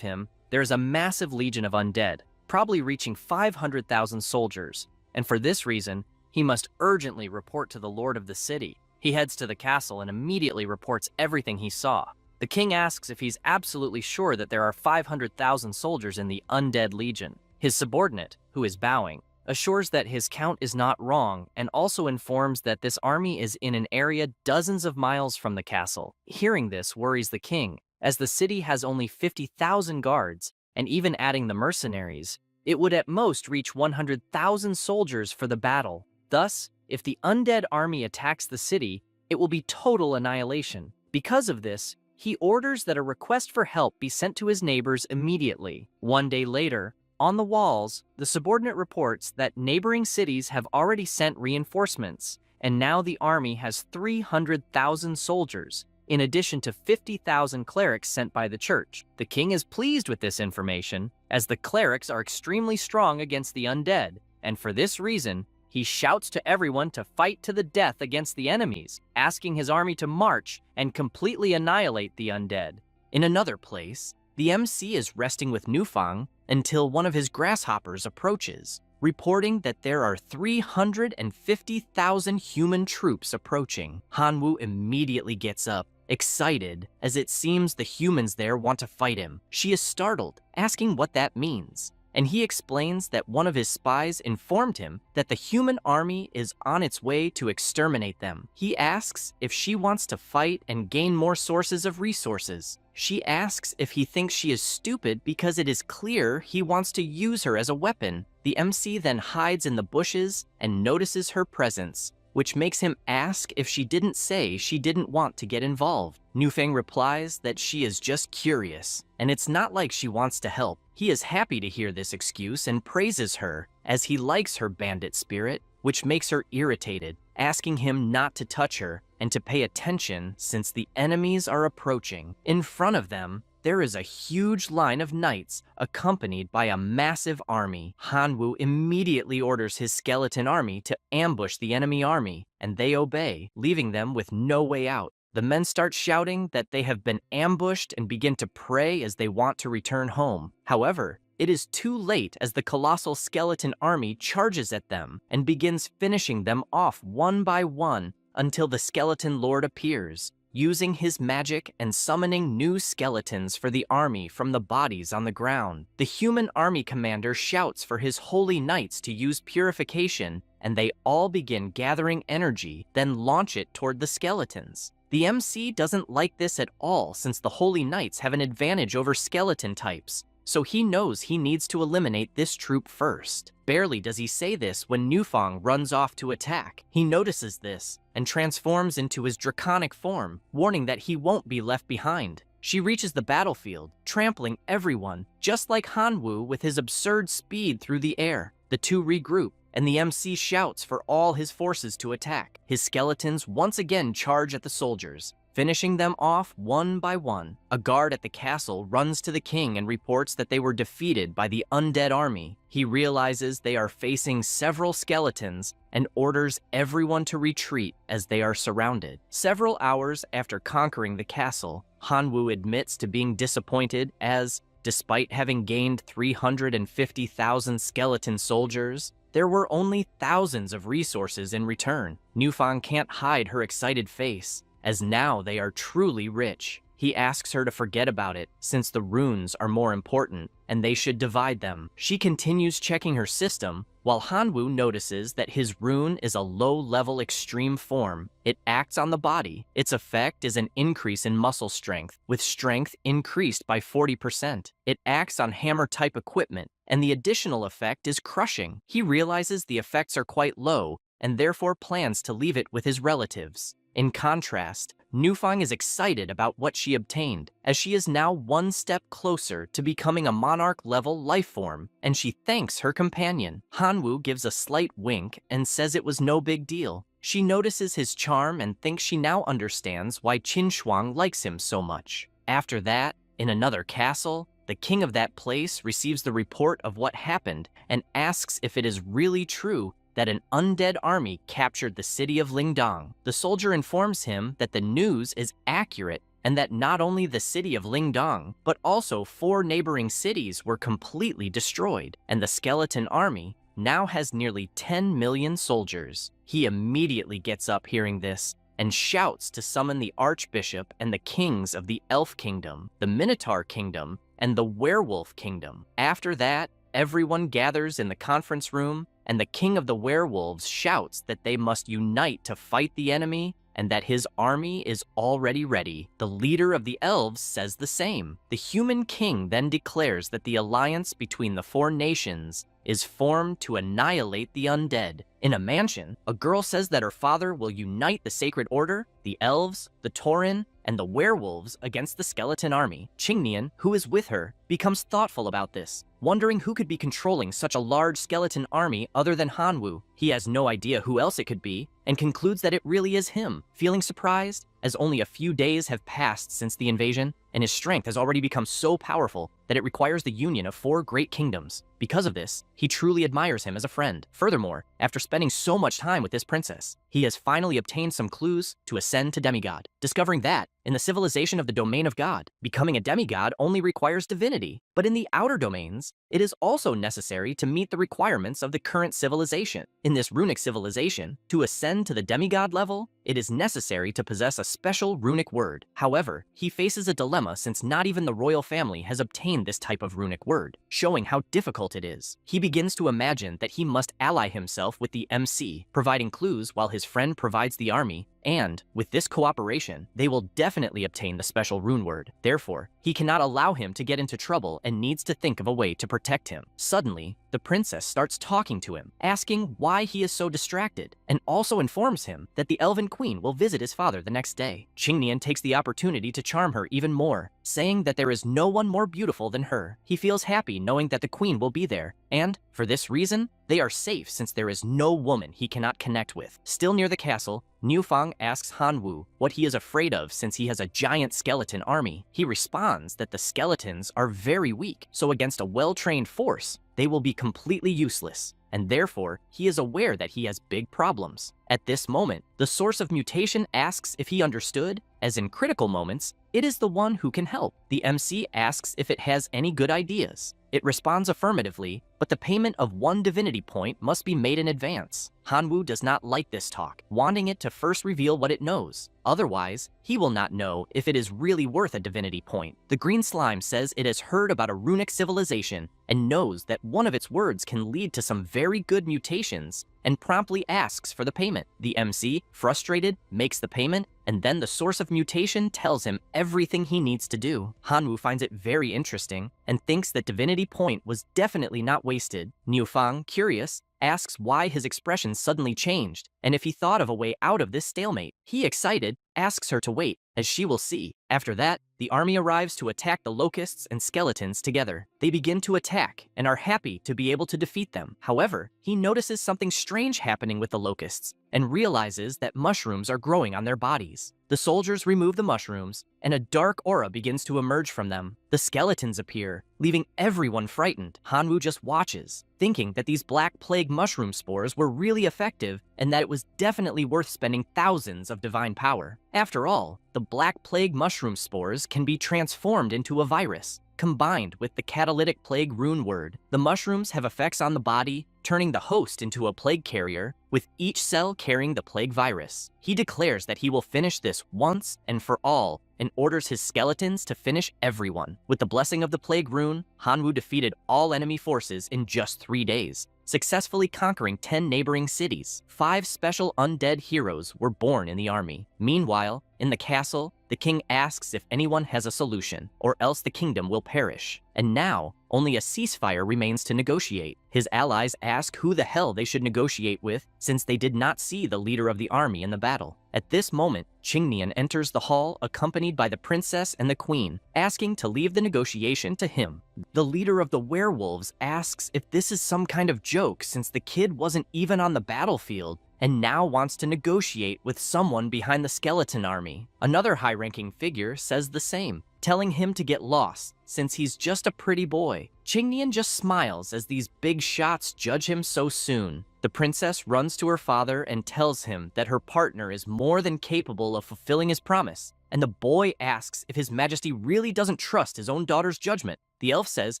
him, there is a massive legion of undead, probably reaching 500,000 soldiers, and for this reason, he must urgently report to the lord of the city. He heads to the castle and immediately reports everything he saw. The king asks if he's absolutely sure that there are 500,000 soldiers in the undead legion. His subordinate, who is bowing, assures that his count is not wrong and also informs that this army is in an area dozens of miles from the castle. Hearing this worries the king, as the city has only 50,000 guards, and even adding the mercenaries, it would at most reach 100,000 soldiers for the battle. Thus, if the undead army attacks the city, it will be total annihilation. Because of this, he orders that a request for help be sent to his neighbors immediately. One day later, on the walls, the subordinate reports that neighboring cities have already sent reinforcements, and now the army has 300,000 soldiers, in addition to 50,000 clerics sent by the church. The king is pleased with this information, as the clerics are extremely strong against the undead, and for this reason, he shouts to everyone to fight to the death against the enemies, asking his army to march and completely annihilate the undead. In another place, the MC is resting with Newfang until one of his grasshoppers approaches, reporting that there are 350,000 human troops approaching. Hanwoo immediately gets up, excited, as it seems the humans there want to fight him. She is startled, asking what that means, and he explains that one of his spies informed him that the human army is on its way to exterminate them. He asks if she wants to fight and gain more sources of resources. She asks if he thinks she is stupid because it is clear he wants to use her as a weapon. The MC then hides in the bushes and notices her presence, which makes him ask if she didn't say she didn't want to get involved. Newfang replies that she is just curious, and it's not like she wants to help. He is happy to hear this excuse and praises her, as he likes her bandit spirit, which makes her irritated, asking him not to touch her and to pay attention since the enemies are approaching. In front of them, there is a huge line of knights accompanied by a massive army. Hanwoo immediately orders his skeleton army to ambush the enemy army, and they obey, leaving them with no way out. The men start shouting that they have been ambushed and begin to pray as they want to return home. However, it is too late as the colossal skeleton army charges at them and begins finishing them off one by one until the skeleton lord appears, using his magic and summoning new skeletons for the army from the bodies on the ground. The human army commander shouts for his holy knights to use purification, and they all begin gathering energy, then launch it toward the skeletons. The MC doesn't like this at all since the holy knights have an advantage over skeleton types, so he knows he needs to eliminate this troop first. Barely does he say this when Nufang runs off to attack. He notices this and transforms into his draconic form, warning that he won't be left behind. She reaches the battlefield, trampling everyone, just like Hanwoo with his absurd speed through the air. The two regroup, and the MC shouts for all his forces to attack. His skeletons once again charge at the soldiers, finishing them off one by one. A guard at the castle runs to the king and reports that they were defeated by the undead army. He realizes they are facing several skeletons and orders everyone to retreat as they are surrounded. Several hours after conquering the castle, Hanwoo admits to being disappointed as, despite having gained 350,000 skeleton soldiers, there were only thousands of resources in return. Nufang can't hide her excited face, as now they are truly rich. He asks her to forget about it, since the runes are more important, and they should divide them. She continues checking her system, while Hanwoo notices that his rune is a low-level extreme form. It acts on the body. Its effect is an increase in muscle strength, with strength increased by 40%. It acts on hammer-type equipment, and the additional effect is crushing. He realizes the effects are quite low, and therefore plans to leave it with his relatives. In contrast, Nufang is excited about what she obtained, as she is now one step closer to becoming a monarch-level life form, and she thanks her companion. Hanwoo gives a slight wink and says it was no big deal. She notices his charm and thinks she now understands why Qin Shuang likes him so much. After that, in another castle, the king of that place receives the report of what happened and asks if it is really true that an undead army captured the city of Lingdong. The soldier informs him that the news is accurate and that not only the city of Lingdong, but also 4 neighboring cities were completely destroyed, and the skeleton army now has nearly 10 million soldiers. He immediately gets up hearing this and shouts to summon the archbishop and the kings of the Elf Kingdom, the Minotaur Kingdom, and the Werewolf Kingdom. After that, everyone gathers in the conference room, and the king of the werewolves shouts that they must unite to fight the enemy and that his army is already ready. The leader of the elves says the same. The human king then declares that the alliance between the 4 nations is formed to annihilate the undead. In a mansion, a girl says that her father will unite the Sacred Order, the elves, the Tauren, and the werewolves against the skeleton army. Qingnian, who is with her, becomes thoughtful about this, wondering who could be controlling such a large skeleton army other than Hanwoo. He has no idea who else it could be, and concludes that it really is him. Feeling surprised, as only a few days have passed since the invasion, and his strength has already become so powerful that it requires the union of 4 great kingdoms. Because of this, he truly admires him as a friend. Furthermore, after spending so much time with this princess, he has finally obtained some clues to ascend to demigod, discovering that, in the civilization of the domain of God, becoming a demigod only requires divinity, but in the outer domains, it is also necessary to meet the requirements of the current civilization. In this runic civilization, to ascend to the demigod level, it is necessary to possess a special runic word. However, he faces a dilemma since not even the royal family has obtained this type of runic word, showing how difficult it is. He begins to imagine that he must ally himself with the MC, providing clues while his friend provides the army, and, with this cooperation, they will definitely obtain the special rune word. Therefore, he cannot allow him to get into trouble and needs to think of a way to protect him. Suddenly, the princess starts talking to him, asking why he is so distracted, and also informs him that the Elven Queen will visit his father the next day. Qingnian takes the opportunity to charm her even more, saying that there is no one more beautiful than her. He feels happy knowing that the queen will be there, and, for this reason, they are safe since there is no woman he cannot connect with. Still near the castle, Niu Fang asks Han Wu what he is afraid of since he has a giant skeleton army. He responds that the skeletons are very weak, so against a well-trained force, they will be completely useless, and therefore, he is aware that he has big problems. At this moment, the source of mutation asks if he understood, as in critical moments, it is the one who can help. The MC asks if it has any good ideas. It responds affirmatively, but the payment of 1 divinity point must be made in advance. Hanwoo does not like this talk, wanting it to first reveal what it knows. Otherwise, he will not know if it is really worth a divinity point. The green slime says it has heard about a runic civilization and knows that one of its words can lead to some very good mutations and promptly asks for the payment. The MC, frustrated, makes the payment, and then the source of mutation tells him everything he needs to do. Hanwoo finds it very interesting and thinks that divinity point was definitely not wasted. Niu Fang, curious, asks why his expression suddenly changed and if he thought of a way out of this stalemate. He, excited, asks her to wait, as she will see. After that, the army arrives to attack the locusts and skeletons together. They begin to attack and are happy to be able to defeat them. However, he notices something strange happening with the locusts and realizes that mushrooms are growing on their bodies. The soldiers remove the mushrooms, and a dark aura begins to emerge from them. The skeletons appear, leaving everyone frightened. Hanwoo just watches, thinking that these black plague mushroom spores were really effective and that it was definitely worth spending thousands of divine power. After all, the black plague mushroom spores can be transformed into a virus, combined with the catalytic plague rune word. The mushrooms have effects on the body, turning the host into a plague carrier, with each cell carrying the plague virus. He declares that he will finish this once and for all, and orders his skeletons to finish everyone. With the blessing of the plague rune, Hanwoo defeated all enemy forces in just 3 days, successfully conquering 10 neighboring cities. 5 special undead heroes were born in the army. Meanwhile, in the castle, the king asks if anyone has a solution, or else the kingdom will perish. And now, only a ceasefire remains to negotiate. His allies ask who the hell they should negotiate with, since they did not see the leader of the army in the battle. At this moment, Qingnian enters the hall accompanied by the princess and the queen, asking to leave the negotiation to him. The leader of the werewolves asks if this is some kind of joke since the kid wasn't even on the battlefield and now wants to negotiate with someone behind the skeleton army. Another high-ranking figure says the same, telling him to get lost since he's just a pretty boy. Qingnian just smiles as these big shots judge him so soon. The princess runs to her father and tells him that her partner is more than capable of fulfilling his promise, and the boy asks if His Majesty really doesn't trust his own daughter's judgment. The elf says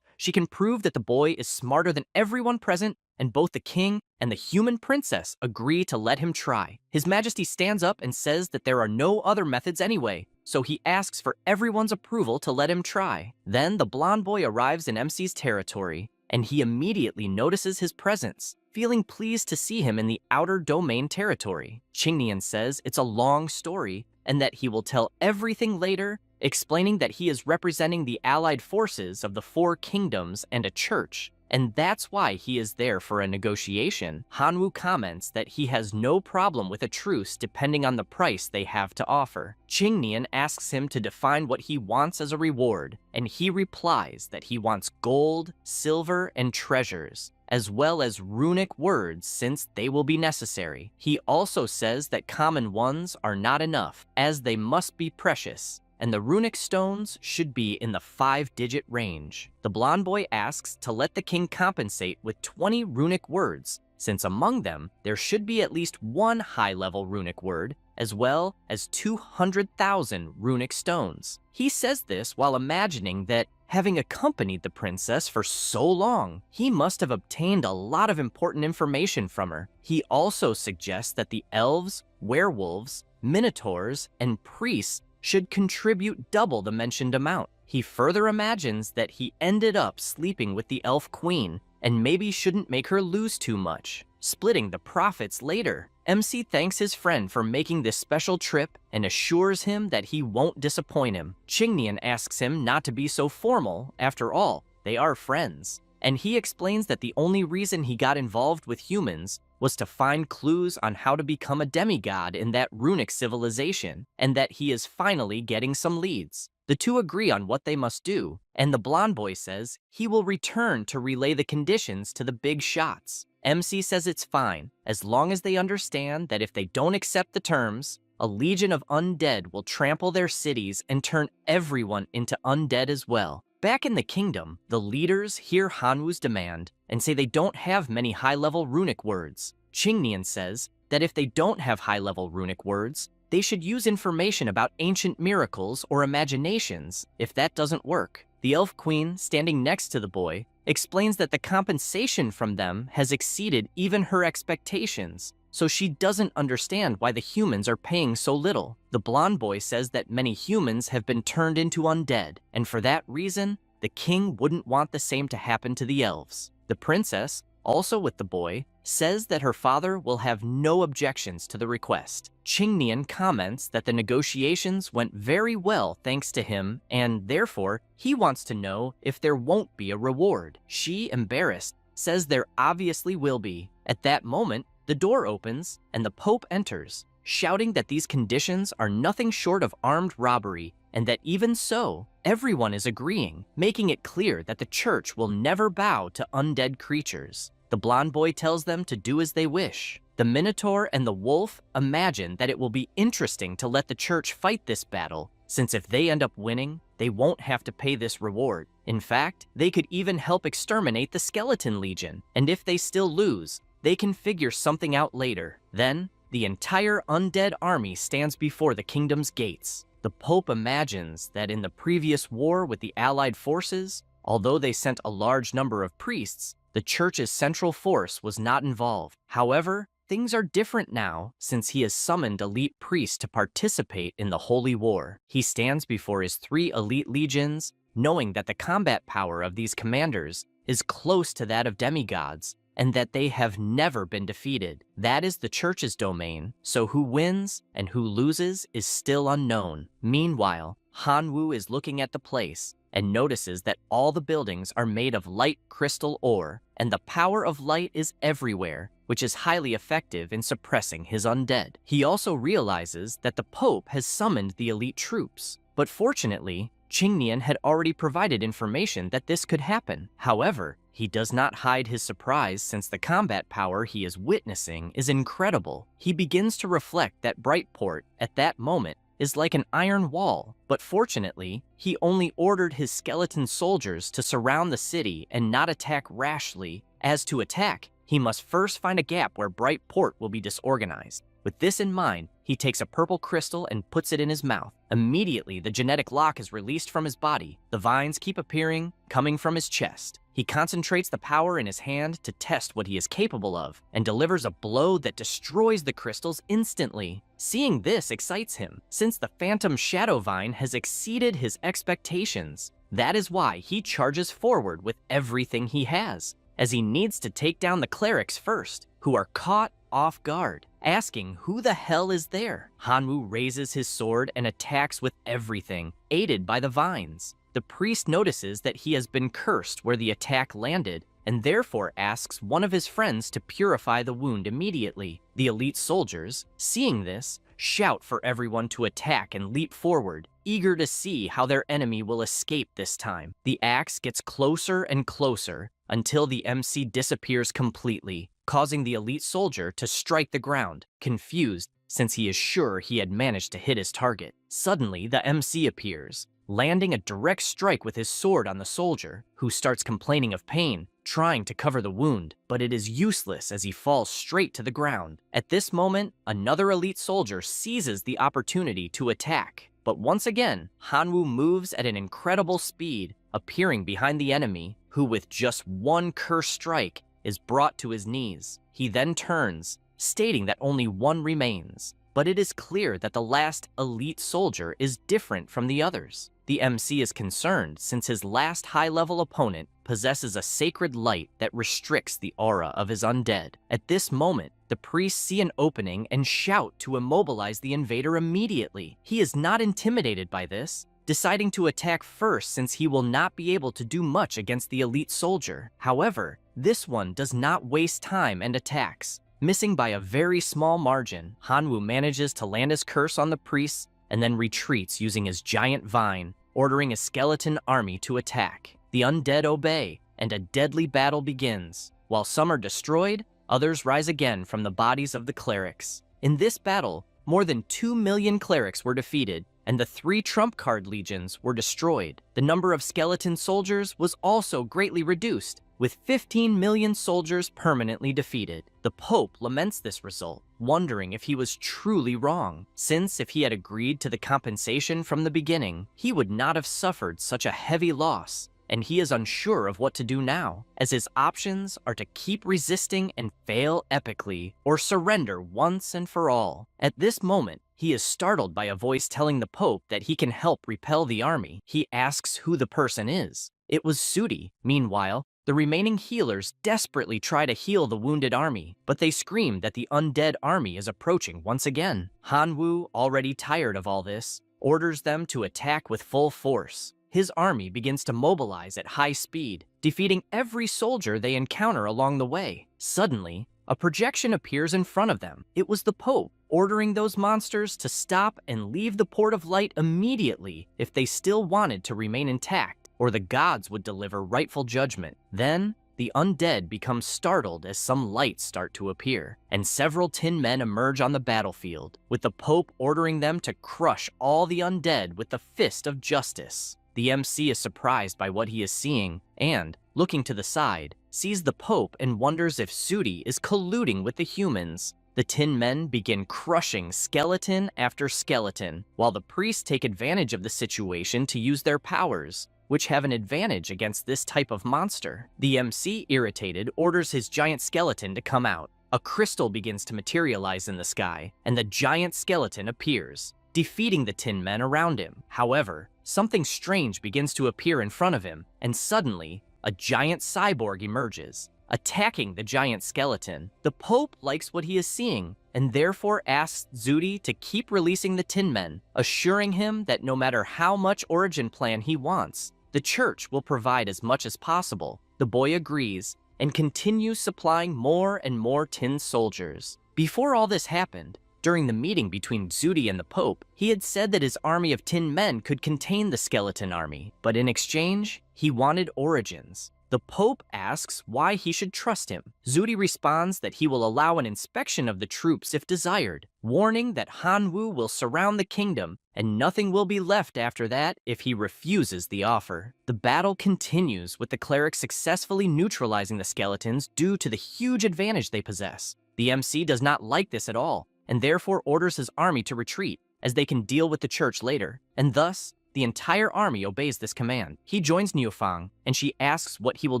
she can prove that the boy is smarter than everyone present, and both the king and the human princess agree to let him try. His Majesty stands up and says that there are no other methods anyway, so he asks for everyone's approval to let him try. Then the blonde boy arrives in MC's territory, and he immediately notices his presence, feeling pleased to see him in the outer domain territory. Qingnian says it's a long story, and that he will tell everything later, explaining that he is representing the allied forces of the 4 kingdoms and a church, and that's why he is there for a negotiation. Hanwoo comments that he has no problem with a truce depending on the price they have to offer. Qingnian asks him to define what he wants as a reward, and he replies that he wants gold, silver, and treasures, as well as runic words since they will be necessary. He also says that common ones are not enough, as they must be precious, and the runic stones should be in the 5-digit range. The blonde boy asks to let the king compensate with 20 runic words, since among them there should be at least 1 high-level runic word, as well as 200,000 runic stones. He says this while imagining that, having accompanied the princess for so long, he must have obtained a lot of important information from her. He also suggests that the elves, werewolves, minotaurs, and priests should contribute double the mentioned amount. He further imagines that he ended up sleeping with the elf queen and maybe shouldn't make her lose too much, splitting the profits later. MC thanks his friend for making this special trip and assures him that he won't disappoint him. Qingnian asks him not to be so formal, after all, they are friends. And he explains that the only reason he got involved with humans was to find clues on how to become a demigod in that runic civilization, and that he is finally getting some leads. The two agree on what they must do, and the blonde boy says he will return to relay the conditions to the big shots. MC says it's fine, as long as they understand that if they don't accept the terms, a legion of undead will trample their cities and turn everyone into undead as well. Back in the kingdom, the leaders hear Hanwoo's demand and say they don't have many high-level runic words. Qingnian says that if they don't have high-level runic words, they should use information about ancient miracles or imaginations if that doesn't work. The elf queen, standing next to the boy, explains that the compensation from them has exceeded even her expectations, so she doesn't understand why the humans are paying so little. The blonde boy says that many humans have been turned into undead, and for that reason, the king wouldn't want the same to happen to the elves. The princess, also with the boy, says that her father will have no objections to the request. Qingnian comments that the negotiations went very well thanks to him, and therefore, he wants to know if there won't be a reward. She, embarrassed, says there obviously will be. At that moment, the door opens and the Pope enters, shouting that these conditions are nothing short of armed robbery, and that even so, everyone is agreeing, making it clear that the church will never bow to undead creatures. The blonde boy tells them to do as they wish. The Minotaur and the wolf imagine that it will be interesting to let the church fight this battle, since if they end up winning, they won't have to pay this reward. In fact, they could even help exterminate the Skeleton Legion, and if they still lose, they can figure something out later. Then, the entire undead army stands before the kingdom's gates. The Pope imagines that in the previous war with the Allied forces, although they sent a large number of priests, the church's central force was not involved. However, things are different now since he has summoned elite priests to participate in the Holy War. He stands before his 3 elite legions, knowing that the combat power of these commanders is close to that of demigods, and that they have never been defeated. That is the church's domain, so who wins and who loses is still unknown. Meanwhile, Hanwoo is looking at the place and notices that all the buildings are made of light crystal ore, and the power of light is everywhere, which is highly effective in suppressing his undead. He also realizes that the Pope has summoned the elite troops, but fortunately, Qingnian had already provided information that this could happen. However, he does not hide his surprise since the combat power he is witnessing is incredible. He begins to reflect that Brightport, at that moment, is like an iron wall, but fortunately, he only ordered his skeleton soldiers to surround the city and not attack rashly. As to attack, he must first find a gap where Brightport will be disorganized. With this in mind, he takes a purple crystal and puts it in his mouth. Immediately, the genetic lock is released from his body. The vines keep appearing, coming from his chest. He concentrates the power in his hand to test what he is capable of, and delivers a blow that destroys the crystals instantly. Seeing this excites him, since the Phantom Shadow Vine has exceeded his expectations. That is why he charges forward with everything he has, as he needs to take down the clerics first, who are caught off guard, asking who the hell is there. Hanwoo raises his sword and attacks with everything, aided by the vines. The priest notices that he has been cursed where the attack landed, and therefore asks one of his friends to purify the wound immediately. The elite soldiers, seeing this, shout for everyone to attack and leap forward, eager to see how their enemy will escape this time. The axe gets closer and closer until the MC disappears completely, causing the elite soldier to strike the ground, confused since he is sure he had managed to hit his target. Suddenly, the MC appears, landing a direct strike with his sword on the soldier, who starts complaining of pain, trying to cover the wound, but it is useless as he falls straight to the ground. At this moment, another elite soldier seizes the opportunity to attack, but once again, Hanwoo moves at an incredible speed, appearing behind the enemy, who with just one curse strike is brought to his knees. He then turns, stating that only one remains, but it is clear that the last elite soldier is different from the others. The MC is concerned since his last high-level opponent possesses a sacred light that restricts the aura of his undead. At this moment, the priests see an opening and shout to immobilize the invader immediately. He is not intimidated by this, deciding to attack first since he will not be able to do much against the elite soldier. However, this one does not waste time and attacks. Missing by a very small margin, Hanwoo manages to land his curse on the priests and then retreats using his giant vine, ordering a skeleton army to attack. The undead obey, and a deadly battle begins. While some are destroyed, others rise again from the bodies of the clerics. In this battle, more than 2 million clerics were defeated, and the 3 trump card legions were destroyed. The number of skeleton soldiers was also greatly reduced, with 15 million soldiers permanently defeated. The Pope laments this result, wondering if he was truly wrong, since if he had agreed to the compensation from the beginning, he would not have suffered such a heavy loss, and he is unsure of what to do now, as his options are to keep resisting and fail epically, or surrender once and for all. At this moment, he is startled by a voice telling the Pope that he can help repel the army. He asks who the person is. It was Sudi. Meanwhile, the remaining healers desperately try to heal the wounded army, but they scream that the undead army is approaching once again. Hanwoo, already tired of all this, orders them to attack with full force. His army begins to mobilize at high speed, defeating every soldier they encounter along the way. Suddenly, a projection appears in front of them. It was the Pope, ordering those monsters to stop and leave the Port of Light immediately if they still wanted to remain intact, or the gods would deliver rightful judgment. Then, the undead become startled as some lights start to appear, and several tin men emerge on the battlefield, with the Pope ordering them to crush all the undead with the fist of justice. The MC is surprised by what he is seeing and, looking to the side, sees the Pope and wonders if Sudi is colluding with the humans. The tin men begin crushing skeleton after skeleton, while the priests take advantage of the situation to use their powers, which have an advantage against this type of monster. The MC, irritated, orders his giant skeleton to come out. A crystal begins to materialize in the sky, and the giant skeleton appears, defeating the tin men around him. However, something strange begins to appear in front of him, and suddenly, a giant cyborg emerges, attacking the giant skeleton. The Pope likes what he is seeing, and therefore asks Zudi to keep releasing the tin men, assuring him that no matter how much origin plan he wants, the church will provide as much as possible. The boy agrees, and continues supplying more and more tin soldiers. Before all this happened, during the meeting between Zudi and the Pope, he had said that his army of tin men could contain the skeleton army, but in exchange, he wanted origins. The Pope asks why he should trust him. Zudi responds that he will allow an inspection of the troops if desired, warning that Hanwoo will surround the kingdom and nothing will be left after that if he refuses the offer. The battle continues with the clerics successfully neutralizing the skeletons due to the huge advantage they possess. The MC does not like this at all, and therefore orders his army to retreat, as they can deal with the church later, and thus, the entire army obeys this command. He joins Niufang, and she asks what he will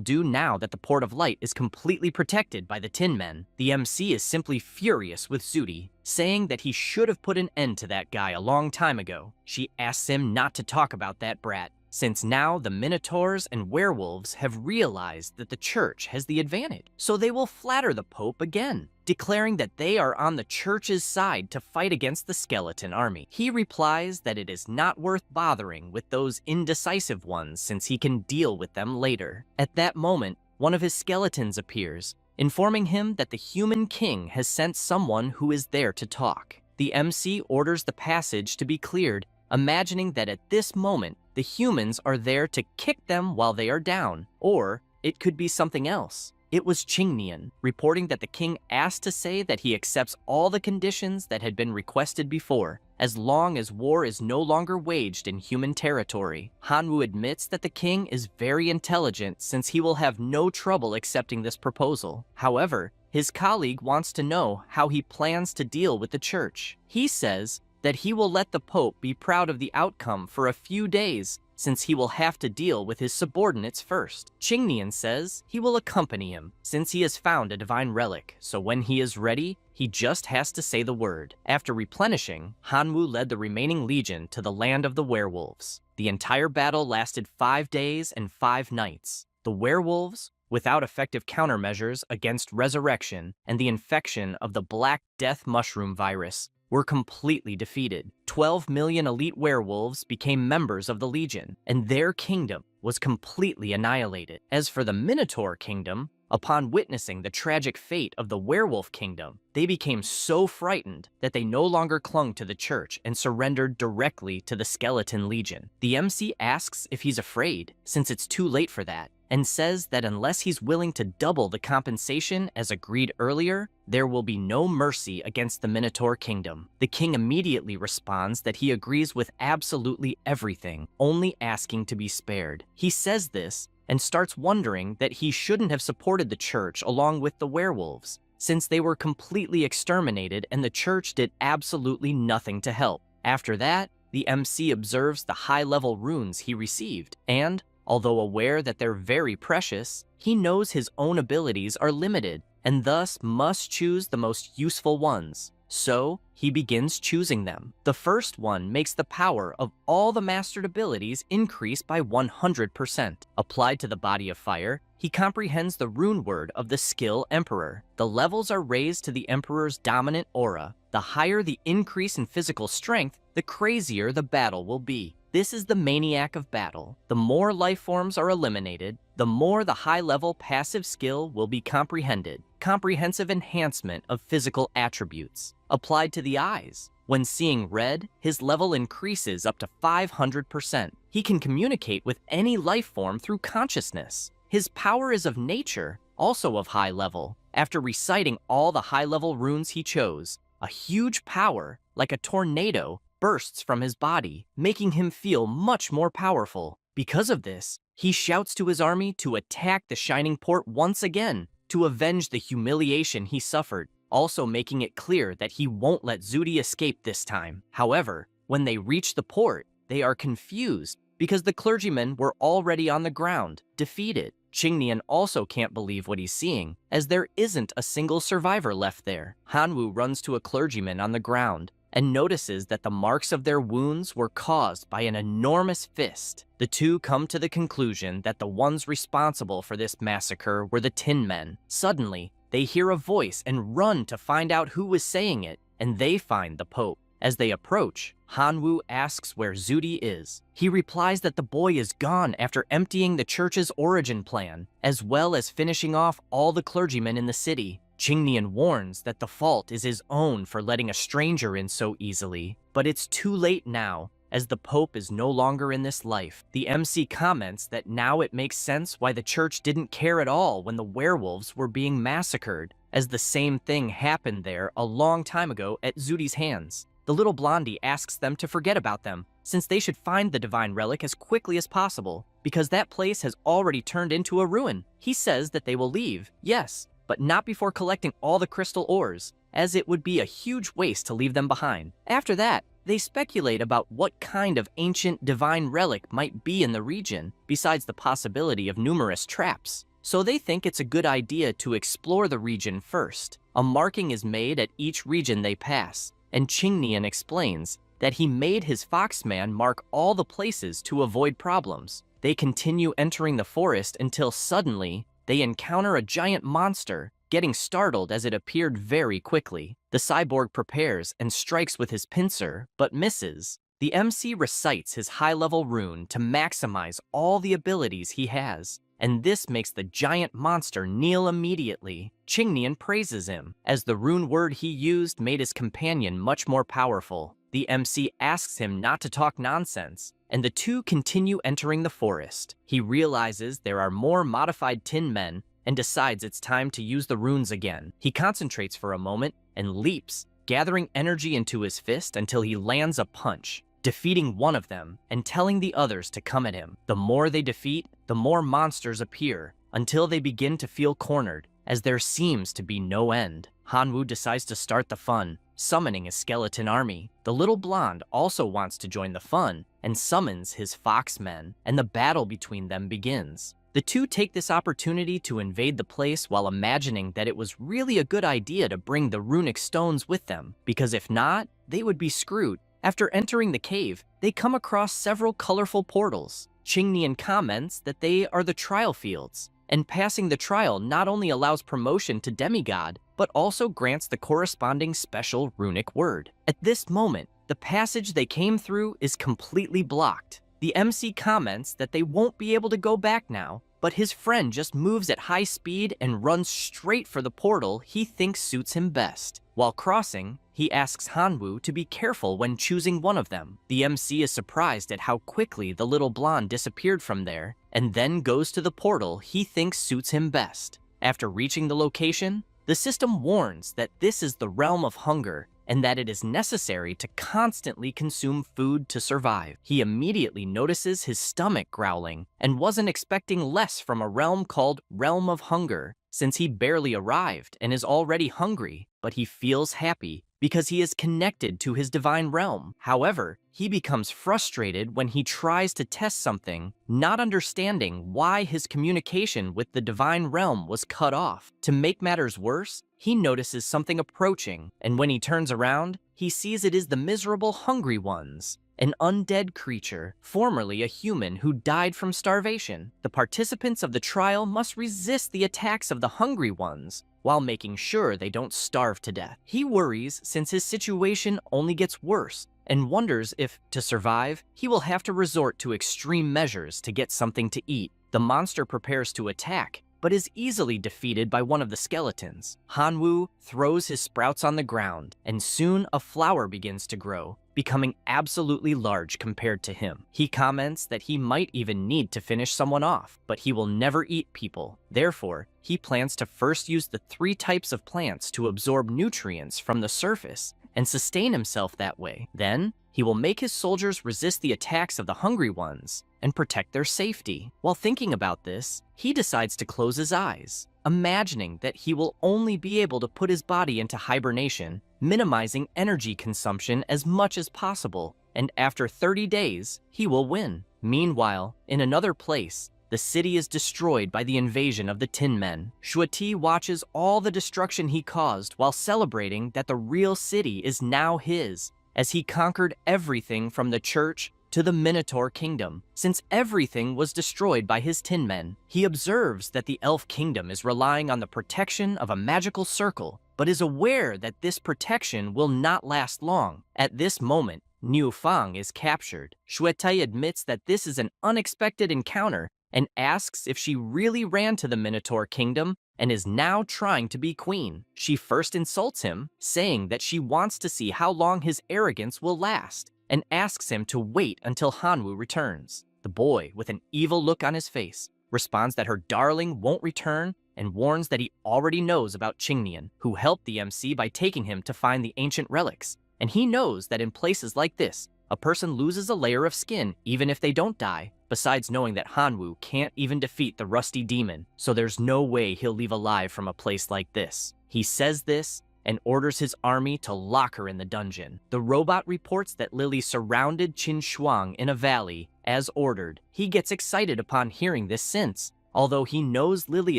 do now that the Port of Light is completely protected by the Tin Men. The MC is simply furious with Zudi, saying that he should have put an end to that guy a long time ago. She asks him not to talk about that brat, since now the Minotaurs and werewolves have realized that the church has the advantage. So they will flatter the Pope again, declaring that they are on the church's side to fight against the skeleton army. He replies that it is not worth bothering with those indecisive ones since he can deal with them later. At that moment, one of his skeletons appears, informing him that the human king has sent someone who is there to talk. The MC orders the passage to be cleared, imagining that at this moment, the humans are there to kick them while they are down, or it could be something else. It was Qingnian, reporting that the king asked to say that he accepts all the conditions that had been requested before, as long as war is no longer waged in human territory. Hanwoo admits that the king is very intelligent since he will have no trouble accepting this proposal. However, his colleague wants to know how he plans to deal with the church. He says that he will let the Pope be proud of the outcome for a few days, since he will have to deal with his subordinates first. Qingnian says he will accompany him, since he has found a divine relic, so when he is ready, he just has to say the word. After replenishing, Hanwoo led the remaining legion to the land of the werewolves. The entire battle lasted 5 days and 5 nights. The werewolves, without effective countermeasures against resurrection and the infection of the Black Death mushroom virus, were completely defeated. 12 million elite werewolves became members of the Legion, and their kingdom was completely annihilated. As for the Minotaur kingdom, Upon witnessing the tragic fate of the werewolf kingdom, they became so frightened that they no longer clung to the church and surrendered directly to the Skeleton Legion. The MC asks if he's afraid, since it's too late for that, and says that unless he's willing to double the compensation as agreed earlier, there will be no mercy against the Minotaur Kingdom. The king immediately responds that he agrees with absolutely everything, only asking to be spared. He says this and starts wondering that he shouldn't have supported the church along with the werewolves, since they were completely exterminated and the church did absolutely nothing to help. After that, the MC observes the high-level runes he received, and although aware that they're very precious, he knows his own abilities are limited and thus must choose the most useful ones. So, he begins choosing them. The first one makes the power of all the mastered abilities increase by 100%. Applied to the body of fire, he comprehends the rune word of the skill Emperor. The levels are raised to the Emperor's dominant aura. The higher the increase in physical strength, the crazier the battle will be. This is the maniac of battle. The more life forms are eliminated, the more the high-level passive skill will be comprehended. Comprehensive enhancement of physical attributes. Applied to the eyes. When seeing red, his level increases up to 500%. He can communicate with any life form through consciousness. His power is of nature, also of high level. After reciting all the high-level runes he chose, a huge power, like a tornado, bursts from his body, making him feel much more powerful. Because of this, he shouts to his army to attack the Shining Port once again, to avenge the humiliation he suffered, also making it clear that he won't let Zudi escape this time. However, when they reach the port, they are confused because the clergymen were already on the ground, defeated. Qingnian also can't believe what he's seeing, as there isn't a single survivor left there. Hanwu runs to a clergyman on the ground and notices that the marks of their wounds were caused by an enormous fist. The two come to the conclusion that the ones responsible for this massacre were the Tin Men. Suddenly, they hear a voice and run to find out who was saying it, and they find the Pope. As they approach, Hanwu asks where Zudi is. He replies that the boy is gone after emptying the church's origin plan, as well as finishing off all the clergymen in the city. Qingnian warns that the fault is his own for letting a stranger in so easily, but it's too late now, as the Pope is no longer in this life. The MC comments that now it makes sense why the church didn't care at all when the werewolves were being massacred, as the same thing happened there a long time ago at Zudi's hands. The little blondie asks them to forget about them, since they should find the divine relic as quickly as possible, because that place has already turned into a ruin. He says that they will leave, yes, but not before collecting all the crystal ores, as it would be a huge waste to leave them behind. After that, they speculate about what kind of ancient divine relic might be in the region, besides the possibility of numerous traps. So they think it's a good idea to explore the region first. A marking is made at each region they pass, and Qingnian explains that he made his foxman mark all the places to avoid problems. They continue entering the forest until suddenly, they encounter a giant monster, getting startled as it appeared very quickly. The cyborg prepares and strikes with his pincer, but misses. The MC recites his high-level rune to maximize all the abilities he has, and this makes the giant monster kneel immediately. Qingnian praises him, as the rune word he used made his companion much more powerful. The MC asks him not to talk nonsense, and the two continue entering the forest. He realizes there are more modified Tin Men and decides it's time to use the runes again. He concentrates for a moment and leaps, gathering energy into his fist until he lands a punch, defeating one of them and telling the others to come at him. The more they defeat, the more monsters appear, until they begin to feel cornered, as there seems to be no end. Hanwu decides to start the fun, summoning a skeleton army. The little blonde also wants to join the fun and summons his foxmen, and the battle between them begins. The two take this opportunity to invade the place while imagining that it was really a good idea to bring the runic stones with them, because if not, they would be screwed. After entering the cave, they come across several colorful portals. Qingnian comments that they are the trial fields, and passing the trial not only allows promotion to demigod, but also grants the corresponding special runic word. At this moment, the passage they came through is completely blocked. The MC comments that they won't be able to go back now, but his friend just moves at high speed and runs straight for the portal he thinks suits him best. While crossing, he asks Hanwoo to be careful when choosing one of them. The MC is surprised at how quickly the little blonde disappeared from there, and then goes to the portal he thinks suits him best. After reaching the location, the system warns that this is the realm of hunger and that it is necessary to constantly consume food to survive. He immediately notices his stomach growling and wasn't expecting less from a realm called Realm of Hunger, since he barely arrived and is already hungry, but he feels happy because he is connected to his divine realm. However, he becomes frustrated when he tries to test something, not understanding why his communication with the divine realm was cut off. To make matters worse, he notices something approaching, and when he turns around, he sees it is the miserable Hungry Ones, an undead creature, formerly a human who died from starvation. The participants of the trial must resist the attacks of the Hungry Ones while making sure they don't starve to death. He worries since his situation only gets worse and wonders if, to survive, he will have to resort to extreme measures to get something to eat. The monster prepares to attack, but is easily defeated by one of the skeletons. Hanwoo throws his sprouts on the ground, and soon a flower begins to grow, becoming absolutely large compared to him. He comments that he might even need to finish someone off, but he will never eat people. Therefore, he plans to first use the 3 types of plants to absorb nutrients from the surface and sustain himself that way. Then, he will make his soldiers resist the attacks of the Hungry Ones and protect their safety. While thinking about this, he decides to close his eyes, imagining that he will only be able to put his body into hibernation, minimizing energy consumption as much as possible, and after 30 days, he will win. Meanwhile, in another place, the city is destroyed by the invasion of the Tin Men. Shuati watches all the destruction he caused while celebrating that the real city is now his, as he conquered everything from the church to the Minotaur Kingdom. Since everything was destroyed by his Tin Men, he observes that the Elf Kingdom is relying on the protection of a magical circle, but is aware that this protection will not last long. At this moment, Niu Fang is captured. Shuetai admits that this is an unexpected encounter and asks if she really ran to the Minotaur Kingdom and is now trying to be queen. She first insults him, saying that she wants to see how long his arrogance will last, and asks him to wait until Hanwoo returns. The boy, with an evil look on his face, responds that her darling won't return and warns that he already knows about Qingnian, who helped the MC by taking him to find the ancient relics. And he knows that in places like this, a person loses a layer of skin even if they don't die, besides knowing that Hanwoo can't even defeat the rusty demon, so there's no way he'll leave alive from a place like this. He says this and orders his army to lock her in the dungeon. The robot reports that Lily surrounded Qin Shuang in a valley, as ordered. He gets excited upon hearing this since, although he knows Lily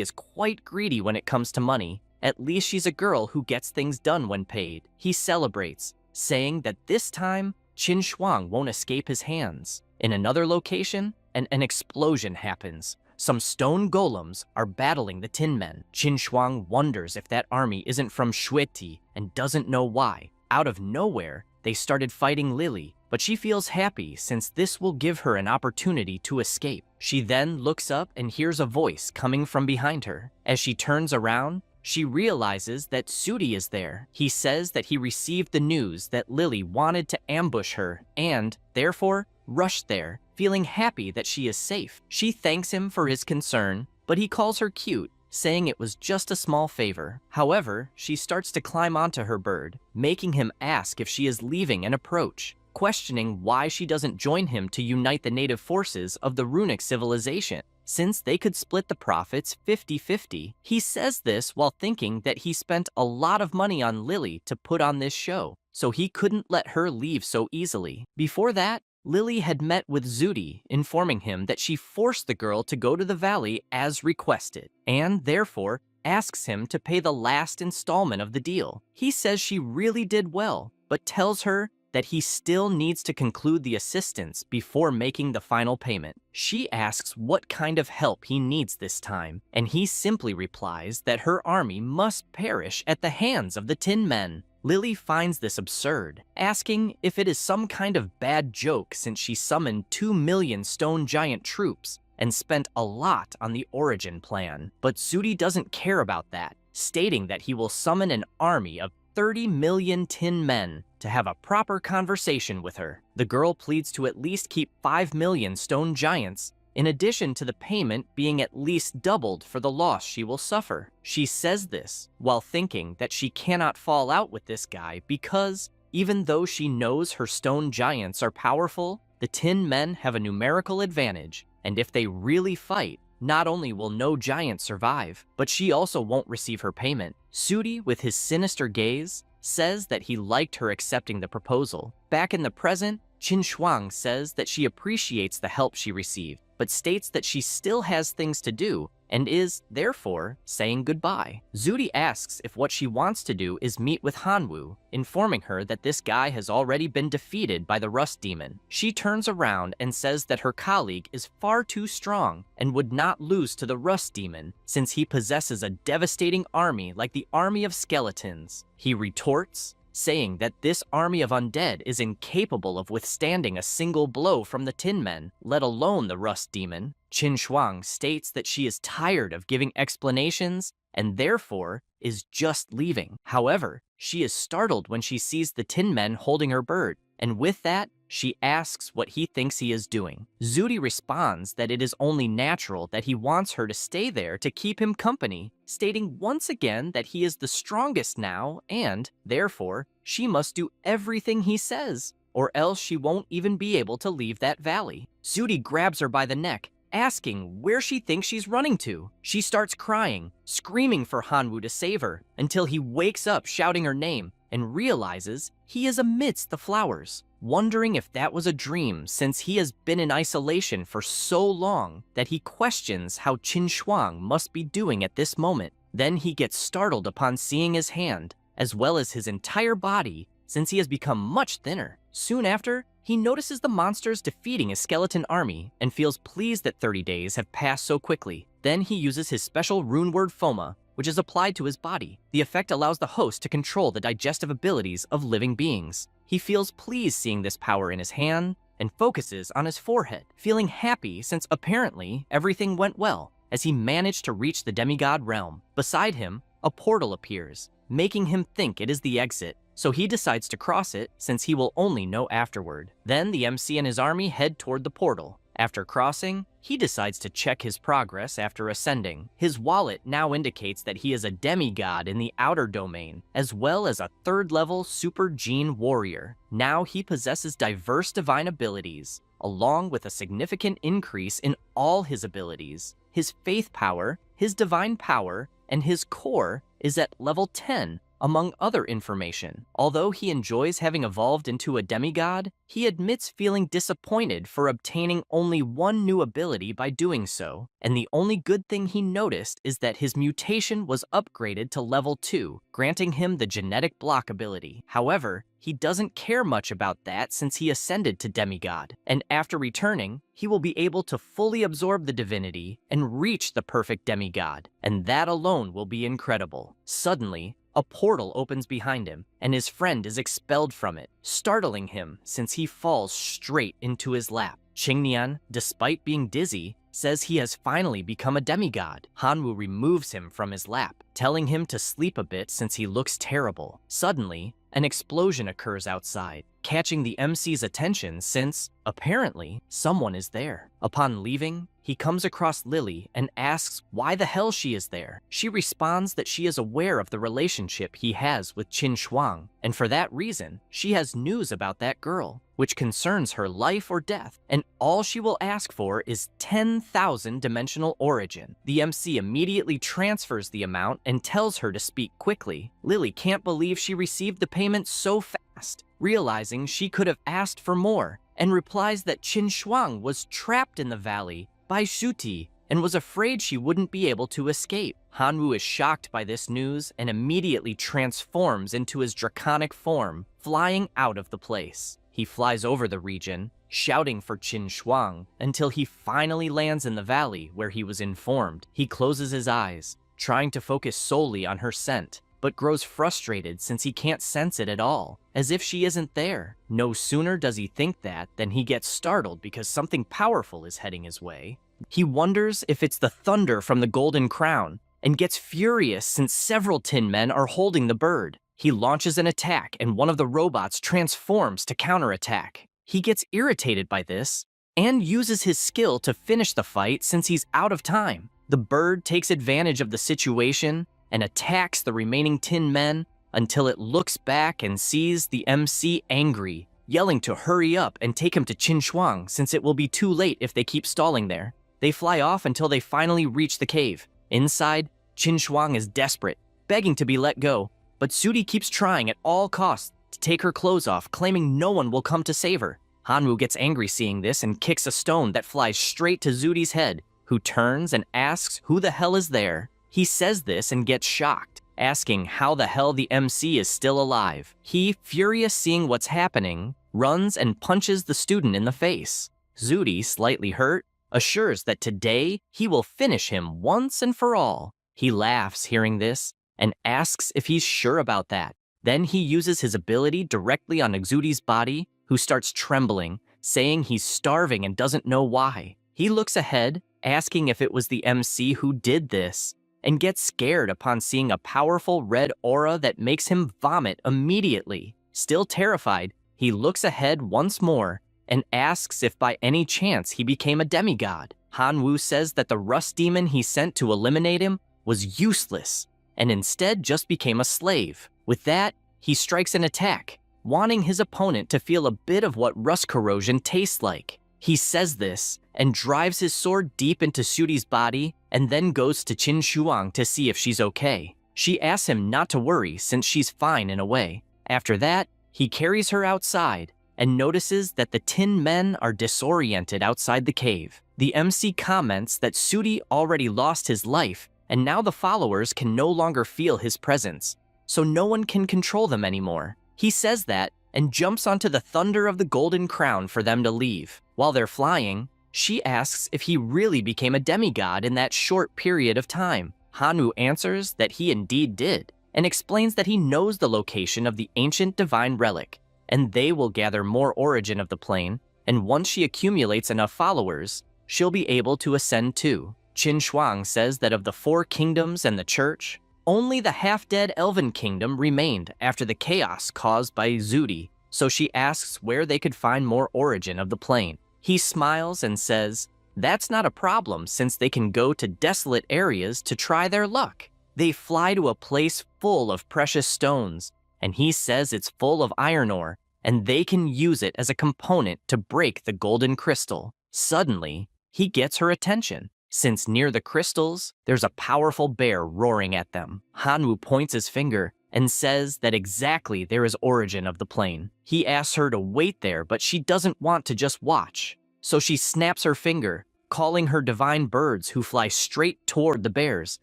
is quite greedy when it comes to money, at least she's a girl who gets things done when paid. He celebrates, saying that this time, Qin Shuang won't escape his hands. In another location, an explosion happens. Some stone golems are battling the Tin Men. Qin Shuang wonders if that army isn't from Shueti and doesn't know why. Out of nowhere, they started fighting Lily, but she feels happy since this will give her an opportunity to escape. She then looks up and hears a voice coming from behind her. As she turns around, she realizes that Sudi is there. He says that he received the news that Lily wanted to ambush her and, therefore, rushed there, feeling happy that she is safe. She thanks him for his concern, but he calls her cute, saying it was just a small favor. However, she starts to climb onto her bird, making him ask if she is leaving and approach, questioning why she doesn't join him to unite the native forces of the runic civilization, since they could split the profits 50-50. He says this while thinking that he spent a lot of money on Lily to put on this show, so he couldn't let her leave so easily. Before that, Lily had met with Zudi, informing him that she forced the girl to go to the valley as requested, and therefore asks him to pay the last installment of the deal. He says she really did well, but tells her that he still needs to conclude the assistance before making the final payment. She asks what kind of help he needs this time, and he simply replies that her army must perish at the hands of the Tin Men. Lily finds this absurd, asking if it is some kind of bad joke since she summoned 2 million stone giant troops, and spent a lot on the origin plan. But Sudi doesn't care about that, stating that he will summon an army of 30 million tin men to have a proper conversation with her. The girl pleads to at least keep 5 million stone giants, in addition to the payment being at least doubled for the loss she will suffer. She says this while thinking that she cannot fall out with this guy because, even though she knows her stone giants are powerful, the tin men have a numerical advantage, and if they really fight, not only will no giant survive, but she also won't receive her payment. Sudi, with his sinister gaze, says that he liked her accepting the proposal. Back in the present, Qin Shuang says that she appreciates the help she received, but states that she still has things to do and is, therefore, saying goodbye. Zudi asks if what she wants to do is meet with Hanwoo, informing her that this guy has already been defeated by the Rust Demon. She turns around and says that her colleague is far too strong and would not lose to the Rust Demon since he possesses a devastating army like the Army of Skeletons. He retorts, saying that this army of undead is incapable of withstanding a single blow from the Tin Men, let alone the Rust Demon. Qin Shuang states that she is tired of giving explanations and therefore is just leaving. However, she is startled when she sees the Tin Men holding her bird, and with that, she asks what he thinks he is doing. Zudi responds that it is only natural that he wants her to stay there to keep him company, stating once again that he is the strongest now and, therefore, she must do everything he says, or else she won't even be able to leave that valley. Zudi grabs her by the neck, asking where she thinks she's running to. She starts crying, screaming for Hanwoo to save her, until he wakes up shouting her name and realizes he is amidst the flowers, wondering if that was a dream since he has been in isolation for so long that he questions how Qin Shuang must be doing at this moment. Then he gets startled upon seeing his hand, as well as his entire body, since he has become much thinner. Soon after, he notices the monsters defeating his skeleton army and feels pleased that 30 days have passed so quickly. Then he uses his special rune word Foma, which is applied to his body. The effect allows the host to control the digestive abilities of living beings. He feels pleased seeing this power in his hand and focuses on his forehead, feeling happy since apparently everything went well as he managed to reach the demigod realm. Beside him, a portal appears, making him think it is the exit, so he decides to cross it since he will only know afterward. Then the MC and his army head toward the portal. After crossing, he decides to check his progress after ascending. His wallet now indicates that he is a demigod in the outer domain, as well as a 3rd-level super gene warrior. Now he possesses diverse divine abilities, along with a significant increase in all his abilities. His faith power, his divine power, and his core is at level 10, among other information. Although he enjoys having evolved into a demigod, he admits feeling disappointed for obtaining only one new ability by doing so, and the only good thing he noticed is that his mutation was upgraded to level 2, granting him the genetic block ability. However, he doesn't care much about that since he ascended to demigod, and after returning, he will be able to fully absorb the divinity and reach the perfect demigod, and that alone will be incredible. Suddenly, a portal opens behind him, and his friend is expelled from it, startling him since he falls straight into his lap. Qingnian, despite being dizzy, says he has finally become a demigod. Hanwoo removes him from his lap, telling him to sleep a bit since he looks terrible. Suddenly, an explosion occurs outside, catching the MC's attention since, apparently, someone is there. Upon leaving, he comes across Lily and asks why the hell she is there. She responds that she is aware of the relationship he has with Qin Shuang, and for that reason, she has news about that girl, which concerns her life or death, and all she will ask for is 10,000 dimensional origin. The MC immediately transfers the amount and tells her to speak quickly. Lily can't believe she received the payment so fast, realizing she could have asked for more, and replies that Qin Shuang was trapped in the valley by Shuti and was afraid she wouldn't be able to escape. Hanwoo is shocked by this news and immediately transforms into his draconic form, flying out of the place. He flies over the region, shouting for Qin Shuang until he finally lands in the valley where he was informed. He closes his eyes, trying to focus solely on her scent, but grows frustrated since he can't sense it at all, as if she isn't there. No sooner does he think that than he gets startled because something powerful is heading his way. He wonders if it's the thunder from the golden crown and gets furious since several tin men are holding the bird. He launches an attack and one of the robots transforms to counterattack. He gets irritated by this and uses his skill to finish the fight since he's out of time. The bird takes advantage of the situation and attacks the remaining tin men until it looks back and sees the MC angry, yelling to hurry up and take him to Qin Shuang since it will be too late if they keep stalling there. They fly off until they finally reach the cave. Inside, Qin Shuang is desperate, begging to be let go, but Zudi keeps trying at all costs to take her clothes off, claiming no one will come to save her. Hanwoo gets angry seeing this and kicks a stone that flies straight to Zudi's head, who turns and asks who the hell is there. He says this and gets shocked, asking how the hell the MC is still alive. He, furious seeing what's happening, runs and punches the student in the face. Zudi, slightly hurt, assures that today he will finish him once and for all. He laughs hearing this and asks if he's sure about that. Then he uses his ability directly on Zudi's body, who starts trembling, saying he's starving and doesn't know why. He looks ahead, asking if it was the MC who did this, and gets scared upon seeing a powerful red aura that makes him vomit immediately. Still terrified, he looks ahead once more and asks if by any chance he became a demigod. Hanwoo says that the rust demon he sent to eliminate him was useless and instead just became a slave. With that, he strikes an attack, wanting his opponent to feel a bit of what rust corrosion tastes like. He says this and drives his sword deep into Sudi's body and then goes to Qin Shuang to see if she's okay. She asks him not to worry since she's fine in a way. After that, he carries her outside and notices that the tin men are disoriented outside the cave. The MC comments that Sudi already lost his life and now the followers can no longer feel his presence, so no one can control them anymore. He says that and jumps onto the thunder of the golden crown for them to leave. While they're flying, she asks if he really became a demigod in that short period of time. Hanwoo answers that he indeed did, and explains that he knows the location of the ancient divine relic, and they will gather more origin of the plane, and once she accumulates enough followers, she'll be able to ascend too. Qin Shuang says that of the 4 kingdoms and the church, only the half-dead elven kingdom remained after the chaos caused by Zudi, so she asks where they could find more origin of the plane. He smiles and says, that's not a problem since they can go to desolate areas to try their luck. They fly to a place full of precious stones, and he says it's full of iron ore, and they can use it as a component to break the golden crystal. Suddenly, he gets her attention, since near the crystals, there's a powerful bear roaring at them. Hanwoo points his finger and says that exactly there is origin of the plane. He asks her to wait there, but she doesn't want to just watch. So she snaps her finger, calling her divine birds who fly straight toward the bears,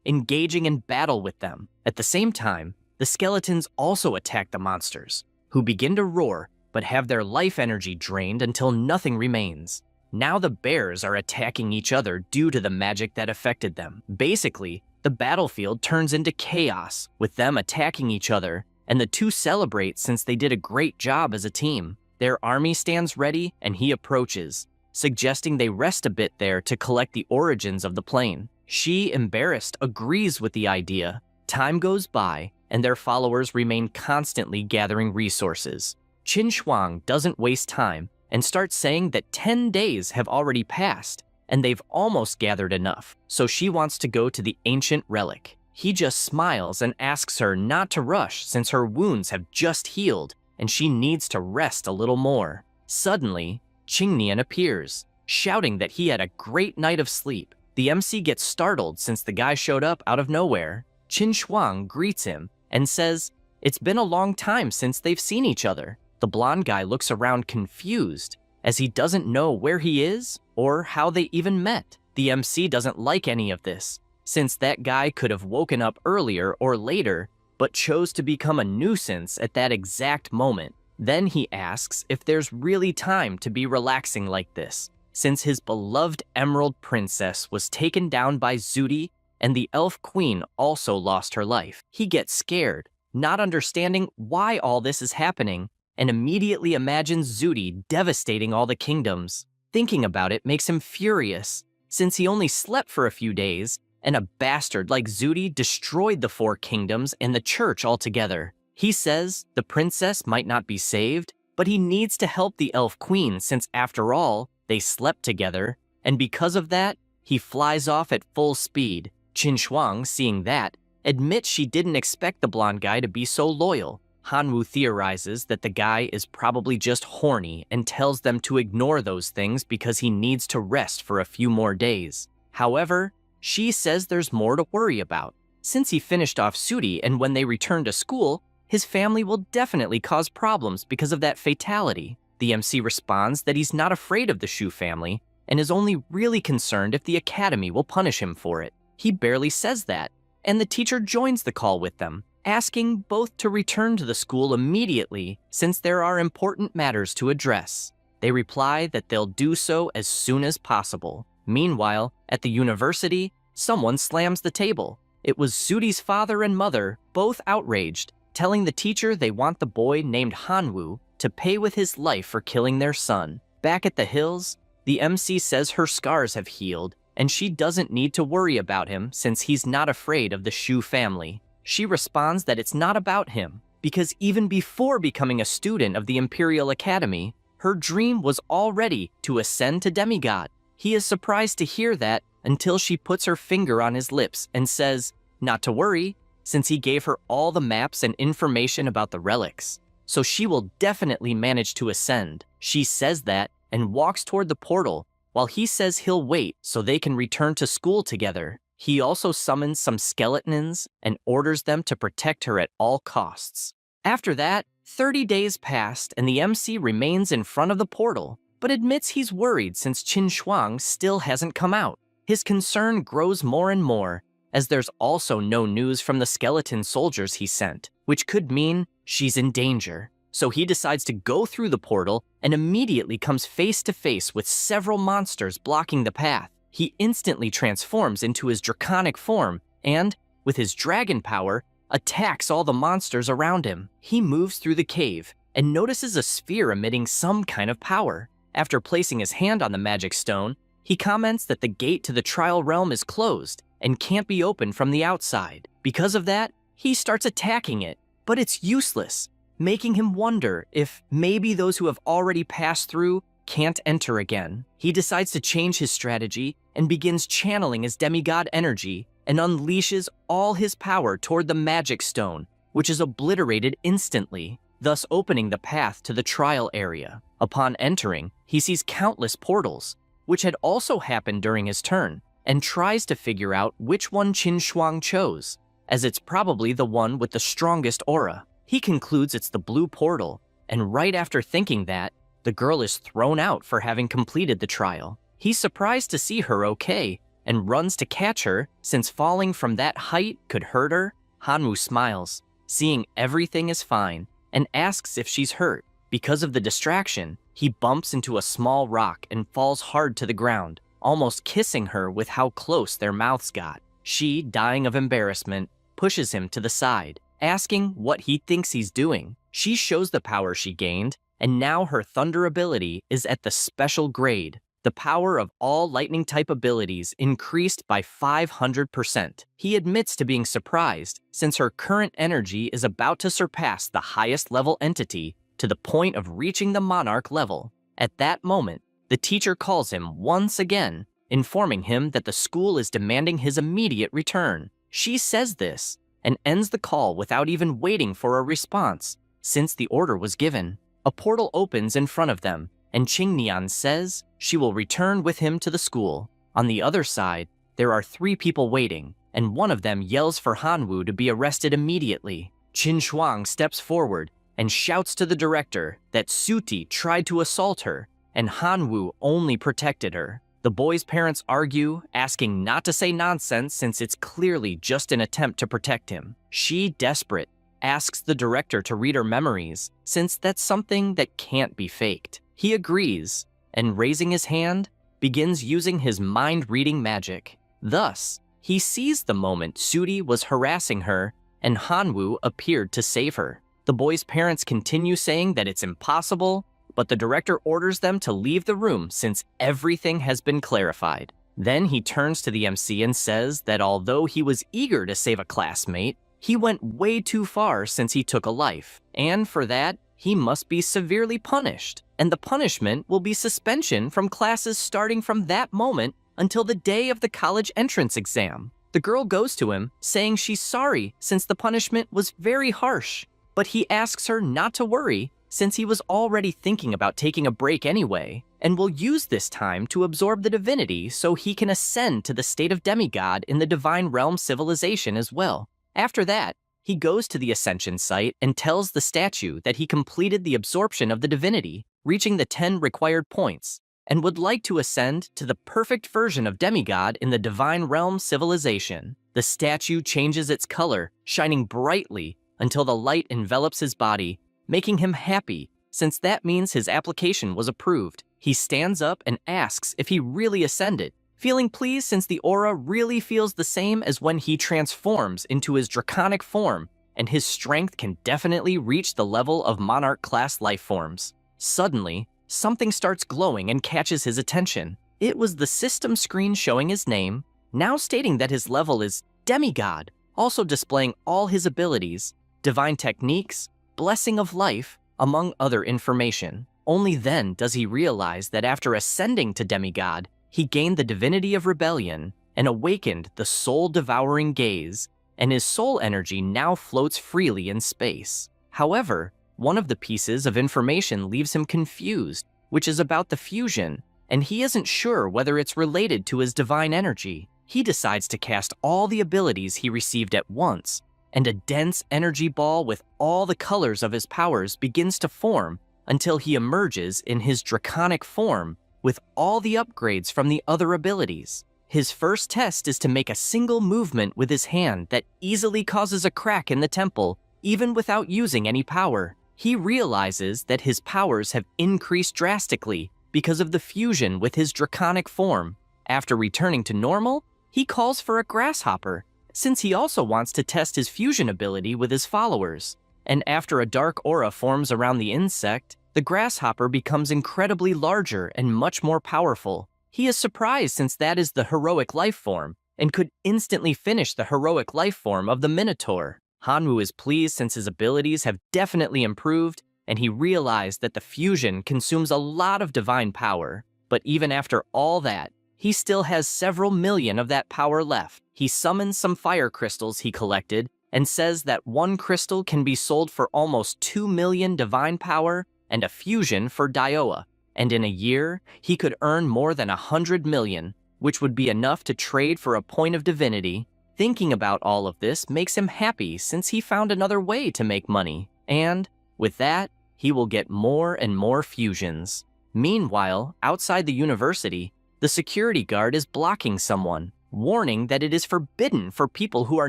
engaging in battle with them. At the same time, the skeletons also attack the monsters, who begin to roar but have their life energy drained until nothing remains. Now the bears are attacking each other due to the magic that affected them. Basically, the battlefield turns into chaos, with them attacking each other, and the two celebrate since they did a great job as a team. Their army stands ready, and he approaches, suggesting they rest a bit there to collect the origins of the plane. She, embarrassed, agrees with the idea. Time goes by, and their followers remain constantly gathering resources. Qin Shuang doesn't waste time and starts saying that 10 days have already passed, and they've almost gathered enough, so she wants to go to the ancient relic. He just smiles and asks her not to rush since her wounds have just healed, and she needs to rest a little more. Suddenly, Qingnian appears, shouting that he had a great night of sleep. The MC gets startled since the guy showed up out of nowhere. Qin Shuang greets him and says it's been a long time since they've seen each other. The blonde guy looks around confused, as he doesn't know where he is or how they even met. The MC doesn't like any of this, since that guy could have woken up earlier or later, but chose to become a nuisance at that exact moment. Then he asks if there's really time to be relaxing like this, since his beloved Emerald Princess was taken down by Zudi and the Elf Queen also lost her life. He gets scared, not understanding why all this is happening, and immediately imagines Zudi devastating all the kingdoms. Thinking about it makes him furious, since he only slept for a few days, and a bastard like Zudi destroyed the 4 kingdoms and the church altogether. He says the princess might not be saved, but he needs to help the elf queen since after all, they slept together, and because of that, he flies off at full speed. Qin Shuang, seeing that, admits she didn't expect the blonde guy to be so loyal. Hanwoo theorizes that the guy is probably just horny and tells them to ignore those things because he needs to rest for a few more days. However, she says there's more to worry about. Since he finished off Sudi and when they return to school, his family will definitely cause problems because of that fatality. The MC responds that he's not afraid of the Shu family and is only really concerned if the academy will punish him for it. He barely says that, and the teacher joins the call with them, asking both to return to the school immediately since there are important matters to address. They reply that they'll do so as soon as possible. Meanwhile, at the university, someone slams the table. It was Sudi's father and mother, both outraged, telling the teacher they want the boy named Hanwoo to pay with his life for killing their son. Back at the hills, the MC says her scars have healed, and she doesn't need to worry about him since he's not afraid of the Shu family. She responds that it's not about him, because even before becoming a student of the Imperial Academy, her dream was already to ascend to demigod. He is surprised to hear that until she puts her finger on his lips and says, not to worry, since he gave her all the maps and information about the relics. So she will definitely manage to ascend. She says that and walks toward the portal, while he says he'll wait so they can return to school together. He also summons some skeletons and orders them to protect her at all costs. After that, 30 days passed and the MC remains in front of the portal, but admits he's worried since Qin Shuang still hasn't come out. His concern grows more and more, as there's also no news from the skeleton soldiers he sent, which could mean she's in danger. So he decides to go through the portal and immediately comes face to face with several monsters blocking the path. He instantly transforms into his draconic form and, with his dragon power, attacks all the monsters around him. He moves through the cave and notices a sphere emitting some kind of power. After placing his hand on the magic stone, he comments that the gate to the trial realm is closed and can't be opened from the outside. Because of that, he starts attacking it, but it's useless, making him wonder if maybe those who have already passed through can't enter again. He decides to change his strategy and begins channeling his demigod energy and unleashes all his power toward the magic stone, which is obliterated instantly, thus opening the path to the trial area. Upon entering, he sees countless portals, which had also happened during his turn, and tries to figure out which one Qin Shuang chose, as it's probably the one with the strongest aura. He concludes it's the blue portal, and right after thinking that, the girl is thrown out for having completed the trial. He's surprised to see her okay, and runs to catch her since falling from that height could hurt her. Hanwoo smiles, seeing everything is fine, and asks if she's hurt. Because of the distraction, he bumps into a small rock and falls hard to the ground, almost kissing her with how close their mouths got. She, dying of embarrassment, pushes him to the side, asking what he thinks he's doing. She shows the power she gained, and now her thunder ability is at the special grade. The power of all lightning-type abilities increased by 500%. He admits to being surprised, since her current energy is about to surpass the highest level entity to the point of reaching the monarch level. At that moment, the teacher calls him once again, informing him that the school is demanding his immediate return. She says this, and ends the call without even waiting for a response, since the order was given. A portal opens in front of them, and Qingnian says she will return with him to the school. On the other side, there are 3 people waiting, and one of them yells for Hanwoo to be arrested immediately. Qin Shuang steps forward and shouts to the director that Suti tried to assault her, and Hanwoo only protected her. The boy's parents argue, asking not to say nonsense since it's clearly just an attempt to protect him. She, desperate, asks the director to read her memories, since that's something that can't be faked. He agrees, and raising his hand, begins using his mind-reading magic. Thus, he sees the moment Sudi was harassing her, and Hanwoo appeared to save her. The boy's parents continue saying that it's impossible, but the director orders them to leave the room since everything has been clarified. Then he turns to the MC and says that although he was eager to save a classmate, he went way too far since he took a life, and for that, he must be severely punished, and the punishment will be suspension from classes starting from that moment until the day of the college entrance exam. The girl goes to him, saying she's sorry since the punishment was very harsh, but he asks her not to worry since he was already thinking about taking a break anyway, and will use this time to absorb the divinity so he can ascend to the state of demigod in the divine realm civilization as well. After that, he goes to the ascension site and tells the statue that he completed the absorption of the divinity, reaching the 10 required points, and would like to ascend to the perfect version of demigod in the divine realm civilization. The statue changes its color, shining brightly until the light envelops his body, making him happy, since that means his application was approved. He stands up and asks if he really ascended, feeling pleased since the aura really feels the same as when he transforms into his draconic form, and his strength can definitely reach the level of monarch class life forms. Suddenly, something starts glowing and catches his attention. It was the system screen showing his name, now stating that his level is demigod, also displaying all his abilities, divine techniques, blessing of life, among other information. Only then does he realize that after ascending to demigod, he gained the divinity of rebellion and awakened the soul-devouring gaze, and his soul energy now floats freely in space. However, one of the pieces of information leaves him confused, which is about the fusion, and he isn't sure whether it's related to his divine energy. He decides to cast all the abilities he received at once, and a dense energy ball with all the colors of his powers begins to form until he emerges in his draconic form with all the upgrades from the other abilities. His first test is to make a single movement with his hand that easily causes a crack in the temple, even without using any power. He realizes that his powers have increased drastically because of the fusion with his draconic form. After returning to normal, he calls for a grasshopper, since he also wants to test his fusion ability with his followers. And after a dark aura forms around the insect, the grasshopper becomes incredibly larger and much more powerful. He is surprised since that is the heroic life form, and could instantly finish the heroic life form of the Minotaur. Hanwoo is pleased since his abilities have definitely improved, and he realized that the fusion consumes a lot of divine power. But even after all that, he still has several million of that power left. He summons some fire crystals he collected and says that one crystal can be sold for almost 2 million divine power and a fusion for Dioa, and in a year, he could earn more than 100 million, which would be enough to trade for a point of divinity. Thinking about all of this makes him happy since he found another way to make money, and with that, he will get more and more fusions. Meanwhile, outside the university, the security guard is blocking someone, warning that it is forbidden for people who are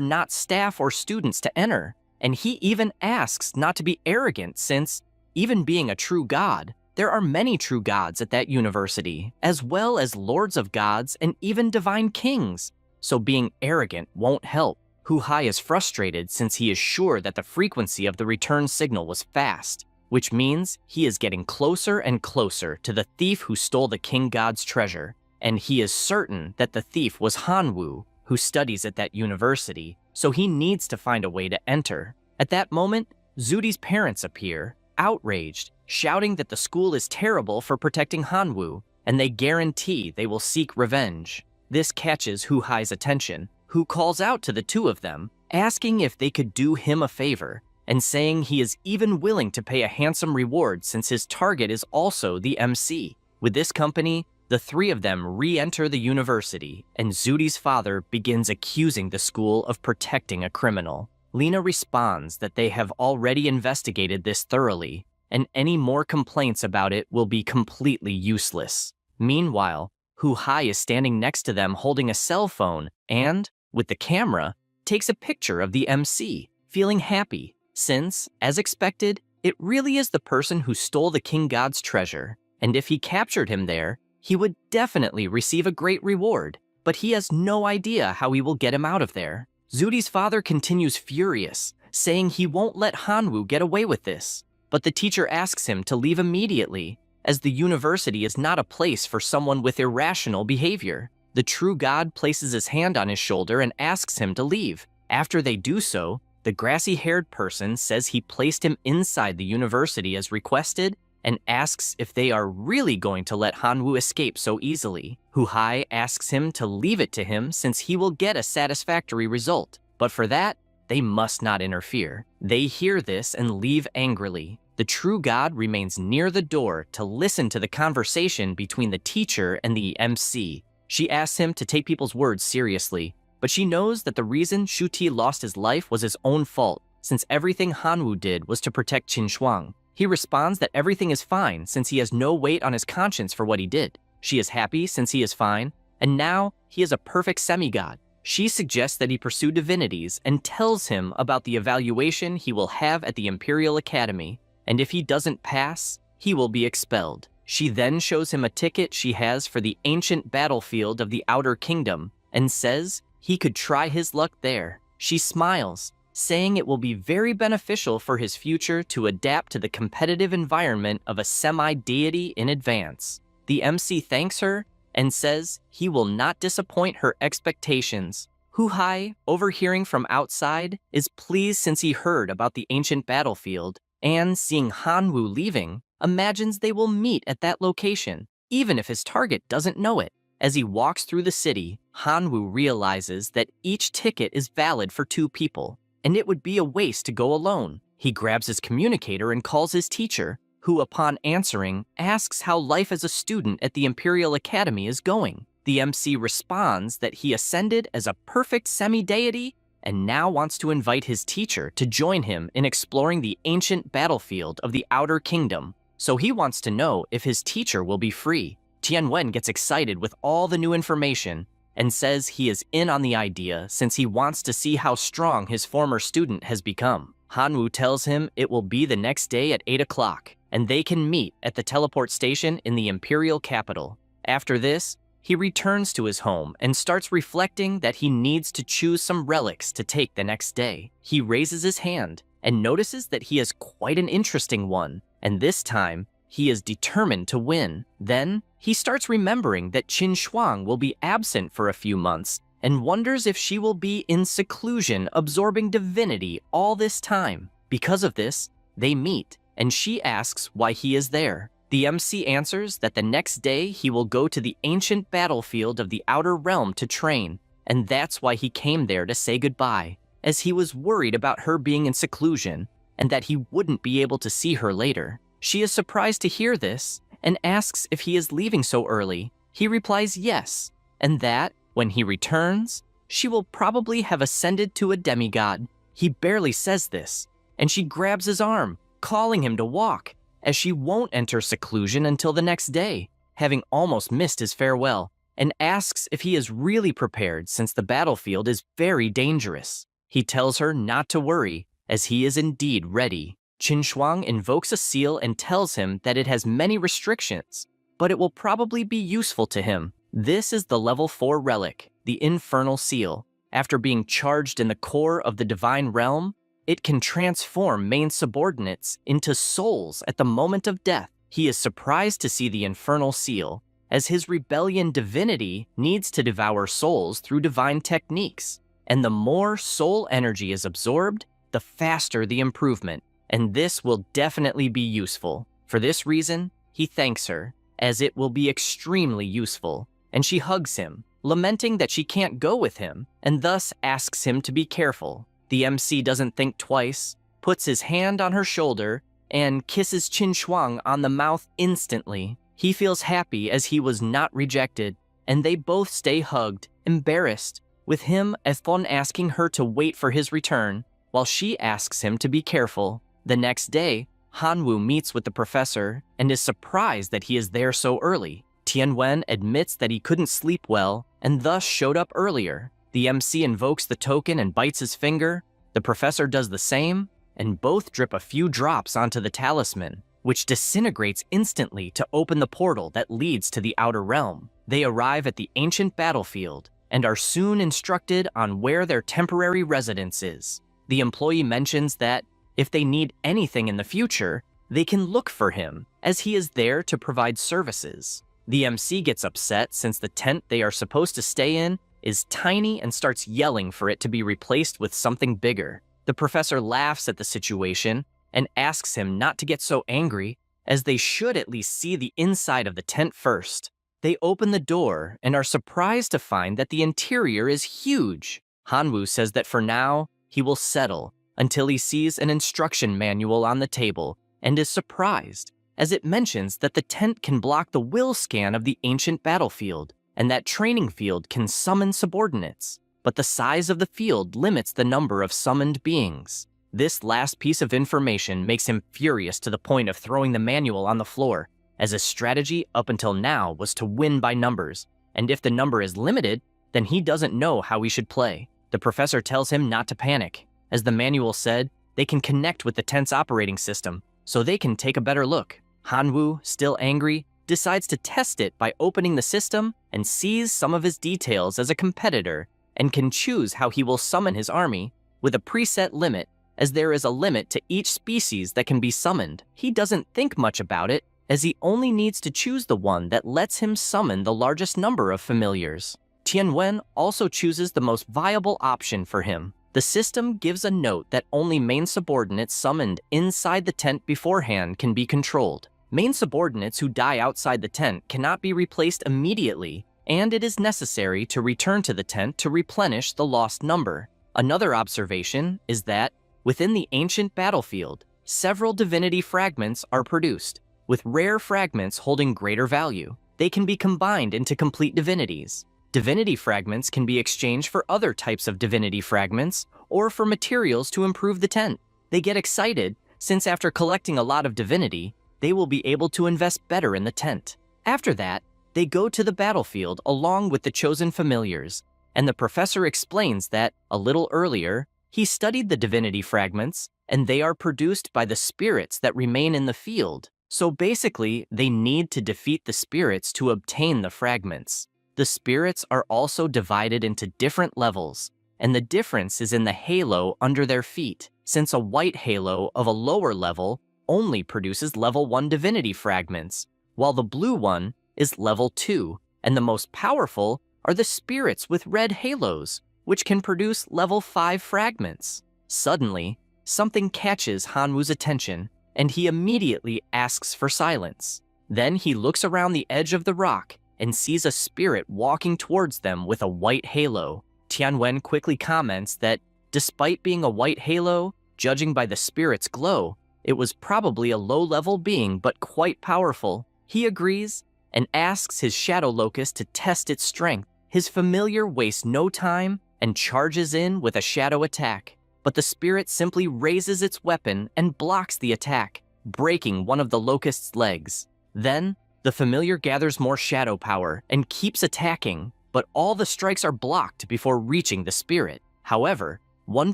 not staff or students to enter, and he even asks not to be arrogant since, even being a true god, there are many true gods at that university, as well as lords of gods and even divine kings, so being arrogant won't help. Hu-hai is frustrated since he is sure that the frequency of the return signal was fast, which means he is getting closer and closer to the thief who stole the king god's treasure, and he is certain that the thief was Hanwoo, who studies at that university, so he needs to find a way to enter. At that moment, Zudi's parents appear, outraged, shouting that the school is terrible for protecting Hanwoo, and they guarantee they will seek revenge. This catches Hu-hai's attention, who calls out to the two of them, asking if they could do him a favor, and saying he is even willing to pay a handsome reward since his target is also the MC. With this company, the three of them re-enter the university, and Zudi's father begins accusing the school of protecting a criminal. Lena responds that they have already investigated this thoroughly, and any more complaints about it will be completely useless. Meanwhile, Hu-hai is standing next to them holding a cell phone and, with the camera, takes a picture of the MC, feeling happy, since, as expected, it really is the person who stole the king god's treasure, and if he captured him there, he would definitely receive a great reward, but he has no idea how he will get him out of there. Zudi's father continues furious, saying he won't let Hanwoo get away with this, but the teacher asks him to leave immediately, as the university is not a place for someone with irrational behavior. The true god places his hand on his shoulder and asks him to leave. After they do so, the grassy-haired person says he placed him inside the university as requested and asks if they are really going to let Hanwoo escape so easily. Hu-hai asks him to leave it to him since he will get a satisfactory result, but for that, they must not interfere. They hear this and leave angrily. The true god remains near the door to listen to the conversation between the teacher and the MC. She asks him to take people's words seriously, but she knows that the reason Shuti lost his life was his own fault, since everything Hanwoo did was to protect Qin Shuang. He responds that everything is fine since he has no weight on his conscience for what he did. She is happy since he is fine, and now he is a perfect semi-god. She suggests that he pursue divinities and tells him about the evaluation he will have at the Imperial Academy, and if he doesn't pass, he will be expelled. She then shows him a ticket she has for the ancient battlefield of the Outer Kingdom and says he could try his luck there. She smiles, saying it will be very beneficial for his future to adapt to the competitive environment of a semi-deity in advance. The MC thanks her and says he will not disappoint her expectations. Hu-hai, overhearing from outside, is pleased since he heard about the ancient battlefield, and seeing Hanwoo leaving, imagines they will meet at that location, even if his target doesn't know it. As he walks through the city, Hanwoo realizes that each ticket is valid for 2 people, and it would be a waste to go alone. He grabs his communicator and calls his teacher, who upon answering, asks how life as a student at the Imperial Academy is going. The MC responds that he ascended as a perfect semi-deity and now wants to invite his teacher to join him in exploring the ancient battlefield of the Outer Kingdom. So he wants to know if his teacher will be free. Tianwen gets excited with all the new information and says he is in on the idea since he wants to see how strong his former student has become. Hanwoo tells him it will be the next day at 8 o'clock, and they can meet at the teleport station in the Imperial capital. After this, he returns to his home and starts reflecting that he needs to choose some relics to take the next day. He raises his hand and notices that he has quite an interesting one, and this time, he is determined to win. Then, he starts remembering that Qin Shuang will be absent for a few months and wonders if she will be in seclusion absorbing divinity all this time. Because of this, they meet, and she asks why he is there. The MC answers that the next day he will go to the ancient battlefield of the Outer Realm to train, and that's why he came there to say goodbye, as he was worried about her being in seclusion and that he wouldn't be able to see her later. She is surprised to hear this and asks if he is leaving so early. He replies yes, and that, when he returns, she will probably have ascended to a demigod. He barely says this, and she grabs his arm, calling him to walk, as she won't enter seclusion until the next day, having almost missed his farewell, and asks if he is really prepared since the battlefield is very dangerous. He tells her not to worry, as he is indeed ready. Qin Shuang invokes a seal and tells him that it has many restrictions, but it will probably be useful to him. This is the level 4 relic, the Infernal Seal. After being charged in the core of the Divine Realm, it can transform main subordinates into souls at the moment of death. He is surprised to see the Infernal Seal, as his rebellion divinity needs to devour souls through divine techniques. And the more soul energy is absorbed, the faster the improvement. And this will definitely be useful. For this reason, he thanks her, as it will be extremely useful, and she hugs him, lamenting that she can't go with him, and thus asks him to be careful. The MC doesn't think twice, puts his hand on her shoulder, and kisses Qin Shuang on the mouth instantly. He feels happy as he was not rejected, and they both stay hugged, embarrassed, with him upon asking her to wait for his return, while she asks him to be careful. The next day, Hanwoo meets with the professor and is surprised that he is there so early. Tianwen admits that he couldn't sleep well and thus showed up earlier. The MC invokes the token and bites his finger. The professor does the same, and both drip a few drops onto the talisman, which disintegrates instantly to open the portal that leads to the Outer Realm. They arrive at the ancient battlefield and are soon instructed on where their temporary residence is. The employee mentions that if they need anything in the future, they can look for him, as he is there to provide services. The MC gets upset since the tent they are supposed to stay in is tiny and starts yelling for it to be replaced with something bigger. The professor laughs at the situation and asks him not to get so angry, as they should at least see the inside of the tent first. They open the door and are surprised to find that the interior is huge. Hanwoo says that for now, he will settle until he sees an instruction manual on the table and is surprised, as it mentions that the tent can block the will scan of the ancient battlefield, and that training field can summon subordinates, but the size of the field limits the number of summoned beings. This last piece of information makes him furious to the point of throwing the manual on the floor, as his strategy up until now was to win by numbers, and if the number is limited, then he doesn't know how he should play. The professor tells him not to panic. As the manual said, they can connect with the tent's operating system, so they can take a better look. Hanwoo, still angry, decides to test it by opening the system and sees some of his details as a competitor and can choose how he will summon his army with a preset limit, as there is a limit to each species that can be summoned. He doesn't think much about it, as he only needs to choose the one that lets him summon the largest number of familiars. Tianwen also chooses the most viable option for him. The system gives a note that only main subordinates summoned inside the tent beforehand can be controlled. Main subordinates who die outside the tent cannot be replaced immediately, and it is necessary to return to the tent to replenish the lost number. Another observation is that, within the ancient battlefield, several divinity fragments are produced, with rare fragments holding greater value. They can be combined into complete divinities. Divinity fragments can be exchanged for other types of divinity fragments or for materials to improve the tent. They get excited since after collecting a lot of divinity, they will be able to invest better in the tent. After that, they go to the battlefield along with the chosen familiars, and the professor explains that, a little earlier, he studied the divinity fragments, and they are produced by the spirits that remain in the field. So basically, they need to defeat the spirits to obtain the fragments. The spirits are also divided into different levels, and the difference is in the halo under their feet, since a white halo of a lower level only produces level 1 divinity fragments, while the blue one is level 2, and the most powerful are the spirits with red halos, which can produce level 5 fragments. Suddenly, something catches Hanwoo's attention, and he immediately asks for silence. Then he looks around the edge of the rock and sees a spirit walking towards them with a white halo. Tianwen quickly comments that, despite being a white halo, judging by the spirit's glow, it was probably a low-level being but quite powerful. He agrees and asks his shadow locust to test its strength. His familiar wastes no time and charges in with a shadow attack, but the spirit simply raises its weapon and blocks the attack, breaking one of the locust's legs. Then, the familiar gathers more shadow power and keeps attacking, but all the strikes are blocked before reaching the spirit. However, one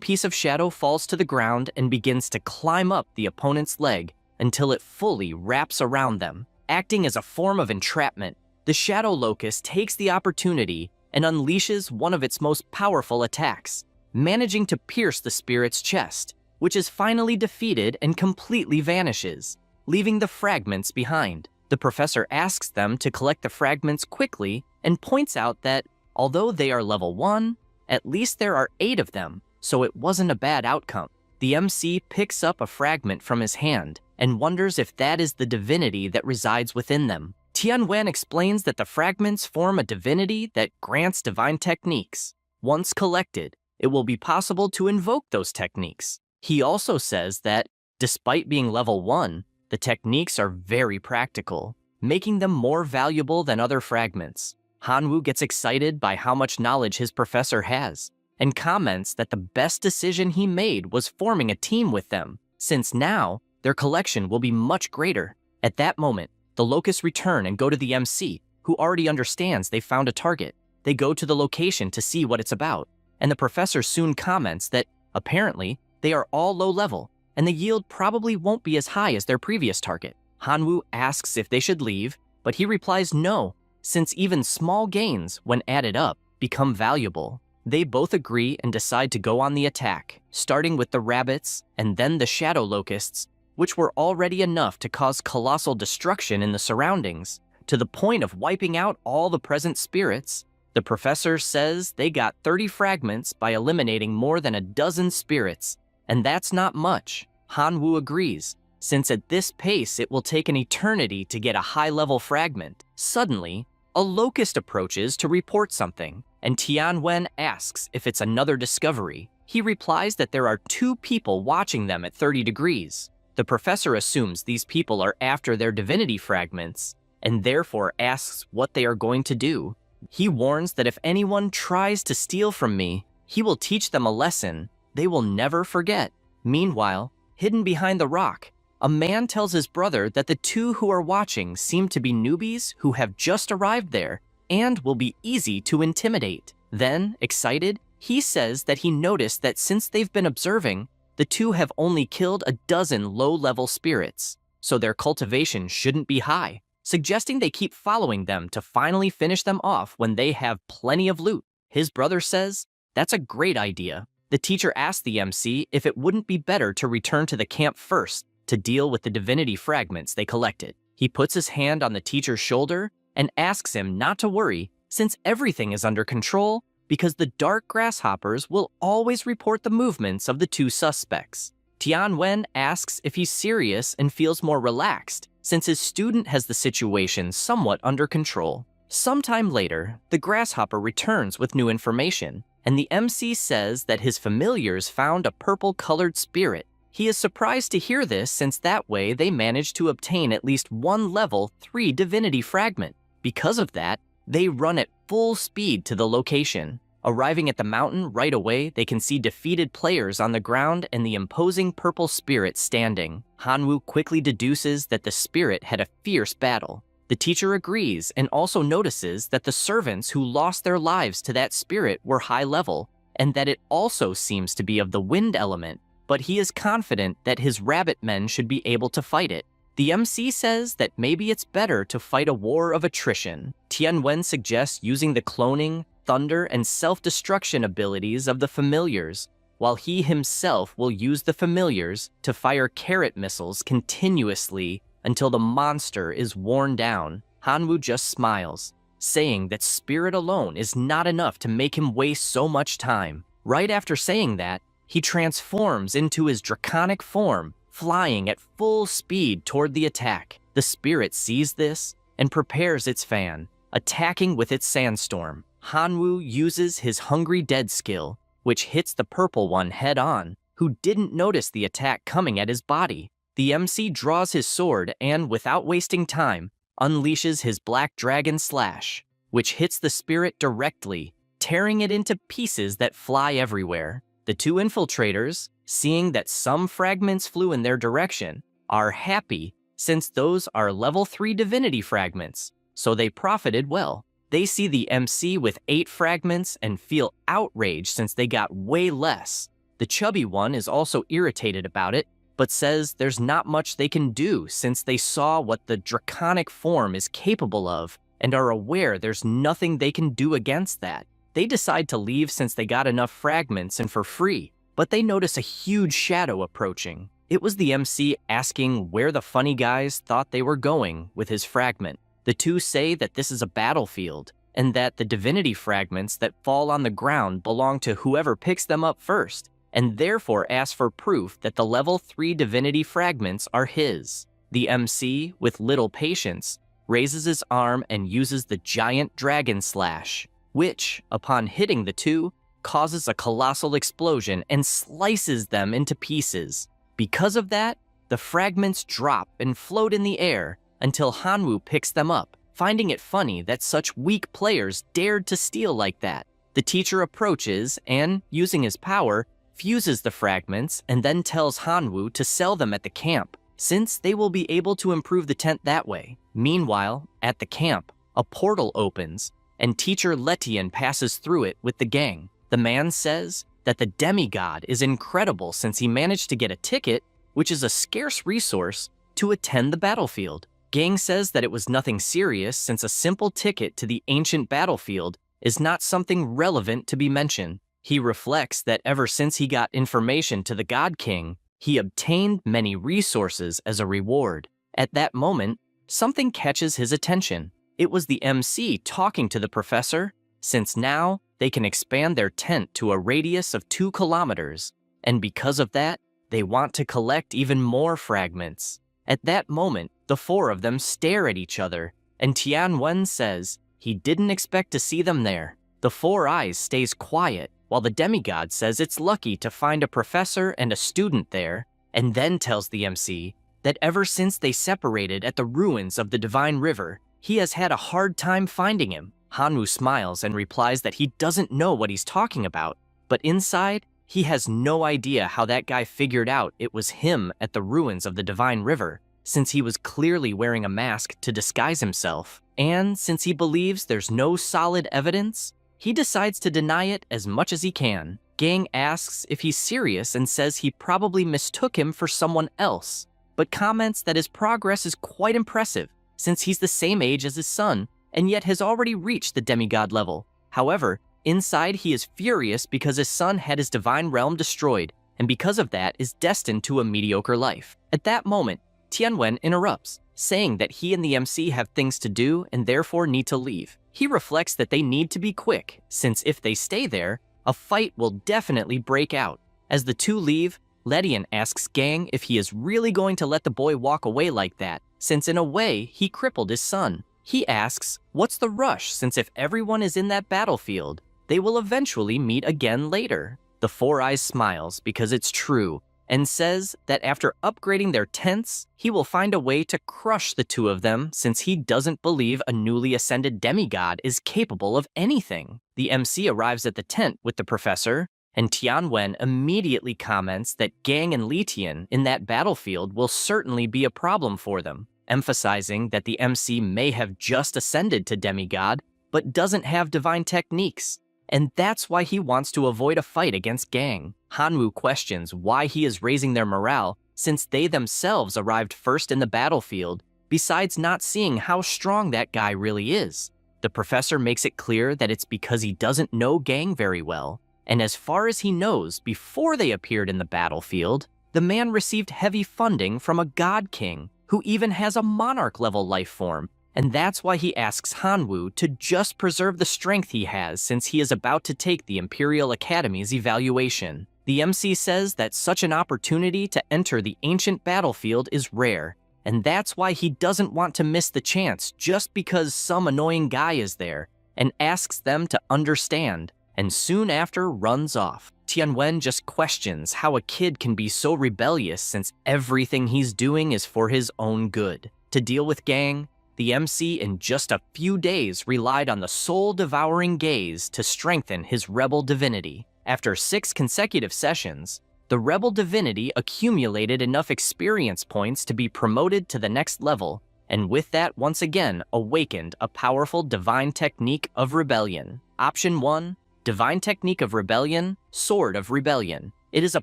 piece of shadow falls to the ground and begins to climb up the opponent's leg until it fully wraps around them. Acting as a form of entrapment, the shadow locust takes the opportunity and unleashes one of its most powerful attacks, managing to pierce the spirit's chest, which is finally defeated and completely vanishes, leaving the fragments behind. The professor asks them to collect the fragments quickly and points out that, although they are level 1, at least there are 8 of them, so it wasn't a bad outcome. The MC picks up a fragment from his hand and wonders if that is the divinity that resides within them. Tianwen explains that the fragments form a divinity that grants divine techniques. Once collected, it will be possible to invoke those techniques. He also says that, despite being level 1, the techniques are very practical, making them more valuable than other fragments. Hanwoo gets excited by how much knowledge his professor has, and comments that the best decision he made was forming a team with them, since now their collection will be much greater. At that moment, the locusts return and go to the MC, who already understands they found a target. They go to the location to see what it's about, and the professor soon comments that, apparently, they are all low level, and the yield probably won't be as high as their previous target. Hanwoo asks if they should leave, but he replies no, since even small gains, when added up, become valuable. They both agree and decide to go on the attack, starting with the rabbits and then the shadow locusts, which were already enough to cause colossal destruction in the surroundings, to the point of wiping out all the present spirits. The professor says they got 30 fragments by eliminating more than a dozen spirits, and that's not much. Hanwoo agrees, since at this pace it will take an eternity to get a high-level fragment. Suddenly, a locust approaches to report something, and Tianwen asks if it's another discovery. He replies that there are 2 people watching them at 30 degrees. The professor assumes these people are after their divinity fragments, and therefore asks what they are going to do. He warns that if anyone tries to steal from me, he will teach them a lesson they will never forget. Meanwhile, hidden behind the rock, a man tells his brother that the 2 who are watching seem to be newbies who have just arrived there and will be easy to intimidate. Then, excited, he says that he noticed that since they've been observing, the 2 have only killed a dozen low-level spirits, so their cultivation shouldn't be high, suggesting they keep following them to finally finish them off when they have plenty of loot. His brother says, that's a great idea. The teacher asks the MC if it wouldn't be better to return to the camp first to deal with the divinity fragments they collected. He puts his hand on the teacher's shoulder and asks him not to worry since everything is under control because the dark grasshoppers will always report the movements of the 2 suspects. Tianwen asks if he's serious and feels more relaxed since his student has the situation somewhat under control. Sometime later, the grasshopper returns with new information, and the MC says that his familiars found a purple-colored spirit. He is surprised to hear this since that way they managed to obtain at least 1 level 3 divinity fragment. Because of that, they run at full speed to the location. Arriving at the mountain right away, they can see defeated players on the ground and the imposing purple spirit standing. Hanwoo quickly deduces that the spirit had a fierce battle. The teacher agrees and also notices that the servants who lost their lives to that spirit were high level, and that it also seems to be of the wind element, but he is confident that his rabbit men should be able to fight it. The MC says that maybe it's better to fight a war of attrition. Tianwen suggests using the cloning, thunder, and self-destruction abilities of the familiars, while he himself will use the familiars to fire carrot missiles continuously until the monster is worn down. Hanwoo just smiles, saying that spirit alone is not enough to make him waste so much time. Right after saying that, he transforms into his draconic form, flying at full speed toward the attack. The spirit sees this and prepares its fan, attacking with its sandstorm. Hanwoo uses his Hungry Dead skill, which hits the purple one head-on, who didn't notice the attack coming at his body. The MC draws his sword and, without wasting time, unleashes his Black Dragon Slash, which hits the spirit directly, tearing it into pieces that fly everywhere. The 2 infiltrators, seeing that some fragments flew in their direction, are happy since those are level 3 divinity fragments, so they profited well. They see the MC with 8 fragments and feel outraged since they got way less. The chubby one is also irritated about it, but says there's not much they can do since they saw what the draconic form is capable of and are aware there's nothing they can do against that. They decide to leave since they got enough fragments and for free, but they notice a huge shadow approaching. It was the MC asking where the funny guys thought they were going with his fragment. The 2 say that this is a battlefield, and that the divinity fragments that fall on the ground belong to whoever picks them up first, and therefore ask for proof that the level 3 divinity fragments are his. The MC, with little patience, raises his arm and uses the giant dragon slash, which, upon hitting the 2, causes a colossal explosion and slices them into pieces. Because of that, the fragments drop and float in the air until Hanwoo picks them up, finding it funny that such weak players dared to steal like that. The teacher approaches and, using his power, fuses the fragments and then tells Hanwoo to sell them at the camp, since they will be able to improve the tent that way. Meanwhile, at the camp, a portal opens, and teacher Letian passes through it with the gang. The man says that the demigod is incredible since he managed to get a ticket, which is a scarce resource, to attend the battlefield. Gang says that it was nothing serious since a simple ticket to the ancient battlefield is not something relevant to be mentioned. He reflects that ever since he got information to the God King, he obtained many resources as a reward. At that moment, something catches his attention. It was the MC talking to the professor, since now they can expand their tent to a radius of 2 kilometers, and because of that, they want to collect even more fragments. At that moment, the 4 of them stare at each other, and Tianwen says he didn't expect to see them there. The 4 Eyes stays quiet, while the demigod says it's lucky to find a professor and a student there, and then tells the MC that ever since they separated at the ruins of the Divine River, he has had a hard time finding him. Hanwoo smiles and replies that he doesn't know what he's talking about, but inside, he has no idea how that guy figured out it was him at the ruins of the Divine River, since he was clearly wearing a mask to disguise himself, and since he believes there's no solid evidence, he decides to deny it as much as he can. Gang asks if he's serious and says he probably mistook him for someone else, but comments that his progress is quite impressive, since he's the same age as his son, and yet has already reached the demigod level. However, inside he is furious because his son had his divine realm destroyed, and because of that is destined to a mediocre life. At that moment, Tianwen interrupts, saying that he and the MC have things to do and therefore need to leave. He reflects that they need to be quick, since if they stay there, a fight will definitely break out. As the 2 leave, Ledian asks Gang if he is really going to let the boy walk away like that, since in a way, he crippled his son. He asks, what's the rush, since if everyone is in that battlefield, they will eventually meet again later. The 4 Eyes smiles because it's true, and says that after upgrading their tents, he will find a way to crush the 2 of them since he doesn't believe a newly ascended demigod is capable of anything. The MC arrives at the tent with the professor, and Tianwen immediately comments that Gang and Litian in that battlefield will certainly be a problem for them, emphasizing that the MC may have just ascended to demigod, but doesn't have divine techniques, and that's why he wants to avoid a fight against Gang. Hanwoo questions why he is raising their morale since they themselves arrived first in the battlefield, besides not seeing how strong that guy really is. The professor makes it clear that it's because he doesn't know Gang very well, and as far as he knows, before they appeared in the battlefield, the man received heavy funding from a god king who even has a monarch-level life form, and that's why he asks Hanwoo to just preserve the strength he has since he is about to take the Imperial Academy's evaluation. The MC says that such an opportunity to enter the ancient battlefield is rare, and that's why he doesn't want to miss the chance just because some annoying guy is there, and asks them to understand, and soon after runs off. Tianwen just questions how a kid can be so rebellious since everything he's doing is for his own good. To deal with Gang, the MC in just a few days relied on the soul-devouring gaze to strengthen his rebel divinity. After 6 consecutive sessions, the rebel divinity accumulated enough experience points to be promoted to the next level, and with that once again awakened a powerful divine technique of rebellion. Option 1. Divine Technique of Rebellion, Sword of Rebellion. It is a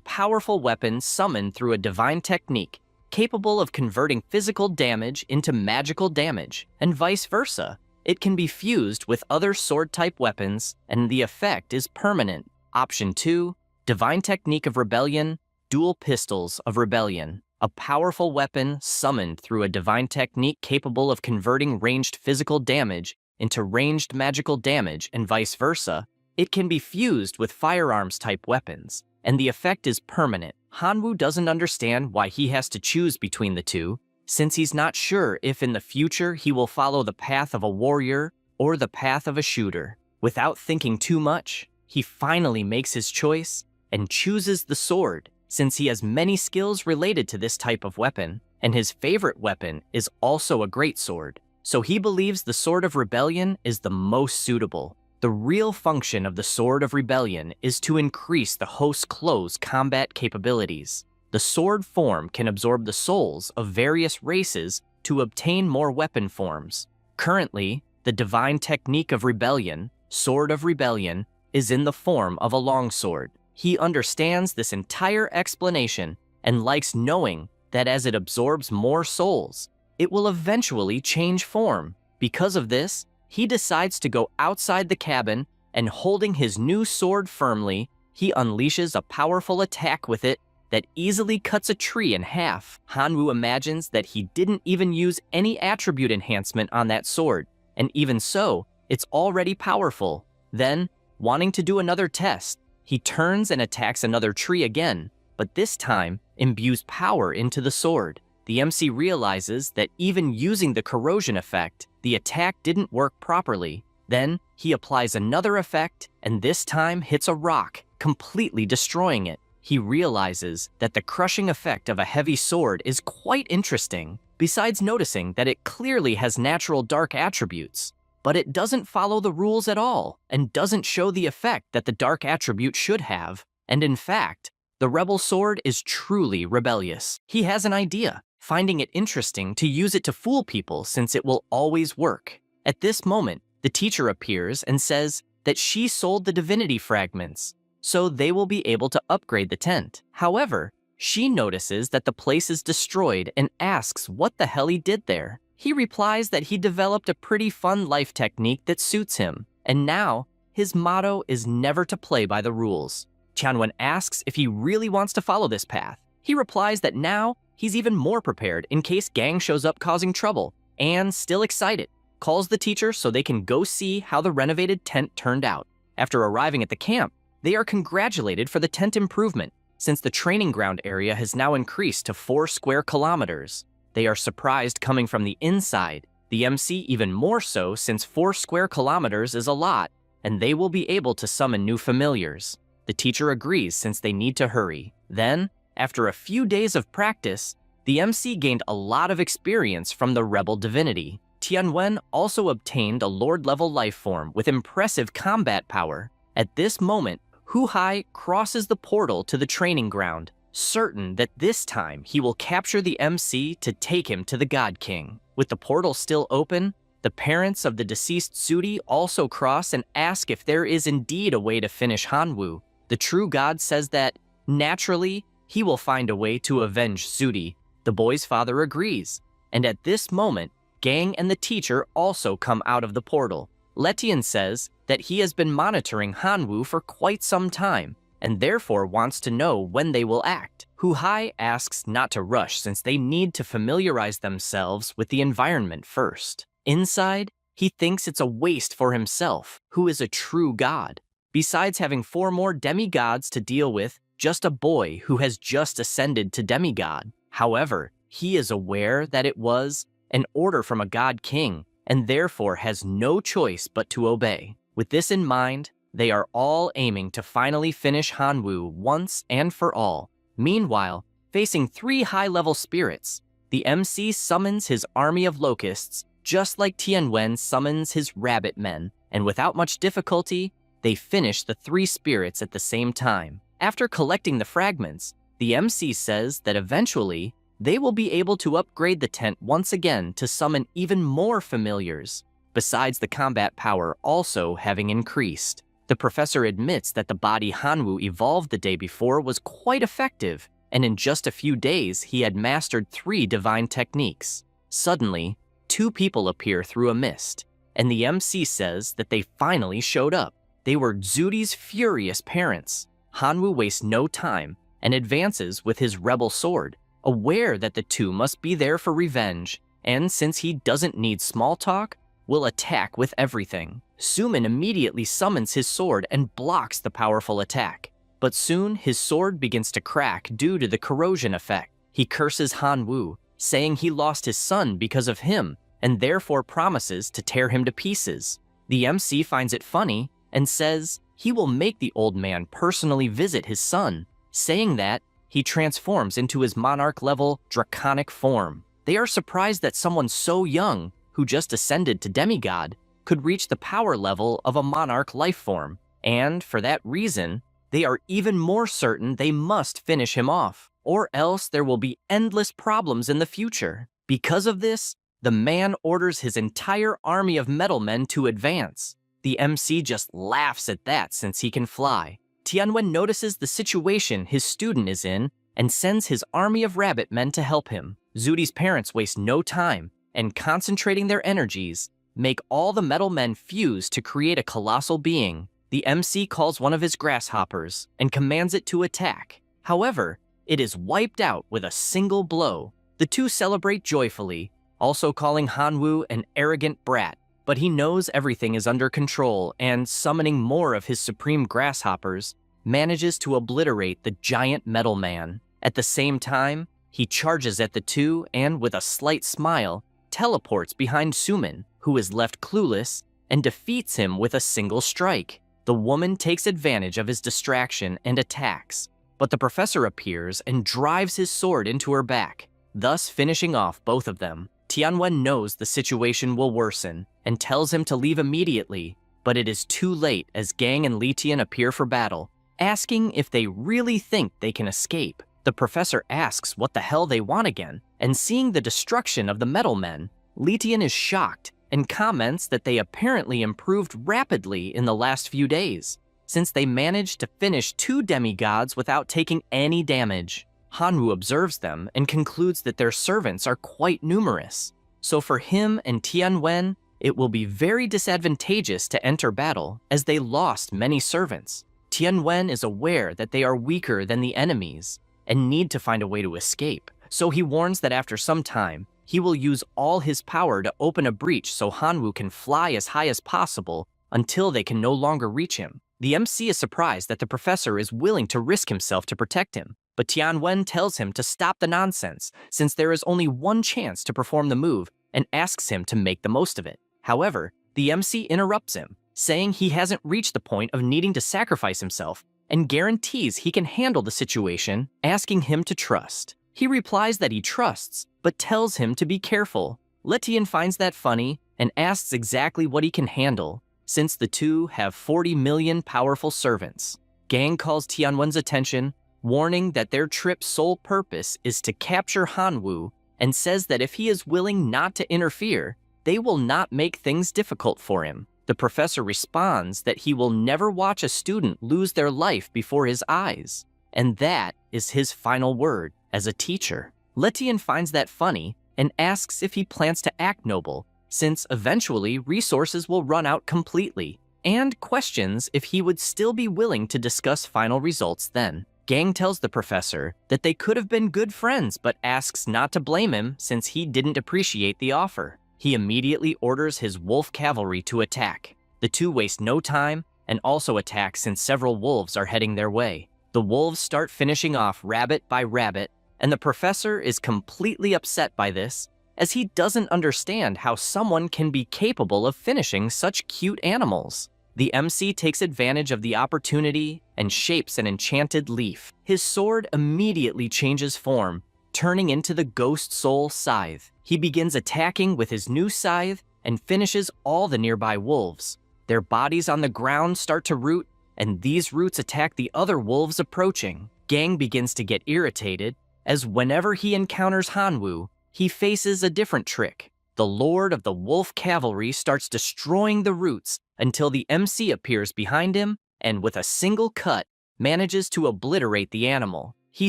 powerful weapon summoned through a divine technique, capable of converting physical damage into magical damage, and vice versa. It can be fused with other sword-type weapons, and the effect is permanent. Option 2. Divine Technique of Rebellion, Dual Pistols of Rebellion. A powerful weapon summoned through a divine technique capable of converting ranged physical damage into ranged magical damage, and vice versa. It can be fused with firearms-type weapons, and the effect is permanent. Hanwoo doesn't understand why he has to choose between the two, since he's not sure if in the future he will follow the path of a warrior or the path of a shooter. Without thinking too much, he finally makes his choice and chooses the sword, since he has many skills related to this type of weapon, and his favorite weapon is also a great sword. So he believes the Sword of Rebellion is the most suitable. The real function of the Sword of Rebellion is to increase the host's close combat capabilities. The sword form can absorb the souls of various races to obtain more weapon forms. Currently, the Divine Technique of Rebellion, Sword of Rebellion, is in the form of a longsword. He understands this entire explanation and likes knowing that as it absorbs more souls, it will eventually change form. Because of this, he decides to go outside the cabin, and holding his new sword firmly, he unleashes a powerful attack with it that easily cuts a tree in half. Hanwoo imagines that he didn't even use any attribute enhancement on that sword, and even so, it's already powerful. Then, wanting to do another test, he turns and attacks another tree again, but this time imbues power into the sword. The MC realizes that even using the corrosion effect, the attack didn't work properly. Then, he applies another effect, and this time hits a rock, completely destroying it. He realizes that the crushing effect of a heavy sword is quite interesting, besides noticing that it clearly has natural dark attributes. But it doesn't follow the rules at all, and doesn't show the effect that the dark attribute should have. And in fact, the rebel sword is truly rebellious. He has an idea, finding it interesting to use it to fool people since it will always work. At this moment, the teacher appears and says that she sold the divinity fragments, so they will be able to upgrade the tent. However, she notices that the place is destroyed and asks what the hell he did there. He replies that he developed a pretty fun life technique that suits him, and now his motto is never to play by the rules. Tianwen asks if he really wants to follow this path. He replies that now he's even more prepared in case gang shows up causing trouble, and still excited. Calls the teacher so they can go see how the renovated tent turned out. After arriving at the camp, they are congratulated for the tent improvement, since the training ground area has now increased to 4 square kilometers. They are surprised coming from the inside, the MC even more so since 4 square kilometers is a lot, and they will be able to summon new familiars. The teacher agrees since they need to hurry. Then, after a few days of practice, the MC gained a lot of experience from the rebel divinity. Tianwen also obtained a Lord-level life form with impressive combat power. At this moment, Hu Hai crosses the portal to the training ground, certain that this time he will capture the MC to take him to the God King. With the portal still open, the parents of the deceased Sudi also cross and ask if there is indeed a way to finish Hanwu. The true god says that, naturally, he will find a way to avenge Sudi. The boy's father agrees, and at this moment, Gang and the teacher also come out of the portal. Letian says that he has been monitoring Hanwu for quite some time, and therefore wants to know when they will act. Hu Hai asks not to rush since they need to familiarize themselves with the environment first. Inside, he thinks it's a waste for himself, who is a true god. Besides having 4 more demigods to deal with, just a boy who has just ascended to demigod. However, he is aware that it was an order from a god king, and therefore has no choice but to obey. With this in mind, they are all aiming to finally finish Hanwu once and for all. Meanwhile, facing 3 high-level spirits, the MC summons his army of locusts, just like Tianwen summons his rabbit men, and without much difficulty, they finish the 3 spirits at the same time. After collecting the fragments, the MC says that eventually, they will be able to upgrade the tent once again to summon even more familiars, besides the combat power also having increased. The professor admits that the body Hanwu evolved the day before was quite effective, and in just a few days he had mastered 3 divine techniques. Suddenly, 2 people appear through a mist, and the MC says that they finally showed up. They were Zudi's furious parents. Hanwu wastes no time and advances with his rebel sword, aware that the 2 must be there for revenge, and since he doesn't need small talk, will attack with everything. Suman immediately summons his sword and blocks the powerful attack, but soon his sword begins to crack due to the corrosion effect. He curses Hanwu, saying he lost his son because of him, and therefore promises to tear him to pieces. The MC finds it funny and says he will make the old man personally visit his son, saying that he transforms into his monarch-level draconic form. They are surprised that someone so young, who just ascended to demigod, could reach the power level of a monarch life form, and for that reason, they are even more certain they must finish him off, or else there will be endless problems in the future. Because of this, the man orders his entire army of metal men to advance. The MC just laughs at that since he can fly. Tianwen notices the situation his student is in and sends his army of rabbit men to help him. Zudi's parents waste no time, and concentrating their energies, make all the metal men fuse to create a colossal being. The MC calls one of his grasshoppers and commands it to attack. However, it is wiped out with a single blow. The 2 celebrate joyfully, also calling Hanwu an arrogant brat. But he knows everything is under control, and summoning more of his supreme grasshoppers, manages to obliterate the giant metal man. At the same time, he charges at the two and, with a slight smile, teleports behind Sumin, who is left clueless, and defeats him with a single strike. The woman takes advantage of his distraction and attacks, but the professor appears and drives his sword into her back, thus finishing off both of them. Tianwen knows the situation will worsen and tells him to leave immediately, but it is too late as Gang and Li Tian appear for battle, asking if they really think they can escape. The professor asks what the hell they want again, and seeing the destruction of the metal men, Li Tian is shocked and comments that they apparently improved rapidly in the last few days, since they managed to finish 2 demigods without taking any damage. Hanwoo observes them and concludes that their servants are quite numerous. So for him and Tianwen, it will be very disadvantageous to enter battle as they lost many servants. Tianwen is aware that they are weaker than the enemies and need to find a way to escape. So he warns that after some time, he will use all his power to open a breach so Hanwoo can fly as high as possible until they can no longer reach him. The MC is surprised that the professor is willing to risk himself to protect him, but Tianwen tells him to stop the nonsense since there is only one chance to perform the move and asks him to make the most of it. However, the MC interrupts him, saying he hasn't reached the point of needing to sacrifice himself and guarantees he can handle the situation, asking him to trust. He replies that he trusts, but tells him to be careful. Letian finds that funny and asks exactly what he can handle, since the two have 40 million powerful servants. Gang calls Tianwen's attention, warning that their trip's sole purpose is to capture Hanwoo, and says that if he is willing not to interfere, they will not make things difficult for him. The professor responds that he will never watch a student lose their life before his eyes, and that is his final word as a teacher. Letian finds that funny and asks if he plans to act noble, since eventually resources will run out completely, and questions if he would still be willing to discuss final results then. Gang tells the professor that they could have been good friends, but asks not to blame him since he didn't appreciate the offer. He immediately orders his wolf cavalry to attack. The two waste no time and also attack since several wolves are heading their way. The wolves start finishing off rabbit by rabbit, and the professor is completely upset by this, as he doesn't understand how someone can be capable of finishing such cute animals. The MC takes advantage of the opportunity and shapes an enchanted leaf. His sword immediately changes form, turning into the Ghost Soul Scythe. He begins attacking with his new scythe and finishes all the nearby wolves. Their bodies on the ground start to root, and these roots attack the other wolves approaching. Gang begins to get irritated, as whenever he encounters Hanwoo, he faces a different trick. The Lord of the Wolf Cavalry starts destroying the roots until the MC appears behind him and, with a single cut, manages to obliterate the animal. He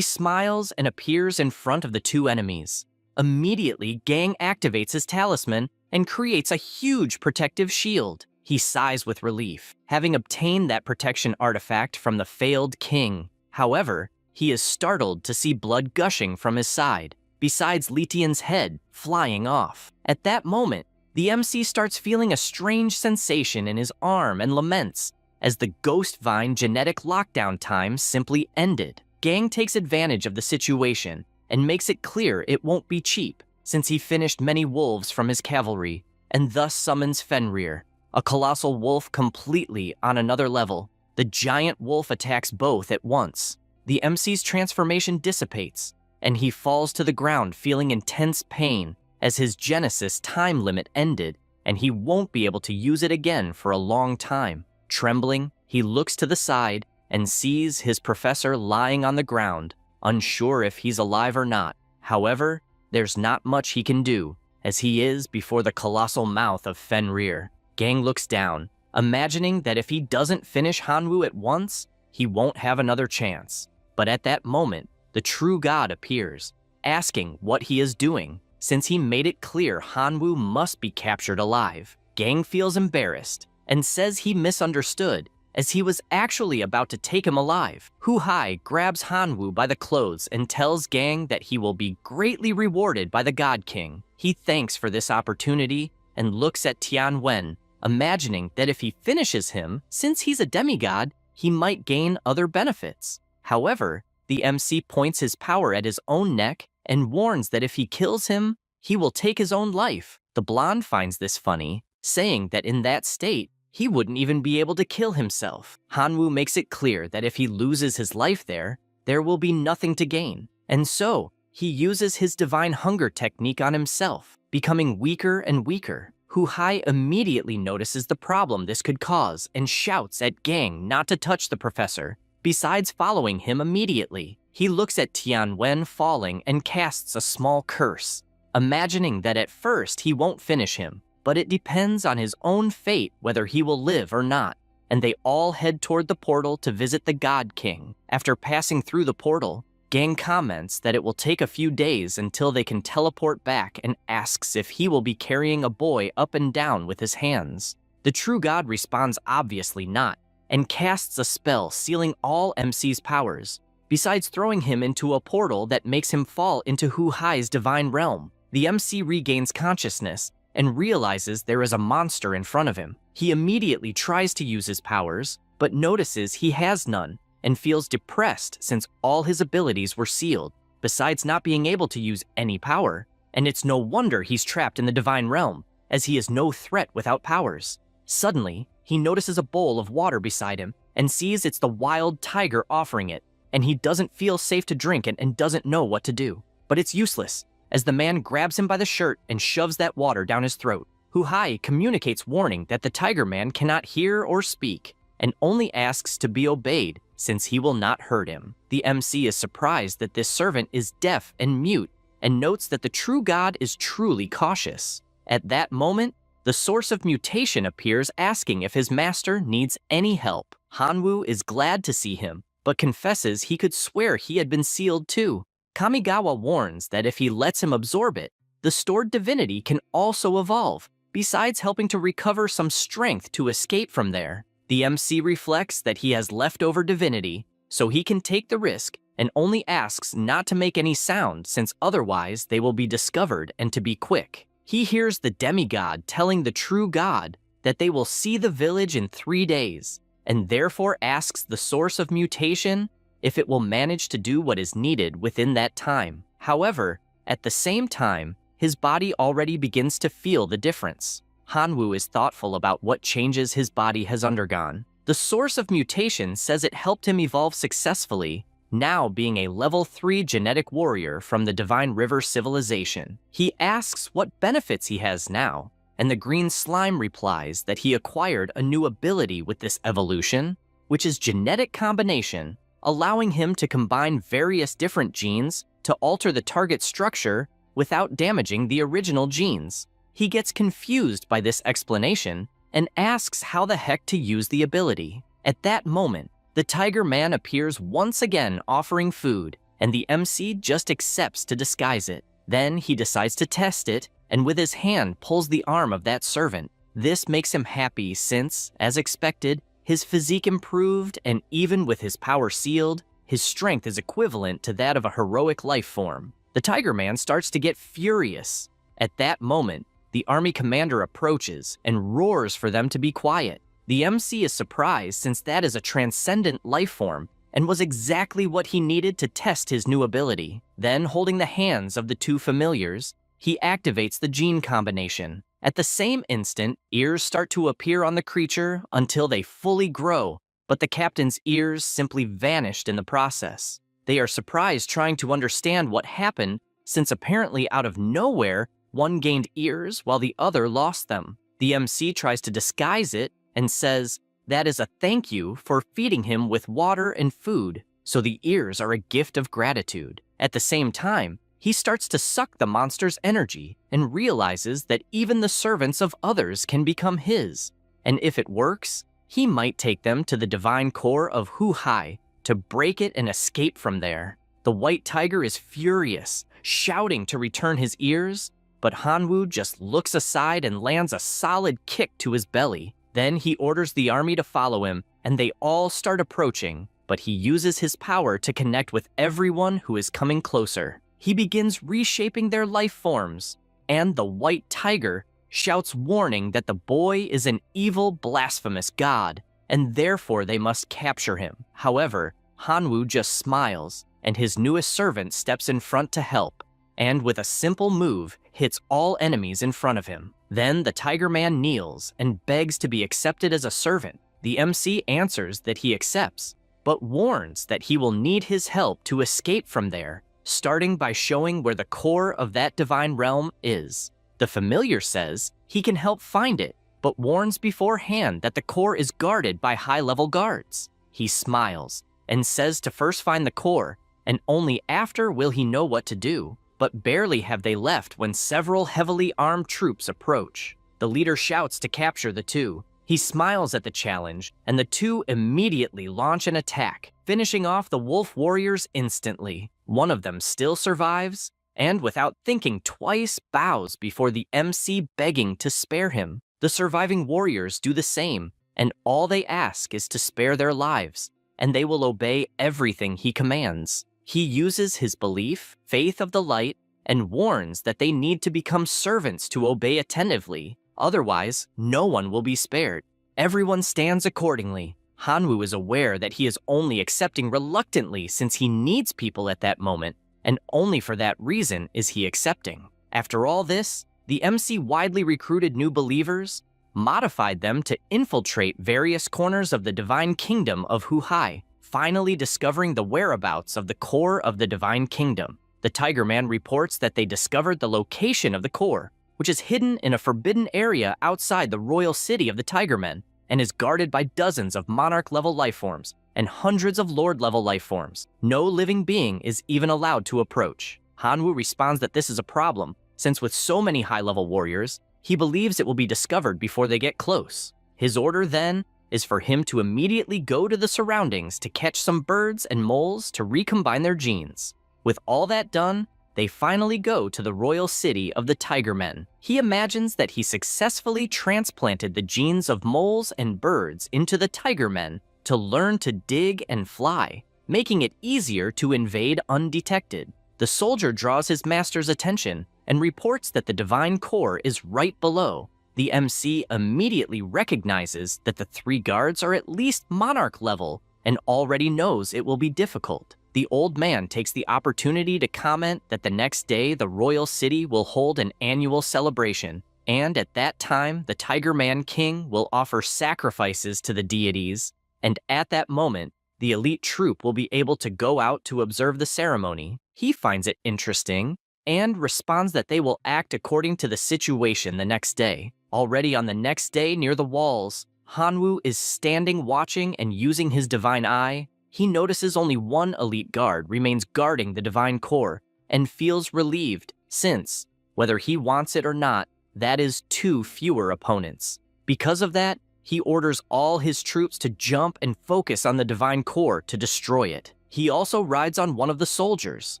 smiles and appears in front of the two enemies. Immediately, Gang activates his talisman and creates a huge protective shield. He sighs with relief, having obtained that protection artifact from the failed king. However, he is startled to see blood gushing from his side, besides Litian's head flying off. At that moment, the MC starts feeling a strange sensation in his arm and laments, as the Ghost Vine genetic lockdown time simply ended. Gang takes advantage of the situation and makes it clear it won't be cheap, since he finished many wolves from his cavalry, and thus summons Fenrir, a colossal wolf completely on another level. The giant wolf attacks both at once. The MC's transformation dissipates, and he falls to the ground feeling intense pain as his Genesis time limit ended, and he won't be able to use it again for a long time. Trembling, he looks to the side and sees his professor lying on the ground, unsure if he's alive or not. However, there's not much he can do, as he is before the colossal mouth of Fenrir. Gang looks down, imagining that if he doesn't finish Hanwoo at once, he won't have another chance. But at that moment, the true god appears, asking what he is doing, since he made it clear Hanwoo must be captured alive. Gang feels embarrassed and says he misunderstood, as he was actually about to take him alive. Hu Hai grabs Hanwoo by the clothes and tells Gang that he will be greatly rewarded by the God King. He thanks for this opportunity and looks at Tianwen, imagining that if he finishes him, since he's a demigod, he might gain other benefits. However, the MC points his power at his own neck and warns that if he kills him, he will take his own life. The blonde finds this funny, saying that in that state, he wouldn't even be able to kill himself. Hanwoo makes it clear that if he loses his life there will be nothing to gain. And so, he uses his divine hunger technique on himself, becoming weaker and weaker. Hu Hai immediately notices the problem this could cause and shouts at Gang not to touch the professor, besides following him immediately. He looks at Tianwen falling and casts a small curse, imagining that at first he won't finish him, but it depends on his own fate whether he will live or not. And they all head toward the portal to visit the God King. After passing through the portal, Gang comments that it will take a few days until they can teleport back and asks if he will be carrying a boy up and down with his hands. The true god responds obviously not, and casts a spell sealing all MC's powers, besides throwing him into a portal that makes him fall into Hu Hai's divine realm. The MC regains consciousness and realizes there is a monster in front of him. He immediately tries to use his powers, but notices he has none, and feels depressed since all his abilities were sealed, besides not being able to use any power. And it's no wonder he's trapped in the divine realm, as he is no threat without powers. Suddenly, he notices a bowl of water beside him and sees it's the wild tiger offering it, and he doesn't feel safe to drink it and doesn't know what to do. But it's useless, as the man grabs him by the shirt and shoves that water down his throat. Hu Hai communicates warning that the tiger man cannot hear or speak, and only asks to be obeyed since he will not hurt him. The MC is surprised that this servant is deaf and mute, and notes that the true god is truly cautious. At that moment, the source of mutation appears asking if his master needs any help. Hanwoo is glad to see him, but confesses he could swear he had been sealed too. Kamigawa warns that if he lets him absorb it, the stored divinity can also evolve, besides helping to recover some strength to escape from there. The MC reflects that he has leftover divinity, so he can take the risk and only asks not to make any sound since otherwise they will be discovered and to be quick. He hears the demigod telling the true god that they will see the village in 3 days, and therefore asks the source of mutation if it will manage to do what is needed within that time. However, at the same time, his body already begins to feel the difference. Hanwoo is thoughtful about what changes his body has undergone. The source of mutation says it helped him evolve successfully, now being a level 3 genetic warrior from the Divine River civilization. He asks what benefits he has now, and the green slime replies that he acquired a new ability with this evolution, which is genetic combination, allowing him to combine various different genes to alter the target structure without damaging the original genes. He gets confused by this explanation and asks how the heck to use the ability. At that moment, the Tiger Man appears once again offering food, and the MC just accepts to disguise it. Then he decides to test it, and with his hand pulls the arm of that servant. This makes him happy since, as expected, his physique improved, and even with his power sealed, his strength is equivalent to that of a heroic life form. The Tiger Man starts to get furious. At that moment, the army commander approaches and roars for them to be quiet. The MC is surprised since that is a transcendent life form and was exactly what he needed to test his new ability. Then, holding the hands of the two familiars, he activates the gene combination. At the same instant, ears start to appear on the creature until they fully grow, but the captain's ears simply vanished in the process. They are surprised trying to understand what happened since apparently out of nowhere, one gained ears while the other lost them. The MC tries to disguise it and says that is a thank you for feeding him with water and food, so the ears are a gift of gratitude. At the same time, he starts to suck the monster's energy and realizes that even the servants of others can become his. And if it works, he might take them to the divine core of Hu Hai to break it and escape from there. The white tiger is furious, shouting to return his ears, but Hanwoo just looks aside and lands a solid kick to his belly. Then he orders the army to follow him, and they all start approaching, but he uses his power to connect with everyone who is coming closer. He begins reshaping their life forms, and the white tiger shouts warning that the boy is an evil, blasphemous god, and therefore they must capture him. However, Hanwoo just smiles, and his newest servant steps in front to help, and with a simple move, hits all enemies in front of him. Then the Tiger Man kneels and begs to be accepted as a servant. The MC answers that he accepts, but warns that he will need his help to escape from there, starting by showing where the core of that divine realm is. The familiar says he can help find it, but warns beforehand that the core is guarded by high-level guards. He smiles and says to first find the core, and only after will he know what to do. But barely have they left when several heavily armed troops approach. The leader shouts to capture the two. He smiles at the challenge, and the two immediately launch an attack, finishing off the wolf warriors instantly. One of them still survives, and without thinking twice, bows before the MC begging to spare him. The surviving warriors do the same, and all they ask is to spare their lives, and they will obey everything he commands. He uses his belief, faith of the light, and warns that they need to become servants to obey attentively. Otherwise, no one will be spared. Everyone stands accordingly. Hanwoo is aware that he is only accepting reluctantly since he needs people at that moment, and only for that reason is he accepting. After all this, the MC widely recruited new believers, modified them to infiltrate various corners of the divine kingdom of Huhai, finally discovering the whereabouts of the core of the divine kingdom. The Tiger Man reports that they discovered the location of the core, which is hidden in a forbidden area outside the royal city of the Tiger Men, and is guarded by dozens of monarch-level lifeforms and hundreds of lord-level lifeforms. No living being is even allowed to approach. Hanwoo responds that this is a problem, since with so many high-level warriors, he believes it will be discovered before they get close. His order, then, is for him to immediately go to the surroundings to catch some birds and moles to recombine their genes. With all that done, they finally go to the royal city of the Tiger Men. He imagines that he successfully transplanted the genes of moles and birds into the Tiger Men to learn to dig and fly, making it easier to invade undetected. The soldier draws his master's attention and reports that the divine core is right below. The MC immediately recognizes that the three guards are at least monarch level and already knows it will be difficult. The old man takes the opportunity to comment that the next day the royal city will hold an annual celebration, and at that time the Tiger Man King will offer sacrifices to the deities, and at that moment the elite troop will be able to go out to observe the ceremony. He finds it interesting and responds that they will act according to the situation the next day. Already on the next day near the walls, Hanwoo is standing watching and using his divine eye. He notices only one elite guard remains guarding the divine core and feels relieved since, whether he wants it or not, that is two fewer opponents. Because of that, he orders all his troops to jump and focus on the divine core to destroy it. He also rides on one of the soldiers.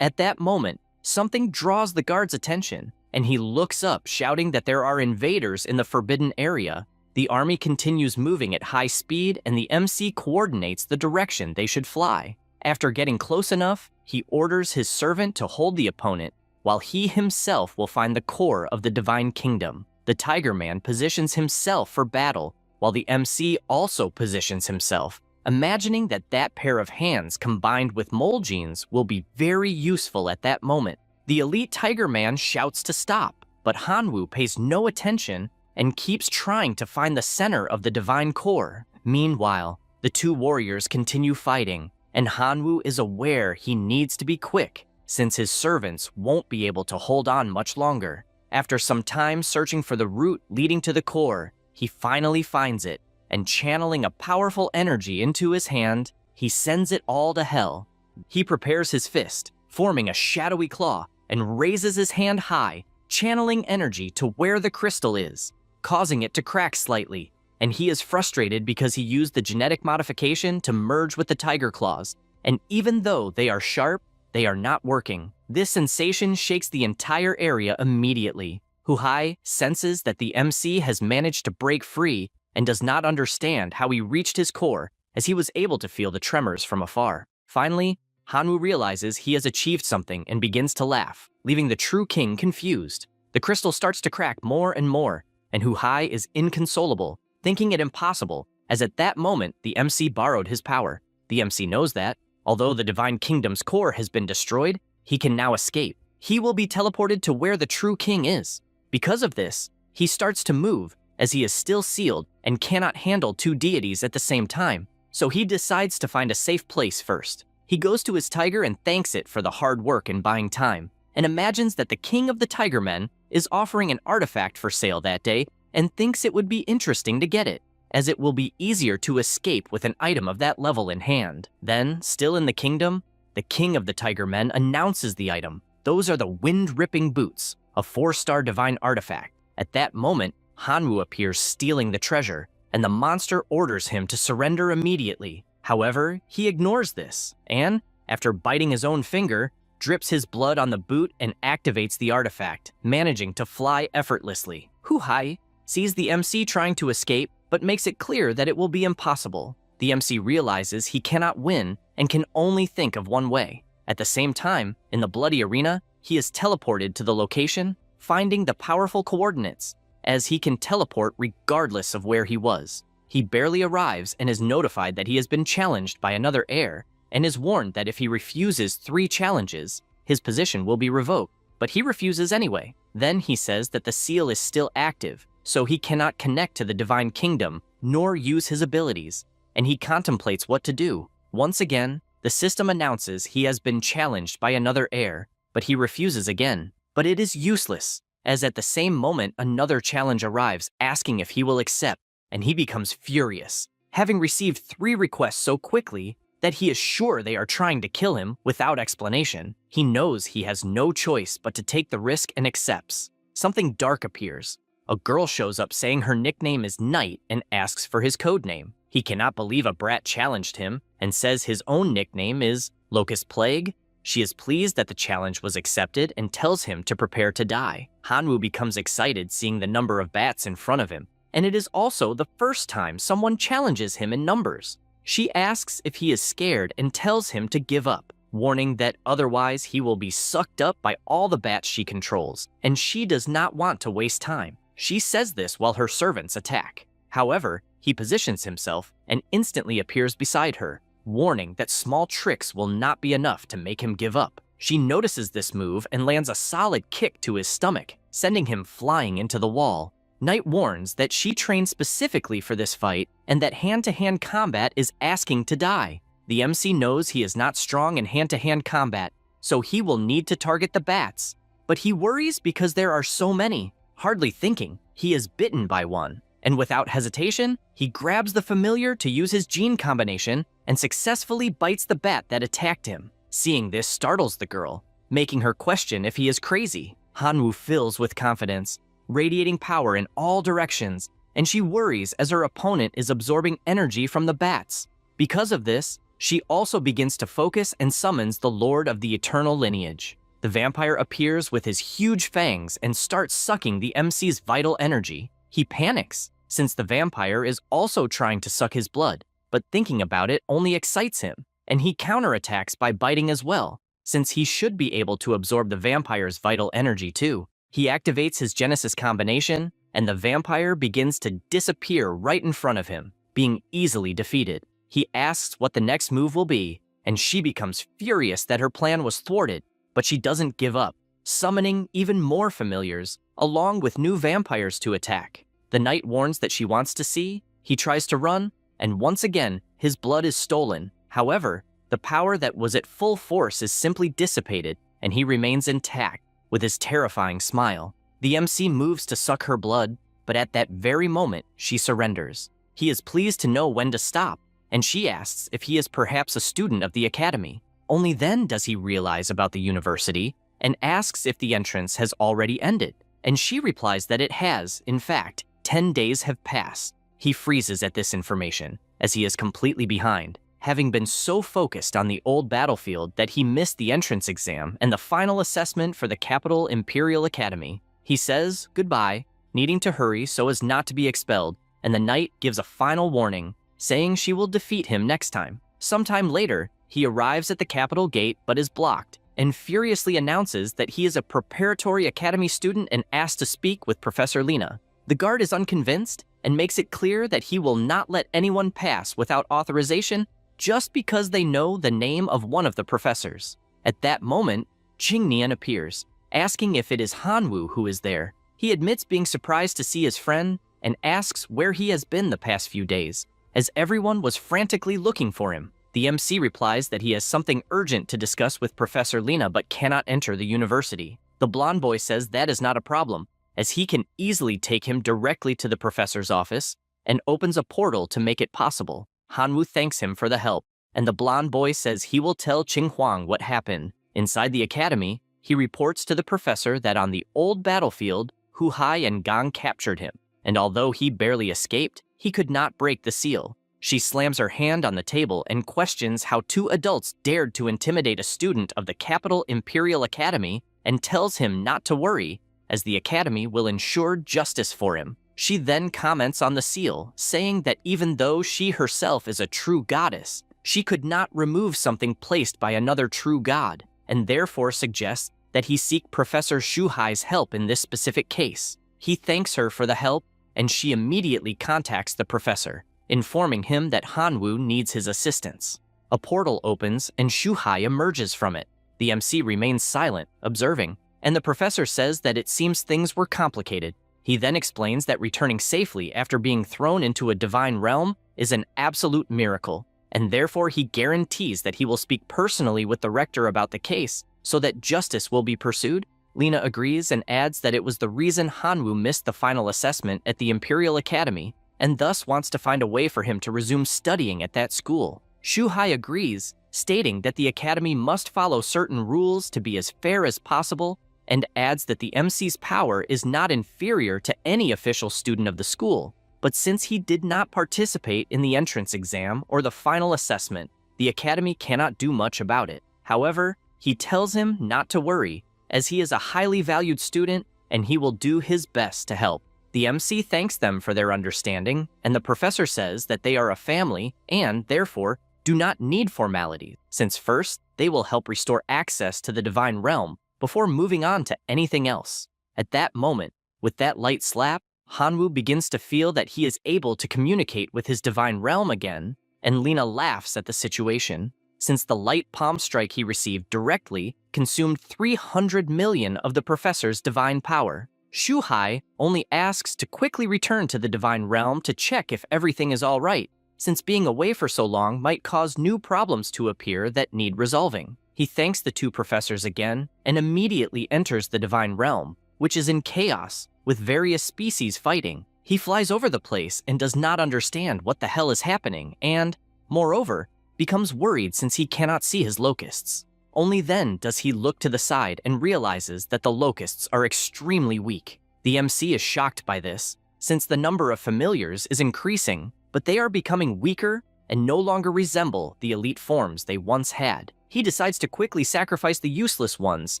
At that moment, something draws the guard's attention, and he looks up, shouting that there are invaders in the forbidden area. The army continues moving at high speed, and the MC coordinates the direction they should fly. After getting close enough, he orders his servant to hold the opponent, while he himself will find the core of the divine kingdom. The Tiger Man positions himself for battle, while the MC also positions himself, imagining that that pair of hands combined with mole genes will be very useful at that moment. The elite Tiger Man shouts to stop, but Hanwoo pays no attention and keeps trying to find the center of the divine core. Meanwhile, the two warriors continue fighting, and Hanwoo is aware he needs to be quick, since his servants won't be able to hold on much longer. After some time searching for the route leading to the core, he finally finds it, and channeling a powerful energy into his hand, he sends it all to hell. He prepares his fist, forming a shadowy claw, and raises his hand high, channeling energy to where the crystal is, causing it to crack slightly, and he is frustrated because he used the genetic modification to merge with the tiger claws, and even though they are sharp, they are not working. This sensation shakes the entire area immediately. Huhai senses that the MC has managed to break free and does not understand how he reached his core, as he was able to feel the tremors from afar. Finally, Hanwoo realizes he has achieved something and begins to laugh, leaving the true king confused. The crystal starts to crack more and more, and Huhai is inconsolable, thinking it impossible, as at that moment the MC borrowed his power. The MC knows that, although the Divine Kingdom's core has been destroyed, he can now escape. He will be teleported to where the true king is. Because of this, he starts to move, as he is still sealed and cannot handle two deities at the same time, so he decides to find a safe place first. He goes to his tiger and thanks it for the hard work in buying time, and imagines that the king of the tiger men is offering an artifact for sale that day and thinks it would be interesting to get it, as it will be easier to escape with an item of that level in hand. Then, still in the kingdom, the king of the tiger men announces the item. Those are the wind-ripping boots, a 4-star divine artifact. At that moment, Hanwoo appears stealing the treasure, and the monster orders him to surrender immediately. However, he ignores this, and, after biting his own finger, drips his blood on the boot and activates the artifact, managing to fly effortlessly. Huhai sees the MC trying to escape, but makes it clear that it will be impossible. The MC realizes he cannot win and can only think of one way. At the same time, in the bloody arena, he is teleported to the location, finding the powerful coordinates, as he can teleport regardless of where he was. He barely arrives and is notified that he has been challenged by another heir, and is warned that if he refuses 3 challenges, his position will be revoked. But he refuses anyway. Then he says that the seal is still active, so he cannot connect to the Divine Kingdom nor use his abilities, and he contemplates what to do. Once again, the system announces he has been challenged by another heir, but he refuses again. But it is useless, as at the same moment another challenge arrives asking if he will accept, and he becomes furious, having received 3 requests so quickly that he is sure they are trying to kill him without explanation. He knows he has no choice but to take the risk and accepts. Something dark appears. A girl shows up saying her nickname is Night and asks for his code name. He cannot believe a brat challenged him and says his own nickname is Locust Plague. She is pleased that the challenge was accepted and tells him to prepare to die. Hanwoo becomes excited seeing the number of bats in front of him, and it is also the first time someone challenges him in numbers. She asks if he is scared and tells him to give up, warning that otherwise he will be sucked up by all the bats she controls, and she does not want to waste time. She says this while her servants attack. However, he positions himself and instantly appears beside her, warning that small tricks will not be enough to make him give up. She notices this move and lands a solid kick to his stomach, sending him flying into the wall. Knight warns that she trained specifically for this fight and that hand-to-hand combat is asking to die. The MC knows he is not strong in hand-to-hand combat, so he will need to target the bats. But he worries because there are so many. Hardly thinking, he is bitten by one, and without hesitation, he grabs the familiar to use his gene combination and successfully bites the bat that attacked him. Seeing this startles the girl, making her question if he is crazy. Hanwoo fills with confidence, radiating power in all directions, and she worries as her opponent is absorbing energy from the bats. Because of this, she also begins to focus and summons the Lord of the Eternal Lineage. The vampire appears with his huge fangs and starts sucking the MC's vital energy. He panics, since the vampire is also trying to suck his blood, but thinking about it only excites him, and he counterattacks by biting as well, since he should be able to absorb the vampire's vital energy too. He activates his Genesis combination, and the vampire begins to disappear right in front of him, being easily defeated. He asks what the next move will be, and she becomes furious that her plan was thwarted, but she doesn't give up, summoning even more familiars, along with new vampires to attack. The knight warns that she wants to see, he tries to run, and once again, his blood is stolen. However, the power that was at full force is simply dissipated, and he remains intact, with his terrifying smile. The MC moves to suck her blood, but at that very moment, she surrenders. He is pleased to know when to stop, and she asks if he is perhaps a student of the academy. Only then does he realize about the university, and asks if the entrance has already ended, and she replies that it has. In fact, 10 days have passed. He freezes at this information, as he is completely behind, having been so focused on the old battlefield that he missed the entrance exam and the final assessment for the Capital Imperial Academy. He says goodbye, needing to hurry so as not to be expelled, and the knight gives a final warning, saying she will defeat him next time. Sometime later, he arrives at the Capital Gate but is blocked, and furiously announces that he is a preparatory academy student and asks to speak with Professor Lena. The guard is unconvinced and makes it clear that he will not let anyone pass without authorization just because they know the name of one of the professors. At that moment, Qingnian appears, asking if it is Hanwoo who is there. He admits being surprised to see his friend and asks where he has been the past few days, as everyone was frantically looking for him. The MC replies that he has something urgent to discuss with Professor Lena but cannot enter the university. The blonde boy says that is not a problem, as he can easily take him directly to the professor's office and opens a portal to make it possible. Hanwoo thanks him for the help, and the blonde boy says he will tell Qing Huang what happened. Inside the academy, he reports to the professor that on the old battlefield, Hu Hai and Gang captured him, and although he barely escaped, he could not break the seal. She slams her hand on the table and questions how two adults dared to intimidate a student of the capital Imperial Academy and tells him not to worry, as the academy will ensure justice for him. She then comments on the seal, saying that even though she herself is a true goddess, she could not remove something placed by another true god, and therefore suggests that he seek Professor Shuhai's help in this specific case. He thanks her for the help, and she immediately contacts the professor, informing him that Hanwoo needs his assistance. A portal opens and Shuhai emerges from it. The MC remains silent, observing, and the professor says that it seems things were complicated. He then explains that returning safely after being thrown into a divine realm is an absolute miracle, and therefore he guarantees that he will speak personally with the rector about the case so that justice will be pursued. Lena agrees and adds that it was the reason Hanwoo missed the final assessment at the Imperial Academy and thus wants to find a way for him to resume studying at that school. Shuhai agrees, stating that the academy must follow certain rules to be as fair as possible, and adds that the MC's power is not inferior to any official student of the school, but since he did not participate in the entrance exam or the final assessment, the academy cannot do much about it. However, he tells him not to worry, as he is a highly valued student and he will do his best to help. The MC thanks them for their understanding, and the professor says that they are a family and, therefore, do not need formalities, since first, they will help restore access to the divine realm before moving on to anything else. At that moment, with that light slap, Hanwoo begins to feel that he is able to communicate with his divine realm again, and Lena laughs at the situation, since the light palm strike he received directly consumed 300 million of the professor's divine power. Shuhai only asks to quickly return to the divine realm to check if everything is all right, since being away for so long might cause new problems to appear that need resolving. He thanks the two professors again and immediately enters the divine realm, which is in chaos, with various species fighting. He flies over the place and does not understand what the hell is happening and, moreover, becomes worried since he cannot see his locusts. Only then does he look to the side and realizes that the locusts are extremely weak. The MC is shocked by this, since the number of familiars is increasing, but they are becoming weaker and no longer resemble the elite forms they once had. He decides to quickly sacrifice the useless ones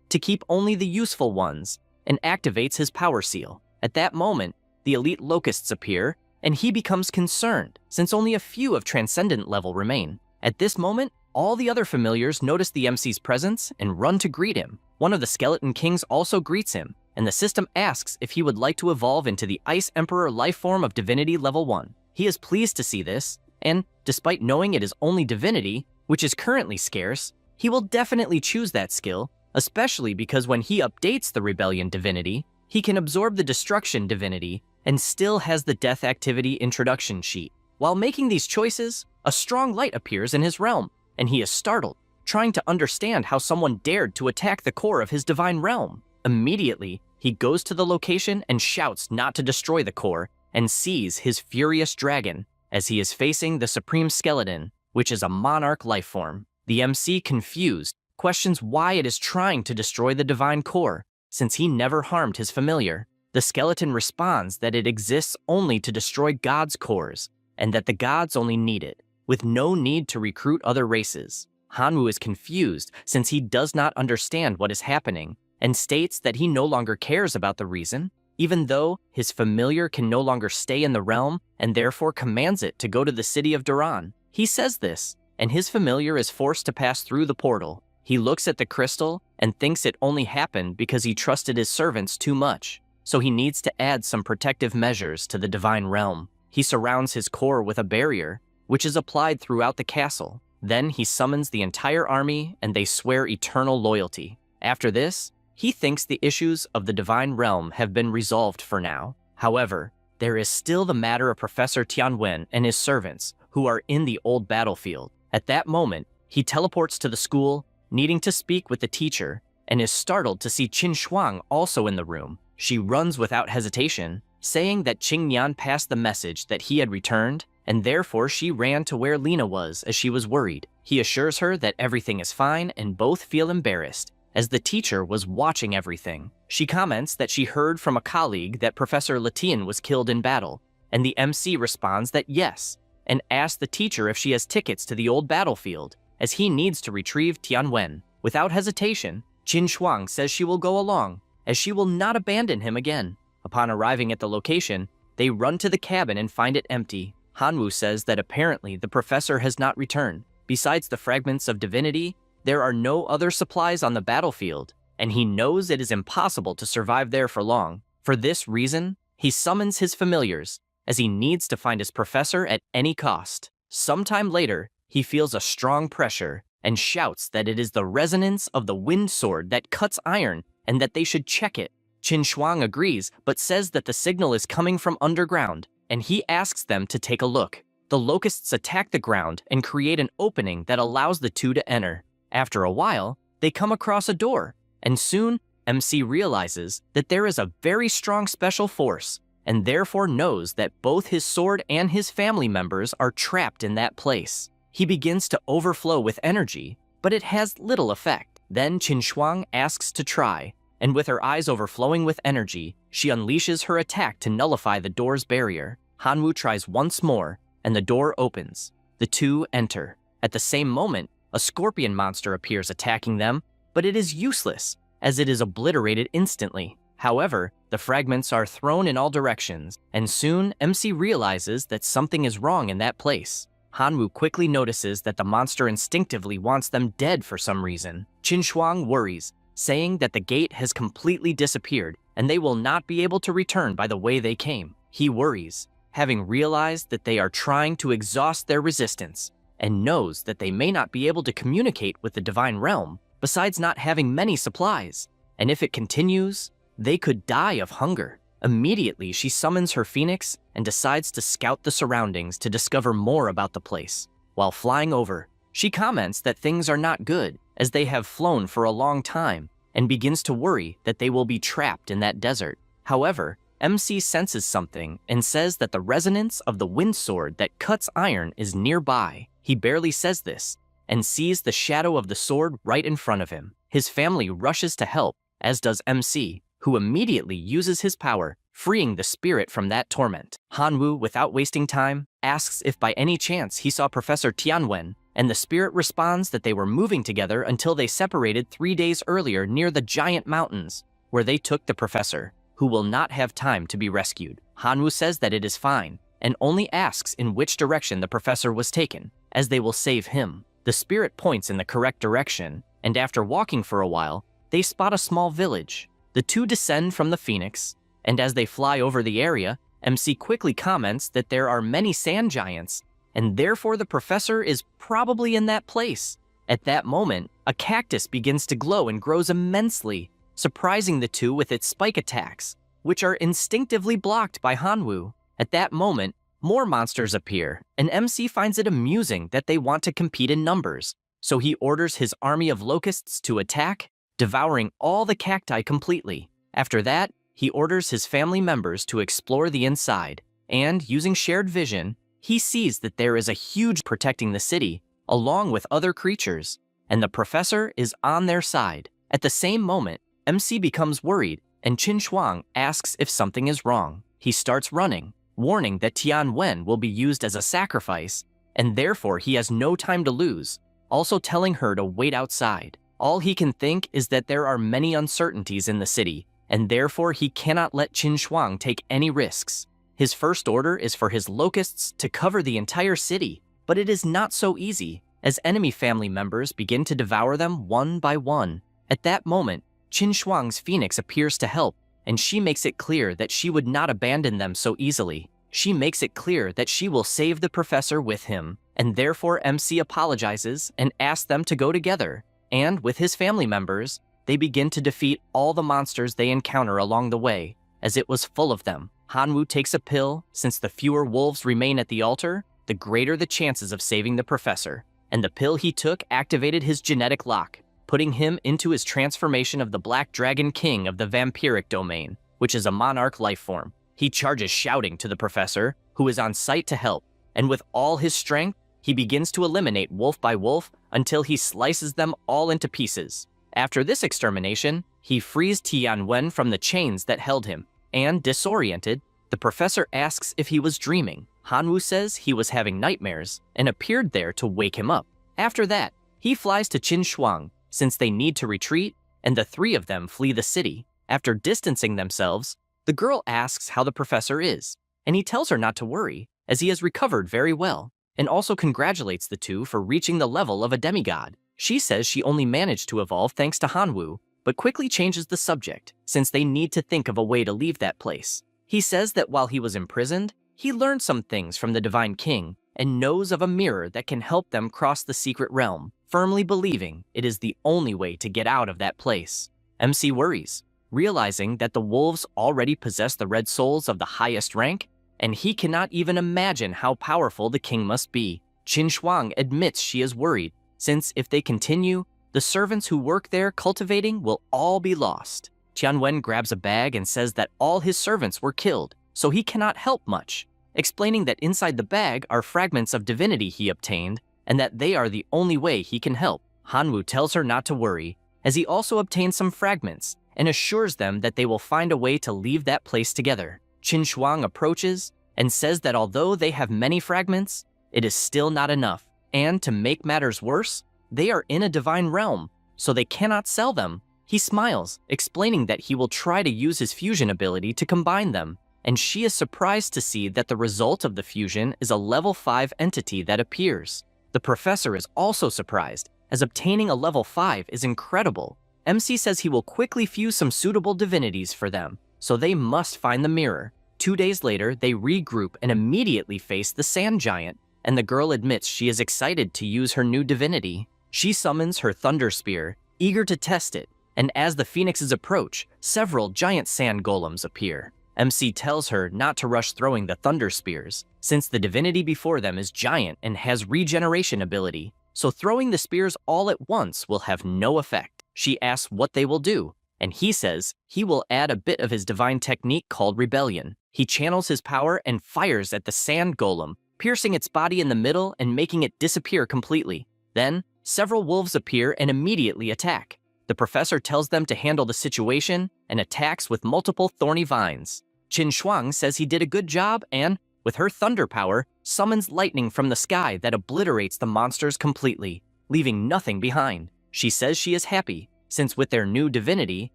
to keep only the useful ones, and activates his power seal. At that moment, the elite locusts appear, and he becomes concerned, since only a few of transcendent level remain. At this moment, all the other familiars notice the MC's presence and run to greet him. One of the Skeleton Kings also greets him, and the system asks if he would like to evolve into the Ice Emperor life form of Divinity Level 1. He is pleased to see this, and despite knowing it is only Divinity, which is currently scarce, he will definitely choose that skill, especially because when he updates the Rebellion Divinity, he can absorb the Destruction Divinity and still has the Death Activity introduction sheet. While making these choices, a strong light appears in his realm, and he is startled, trying to understand how someone dared to attack the core of his divine realm. Immediately, he goes to the location and shouts not to destroy the core, and sees his furious dragon as he is facing the Supreme Skeleton, which is a monarch life form. The MC, confused, questions why it is trying to destroy the divine core, since he never harmed his familiar. The skeleton responds that it exists only to destroy gods' cores, and that the gods only need it, with no need to recruit other races. Hanwoo is confused since he does not understand what is happening, and states that he no longer cares about the reason, even though his familiar can no longer stay in the realm and therefore commands it to go to the city of Duran. He says this, and his familiar is forced to pass through the portal. He looks at the crystal and thinks it only happened because he trusted his servants too much, so he needs to add some protective measures to the divine realm. He surrounds his core with a barrier, which is applied throughout the castle. Then he summons the entire army and they swear eternal loyalty. After this, he thinks the issues of the divine realm have been resolved for now. However, there is still the matter of Professor Tianwen and his servants, who are in the old battlefield. At that moment, he teleports to the school, needing to speak with the teacher, and is startled to see Qin Shuang also in the room. She runs without hesitation, saying that Qing Nian passed the message that he had returned, and therefore she ran to where Lena was as she was worried. He assures her that everything is fine and both feel embarrassed, as the teacher was watching everything. She comments that she heard from a colleague that Professor Letian was killed in battle, and the MC responds that yes, and asks the teacher if she has tickets to the old battlefield, as he needs to retrieve Tianwen. Without hesitation, Qin Shuang says she will go along, as she will not abandon him again. Upon arriving at the location, they run to the cabin and find it empty. Hanwoo says that apparently the professor has not returned. Besides the fragments of divinity, there are no other supplies on the battlefield, and he knows it is impossible to survive there for long. For this reason, he summons his familiars, as he needs to find his professor at any cost. Sometime later, he feels a strong pressure and shouts that it is the resonance of the wind sword that cuts iron and that they should check it. Qin Shuang agrees, but says that the signal is coming from underground, and he asks them to take a look. The locusts attack the ground and create an opening that allows the two to enter. After a while, they come across a door, and soon MC realizes that there is a very strong special force, and therefore knows that both his sword and his family members are trapped in that place. He begins to overflow with energy, but it has little effect. Then Qin Shuang asks to try, and with her eyes overflowing with energy, she unleashes her attack to nullify the door's barrier. Hanwoo tries once more, and the door opens. The two enter. At the same moment, a scorpion monster appears attacking them, but it is useless, as it is obliterated instantly. However, the fragments are thrown in all directions, and soon MC realizes that something is wrong in that place. Hanwoo quickly notices that the monster instinctively wants them dead for some reason. Qin Shuang worries, saying that the gate has completely disappeared and they will not be able to return by the way they came. He worries, having realized that they are trying to exhaust their resistance, and knows that they may not be able to communicate with the divine realm, besides not having many supplies, and if it continues, they could die of hunger. Immediately, she summons her phoenix and decides to scout the surroundings to discover more about the place. While flying over, she comments that things are not good, as they have flown for a long time, and begins to worry that they will be trapped in that desert. However, MC senses something and says that the resonance of the wind sword that cuts iron is nearby. He barely says this, and sees the shadow of the sword right in front of him. His family rushes to help, as does MC, who immediately uses his power, freeing the spirit from that torment. Hanwoo, without wasting time, asks if by any chance he saw Professor Tianwen, and the spirit responds that they were moving together until they separated 3 days earlier near the giant mountains, where they took the professor, who will not have time to be rescued. Hanwoo says that it is fine, and only asks in which direction the professor was taken, as they will save him. The spirit points in the correct direction, and after walking for a while, they spot a small village. The two descend from the phoenix, and as they fly over the area, MC quickly comments that there are many sand giants, and therefore the professor is probably in that place. At that moment, a cactus begins to glow and grows immensely, surprising the two with its spike attacks, which are instinctively blocked by Hanwoo. At that moment, more monsters appear, and MC finds it amusing that they want to compete in numbers, so he orders his army of locusts to attack, devouring all the cacti completely. After that, he orders his family members to explore the inside, and using shared vision, he sees that there is a huge protecting the city, along with other creatures, and the professor is on their side. At the same moment, MC becomes worried, and Qin Shuang asks if something is wrong. He starts running, warning that Tianwen will be used as a sacrifice, and therefore he has no time to lose, also telling her to wait outside. All he can think is that there are many uncertainties in the city, and therefore he cannot let Qin Shuang take any risks. His first order is for his locusts to cover the entire city, but it is not so easy, as enemy family members begin to devour them one by one. At that moment, Qin Shuang's phoenix appears to help, and she makes it clear that she would not abandon them so easily. She makes it clear that she will save the professor with him, and therefore MC apologizes and asks them to go together. And with his family members, they begin to defeat all the monsters they encounter along the way, as it was full of them. Hanwoo takes a pill, since the fewer wolves remain at the altar, the greater the chances of saving the professor. And the pill he took activated his genetic lock, putting him into his transformation of the Black Dragon King of the vampiric domain, which is a monarch life form. He charges shouting to the professor, who is on site to help, and with all his strength, he begins to eliminate wolf by wolf until he slices them all into pieces. After this extermination, he frees Tianwen from the chains that held him, and disoriented, the professor asks if he was dreaming. Hanwoo says he was having nightmares and appeared there to wake him up. After that, he flies to Qin Shuang, since they need to retreat, and the three of them flee the city. After distancing themselves, the girl asks how the professor is, and he tells her not to worry, as he has recovered very well, and also congratulates the two for reaching the level of a demigod. She says she only managed to evolve thanks to Hanwoo, but quickly changes the subject, since they need to think of a way to leave that place. He says that while he was imprisoned, he learned some things from the Divine King, and knows of a mirror that can help them cross the secret realm, firmly believing it is the only way to get out of that place. MC worries, realizing that the wolves already possess the red souls of the highest rank, and he cannot even imagine how powerful the king must be. Qin Shuang admits she is worried, since if they continue, the servants who work there cultivating will all be lost. Tianwen grabs a bag and says that all his servants were killed, so he cannot help much, explaining that inside the bag are fragments of divinity he obtained, and that they are the only way he can help. Hanwoo tells her not to worry, as he also obtains some fragments, and assures them that they will find a way to leave that place together. Qin Shuang approaches and says that although they have many fragments, it is still not enough, and to make matters worse, they are in a divine realm, so they cannot sell them. He smiles, explaining that he will try to use his fusion ability to combine them, and she is surprised to see that the result of the fusion is a level 5 entity that appears. The professor is also surprised, as obtaining a level 5 is incredible. MC says he will quickly fuse some suitable divinities for them, so they must find the mirror. 2 days later, they regroup and immediately face the sand giant, and the girl admits she is excited to use her new divinity. She summons her thunder spear, eager to test it, and as the phoenixes approach, several giant sand golems appear. MC tells her not to rush throwing the thunder spears, since the divinity before them is giant and has regeneration ability, so throwing the spears all at once will have no effect. She asks what they will do, and he says he will add a bit of his divine technique called rebellion. He channels his power and fires at the sand golem, piercing its body in the middle and making it disappear completely. Then, several wolves appear and immediately attack. The professor tells them to handle the situation and attacks with multiple thorny vines. Qin Shuang says he did a good job and, with her thunder power, summons lightning from the sky that obliterates the monsters completely, leaving nothing behind. She says she is happy, since with their new divinity,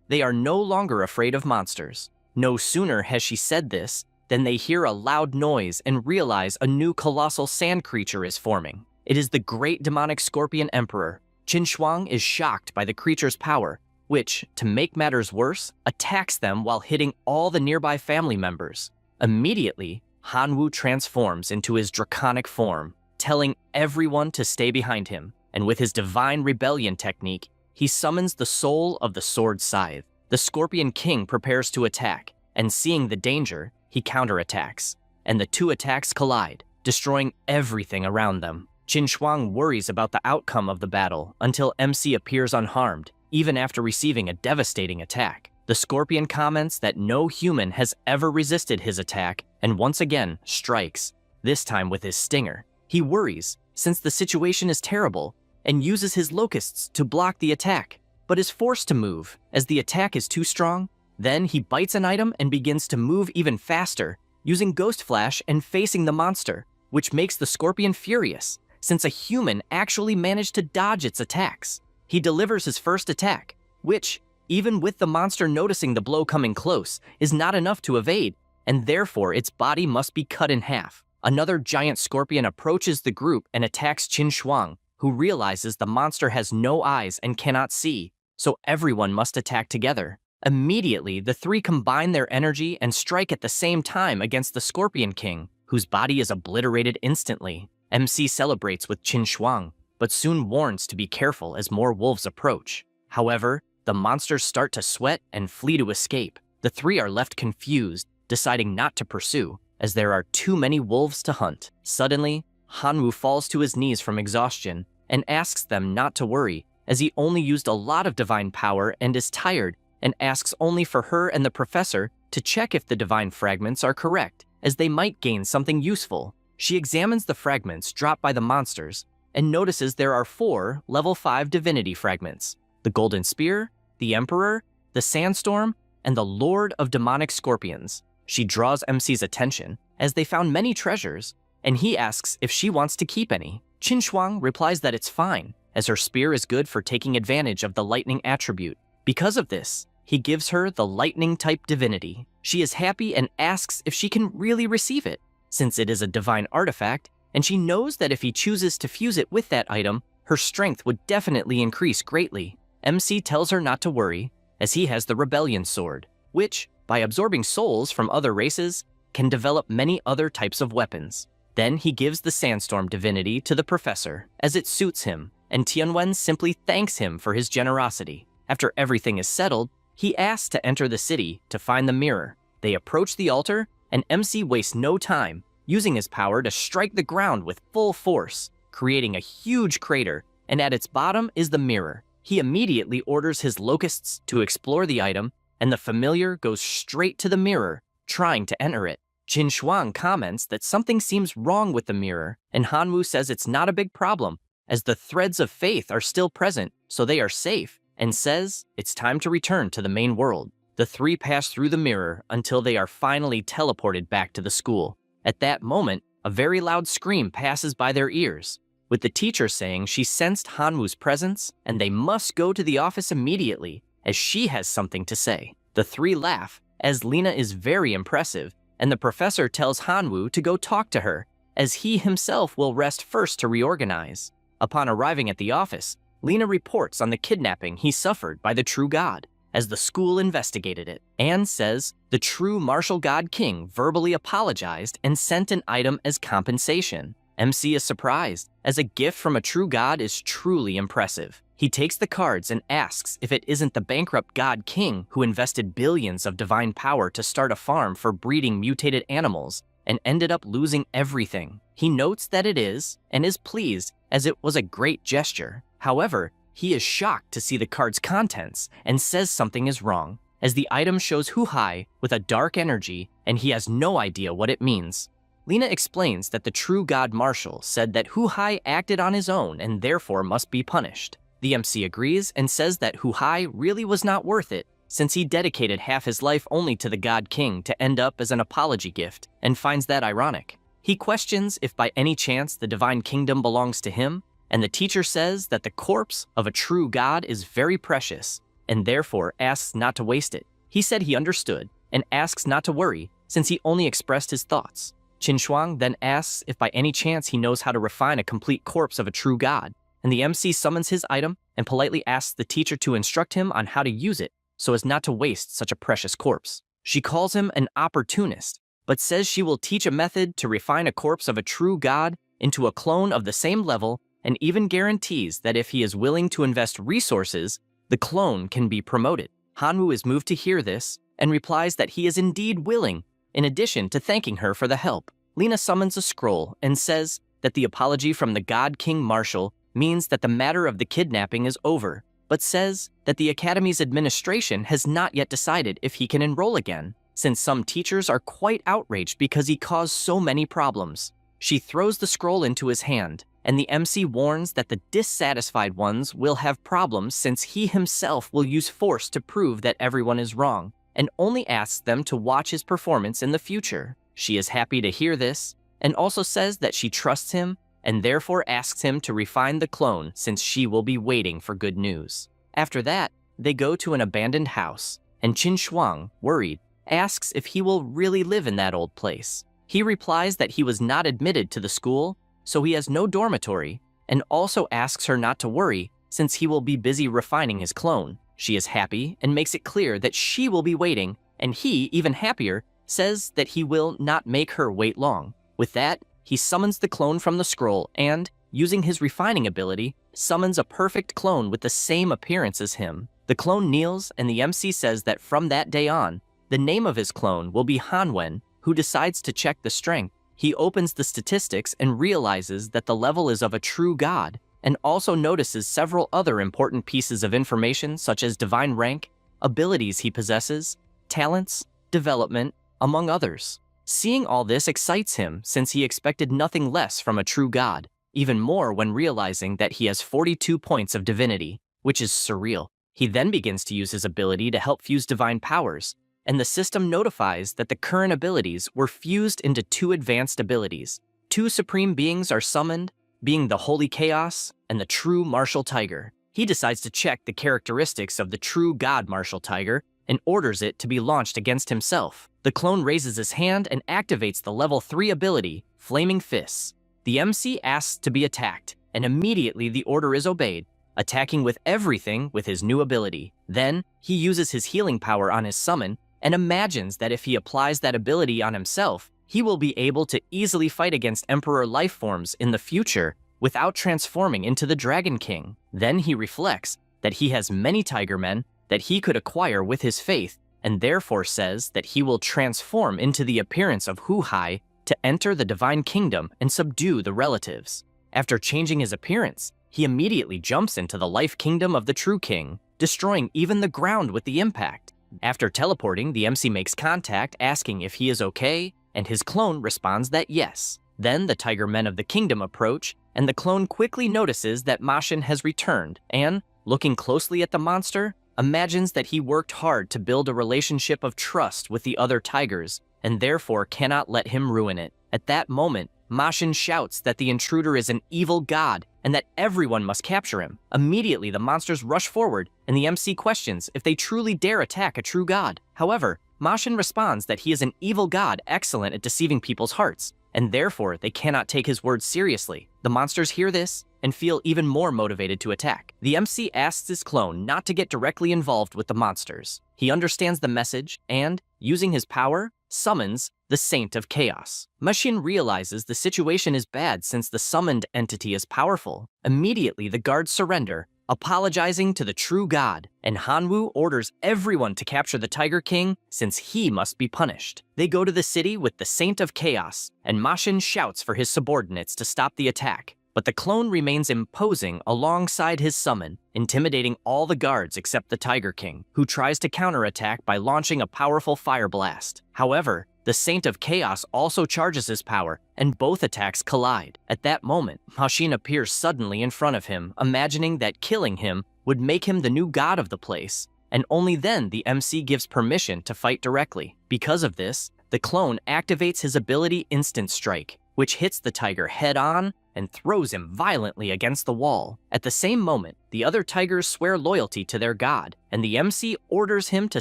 they are no longer afraid of monsters. No sooner has she said this than they hear a loud noise and realize a new colossal sand creature is forming. It is the great demonic scorpion emperor. Qin Shuang is shocked by the creature's power, which, to make matters worse, attacks them while hitting all the nearby family members. Immediately, Hanwoo transforms into his draconic form, telling everyone to stay behind him, and with his divine rebellion technique, he summons the soul of the sword scythe. The Scorpion King prepares to attack, and seeing the danger, he counterattacks, and the two attacks collide, destroying everything around them. Qin Shuang worries about the outcome of the battle until MC appears unharmed, even after receiving a devastating attack. The Scorpion comments that no human has ever resisted his attack and once again strikes, this time with his stinger. He worries, since the situation is terrible, and uses his locusts to block the attack, but is forced to move as the attack is too strong. Then he bites an item and begins to move even faster, using Ghost Flash and facing the monster, which makes the Scorpion furious, since a human actually managed to dodge its attacks. He delivers his first attack, which, even with the monster noticing the blow coming close, is not enough to evade, and therefore its body must be cut in half. Another giant scorpion approaches the group and attacks Qin Shuang, who realizes the monster has no eyes and cannot see, so everyone must attack together. Immediately, the three combine their energy and strike at the same time against the Scorpion King, whose body is obliterated instantly. MC celebrates with Qin Shuang, but soon warns to be careful as more wolves approach. However, the monsters start to sweat and flee to escape. The three are left confused, deciding not to pursue, as there are too many wolves to hunt. Suddenly, Hanwoo falls to his knees from exhaustion and asks them not to worry, as he only used a lot of divine power and is tired, and asks only for her and the professor to check if the divine fragments are correct, as they might gain something useful. She examines the fragments dropped by the monsters and notices there are 4 level 5 divinity fragments: the Golden Spear, the Emperor, the Sandstorm, and the Lord of Demonic Scorpions. She draws MC's attention, as they found many treasures, and he asks if she wants to keep any. Qin Shuang replies that it's fine, as her spear is good for taking advantage of the lightning attribute. Because of this, he gives her the lightning-type divinity. She is happy and asks if she can really receive it, since it is a divine artifact, and she knows that if he chooses to fuse it with that item, her strength would definitely increase greatly. MC tells her not to worry, as he has the Rebellion Sword, which, by absorbing souls from other races, can develop many other types of weapons. Then he gives the Sandstorm divinity to the professor, as it suits him, and Tianwen simply thanks him for his generosity. After everything is settled, he asks to enter the city to find the mirror. They approach the altar, and MC wastes no time, using his power to strike the ground with full force, creating a huge crater, and at its bottom is the mirror. He immediately orders his locusts to explore the item, and the familiar goes straight to the mirror, trying to enter it. Qin Shuang comments that something seems wrong with the mirror, and Hanwoo says it's not a big problem, as the threads of faith are still present, so they are safe, and says it's time to return to the main world. The three pass through the mirror until they are finally teleported back to the school. At that moment, a very loud scream passes by their ears, with the teacher saying she sensed Hanwoo's presence and they must go to the office immediately, as she has something to say. The three laugh, as Lena is very impressive, and the professor tells Hanwoo to go talk to her, as he himself will rest first to reorganize. Upon arriving at the office, Lena reports on the kidnapping he suffered by the true god, as the school investigated it. Anne says the true martial god king verbally apologized and sent an item as compensation. MC is surprised, as a gift from a true god is truly impressive. He takes the cards and asks if it isn't the bankrupt god king who invested billions of divine power to start a farm for breeding mutated animals and ended up losing everything. He notes that it is, and is pleased, as it was a great gesture. However, he is shocked to see the card's contents and says something is wrong, as the item shows Hu-Hai with a dark energy and he has no idea what it means. Lena explains that the true god Marshall said that Hu-Hai acted on his own and therefore must be punished. The MC agrees and says that Hu-Hai really was not worth it, since he dedicated half his life only to the god king to end up as an apology gift, and finds that ironic. He questions if by any chance the divine kingdom belongs to him, and the teacher says that the corpse of a true god is very precious, and therefore asks not to waste it. He said he understood, and asks not to worry, since he only expressed his thoughts. Qin Shuang then asks if by any chance he knows how to refine a complete corpse of a true god, and the MC summons his item and politely asks the teacher to instruct him on how to use it so as not to waste such a precious corpse. She calls him an opportunist, but says she will teach a method to refine a corpse of a true god into a clone of the same level, and even guarantees that if he is willing to invest resources, the clone can be promoted. Hanwoo is moved to hear this and replies that he is indeed willing, in addition to thanking her for the help. Lena summons a scroll and says that the apology from the God King Marshall means that the matter of the kidnapping is over, but says that the Academy's administration has not yet decided if he can enroll again, since some teachers are quite outraged because he caused so many problems. She throws the scroll into his hand, and the MC warns that the dissatisfied ones will have problems since he himself will use force to prove that everyone is wrong, and only asks them to watch his performance in the future. She is happy to hear this, and also says that she trusts him, and therefore asks him to refine the clone since she will be waiting for good news. After that, they go to an abandoned house, and Qin Shuang, worried, asks if he will really live in that old place. He replies that he was not admitted to the school, so he has no dormitory, and also asks her not to worry since he will be busy refining his clone. She is happy and makes it clear that she will be waiting, and he, even happier, says that he will not make her wait long. With that, he summons the clone from the scroll and, using his refining ability, summons a perfect clone with the same appearance as him. The clone kneels, and the MC says that from that day on, the name of his clone will be Hanwen, who decides to check the strength. He opens the statistics and realizes that the level is of a true god, and also notices several other important pieces of information such as divine rank, abilities he possesses, talents, development, among others. Seeing all this excites him since he expected nothing less from a true god, even more when realizing that he has 42 points of divinity, which is surreal. He then begins to use his ability to help fuse divine powers, and the system notifies that the current abilities were fused into 2 advanced abilities. 2 supreme beings are summoned, being the Holy Chaos and the True Martial Tiger. He decides to check the characteristics of the True God Martial Tiger and orders it to be launched against himself. The clone raises his hand and activates the level 3 ability, Flaming Fists. The MC asks to be attacked, and immediately the order is obeyed, attacking with everything with his new ability. Then, he uses his healing power on his summon and imagines that if he applies that ability on himself, he will be able to easily fight against Emperor life forms in the future without transforming into the Dragon King. Then he reflects that he has many Tiger Men that he could acquire with his faith, and therefore says that he will transform into the appearance of Hu-Hai to enter the Divine Kingdom and subdue the relatives. After changing his appearance, he immediately jumps into the life kingdom of the True King, destroying even the ground with the impact. After teleporting, the MC makes contact asking if he is okay, and his clone responds that yes. Then the Tiger Men of the kingdom approach, and the clone quickly notices that Mashin has returned and, looking closely at the monster, imagines that he worked hard to build a relationship of trust with the other tigers, and therefore cannot let him ruin it. At that moment, Mashin shouts that the intruder is an evil god and that everyone must capture him. Immediately, the monsters rush forward, and the MC questions if they truly dare attack a true god. However, Mashin responds that he is an evil god excellent at deceiving people's hearts, and therefore they cannot take his words seriously. The monsters hear this and feel even more motivated to attack. The MC asks his clone not to get directly involved with the monsters. He understands the message and, using his power, summons the Saint of Chaos. Mashin realizes the situation is bad since the summoned entity is powerful. Immediately, the guards surrender, apologizing to the true god, and Hanwoo orders everyone to capture the Tiger King since he must be punished. They go to the city with the Saint of Chaos, and Mashin shouts for his subordinates to stop the attack. But the clone remains imposing alongside his summon, intimidating all the guards except the Tiger King, who tries to counterattack by launching a powerful fire blast. However, the Saint of Chaos also charges his power, and both attacks collide. At that moment, Mashin appears suddenly in front of him, imagining that killing him would make him the new god of the place, and only then the MC gives permission to fight directly. Because of this, the clone activates his ability Instant Strike, which hits the tiger head-on and throws him violently against the wall. At the same moment, the other tigers swear loyalty to their god, and the MC orders him to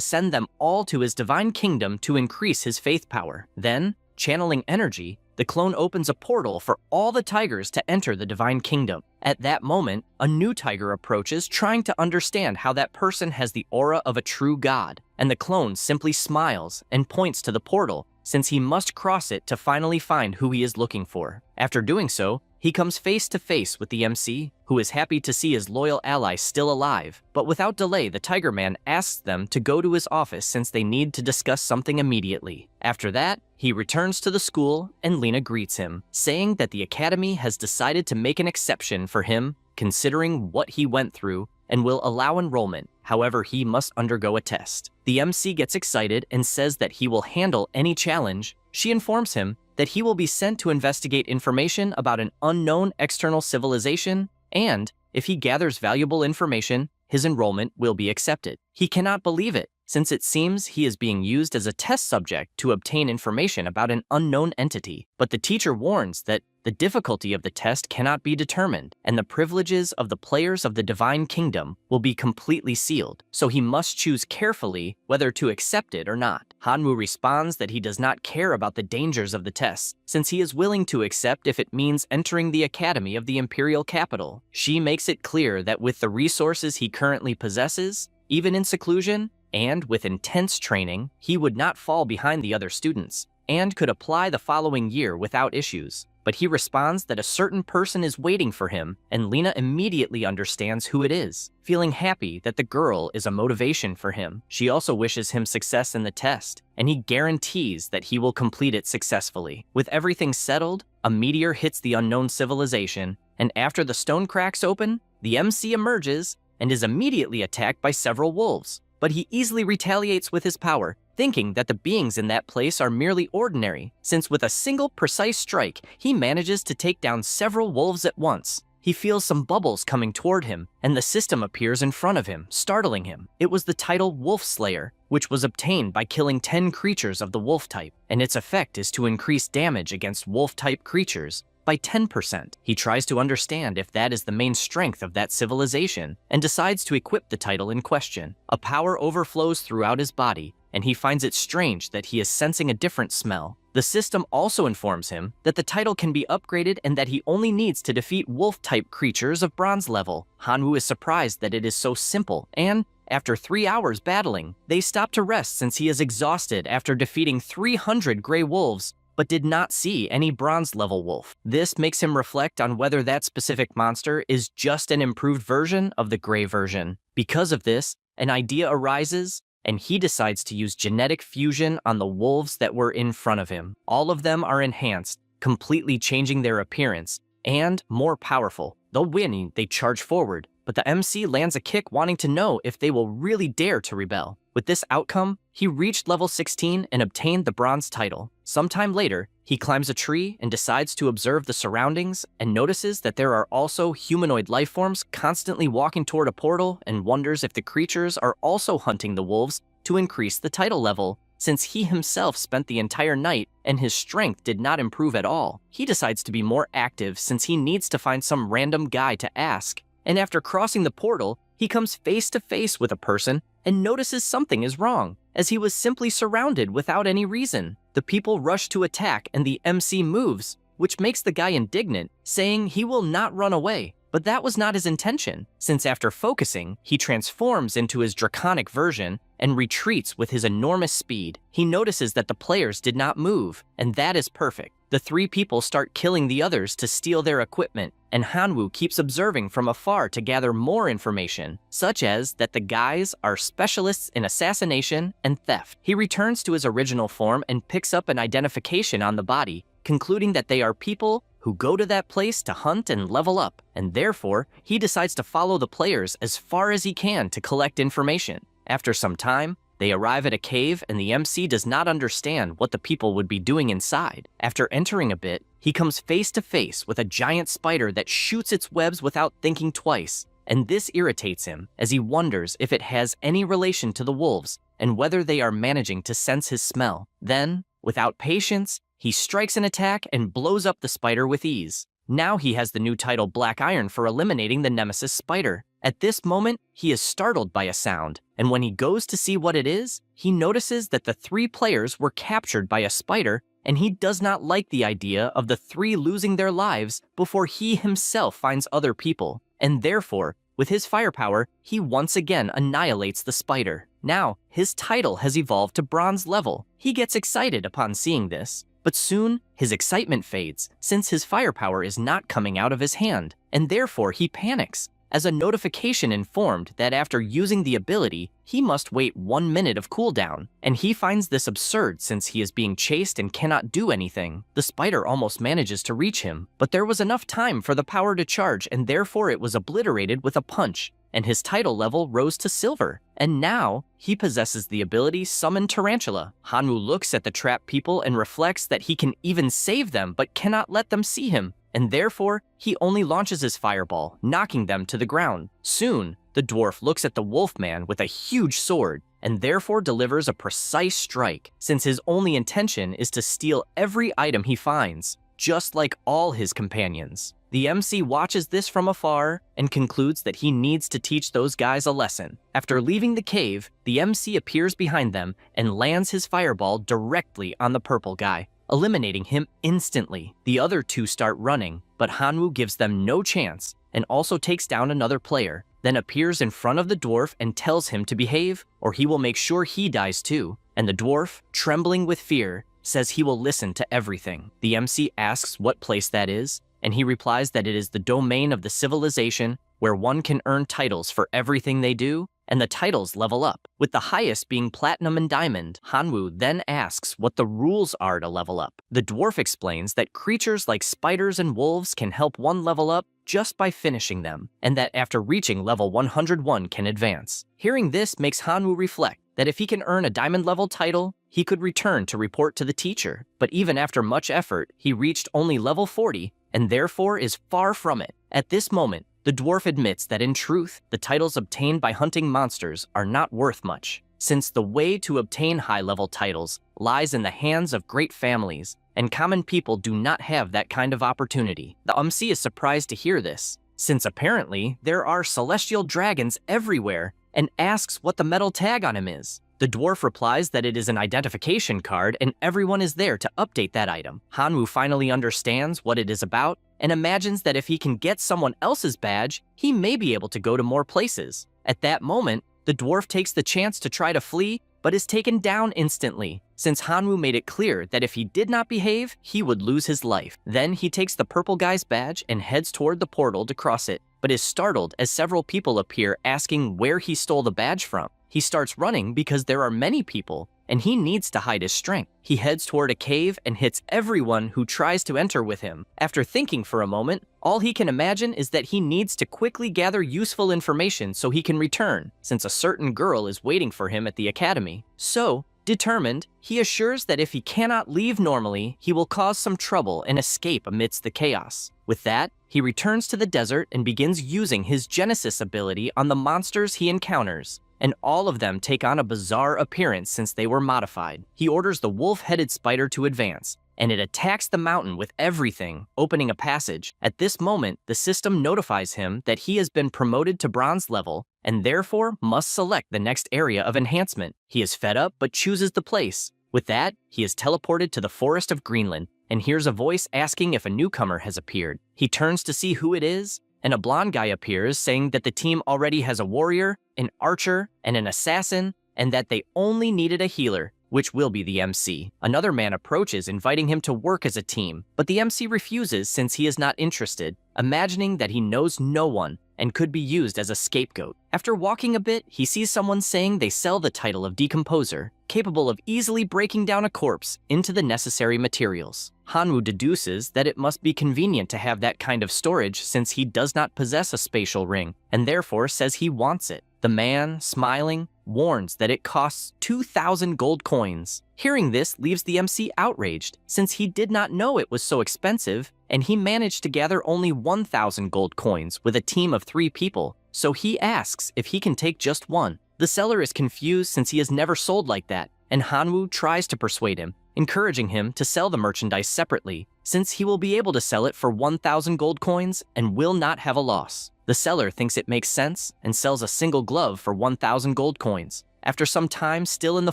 send them all to his divine kingdom to increase his faith power. Then, channeling energy, the clone opens a portal for all the tigers to enter the divine kingdom. At that moment, a new tiger approaches, trying to understand how that person has the aura of a true god, and the clone simply smiles and points to the portal, since he must cross it to finally find who he is looking for. After doing so, he comes face to face with the MC, who is happy to see his loyal ally still alive. But without delay, the Tiger Man asks them to go to his office since they need to discuss something immediately. After that, he returns to the school and Lena greets him, saying that the academy has decided to make an exception for him, considering what he went through, and will allow enrollment. However, he must undergo a test. The MC gets excited and says that he will handle any challenge. She informs him that he will be sent to investigate information about an unknown external civilization, and if he gathers valuable information, his enrollment will be accepted. He cannot believe it, since it seems he is being used as a test subject to obtain information about an unknown entity. But the teacher warns that the difficulty of the test cannot be determined, and the privileges of the players of the Divine Kingdom will be completely sealed, so he must choose carefully whether to accept it or not. Hanwoo responds that he does not care about the dangers of the tests, since he is willing to accept if it means entering the academy of the imperial capital. She makes it clear that with the resources he currently possesses, even in seclusion, and with intense training, he would not fall behind the other students, and could apply the following year without issues. But he responds that a certain person is waiting for him, and Lena immediately understands who it is. Feeling happy that the girl is a motivation for him, she also wishes him success in the test, and he guarantees that he will complete it successfully. With everything settled, a meteor hits the unknown civilization, and after the stone cracks open, the MC emerges and is immediately attacked by several wolves. But he easily retaliates with his power, thinking that the beings in that place are merely ordinary, since with a single precise strike, he manages to take down several wolves at once. He feels some bubbles coming toward him, and the system appears in front of him, startling him. It was the title Wolf Slayer, which was obtained by killing 10 creatures of the wolf type, and its effect is to increase damage against wolf-type creatures by 10%. He tries to understand if that is the main strength of that civilization, and decides to equip the title in question. A power overflows throughout his body, and he finds it strange that he is sensing a different smell. The system also informs him that the title can be upgraded and that he only needs to defeat wolf-type creatures of bronze level. Hanwoo is surprised that it is so simple, and after 3 hours battling, they stop to rest since he is exhausted after defeating 300 gray wolves, but did not see any bronze-level wolf. This makes him reflect on whether that specific monster is just an improved version of the gray version. Because of this, an idea arises, and he decides to use genetic fusion on the wolves that were in front of him. All of them are enhanced, completely changing their appearance, and more powerful. Though winning, they charge forward, but the MC lands a kick wanting to know if they will really dare to rebel. With this outcome, he reached level 16 and obtained the bronze title. Sometime later, he climbs a tree and decides to observe the surroundings and notices that there are also humanoid life forms constantly walking toward a portal and wonders if the creatures are also hunting the wolves to increase the title level, since he himself spent the entire night and his strength did not improve at all. He decides to be more active since he needs to find some random guy to ask, and after crossing the portal, he comes face to face with a person and notices something is wrong, as he was simply surrounded without any reason. The people rush to attack and the MC moves, which makes the guy indignant, saying he will not run away. But that was not his intention, since after focusing, he transforms into his draconic version and retreats with his enormous speed. He notices that the players did not move, and that is perfect. The 3 people start killing the others to steal their equipment, and Hanwoo keeps observing from afar to gather more information, such as that the guys are specialists in assassination and theft. He returns to his original form and picks up an identification on the body, concluding that they are people who go to that place to hunt and level up, and therefore, he decides to follow the players as far as he can to collect information. After some time, they arrive at a cave and the MC does not understand what the people would be doing inside. After entering a bit, he comes face to face with a giant spider that shoots its webs without thinking twice, and this irritates him as he wonders if it has any relation to the wolves and whether they are managing to sense his smell. Then, without patience, he strikes an attack and blows up the spider with ease. Now he has the new title Black Iron for eliminating the nemesis spider. At this moment, he is startled by a sound, and when he goes to see what it is, he notices that the 3 players were captured by a spider, and he does not like the idea of the 3 losing their lives before he himself finds other people, and therefore, with his firepower, he once again annihilates the spider. Now, his title has evolved to bronze level. He gets excited upon seeing this, but soon his excitement fades since his firepower is not coming out of his hand, and therefore he panics, as a notification informed that after using the ability, he must wait 1 minute of cooldown, and he finds this absurd since he is being chased and cannot do anything. The spider almost manages to reach him, but there was enough time for the power to charge and therefore it was obliterated with a punch, and his title level rose to silver. And now, he possesses the ability Summon Tarantula. Hanwoo looks at the trapped people and reflects that he can even save them but cannot let them see him, and therefore, he only launches his fireball, knocking them to the ground. Soon, the dwarf looks at the wolfman with a huge sword, and therefore delivers a precise strike, since his only intention is to steal every item he finds. just like all his companions. The MC watches this from afar and concludes that he needs to teach those guys a lesson. After leaving the cave, the MC appears behind them and lands his fireball directly on the purple guy, eliminating him instantly. The other two start running, but Hanwoo gives them no chance and also takes down another player, then appears in front of the dwarf and tells him to behave or he will make sure he dies too. And the dwarf, trembling with fear, says he will listen to everything. The MC asks what place that is, and he replies that it is the domain of the civilization where one can earn titles for everything they do, and the titles level up, with the highest being platinum and diamond. Hanwoo then asks what the rules are to level up. The dwarf explains that creatures like spiders and wolves can help one level up just by finishing them, and that after reaching level 101 can advance. Hearing this makes Hanwoo reflect that if he can earn a diamond level title, he could return to report to the teacher. But even after much effort, he reached only level 40 and therefore is far from it. At this moment, the dwarf admits that in truth, the titles obtained by hunting monsters are not worth much, since the way to obtain high-level titles lies in the hands of great families, and common people do not have that kind of opportunity. The MC is surprised to hear this, since apparently there are celestial dragons everywhere, and asks what the metal tag on him is. The dwarf replies that it is an identification card and everyone is there to update that item. Hanwoo finally understands what it is about and imagines that if he can get someone else's badge, he may be able to go to more places. At that moment, the dwarf takes the chance to try to flee, but is taken down instantly, since Hanwoo made it clear that if he did not behave, he would lose his life. Then he takes the purple guy's badge and heads toward the portal to cross it, but is startled as several people appear asking where he stole the badge from. He starts running because there are many people, and he needs to hide his strength. He heads toward a cave and hits everyone who tries to enter with him. After thinking for a moment, all he can imagine is that he needs to quickly gather useful information so he can return, since a certain girl is waiting for him at the academy. So, determined, he assures that if he cannot leave normally, he will cause some trouble and escape amidst the chaos. With that, he returns to the desert and begins using his Genesis ability on the monsters he encounters, and all of them take on a bizarre appearance since they were modified. He orders the wolf-headed spider to advance, and it attacks the mountain with everything, opening a passage. At this moment, the system notifies him that he has been promoted to bronze level, and therefore must select the next area of enhancement. He is fed up but chooses the place. With that, he is teleported to the forest of Greenland, and hears a voice asking if a newcomer has appeared. He turns to see who it is, and a blonde guy appears saying that the team already has a warrior, an archer, and an assassin, and that they only needed a healer, which will be the MC. Another man approaches inviting him to work as a team, but the MC refuses since he is not interested, imagining that he knows no one and could be used as a scapegoat. After walking a bit, he sees someone saying they sell the title of Decomposer, capable of easily breaking down a corpse into the necessary materials. Hanwoo deduces that it must be convenient to have that kind of storage since he does not possess a spatial ring, and therefore says he wants it. The man, smiling, warns that it costs 2,000 gold coins. Hearing this leaves the MC outraged, since he did not know it was so expensive, and he managed to gather only 1,000 gold coins with a team of 3 people, so he asks if he can take just one. The seller is confused since he has never sold like that, and Hanwoo tries to persuade him, encouraging him to sell the merchandise separately, since he will be able to sell it for 1,000 gold coins and will not have a loss. The seller thinks it makes sense and sells a single glove for 1,000 gold coins. After some time still in the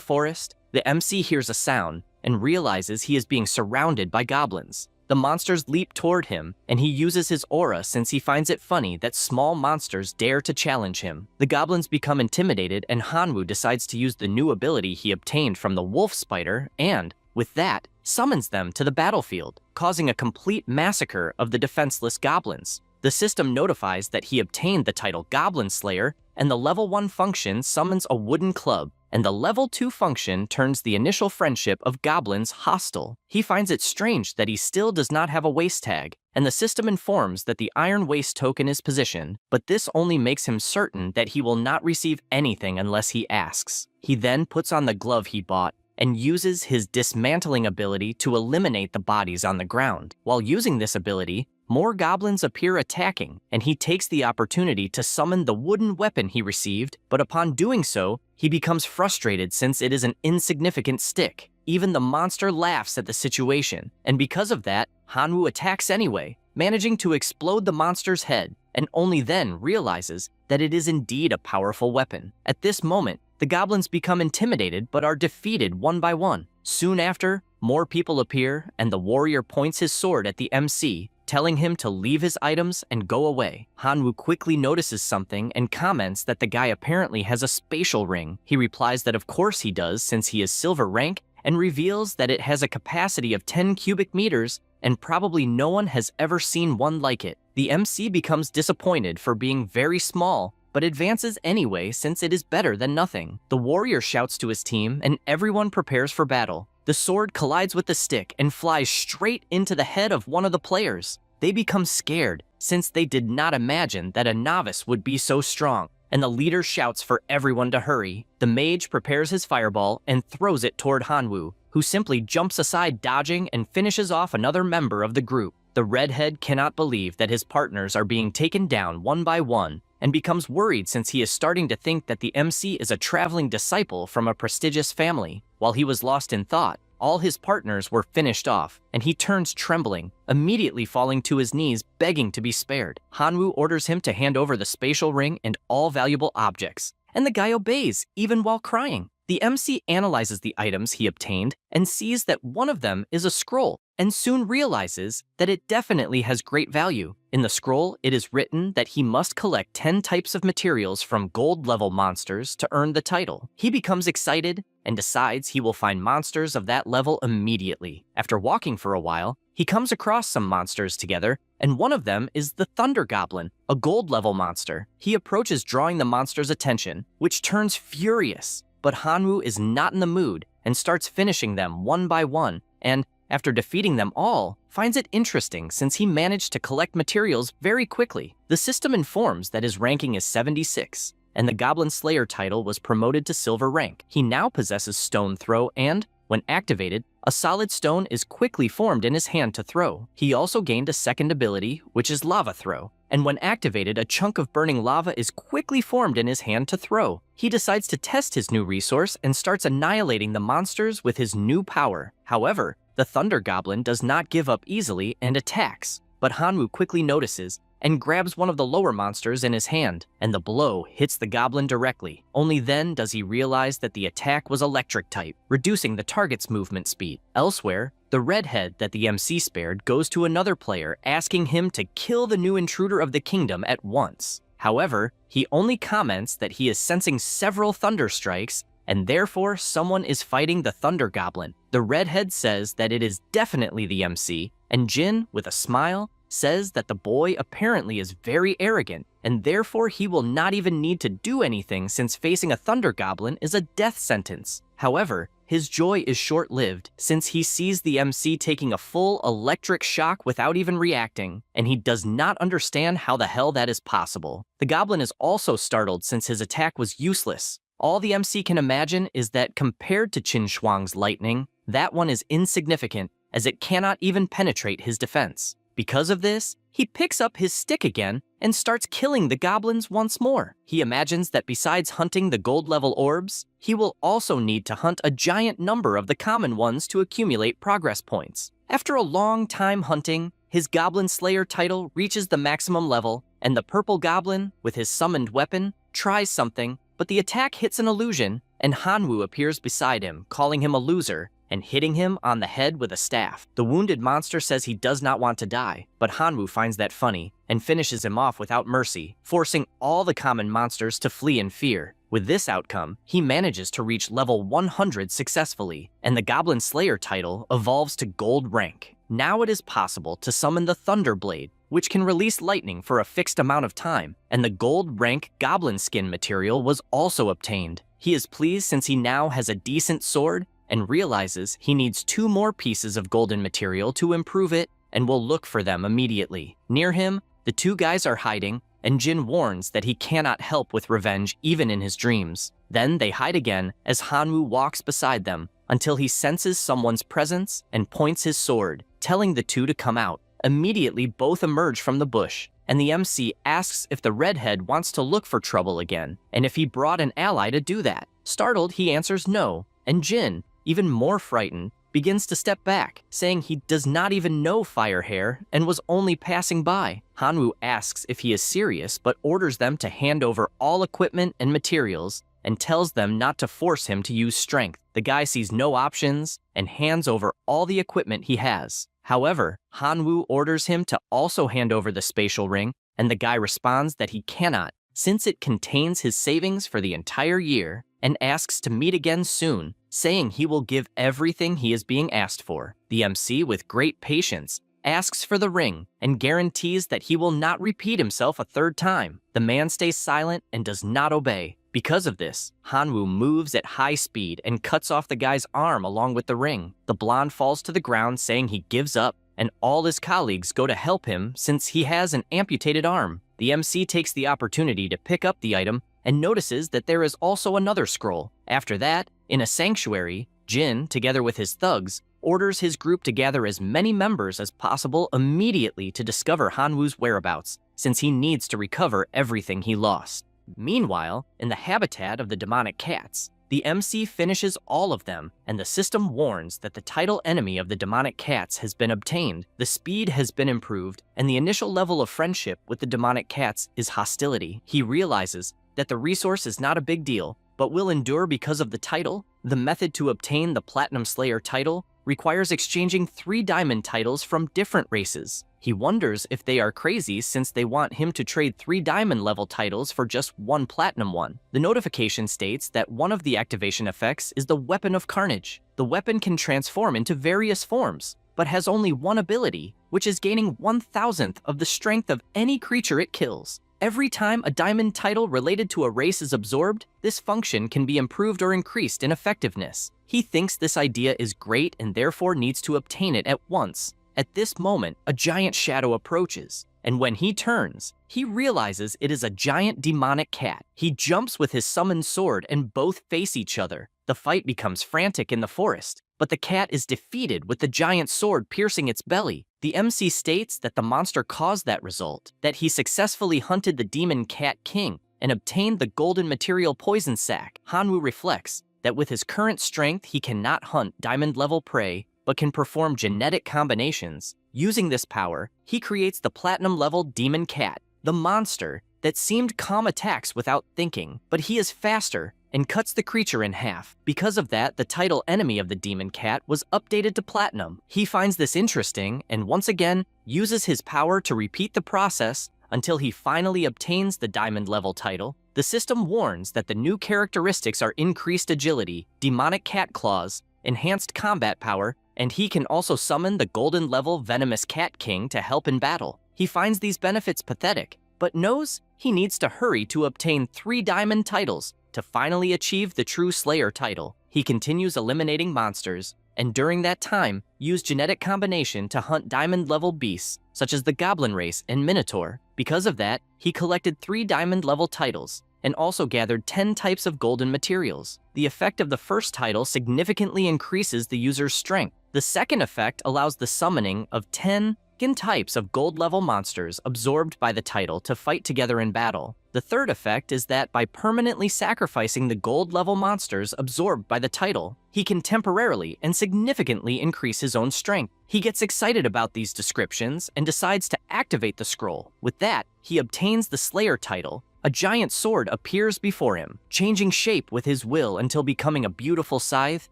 forest, the MC hears a sound and realizes he is being surrounded by goblins. The monsters leap toward him, and he uses his aura since he finds it funny that small monsters dare to challenge him. The goblins become intimidated, and Hanwoo decides to use the new ability he obtained from the wolf spider and, with that, summons them to the battlefield, causing a complete massacre of the defenseless goblins. The system notifies that he obtained the title Goblin Slayer, and the level 1 function summons a wooden club, and the level 2 function turns the initial friendship of goblins hostile. He finds it strange that he still does not have a waist tag, and the system informs that the iron waist token is positioned, but this only makes him certain that he will not receive anything unless he asks. He then puts on the glove he bought, and uses his dismantling ability to eliminate the bodies on the ground. While using this ability, more goblins appear attacking, and he takes the opportunity to summon the wooden weapon he received, but upon doing so, he becomes frustrated since it is an insignificant stick. Even the monster laughs at the situation, and because of that, Hanwoo attacks anyway, managing to explode the monster's head, and only then realizes that it is indeed a powerful weapon. At this moment, the goblins become intimidated but are defeated one by one. Soon after, more people appear, and the warrior points his sword at the MC, telling him to leave his items and go away. Hanwoo quickly notices something and comments that the guy apparently has a spatial ring. He replies that of course he does since he is silver rank, and reveals that it has a capacity of 10 cubic meters, and probably no one has ever seen one like it. The MC becomes disappointed for being very small, but advances anyway since it is better than nothing. The warrior shouts to his team, and everyone prepares for battle. The sword collides with the stick and flies straight into the head of one of the players. They become scared, since they did not imagine that a novice would be so strong, and the leader shouts for everyone to hurry. The mage prepares his fireball and throws it toward Hanwoo, who simply jumps aside dodging and finishes off another member of the group. The redhead cannot believe that his partners are being taken down one by one, and becomes worried since he is starting to think that the MC is a traveling disciple from a prestigious family. While he was lost in thought, all his partners were finished off, and he turns trembling, immediately falling to his knees begging to be spared. Hanwoo orders him to hand over the spatial ring and all valuable objects, and the guy obeys, even while crying. The MC analyzes the items he obtained and sees that one of them is a scroll, and soon realizes that it definitely has great value. In the scroll, it is written that he must collect 10 types of materials from gold-level monsters to earn the title. He becomes excited and decides he will find monsters of that level immediately. After walking for a while, he comes across some monsters together, and one of them is the Thunder Goblin, a gold-level monster. He approaches, drawing the monster's attention, which turns furious. But Hanwoo is not in the mood and starts finishing them one by one, and after defeating them all, finds it interesting since he managed to collect materials very quickly. The system informs that his ranking is 76, and the Goblin Slayer title was promoted to silver rank. He now possesses Stone Throw, and when activated, a solid stone is quickly formed in his hand to throw. He also gained a second ability, which is Lava Throw, and when activated, a chunk of burning lava is quickly formed in his hand to throw. He decides to test his new resource and starts annihilating the monsters with his new power. However, the Thunder Goblin does not give up easily and attacks, but Hanwoo quickly notices and grabs one of the lower monsters in his hand, and the blow hits the goblin directly. Only then does he realize that the attack was electric type, reducing the target's movement speed. Elsewhere, the redhead that the MC spared goes to another player, asking him to kill the new intruder of the kingdom at once. However, he only comments that he is sensing several thunder strikes, and therefore someone is fighting the Thunder Goblin. The redhead says that it is definitely the MC, and Jin, with a smile, says that the boy apparently is very arrogant, and therefore he will not even need to do anything since facing a Thunder Goblin is a death sentence. However, his joy is short-lived since he sees the MC taking a full electric shock without even reacting, and he does not understand how the hell that is possible. The goblin is also startled since his attack was useless. All the MC can imagine is that compared to Qin Shuang's lightning, that one is insignificant as it cannot even penetrate his defense. Because of this, he picks up his stick again and starts killing the goblins once more. He imagines that besides hunting the gold-level orbs, he will also need to hunt a giant number of the common ones to accumulate progress points. After a long time hunting, his Goblin Slayer title reaches the maximum level, and the purple goblin, with his summoned weapon, tries something, but the attack hits an illusion, and Hanwoo appears beside him, calling him a loser, and hitting him on the head with a staff. The wounded monster says he does not want to die, but Hanwoo finds that funny and finishes him off without mercy, forcing all the common monsters to flee in fear. With this outcome, he manages to reach level 100 successfully, and the Goblin Slayer title evolves to gold rank. Now it is possible to summon the Thunder Blade, which can release lightning for a fixed amount of time, and the gold rank goblin skin material was also obtained. He is pleased since he now has a decent sword, and realizes he needs 2 more pieces of golden material to improve it, and will look for them immediately. Near him, the 2 guys are hiding, and Jin warns that he cannot help with revenge even in his dreams. Then they hide again as Hanwoo walks beside them until he senses someone's presence and points his sword, telling the 2 to come out. Immediately both emerge from the bush, and the MC asks if the redhead wants to look for trouble again, and if he brought an ally to do that. Startled, he answers no, and Jin, even more frightened, begins to step back, saying he does not even know Fire Hair and was only passing by. Hanwoo asks if he is serious, but orders them to hand over all equipment and materials and tells them not to force him to use strength. The guy sees no options and hands over all the equipment he has. However, Hanwoo orders him to also hand over the spatial ring, and the guy responds that he cannot, since it contains his savings for the entire year, and asks to meet again soon, saying he will give everything he is being asked for. The MC, with great patience, asks for the ring and guarantees that he will not repeat himself a third time. The man stays silent and does not obey. Because of this, Hanwoo moves at high speed and cuts off the guy's arm along with the ring. The blonde falls to the ground saying he gives up, and all his colleagues go to help him since he has an amputated arm. The MC takes the opportunity to pick up the item and notices that there is also another scroll. After that, in a sanctuary, Jin, together with his thugs, orders his group to gather as many members as possible immediately to discover Hanwoo's whereabouts, since he needs to recover everything he lost. Meanwhile, in the habitat of the demonic cats, the MC finishes all of them, and the system warns that the title enemy of the demonic cats has been obtained. The speed has been improved, and the initial level of friendship with the demonic cats is hostility. He realizes that the resource is not a big deal, but will endure because of the title. The method to obtain the Platinum Slayer title requires exchanging 3 diamond titles from different races. He wonders if they are crazy since they want him to trade 3 diamond level titles for just 1 platinum one. The notification states that one of the activation effects is the Weapon of Carnage. The weapon can transform into various forms, but has only one ability, which is gaining 1,000th of the strength of any creature it kills. Every time a diamond title related to a race is absorbed, this function can be improved or increased in effectiveness. He thinks this idea is great and therefore needs to obtain it at once. At this moment, a giant shadow approaches, and when he turns, he realizes it is a giant demonic cat. He jumps with his summoned sword and both face each other. The fight becomes frantic in the forest, but the cat is defeated with the giant sword piercing its belly. The MC states that the monster caused that result, that he successfully hunted the demon cat king and obtained the golden material poison sac. Hanwoo reflects that with his current strength he cannot hunt diamond-level prey, but can perform genetic combinations. Using this power, he creates the platinum-level demon cat. The monster that seemed calm attacks without thinking, but he is faster and cuts the creature in half. Because of that, the title enemy of the demon cat was updated to platinum. He finds this interesting and once again uses his power to repeat the process until he finally obtains the diamond-level title. The system warns that the new characteristics are increased agility, demonic cat claws, enhanced combat power, and he can also summon the golden-level venomous cat king to help in battle. He finds these benefits pathetic, but knows he needs to hurry to obtain 3 diamond titles to finally achieve the true Slayer title. He continues eliminating monsters, and during that time, use genetic combination to hunt diamond-level beasts, such as the Goblin race and Minotaur. Because of that, he collected 3 diamond-level titles, and also gathered 10 types of golden materials. The effect of the first title significantly increases the user's strength. The second effect allows the summoning of 10 types of gold-level monsters absorbed by the title to fight together in battle. The third effect is that by permanently sacrificing the gold-level monsters absorbed by the title, he can temporarily and significantly increase his own strength. He gets excited about these descriptions and decides to activate the scroll. With that, he obtains the Slayer title. A giant sword appears before him, changing shape with his will until becoming a beautiful scythe.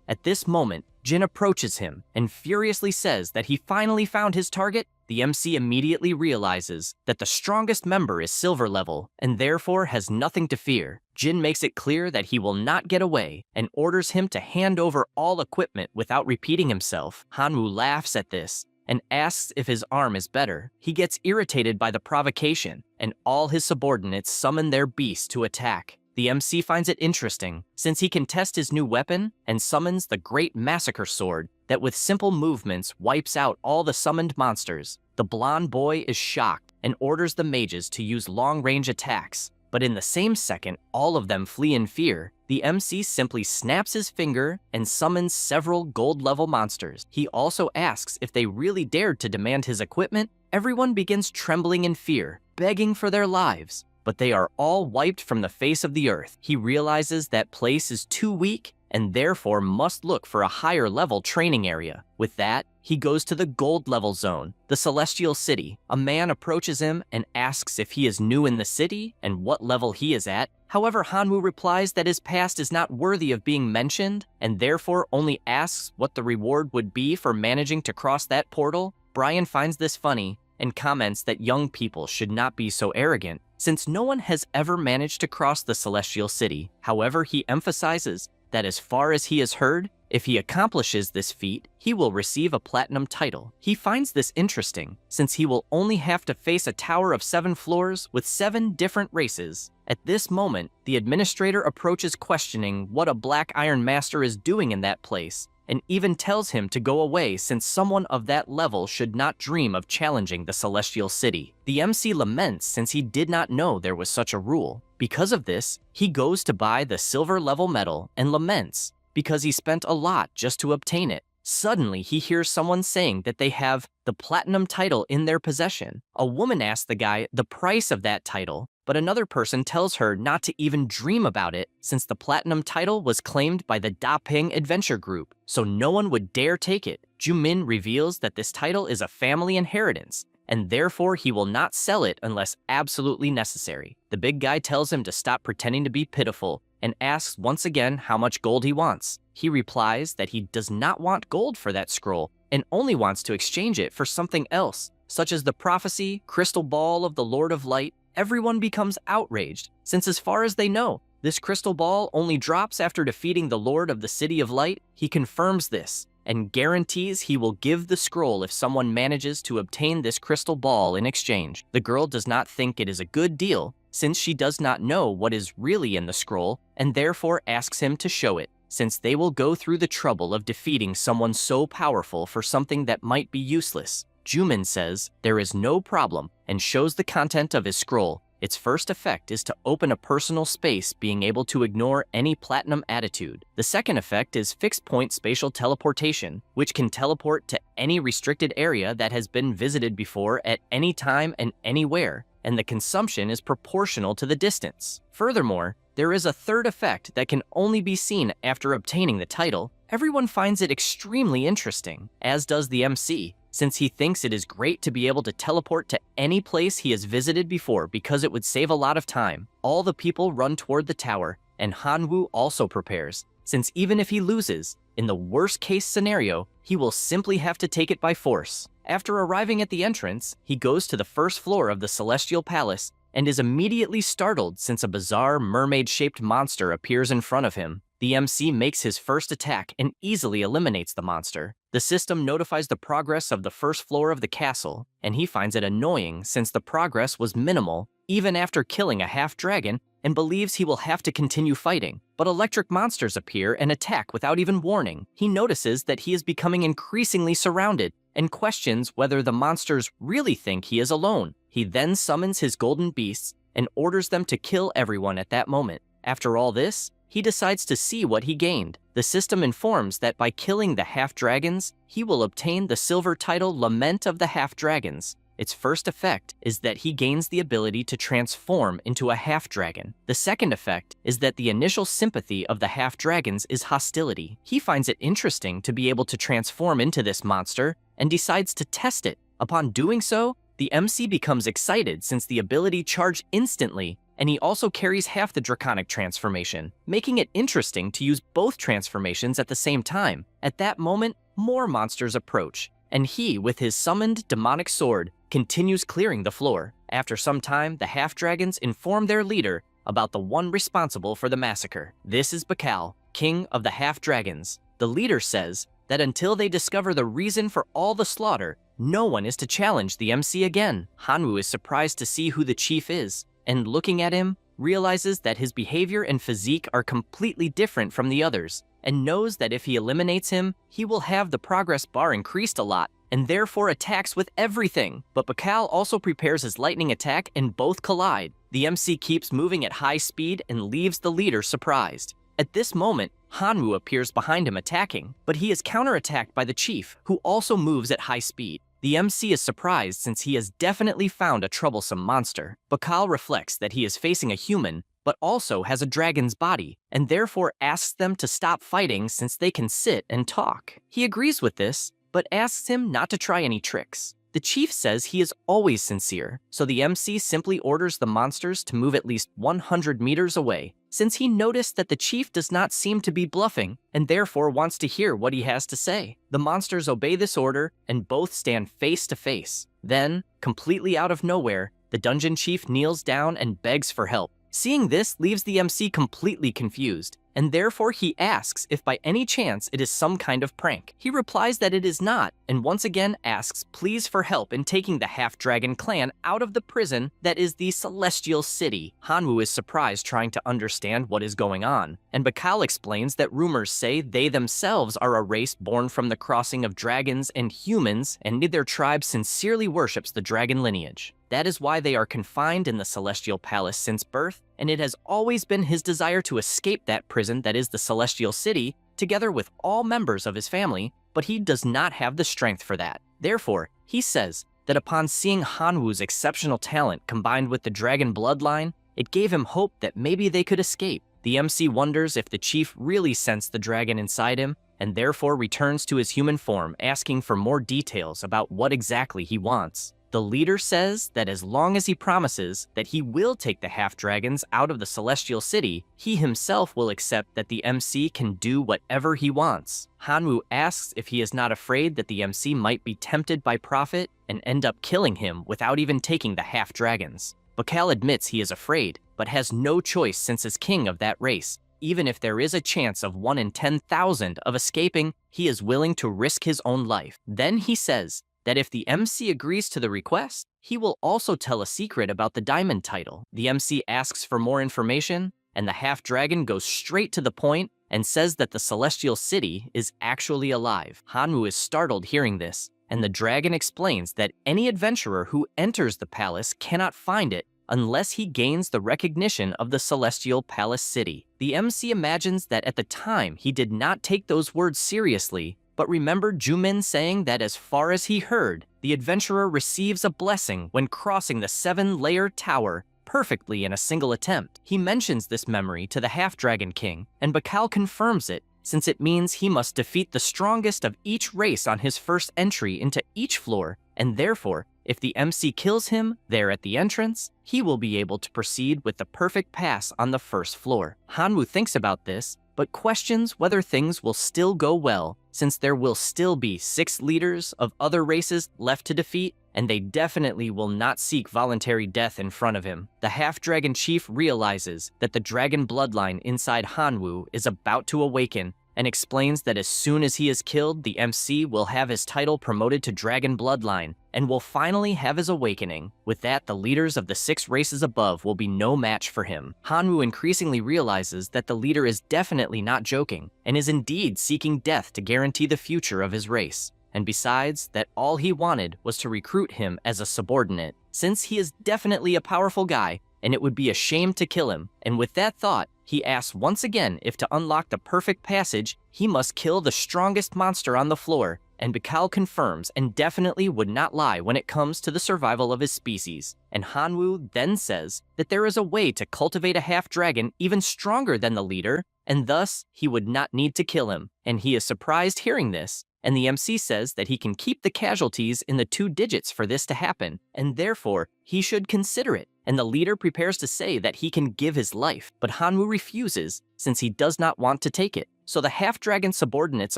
At this moment, Jin approaches him and furiously says that he finally found his target. The MC immediately realizes that the strongest member is silver level and therefore has nothing to fear. Jin makes it clear that he will not get away and orders him to hand over all equipment without repeating himself. Hanwoo laughs at this and asks if his arm is better. He gets irritated by the provocation, and all his subordinates summon their beasts to attack. The MC finds it interesting, since he can test his new weapon and summons the Great Massacre Sword that with simple movements wipes out all the summoned monsters. The blonde boy is shocked and orders the mages to use long-range attacks, but in the same second, all of them flee in fear. The MC simply snaps his finger and summons several gold-level monsters. He also asks if they really dared to demand his equipment. Everyone begins trembling in fear, begging for their lives, but they are all wiped from the face of the earth. He realizes that place is too weak and therefore must look for a higher level training area. With that, he goes to the gold level zone, the celestial city. A man approaches him and asks if he is new in the city and what level he is at. However, Hanwoo replies that his past is not worthy of being mentioned and therefore only asks what the reward would be for managing to cross that portal. Brian finds this funny and comments that young people should not be so arrogant since no one has ever managed to cross the celestial city. However, he emphasizes that as far as he has heard, if he accomplishes this feat, he will receive a platinum title. He finds this interesting, since he will only have to face a tower of 7 floors with 7 different races. At this moment, the administrator approaches questioning what a Black Iron Master is doing in that place, and even tells him to go away since someone of that level should not dream of challenging the Celestial City. The MC laments since he did not know there was such a rule. Because of this, he goes to buy the silver level medal and laments because he spent a lot just to obtain it. Suddenly, he hears someone saying that they have the platinum title in their possession. A woman asks the guy the price of that title, but another person tells her not to even dream about it since the platinum title was claimed by the Daping Adventure Group, so no one would dare take it. Jumin reveals that this title is a family inheritance, and therefore he will not sell it unless absolutely necessary. The big guy tells him to stop pretending to be pitiful and asks once again how much gold he wants. He replies that he does not want gold for that scroll and only wants to exchange it for something else, such as the prophecy, crystal ball of the Lord of Light. Everyone becomes outraged, since as far as they know, this crystal ball only drops after defeating the Lord of the City of Light. He confirms this and guarantees he will give the scroll if someone manages to obtain this crystal ball in exchange. The girl does not think it is a good deal, since she does not know what is really in the scroll, and therefore asks him to show it, since they will go through the trouble of defeating someone so powerful for something that might be useless. Jumin says there is no problem and shows the content of his scroll. Its first effect is to open a personal space, being able to ignore any platinum attitude. The second effect is fixed point spatial teleportation, which can teleport to any restricted area that has been visited before at any time and anywhere, and the consumption is proportional to the distance. Furthermore, there is a third effect that can only be seen after obtaining the title. Everyone finds it extremely interesting, as does the MC, since he thinks it is great to be able to teleport to any place he has visited before because it would save a lot of time. All the people run toward the tower, and Hanwoo also prepares, since even if he loses, in the worst case scenario, he will simply have to take it by force. After arriving at the entrance, he goes to the first floor of the Celestial Palace and is immediately startled since a bizarre mermaid-shaped monster appears in front of him. The MC makes his first attack and easily eliminates the monster. The system notifies the progress of the first floor of the castle, and he finds it annoying since the progress was minimal, even after killing a half-dragon, and believes he will have to continue fighting. But electric monsters appear and attack without even warning. He notices that he is becoming increasingly surrounded and questions whether the monsters really think he is alone. He then summons his golden beasts and orders them to kill everyone at that moment. After all this, he decides to see what he gained. The system informs that by killing the half-dragons, he will obtain the silver title Lament of the Half-Dragons. Its first effect is that he gains the ability to transform into a half-dragon. The second effect is that the initial sympathy of the half-dragons is hostility. He finds it interesting to be able to transform into this monster and decides to test it. Upon doing so, the MC becomes excited since the ability charged instantly, and he also carries half the draconic transformation, making it interesting to use both transformations at the same time. At that moment, more monsters approach, and he, with his summoned demonic sword, continues clearing the floor. After some time, the half-dragons inform their leader about the one responsible for the massacre. This is Bakal, king of the half-dragons. The leader says that until they discover the reason for all the slaughter, no one is to challenge the MC again. Hanwoo is surprised to see who the chief is, and looking at him, realizes that his behavior and physique are completely different from the others, and knows that if he eliminates him, he will have the progress bar increased a lot, and therefore attacks with everything. But Bakal also prepares his lightning attack and both collide. The MC keeps moving at high speed and leaves the leader surprised. At this moment, Hanwoo appears behind him attacking, but he is counterattacked by the chief, who also moves at high speed. The MC is surprised since he has definitely found a troublesome monster. Bakal reflects that he is facing a human, but also has a dragon's body, and therefore asks them to stop fighting since they can sit and talk. He agrees with this, but asks him not to try any tricks. The chief says he is always sincere, so the MC simply orders the monsters to move at least 100 meters away, since he noticed that the chief does not seem to be bluffing and therefore wants to hear what he has to say. The monsters obey this order and both stand face to face. Then, completely out of nowhere, the dungeon chief kneels down and begs for help. Seeing this leaves the MC completely confused, and therefore he asks if by any chance it is some kind of prank. He replies that it is not, and once again asks please for help in taking the half-dragon clan out of the prison that is the Celestial City. Hanwoo is surprised trying to understand what is going on, and Bakal explains that rumors say they themselves are a race born from the crossing of dragons and humans, and their tribe sincerely worships the dragon lineage. That is why they are confined in the Celestial Palace since birth, and it has always been his desire to escape that prison that is the Celestial City, together with all members of his family, but he does not have the strength for that. Therefore, he says that upon seeing Hanwoo's exceptional talent combined with the dragon bloodline, it gave him hope that maybe they could escape. The MC wonders if the chief really sensed the dragon inside him, and therefore returns to his human form, asking for more details about what exactly he wants. The leader says that as long as he promises that he will take the half-dragons out of the Celestial City, he himself will accept that the MC can do whatever he wants. Hanwoo asks if he is not afraid that the MC might be tempted by profit and end up killing him without even taking the half-dragons. Bakal admits he is afraid, but has no choice since as king of that race. Even if there is a chance of 1 in 10,000 of escaping, he is willing to risk his own life. Then he says that if the MC agrees to the request, he will also tell a secret about the diamond title. The MC asks for more information, and the half-dragon goes straight to the point and says that the Celestial City is actually alive. Hanwoo is startled hearing this, and the dragon explains that any adventurer who enters the palace cannot find it unless he gains the recognition of the Celestial Palace City. The MC imagines that at the time he did not take those words seriously, but remembered Jumin saying that as far as he heard, the adventurer receives a blessing when crossing the 7-layer tower perfectly in a single attempt. He mentions this memory to the Half-Dragon King, and Bakal confirms it, since it means he must defeat the strongest of each race on his first entry into each floor, and therefore, if the MC kills him there at the entrance, he will be able to proceed with the perfect pass on the first floor. Hanwoo thinks about this, but questions whether things will still go well, since there will still be 6 leaders of other races left to defeat, and they definitely will not seek voluntary death in front of him. The half-dragon chief realizes that the dragon bloodline inside Hanwoo is about to awaken, and explains that as soon as he is killed, the MC will have his title promoted to Dragon Bloodline, and will finally have his awakening. With that, the leaders of the 6 races above will be no match for him. Hanwoo increasingly realizes that the leader is definitely not joking, and is indeed seeking death to guarantee the future of his race. And besides, that all he wanted was to recruit him as a subordinate, since he is definitely a powerful guy, and it would be a shame to kill him. And with that thought, he asks once again if to unlock the perfect passage, he must kill the strongest monster on the floor, and Bakal confirms and definitely would not lie when it comes to the survival of his species. And Hanwoo then says that there is a way to cultivate a half-dragon even stronger than the leader, and thus he would not need to kill him. And he is surprised hearing this, and the MC says that he can keep the casualties in the 2 digits for this to happen, and therefore he should consider it. And the leader prepares to say that he can give his life, but Hanwoo refuses since he does not want to take it. So the half-dragon subordinates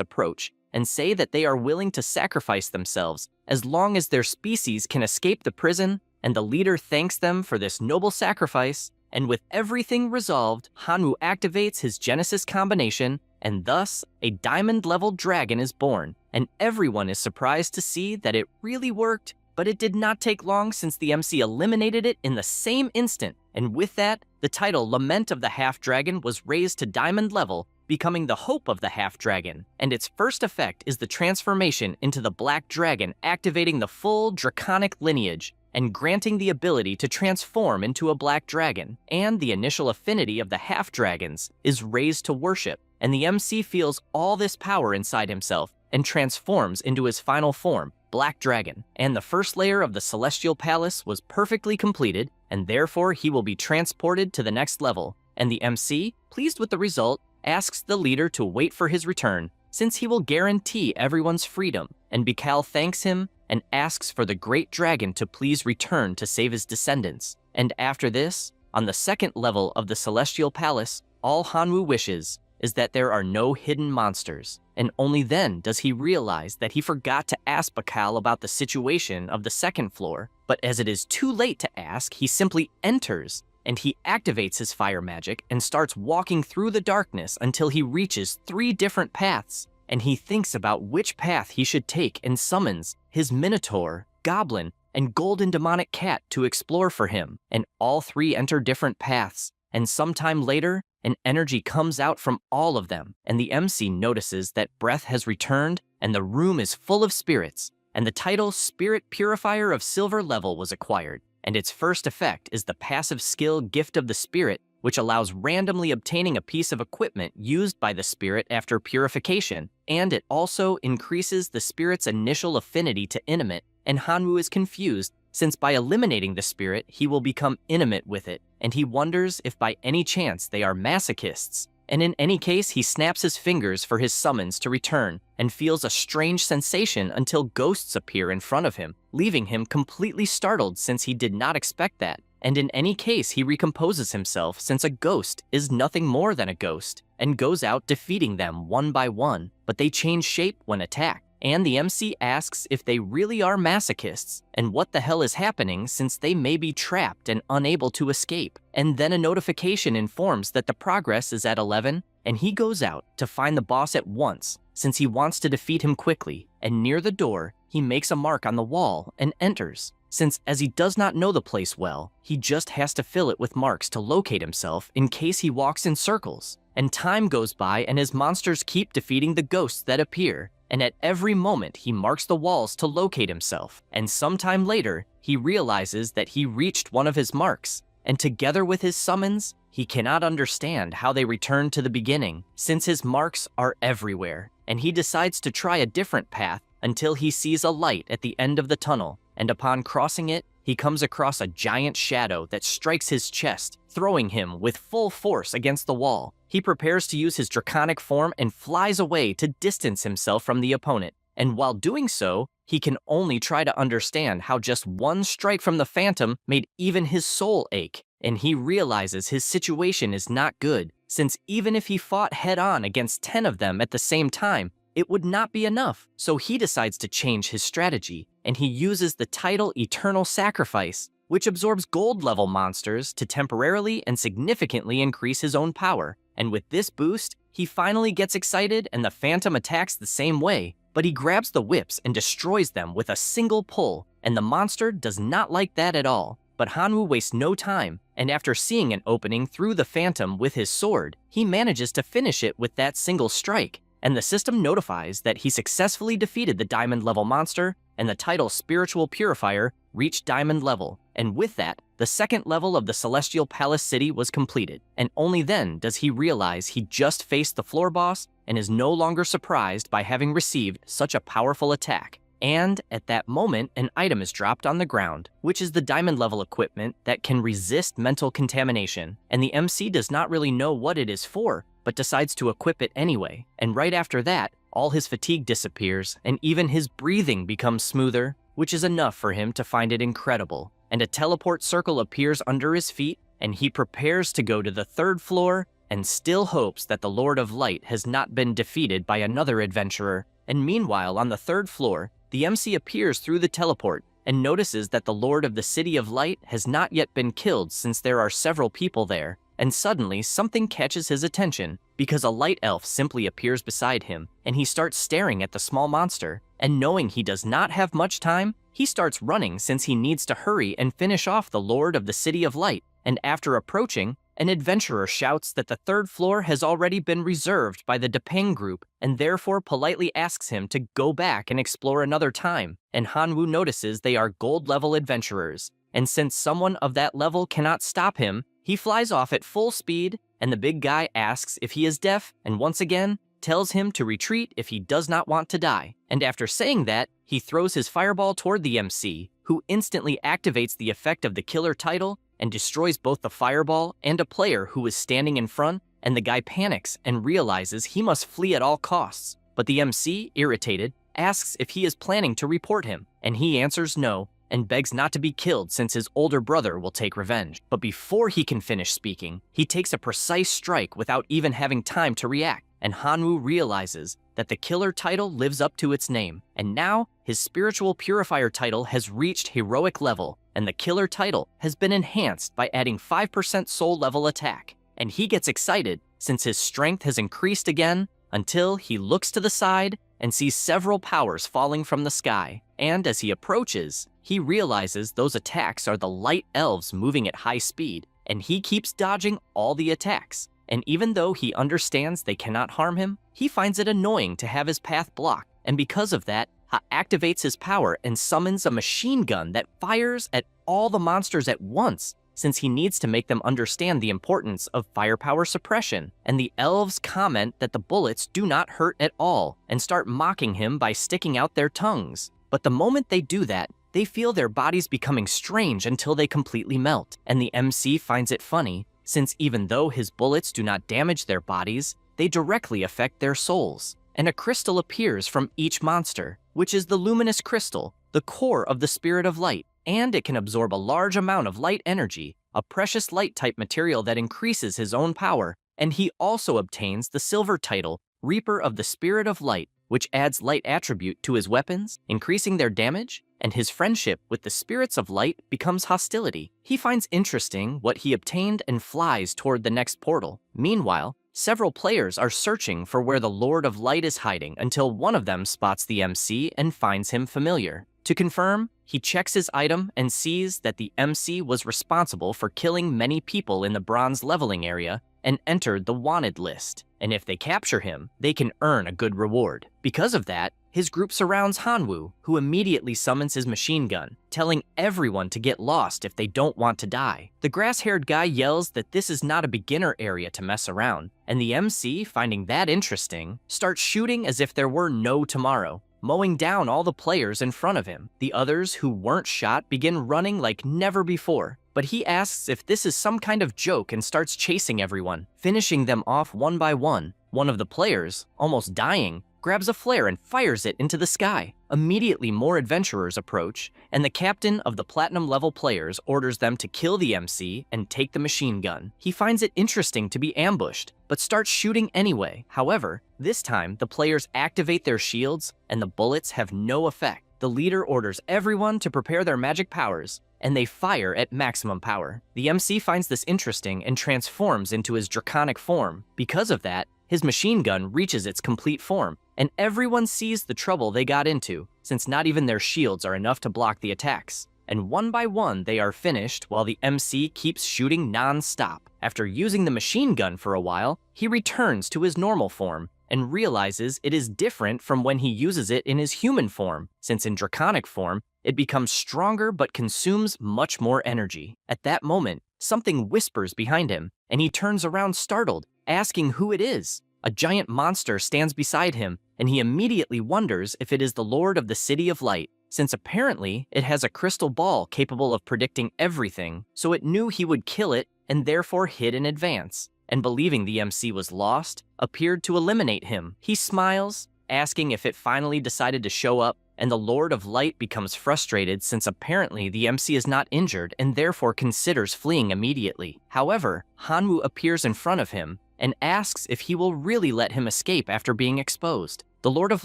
approach and say that they are willing to sacrifice themselves as long as their species can escape the prison, and the leader thanks them for this noble sacrifice, and with everything resolved, Hanwoo activates his Genesis combination, and thus a diamond-level dragon is born, and everyone is surprised to see that it really worked. But it did not take long since the MC eliminated it in the same instant, and with that, the title Lament of the Half-Dragon was raised to diamond level, becoming the Hope of the Half-Dragon, and its first effect is the transformation into the Black Dragon, activating the full draconic lineage, and granting the ability to transform into a black dragon, and the initial affinity of the half-dragons is raised to worship, and the MC feels all this power inside himself, and transforms into his final form, Black Dragon, and the first layer of the Celestial Palace was perfectly completed, and therefore he will be transported to the next level, and the MC, pleased with the result, asks the leader to wait for his return, since he will guarantee everyone's freedom, and Bikal thanks him and asks for the great dragon to please return to save his descendants. And after this, on the second level of the Celestial Palace, all Hanwoo wishes is that there are no hidden monsters, and only then does he realize that he forgot to ask Bikal about the situation of the second floor, but as it is too late to ask, he simply enters, and he activates his fire magic and starts walking through the darkness until he reaches 3 different paths, and he thinks about which path he should take and summons his Minotaur, Goblin, and Golden Demonic Cat to explore for him, and all 3 enter different paths, and sometime later, an energy comes out from all of them, and the MC notices that breath has returned and the room is full of spirits, and the title Spirit Purifier of Silver level was acquired, and its first effect is the passive skill Gift of the Spirit, which allows randomly obtaining a piece of equipment used by the spirit after purification, and it also increases the spirit's initial affinity to intimate, and Hanwoo is confused since by eliminating the spirit, he will become intimate with it, and he wonders if by any chance they are masochists. And in any case, he snaps his fingers for his summons to return and feels a strange sensation until ghosts appear in front of him, leaving him completely startled since he did not expect that. And in any case, he recomposes himself since a ghost is nothing more than a ghost, and goes out defeating them one by one, but they change shape when attacked. And the MC asks if they really are masochists and what the hell is happening since they may be trapped and unable to escape. And then a notification informs that the progress is at 11, and he goes out to find the boss at once since he wants to defeat him quickly, and near the door, he makes a mark on the wall and enters. Since as he does not know the place well, he just has to fill it with marks to locate himself in case he walks in circles. And time goes by and his monsters keep defeating the ghosts that appear, and at every moment he marks the walls to locate himself, and sometime later, he realizes that he reached one of his marks, and together with his summons, he cannot understand how they return to the beginning, since his marks are everywhere, and he decides to try a different path until he sees a light at the end of the tunnel, and upon crossing it, he comes across a giant shadow that strikes his chest, throwing him with full force against the wall. He prepares to use his draconic form and flies away to distance himself from the opponent. And while doing so, he can only try to understand how just one strike from the phantom made even his soul ache. And he realizes his situation is not good, since even if he fought head-on against 10 of them at the same time, it would not be enough. So he decides to change his strategy, and he uses the title Eternal Sacrifice, which absorbs gold-level monsters to temporarily and significantly increase his own power. And with this boost, he finally gets excited and the phantom attacks the same way, but he grabs the whips and destroys them with a single pull, and the monster does not like that at all. But Hanwoo wastes no time, and after seeing an opening through the phantom with his sword, he manages to finish it with that single strike, and the system notifies that he successfully defeated the diamond-level monster, and the title Spiritual Purifier reached diamond level, and with that, the second level of the Celestial Palace City was completed, and only then does he realize he just faced the floor boss and is no longer surprised by having received such a powerful attack. And at that moment, an item is dropped on the ground, which is the diamond-level equipment that can resist mental contamination, and the MC does not really know what it is for, but decides to equip it anyway, and right after that, all his fatigue disappears, and even his breathing becomes smoother, which is enough for him to find it incredible. And a teleport circle appears under his feet, and he prepares to go to the 3rd floor, and still hopes that the Lord of Light has not been defeated by another adventurer. And meanwhile, on the 3rd floor, the MC appears through the teleport, and notices that the Lord of the City of Light has not yet been killed since there are several people there. And suddenly, something catches his attention, because a light elf simply appears beside him, and he starts staring at the small monster, and knowing he does not have much time, he starts running since he needs to hurry and finish off the Lord of the City of Light, and after approaching, an adventurer shouts that the 3rd floor has already been reserved by the Depeng group, and therefore politely asks him to go back and explore another time, and Hanwoo notices they are gold-level adventurers, and since someone of that level cannot stop him, he flies off at full speed, and the big guy asks if he is deaf, and once again, tells him to retreat if he does not want to die. And after saying that, he throws his fireball toward the MC, who instantly activates the effect of the killer title, and destroys both the fireball and a player who was standing in front, and the guy panics and realizes he must flee at all costs. But the MC, irritated, asks if he is planning to report him, and he answers no, and begs not to be killed since his older brother will take revenge. But before he can finish speaking, he takes a precise strike without even having time to react, and Hanwoo realizes that the killer title lives up to its name, and now his spiritual purifier title has reached heroic level, and the killer title has been enhanced by adding 5% soul level attack. And he gets excited since his strength has increased again until he looks to the side and sees several powers falling from the sky. And as he approaches, he realizes those attacks are the light elves moving at high speed, and he keeps dodging all the attacks. And even though he understands they cannot harm him, he finds it annoying to have his path blocked, and because of that, Ha activates his power and summons a machine gun that fires at all the monsters at once, since he needs to make them understand the importance of firepower suppression. And the elves comment that the bullets do not hurt at all, and start mocking him by sticking out their tongues. But the moment they do that, they feel their bodies becoming strange until they completely melt, and the MC finds it funny, since even though his bullets do not damage their bodies, they directly affect their souls. And a crystal appears from each monster, which is the luminous crystal, the core of the spirit of light, and it can absorb a large amount of light energy, a precious light-type material that increases his own power, and he also obtains the silver title, Reaper of the Spirit of Light, which adds light attribute to his weapons, increasing their damage, and his friendship with the spirits of light becomes hostility. He finds interesting what he obtained and flies toward the next portal. Meanwhile, several players are searching for where the Lord of Light is hiding until one of them spots the MC and finds him familiar. To confirm, he checks his item and sees that the MC was responsible for killing many people in the bronze leveling area and entered the wanted list. And if they capture him, they can earn a good reward. Because of that, his group surrounds Hanwoo, who immediately summons his machine gun, telling everyone to get lost if they don't want to die. The grass-haired guy yells that this is not a beginner area to mess around, and the MC, finding that interesting, starts shooting as if there were no tomorrow, mowing down all the players in front of him. The others who weren't shot begin running like never before, but he asks if this is some kind of joke and starts chasing everyone, finishing them off one by one. One of the players, almost dying, grabs a flare and fires it into the sky. Immediately more adventurers approach, and the captain of the platinum level players orders them to kill the MC and take the machine gun. He finds it interesting to be ambushed, but starts shooting anyway. However, this time the players activate their shields and the bullets have no effect. The leader orders everyone to prepare their magic powers, and they fire at maximum power. The MC finds this interesting and transforms into his draconic form. Because of that, his machine gun reaches its complete form, and everyone sees the trouble they got into, since not even their shields are enough to block the attacks. And one by one they are finished while the MC keeps shooting non-stop. After using the machine gun for a while, he returns to his normal form and realizes it is different from when he uses it in his human form, since in draconic form, it becomes stronger but consumes much more energy. At that moment, something whispers behind him, and he turns around startled, asking who it is. A giant monster stands beside him, and he immediately wonders if it is the Lord of the City of Light, since apparently it has a crystal ball capable of predicting everything, so it knew he would kill it and therefore hid in advance, and believing the MC was lost, appeared to eliminate him. He smiles, asking if it finally decided to show up, and the Lord of Light becomes frustrated since apparently the MC is not injured and therefore considers fleeing immediately. However, Hanwoo appears in front of him and asks if he will really let him escape after being exposed. The Lord of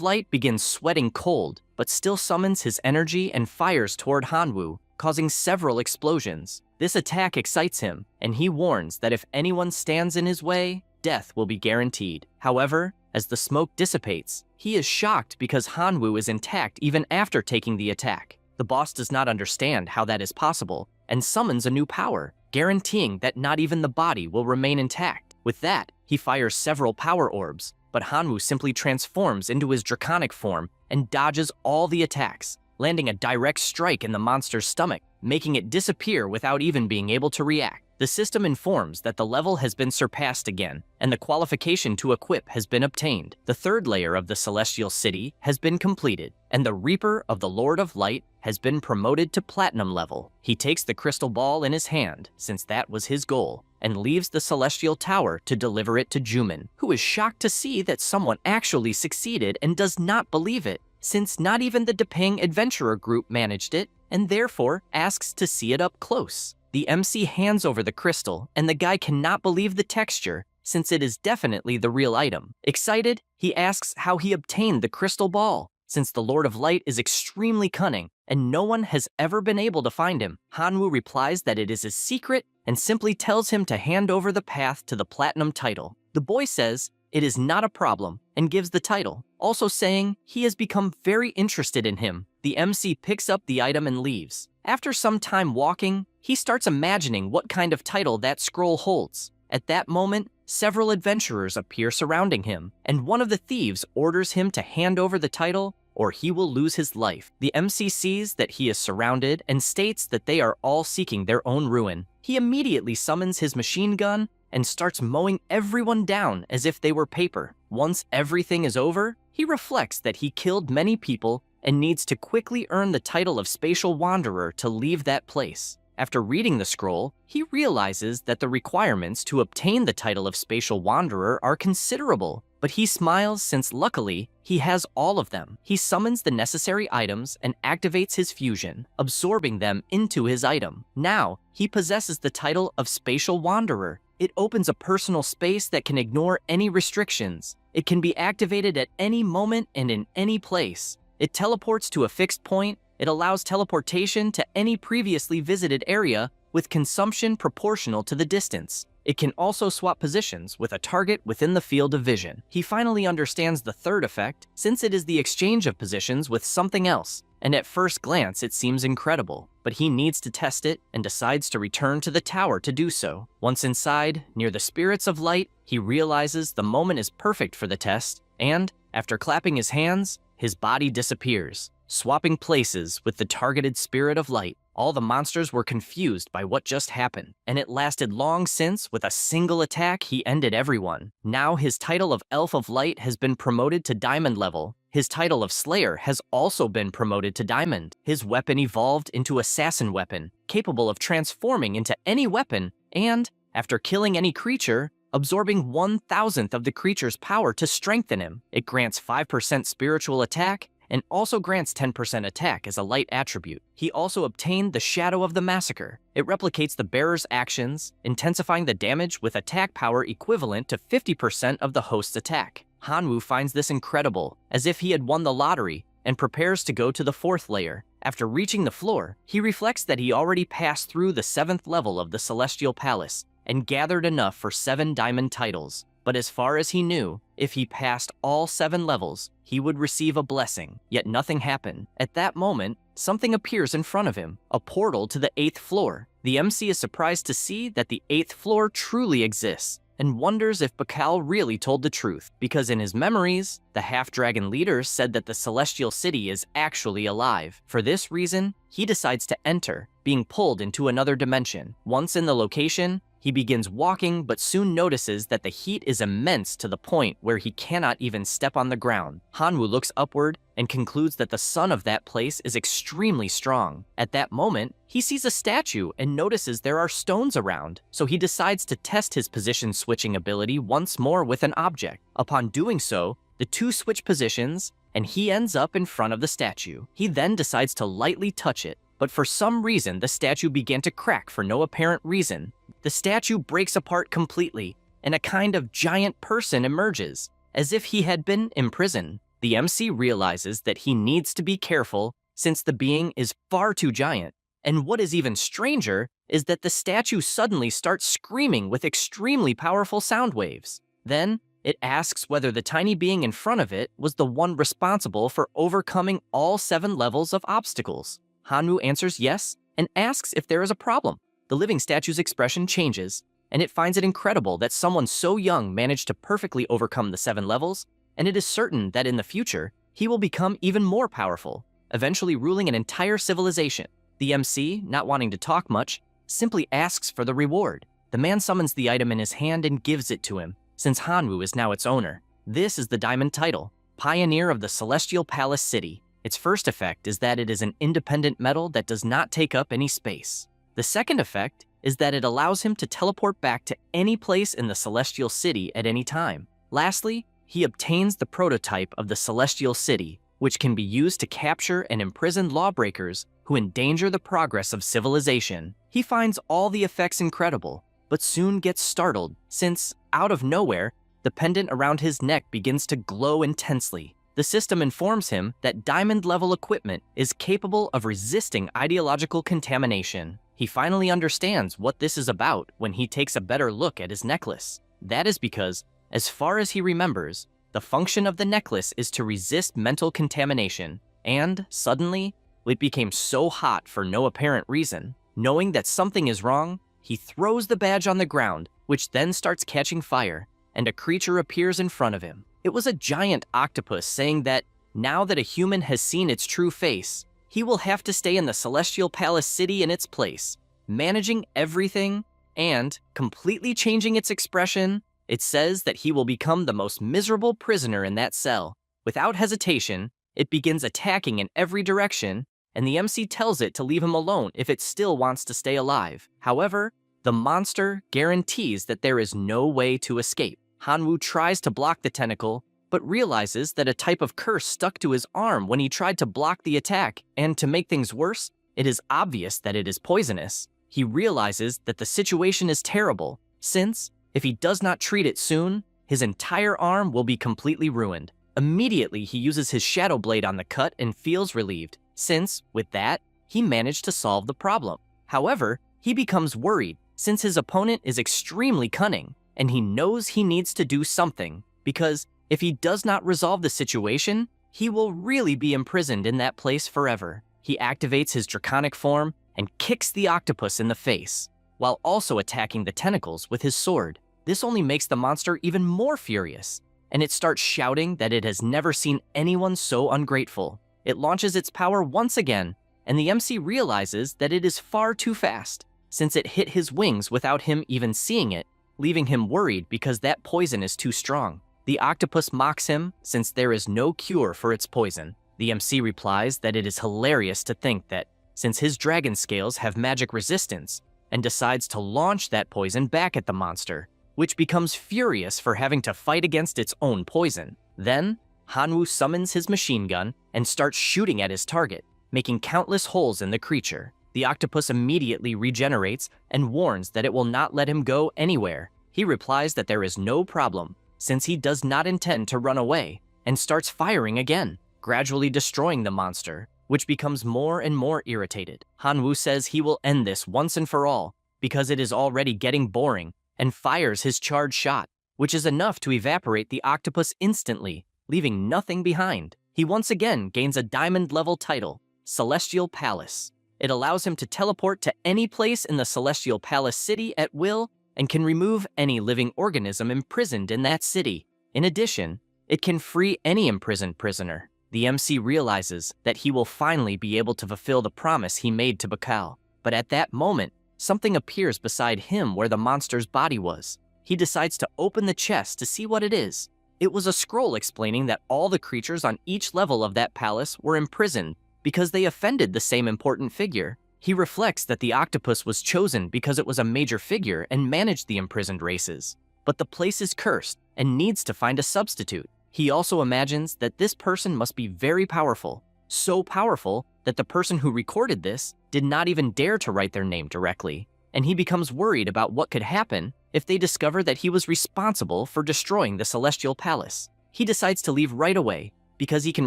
Light begins sweating cold, but still summons his energy and fires toward Hanwoo, causing several explosions. This attack excites him, and he warns that if anyone stands in his way, death will be guaranteed. However, as the smoke dissipates, he is shocked because Hanwoo is intact even after taking the attack. The boss does not understand how that is possible, and summons a new power, guaranteeing that not even the body will remain intact. With that, he fires several power orbs, but Hanwoo simply transforms into his draconic form and dodges all the attacks, landing a direct strike in the monster's stomach, making it disappear without even being able to react. The system informs that the level has been surpassed again, and the qualification to equip has been obtained. The third layer of the Celestial City has been completed, and the Reaper of the Lord of Light has been promoted to Platinum level. He takes the crystal ball in his hand, since that was his goal, and leaves the Celestial Tower to deliver it to Juman, who is shocked to see that someone actually succeeded and does not believe it, since not even the Depang Adventurer group managed it, and therefore asks to see it up close. The MC hands over the crystal, and the guy cannot believe the texture, since it is definitely the real item. Excited, he asks how he obtained the crystal ball, since the Lord of Light is extremely cunning, and no one has ever been able to find him. Hanwoo replies that it is a secret, and simply tells him to hand over the path to the Platinum title. The boy says it is not a problem, and gives the title, also saying he has become very interested in him. The MC picks up the item and leaves. After some time walking, he starts imagining what kind of title that scroll holds. At that moment, several adventurers appear surrounding him, and one of the thieves orders him to hand over the title or he will lose his life. The MC sees that he is surrounded and states that they are all seeking their own ruin. He immediately summons his machine gun and starts mowing everyone down as if they were paper. Once everything is over, he reflects that he killed many people and needs to quickly earn the title of Spatial Wanderer to leave that place. After reading the scroll, he realizes that the requirements to obtain the title of Spatial Wanderer are considerable, but he smiles since luckily he has all of them. He summons the necessary items and activates his fusion, absorbing them into his item. Now, he possesses the title of Spatial Wanderer. It opens a personal space that can ignore any restrictions. It can be activated at any moment and in any place. It teleports to a fixed point. It allows teleportation to any previously visited area with consumption proportional to the distance. It can also swap positions with a target within the field of vision. He finally understands the third effect, since it is the exchange of positions with something else, and at first glance it seems incredible, but he needs to test it and decides to return to the tower to do so. Once inside, near the spirits of light, he realizes the moment is perfect for the test, and, after clapping his hands, his body disappears, swapping places with the targeted spirit of light. All the monsters were confused by what just happened, and it lasted long since with a single attack he ended everyone. Now his title of Elf of Light has been promoted to Diamond level. His title of Slayer has also been promoted to Diamond. His weapon evolved into Assassin Weapon, capable of transforming into any weapon, and, after killing any creature, absorbing 1,000th of the creature's power to strengthen him. It grants 5% spiritual attack, and also grants 10% attack as a light attribute. He also obtained the Shadow of the Massacre. It replicates the bearer's actions, intensifying the damage with attack power equivalent to 50% of the host's attack. Hanwoo finds this incredible, as if he had won the lottery, and prepares to go to the fourth layer. After reaching the floor, he reflects that he already passed through the 7th level of the Celestial Palace, and gathered enough for 7 diamond titles. But as far as he knew, if he passed all 7 levels, he would receive a blessing. Yet nothing happened. At that moment, something appears in front of him, a portal to the 8th floor. The MC is surprised to see that the 8th floor truly exists, and wonders if Bakal really told the truth, because in his memories, the half-dragon leader said that the Celestial City is actually alive. For this reason, he decides to enter, being pulled into another dimension. Once in the location, he begins walking, but soon notices that the heat is immense to the point where he cannot even step on the ground. Hanwoo looks upward and concludes that the sun of that place is extremely strong. At that moment, he sees a statue and notices there are stones around, so he decides to test his position switching ability once more with an object. Upon doing so, the two switch positions, and he ends up in front of the statue. He then decides to lightly touch it, but for some reason the statue began to crack for no apparent reason. The statue breaks apart completely, and a kind of giant person emerges, as if he had been imprisoned. The MC realizes that he needs to be careful since the being is far too giant, and what is even stranger is that the statue suddenly starts screaming with extremely powerful sound waves. Then, it asks whether the tiny being in front of it was the one responsible for overcoming all 7 levels of obstacles. Hanwoo answers yes, and asks if there is a problem. The living statue's expression changes, and it finds it incredible that someone so young managed to perfectly overcome the 7 levels, and it is certain that in the future, he will become even more powerful, eventually ruling an entire civilization. The MC, not wanting to talk much, simply asks for the reward. The man summons the item in his hand and gives it to him, since Hanwoo is now its owner. This is the diamond title, Pioneer of the Celestial Palace City. Its first effect is that it is an independent metal that does not take up any space. The second effect is that it allows him to teleport back to any place in the Celestial City at any time. Lastly, he obtains the prototype of the Celestial City, which can be used to capture and imprison lawbreakers who endanger the progress of civilization. He finds all the effects incredible, but soon gets startled since, out of nowhere, the pendant around his neck begins to glow intensely. The system informs him that diamond-level equipment is capable of resisting ideological contamination. He finally understands what this is about when he takes a better look at his necklace. That is because, as far as he remembers, the function of the necklace is to resist mental contamination, and, suddenly, it became so hot for no apparent reason. Knowing that something is wrong, he throws the badge on the ground, which then starts catching fire, and a creature appears in front of him. It was a giant octopus saying that, now that a human has seen its true face, he will have to stay in the Celestial Palace City in its place, managing everything and completely changing its expression. It says that he will become the most miserable prisoner in that cell. Without hesitation, it begins attacking in every direction, and the MC tells it to leave him alone if it still wants to stay alive. However, the monster guarantees that there is no way to escape. Hanwoo tries to block the tentacle, but realizes that a type of curse stuck to his arm when he tried to block the attack, and to make things worse, it is obvious that it is poisonous. He realizes that the situation is terrible, since, if he does not treat it soon, his entire arm will be completely ruined. Immediately, he uses his shadow blade on the cut and feels relieved, since, with that, he managed to solve the problem. However, he becomes worried, since his opponent is extremely cunning, and he knows he needs to do something, because if he does not resolve the situation, he will really be imprisoned in that place forever. He activates his draconic form and kicks the octopus in the face, while also attacking the tentacles with his sword. This only makes the monster even more furious, and it starts shouting that it has never seen anyone so ungrateful. It launches its power once again, and the MC realizes that it is far too fast, since it hit his wings without him even seeing it, leaving him worried because that poison is too strong. The octopus mocks him since there is no cure for its poison. The MC replies that it is hilarious to think that, since his dragon scales have magic resistance, and decides to launch that poison back at the monster, which becomes furious for having to fight against its own poison. Then, Hanwoo summons his machine gun and starts shooting at his target, making countless holes in the creature. The octopus immediately regenerates and warns that it will not let him go anywhere. He replies that there is no problem, since he does not intend to run away, and starts firing again, gradually destroying the monster, which becomes more and more irritated. Hanwoo says he will end this once and for all, because it is already getting boring, and fires his charged shot, which is enough to evaporate the octopus instantly, leaving nothing behind. He once again gains a diamond-level title, Celestial Palace. It allows him to teleport to any place in the Celestial Palace City at will and can remove any living organism imprisoned in that city. In addition, it can free any imprisoned prisoner. The MC realizes that he will finally be able to fulfill the promise he made to Bakal. But at that moment, something appears beside him where the monster's body was. He decides to open the chest to see what it is. It was a scroll explaining that all the creatures on each level of that palace were imprisoned because they offended the same important figure. He reflects that the octopus was chosen because it was a major figure and managed the imprisoned races. But the place is cursed and needs to find a substitute. He also imagines that this person must be very powerful, so powerful that the person who recorded this did not even dare to write their name directly, and he becomes worried about what could happen if they discover that he was responsible for destroying the Celestial Palace. He decides to leave right away because he can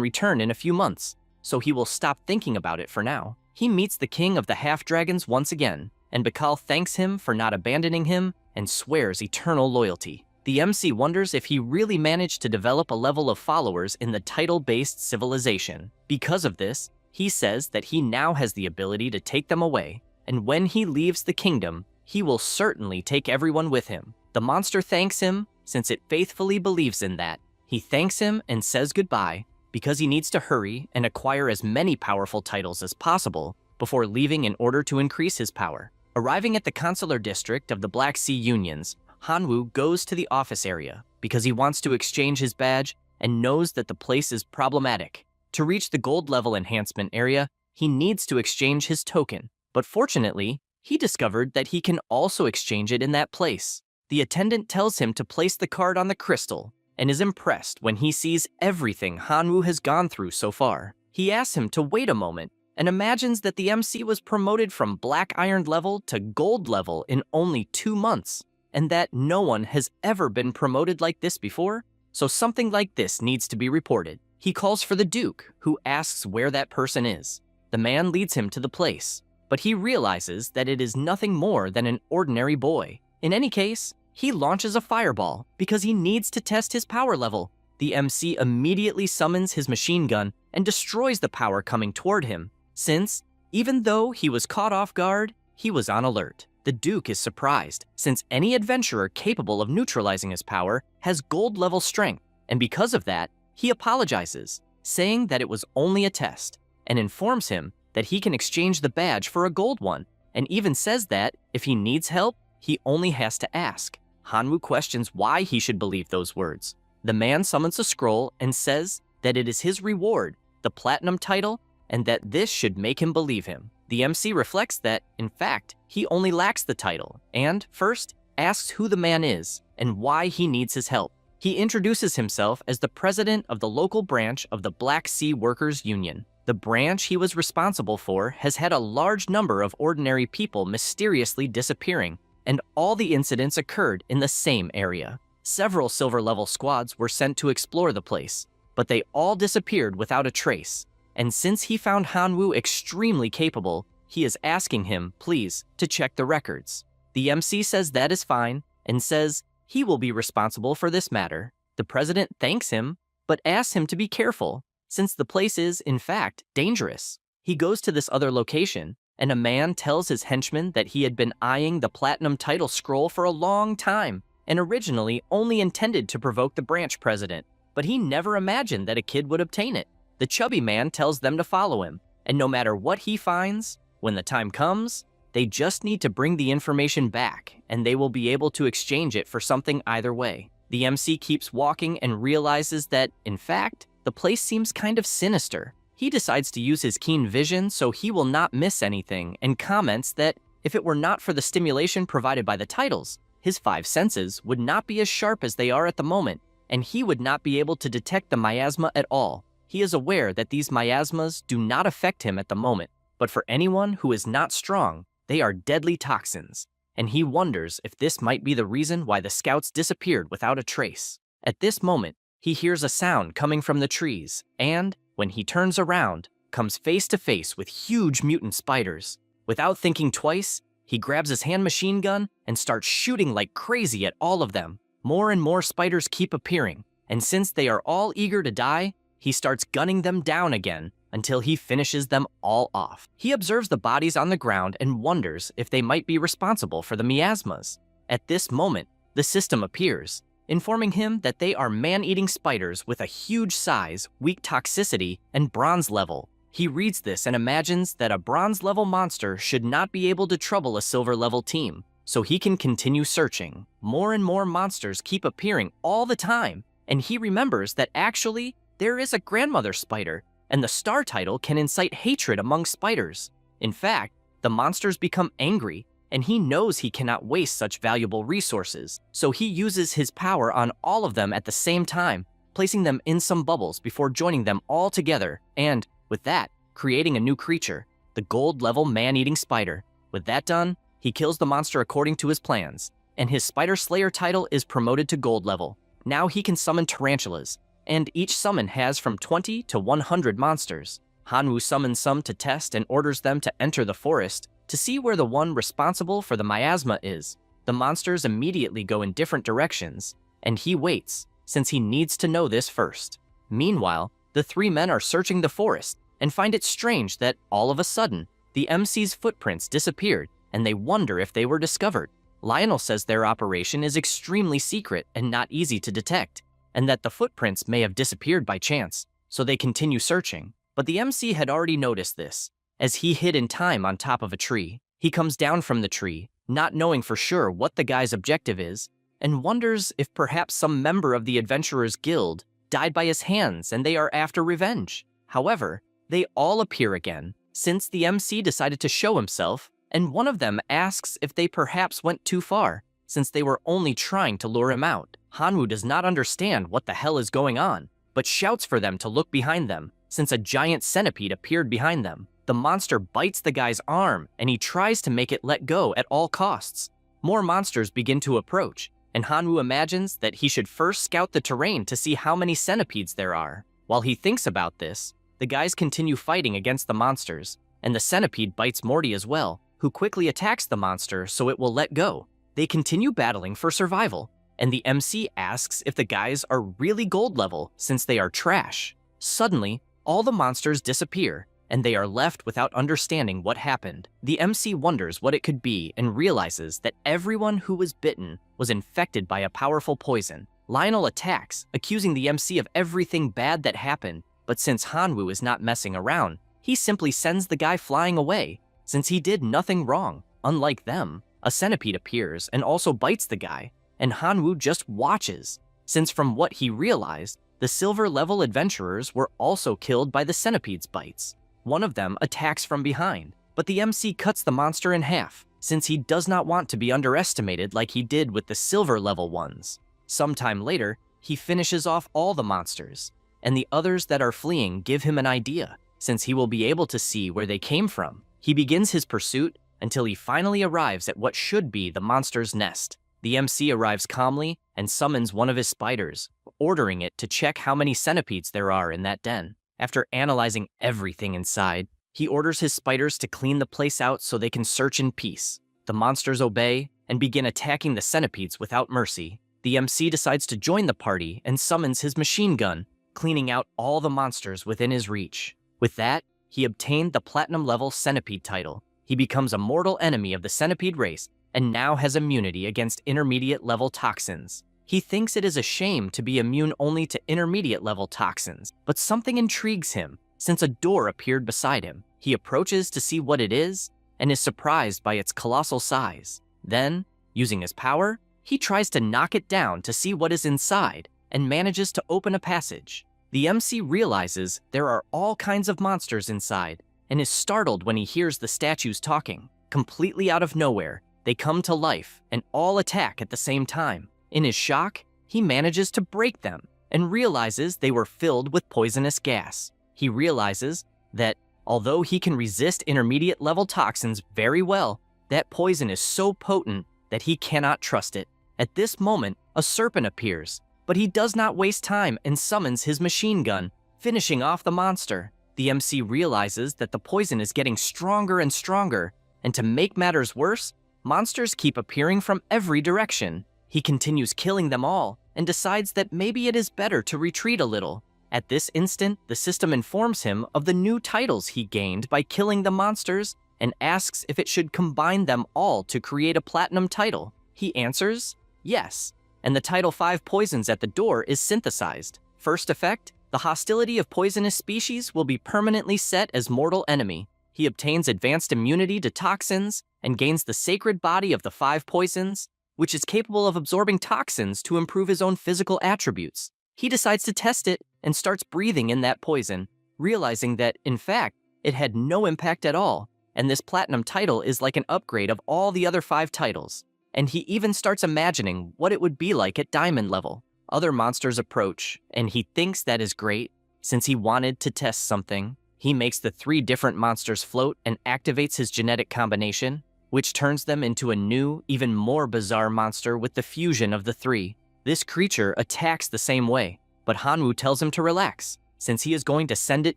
return in a few months, so he will stop thinking about it for now. He meets the king of the half-dragons once again, and Bakal thanks him for not abandoning him and swears eternal loyalty. The MC wonders if he really managed to develop a level of followers in the title-based civilization. Because of this, he says that he now has the ability to take them away, and when he leaves the kingdom, he will certainly take everyone with him. The monster thanks him since it faithfully believes in that. He thanks him and says goodbye because he needs to hurry and acquire as many powerful titles as possible before leaving in order to increase his power. Arriving at the consular district of the Black Sea Unions, Hanwoo goes to the office area because he wants to exchange his badge and knows that the place is problematic. To reach the gold level enhancement area, he needs to exchange his token, but fortunately, he discovered that he can also exchange it in that place. The attendant tells him to place the card on the crystal and is impressed when he sees everything Hanwoo has gone through so far. He asks him to wait a moment and imagines that the MC was promoted from black iron level to gold level in only 2 months, and that no one has ever been promoted like this before, so something like this needs to be reported. He calls for the Duke, who asks where that person is. The man leads him to the place, but he realizes that it is nothing more than an ordinary boy. In any case, he launches a fireball because he needs to test his power level. The MC immediately summons his machine gun and destroys the power coming toward him, since, even though he was caught off guard, he was on alert. The Duke is surprised, since any adventurer capable of neutralizing his power has gold-level strength, and because of that, he apologizes, saying that it was only a test, and informs him that he can exchange the badge for a gold one, and even says that, if he needs help, he only has to ask. Hanwoo questions why he should believe those words. The man summons a scroll and says that it is his reward, the platinum title, and that this should make him believe him. The MC reflects that, in fact, he only lacks the title, and, first, asks who the man is and why he needs his help. He introduces himself as the president of the local branch of the Black Sea Workers Union. The branch he was responsible for has had a large number of ordinary people mysteriously disappearing, and all the incidents occurred in the same area. Several silver-level squads were sent to explore the place, but they all disappeared without a trace. And since he found Hanwoo extremely capable, he is asking him, please, to check the records. The MC says that is fine, and says he will be responsible for this matter. The president thanks him, but asks him to be careful, since the place is, in fact, dangerous. He goes to this other location, and a man tells his henchman that he had been eyeing the platinum title scroll for a long time, and originally only intended to provoke the branch president, but he never imagined that a kid would obtain it. The chubby man tells them to follow him, and no matter what he finds, when the time comes, they just need to bring the information back, and they will be able to exchange it for something either way. The MC keeps walking and realizes that, in fact, the place seems kind of sinister. He decides to use his keen vision so he will not miss anything, and comments that if it were not for the stimulation provided by the titles, his 5 senses would not be as sharp as they are at the moment, and he would not be able to detect the miasma at all. He is aware that these miasmas do not affect him at the moment, but for anyone who is not strong, they are deadly toxins, and he wonders if this might be the reason why the scouts disappeared without a trace. At this moment, he hears a sound coming from the trees, and, when he turns around, comes face to face with huge mutant spiders. Without thinking twice, he grabs his hand machine gun and starts shooting like crazy at all of them. More and more spiders keep appearing, and since they are all eager to die, he starts gunning them down again until he finishes them all off. He observes the bodies on the ground and wonders if they might be responsible for the miasmas. At this moment, the system appears, informing him that they are man-eating spiders with a huge size, weak toxicity, and bronze level. He reads this and imagines that a bronze-level monster should not be able to trouble a silver-level team, so he can continue searching. More and more monsters keep appearing all the time, and he remembers that actually, there is a grandmother spider, and the star title can incite hatred among spiders. In fact, the monsters become angry, and he knows he cannot waste such valuable resources, so he uses his power on all of them at the same time, placing them in some bubbles before joining them all together, and, with that, creating a new creature, the gold-level man-eating spider. With that done, he kills the monster according to his plans, and his Spider Slayer title is promoted to gold level. Now he can summon tarantulas, and each summon has from 20 to 100 monsters. Hanwoo summons some to test and orders them to enter the forest to see where the one responsible for the miasma is. The monsters immediately go in different directions, and he waits, since he needs to know this first. Meanwhile, the 3 men are searching the forest and find it strange that, all of a sudden, the MC's footprints disappeared, and they wonder if they were discovered. Lionel says their operation is extremely secret and not easy to detect, and that the footprints may have disappeared by chance, so they continue searching. But the MC had already noticed this, as he hid in time on top of a tree. He comes down from the tree, not knowing for sure what the guy's objective is, and wonders if perhaps some member of the Adventurers Guild died by his hands and they are after revenge. However, they all appear again, since the MC decided to show himself, and one of them asks if they perhaps went too far, since they were only trying to lure him out. Hanwoo does not understand what the hell is going on, but shouts for them to look behind them, since a giant centipede appeared behind them. The monster bites the guy's arm, and he tries to make it let go at all costs. More monsters begin to approach, and Hanwoo imagines that he should first scout the terrain to see how many centipedes there are. While he thinks about this, the guys continue fighting against the monsters, and the centipede bites Morty as well, who quickly attacks the monster so it will let go. They continue battling for survival, and the MC asks if the guys are really gold level since they are trash. Suddenly, all the monsters disappear, and they are left without understanding what happened. The MC wonders what it could be and realizes that everyone who was bitten was infected by a powerful poison. Lionel attacks, accusing the MC of everything bad that happened, but since Hanwoo is not messing around, he simply sends the guy flying away, since he did nothing wrong. Unlike them, a centipede appears and also bites the guy, and Hanwoo just watches, since from what he realized, the silver-level adventurers were also killed by the centipede's bites. One of them attacks from behind, but the MC cuts the monster in half, since he does not want to be underestimated like he did with the silver-level ones. Sometime later, he finishes off all the monsters, and the others that are fleeing give him an idea, since he will be able to see where they came from. He begins his pursuit until he finally arrives at what should be the monster's nest. The MC arrives calmly and summons one of his spiders, ordering it to check how many centipedes there are in that den. After analyzing everything inside, he orders his spiders to clean the place out so they can search in peace. The monsters obey and begin attacking the centipedes without mercy. The MC decides to join the party and summons his machine gun, cleaning out all the monsters within his reach. With that, he obtained the platinum-level centipede title. He becomes a mortal enemy of the centipede race and now has immunity against intermediate-level toxins. He thinks it is a shame to be immune only to intermediate-level toxins, but something intrigues him, since a door appeared beside him. He approaches to see what it is, and is surprised by its colossal size. Then, using his power, he tries to knock it down to see what is inside, and manages to open a passage. The MC realizes there are all kinds of monsters inside, and is startled when he hears the statues talking. Completely out of nowhere, they come to life, and all attack at the same time. In his shock, he manages to break them, and realizes they were filled with poisonous gas. He realizes that, although he can resist intermediate-level toxins very well, that poison is so potent that he cannot trust it. At this moment, a serpent appears, but he does not waste time and summons his machine gun, finishing off the monster. The MC realizes that the poison is getting stronger and stronger, and to make matters worse, monsters keep appearing from every direction. He continues killing them all, and decides that maybe it is better to retreat a little. At this instant, the system informs him of the new titles he gained by killing the monsters, and asks if it should combine them all to create a platinum title. He answers, yes, and the title 5 poisons at the door is synthesized. First effect, the hostility of poisonous species will be permanently set as mortal enemy. He obtains advanced immunity to toxins, and gains the sacred body of the 5 poisons, which is capable of absorbing toxins to improve his own physical attributes. He decides to test it, and starts breathing in that poison, realizing that, in fact, it had no impact at all, and this platinum title is like an upgrade of all the other 5 titles. And he even starts imagining what it would be like at diamond level. Other monsters approach, and he thinks that is great, since he wanted to test something. He makes the 3 different monsters float and activates his genetic combination, which turns them into a new, even more bizarre monster with the fusion of the 3. This creature attacks the same way, but Hanwoo tells him to relax, since he is going to send it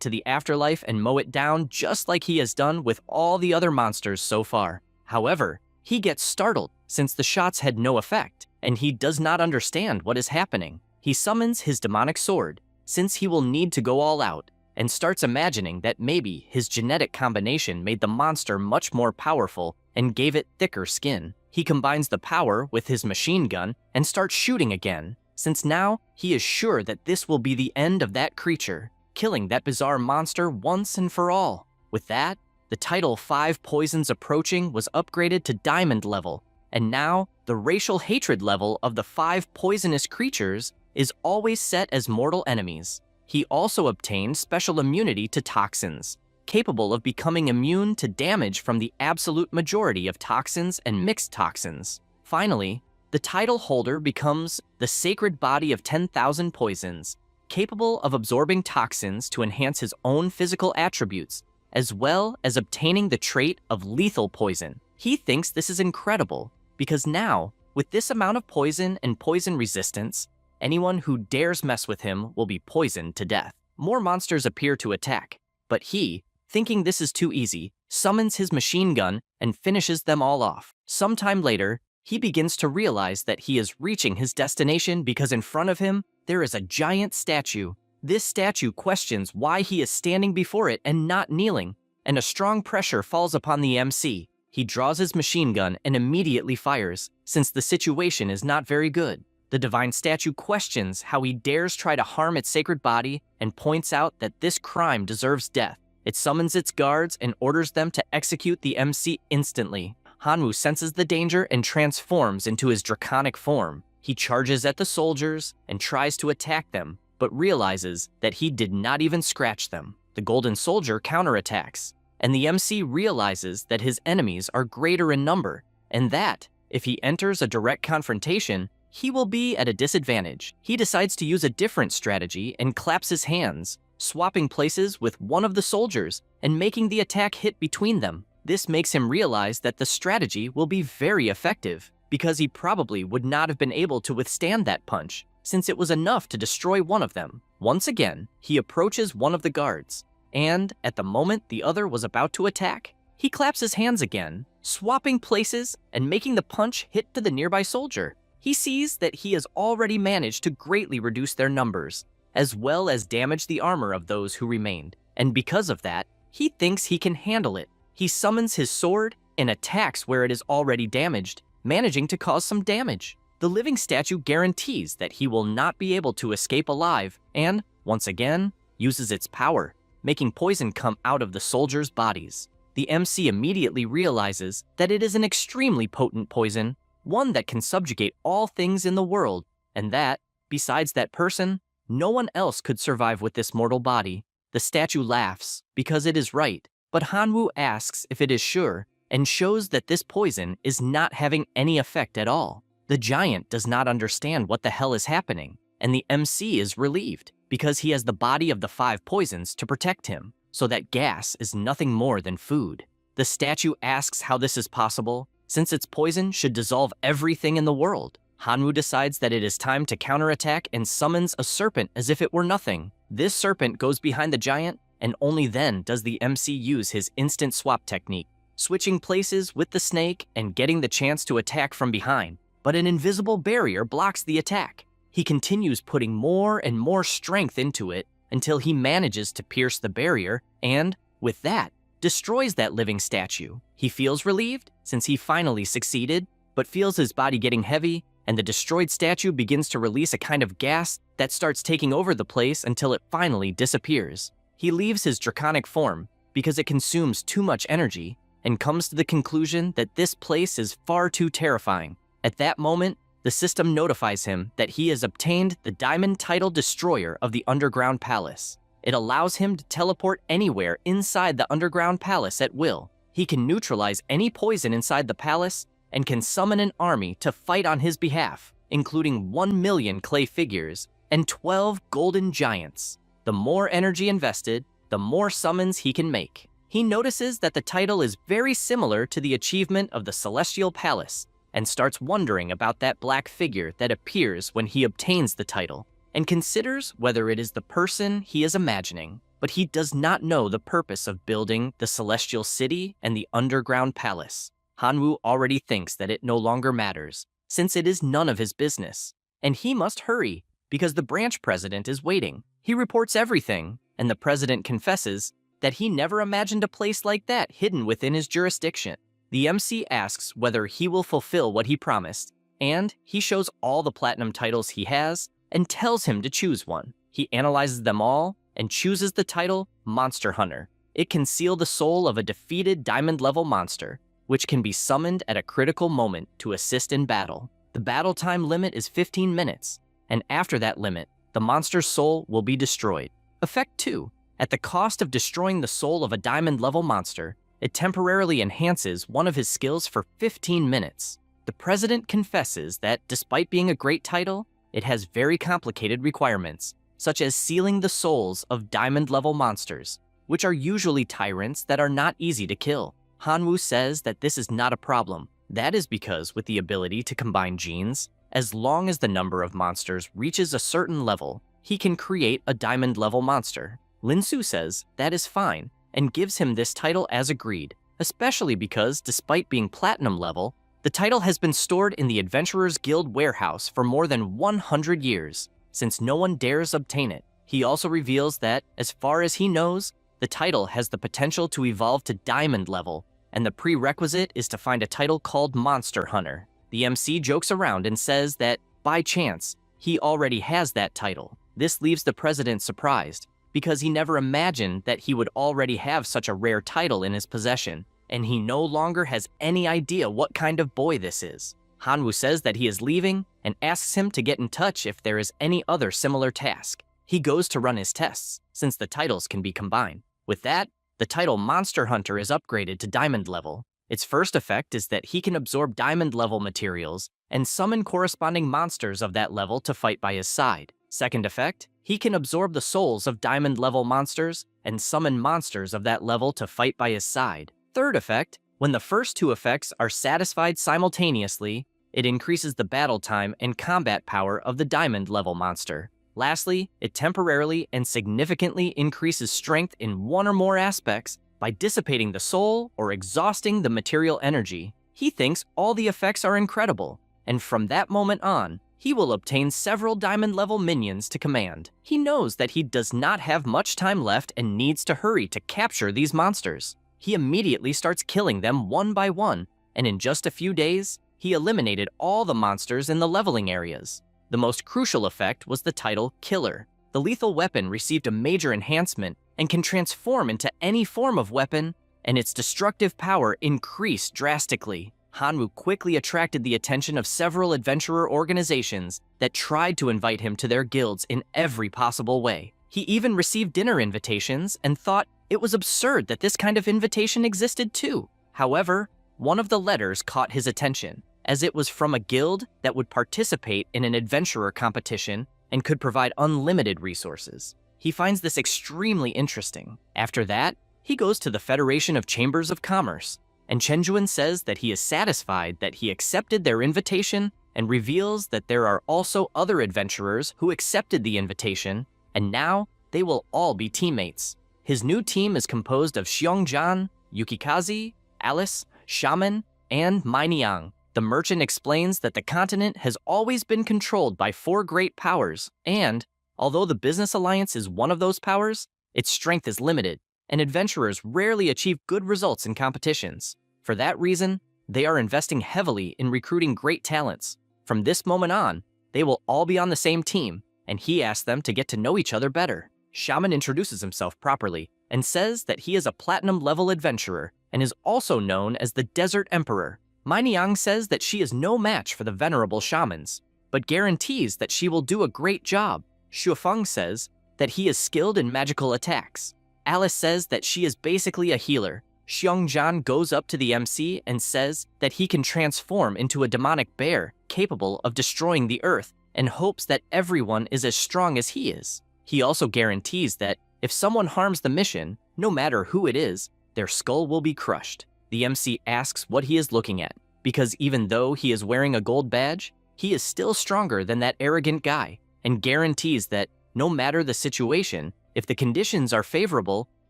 to the afterlife and mow it down just like he has done with all the other monsters so far. However, he gets startled, since the shots had no effect, and he does not understand what is happening. He summons his demonic sword, since he will need to go all out, and starts imagining that maybe his genetic combination made the monster much more powerful and gave it thicker skin. He combines the power with his machine gun and starts shooting again, since now he is sure that this will be the end of that creature, killing that bizarre monster once and for all. With that, The title 5 Poisons Approaching was upgraded to Diamond level, and now the racial hatred level of the 5 poisonous creatures is always set as mortal enemies. He also obtained special immunity to toxins, capable of becoming immune to damage from the absolute majority of toxins and mixed toxins. Finally, the title holder becomes the Sacred Body of 10,000 Poisons, capable of absorbing toxins to enhance his own physical attributes, as well as obtaining the trait of lethal poison. He thinks this is incredible, because now, with this amount of poison and poison resistance, anyone who dares mess with him will be poisoned to death. More monsters appear to attack, but he, thinking this is too easy, summons his machine gun and finishes them all off. Sometime later, he begins to realize that he is reaching his destination because in front of him, there is a giant statue. This statue questions why he is standing before it and not kneeling, and a strong pressure falls upon the MC. He draws his machine gun and immediately fires, since the situation is not very good. The divine statue questions how he dares try to harm its sacred body and points out that this crime deserves death. It summons its guards and orders them to execute the MC instantly. Hanwoo senses the danger and transforms into his draconic form. He charges at the soldiers and tries to attack them, but realizes that he did not even scratch them. The Golden Soldier counterattacks, and the MC realizes that his enemies are greater in number, and that, if he enters a direct confrontation, he will be at a disadvantage. He decides to use a different strategy and claps his hands, swapping places with one of the soldiers and making the attack hit between them. This makes him realize that the strategy will be very effective, because he probably would not have been able to withstand that punch, since it was enough to destroy one of them. Once again, he approaches one of the guards, and at the moment the other was about to attack, he claps his hands again, swapping places and making the punch hit to the nearby soldier. He sees that he has already managed to greatly reduce their numbers, as well as damage the armor of those who remained, and because of that, he thinks he can handle it. He summons his sword and attacks where it is already damaged, managing to cause some damage. The living statue guarantees that he will not be able to escape alive and, once again, uses its power, making poison come out of the soldiers' bodies. The MC immediately realizes that it is an extremely potent poison, one that can subjugate all things in the world, and that, besides that person, no one else could survive with this mortal body. The statue laughs, because it is right, but Hanwoo asks if it is sure, and shows that this poison is not having any effect at all. The giant does not understand what the hell is happening, and the MC is relieved, because he has the body of the 5 poisons to protect him, so that gas is nothing more than food. The statue asks how this is possible, since its poison should dissolve everything in the world. Hanwoo decides that it is time to counterattack and summons a serpent as if it were nothing. This serpent goes behind the giant, and only then does the MC use his instant swap technique, switching places with the snake and getting the chance to attack from behind. But an invisible barrier blocks the attack. He continues putting more and more strength into it until he manages to pierce the barrier and, with that, destroys that living statue. He feels relieved since he finally succeeded, but feels his body getting heavy, and the destroyed statue begins to release a kind of gas that starts taking over the place until it finally disappears. He leaves his draconic form because it consumes too much energy and comes to the conclusion that this place is far too terrifying. At that moment, the system notifies him that he has obtained the Diamond Title Destroyer of the Underground Palace. It allows him to teleport anywhere inside the Underground Palace at will. He can neutralize any poison inside the palace and can summon an army to fight on his behalf, including 1 million clay figures and 12 golden giants. The more energy invested, the more summons he can make. He notices that the title is very similar to the achievement of the Celestial Palace, and starts wondering about that black figure that appears when he obtains the title, and considers whether it is the person he is imagining. But he does not know the purpose of building the Celestial City and the Underground Palace. Hanwoo already thinks that it no longer matters, since it is none of his business, and he must hurry because the branch president is waiting. He reports everything, and the president confesses that he never imagined a place like that hidden within his jurisdiction. The MC asks whether he will fulfill what he promised, and he shows all the platinum titles he has and tells him to choose one. He analyzes them all and chooses the title Monster Hunter. It can seal the soul of a defeated diamond-level monster, which can be summoned at a critical moment to assist in battle. The battle time limit is 15 minutes, and after that limit, the monster's soul will be destroyed. Effect 2. At the cost of destroying the soul of a diamond-level monster, it temporarily enhances one of his skills for 15 minutes. The president confesses that, despite being a great title, it has very complicated requirements, such as sealing the souls of diamond-level monsters, which are usually tyrants that are not easy to kill. Hanwoo says that this is not a problem. That is because with the ability to combine genes, as long as the number of monsters reaches a certain level, he can create a diamond-level monster. Linsu says that is fine and gives him this title as agreed, especially because, despite being platinum level, the title has been stored in the Adventurers Guild warehouse for more than 100 years, since no one dares obtain it. He also reveals that, as far as he knows, the title has the potential to evolve to diamond level, and the prerequisite is to find a title called Monster Hunter. The MC jokes around and says that, by chance, he already has that title. This leaves the president surprised, because he never imagined that he would already have such a rare title in his possession, and he no longer has any idea what kind of boy this is. Hanwoo says that he is leaving and asks him to get in touch if there is any other similar task. He goes to run his tests, since the titles can be combined. With that, the title Monster Hunter is upgraded to diamond level. Its first effect is that he can absorb diamond level materials and summon corresponding monsters of that level to fight by his side. Second effect, he can absorb the souls of diamond level monsters and summon monsters of that level to fight by his side. Third effect, when the first two effects are satisfied simultaneously, it increases the battle time and combat power of the diamond level monster. Lastly, it temporarily and significantly increases strength in one or more aspects by dissipating the soul or exhausting the material energy. He thinks all the effects are incredible, and from that moment on, he will obtain several diamond-level minions to command. He knows that he does not have much time left and needs to hurry to capture these monsters. He immediately starts killing them one by one, and in just a few days, he eliminated all the monsters in the leveling areas. The most crucial effect was the title Killer. The lethal weapon received a major enhancement and can transform into any form of weapon, and its destructive power increased drastically. Hanwoo quickly attracted the attention of several adventurer organizations that tried to invite him to their guilds in every possible way. He even received dinner invitations and thought it was absurd that this kind of invitation existed too. However, one of the letters caught his attention, as it was from a guild that would participate in an adventurer competition and could provide unlimited resources. He finds this extremely interesting. After that, he goes to the Federation of Chambers of Commerce, and Chenjuan says that he is satisfied that he accepted their invitation and reveals that there are also other adventurers who accepted the invitation, and now they will all be teammates. His new team is composed of Xiongjan, Yukikaze, Alice, Shaman, and Mainiang. The merchant explains that the continent has always been controlled by 4 great powers, and, although the business alliance is one of those powers, its strength is limited, and adventurers rarely achieve good results in competitions. For that reason, they are investing heavily in recruiting great talents. From this moment on, they will all be on the same team, and he asks them to get to know each other better. Shaman introduces himself properly and says that he is a platinum-level adventurer and is also known as the Desert Emperor. Mainiang says that she is no match for the venerable shamans, but guarantees that she will do a great job. Shuofeng says that he is skilled in magical attacks. Alice says that she is basically a healer. Xiongjan goes up to the MC and says that he can transform into a demonic bear capable of destroying the earth and hopes that everyone is as strong as he is. He also guarantees that if someone harms the mission, no matter who it is, their skull will be crushed. The MC asks what he is looking at, because even though he is wearing a gold badge, he is still stronger than that arrogant guy, and guarantees that no matter the situation, if the conditions are favorable,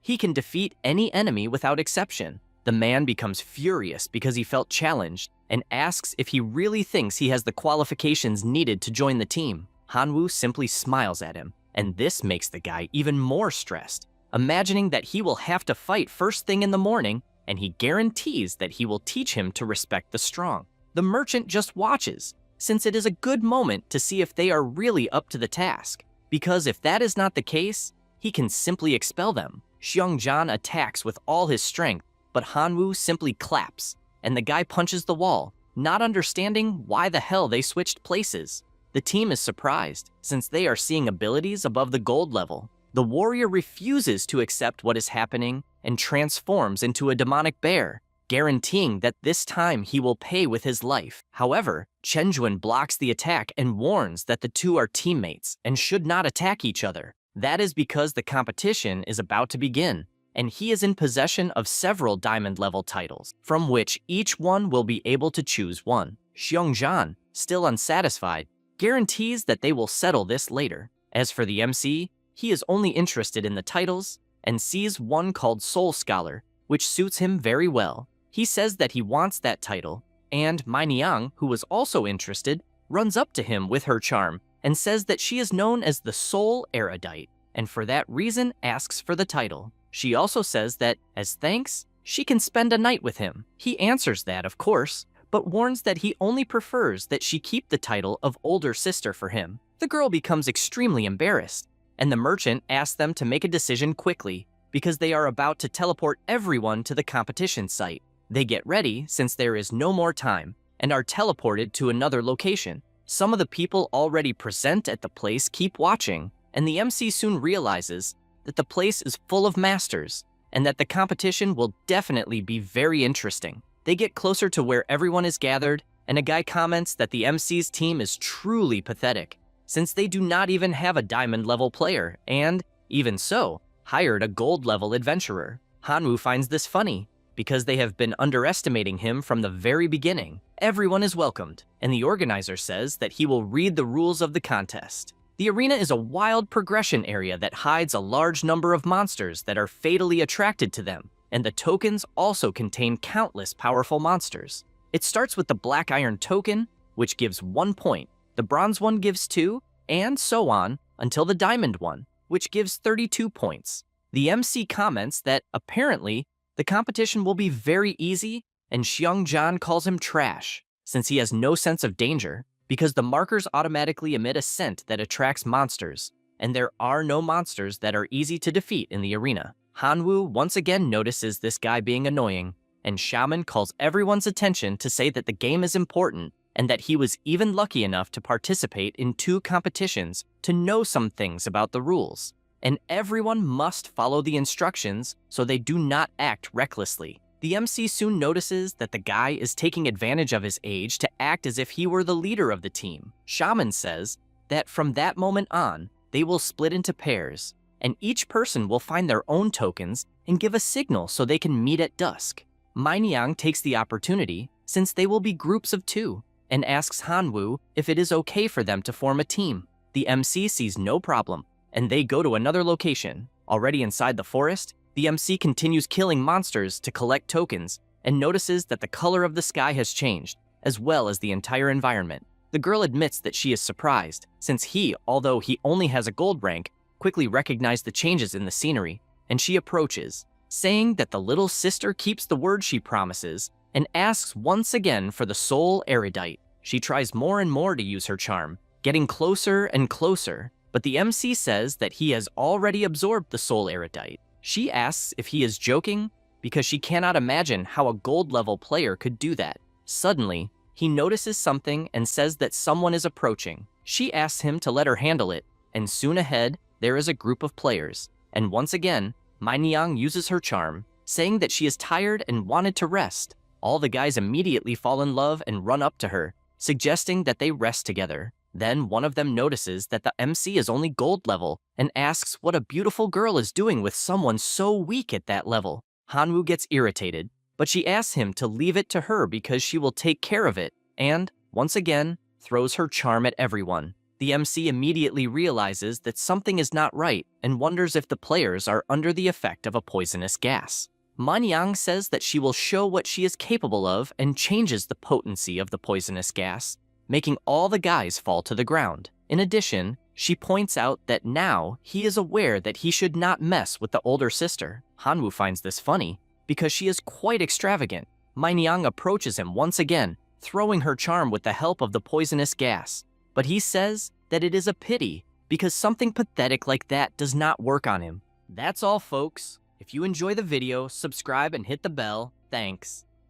he can defeat any enemy without exception. The man becomes furious because he felt challenged and asks if he really thinks he has the qualifications needed to join the team. Hanwoo simply smiles at him, and this makes the guy even more stressed, imagining that he will have to fight first thing in the morning, and he guarantees that he will teach him to respect the strong. The merchant just watches, since it is a good moment to see if they are really up to the task, because if that is not the case, he can simply expel them. Xiongjan attacks with all his strength, but Hanwoo simply claps, and the guy punches the wall, not understanding why the hell they switched places. The team is surprised, since they are seeing abilities above the gold level. The warrior refuses to accept what is happening and transforms into a demonic bear, guaranteeing that this time he will pay with his life. However, Chenjuan blocks the attack and warns that the two are teammates and should not attack each other. That is because the competition is about to begin, and he is in possession of several diamond-level titles, from which each one will be able to choose one. Xiongjan, still unsatisfied, guarantees that they will settle this later. As for the MC, he is only interested in the titles and sees one called Soul Scholar, which suits him very well. He says that he wants that title, and Mai Niang, who was also interested, runs up to him with her charm and says that she is known as the Soul Erudite, and for that reason asks for the title. She also says that, as thanks, she can spend a night with him. He answers that, of course, but warns that he only prefers that she keep the title of older sister for him. The girl becomes extremely embarrassed, and the merchant asks them to make a decision quickly because they are about to teleport everyone to the competition site. They get ready since there is no more time and are teleported to another location. Some of the people already present at the place keep watching, and the MC soon realizes that the place is full of masters and that the competition will definitely be very interesting. They get closer to where everyone is gathered, and a guy comments that the MC's team is truly pathetic, since they do not even have a diamond-level player, and, even so, hired a gold-level adventurer. Hanwoo finds this funny, because they have been underestimating him from the very beginning. Everyone is welcomed, and the organizer says that he will read the rules of the contest. The arena is a wild progression area that hides a large number of monsters that are fatally attracted to them, and the tokens also contain countless powerful monsters. It starts with the Black Iron token, which gives 1 point, the Bronze one gives 2, and so on until the Diamond one, which gives 32 points. The MC comments that, apparently, the competition will be very easy, and Xiongjan calls him trash, since he has no sense of danger, because the markers automatically emit a scent that attracts monsters, and there are no monsters that are easy to defeat in the arena. Hanwoo once again notices this guy being annoying, and Shaman calls everyone's attention to say that the game is important, and that he was even lucky enough to participate in 2 competitions to know some things about the rules, and everyone must follow the instructions so they do not act recklessly. The MC soon notices that the guy is taking advantage of his age to act as if he were the leader of the team. Shaman says that from that moment on, they will split into pairs, and each person will find their own tokens and give a signal so they can meet at dusk. Mai Niang takes the opportunity, since they will be groups of 2, and asks Hanwoo if it is okay for them to form a team. The MC sees no problem, and they go to another location. Already inside the forest, the MC continues killing monsters to collect tokens and notices that the color of the sky has changed, as well as the entire environment. The girl admits that she is surprised, since he, although he only has a gold rank, quickly recognized the changes in the scenery, and she approaches, saying that the little sister keeps the word she promises and asks once again for the Soul Erudite. She tries more and more to use her charm, getting closer and closer, but the MC says that he has already absorbed the Soul Erudite. She asks if he is joking because she cannot imagine how a gold-level player could do that. Suddenly, he notices something and says that someone is approaching. She asks him to let her handle it, and soon ahead, there is a group of players. And once again, Mai Niang uses her charm, saying that she is tired and wanted to rest. All the guys immediately fall in love and run up to her, suggesting that they rest together. Then one of them notices that the MC is only gold level and asks what a beautiful girl is doing with someone so weak at that level. Hanwoo gets irritated, but she asks him to leave it to her because she will take care of it, and, once again, throws her charm at everyone. The MC immediately realizes that something is not right and wonders if the players are under the effect of a poisonous gas. Mai Niang says that she will show what she is capable of and changes the potency of the poisonous gas, making all the guys fall to the ground. In addition, she points out that now he is aware that he should not mess with the older sister. Hanwoo finds this funny because she is quite extravagant. Mai Niang approaches him once again, throwing her charm with the help of the poisonous gas. But he says that it is a pity because something pathetic like that does not work on him. That's all, folks. If you enjoy the video, subscribe and hit the bell. Thanks.